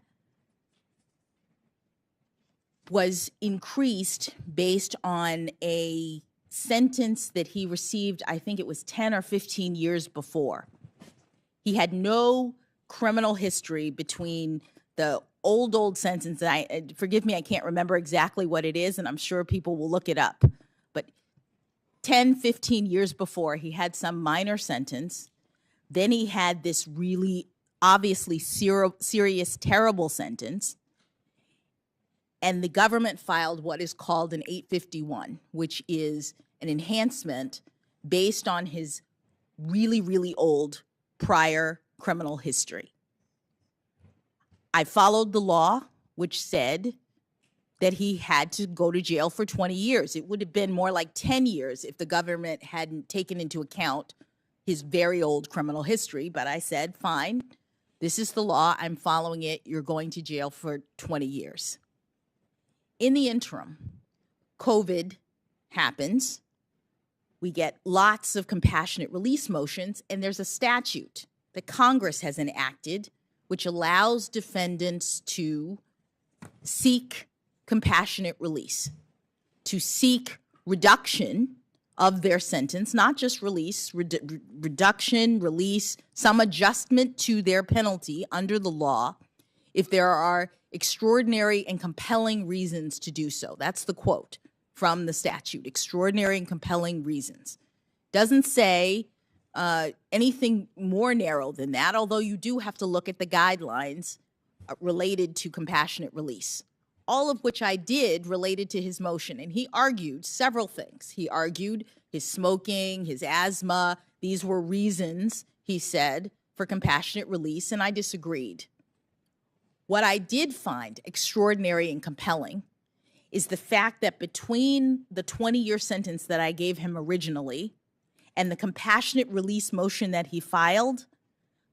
was increased based on a sentence that he received, I think it was 10 or 15 years before. He had no criminal history between the old sentence, and forgive me, I can't remember exactly what it is, and I'm sure people will look it up. But 10, 15 years before, he had some minor sentence. Then he had this really obviously serious, terrible sentence. And the government filed what is called an 851, which is an enhancement based on his really, really old prior criminal history. I followed the law, which said that he had to go to jail for 20 years. It would have been more like 10 years if the government hadn't taken into account his very old criminal history. But I said, fine, this is the law. I'm following it. You're going to jail for 20 years. In the interim, COVID happens. We get lots of compassionate release motions, and there's a statute that Congress has enacted, which allows defendants to seek compassionate release, to seek reduction of their sentence, not just release, reduction, release, some adjustment to their penalty under the law if there are extraordinary and compelling reasons to do so. That's the quote from the statute, extraordinary and compelling reasons. Doesn't say anything more narrow than that, although you do have to look at the guidelines related to compassionate release, all of which I did related to his motion. And he argued several things. He argued his smoking, his asthma. These were reasons, he said, for compassionate release, and I disagreed. What I did find extraordinary and compelling is the fact that between the 20-year sentence that I gave him originally and the compassionate release motion that he filed,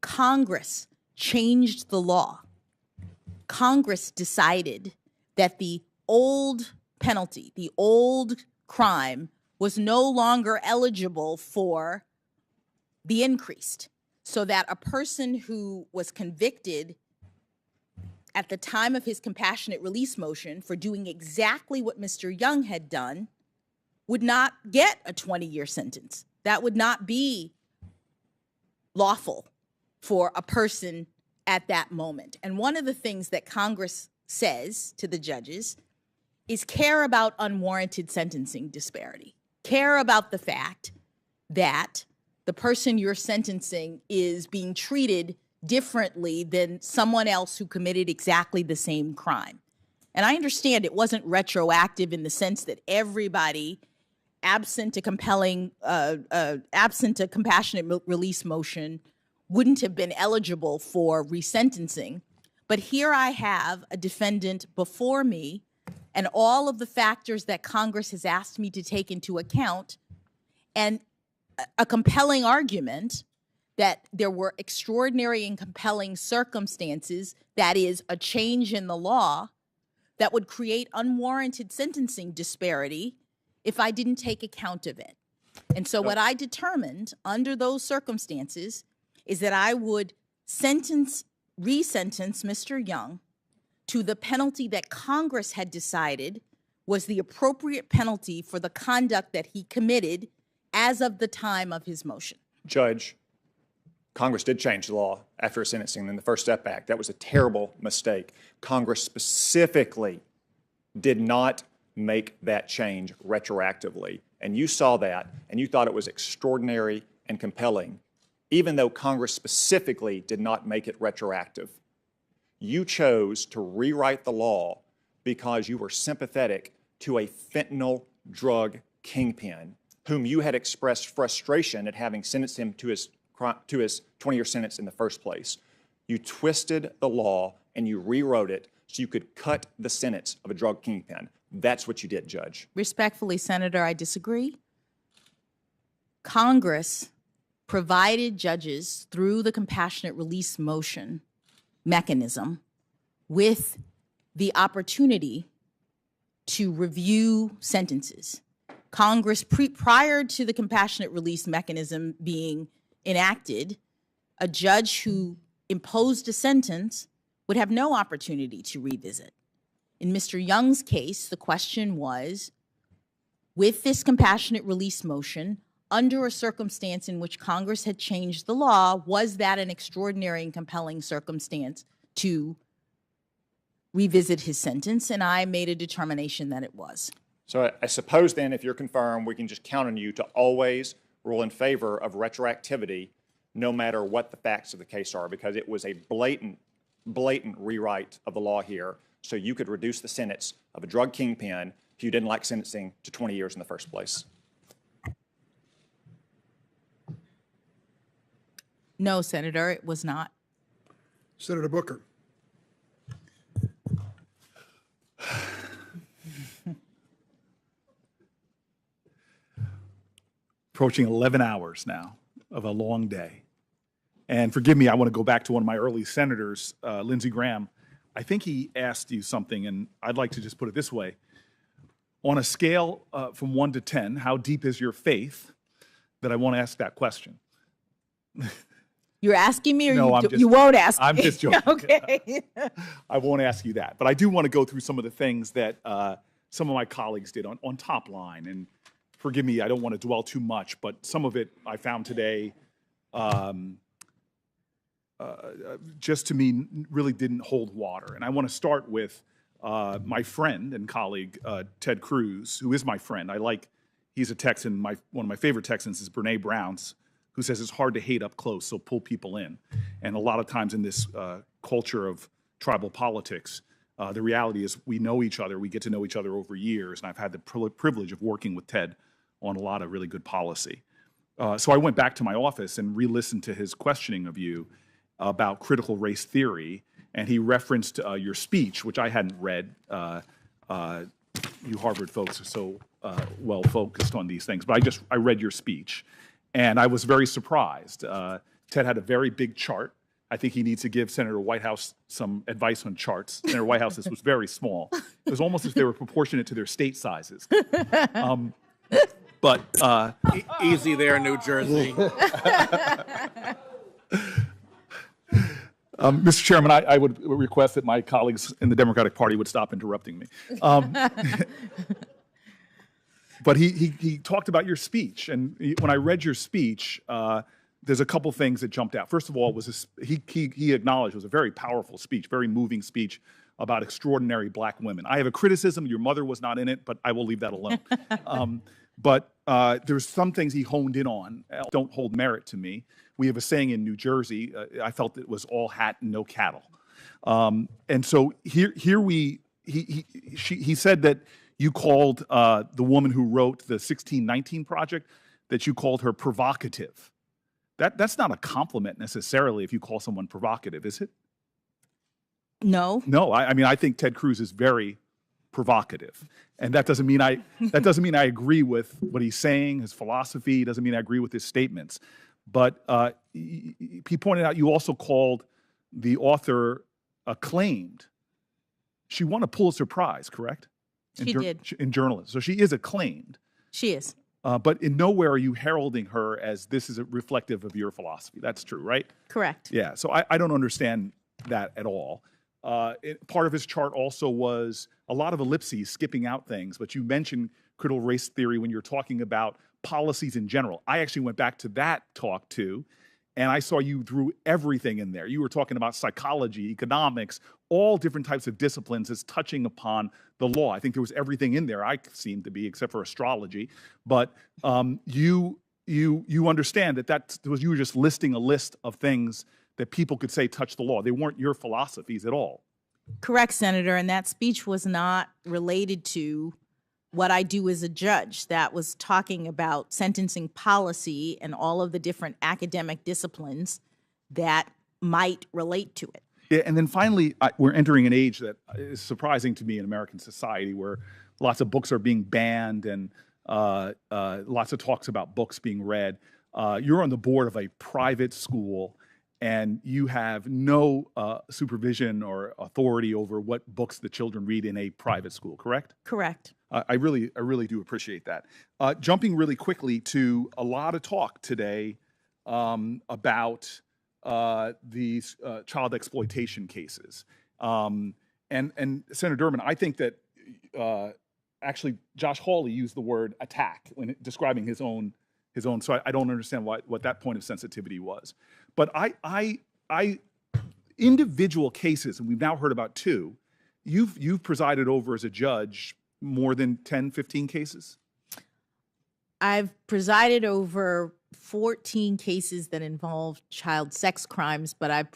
Congress changed the law. Congress decided that the old penalty, the old crime, was no longer eligible for the increased, so that a person who was convicted at the time of his compassionate release motion for doing exactly what Mr. Young had done would not get a 20-year sentence. That would not be lawful for a person at that moment. And one of the things that Congress says to the judges is care about unwarranted sentencing disparity. Care about the fact that the person you're sentencing is being treated differently than someone else who committed exactly the same crime. And I understand it wasn't retroactive in the sense that everybody, absent a compassionate release motion, wouldn't have been eligible for resentencing. But here I have a defendant before me and all of the factors that Congress has asked me to take into account, and a compelling argument that there were extraordinary and compelling circumstances, that is, a change in the law, that would create unwarranted sentencing disparity if I didn't take account of it. And so what I determined under those circumstances is that I would resentence Mr. Young to the penalty that Congress had decided was the appropriate penalty for the conduct that he committed as of the time of his motion. Judge, Congress did change the law after his sentencing in the First Step Act. That was a terrible mistake. Congress specifically did not make that change retroactively. And you saw that, and you thought it was extraordinary and compelling, even though Congress specifically did not make it retroactive. You chose to rewrite the law because you were sympathetic to a fentanyl drug kingpin whom you had expressed frustration at having sentenced him to his 20-year sentence in the first place. You twisted the law and you rewrote it so you could cut the sentence of a drug kingpin. That's what you did, Judge. Respectfully, Senator, I disagree. Congress provided judges through the compassionate release motion mechanism with the opportunity to review sentences. Congress, prior to the compassionate release mechanism being enacted, a judge who imposed a sentence would have no opportunity to revisit. In Mr. Young's case, the question was, with this compassionate release motion, under a circumstance in which Congress had changed the law, was that an extraordinary and compelling circumstance to revisit his sentence? And I made a determination that it was. So I suppose then, if you're confirmed, we can just count on you to always rule in favor of retroactivity, no matter what the facts of the case are, because it was a blatant rewrite of the law here, so you could reduce the sentence of a drug kingpin if you didn't like sentencing to 20 years in the first place. No, Senator, it was not. Senator Booker. Approaching 11 hours now of a long day. And forgive me, I want to go back to one of my early senators, Lindsey Graham. I think he asked you something, and I'd like to just put it this way. On a scale from 1 to 10, how deep is your faith? That I want to ask that question. You're asking me, or No, I'm you won't ask me? I'm just joking. Okay. I won't ask you that, but I do want to go through some of the things that some of my colleagues did on Top Line. And forgive me, I don't want to dwell too much, but some of it I found today just to me really didn't hold water. And I want to start with my friend and colleague, Ted Cruz, who is my friend. He's a Texan. One of my favorite Texans is Brene Brown's, who says it's hard to hate up close, so pull people in. And a lot of times in this culture of tribal politics, the reality is we know each other, we get to know each other over years, and I've had the privilege of working with Ted on a lot of really good policy. So I went back to my office and re-listened to his questioning of you about critical race theory, and he referenced your speech, which I hadn't read. You Harvard folks are so well focused on these things, but I read your speech. And I was very surprised. Ted had a very big chart. I think he needs to give Senator Whitehouse some advice on charts. Senator Whitehouse's was very small. It was almost as if they were proportionate to their state sizes. Easy there, New Jersey. Mr. Chairman, I would request that my colleagues in the Democratic Party would stop interrupting me. But he talked about your speech, and when I read your speech, there's a couple things that jumped out. First of all, he acknowledged it was a very powerful speech, very moving speech about extraordinary black women. I have a criticism. Your mother was not in it, but I will leave that alone. But there's some things he honed in on don't hold merit to me. We have a saying in New Jersey. I felt it was all hat and no cattle, and so he said that. You called the woman who wrote the 1619 Project, that you called her provocative. That's not a compliment necessarily if you call someone provocative, is it? No. No, I mean, I think Ted Cruz is very provocative. And that doesn't mean I agree with what he's saying, his philosophy. It doesn't mean I agree with his statements. But he pointed out you also called the author acclaimed. She won a Pulitzer Prize, correct? She did. In journalism. So she is acclaimed. She is. But in nowhere are you heralding her as this is reflective of your philosophy. That's true, right? Correct. Yeah. So I don't understand that at all. Part of his chart also was a lot of ellipses, skipping out things. But you mentioned critical race theory when you're talking about policies in general. I actually went back to that talk too. And I saw you threw everything in there. You were talking about psychology, economics, all different types of disciplines as touching upon the law. I think there was everything in there, I seem to be, except for astrology. But you understand that you were just listing a list of things that people could say touch the law. They weren't your philosophies at all. Correct, Senator. And that speech was not related to what I do as a judge. That was talking about sentencing policy and all of the different academic disciplines that might relate to it. Yeah, and then finally, we're entering an age that is surprising to me in American society where lots of books are being banned and lots of talks about books being read. You're on the board of a private school and you have no supervision or authority over what books the children read in a private school, correct? Correct. I really do appreciate that. Jumping really quickly to a lot of talk today about these child exploitation cases. And Senator Durbin, I think that actually Josh Hawley used the word attack when describing his own. So I don't understand what that point of sensitivity was. But I individual cases, and we've now heard about two. You've presided over as a judge more than 10, 15 cases? I've presided over 14 cases that involve child sex crimes, but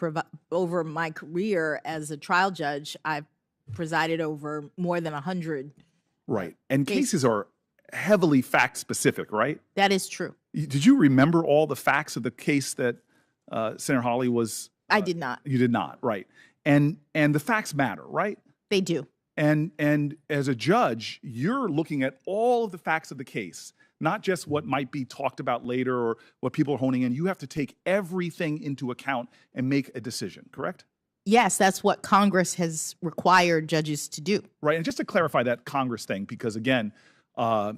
over my career as a trial judge, I've presided over more than 100. Right. And cases are heavily fact specific, right? That is true. Did you remember all the facts of the case that Senator Hawley was? I did not. You did not, right. And the facts matter, right? They do. And as a judge, you're looking at all of the facts of the case, not just what might be talked about later or what people are honing in. You have to take everything into account and make a decision, correct? Yes, that's what Congress has required judges to do. Right. And just to clarify that Congress thing, because again,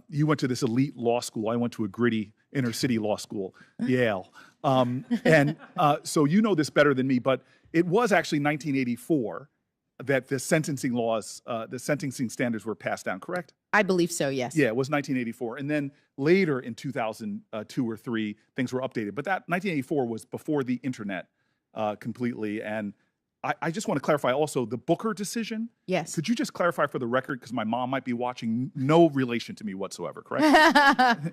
you went to this elite law school. I went to a gritty inner city law school, Yale. So you know this better than me, but it was actually 1984 that the sentencing laws, the sentencing standards were passed down, correct? I believe so, yes. Yeah, it was 1984. And then later in 2002 or 3, things were updated. But that 1984 was before the internet completely. And I just want to clarify also the Booker decision. Yes. Could you just clarify for the record, because my mom might be watching, no relation to me whatsoever, correct?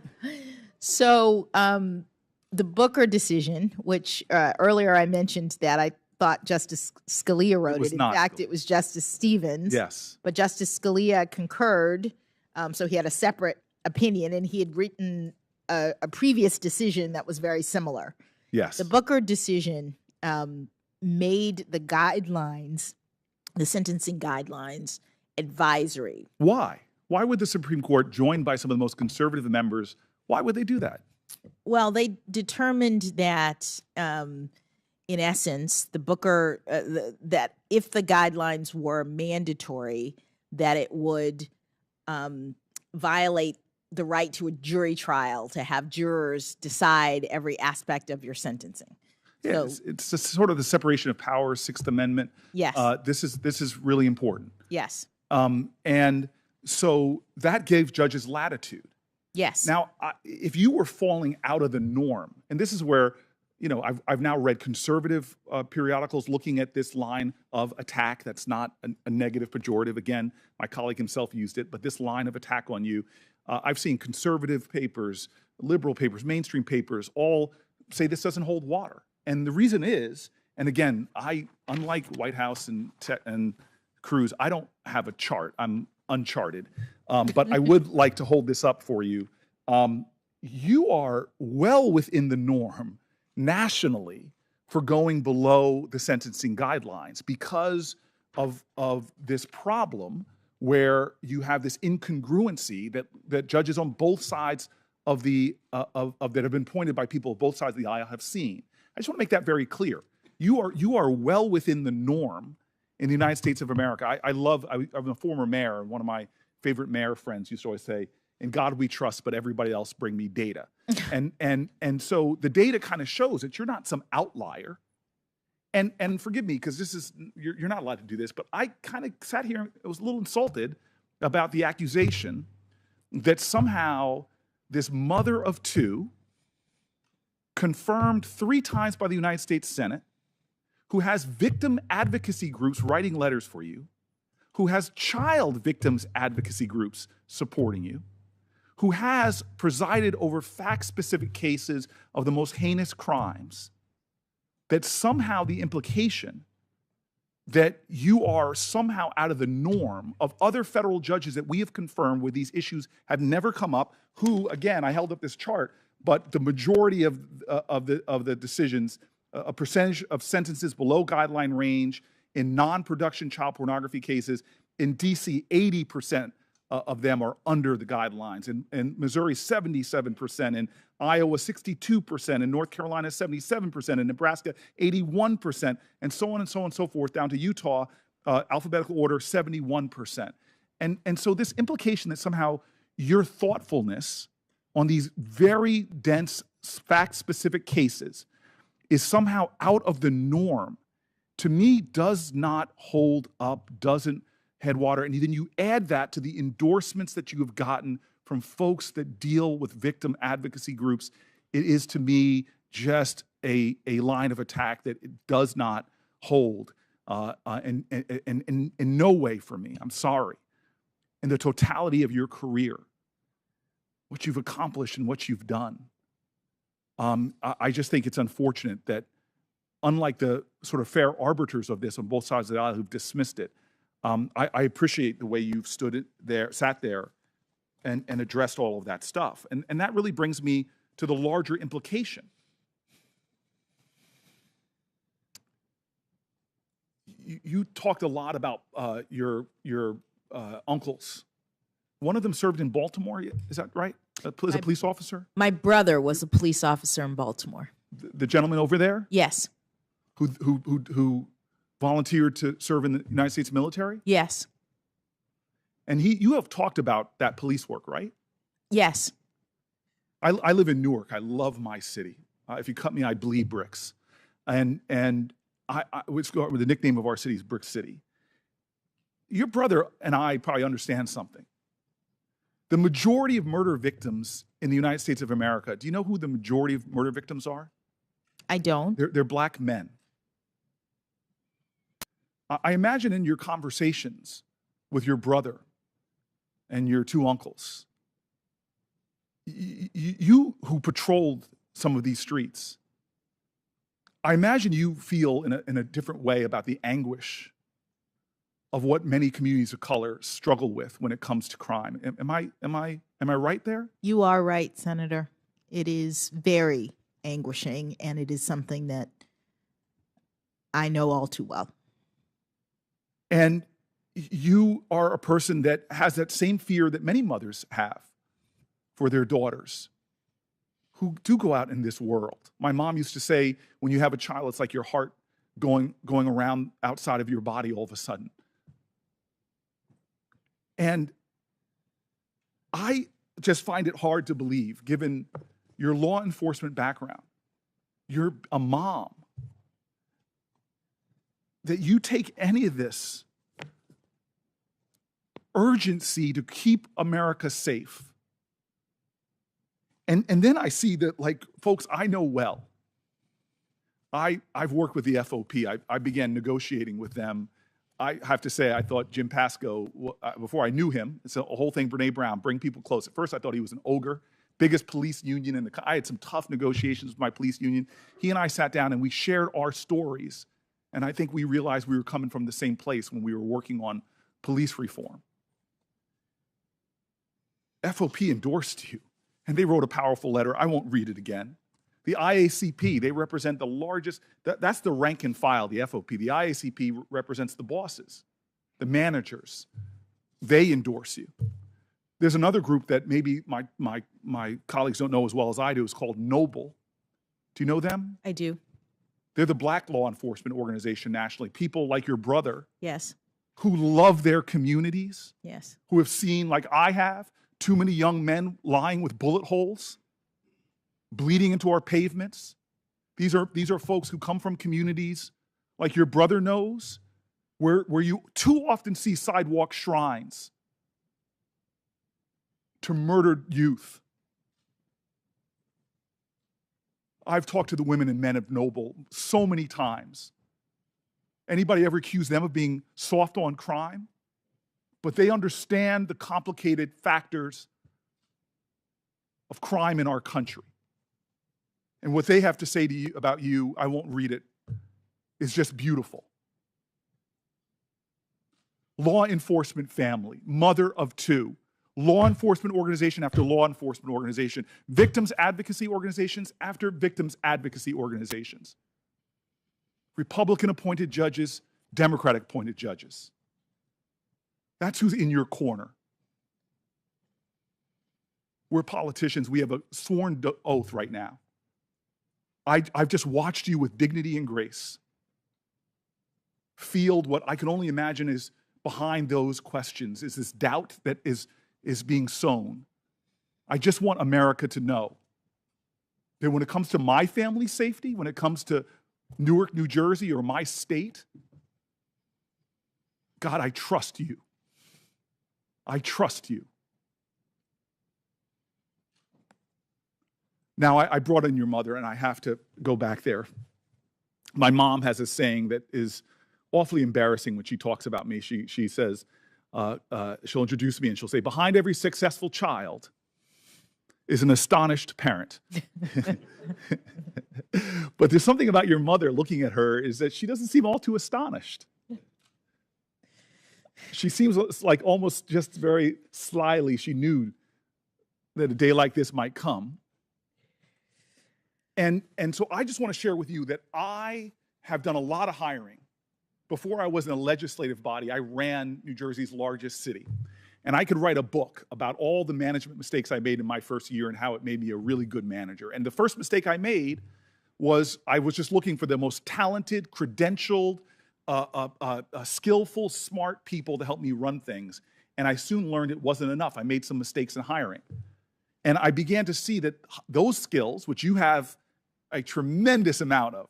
So the Booker decision, which earlier I mentioned that I thought Justice Scalia wrote was it. In not fact, it was Justice Stevens. Yes. But Justice Scalia concurred, so he had a separate opinion, and he had written a previous decision that was very similar. Yes. The Booker decision made the guidelines, the sentencing guidelines, advisory. Why? Why would the Supreme Court, joined by some of the most conservative members, why would they do that? Well, they determined that, in essence, the Booker, that if the guidelines were mandatory, that it would violate the right to a jury trial to have jurors decide every aspect of your sentencing. Yeah, So, it's a sort of the separation of powers, Sixth Amendment. Yes. This is really important. yes, And so that gave judges latitude. yes. Now, if you were falling out of the norm, and this is where, you know, I've now read conservative periodicals looking at this line of attack that's not a negative pejorative. Again, my colleague himself used it, but this line of attack on you, I've seen conservative papers, liberal papers, mainstream papers, all say this doesn't hold water. And the reason is, and again, unlike White House and Cruz, I don't have a chart. I'm uncharted. But I would like to hold this up for you. You are well within the norm nationally for going below the sentencing guidelines because of this problem where you have this incongruency that judges on both sides of that have been pointed by people of both sides of the aisle have seen. I just want to make that very clear. You are well within the norm in the United States of America. I'm a former mayor, and one of my favorite mayor friends used to always say, "In God we trust, but everybody else bring me data." and so the data kind of shows that you're not some outlier. And forgive me, because you're not allowed to do this, but I kind of sat here and was a little insulted about the accusation that somehow this mother of two, confirmed 3 times by the United States Senate, who has victim advocacy groups writing letters for you, who has child victims advocacy groups supporting you, who has presided over fact-specific cases of the most heinous crimes, that somehow the implication that you are somehow out of the norm of other federal judges that we have confirmed where these issues have never come up, who, again, I held up this chart, but the majority of the decisions, a percentage of sentences below guideline range in non-production child pornography cases, in D.C., 80% of them are under the guidelines. In Missouri, 77%. In Iowa, 62%. In North Carolina, 77%. In Nebraska, 81%. And so on and so on and so forth, down to Utah, alphabetical order, 71%. And so this implication that somehow your thoughtfulness on these very dense, fact-specific cases is somehow out of the norm, to me, does not hold up, doesn't head water. And then you add that to the endorsements that you have gotten from folks that deal with victim advocacy groups. It is, to me, just a line of attack that it does not hold in no way for me. I'm sorry. In the totality of your career, what you've accomplished and what you've done, I just think it's unfortunate that, unlike the sort of fair arbiters of this on both sides of the aisle who've dismissed it, I appreciate the way you've sat there and addressed all of that stuff. And that really brings me to the larger implication. You talked a lot about your uncles. One of them served in Baltimore, is that right? As a police officer? My brother was a police officer in Baltimore. The gentleman over there? Yes. Who volunteered to serve in the United States military? Yes. And you have talked about that police work, right? Yes. I live in Newark. I love my city. If you cut me, I bleed bricks. And I would go with the nickname of our city is Brick City. Your brother and I probably understand something. The majority of murder victims in the United States of America, do you know who the majority of murder victims are? I don't. They're black men. I imagine in your conversations with your brother and your two uncles, you who patrolled some of these streets, I imagine you feel in a different way about the anguish of what many communities of color struggle with when it comes to crime. Am I right there? You are right, Senator. It is very anguishing, and it is something that I know all too well. And you are a person that has that same fear that many mothers have for their daughters who do go out in this world. My mom used to say, when you have a child, it's like your heart going around outside of your body all of a sudden. And I just find it hard to believe, given your law enforcement background, you're a mom, that you take any of this urgency to keep America safe. And then I see that, like, folks I know well. I've worked with the FOP. I began negotiating with them. I have to say, I thought Jim Pascoe, before I knew him, it's a whole thing, Brene Brown, bring people close. At first, I thought he was an ogre, biggest police union in the country. I had some tough negotiations with my police union. He and I sat down and we shared our stories. And I think we realized we were coming from the same place when we were working on police reform. FOP endorsed you, and they wrote a powerful letter. I won't read it again. The IACP, they represent the largest, that's the rank and file, the FOP. The IACP represents the bosses, the managers. They endorse you. There's another group that maybe my colleagues don't know as well as I do. It's called Noble. Do you know them? I do. They're the black law enforcement organization nationally. People like your brother. Yes. Who love their communities. Yes. Who have seen, like I have, too many young men lying with bullet holes, bleeding into our pavements. These are folks who come from communities like your brother knows, where you too often see sidewalk shrines to murdered youth. I've talked to the women and men of Noble so many times. Anybody ever accuse them of being soft on crime? But they understand the complicated factors of crime in our country. And what they have to say to you about you, I won't read it, is just beautiful. Law enforcement family, mother of two, law enforcement organization after law enforcement organization, victims advocacy organizations after victims advocacy organizations, Republican appointed judges, Democratic appointed judges. That's who's in your corner. We're politicians. We have a sworn oath right now. I've just watched you with dignity and grace field what I can only imagine is behind those questions, is this doubt that is being sown. I just want America to know that when it comes to my family's safety, when it comes to Newark, New Jersey, or my state, God, I trust you. I trust you. Now, I brought in your mother, and I have to go back there. My mom has a saying that is awfully embarrassing when she talks about me. She says, she'll introduce me, and she'll say, behind every successful child is an astonished parent. But there's something about your mother, looking at her, is that she doesn't seem all too astonished. She seems like almost just very slyly she knew that a day like this might come. And so I just want to share with you that I have done a lot of hiring. Before I was in a legislative body, I ran New Jersey's largest city. And I could write a book about all the management mistakes I made in my first year and how it made me a really good manager. And the first mistake I made was I was just looking for the most talented, credentialed, skillful, smart people to help me run things. And I soon learned it wasn't enough. I made some mistakes in hiring. And I began to see that those skills, which you have a tremendous amount of.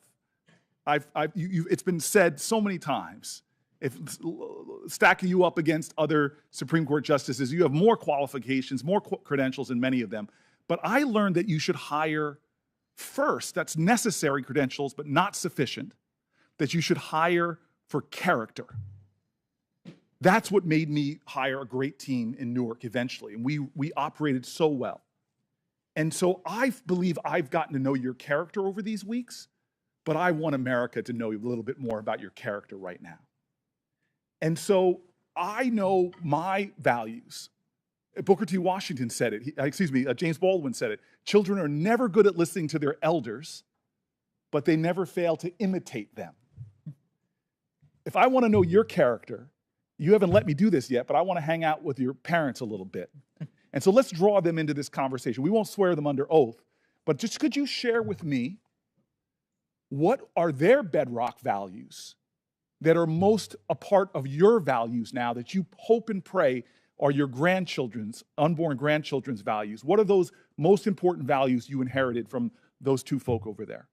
It's been said so many times. If stacking you up against other Supreme Court justices, you have more qualifications, more credentials than many of them. But I learned that you should hire first. That's necessary credentials, but not sufficient. That you should hire for character. That's what made me hire a great team in Newark eventually, and we operated so well. And so I believe I've gotten to know your character over these weeks, but I want America to know a little bit more about your character right now. And so I know my values. Booker T. Washington said it. James Baldwin said it. Children are never good at listening to their elders, but they never fail to imitate them. If I want to know your character, you haven't let me do this yet, but I want to hang out with your parents a little bit. And so let's draw them into this conversation. We won't swear them under oath, but just could you share with me what are their bedrock values that are most a part of your values now that you hope and pray are your grandchildren's, unborn grandchildren's values? What are those most important values you inherited from those two folk over there?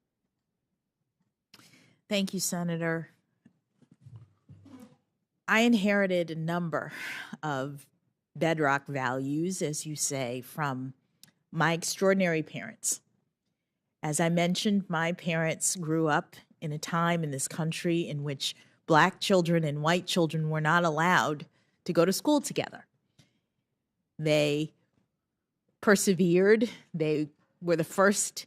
Thank you, Senator. I inherited a number of bedrock values, as you say, from my extraordinary parents. As I mentioned, my parents grew up in a time in this country in which Black children and white children were not allowed to go to school together. They persevered. They were the first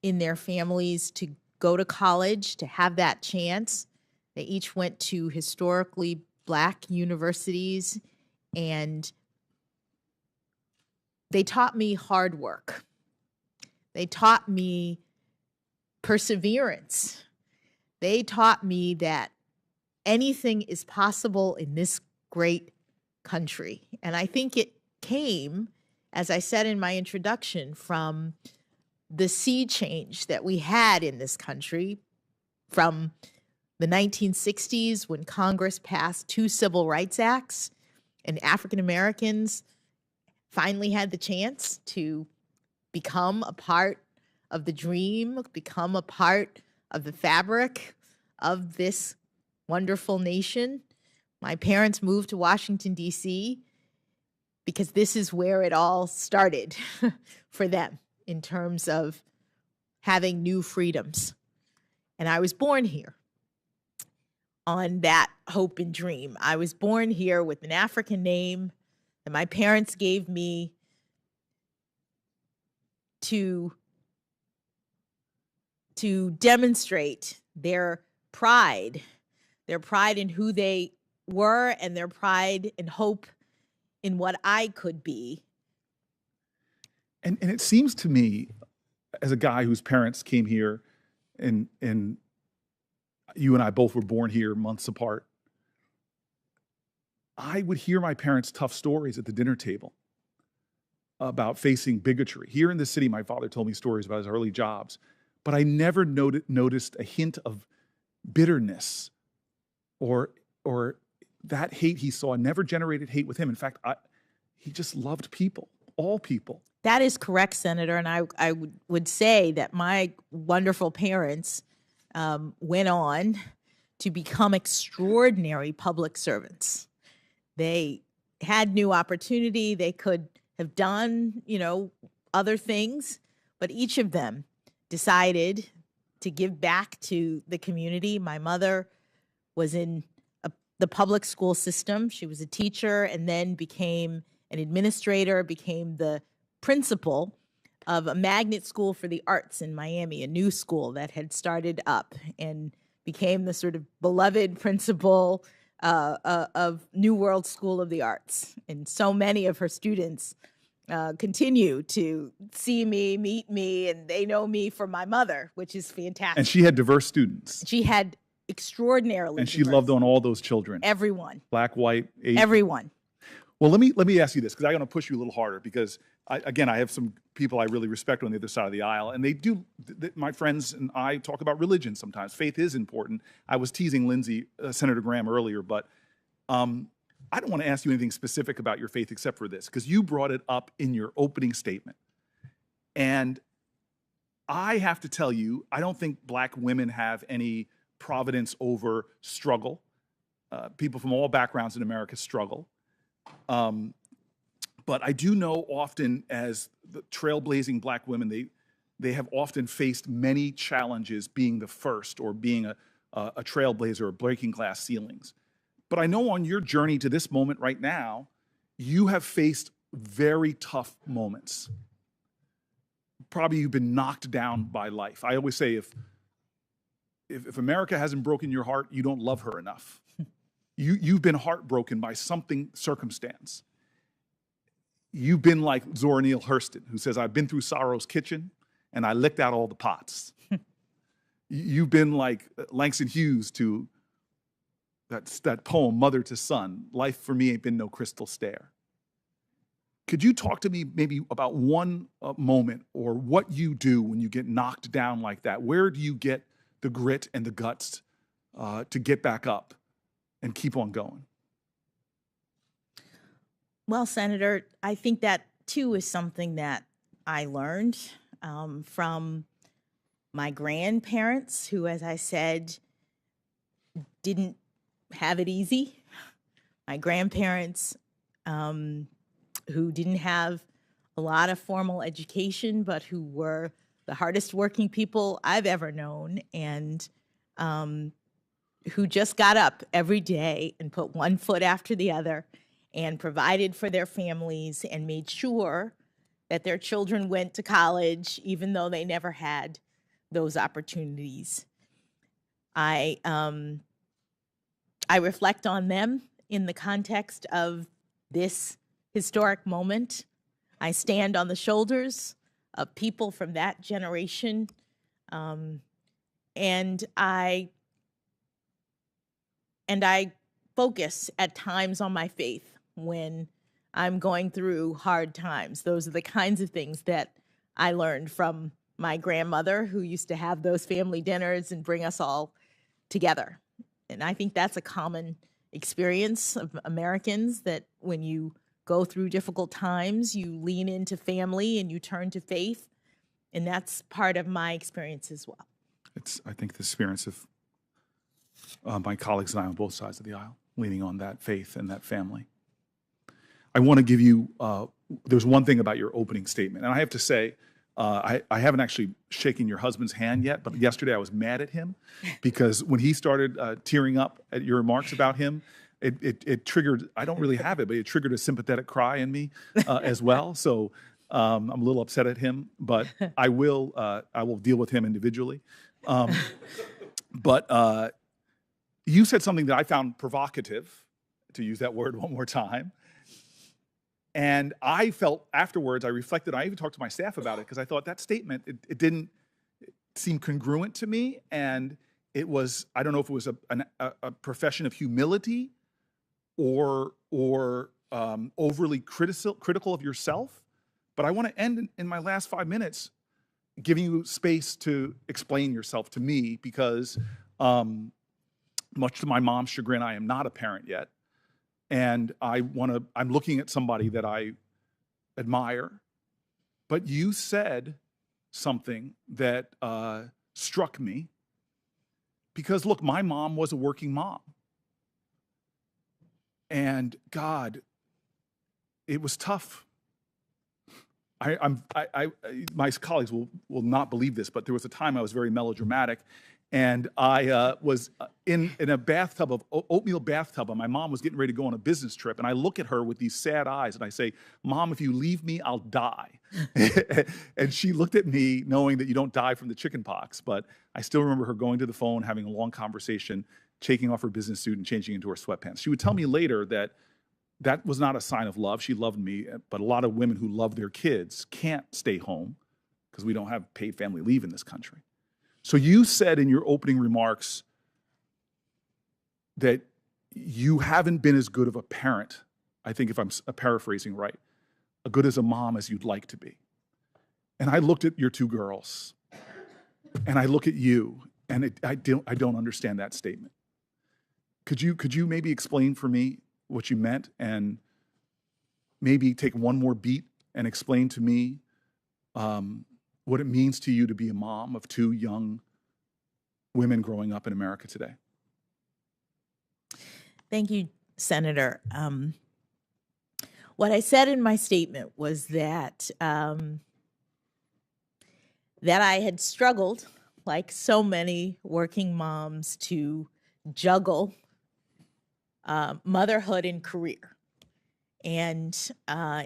in their families to go to college, to have that chance. They each went to historically Black universities, and they taught me hard work. They taught me perseverance. They taught me that anything is possible in this great country. And I think it came, as I said in my introduction, from the sea change that we had in this country from the 1960s when Congress passed 2 Civil Rights Acts and African Americans finally had the chance to become a part of the dream, become a part of the fabric of this wonderful nation. My parents moved to Washington, D.C. because this is where it all started for them in terms of having new freedoms. And I was born here on that hope and dream. I was born here with an African name that my parents gave me to demonstrate their pride in who they were and their pride and hope in what I could be. And it seems to me, as a guy whose parents came here and you and I both were born here months apart, I would hear my parents' tough stories at the dinner table about facing bigotry. Here in the city, my father told me stories about his early jobs, but I never noticed a hint of bitterness or that hate he saw never generated hate with him. In fact, he just loved people, all people. That is correct, Senator. And I would say that my wonderful parents went on to become extraordinary public servants. They had new opportunity. They could have done, other things, but each of them decided to give back to the community. My mother was in the public school system. She was a teacher and then became an administrator, became the principal of a magnet school for the arts in Miami, a new school that had started up, and became the sort of beloved principal of New World School of the Arts. And so many of her students continue to see me, meet me, and they know me from my mother, which is fantastic. And she had diverse students. She had extraordinarily And she diverse. loved on all those children. Everyone. Black, white, Asian. Everyone. Well, let me ask you this, because I'm going to push you a little harder, because I have some people I really respect on the other side of the aisle, and they do. My friends and I talk about religion sometimes. Faith is important. I was teasing Senator Graham earlier, but I don't want to ask you anything specific about your faith except for this, because you brought it up in your opening statement, and I have to tell you, I don't think black women have any providence over struggle. People from all backgrounds in America struggle. But I do know often as the trailblazing black women, they have often faced many challenges being the first or being a trailblazer or breaking glass ceilings. But I know on your journey to this moment right now, you have faced very tough moments. Probably you've been knocked down by life. I always say if America hasn't broken your heart, you don't love her enough. You've been heartbroken by something, circumstance. You've been like Zora Neale Hurston, who says, I've been through sorrow's kitchen and I licked out all the pots. You've been like Langston Hughes to that poem, Mother to Son, life for me ain't been no crystal stair. Could you talk to me maybe about one moment or what you do when you get knocked down like that? Where do you get the grit and the guts to get back up and keep on going? Well, Senator, I think that too is something that I learned from my grandparents, who, as I said, didn't have it easy. My grandparents, who didn't have a lot of formal education, but who were the hardest working people I've ever known, and who just got up every day and put one foot after the other and provided for their families and made sure that their children went to college, even though they never had those opportunities. I reflect on them in the context of this historic moment. I stand on the shoulders of people from that generation, and I focus at times on my faith when I'm going through hard times. Those are the kinds of things that I learned from my grandmother, who used to have those family dinners and bring us all together. And I think that's a common experience of Americans, that when you go through difficult times, you lean into family and you turn to faith. And that's part of my experience as well. It's, I think, the experience of my colleagues and I on both sides of the aisle, leaning on that faith and that family. I want to give you, there's one thing about your opening statement, and I have to say, I haven't actually shaken your husband's hand yet, but yesterday I was mad at him because when he started tearing up at your remarks about him, it triggered, I don't really have it, but it triggered a sympathetic cry in me as well. So I'm a little upset at him, but I will deal with him individually. But you said something that I found provocative, to use that word one more time. And I felt afterwards, I reflected, I even talked to my staff about it because I thought that statement, it didn't seem congruent to me. And it was, I don't know if it was a profession of humility or overly critical of yourself. But I want to end in my last 5 minutes giving you space to explain yourself to me because much to my mom's chagrin, I am not a parent yet. And I'm looking at somebody that I admire, but you said something that struck me because look, my mom was a working mom. And God, it was tough. My colleagues will not believe this, but there was a time I was very melodramatic. And I was in a bathtub of oatmeal bathtub, and my mom was getting ready to go on a business trip. And I look at her with these sad eyes, and I say, "Mom, if you leave me, I'll die." And she looked at me, knowing that you don't die from the chicken pox. But I still remember her going to the phone, having a long conversation, taking off her business suit and changing into her sweatpants. She would tell me later that that was not a sign of love. She loved me, but a lot of women who love their kids can't stay home because we don't have paid family leave in this country. So you said in your opening remarks that you haven't been as good of a parent, I think if I'm paraphrasing right, as good as a mom as you'd like to be. And I looked at your two girls, and I look at you, and I don't understand that statement. Could you maybe explain for me what you meant, and maybe take one more beat and explain to me what it means to you to be a mom of two young women growing up in America today? Thank you, Senator. What I said in my statement was that that I had struggled, like so many working moms, to juggle motherhood and career. And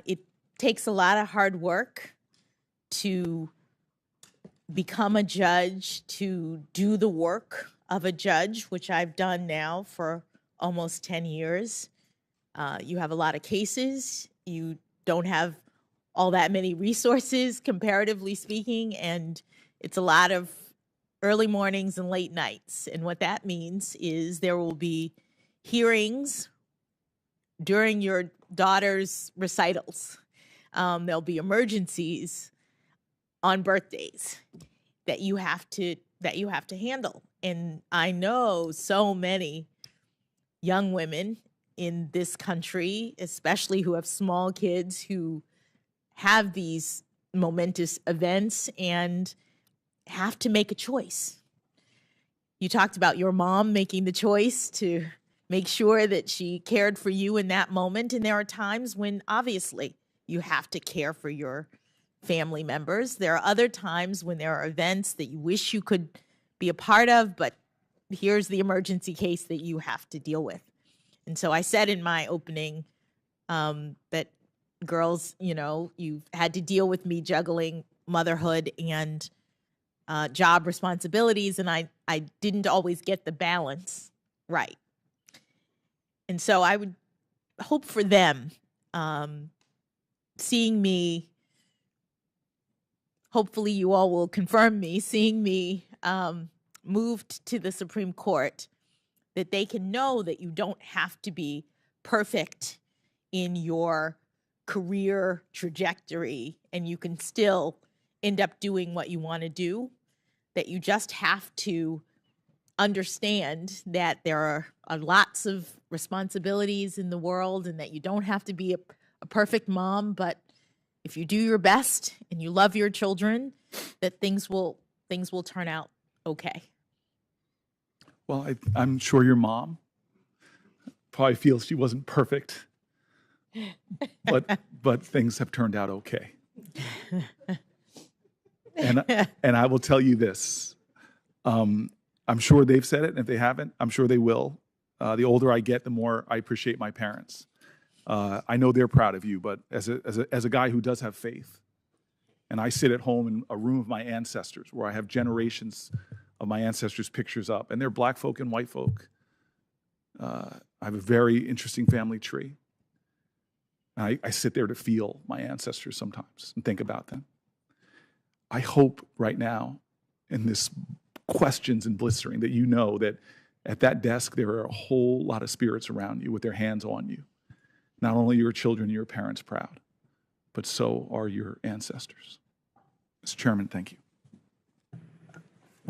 it takes a lot of hard work to become a judge, to do the work of a judge, which I've done now for almost 10 years. You have a lot of cases. You don't have all that many resources, comparatively speaking, and it's a lot of early mornings and late nights. And what that means is there will be hearings during your daughter's recitals. There'll be emergencies on birthdays that you have to handle. And I know so many young women in this country, especially who have small kids, who have these momentous events and have to make a choice. You talked about your mom making the choice to make sure that she cared for you in that moment. And there are times when obviously you have to care for your family members. There are other times when there are events that you wish you could be a part of, but here's the emergency case that you have to deal with. And so I said in my opening that girls, you know, you've had to deal with me juggling motherhood and job responsibilities, and I didn't always get the balance right. And so I would hope for them seeing me, hopefully you all will confirm me, seeing me moved to the Supreme Court, that they can know that you don't have to be perfect in your career trajectory and you can still end up doing what you want to do, that you just have to understand that there are lots of responsibilities in the world and that you don't have to be a perfect mom, but if you do your best and you love your children, that things will turn out okay. Well, I'm sure your mom probably feels she wasn't perfect, but things have turned out okay. And I will tell you this. I'm sure they've said it, and if they haven't, I'm sure they will. The older I get, the more I appreciate my parents. I know they're proud of you, but as a guy who does have faith, and I sit at home in a room of my ancestors where I have generations of my ancestors' pictures up, and they're black folk and white folk. I have a very interesting family tree. I sit there to feel my ancestors sometimes and think about them. I hope right now, in this questions and blistering, that you know that at that desk there are a whole lot of spirits around you with their hands on you. Not only your children and your parents proud, but so are your ancestors. Mr. Chairman, thank you.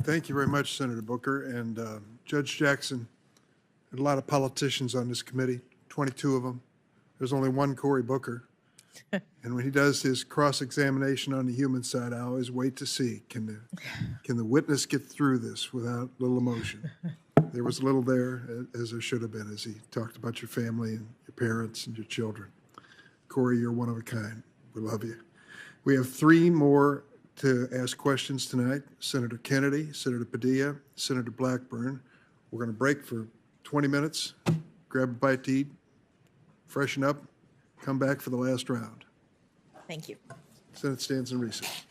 Thank you very much, Senator Booker. And Judge Jackson, there are a lot of politicians on this committee, 22 of them. There's only one Cory Booker. And when he does his cross-examination on the human side, I always wait to see, can the witness get through this without a little emotion? There was a little there, as there should have been, as he talked about your family and your parents and your children. Cory, you're one of a kind. We love you. We have three more to ask questions tonight. Senator Kennedy, Senator Padilla, Senator Blackburn. We're going to break for 20 minutes, grab a bite to eat, freshen up, come back for the last round. Thank you. Senate stands in recess.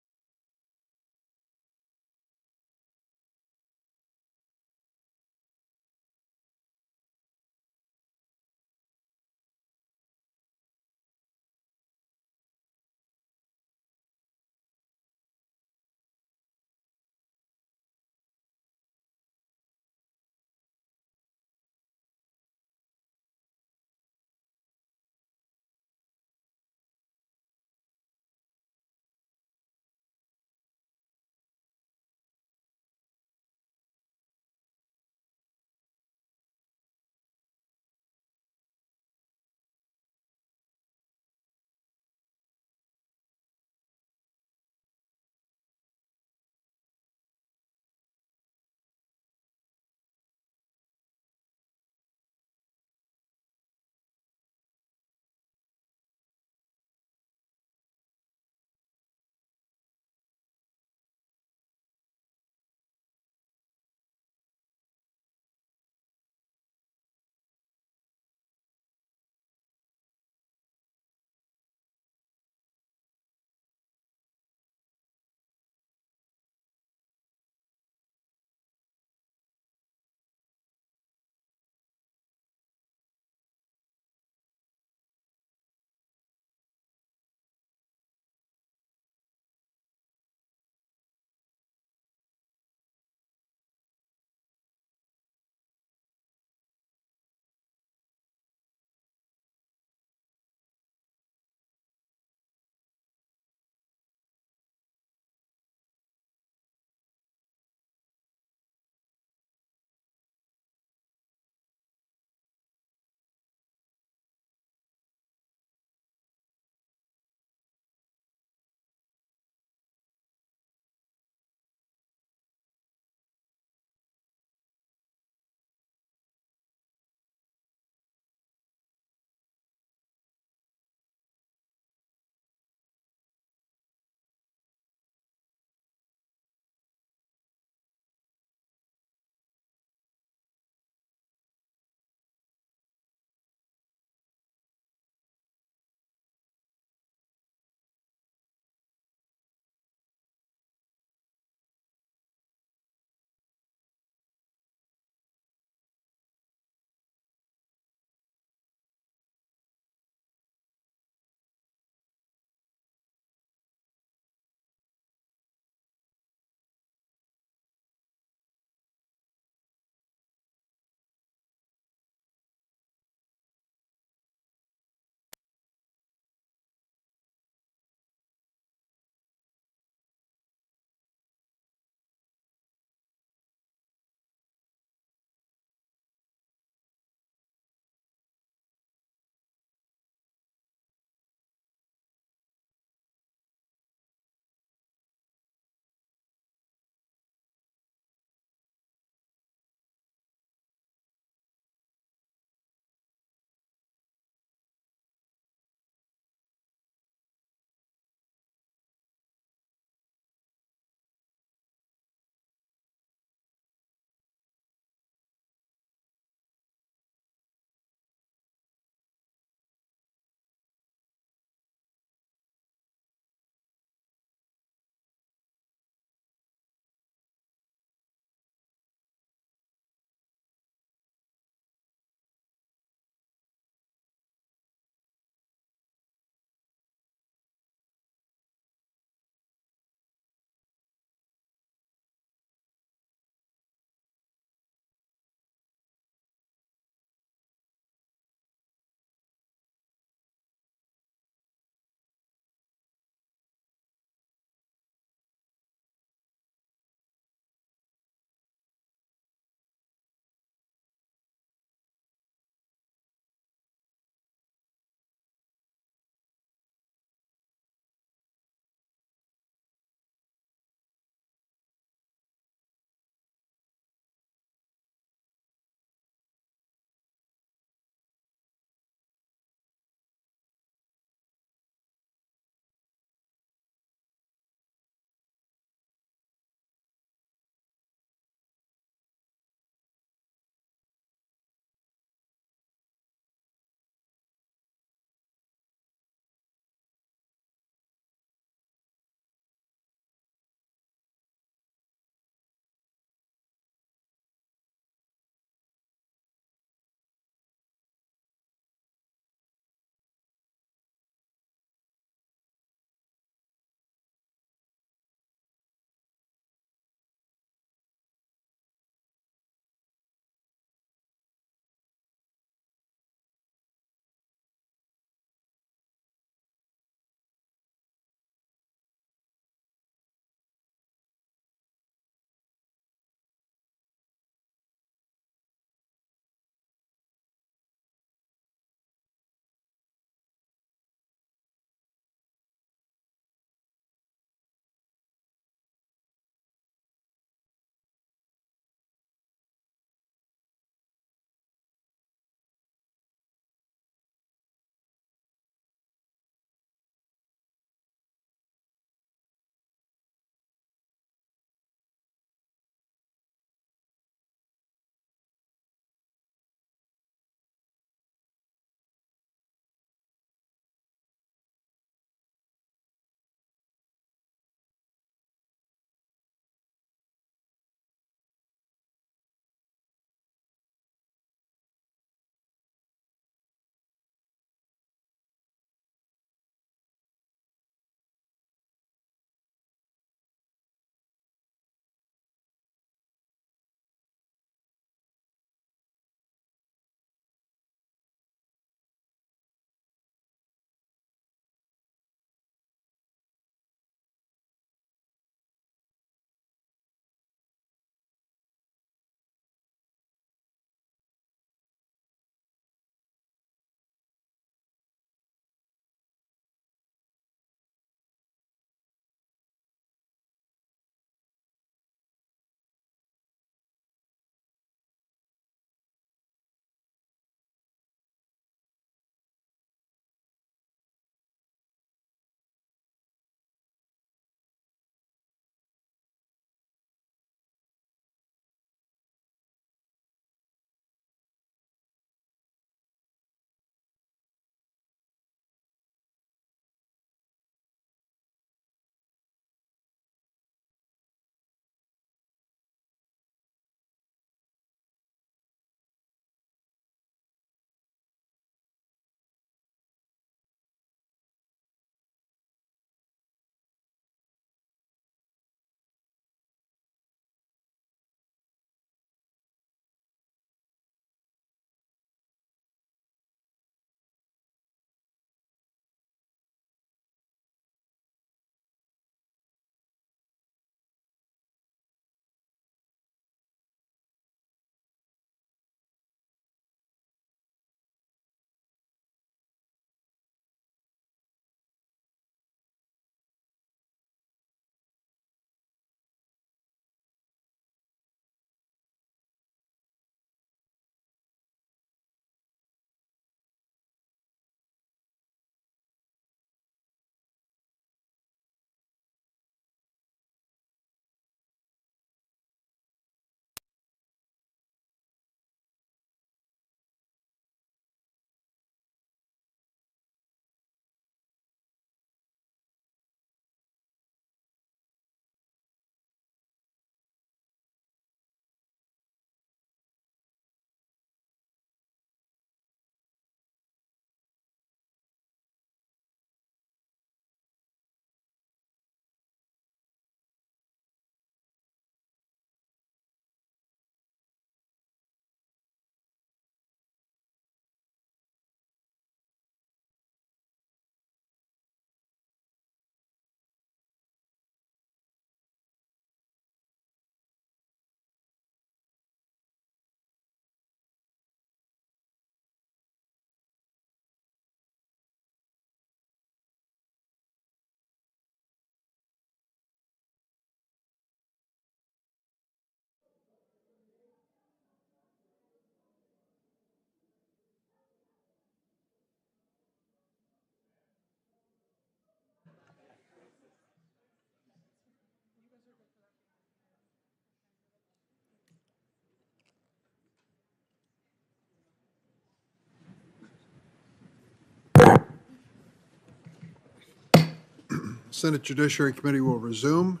Senate Judiciary Committee will resume,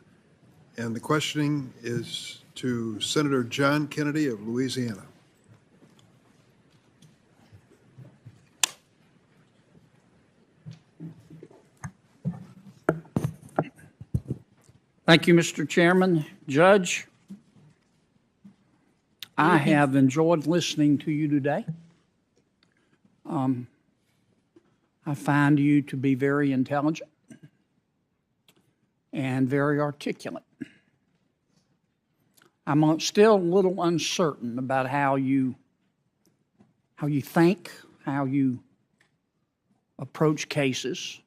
and the questioning is to Senator John Kennedy of Louisiana. Thank you, Mr. Chairman. Judge, I have enjoyed listening to you today. I find you to be very intelligent and very articulate. I'm still a little uncertain about how you think, how you approach cases,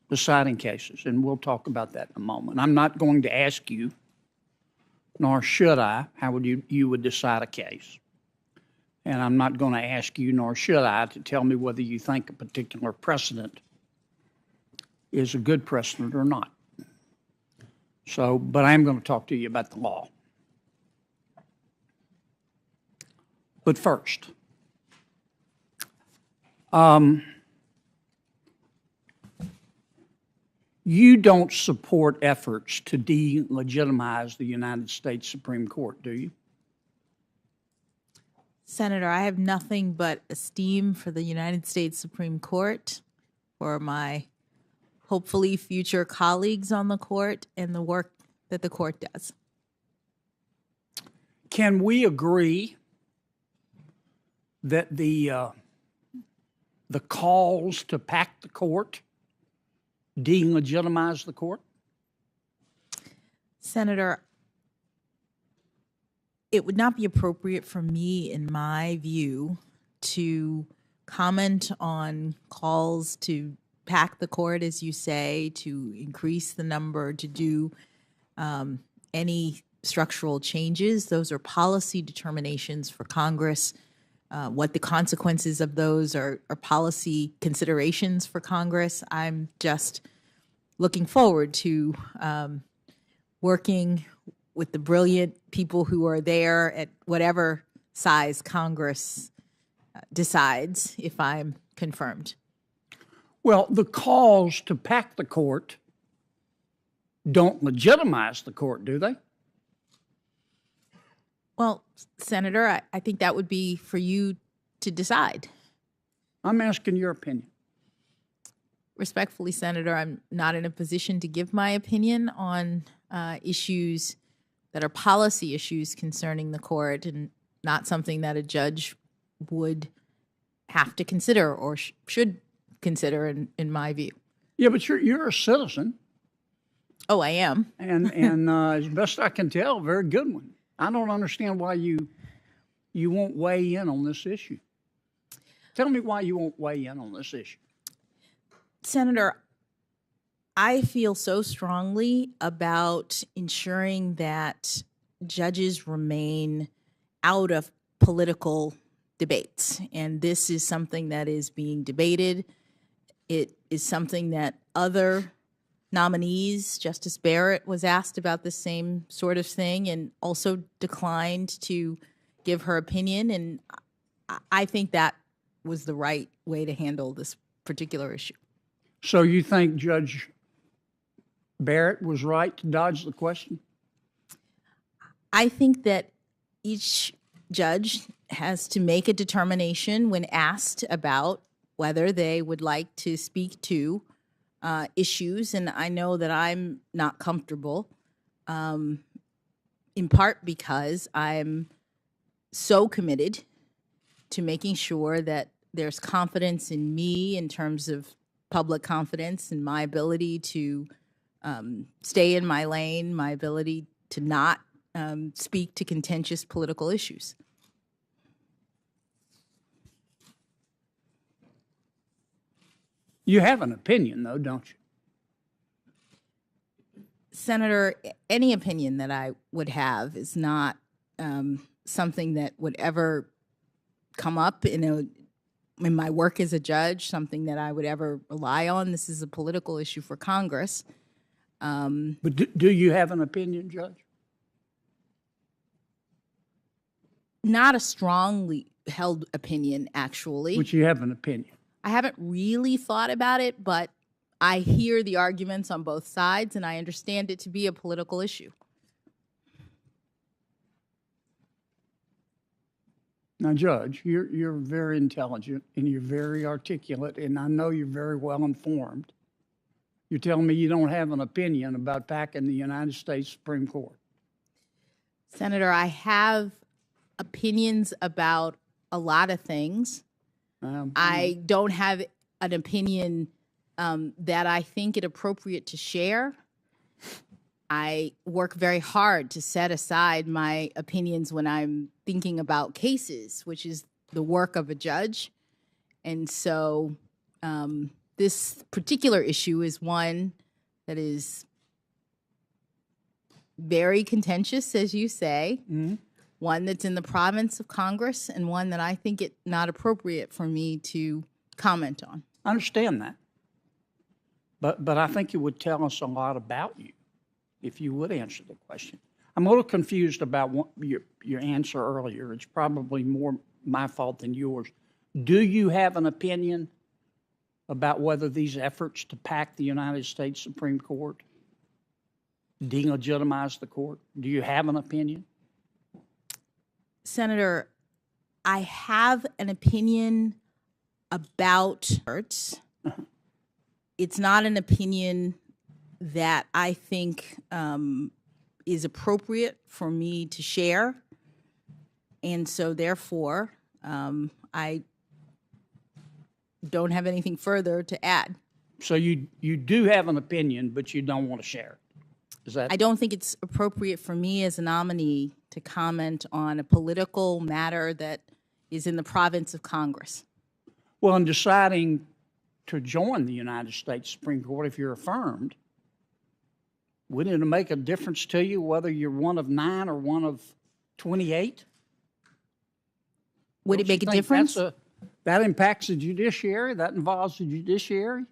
deciding cases, and we'll talk about that in a moment. I'm not going to ask you, nor should I, how would you would decide a case. And I'm not going to ask you, nor should I, to tell me whether you think a particular precedent is a good precedent or not. So, but I am going to talk to you about the law. But first, you don't support efforts to delegitimize the United States Supreme Court, do you? Senator, I have nothing but esteem for the United States Supreme Court, for my hopefully future colleagues on the court, and the work that the court does. Can we agree that the calls to pack the court delegitimize the court? Senator, it would not be appropriate for me, in my view, to comment on calls to pack the court, as you say, to increase the number, to do any structural changes. Those are policy determinations for Congress. What the consequences of those are policy considerations for Congress. I'm just looking forward to working with the brilliant people who are there at whatever size Congress decides if I'm confirmed. Well, the calls to pack the court don't legitimize the court, do they? Well, Senator, I think that would be for you to decide. I'm asking your opinion. Respectfully, Senator, I'm not in a position to give my opinion on issues that are policy issues concerning the court, and not something that a judge would have to consider or should consider, in my view. Yeah, but you're a citizen. Oh, I am. And as best I can tell, a very good one. I don't understand why you won't weigh in on this issue. Tell me why you won't weigh in on this issue. Senator, I feel so strongly about ensuring that judges remain out of political debates. And this is something that is being debated. It is something that other nominees, Justice Barrett was asked about the same sort of thing and also declined to give her opinion. And I think that was the right way to handle this particular issue. So you think Judge Barrett was right to dodge the question? I think that each judge has to make a determination when asked about whether they would like to speak to issues, and I know that I'm not comfortable, in part because I'm so committed to making sure that there's confidence in me in terms of public confidence in my ability to stay in my lane, my ability to not speak to contentious political issues. You have an opinion, though, don't you? Senator, any opinion that I would have is not something that would ever come up in my work as a judge, something that I would ever rely on. This is a political issue for Congress. But do you have an opinion, Judge? Not a strongly held opinion, actually. But you have an opinion. I haven't really thought about it, but I hear the arguments on both sides, and I understand it to be a political issue. Now, Judge, you're very intelligent and you're very articulate, and I know you're very well informed. You're telling me you don't have an opinion about packing the United States Supreme Court. Senator, I have opinions about a lot of things. I don't have an opinion that I think it appropriate to share. I work very hard to set aside my opinions when I'm thinking about cases, which is the work of a judge. And so this particular issue is one that is very contentious, as you say, one that's in the province of Congress, and one that I think it not appropriate for me to comment on. I understand that. But I think it would tell us a lot about you if you would answer the question. I'm a little confused about your answer earlier. It's probably more my fault than yours. Do you have an opinion about whether these efforts to pack the United States Supreme Court delegitimize the court? Do you have an opinion? Senator, I have an opinion about arts. It's not an opinion that I think is appropriate for me to share. And so therefore, I don't have anything further to add. So you do have an opinion, but you don't want to share it. Is that? I don't think it's appropriate for me as a nominee to comment on a political matter that is in the province of Congress. Well, in deciding to join the United States Supreme Court, if you're affirmed, wouldn't it make a difference to you whether you're one of 9 or one of 28? Would it make a difference? That impacts the judiciary? That involves the judiciary?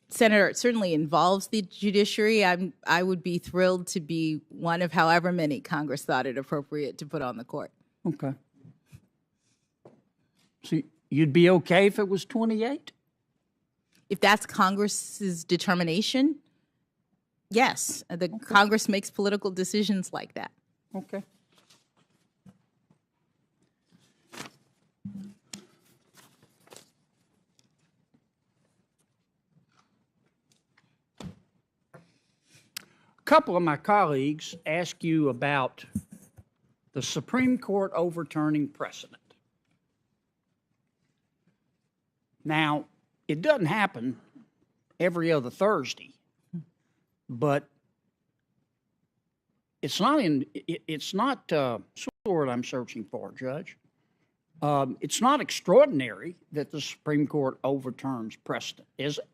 Senator, it certainly involves the judiciary. I would be thrilled to be one of however many Congress thought it appropriate to put on the court. Okay. So you'd be okay if it was 28? If that's Congress's determination, yes. The Congress makes political decisions like that. Okay. A couple of my colleagues ask you about the Supreme Court overturning precedent. Now, it doesn't happen every other Thursday, but it's not the word I'm searching for, Judge. It's not extraordinary that the Supreme Court overturns precedent, is it?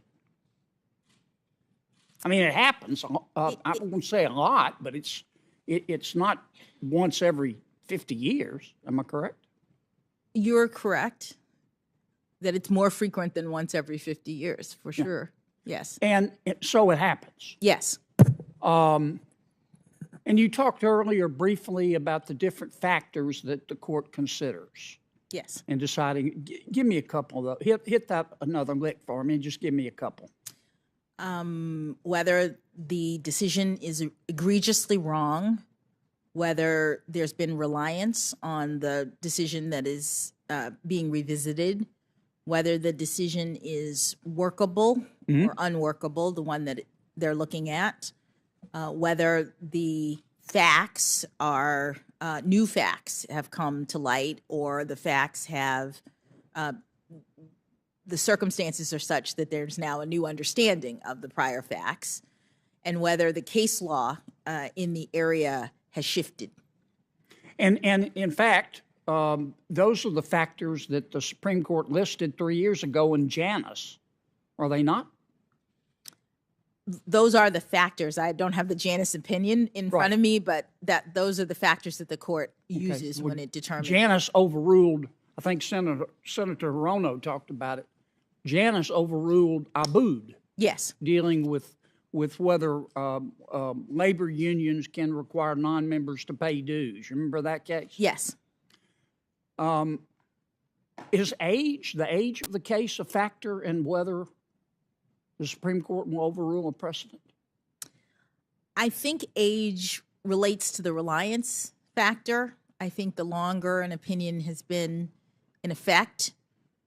I mean, it happens. I won't say a lot, but it's not once every 50 years. Am I correct? You're correct that it's more frequent than once every 50 years, for sure. Yes. And so it happens. Yes. And you talked earlier briefly about the different factors that the court considers. Yes. In deciding. Give me a couple of those. Hit that another lick for me and just give me a couple. Whether the decision is egregiously wrong, whether there's been reliance on the decision that is being revisited, whether the decision is workable or unworkable, the one that they're looking at, whether the facts are new facts have come to light, or the facts have the circumstances are such that there's now a new understanding of the prior facts, and whether the case law in the area has shifted. And in fact, those are the factors that the Supreme Court listed 3 years ago in Janus, are they not? Those are the factors. I don't have the Janus opinion in front of me, but those are the factors that the court uses when it determines. Janus overruled, I think Senator Hirono talked about it. Janus overruled Abood. Yes. Dealing with whether labor unions can require non-members to pay dues. Remember that case? Yes. Is the age of the case a factor in whether the Supreme Court will overrule a precedent? I think age relates to the reliance factor. I think the longer an opinion has been in effect,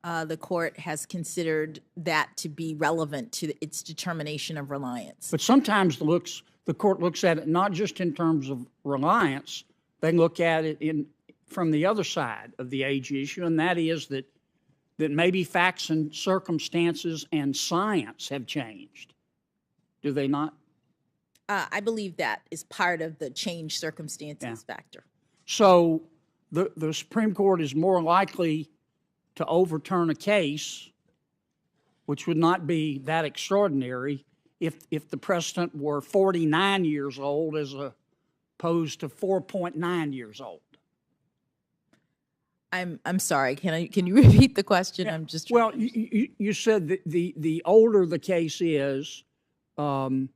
the court has considered that to be relevant to its determination of reliance. But sometimes the court looks at it not just in terms of reliance, they look at it from the other side of the age issue, and that is that maybe facts and circumstances and science have changed. Do they not? I believe that is part of the change circumstances factor. So the Supreme Court is more likely to overturn a case, which would not be that extraordinary, if the precedent were 49 years old as opposed to 4.9 years old. I'm sorry. Can you repeat the question? I'm just well. You said that the older the case is, one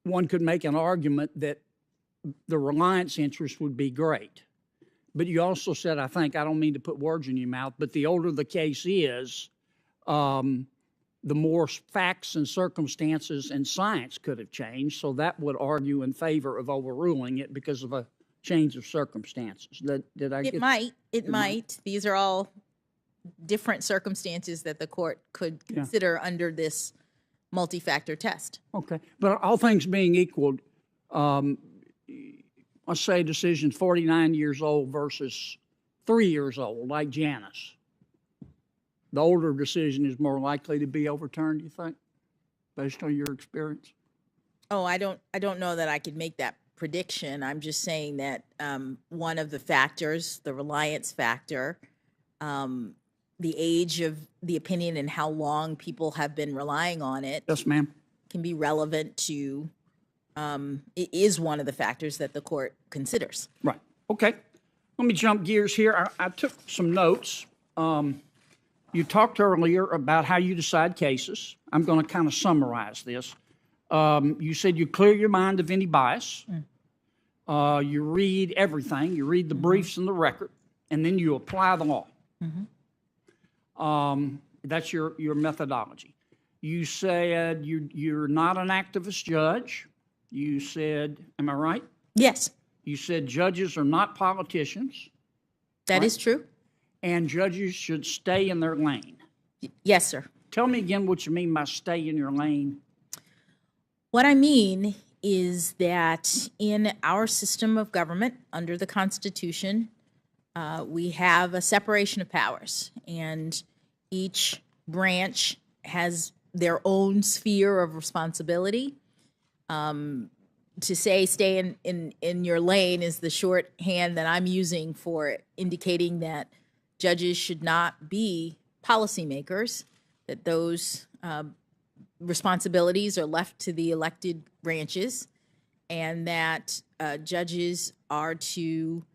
could make an argument that the reliance interest would be great. But you also said, I think, I don't mean to put words in your mouth, but the older the case is, the more facts and circumstances and science could have changed. So that would argue in favor of overruling it because of a change of circumstances. Did I get that? It might. These are all different circumstances that the court could consider under this multi-factor test. Okay. But all things being equal, let's say decision 49 years old versus 3 years old, like Janice. The older decision is more likely to be overturned, you think, based on your experience? Oh, I don't know that I could make that prediction. I'm just saying that one of the factors, the reliance factor, the age of the opinion and how long people have been relying on it. Yes, ma'am. Can be relevant to, it is one of the factors that the court considers. Right. Okay. Let me jump gears here. I took some notes. You talked earlier about how you decide cases. I'm going to kind of summarize this. You said you clear your mind of any bias. You read everything. You read the briefs and the record, and then you apply the law. That's your methodology. You said you're not an activist judge. You said, am I right? Yes. You said judges are not politicians. That is true. And judges should stay in their lane. Yes, sir. Tell me again what you mean by stay in your lane. What I mean is that in our system of government, under the Constitution, we have a separation of powers, and each branch has their own sphere of responsibility. To say stay in your lane is the shorthand that I'm using for indicating that judges should not be policymakers, that those responsibilities are left to the elected branches, and that judges are to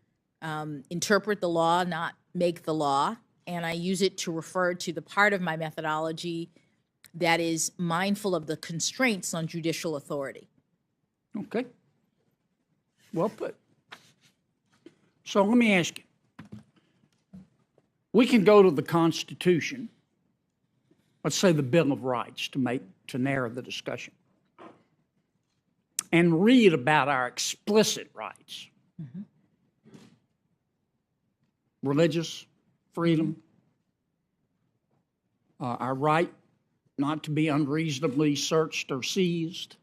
interpret the law, not make the law. And I use it to refer to the part of my methodology that is mindful of the constraints on judicial authority. Okay. Well put. So let me ask you. We can go to the Constitution, let's say the Bill of Rights, to narrow the discussion, and read about our explicit rights. Religious freedom, our right not to be unreasonably searched or seized,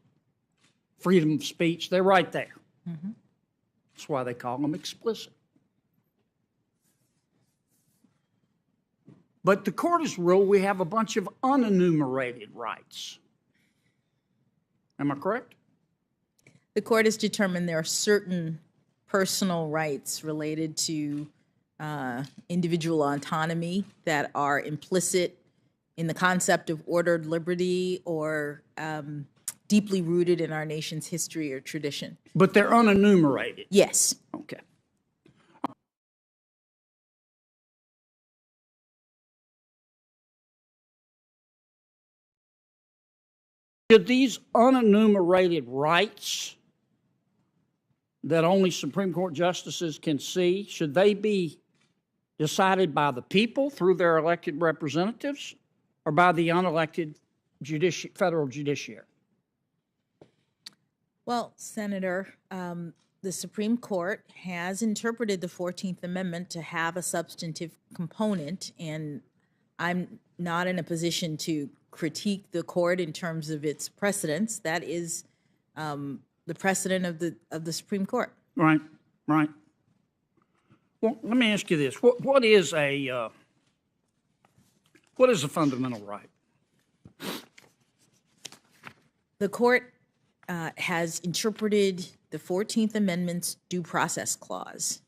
freedom of speech, they're right there. That's why they call them explicit. But the court has ruled we have a bunch of unenumerated rights. Am I correct? The court has determined there are certain personal rights related to individual autonomy that are implicit in the concept of ordered liberty or deeply rooted in our nation's history or tradition. But they're unenumerated? Yes. Okay. Should these unenumerated rights that only Supreme Court justices can see, should they be decided by the people through their elected representatives or by the unelected federal judiciary? Well, Senator, the Supreme Court has interpreted the 14th Amendment to have a substantive component, and I'm not in a position to critique the court in terms of its precedents. That is the precedent of the Supreme Court. Right, right. Well, let me ask you this: what is a fundamental right? The court has interpreted the 14th Amendment's due process clause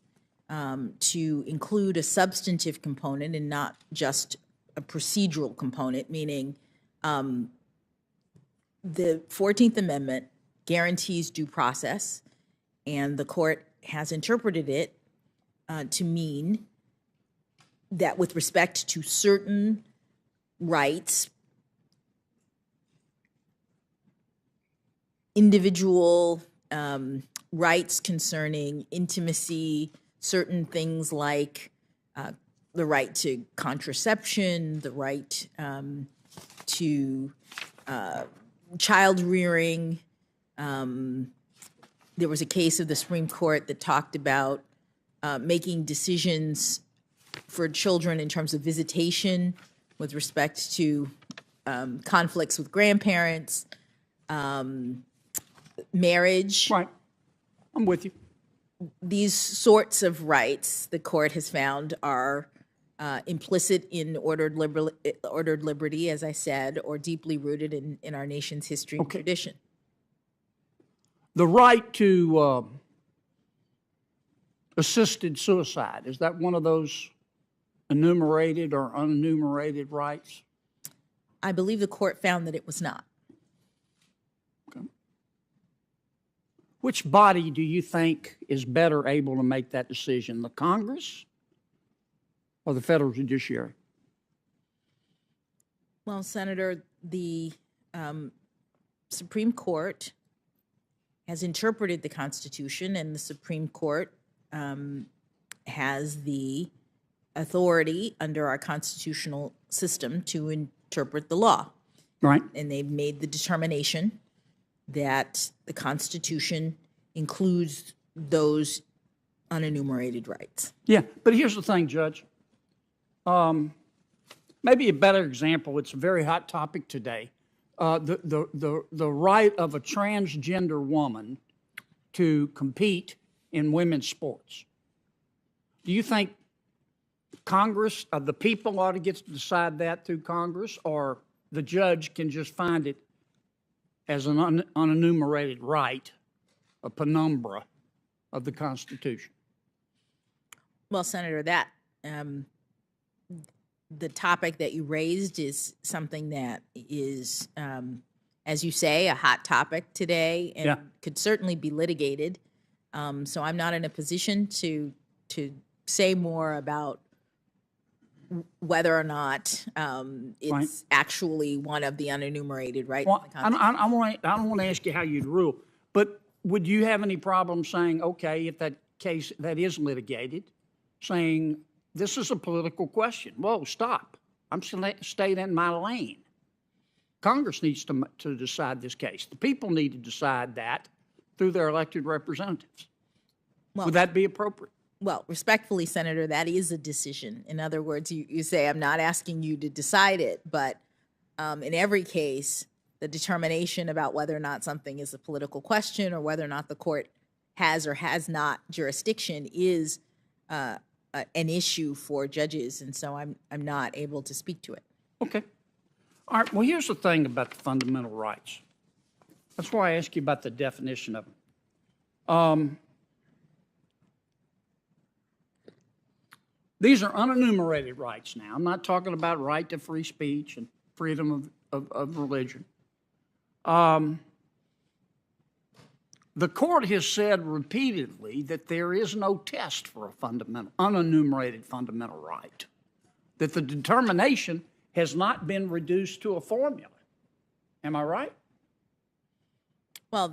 to include a substantive component and not just a procedural component, meaning the 14th Amendment guarantees due process, and the court has interpreted it to mean that with respect to certain rights, individual rights concerning intimacy, certain things like the right to contraception, the right to child rearing. There was a case of the Supreme Court that talked about making decisions for children in terms of visitation with respect to conflicts with grandparents, marriage. Right. I'm with you. These sorts of rights, the court has found, are implicit in ordered liberty, as I said, or deeply rooted in our nation's history and tradition. The right to assisted suicide, is that one of those enumerated or unenumerated rights? I believe the court found that it was not. Okay. Which body do you think is better able to make that decision, the Congress or the federal judiciary? Well, Senator, the Supreme Court has interpreted the Constitution, and the Supreme Court has the authority under our constitutional system to interpret the law. Right. And they've made the determination that the Constitution includes those unenumerated rights. Yeah, but here's the thing, Judge. Maybe a better example, it's a very hot topic today, the right of a transgender woman to compete in women's sports. Do you think Congress, the people ought to get to decide that through Congress, or the judge can just find it as an unenumerated right, a penumbra of the Constitution? Well, Senator, that the topic that you raised is something that is, as you say, a hot topic today and could certainly be litigated. So I'm not in a position to say more about whether or not it's actually one of the unenumerated rights. Well, I don't want to ask you how you'd rule, but would you have any problem saying, okay, if that case that is litigated, saying this is a political question? Whoa, stop! I'm staying in my lane. Congress needs to decide this case. The people need to decide that through their elected representatives. Would that be appropriate? Well, respectfully, Senator, that is a decision. In other words, you say, I'm not asking you to decide it, but in every case, the determination about whether or not something is a political question or whether or not the court has or has not jurisdiction is an issue for judges, and so I'm not able to speak to it. Okay. All right, well, here's the thing about the fundamental rights. That's why I asked you about the definition of them. These are unenumerated rights now. I'm not talking about right to free speech and freedom of religion. The court has said repeatedly that there is no test for a unenumerated fundamental right, that the determination has not been reduced to a formula. Am I right? Well,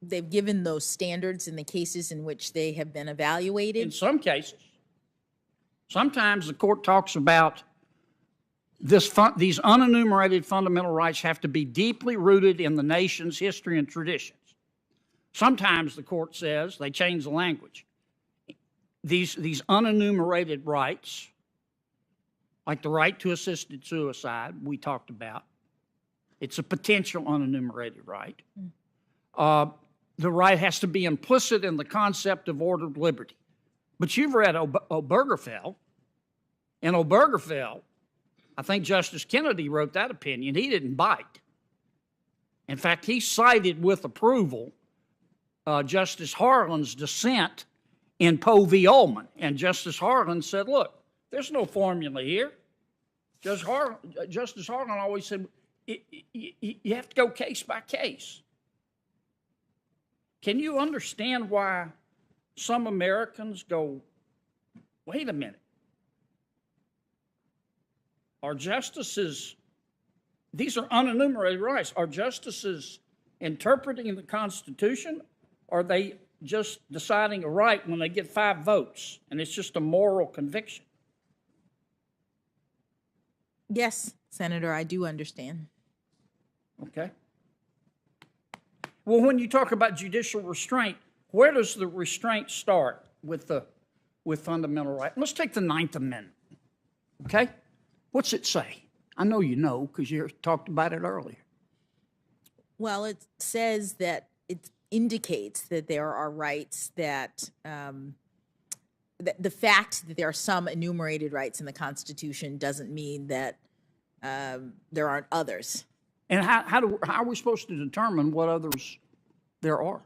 they've given those standards in the cases in which they have been evaluated. In some cases. Sometimes the court talks about these unenumerated fundamental rights have to be deeply rooted in the nation's history and traditions. Sometimes the court says, they change the language, these unenumerated rights, like the right to assisted suicide we talked about, it's a potential unenumerated right. The right has to be implicit in the concept of ordered liberty. But you've read Obergefell. In Obergefell, I think Justice Kennedy wrote that opinion. He didn't bite. In fact, he cited with approval Justice Harlan's dissent in Poe v. Ullman. And Justice Harlan said, look, there's no formula here. Justice Harlan always said, you have to go case by case. Can you understand why some Americans go, wait a minute, are justices, these are unenumerated rights, are justices interpreting the Constitution, or are they just deciding a right when they get 5 votes, and it's just a moral conviction? Yes, Senator, I do understand. Okay. Well, when you talk about judicial restraint, where does the restraint start with fundamental right? Let's take the 9th Amendment, okay? What's it say? I know you know because you talked about it earlier. Well, it says that it indicates that there are rights that, the fact that there are some enumerated rights in the Constitution doesn't mean that there aren't others. And how are we supposed to determine what others there are?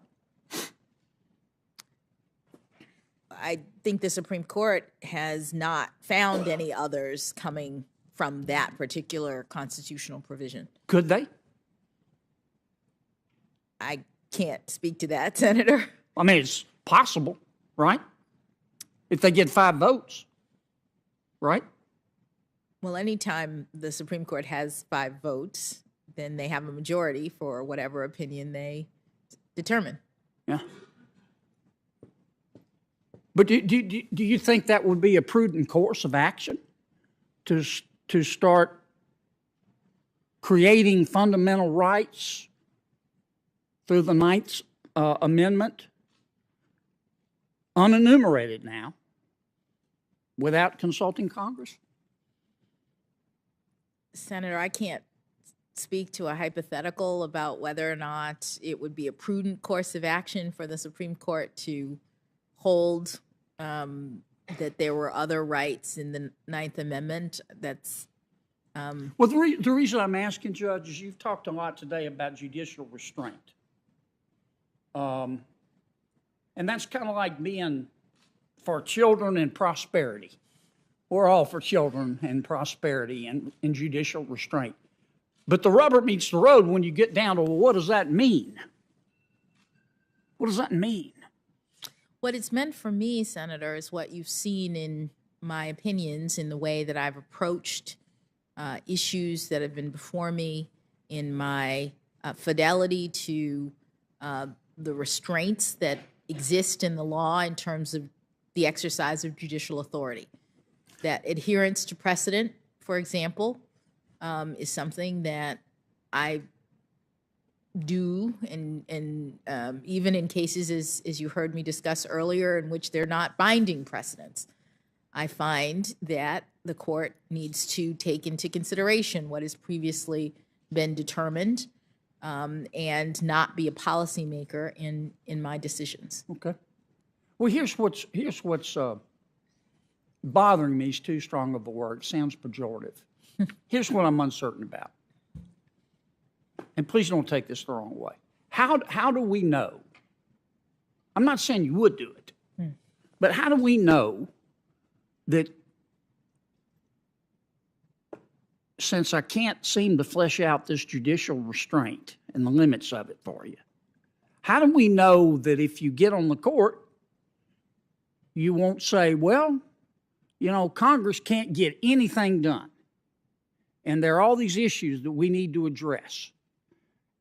I think the Supreme Court has not found any others coming from that particular constitutional provision. Could they? I can't speak to that, Senator. I mean, it's possible, right? If they get 5 votes, right? Well, anytime the Supreme Court has 5 votes, then they have a majority for whatever opinion they determine. Yeah. But do you think that would be a prudent course of action to start creating fundamental rights through the 9th Amendment, unenumerated now, without consulting Congress? Senator, I can't speak to a hypothetical about whether or not it would be a prudent course of action for the Supreme Court to hold that there were other rights in the 9th Amendment. That's well, the reason I'm asking, Judge, is you've talked a lot today about judicial restraint. And that's kind of like being for children and prosperity. We're all for children and prosperity and judicial restraint. But the rubber meets the road when you get down to, well, what does that mean? What does that mean? what it's meant for me, Senator, is what you've seen in my opinions in the way that I've approached issues that have been before me, in my fidelity to the restraints that exist in the law in terms of the exercise of judicial authority. That adherence to precedent, for example, is something that I do, and even in cases, as you heard me discuss earlier, in which they're not binding precedents, I find that the court needs to take into consideration what has previously been determined and not be a policymaker in my decisions. Okay. Well, here's what's bothering me is too strong of a word. It sounds pejorative. Here's what I'm uncertain about. And please don't take this the wrong way. How do we know? I'm not saying you would do it, but how do we know that, since I can't seem to flesh out this judicial restraint and the limits of it for you, how do we know that if you get on the court, you won't say, well, you know, Congress can't get anything done, and there are all these issues that we need to address.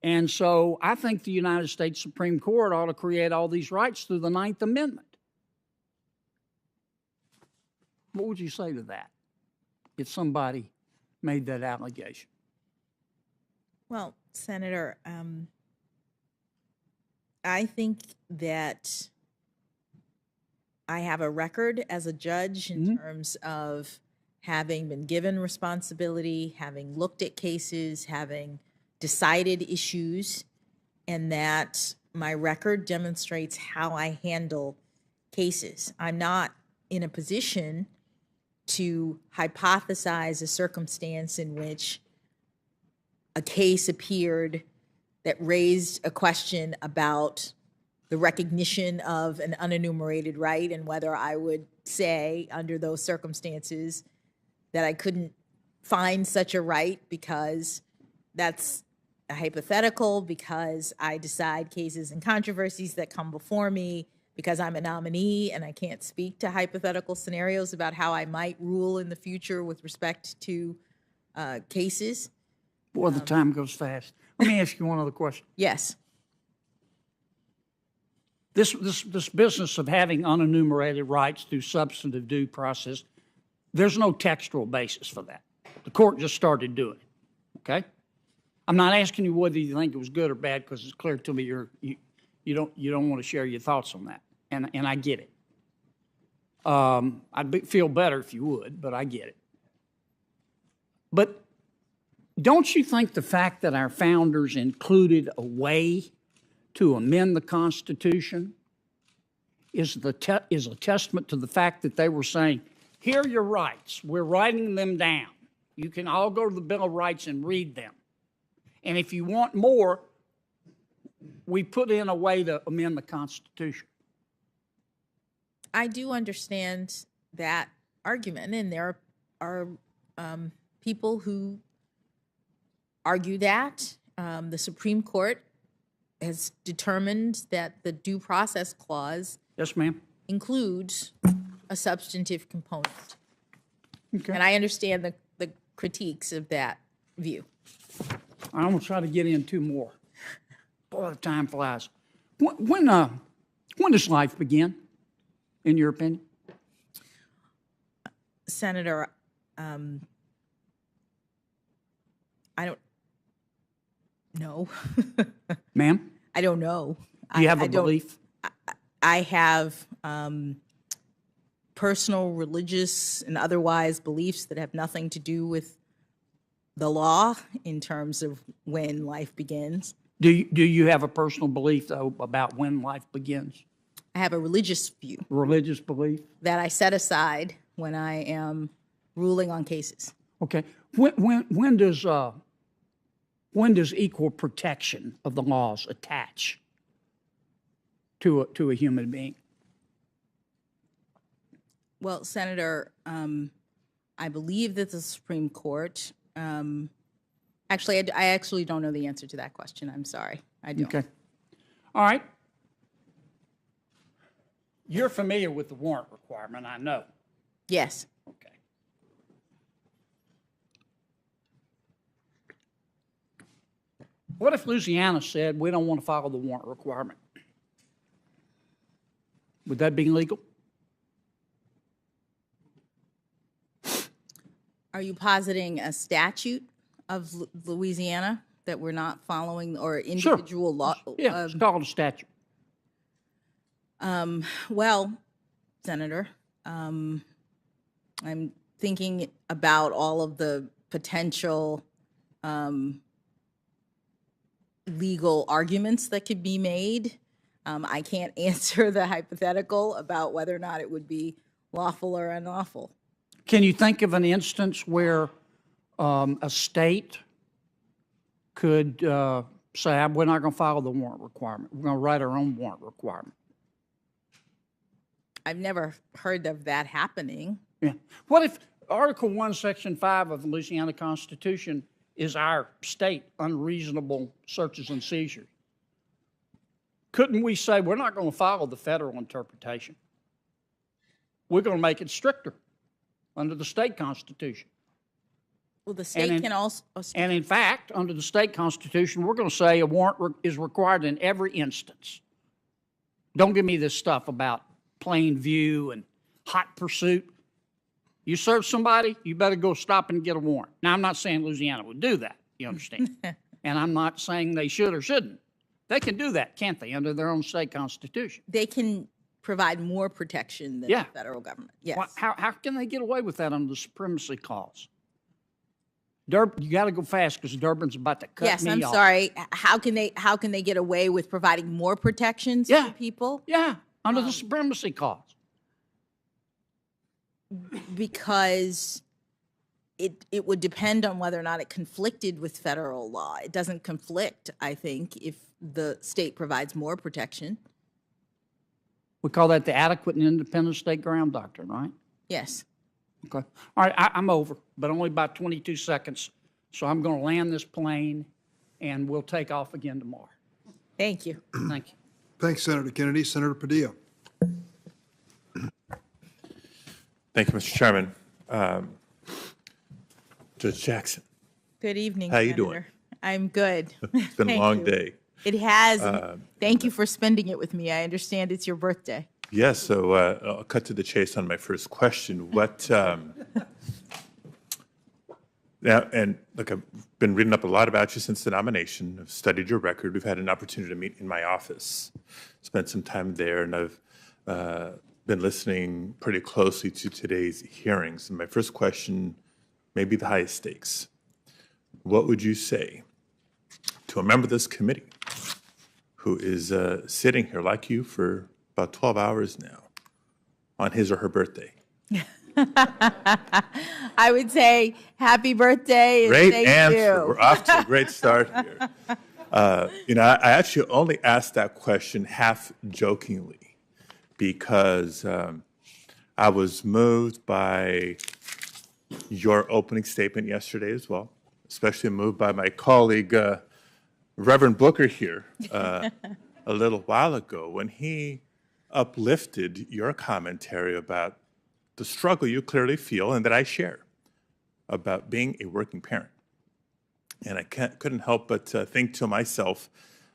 And so I think the United States Supreme Court ought to create all these rights through the 9th Amendment. What would you say to that if somebody made that allegation? Well, Senator, I think that I have a record as a judge in terms of having been given responsibility, having looked at cases, having decided issues, and that my record demonstrates how I handle cases. I'm not in a position to hypothesize a circumstance in which a case appeared that raised a question about the recognition of an unenumerated right and whether I would say under those circumstances that I couldn't find such a right because that's a hypothetical, because I decide cases and controversies that come before me, because I'm a nominee and I can't speak to hypothetical scenarios about how I might rule in the future with respect to cases. Boy, the time goes fast. Let me ask you one other question. Yes. This business of having unenumerated rights through substantive due process, there's no textual basis for that. The court just started doing it, okay? I'm not asking you whether you think it was good or bad, because it's clear to me you don't want to share your thoughts on that, and I get it. I'd feel better if you would, but I get it. But don't you think the fact that our founders included a way to amend the Constitution is a testament to the fact that they were saying, here are your rights. We're writing them down. You can all go to the Bill of Rights and read them. And if you want more, we put in a way to amend the Constitution. I do understand that argument, and there are people who argue that. The Supreme Court has determined that the Due Process Clause yes, ma'am, includes a substantive component. Okay. And I understand the critiques of that view. I'm going to try to get in two more. Boy, the time flies. When does life begin, in your opinion? Senator, I don't know. Ma'am? I don't know. Do you have a belief? I have personal, religious, and otherwise beliefs that have nothing to do with the law in terms of when life begins. Do you have a personal belief, though, about when life begins? I have a religious view. Religious belief? That I set aside when I am ruling on cases. Okay. When does equal protection of the laws attach to a human being? Well, Senator, I believe that the Supreme Court, actually, I actually don't know the answer to that question. I'm sorry. I don't. Okay. All right. You're familiar with the warrant requirement, I know. Yes. Okay. What if Louisiana said we don't want to follow the warrant requirement? Would that be legal? Are you positing a statute of Louisiana that we're not following, or individual law? Yeah, it's called a statute. Well, Senator, I'm thinking about all of the potential legal arguments that could be made. I can't answer the hypothetical about whether or not it would be lawful or unlawful. Can you think of an instance where a state could say, we're not going to follow the warrant requirement. We're going to write our own warrant requirement? I've never heard of that happening. Yeah. What if Article 1, Section 5 of the Louisiana Constitution is our state unreasonable searches and seizures? Couldn't we say we're not going to follow the federal interpretation? We're going to make it stricter under the state constitution. Well, the state can also... And in fact, under the state constitution, we're going to say a warrant is required in every instance. Don't give me this stuff about plain view and hot pursuit. You serve somebody, you better go stop and get a warrant. Now, I'm not saying Louisiana would do that, you understand? And I'm not saying they should or shouldn't. They can do that, can't they, under their own state constitution? They can provide more protection than Yeah. the federal government. Yes. Why- How can they get away with that under the supremacy clause? You got to go fast because Durbin's about to cut Yes, me I'm off. sorry. How can they get away with providing more protections for people? Yeah, under the supremacy clause. Because it would depend on whether or not it conflicted with federal law. It doesn't conflict, I think, if the state provides more protection. We call that the adequate and independent state ground doctrine, right? Yes. Okay. All right, I'm over, but only about 22 seconds. So I'm going to land this plane, and we'll take off again tomorrow. Thank you. Thank you. Thanks, Senator Kennedy. Senator Padilla. Thank you, Mr. Chairman. Judge Jackson, Good evening, How you Senator. doing? I'm good. it's been a Thank long you. day. It has. Thank you for spending it with me. I understand it's your birthday. Yes, so I'll cut to the chase on my first question. What, now, and look, I've been reading up a lot about you since the nomination. I've studied your record. We've had an opportunity to meet in my office, spent some time there, and I've been listening pretty closely to today's hearings. And my first question may be the highest stakes. What would you say to a member of this committee who is sitting here like you for about 12 hours now on his or her birthday? I would say happy birthday. And Great thank answer. You. We're off to a great start here. I actually only asked that question half jokingly because I was moved by your opening statement yesterday as well, especially moved by my colleague, Reverend Booker here, a little while ago when he uplifted your commentary about the struggle you clearly feel and that I share about being a working parent. And I couldn't help but think to myself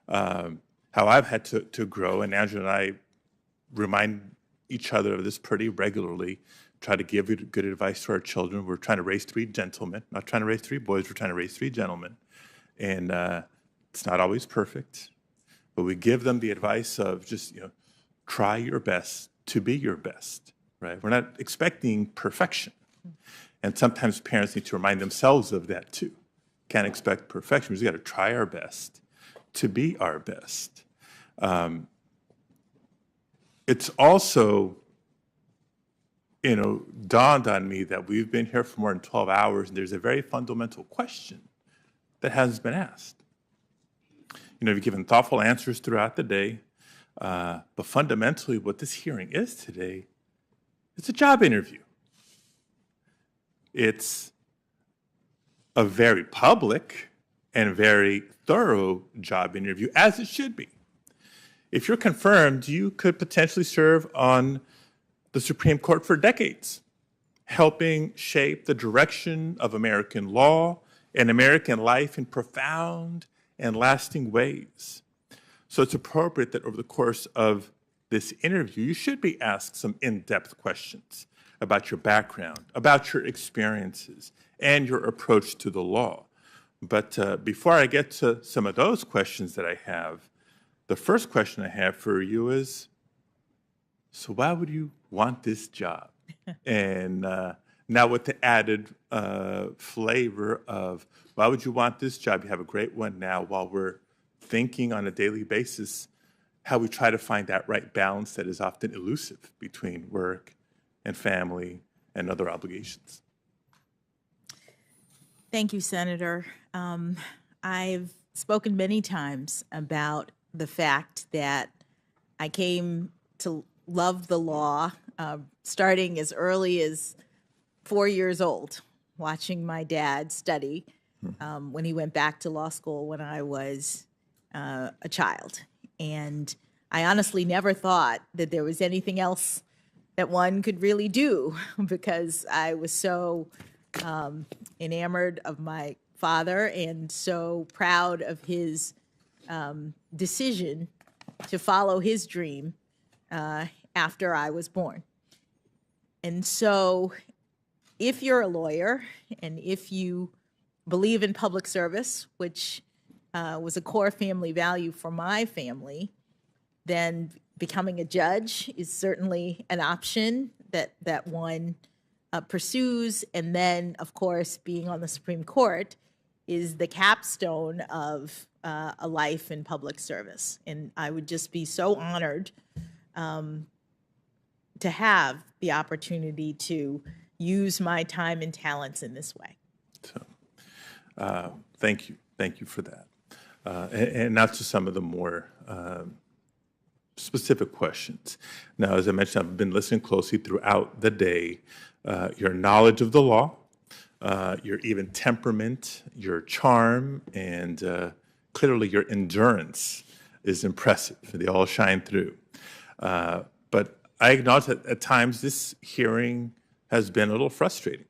how I've had to grow, and Andrew and I remind each other of this pretty regularly, try to give good advice to our children. We're trying to raise 3 gentlemen, not trying to raise 3 boys, we're trying to raise 3 gentlemen. And it's not always perfect, but we give them the advice of just, try your best to be your best, right? We're not expecting perfection. And sometimes parents need to remind themselves of that too. Can't expect perfection. We just got to try our best to be our best. It's also, dawned on me that we've been here for more than 12 hours, and there's a very fundamental question that hasn't been asked. You've given thoughtful answers throughout the day, but fundamentally what this hearing is today, it's a job interview. It's a very public and very thorough job interview, as it should be. If you're confirmed, you could potentially serve on the Supreme Court for decades, helping shape the direction of American law and American life in profound and lasting ways. So it's appropriate that over the course of this interview, you should be asked some in-depth questions about your background, about your experiences, and your approach to the law. But before I get to some of those questions that I have, the first question I have for you is, so why would you want this job? And now with the added flavor of, why would you want this job? You have a great one now while we're thinking on a daily basis how we try to find that right balance that is often elusive between work and family and other obligations. Thank you, Senator. I've spoken many times about the fact that I came to love the law starting as early as 4 years old, watching my dad study when he went back to law school when I was a child. And I honestly never thought that there was anything else that one could really do because I was so enamored of my father and so proud of his decision to follow his dream after I was born. And so if you're a lawyer and if you believe in public service, which was a core family value for my family, then becoming a judge is certainly an option that one pursues. And then, of course, being on the Supreme Court is the capstone of a life in public service. And I would just be so honored to have the opportunity to use my time and talents in this way. Thank you. Thank you for that. And now to some of the more specific questions. Now, as I mentioned, I've been listening closely throughout the day. Your knowledge of the law, your even temperament, your charm, and clearly your endurance is impressive. They all shine through. But I acknowledge that at times this hearing has been a little frustrating.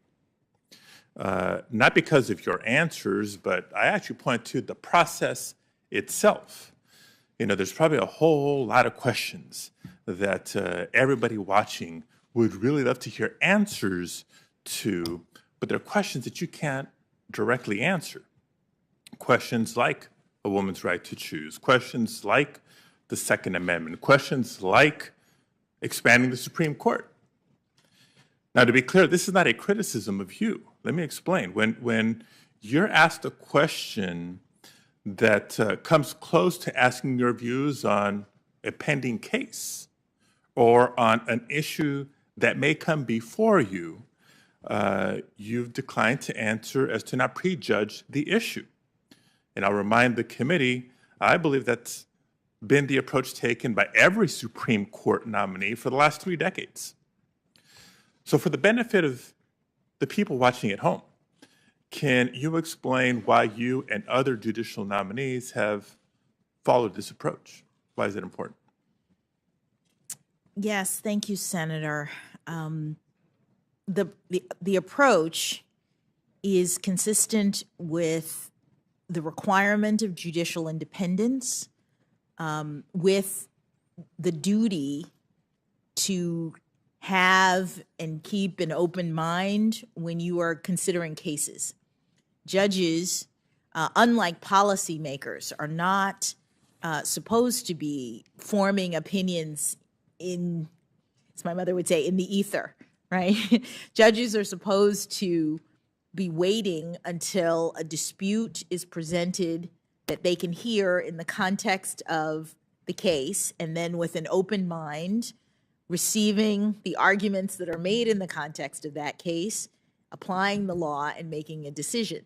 Not because of your answers, but I actually point to the process itself. You know, there's probably a whole lot of questions that everybody watching would really love to hear answers to, but they're questions that you can't directly answer. Questions like a woman's right to choose, questions like the Second Amendment, questions like expanding the Supreme Court. Now, to be clear, this is not a criticism of you. Let me explain. When you're asked a question that comes close to asking your views on a pending case or on an issue that may come before you, you've declined to answer as to not prejudge the issue. And I'll remind the committee, I believe that's been the approach taken by every Supreme Court nominee for the last 3 decades. So for the benefit of the people watching at home, can you explain why you and other judicial nominees have followed this approach? Why is it important? Yes, thank you, Senator. The approach is consistent with the requirement of judicial independence, with the duty to have and keep an open mind when you are considering cases. Judges, unlike policymakers, are not supposed to be forming opinions in, as my mother would say, in the ether, right? Judges are supposed to be waiting until a dispute is presented that they can hear in the context of the case, and then with an open mind, receiving the arguments that are made in the context of that case, applying the law, and making a decision.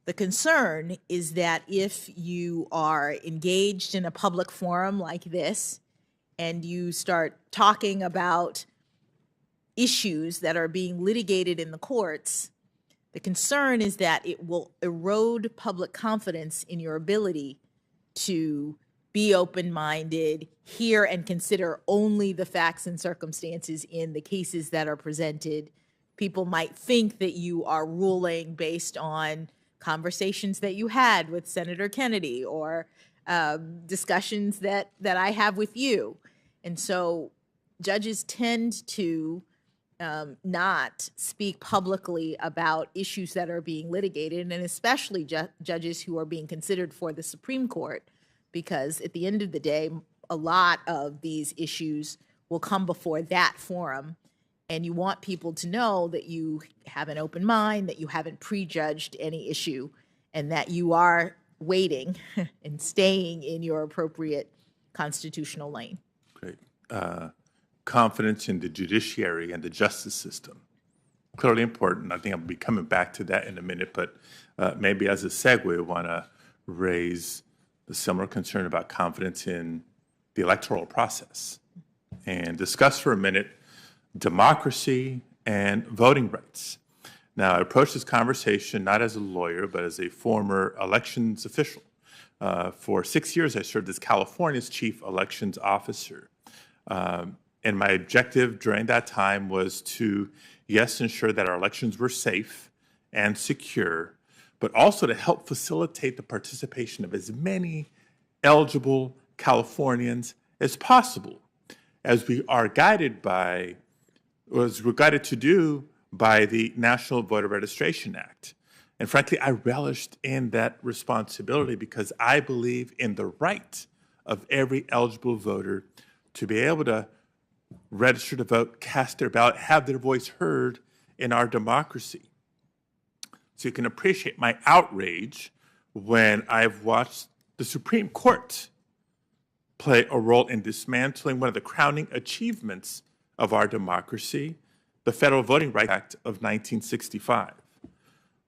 The concern is that if you are engaged in a public forum like this and you start talking about issues that are being litigated in the courts, the concern is that it will erode public confidence in your ability to be open-minded, hear and consider only the facts and circumstances in the cases that are presented. People might think that you are ruling based on conversations that you had with Senator Kennedy or discussions that I have with you. And so judges tend to not speak publicly about issues that are being litigated, and especially judges who are being considered for the Supreme Court, because at the end of the day, a lot of these issues will come before that forum. And you want people to know that you have an open mind, that you haven't prejudged any issue, and that you are waiting and staying in your appropriate constitutional lane. Great. Confidence in the judiciary and the justice system. Clearly important. I think I'll be coming back to that in a minute, but maybe as a segue, I want to raise the similar concern about confidence in the electoral process and discuss for a minute democracy and voting rights. Now, I approach this conversation not as a lawyer, but as a former elections official. For 6 years, I served as California's chief elections officer. And my objective during that time was to, yes, ensure that our elections were safe and secure, but also to help facilitate the participation of as many eligible Californians as possible, as we are guided by, as we're guided to do by the National Voter Registration Act. And frankly, I relished in that responsibility because I believe in the right of every eligible voter to be able to register to vote, cast their ballot, have their voice heard in our democracy. So you can appreciate my outrage when I've watched the Supreme Court play a role in dismantling one of the crowning achievements of our democracy, the Federal Voting Rights Act of 1965.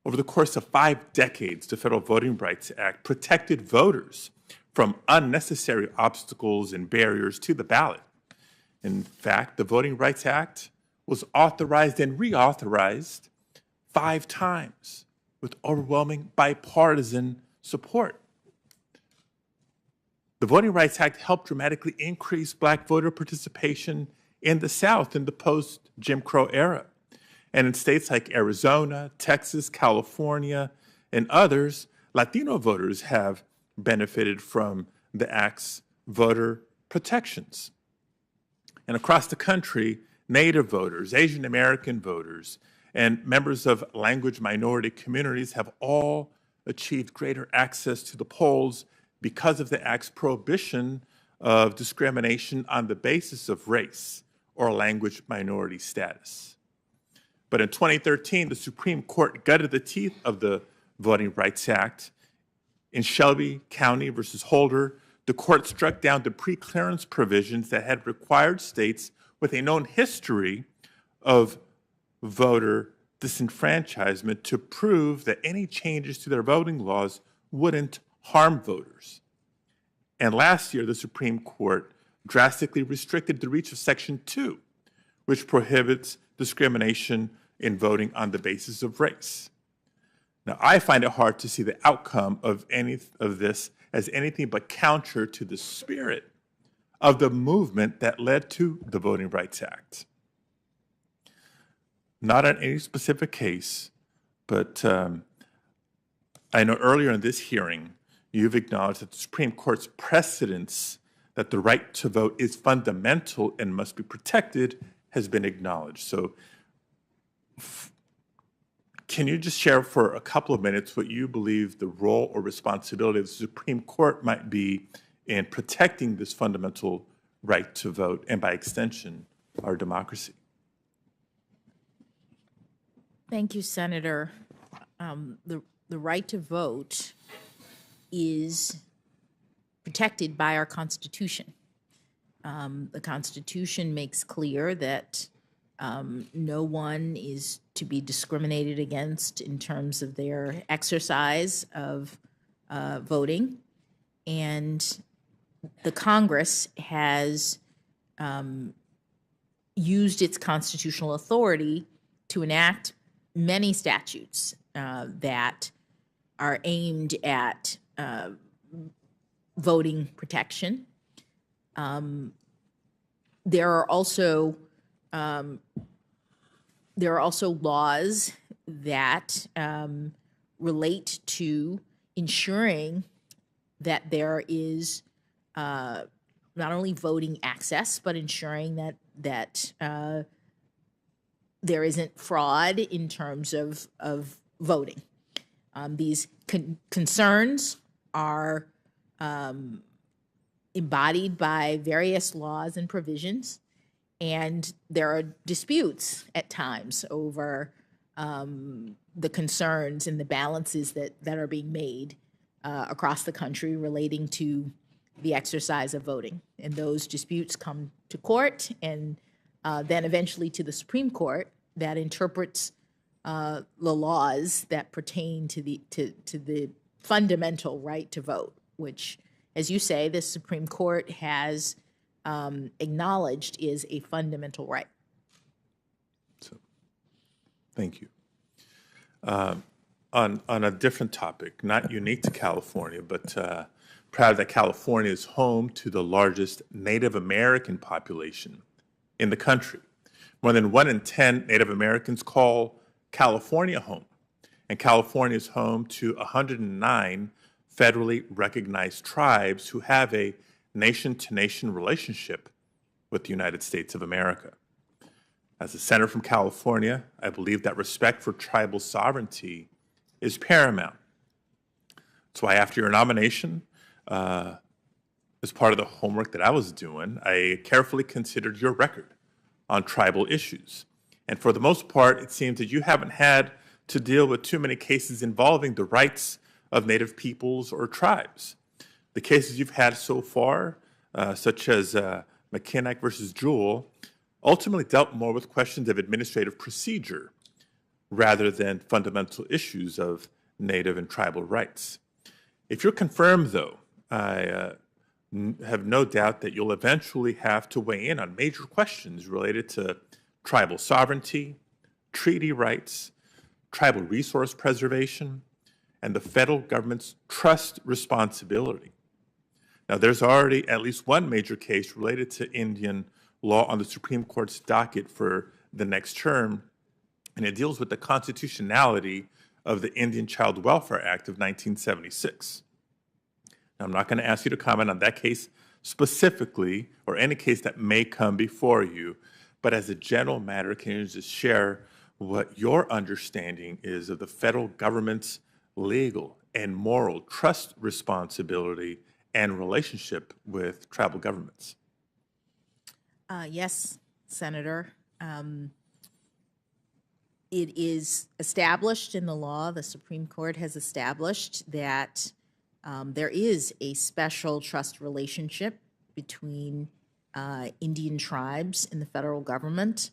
Over the course of 5 decades, the Federal Voting Rights Act protected voters from unnecessary obstacles and barriers to the ballot. In fact, the Voting Rights Act was authorized and reauthorized 5 times with overwhelming bipartisan support. The Voting Rights Act helped dramatically increase Black voter participation in the South in the post-Jim Crow era. And in states like Arizona, Texas, California, and others, Latino voters have benefited from the Act's voter protections. And across the country, Native voters, Asian American voters, and members of language minority communities have all achieved greater access to the polls because of the Act's prohibition of discrimination on the basis of race or language minority status. But in 2013, the Supreme Court gutted the teeth of the Voting Rights Act. In Shelby County versus Holder, the court struck down the pre-clearance provisions that had required states with a known history of voter disenfranchisement to prove that any changes to their voting laws wouldn't harm voters. And last year, the Supreme Court drastically restricted the reach of Section 2, which prohibits discrimination in voting on the basis of race. Now, I find it hard to see the outcome of any of this as anything but counter to the spirit of the movement that led to the Voting Rights Act. Not on any specific case, but I know earlier in this hearing, you've acknowledged that the Supreme Court's precedence that the right to vote is fundamental and must be protected has been acknowledged. So can you just share for a couple of minutes what you believe the role or responsibility of the Supreme Court might be in protecting this fundamental right to vote and, by extension, our democracy? Thank you, Senator. The right to vote is protected by our Constitution. The Constitution makes clear that no one is to be discriminated against in terms of their exercise of voting. And the Congress has used its constitutional authority to enact many statutes that are aimed at voting protection. There are also laws that relate to ensuring that there is not only voting access, but ensuring that there isn't fraud in terms of voting. These concerns are embodied by various laws and provisions, and there are disputes at times over the concerns and the balances that are being made across the country relating to the exercise of voting. And those disputes come to court and then eventually to the Supreme Court that interprets the laws that pertain to the fundamental right to vote, which, as you say, the Supreme Court has acknowledged is a fundamental right. So, thank you. On a different topic, not unique to California, but proud that California is home to the largest Native American population in the country. More than 1 in 10 Native Americans call California home, and California is home to 109 federally recognized tribes who have a nation-to-nation relationship with the United States of America. As a senator from California, I believe that respect for tribal sovereignty is paramount. That's why after your nomination, as part of the homework that I was doing, I carefully considered your record on tribal issues. And for the most part, it seems that you haven't had to deal with too many cases involving the rights of Native peoples or tribes. The cases you've had so far, such as McKinnock versus Jewell, ultimately dealt more with questions of administrative procedure rather than fundamental issues of Native and tribal rights. If you're confirmed, though, I have no doubt that you'll eventually have to weigh in on major questions related to tribal sovereignty, treaty rights, tribal resource preservation, and the federal government's trust responsibility. Now, there's already at least one major case related to Indian law on the Supreme Court's docket for the next term, and it deals with the constitutionality of the Indian Child Welfare Act of 1976. Now, I'm not going to ask you to comment on that case specifically or any case that may come before you, but as a general matter, can you just share what your understanding is of the federal government's legal and moral trust responsibility and relationship with tribal governments? Yes, Senator. It is established in the law, the Supreme Court has established that there is a special trust relationship between Indian tribes and the federal government.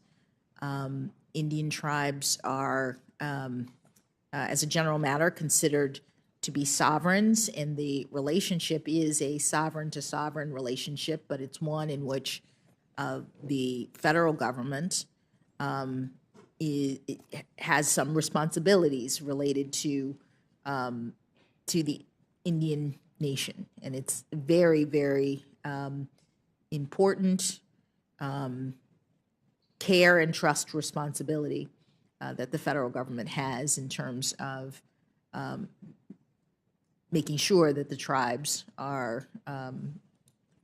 Indian tribes are, as a general matter, considered to be sovereigns, and the relationship is a sovereign-to-sovereign relationship, but it's one in which the federal government has some responsibilities related to the Indian nation, and it's very, very important care and trust responsibility that the federal government has in terms of making sure that the tribes are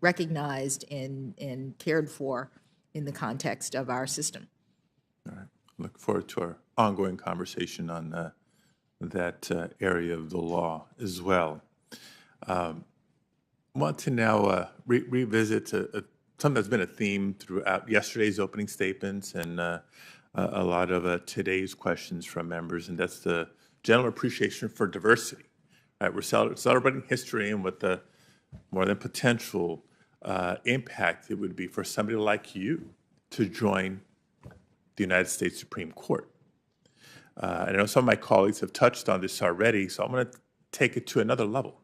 recognized and cared for in the context of our system. All right. Look forward to our ongoing conversation on that area of the law as well. Want to now revisit something that's been a theme throughout yesterday's opening statements and a lot of today's questions from members, and that's the general appreciation for diversity. Right? We're celebrating history and what the more than potential impact it would be for somebody like you to join the United States Supreme Court. I know some of my colleagues have touched on this already, so I'm going to take it to another level.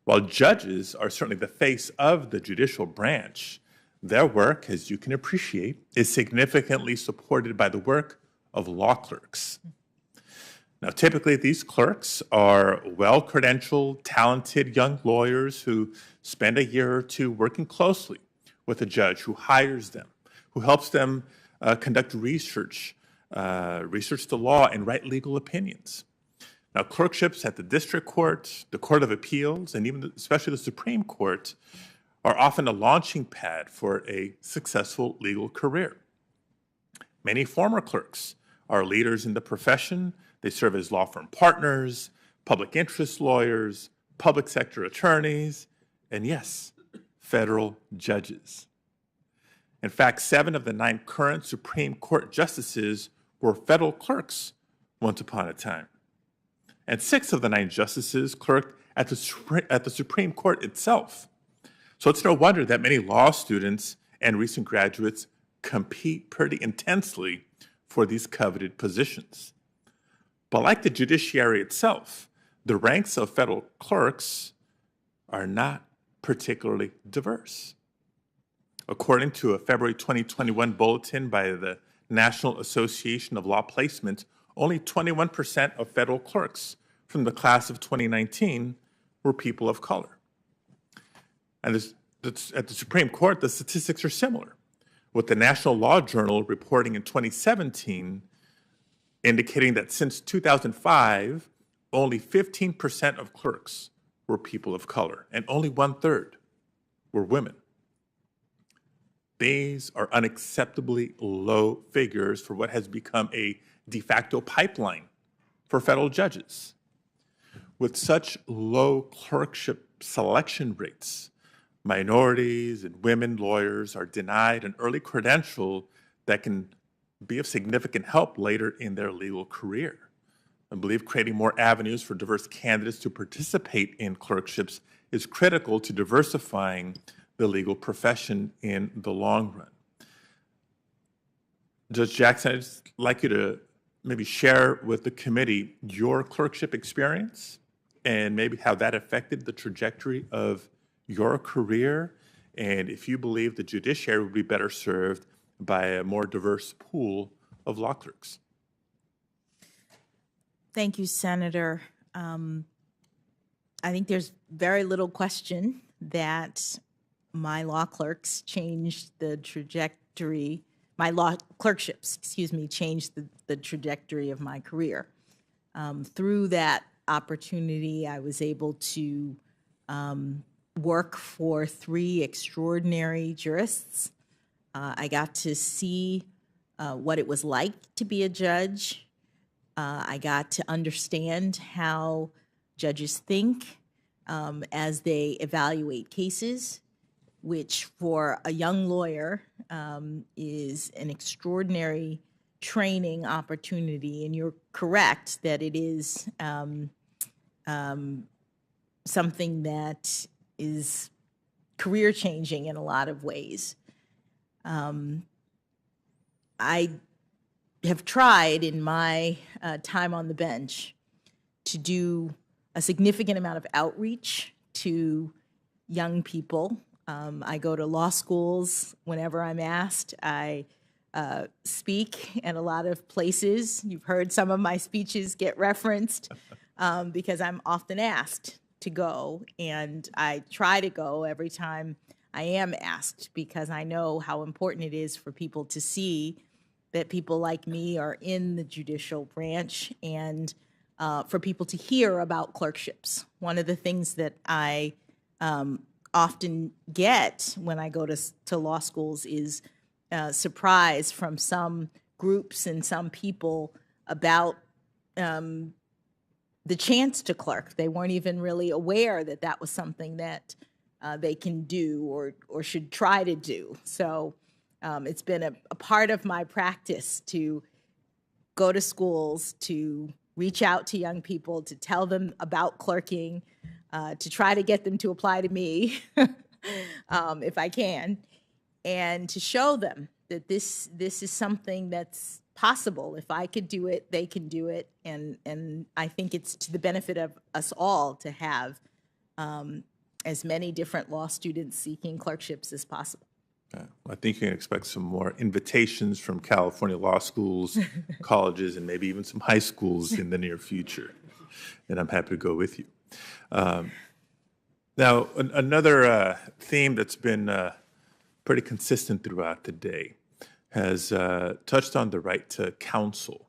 While judges are certainly the face of the judicial branch, their work, as you can appreciate, is significantly supported by the work of law clerks. Now, typically, these clerks are well-credentialed, talented young lawyers who spend a year or two working closely with a judge who hires them, who helps them conduct research the law, and write legal opinions. Now, clerkships at the district court, the Court of Appeals, and even especially the Supreme Court are often a launching pad for a successful legal career. Many former clerks are leaders in the profession. They serve as law firm partners, public interest lawyers, public sector attorneys, and yes, federal judges. In fact, 7 of the 9 current Supreme Court justices were federal clerks once upon a time. And 6 of the 9 justices clerked at the Supreme Court itself. So it's no wonder that many law students and recent graduates compete pretty intensely for these coveted positions. But like the judiciary itself, the ranks of federal clerks are not particularly diverse. According to a February 2021 bulletin by the National Association of Law Placement, only 21% of federal clerks from the class of 2019 were people of color. And at the Supreme Court, the statistics are similar, with the National Law Journal reporting in 2017 indicating that since 2005, only 15% of clerks were people of color, and only 1/3 were women. These are unacceptably low figures for what has become a de facto pipeline for federal judges. With such low clerkship selection rates, minorities and women lawyers are denied an early credential that can be of significant help later in their legal career. I believe creating more avenues for diverse candidates to participate in clerkships is critical to diversifying the legal profession in the long run. Judge Jackson, I'd just like you to maybe share with the committee your clerkship experience and maybe how that affected the trajectory of your career, and if you believe the judiciary would be better served by a more diverse pool of law clerks. Thank you, Senator. I think there's very little question that my law clerks changed the trajectory, my law clerkships, excuse me, changed the trajectory of my career. Through that opportunity, I was able to work for 3 extraordinary jurists. I got to see what it was like to be a judge. I got to understand how judges think as they evaluate cases, which for a young lawyer is an extraordinary training opportunity. And you're correct that it is something that is career changing in a lot of ways. I have tried in my time on the bench to do a significant amount of outreach to young people. I go to law schools whenever I'm asked. I speak in a lot of places. You've heard some of my speeches get referenced because I'm often asked to go, and I try to go every time I am asked because I know how important it is for people to see that people like me are in the judicial branch and for people to hear about clerkships. One of the things that I often get when I go to law schools is surprise from some groups and some people about the chance to clerk. They weren't even really aware that that was something that they can do or should try to do. So it's been a part of my practice to go to schools, to reach out to young people, to tell them about clerking, to try to get them to apply to me if I can, and to show them that this is something that's possible. If I could do it, they can do it. And I think it's to the benefit of us all to have as many different law students seeking clerkships as possible. I think you can expect some more invitations from California law schools, colleges, and maybe even some high schools in the near future. And I'm happy to go with you. Now, another theme that's been pretty consistent throughout the day has touched on the right to counsel.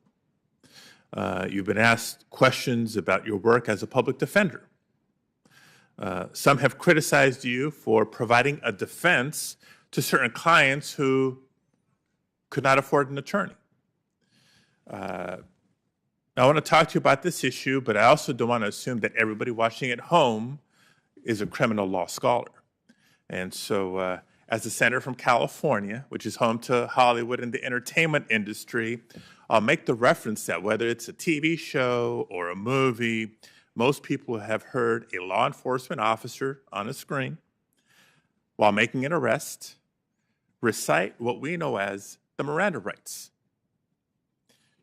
You've been asked questions about your work as a public defender. Some have criticized you for providing a defense to certain clients who could not afford an attorney. I want to talk to you about this issue, but I also don't want to assume that everybody watching at home is a criminal law scholar. And so as a senator from California, which is home to Hollywood and the entertainment industry, I'll make the reference that whether it's a TV show or a movie, most people have heard a law enforcement officer on a screen while making an arrest recite what we know as the Miranda rights.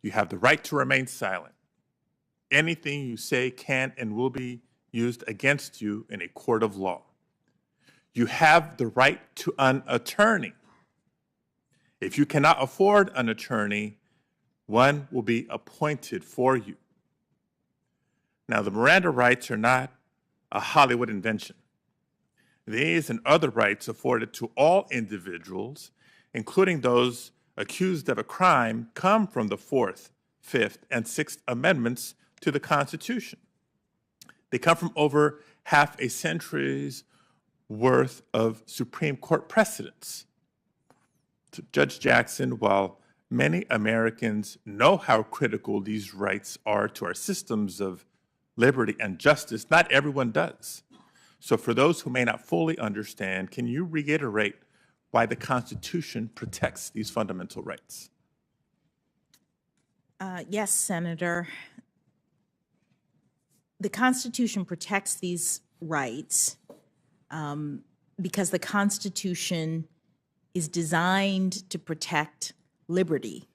You have the right to remain silent. Anything you say can and will be used against you in a court of law. You have the right to an attorney. If you cannot afford an attorney, one will be appointed for you. Now, the Miranda rights are not a Hollywood invention. These and other rights afforded to all individuals, including those accused of a crime, come from the 4th, 5th, and 6th Amendments to the Constitution. They come from over half a century's worth of Supreme Court precedents. So Judge Jackson, while many Americans know how critical these rights are to our systems of liberty and justice, not everyone does. So for those who may not fully understand, can you reiterate why the Constitution protects these fundamental rights? Yes, Senator. The Constitution protects these rights because the Constitution is designed to protect liberty.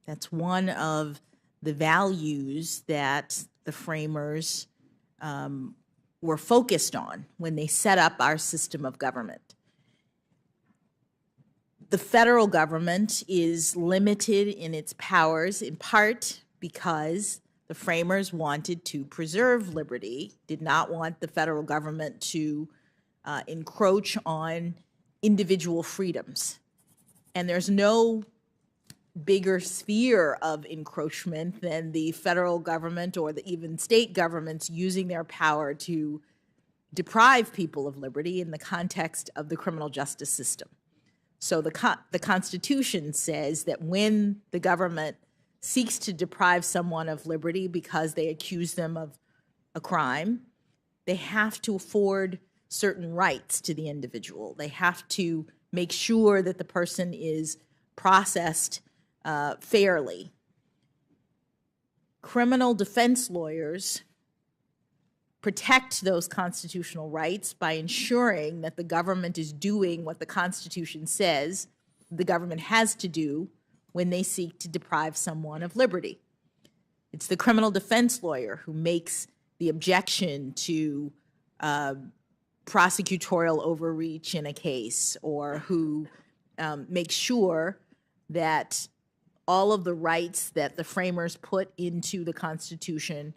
That's one of the values that the framers were focused on when they set up our system of government. The federal government is limited in its powers in part because the framers wanted to preserve liberty, did not want the federal government to encroach on individual freedoms. And there's no bigger sphere of encroachment than the federal government or even state governments using their power to deprive people of liberty in the context of the criminal justice system. So the Constitution says that when the government seeks to deprive someone of liberty because they accuse them of a crime, they have to afford certain rights to the individual. They have to make sure that the person is processed fairly. Criminal defense lawyers protect those constitutional rights by ensuring that the government is doing what the Constitution says the government has to do when they seek to deprive someone of liberty. It's the criminal defense lawyer who makes the objection to prosecutorial overreach in a case, or who makes sure that all of the rights that the framers put into the Constitution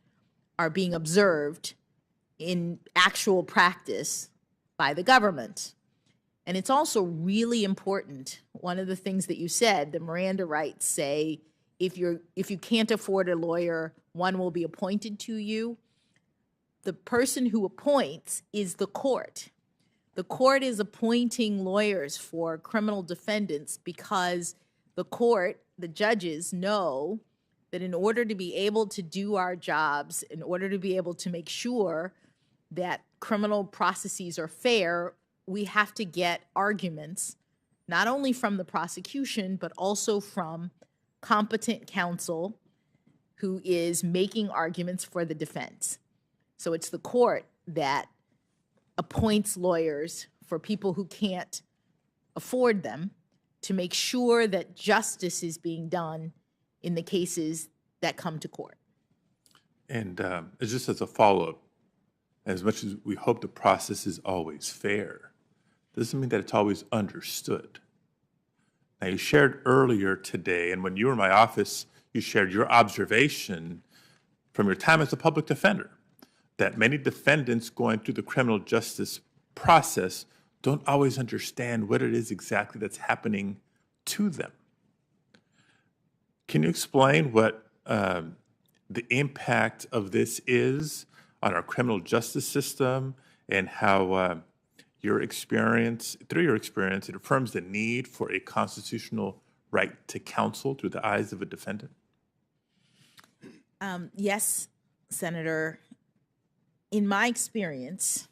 are being observed in actual practice by the government. And it's also really important, one of the things that you said, the Miranda rights say, if you can't afford a lawyer, one will be appointed to you. The person who appoints is the court. The court is appointing lawyers for criminal defendants because the court, the judges, know that in order to be able to do our jobs, in order to be able to make sure that criminal processes are fair, we have to get arguments, not only from the prosecution, but also from competent counsel who is making arguments for the defense. So it's the court that appoints lawyers for people who can't afford them to make sure that justice is being done in the cases that come to court. And just as a follow-up, as much as we hope the process is always fair, doesn't mean that it's always understood. Now, you shared earlier today, and when you were in my office, you shared your observation from your time as a public defender, that many defendants going through the criminal justice process don't always understand what it is exactly that's happening to them. Can you explain what the impact of this is on our criminal justice system, and how your experience, through your experience, it affirms the need for a constitutional right to counsel through the eyes of a defendant? Yes, Senator. In my experience,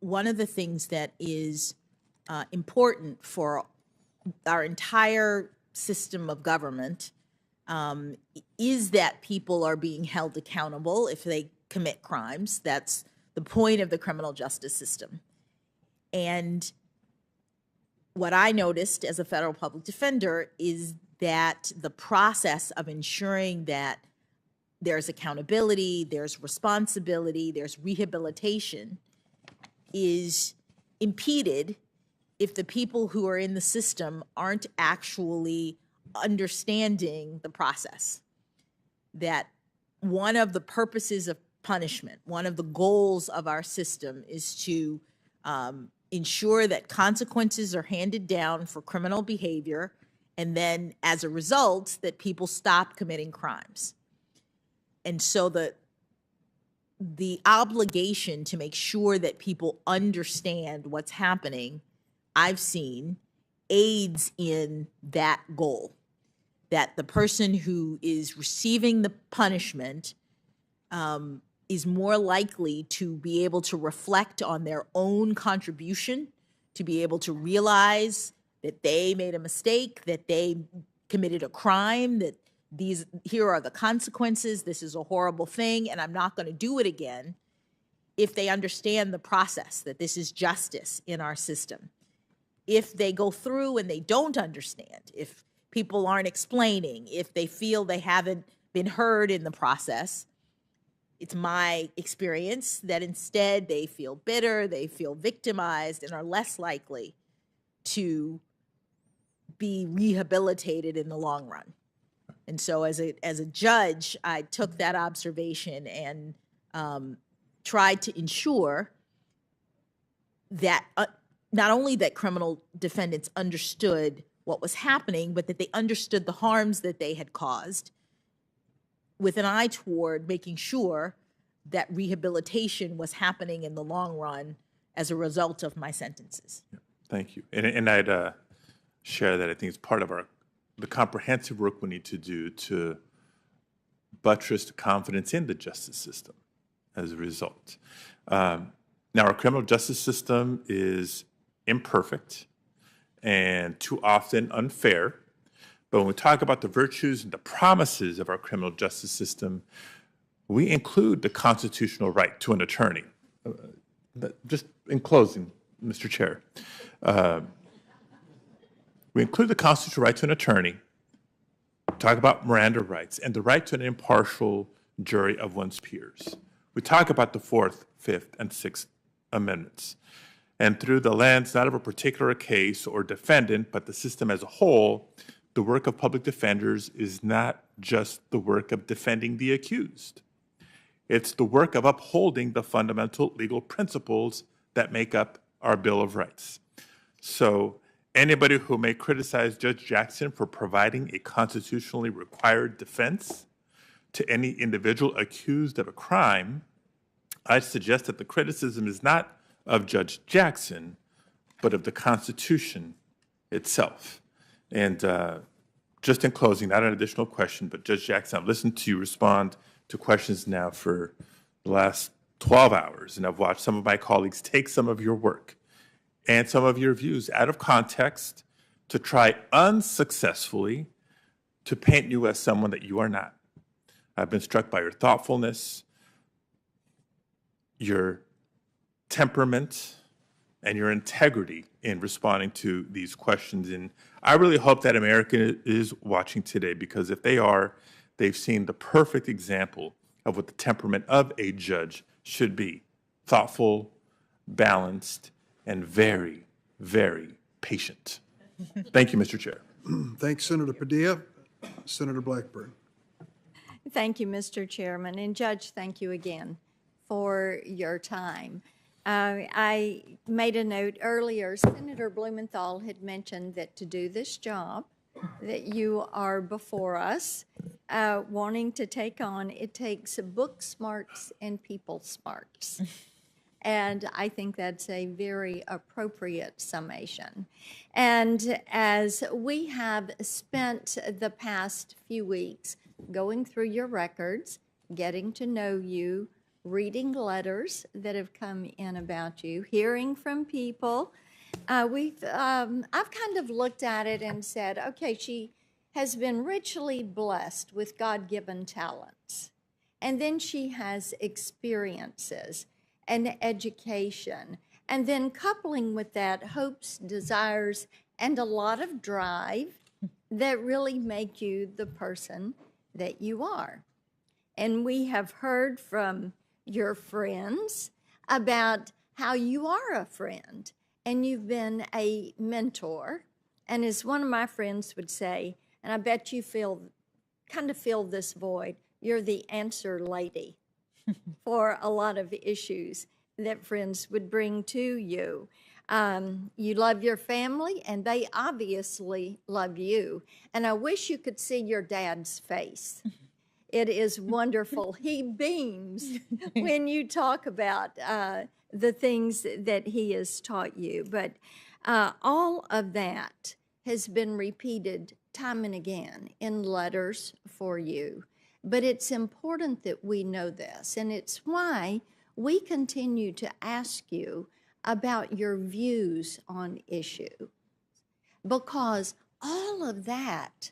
one of the things that is important for our entire system of government is that people are being held accountable if they commit crimes. That's the point of the criminal justice system. And what I noticed as a federal public defender is that the process of ensuring that there's accountability, there's responsibility, there's rehabilitation is impeded if the people who are in the system aren't actually understanding the process. That one of the purposes of punishment, one of the goals of our system is to ensure that consequences are handed down for criminal behavior, and then as a result, that people stop committing crimes. And so the obligation to make sure that people understand what's happening, I've seen aids in that goal, that the person who is receiving the punishment is more likely to be able to reflect on their own contribution, to be able to realize that they made a mistake, that they committed a crime, that here are the consequences, this is a horrible thing, and I'm not going to do it again, if they understand the process, that this is justice in our system. If they go through and they don't understand, if people aren't explaining, if they feel they haven't been heard in the process, it's my experience that instead they feel bitter, they feel victimized, and are less likely to be rehabilitated in the long run. And so as a judge, I took that observation and tried to ensure that not only that criminal defendants understood what was happening, but that they understood the harms that they had caused, with an eye toward making sure that rehabilitation was happening in the long run as a result of my sentences. Thank you. And I'd share that I think it's part of the comprehensive work we need to do to buttress the confidence in the justice system as a result. Now, our criminal justice system is imperfect and too often unfair. But when we talk about the virtues and the promises of our criminal justice system, we include the constitutional right to an attorney. Just in closing, Mr. Chair, we include the constitutional right to an attorney, talk about Miranda rights, and the right to an impartial jury of one's peers. We talk about the Fourth, Fifth, and Sixth Amendments. And through the lens not of a particular case or defendant, but the system as a whole, the work of public defenders is not just the work of defending the accused. It's the work of upholding the fundamental legal principles that make up our Bill of Rights. So anybody who may criticize Judge Jackson for providing a constitutionally required defense to any individual accused of a crime, I suggest that the criticism is not of Judge Jackson, but of the Constitution itself. And just in closing, not an additional question, but Judge Jackson, I've listened to you respond to questions now for the last 12 hours, and I've watched some of my colleagues take some of your work and some of your views out of context to try unsuccessfully to paint you as someone that you are not. I've been struck by your thoughtfulness, your temperament, and your integrity in responding to these questions. And I really hope that America is watching today, because if they are, they've seen the perfect example of what the temperament of a judge should be: thoughtful, balanced, and very, very patient. Thank you, Mr. Chair. Thanks, Senator Padilla. Senator Blackburn. Thank you, Mr. Chairman. And Judge, thank you again for your time. I made a note earlier. Senator Blumenthal had mentioned that to do this job that you are before us wanting to take on, it takes book smarts and people smarts. And I think that's a very appropriate summation. And as we have spent the past few weeks going through your records, getting to know you, reading letters that have come in about you, hearing from people, I've kind of looked at it and said, okay, she has been richly blessed with God-given talents. And then she has experiences and education. And then coupling with that, hopes, desires, and a lot of drive that really make you the person that you are. And we have heard from your friends about how you are a friend and you've been a mentor. And as one of my friends would say, and I bet you kind of feel this void, you're the answer lady for a lot of issues that friends would bring to you. You love your family, and they obviously love you. And I wish you could see your dad's face. It is wonderful. He beams when you talk about the things that he has taught you. But all of that has been repeated time and again in letters for you, but it's important that we know this, and it's why we continue to ask you about your views on issue, because all of that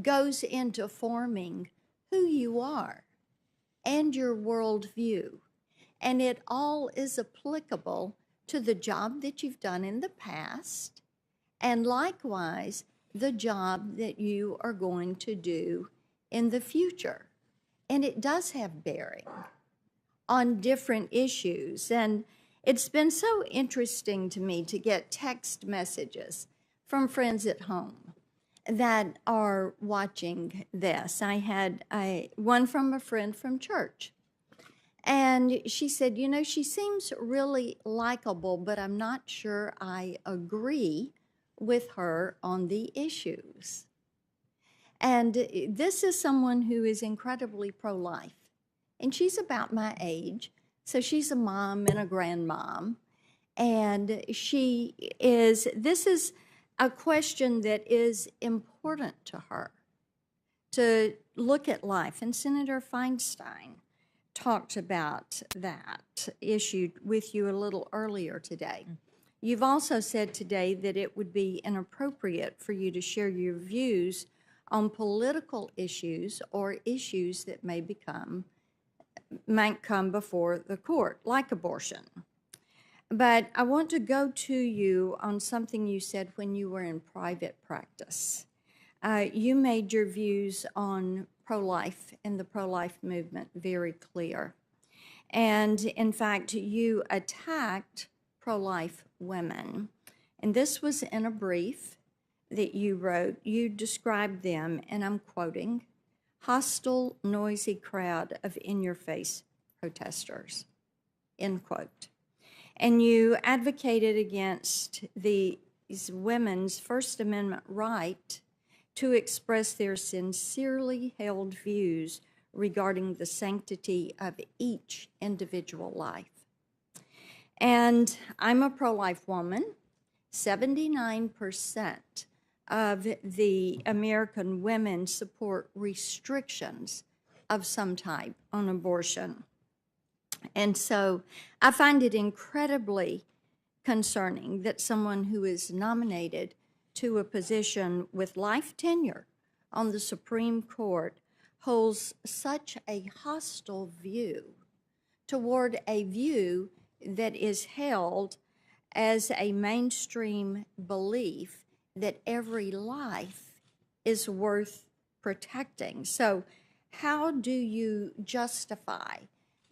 goes into forming who you are and your worldview, and it all is applicable to the job that you've done in the past, and likewise the job that you are going to do in the future. And it does have bearing on different issues. And it's been so interesting to me to get text messages from friends at home that are watching this. I had one from a friend from church. And she said, you know, she seems really likable, but I'm not sure I agree with her on the issues. And this is someone who is incredibly pro-life. And she's about my age. So she's a mom and a grandmom. And this is a question that is important to her, to look at life. And Senator Feinstein talked about that issue with you a little earlier today. You've also said today that it would be inappropriate for you to share your views on political issues or issues that might come before the court, like abortion. But I want to go to you on something you said when you were in private practice. You made your views on pro-life and the pro-life movement very clear. And in fact, you attacked pro-life women. And this was in a brief that you wrote. You described them, and I'm quoting, hostile, noisy crowd of in-your-face protesters, end quote. And you advocated against these women's First Amendment right to express their sincerely held views regarding the sanctity of each individual life. And I'm a pro-life woman. 79% of the American women support restrictions of some type on abortion. And so I find it incredibly concerning that someone who is nominated to a position with life tenure on the Supreme Court holds such a hostile view toward a view that is held as a mainstream belief that every life is worth protecting. So how do you justify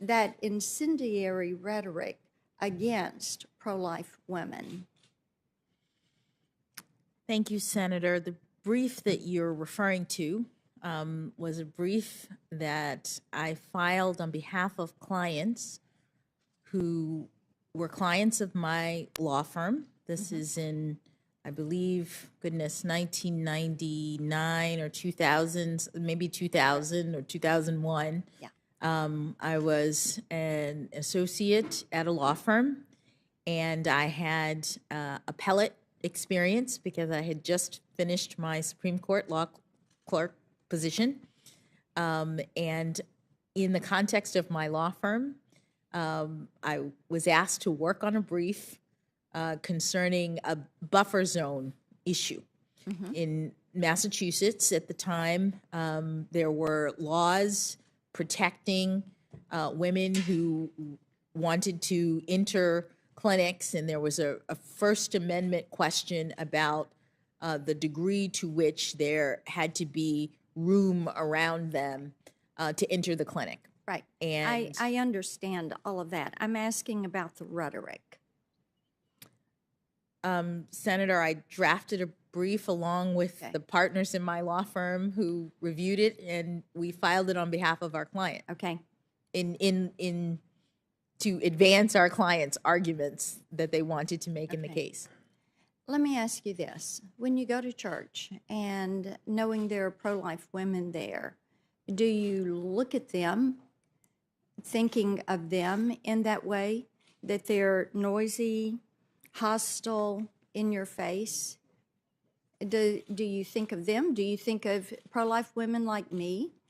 that incendiary rhetoric against pro-life women? Thank you, Senator. The brief that you're referring to was a brief that I filed on behalf of clients who were clients of my law firm. This is in, I believe, 1999 or 2000, maybe 2000 or 2001. Yeah. I was an associate at a law firm, and I had appellate experience because I had just finished my Supreme Court law clerk position. And in the context of my law firm, I was asked to work on a brief concerning a buffer zone issue. In Massachusetts at the time, there were laws protecting women who wanted to enter clinics, and there was a First Amendment question about the degree to which there had to be room around them to enter the clinic. Right. And I understand all of that. I'm asking about the rhetoric. Senator, I drafted a brief along with the partners in my law firm who reviewed it, and we filed it on behalf of our client. Okay. To advance our clients' arguments that they wanted to make in the case. Let me ask you this. When you go to church and knowing there are pro-life women there, do you look at them, thinking of them in that way, that they're noisy, hostile, in your face? Do you think of them? Do you think of pro-life women like me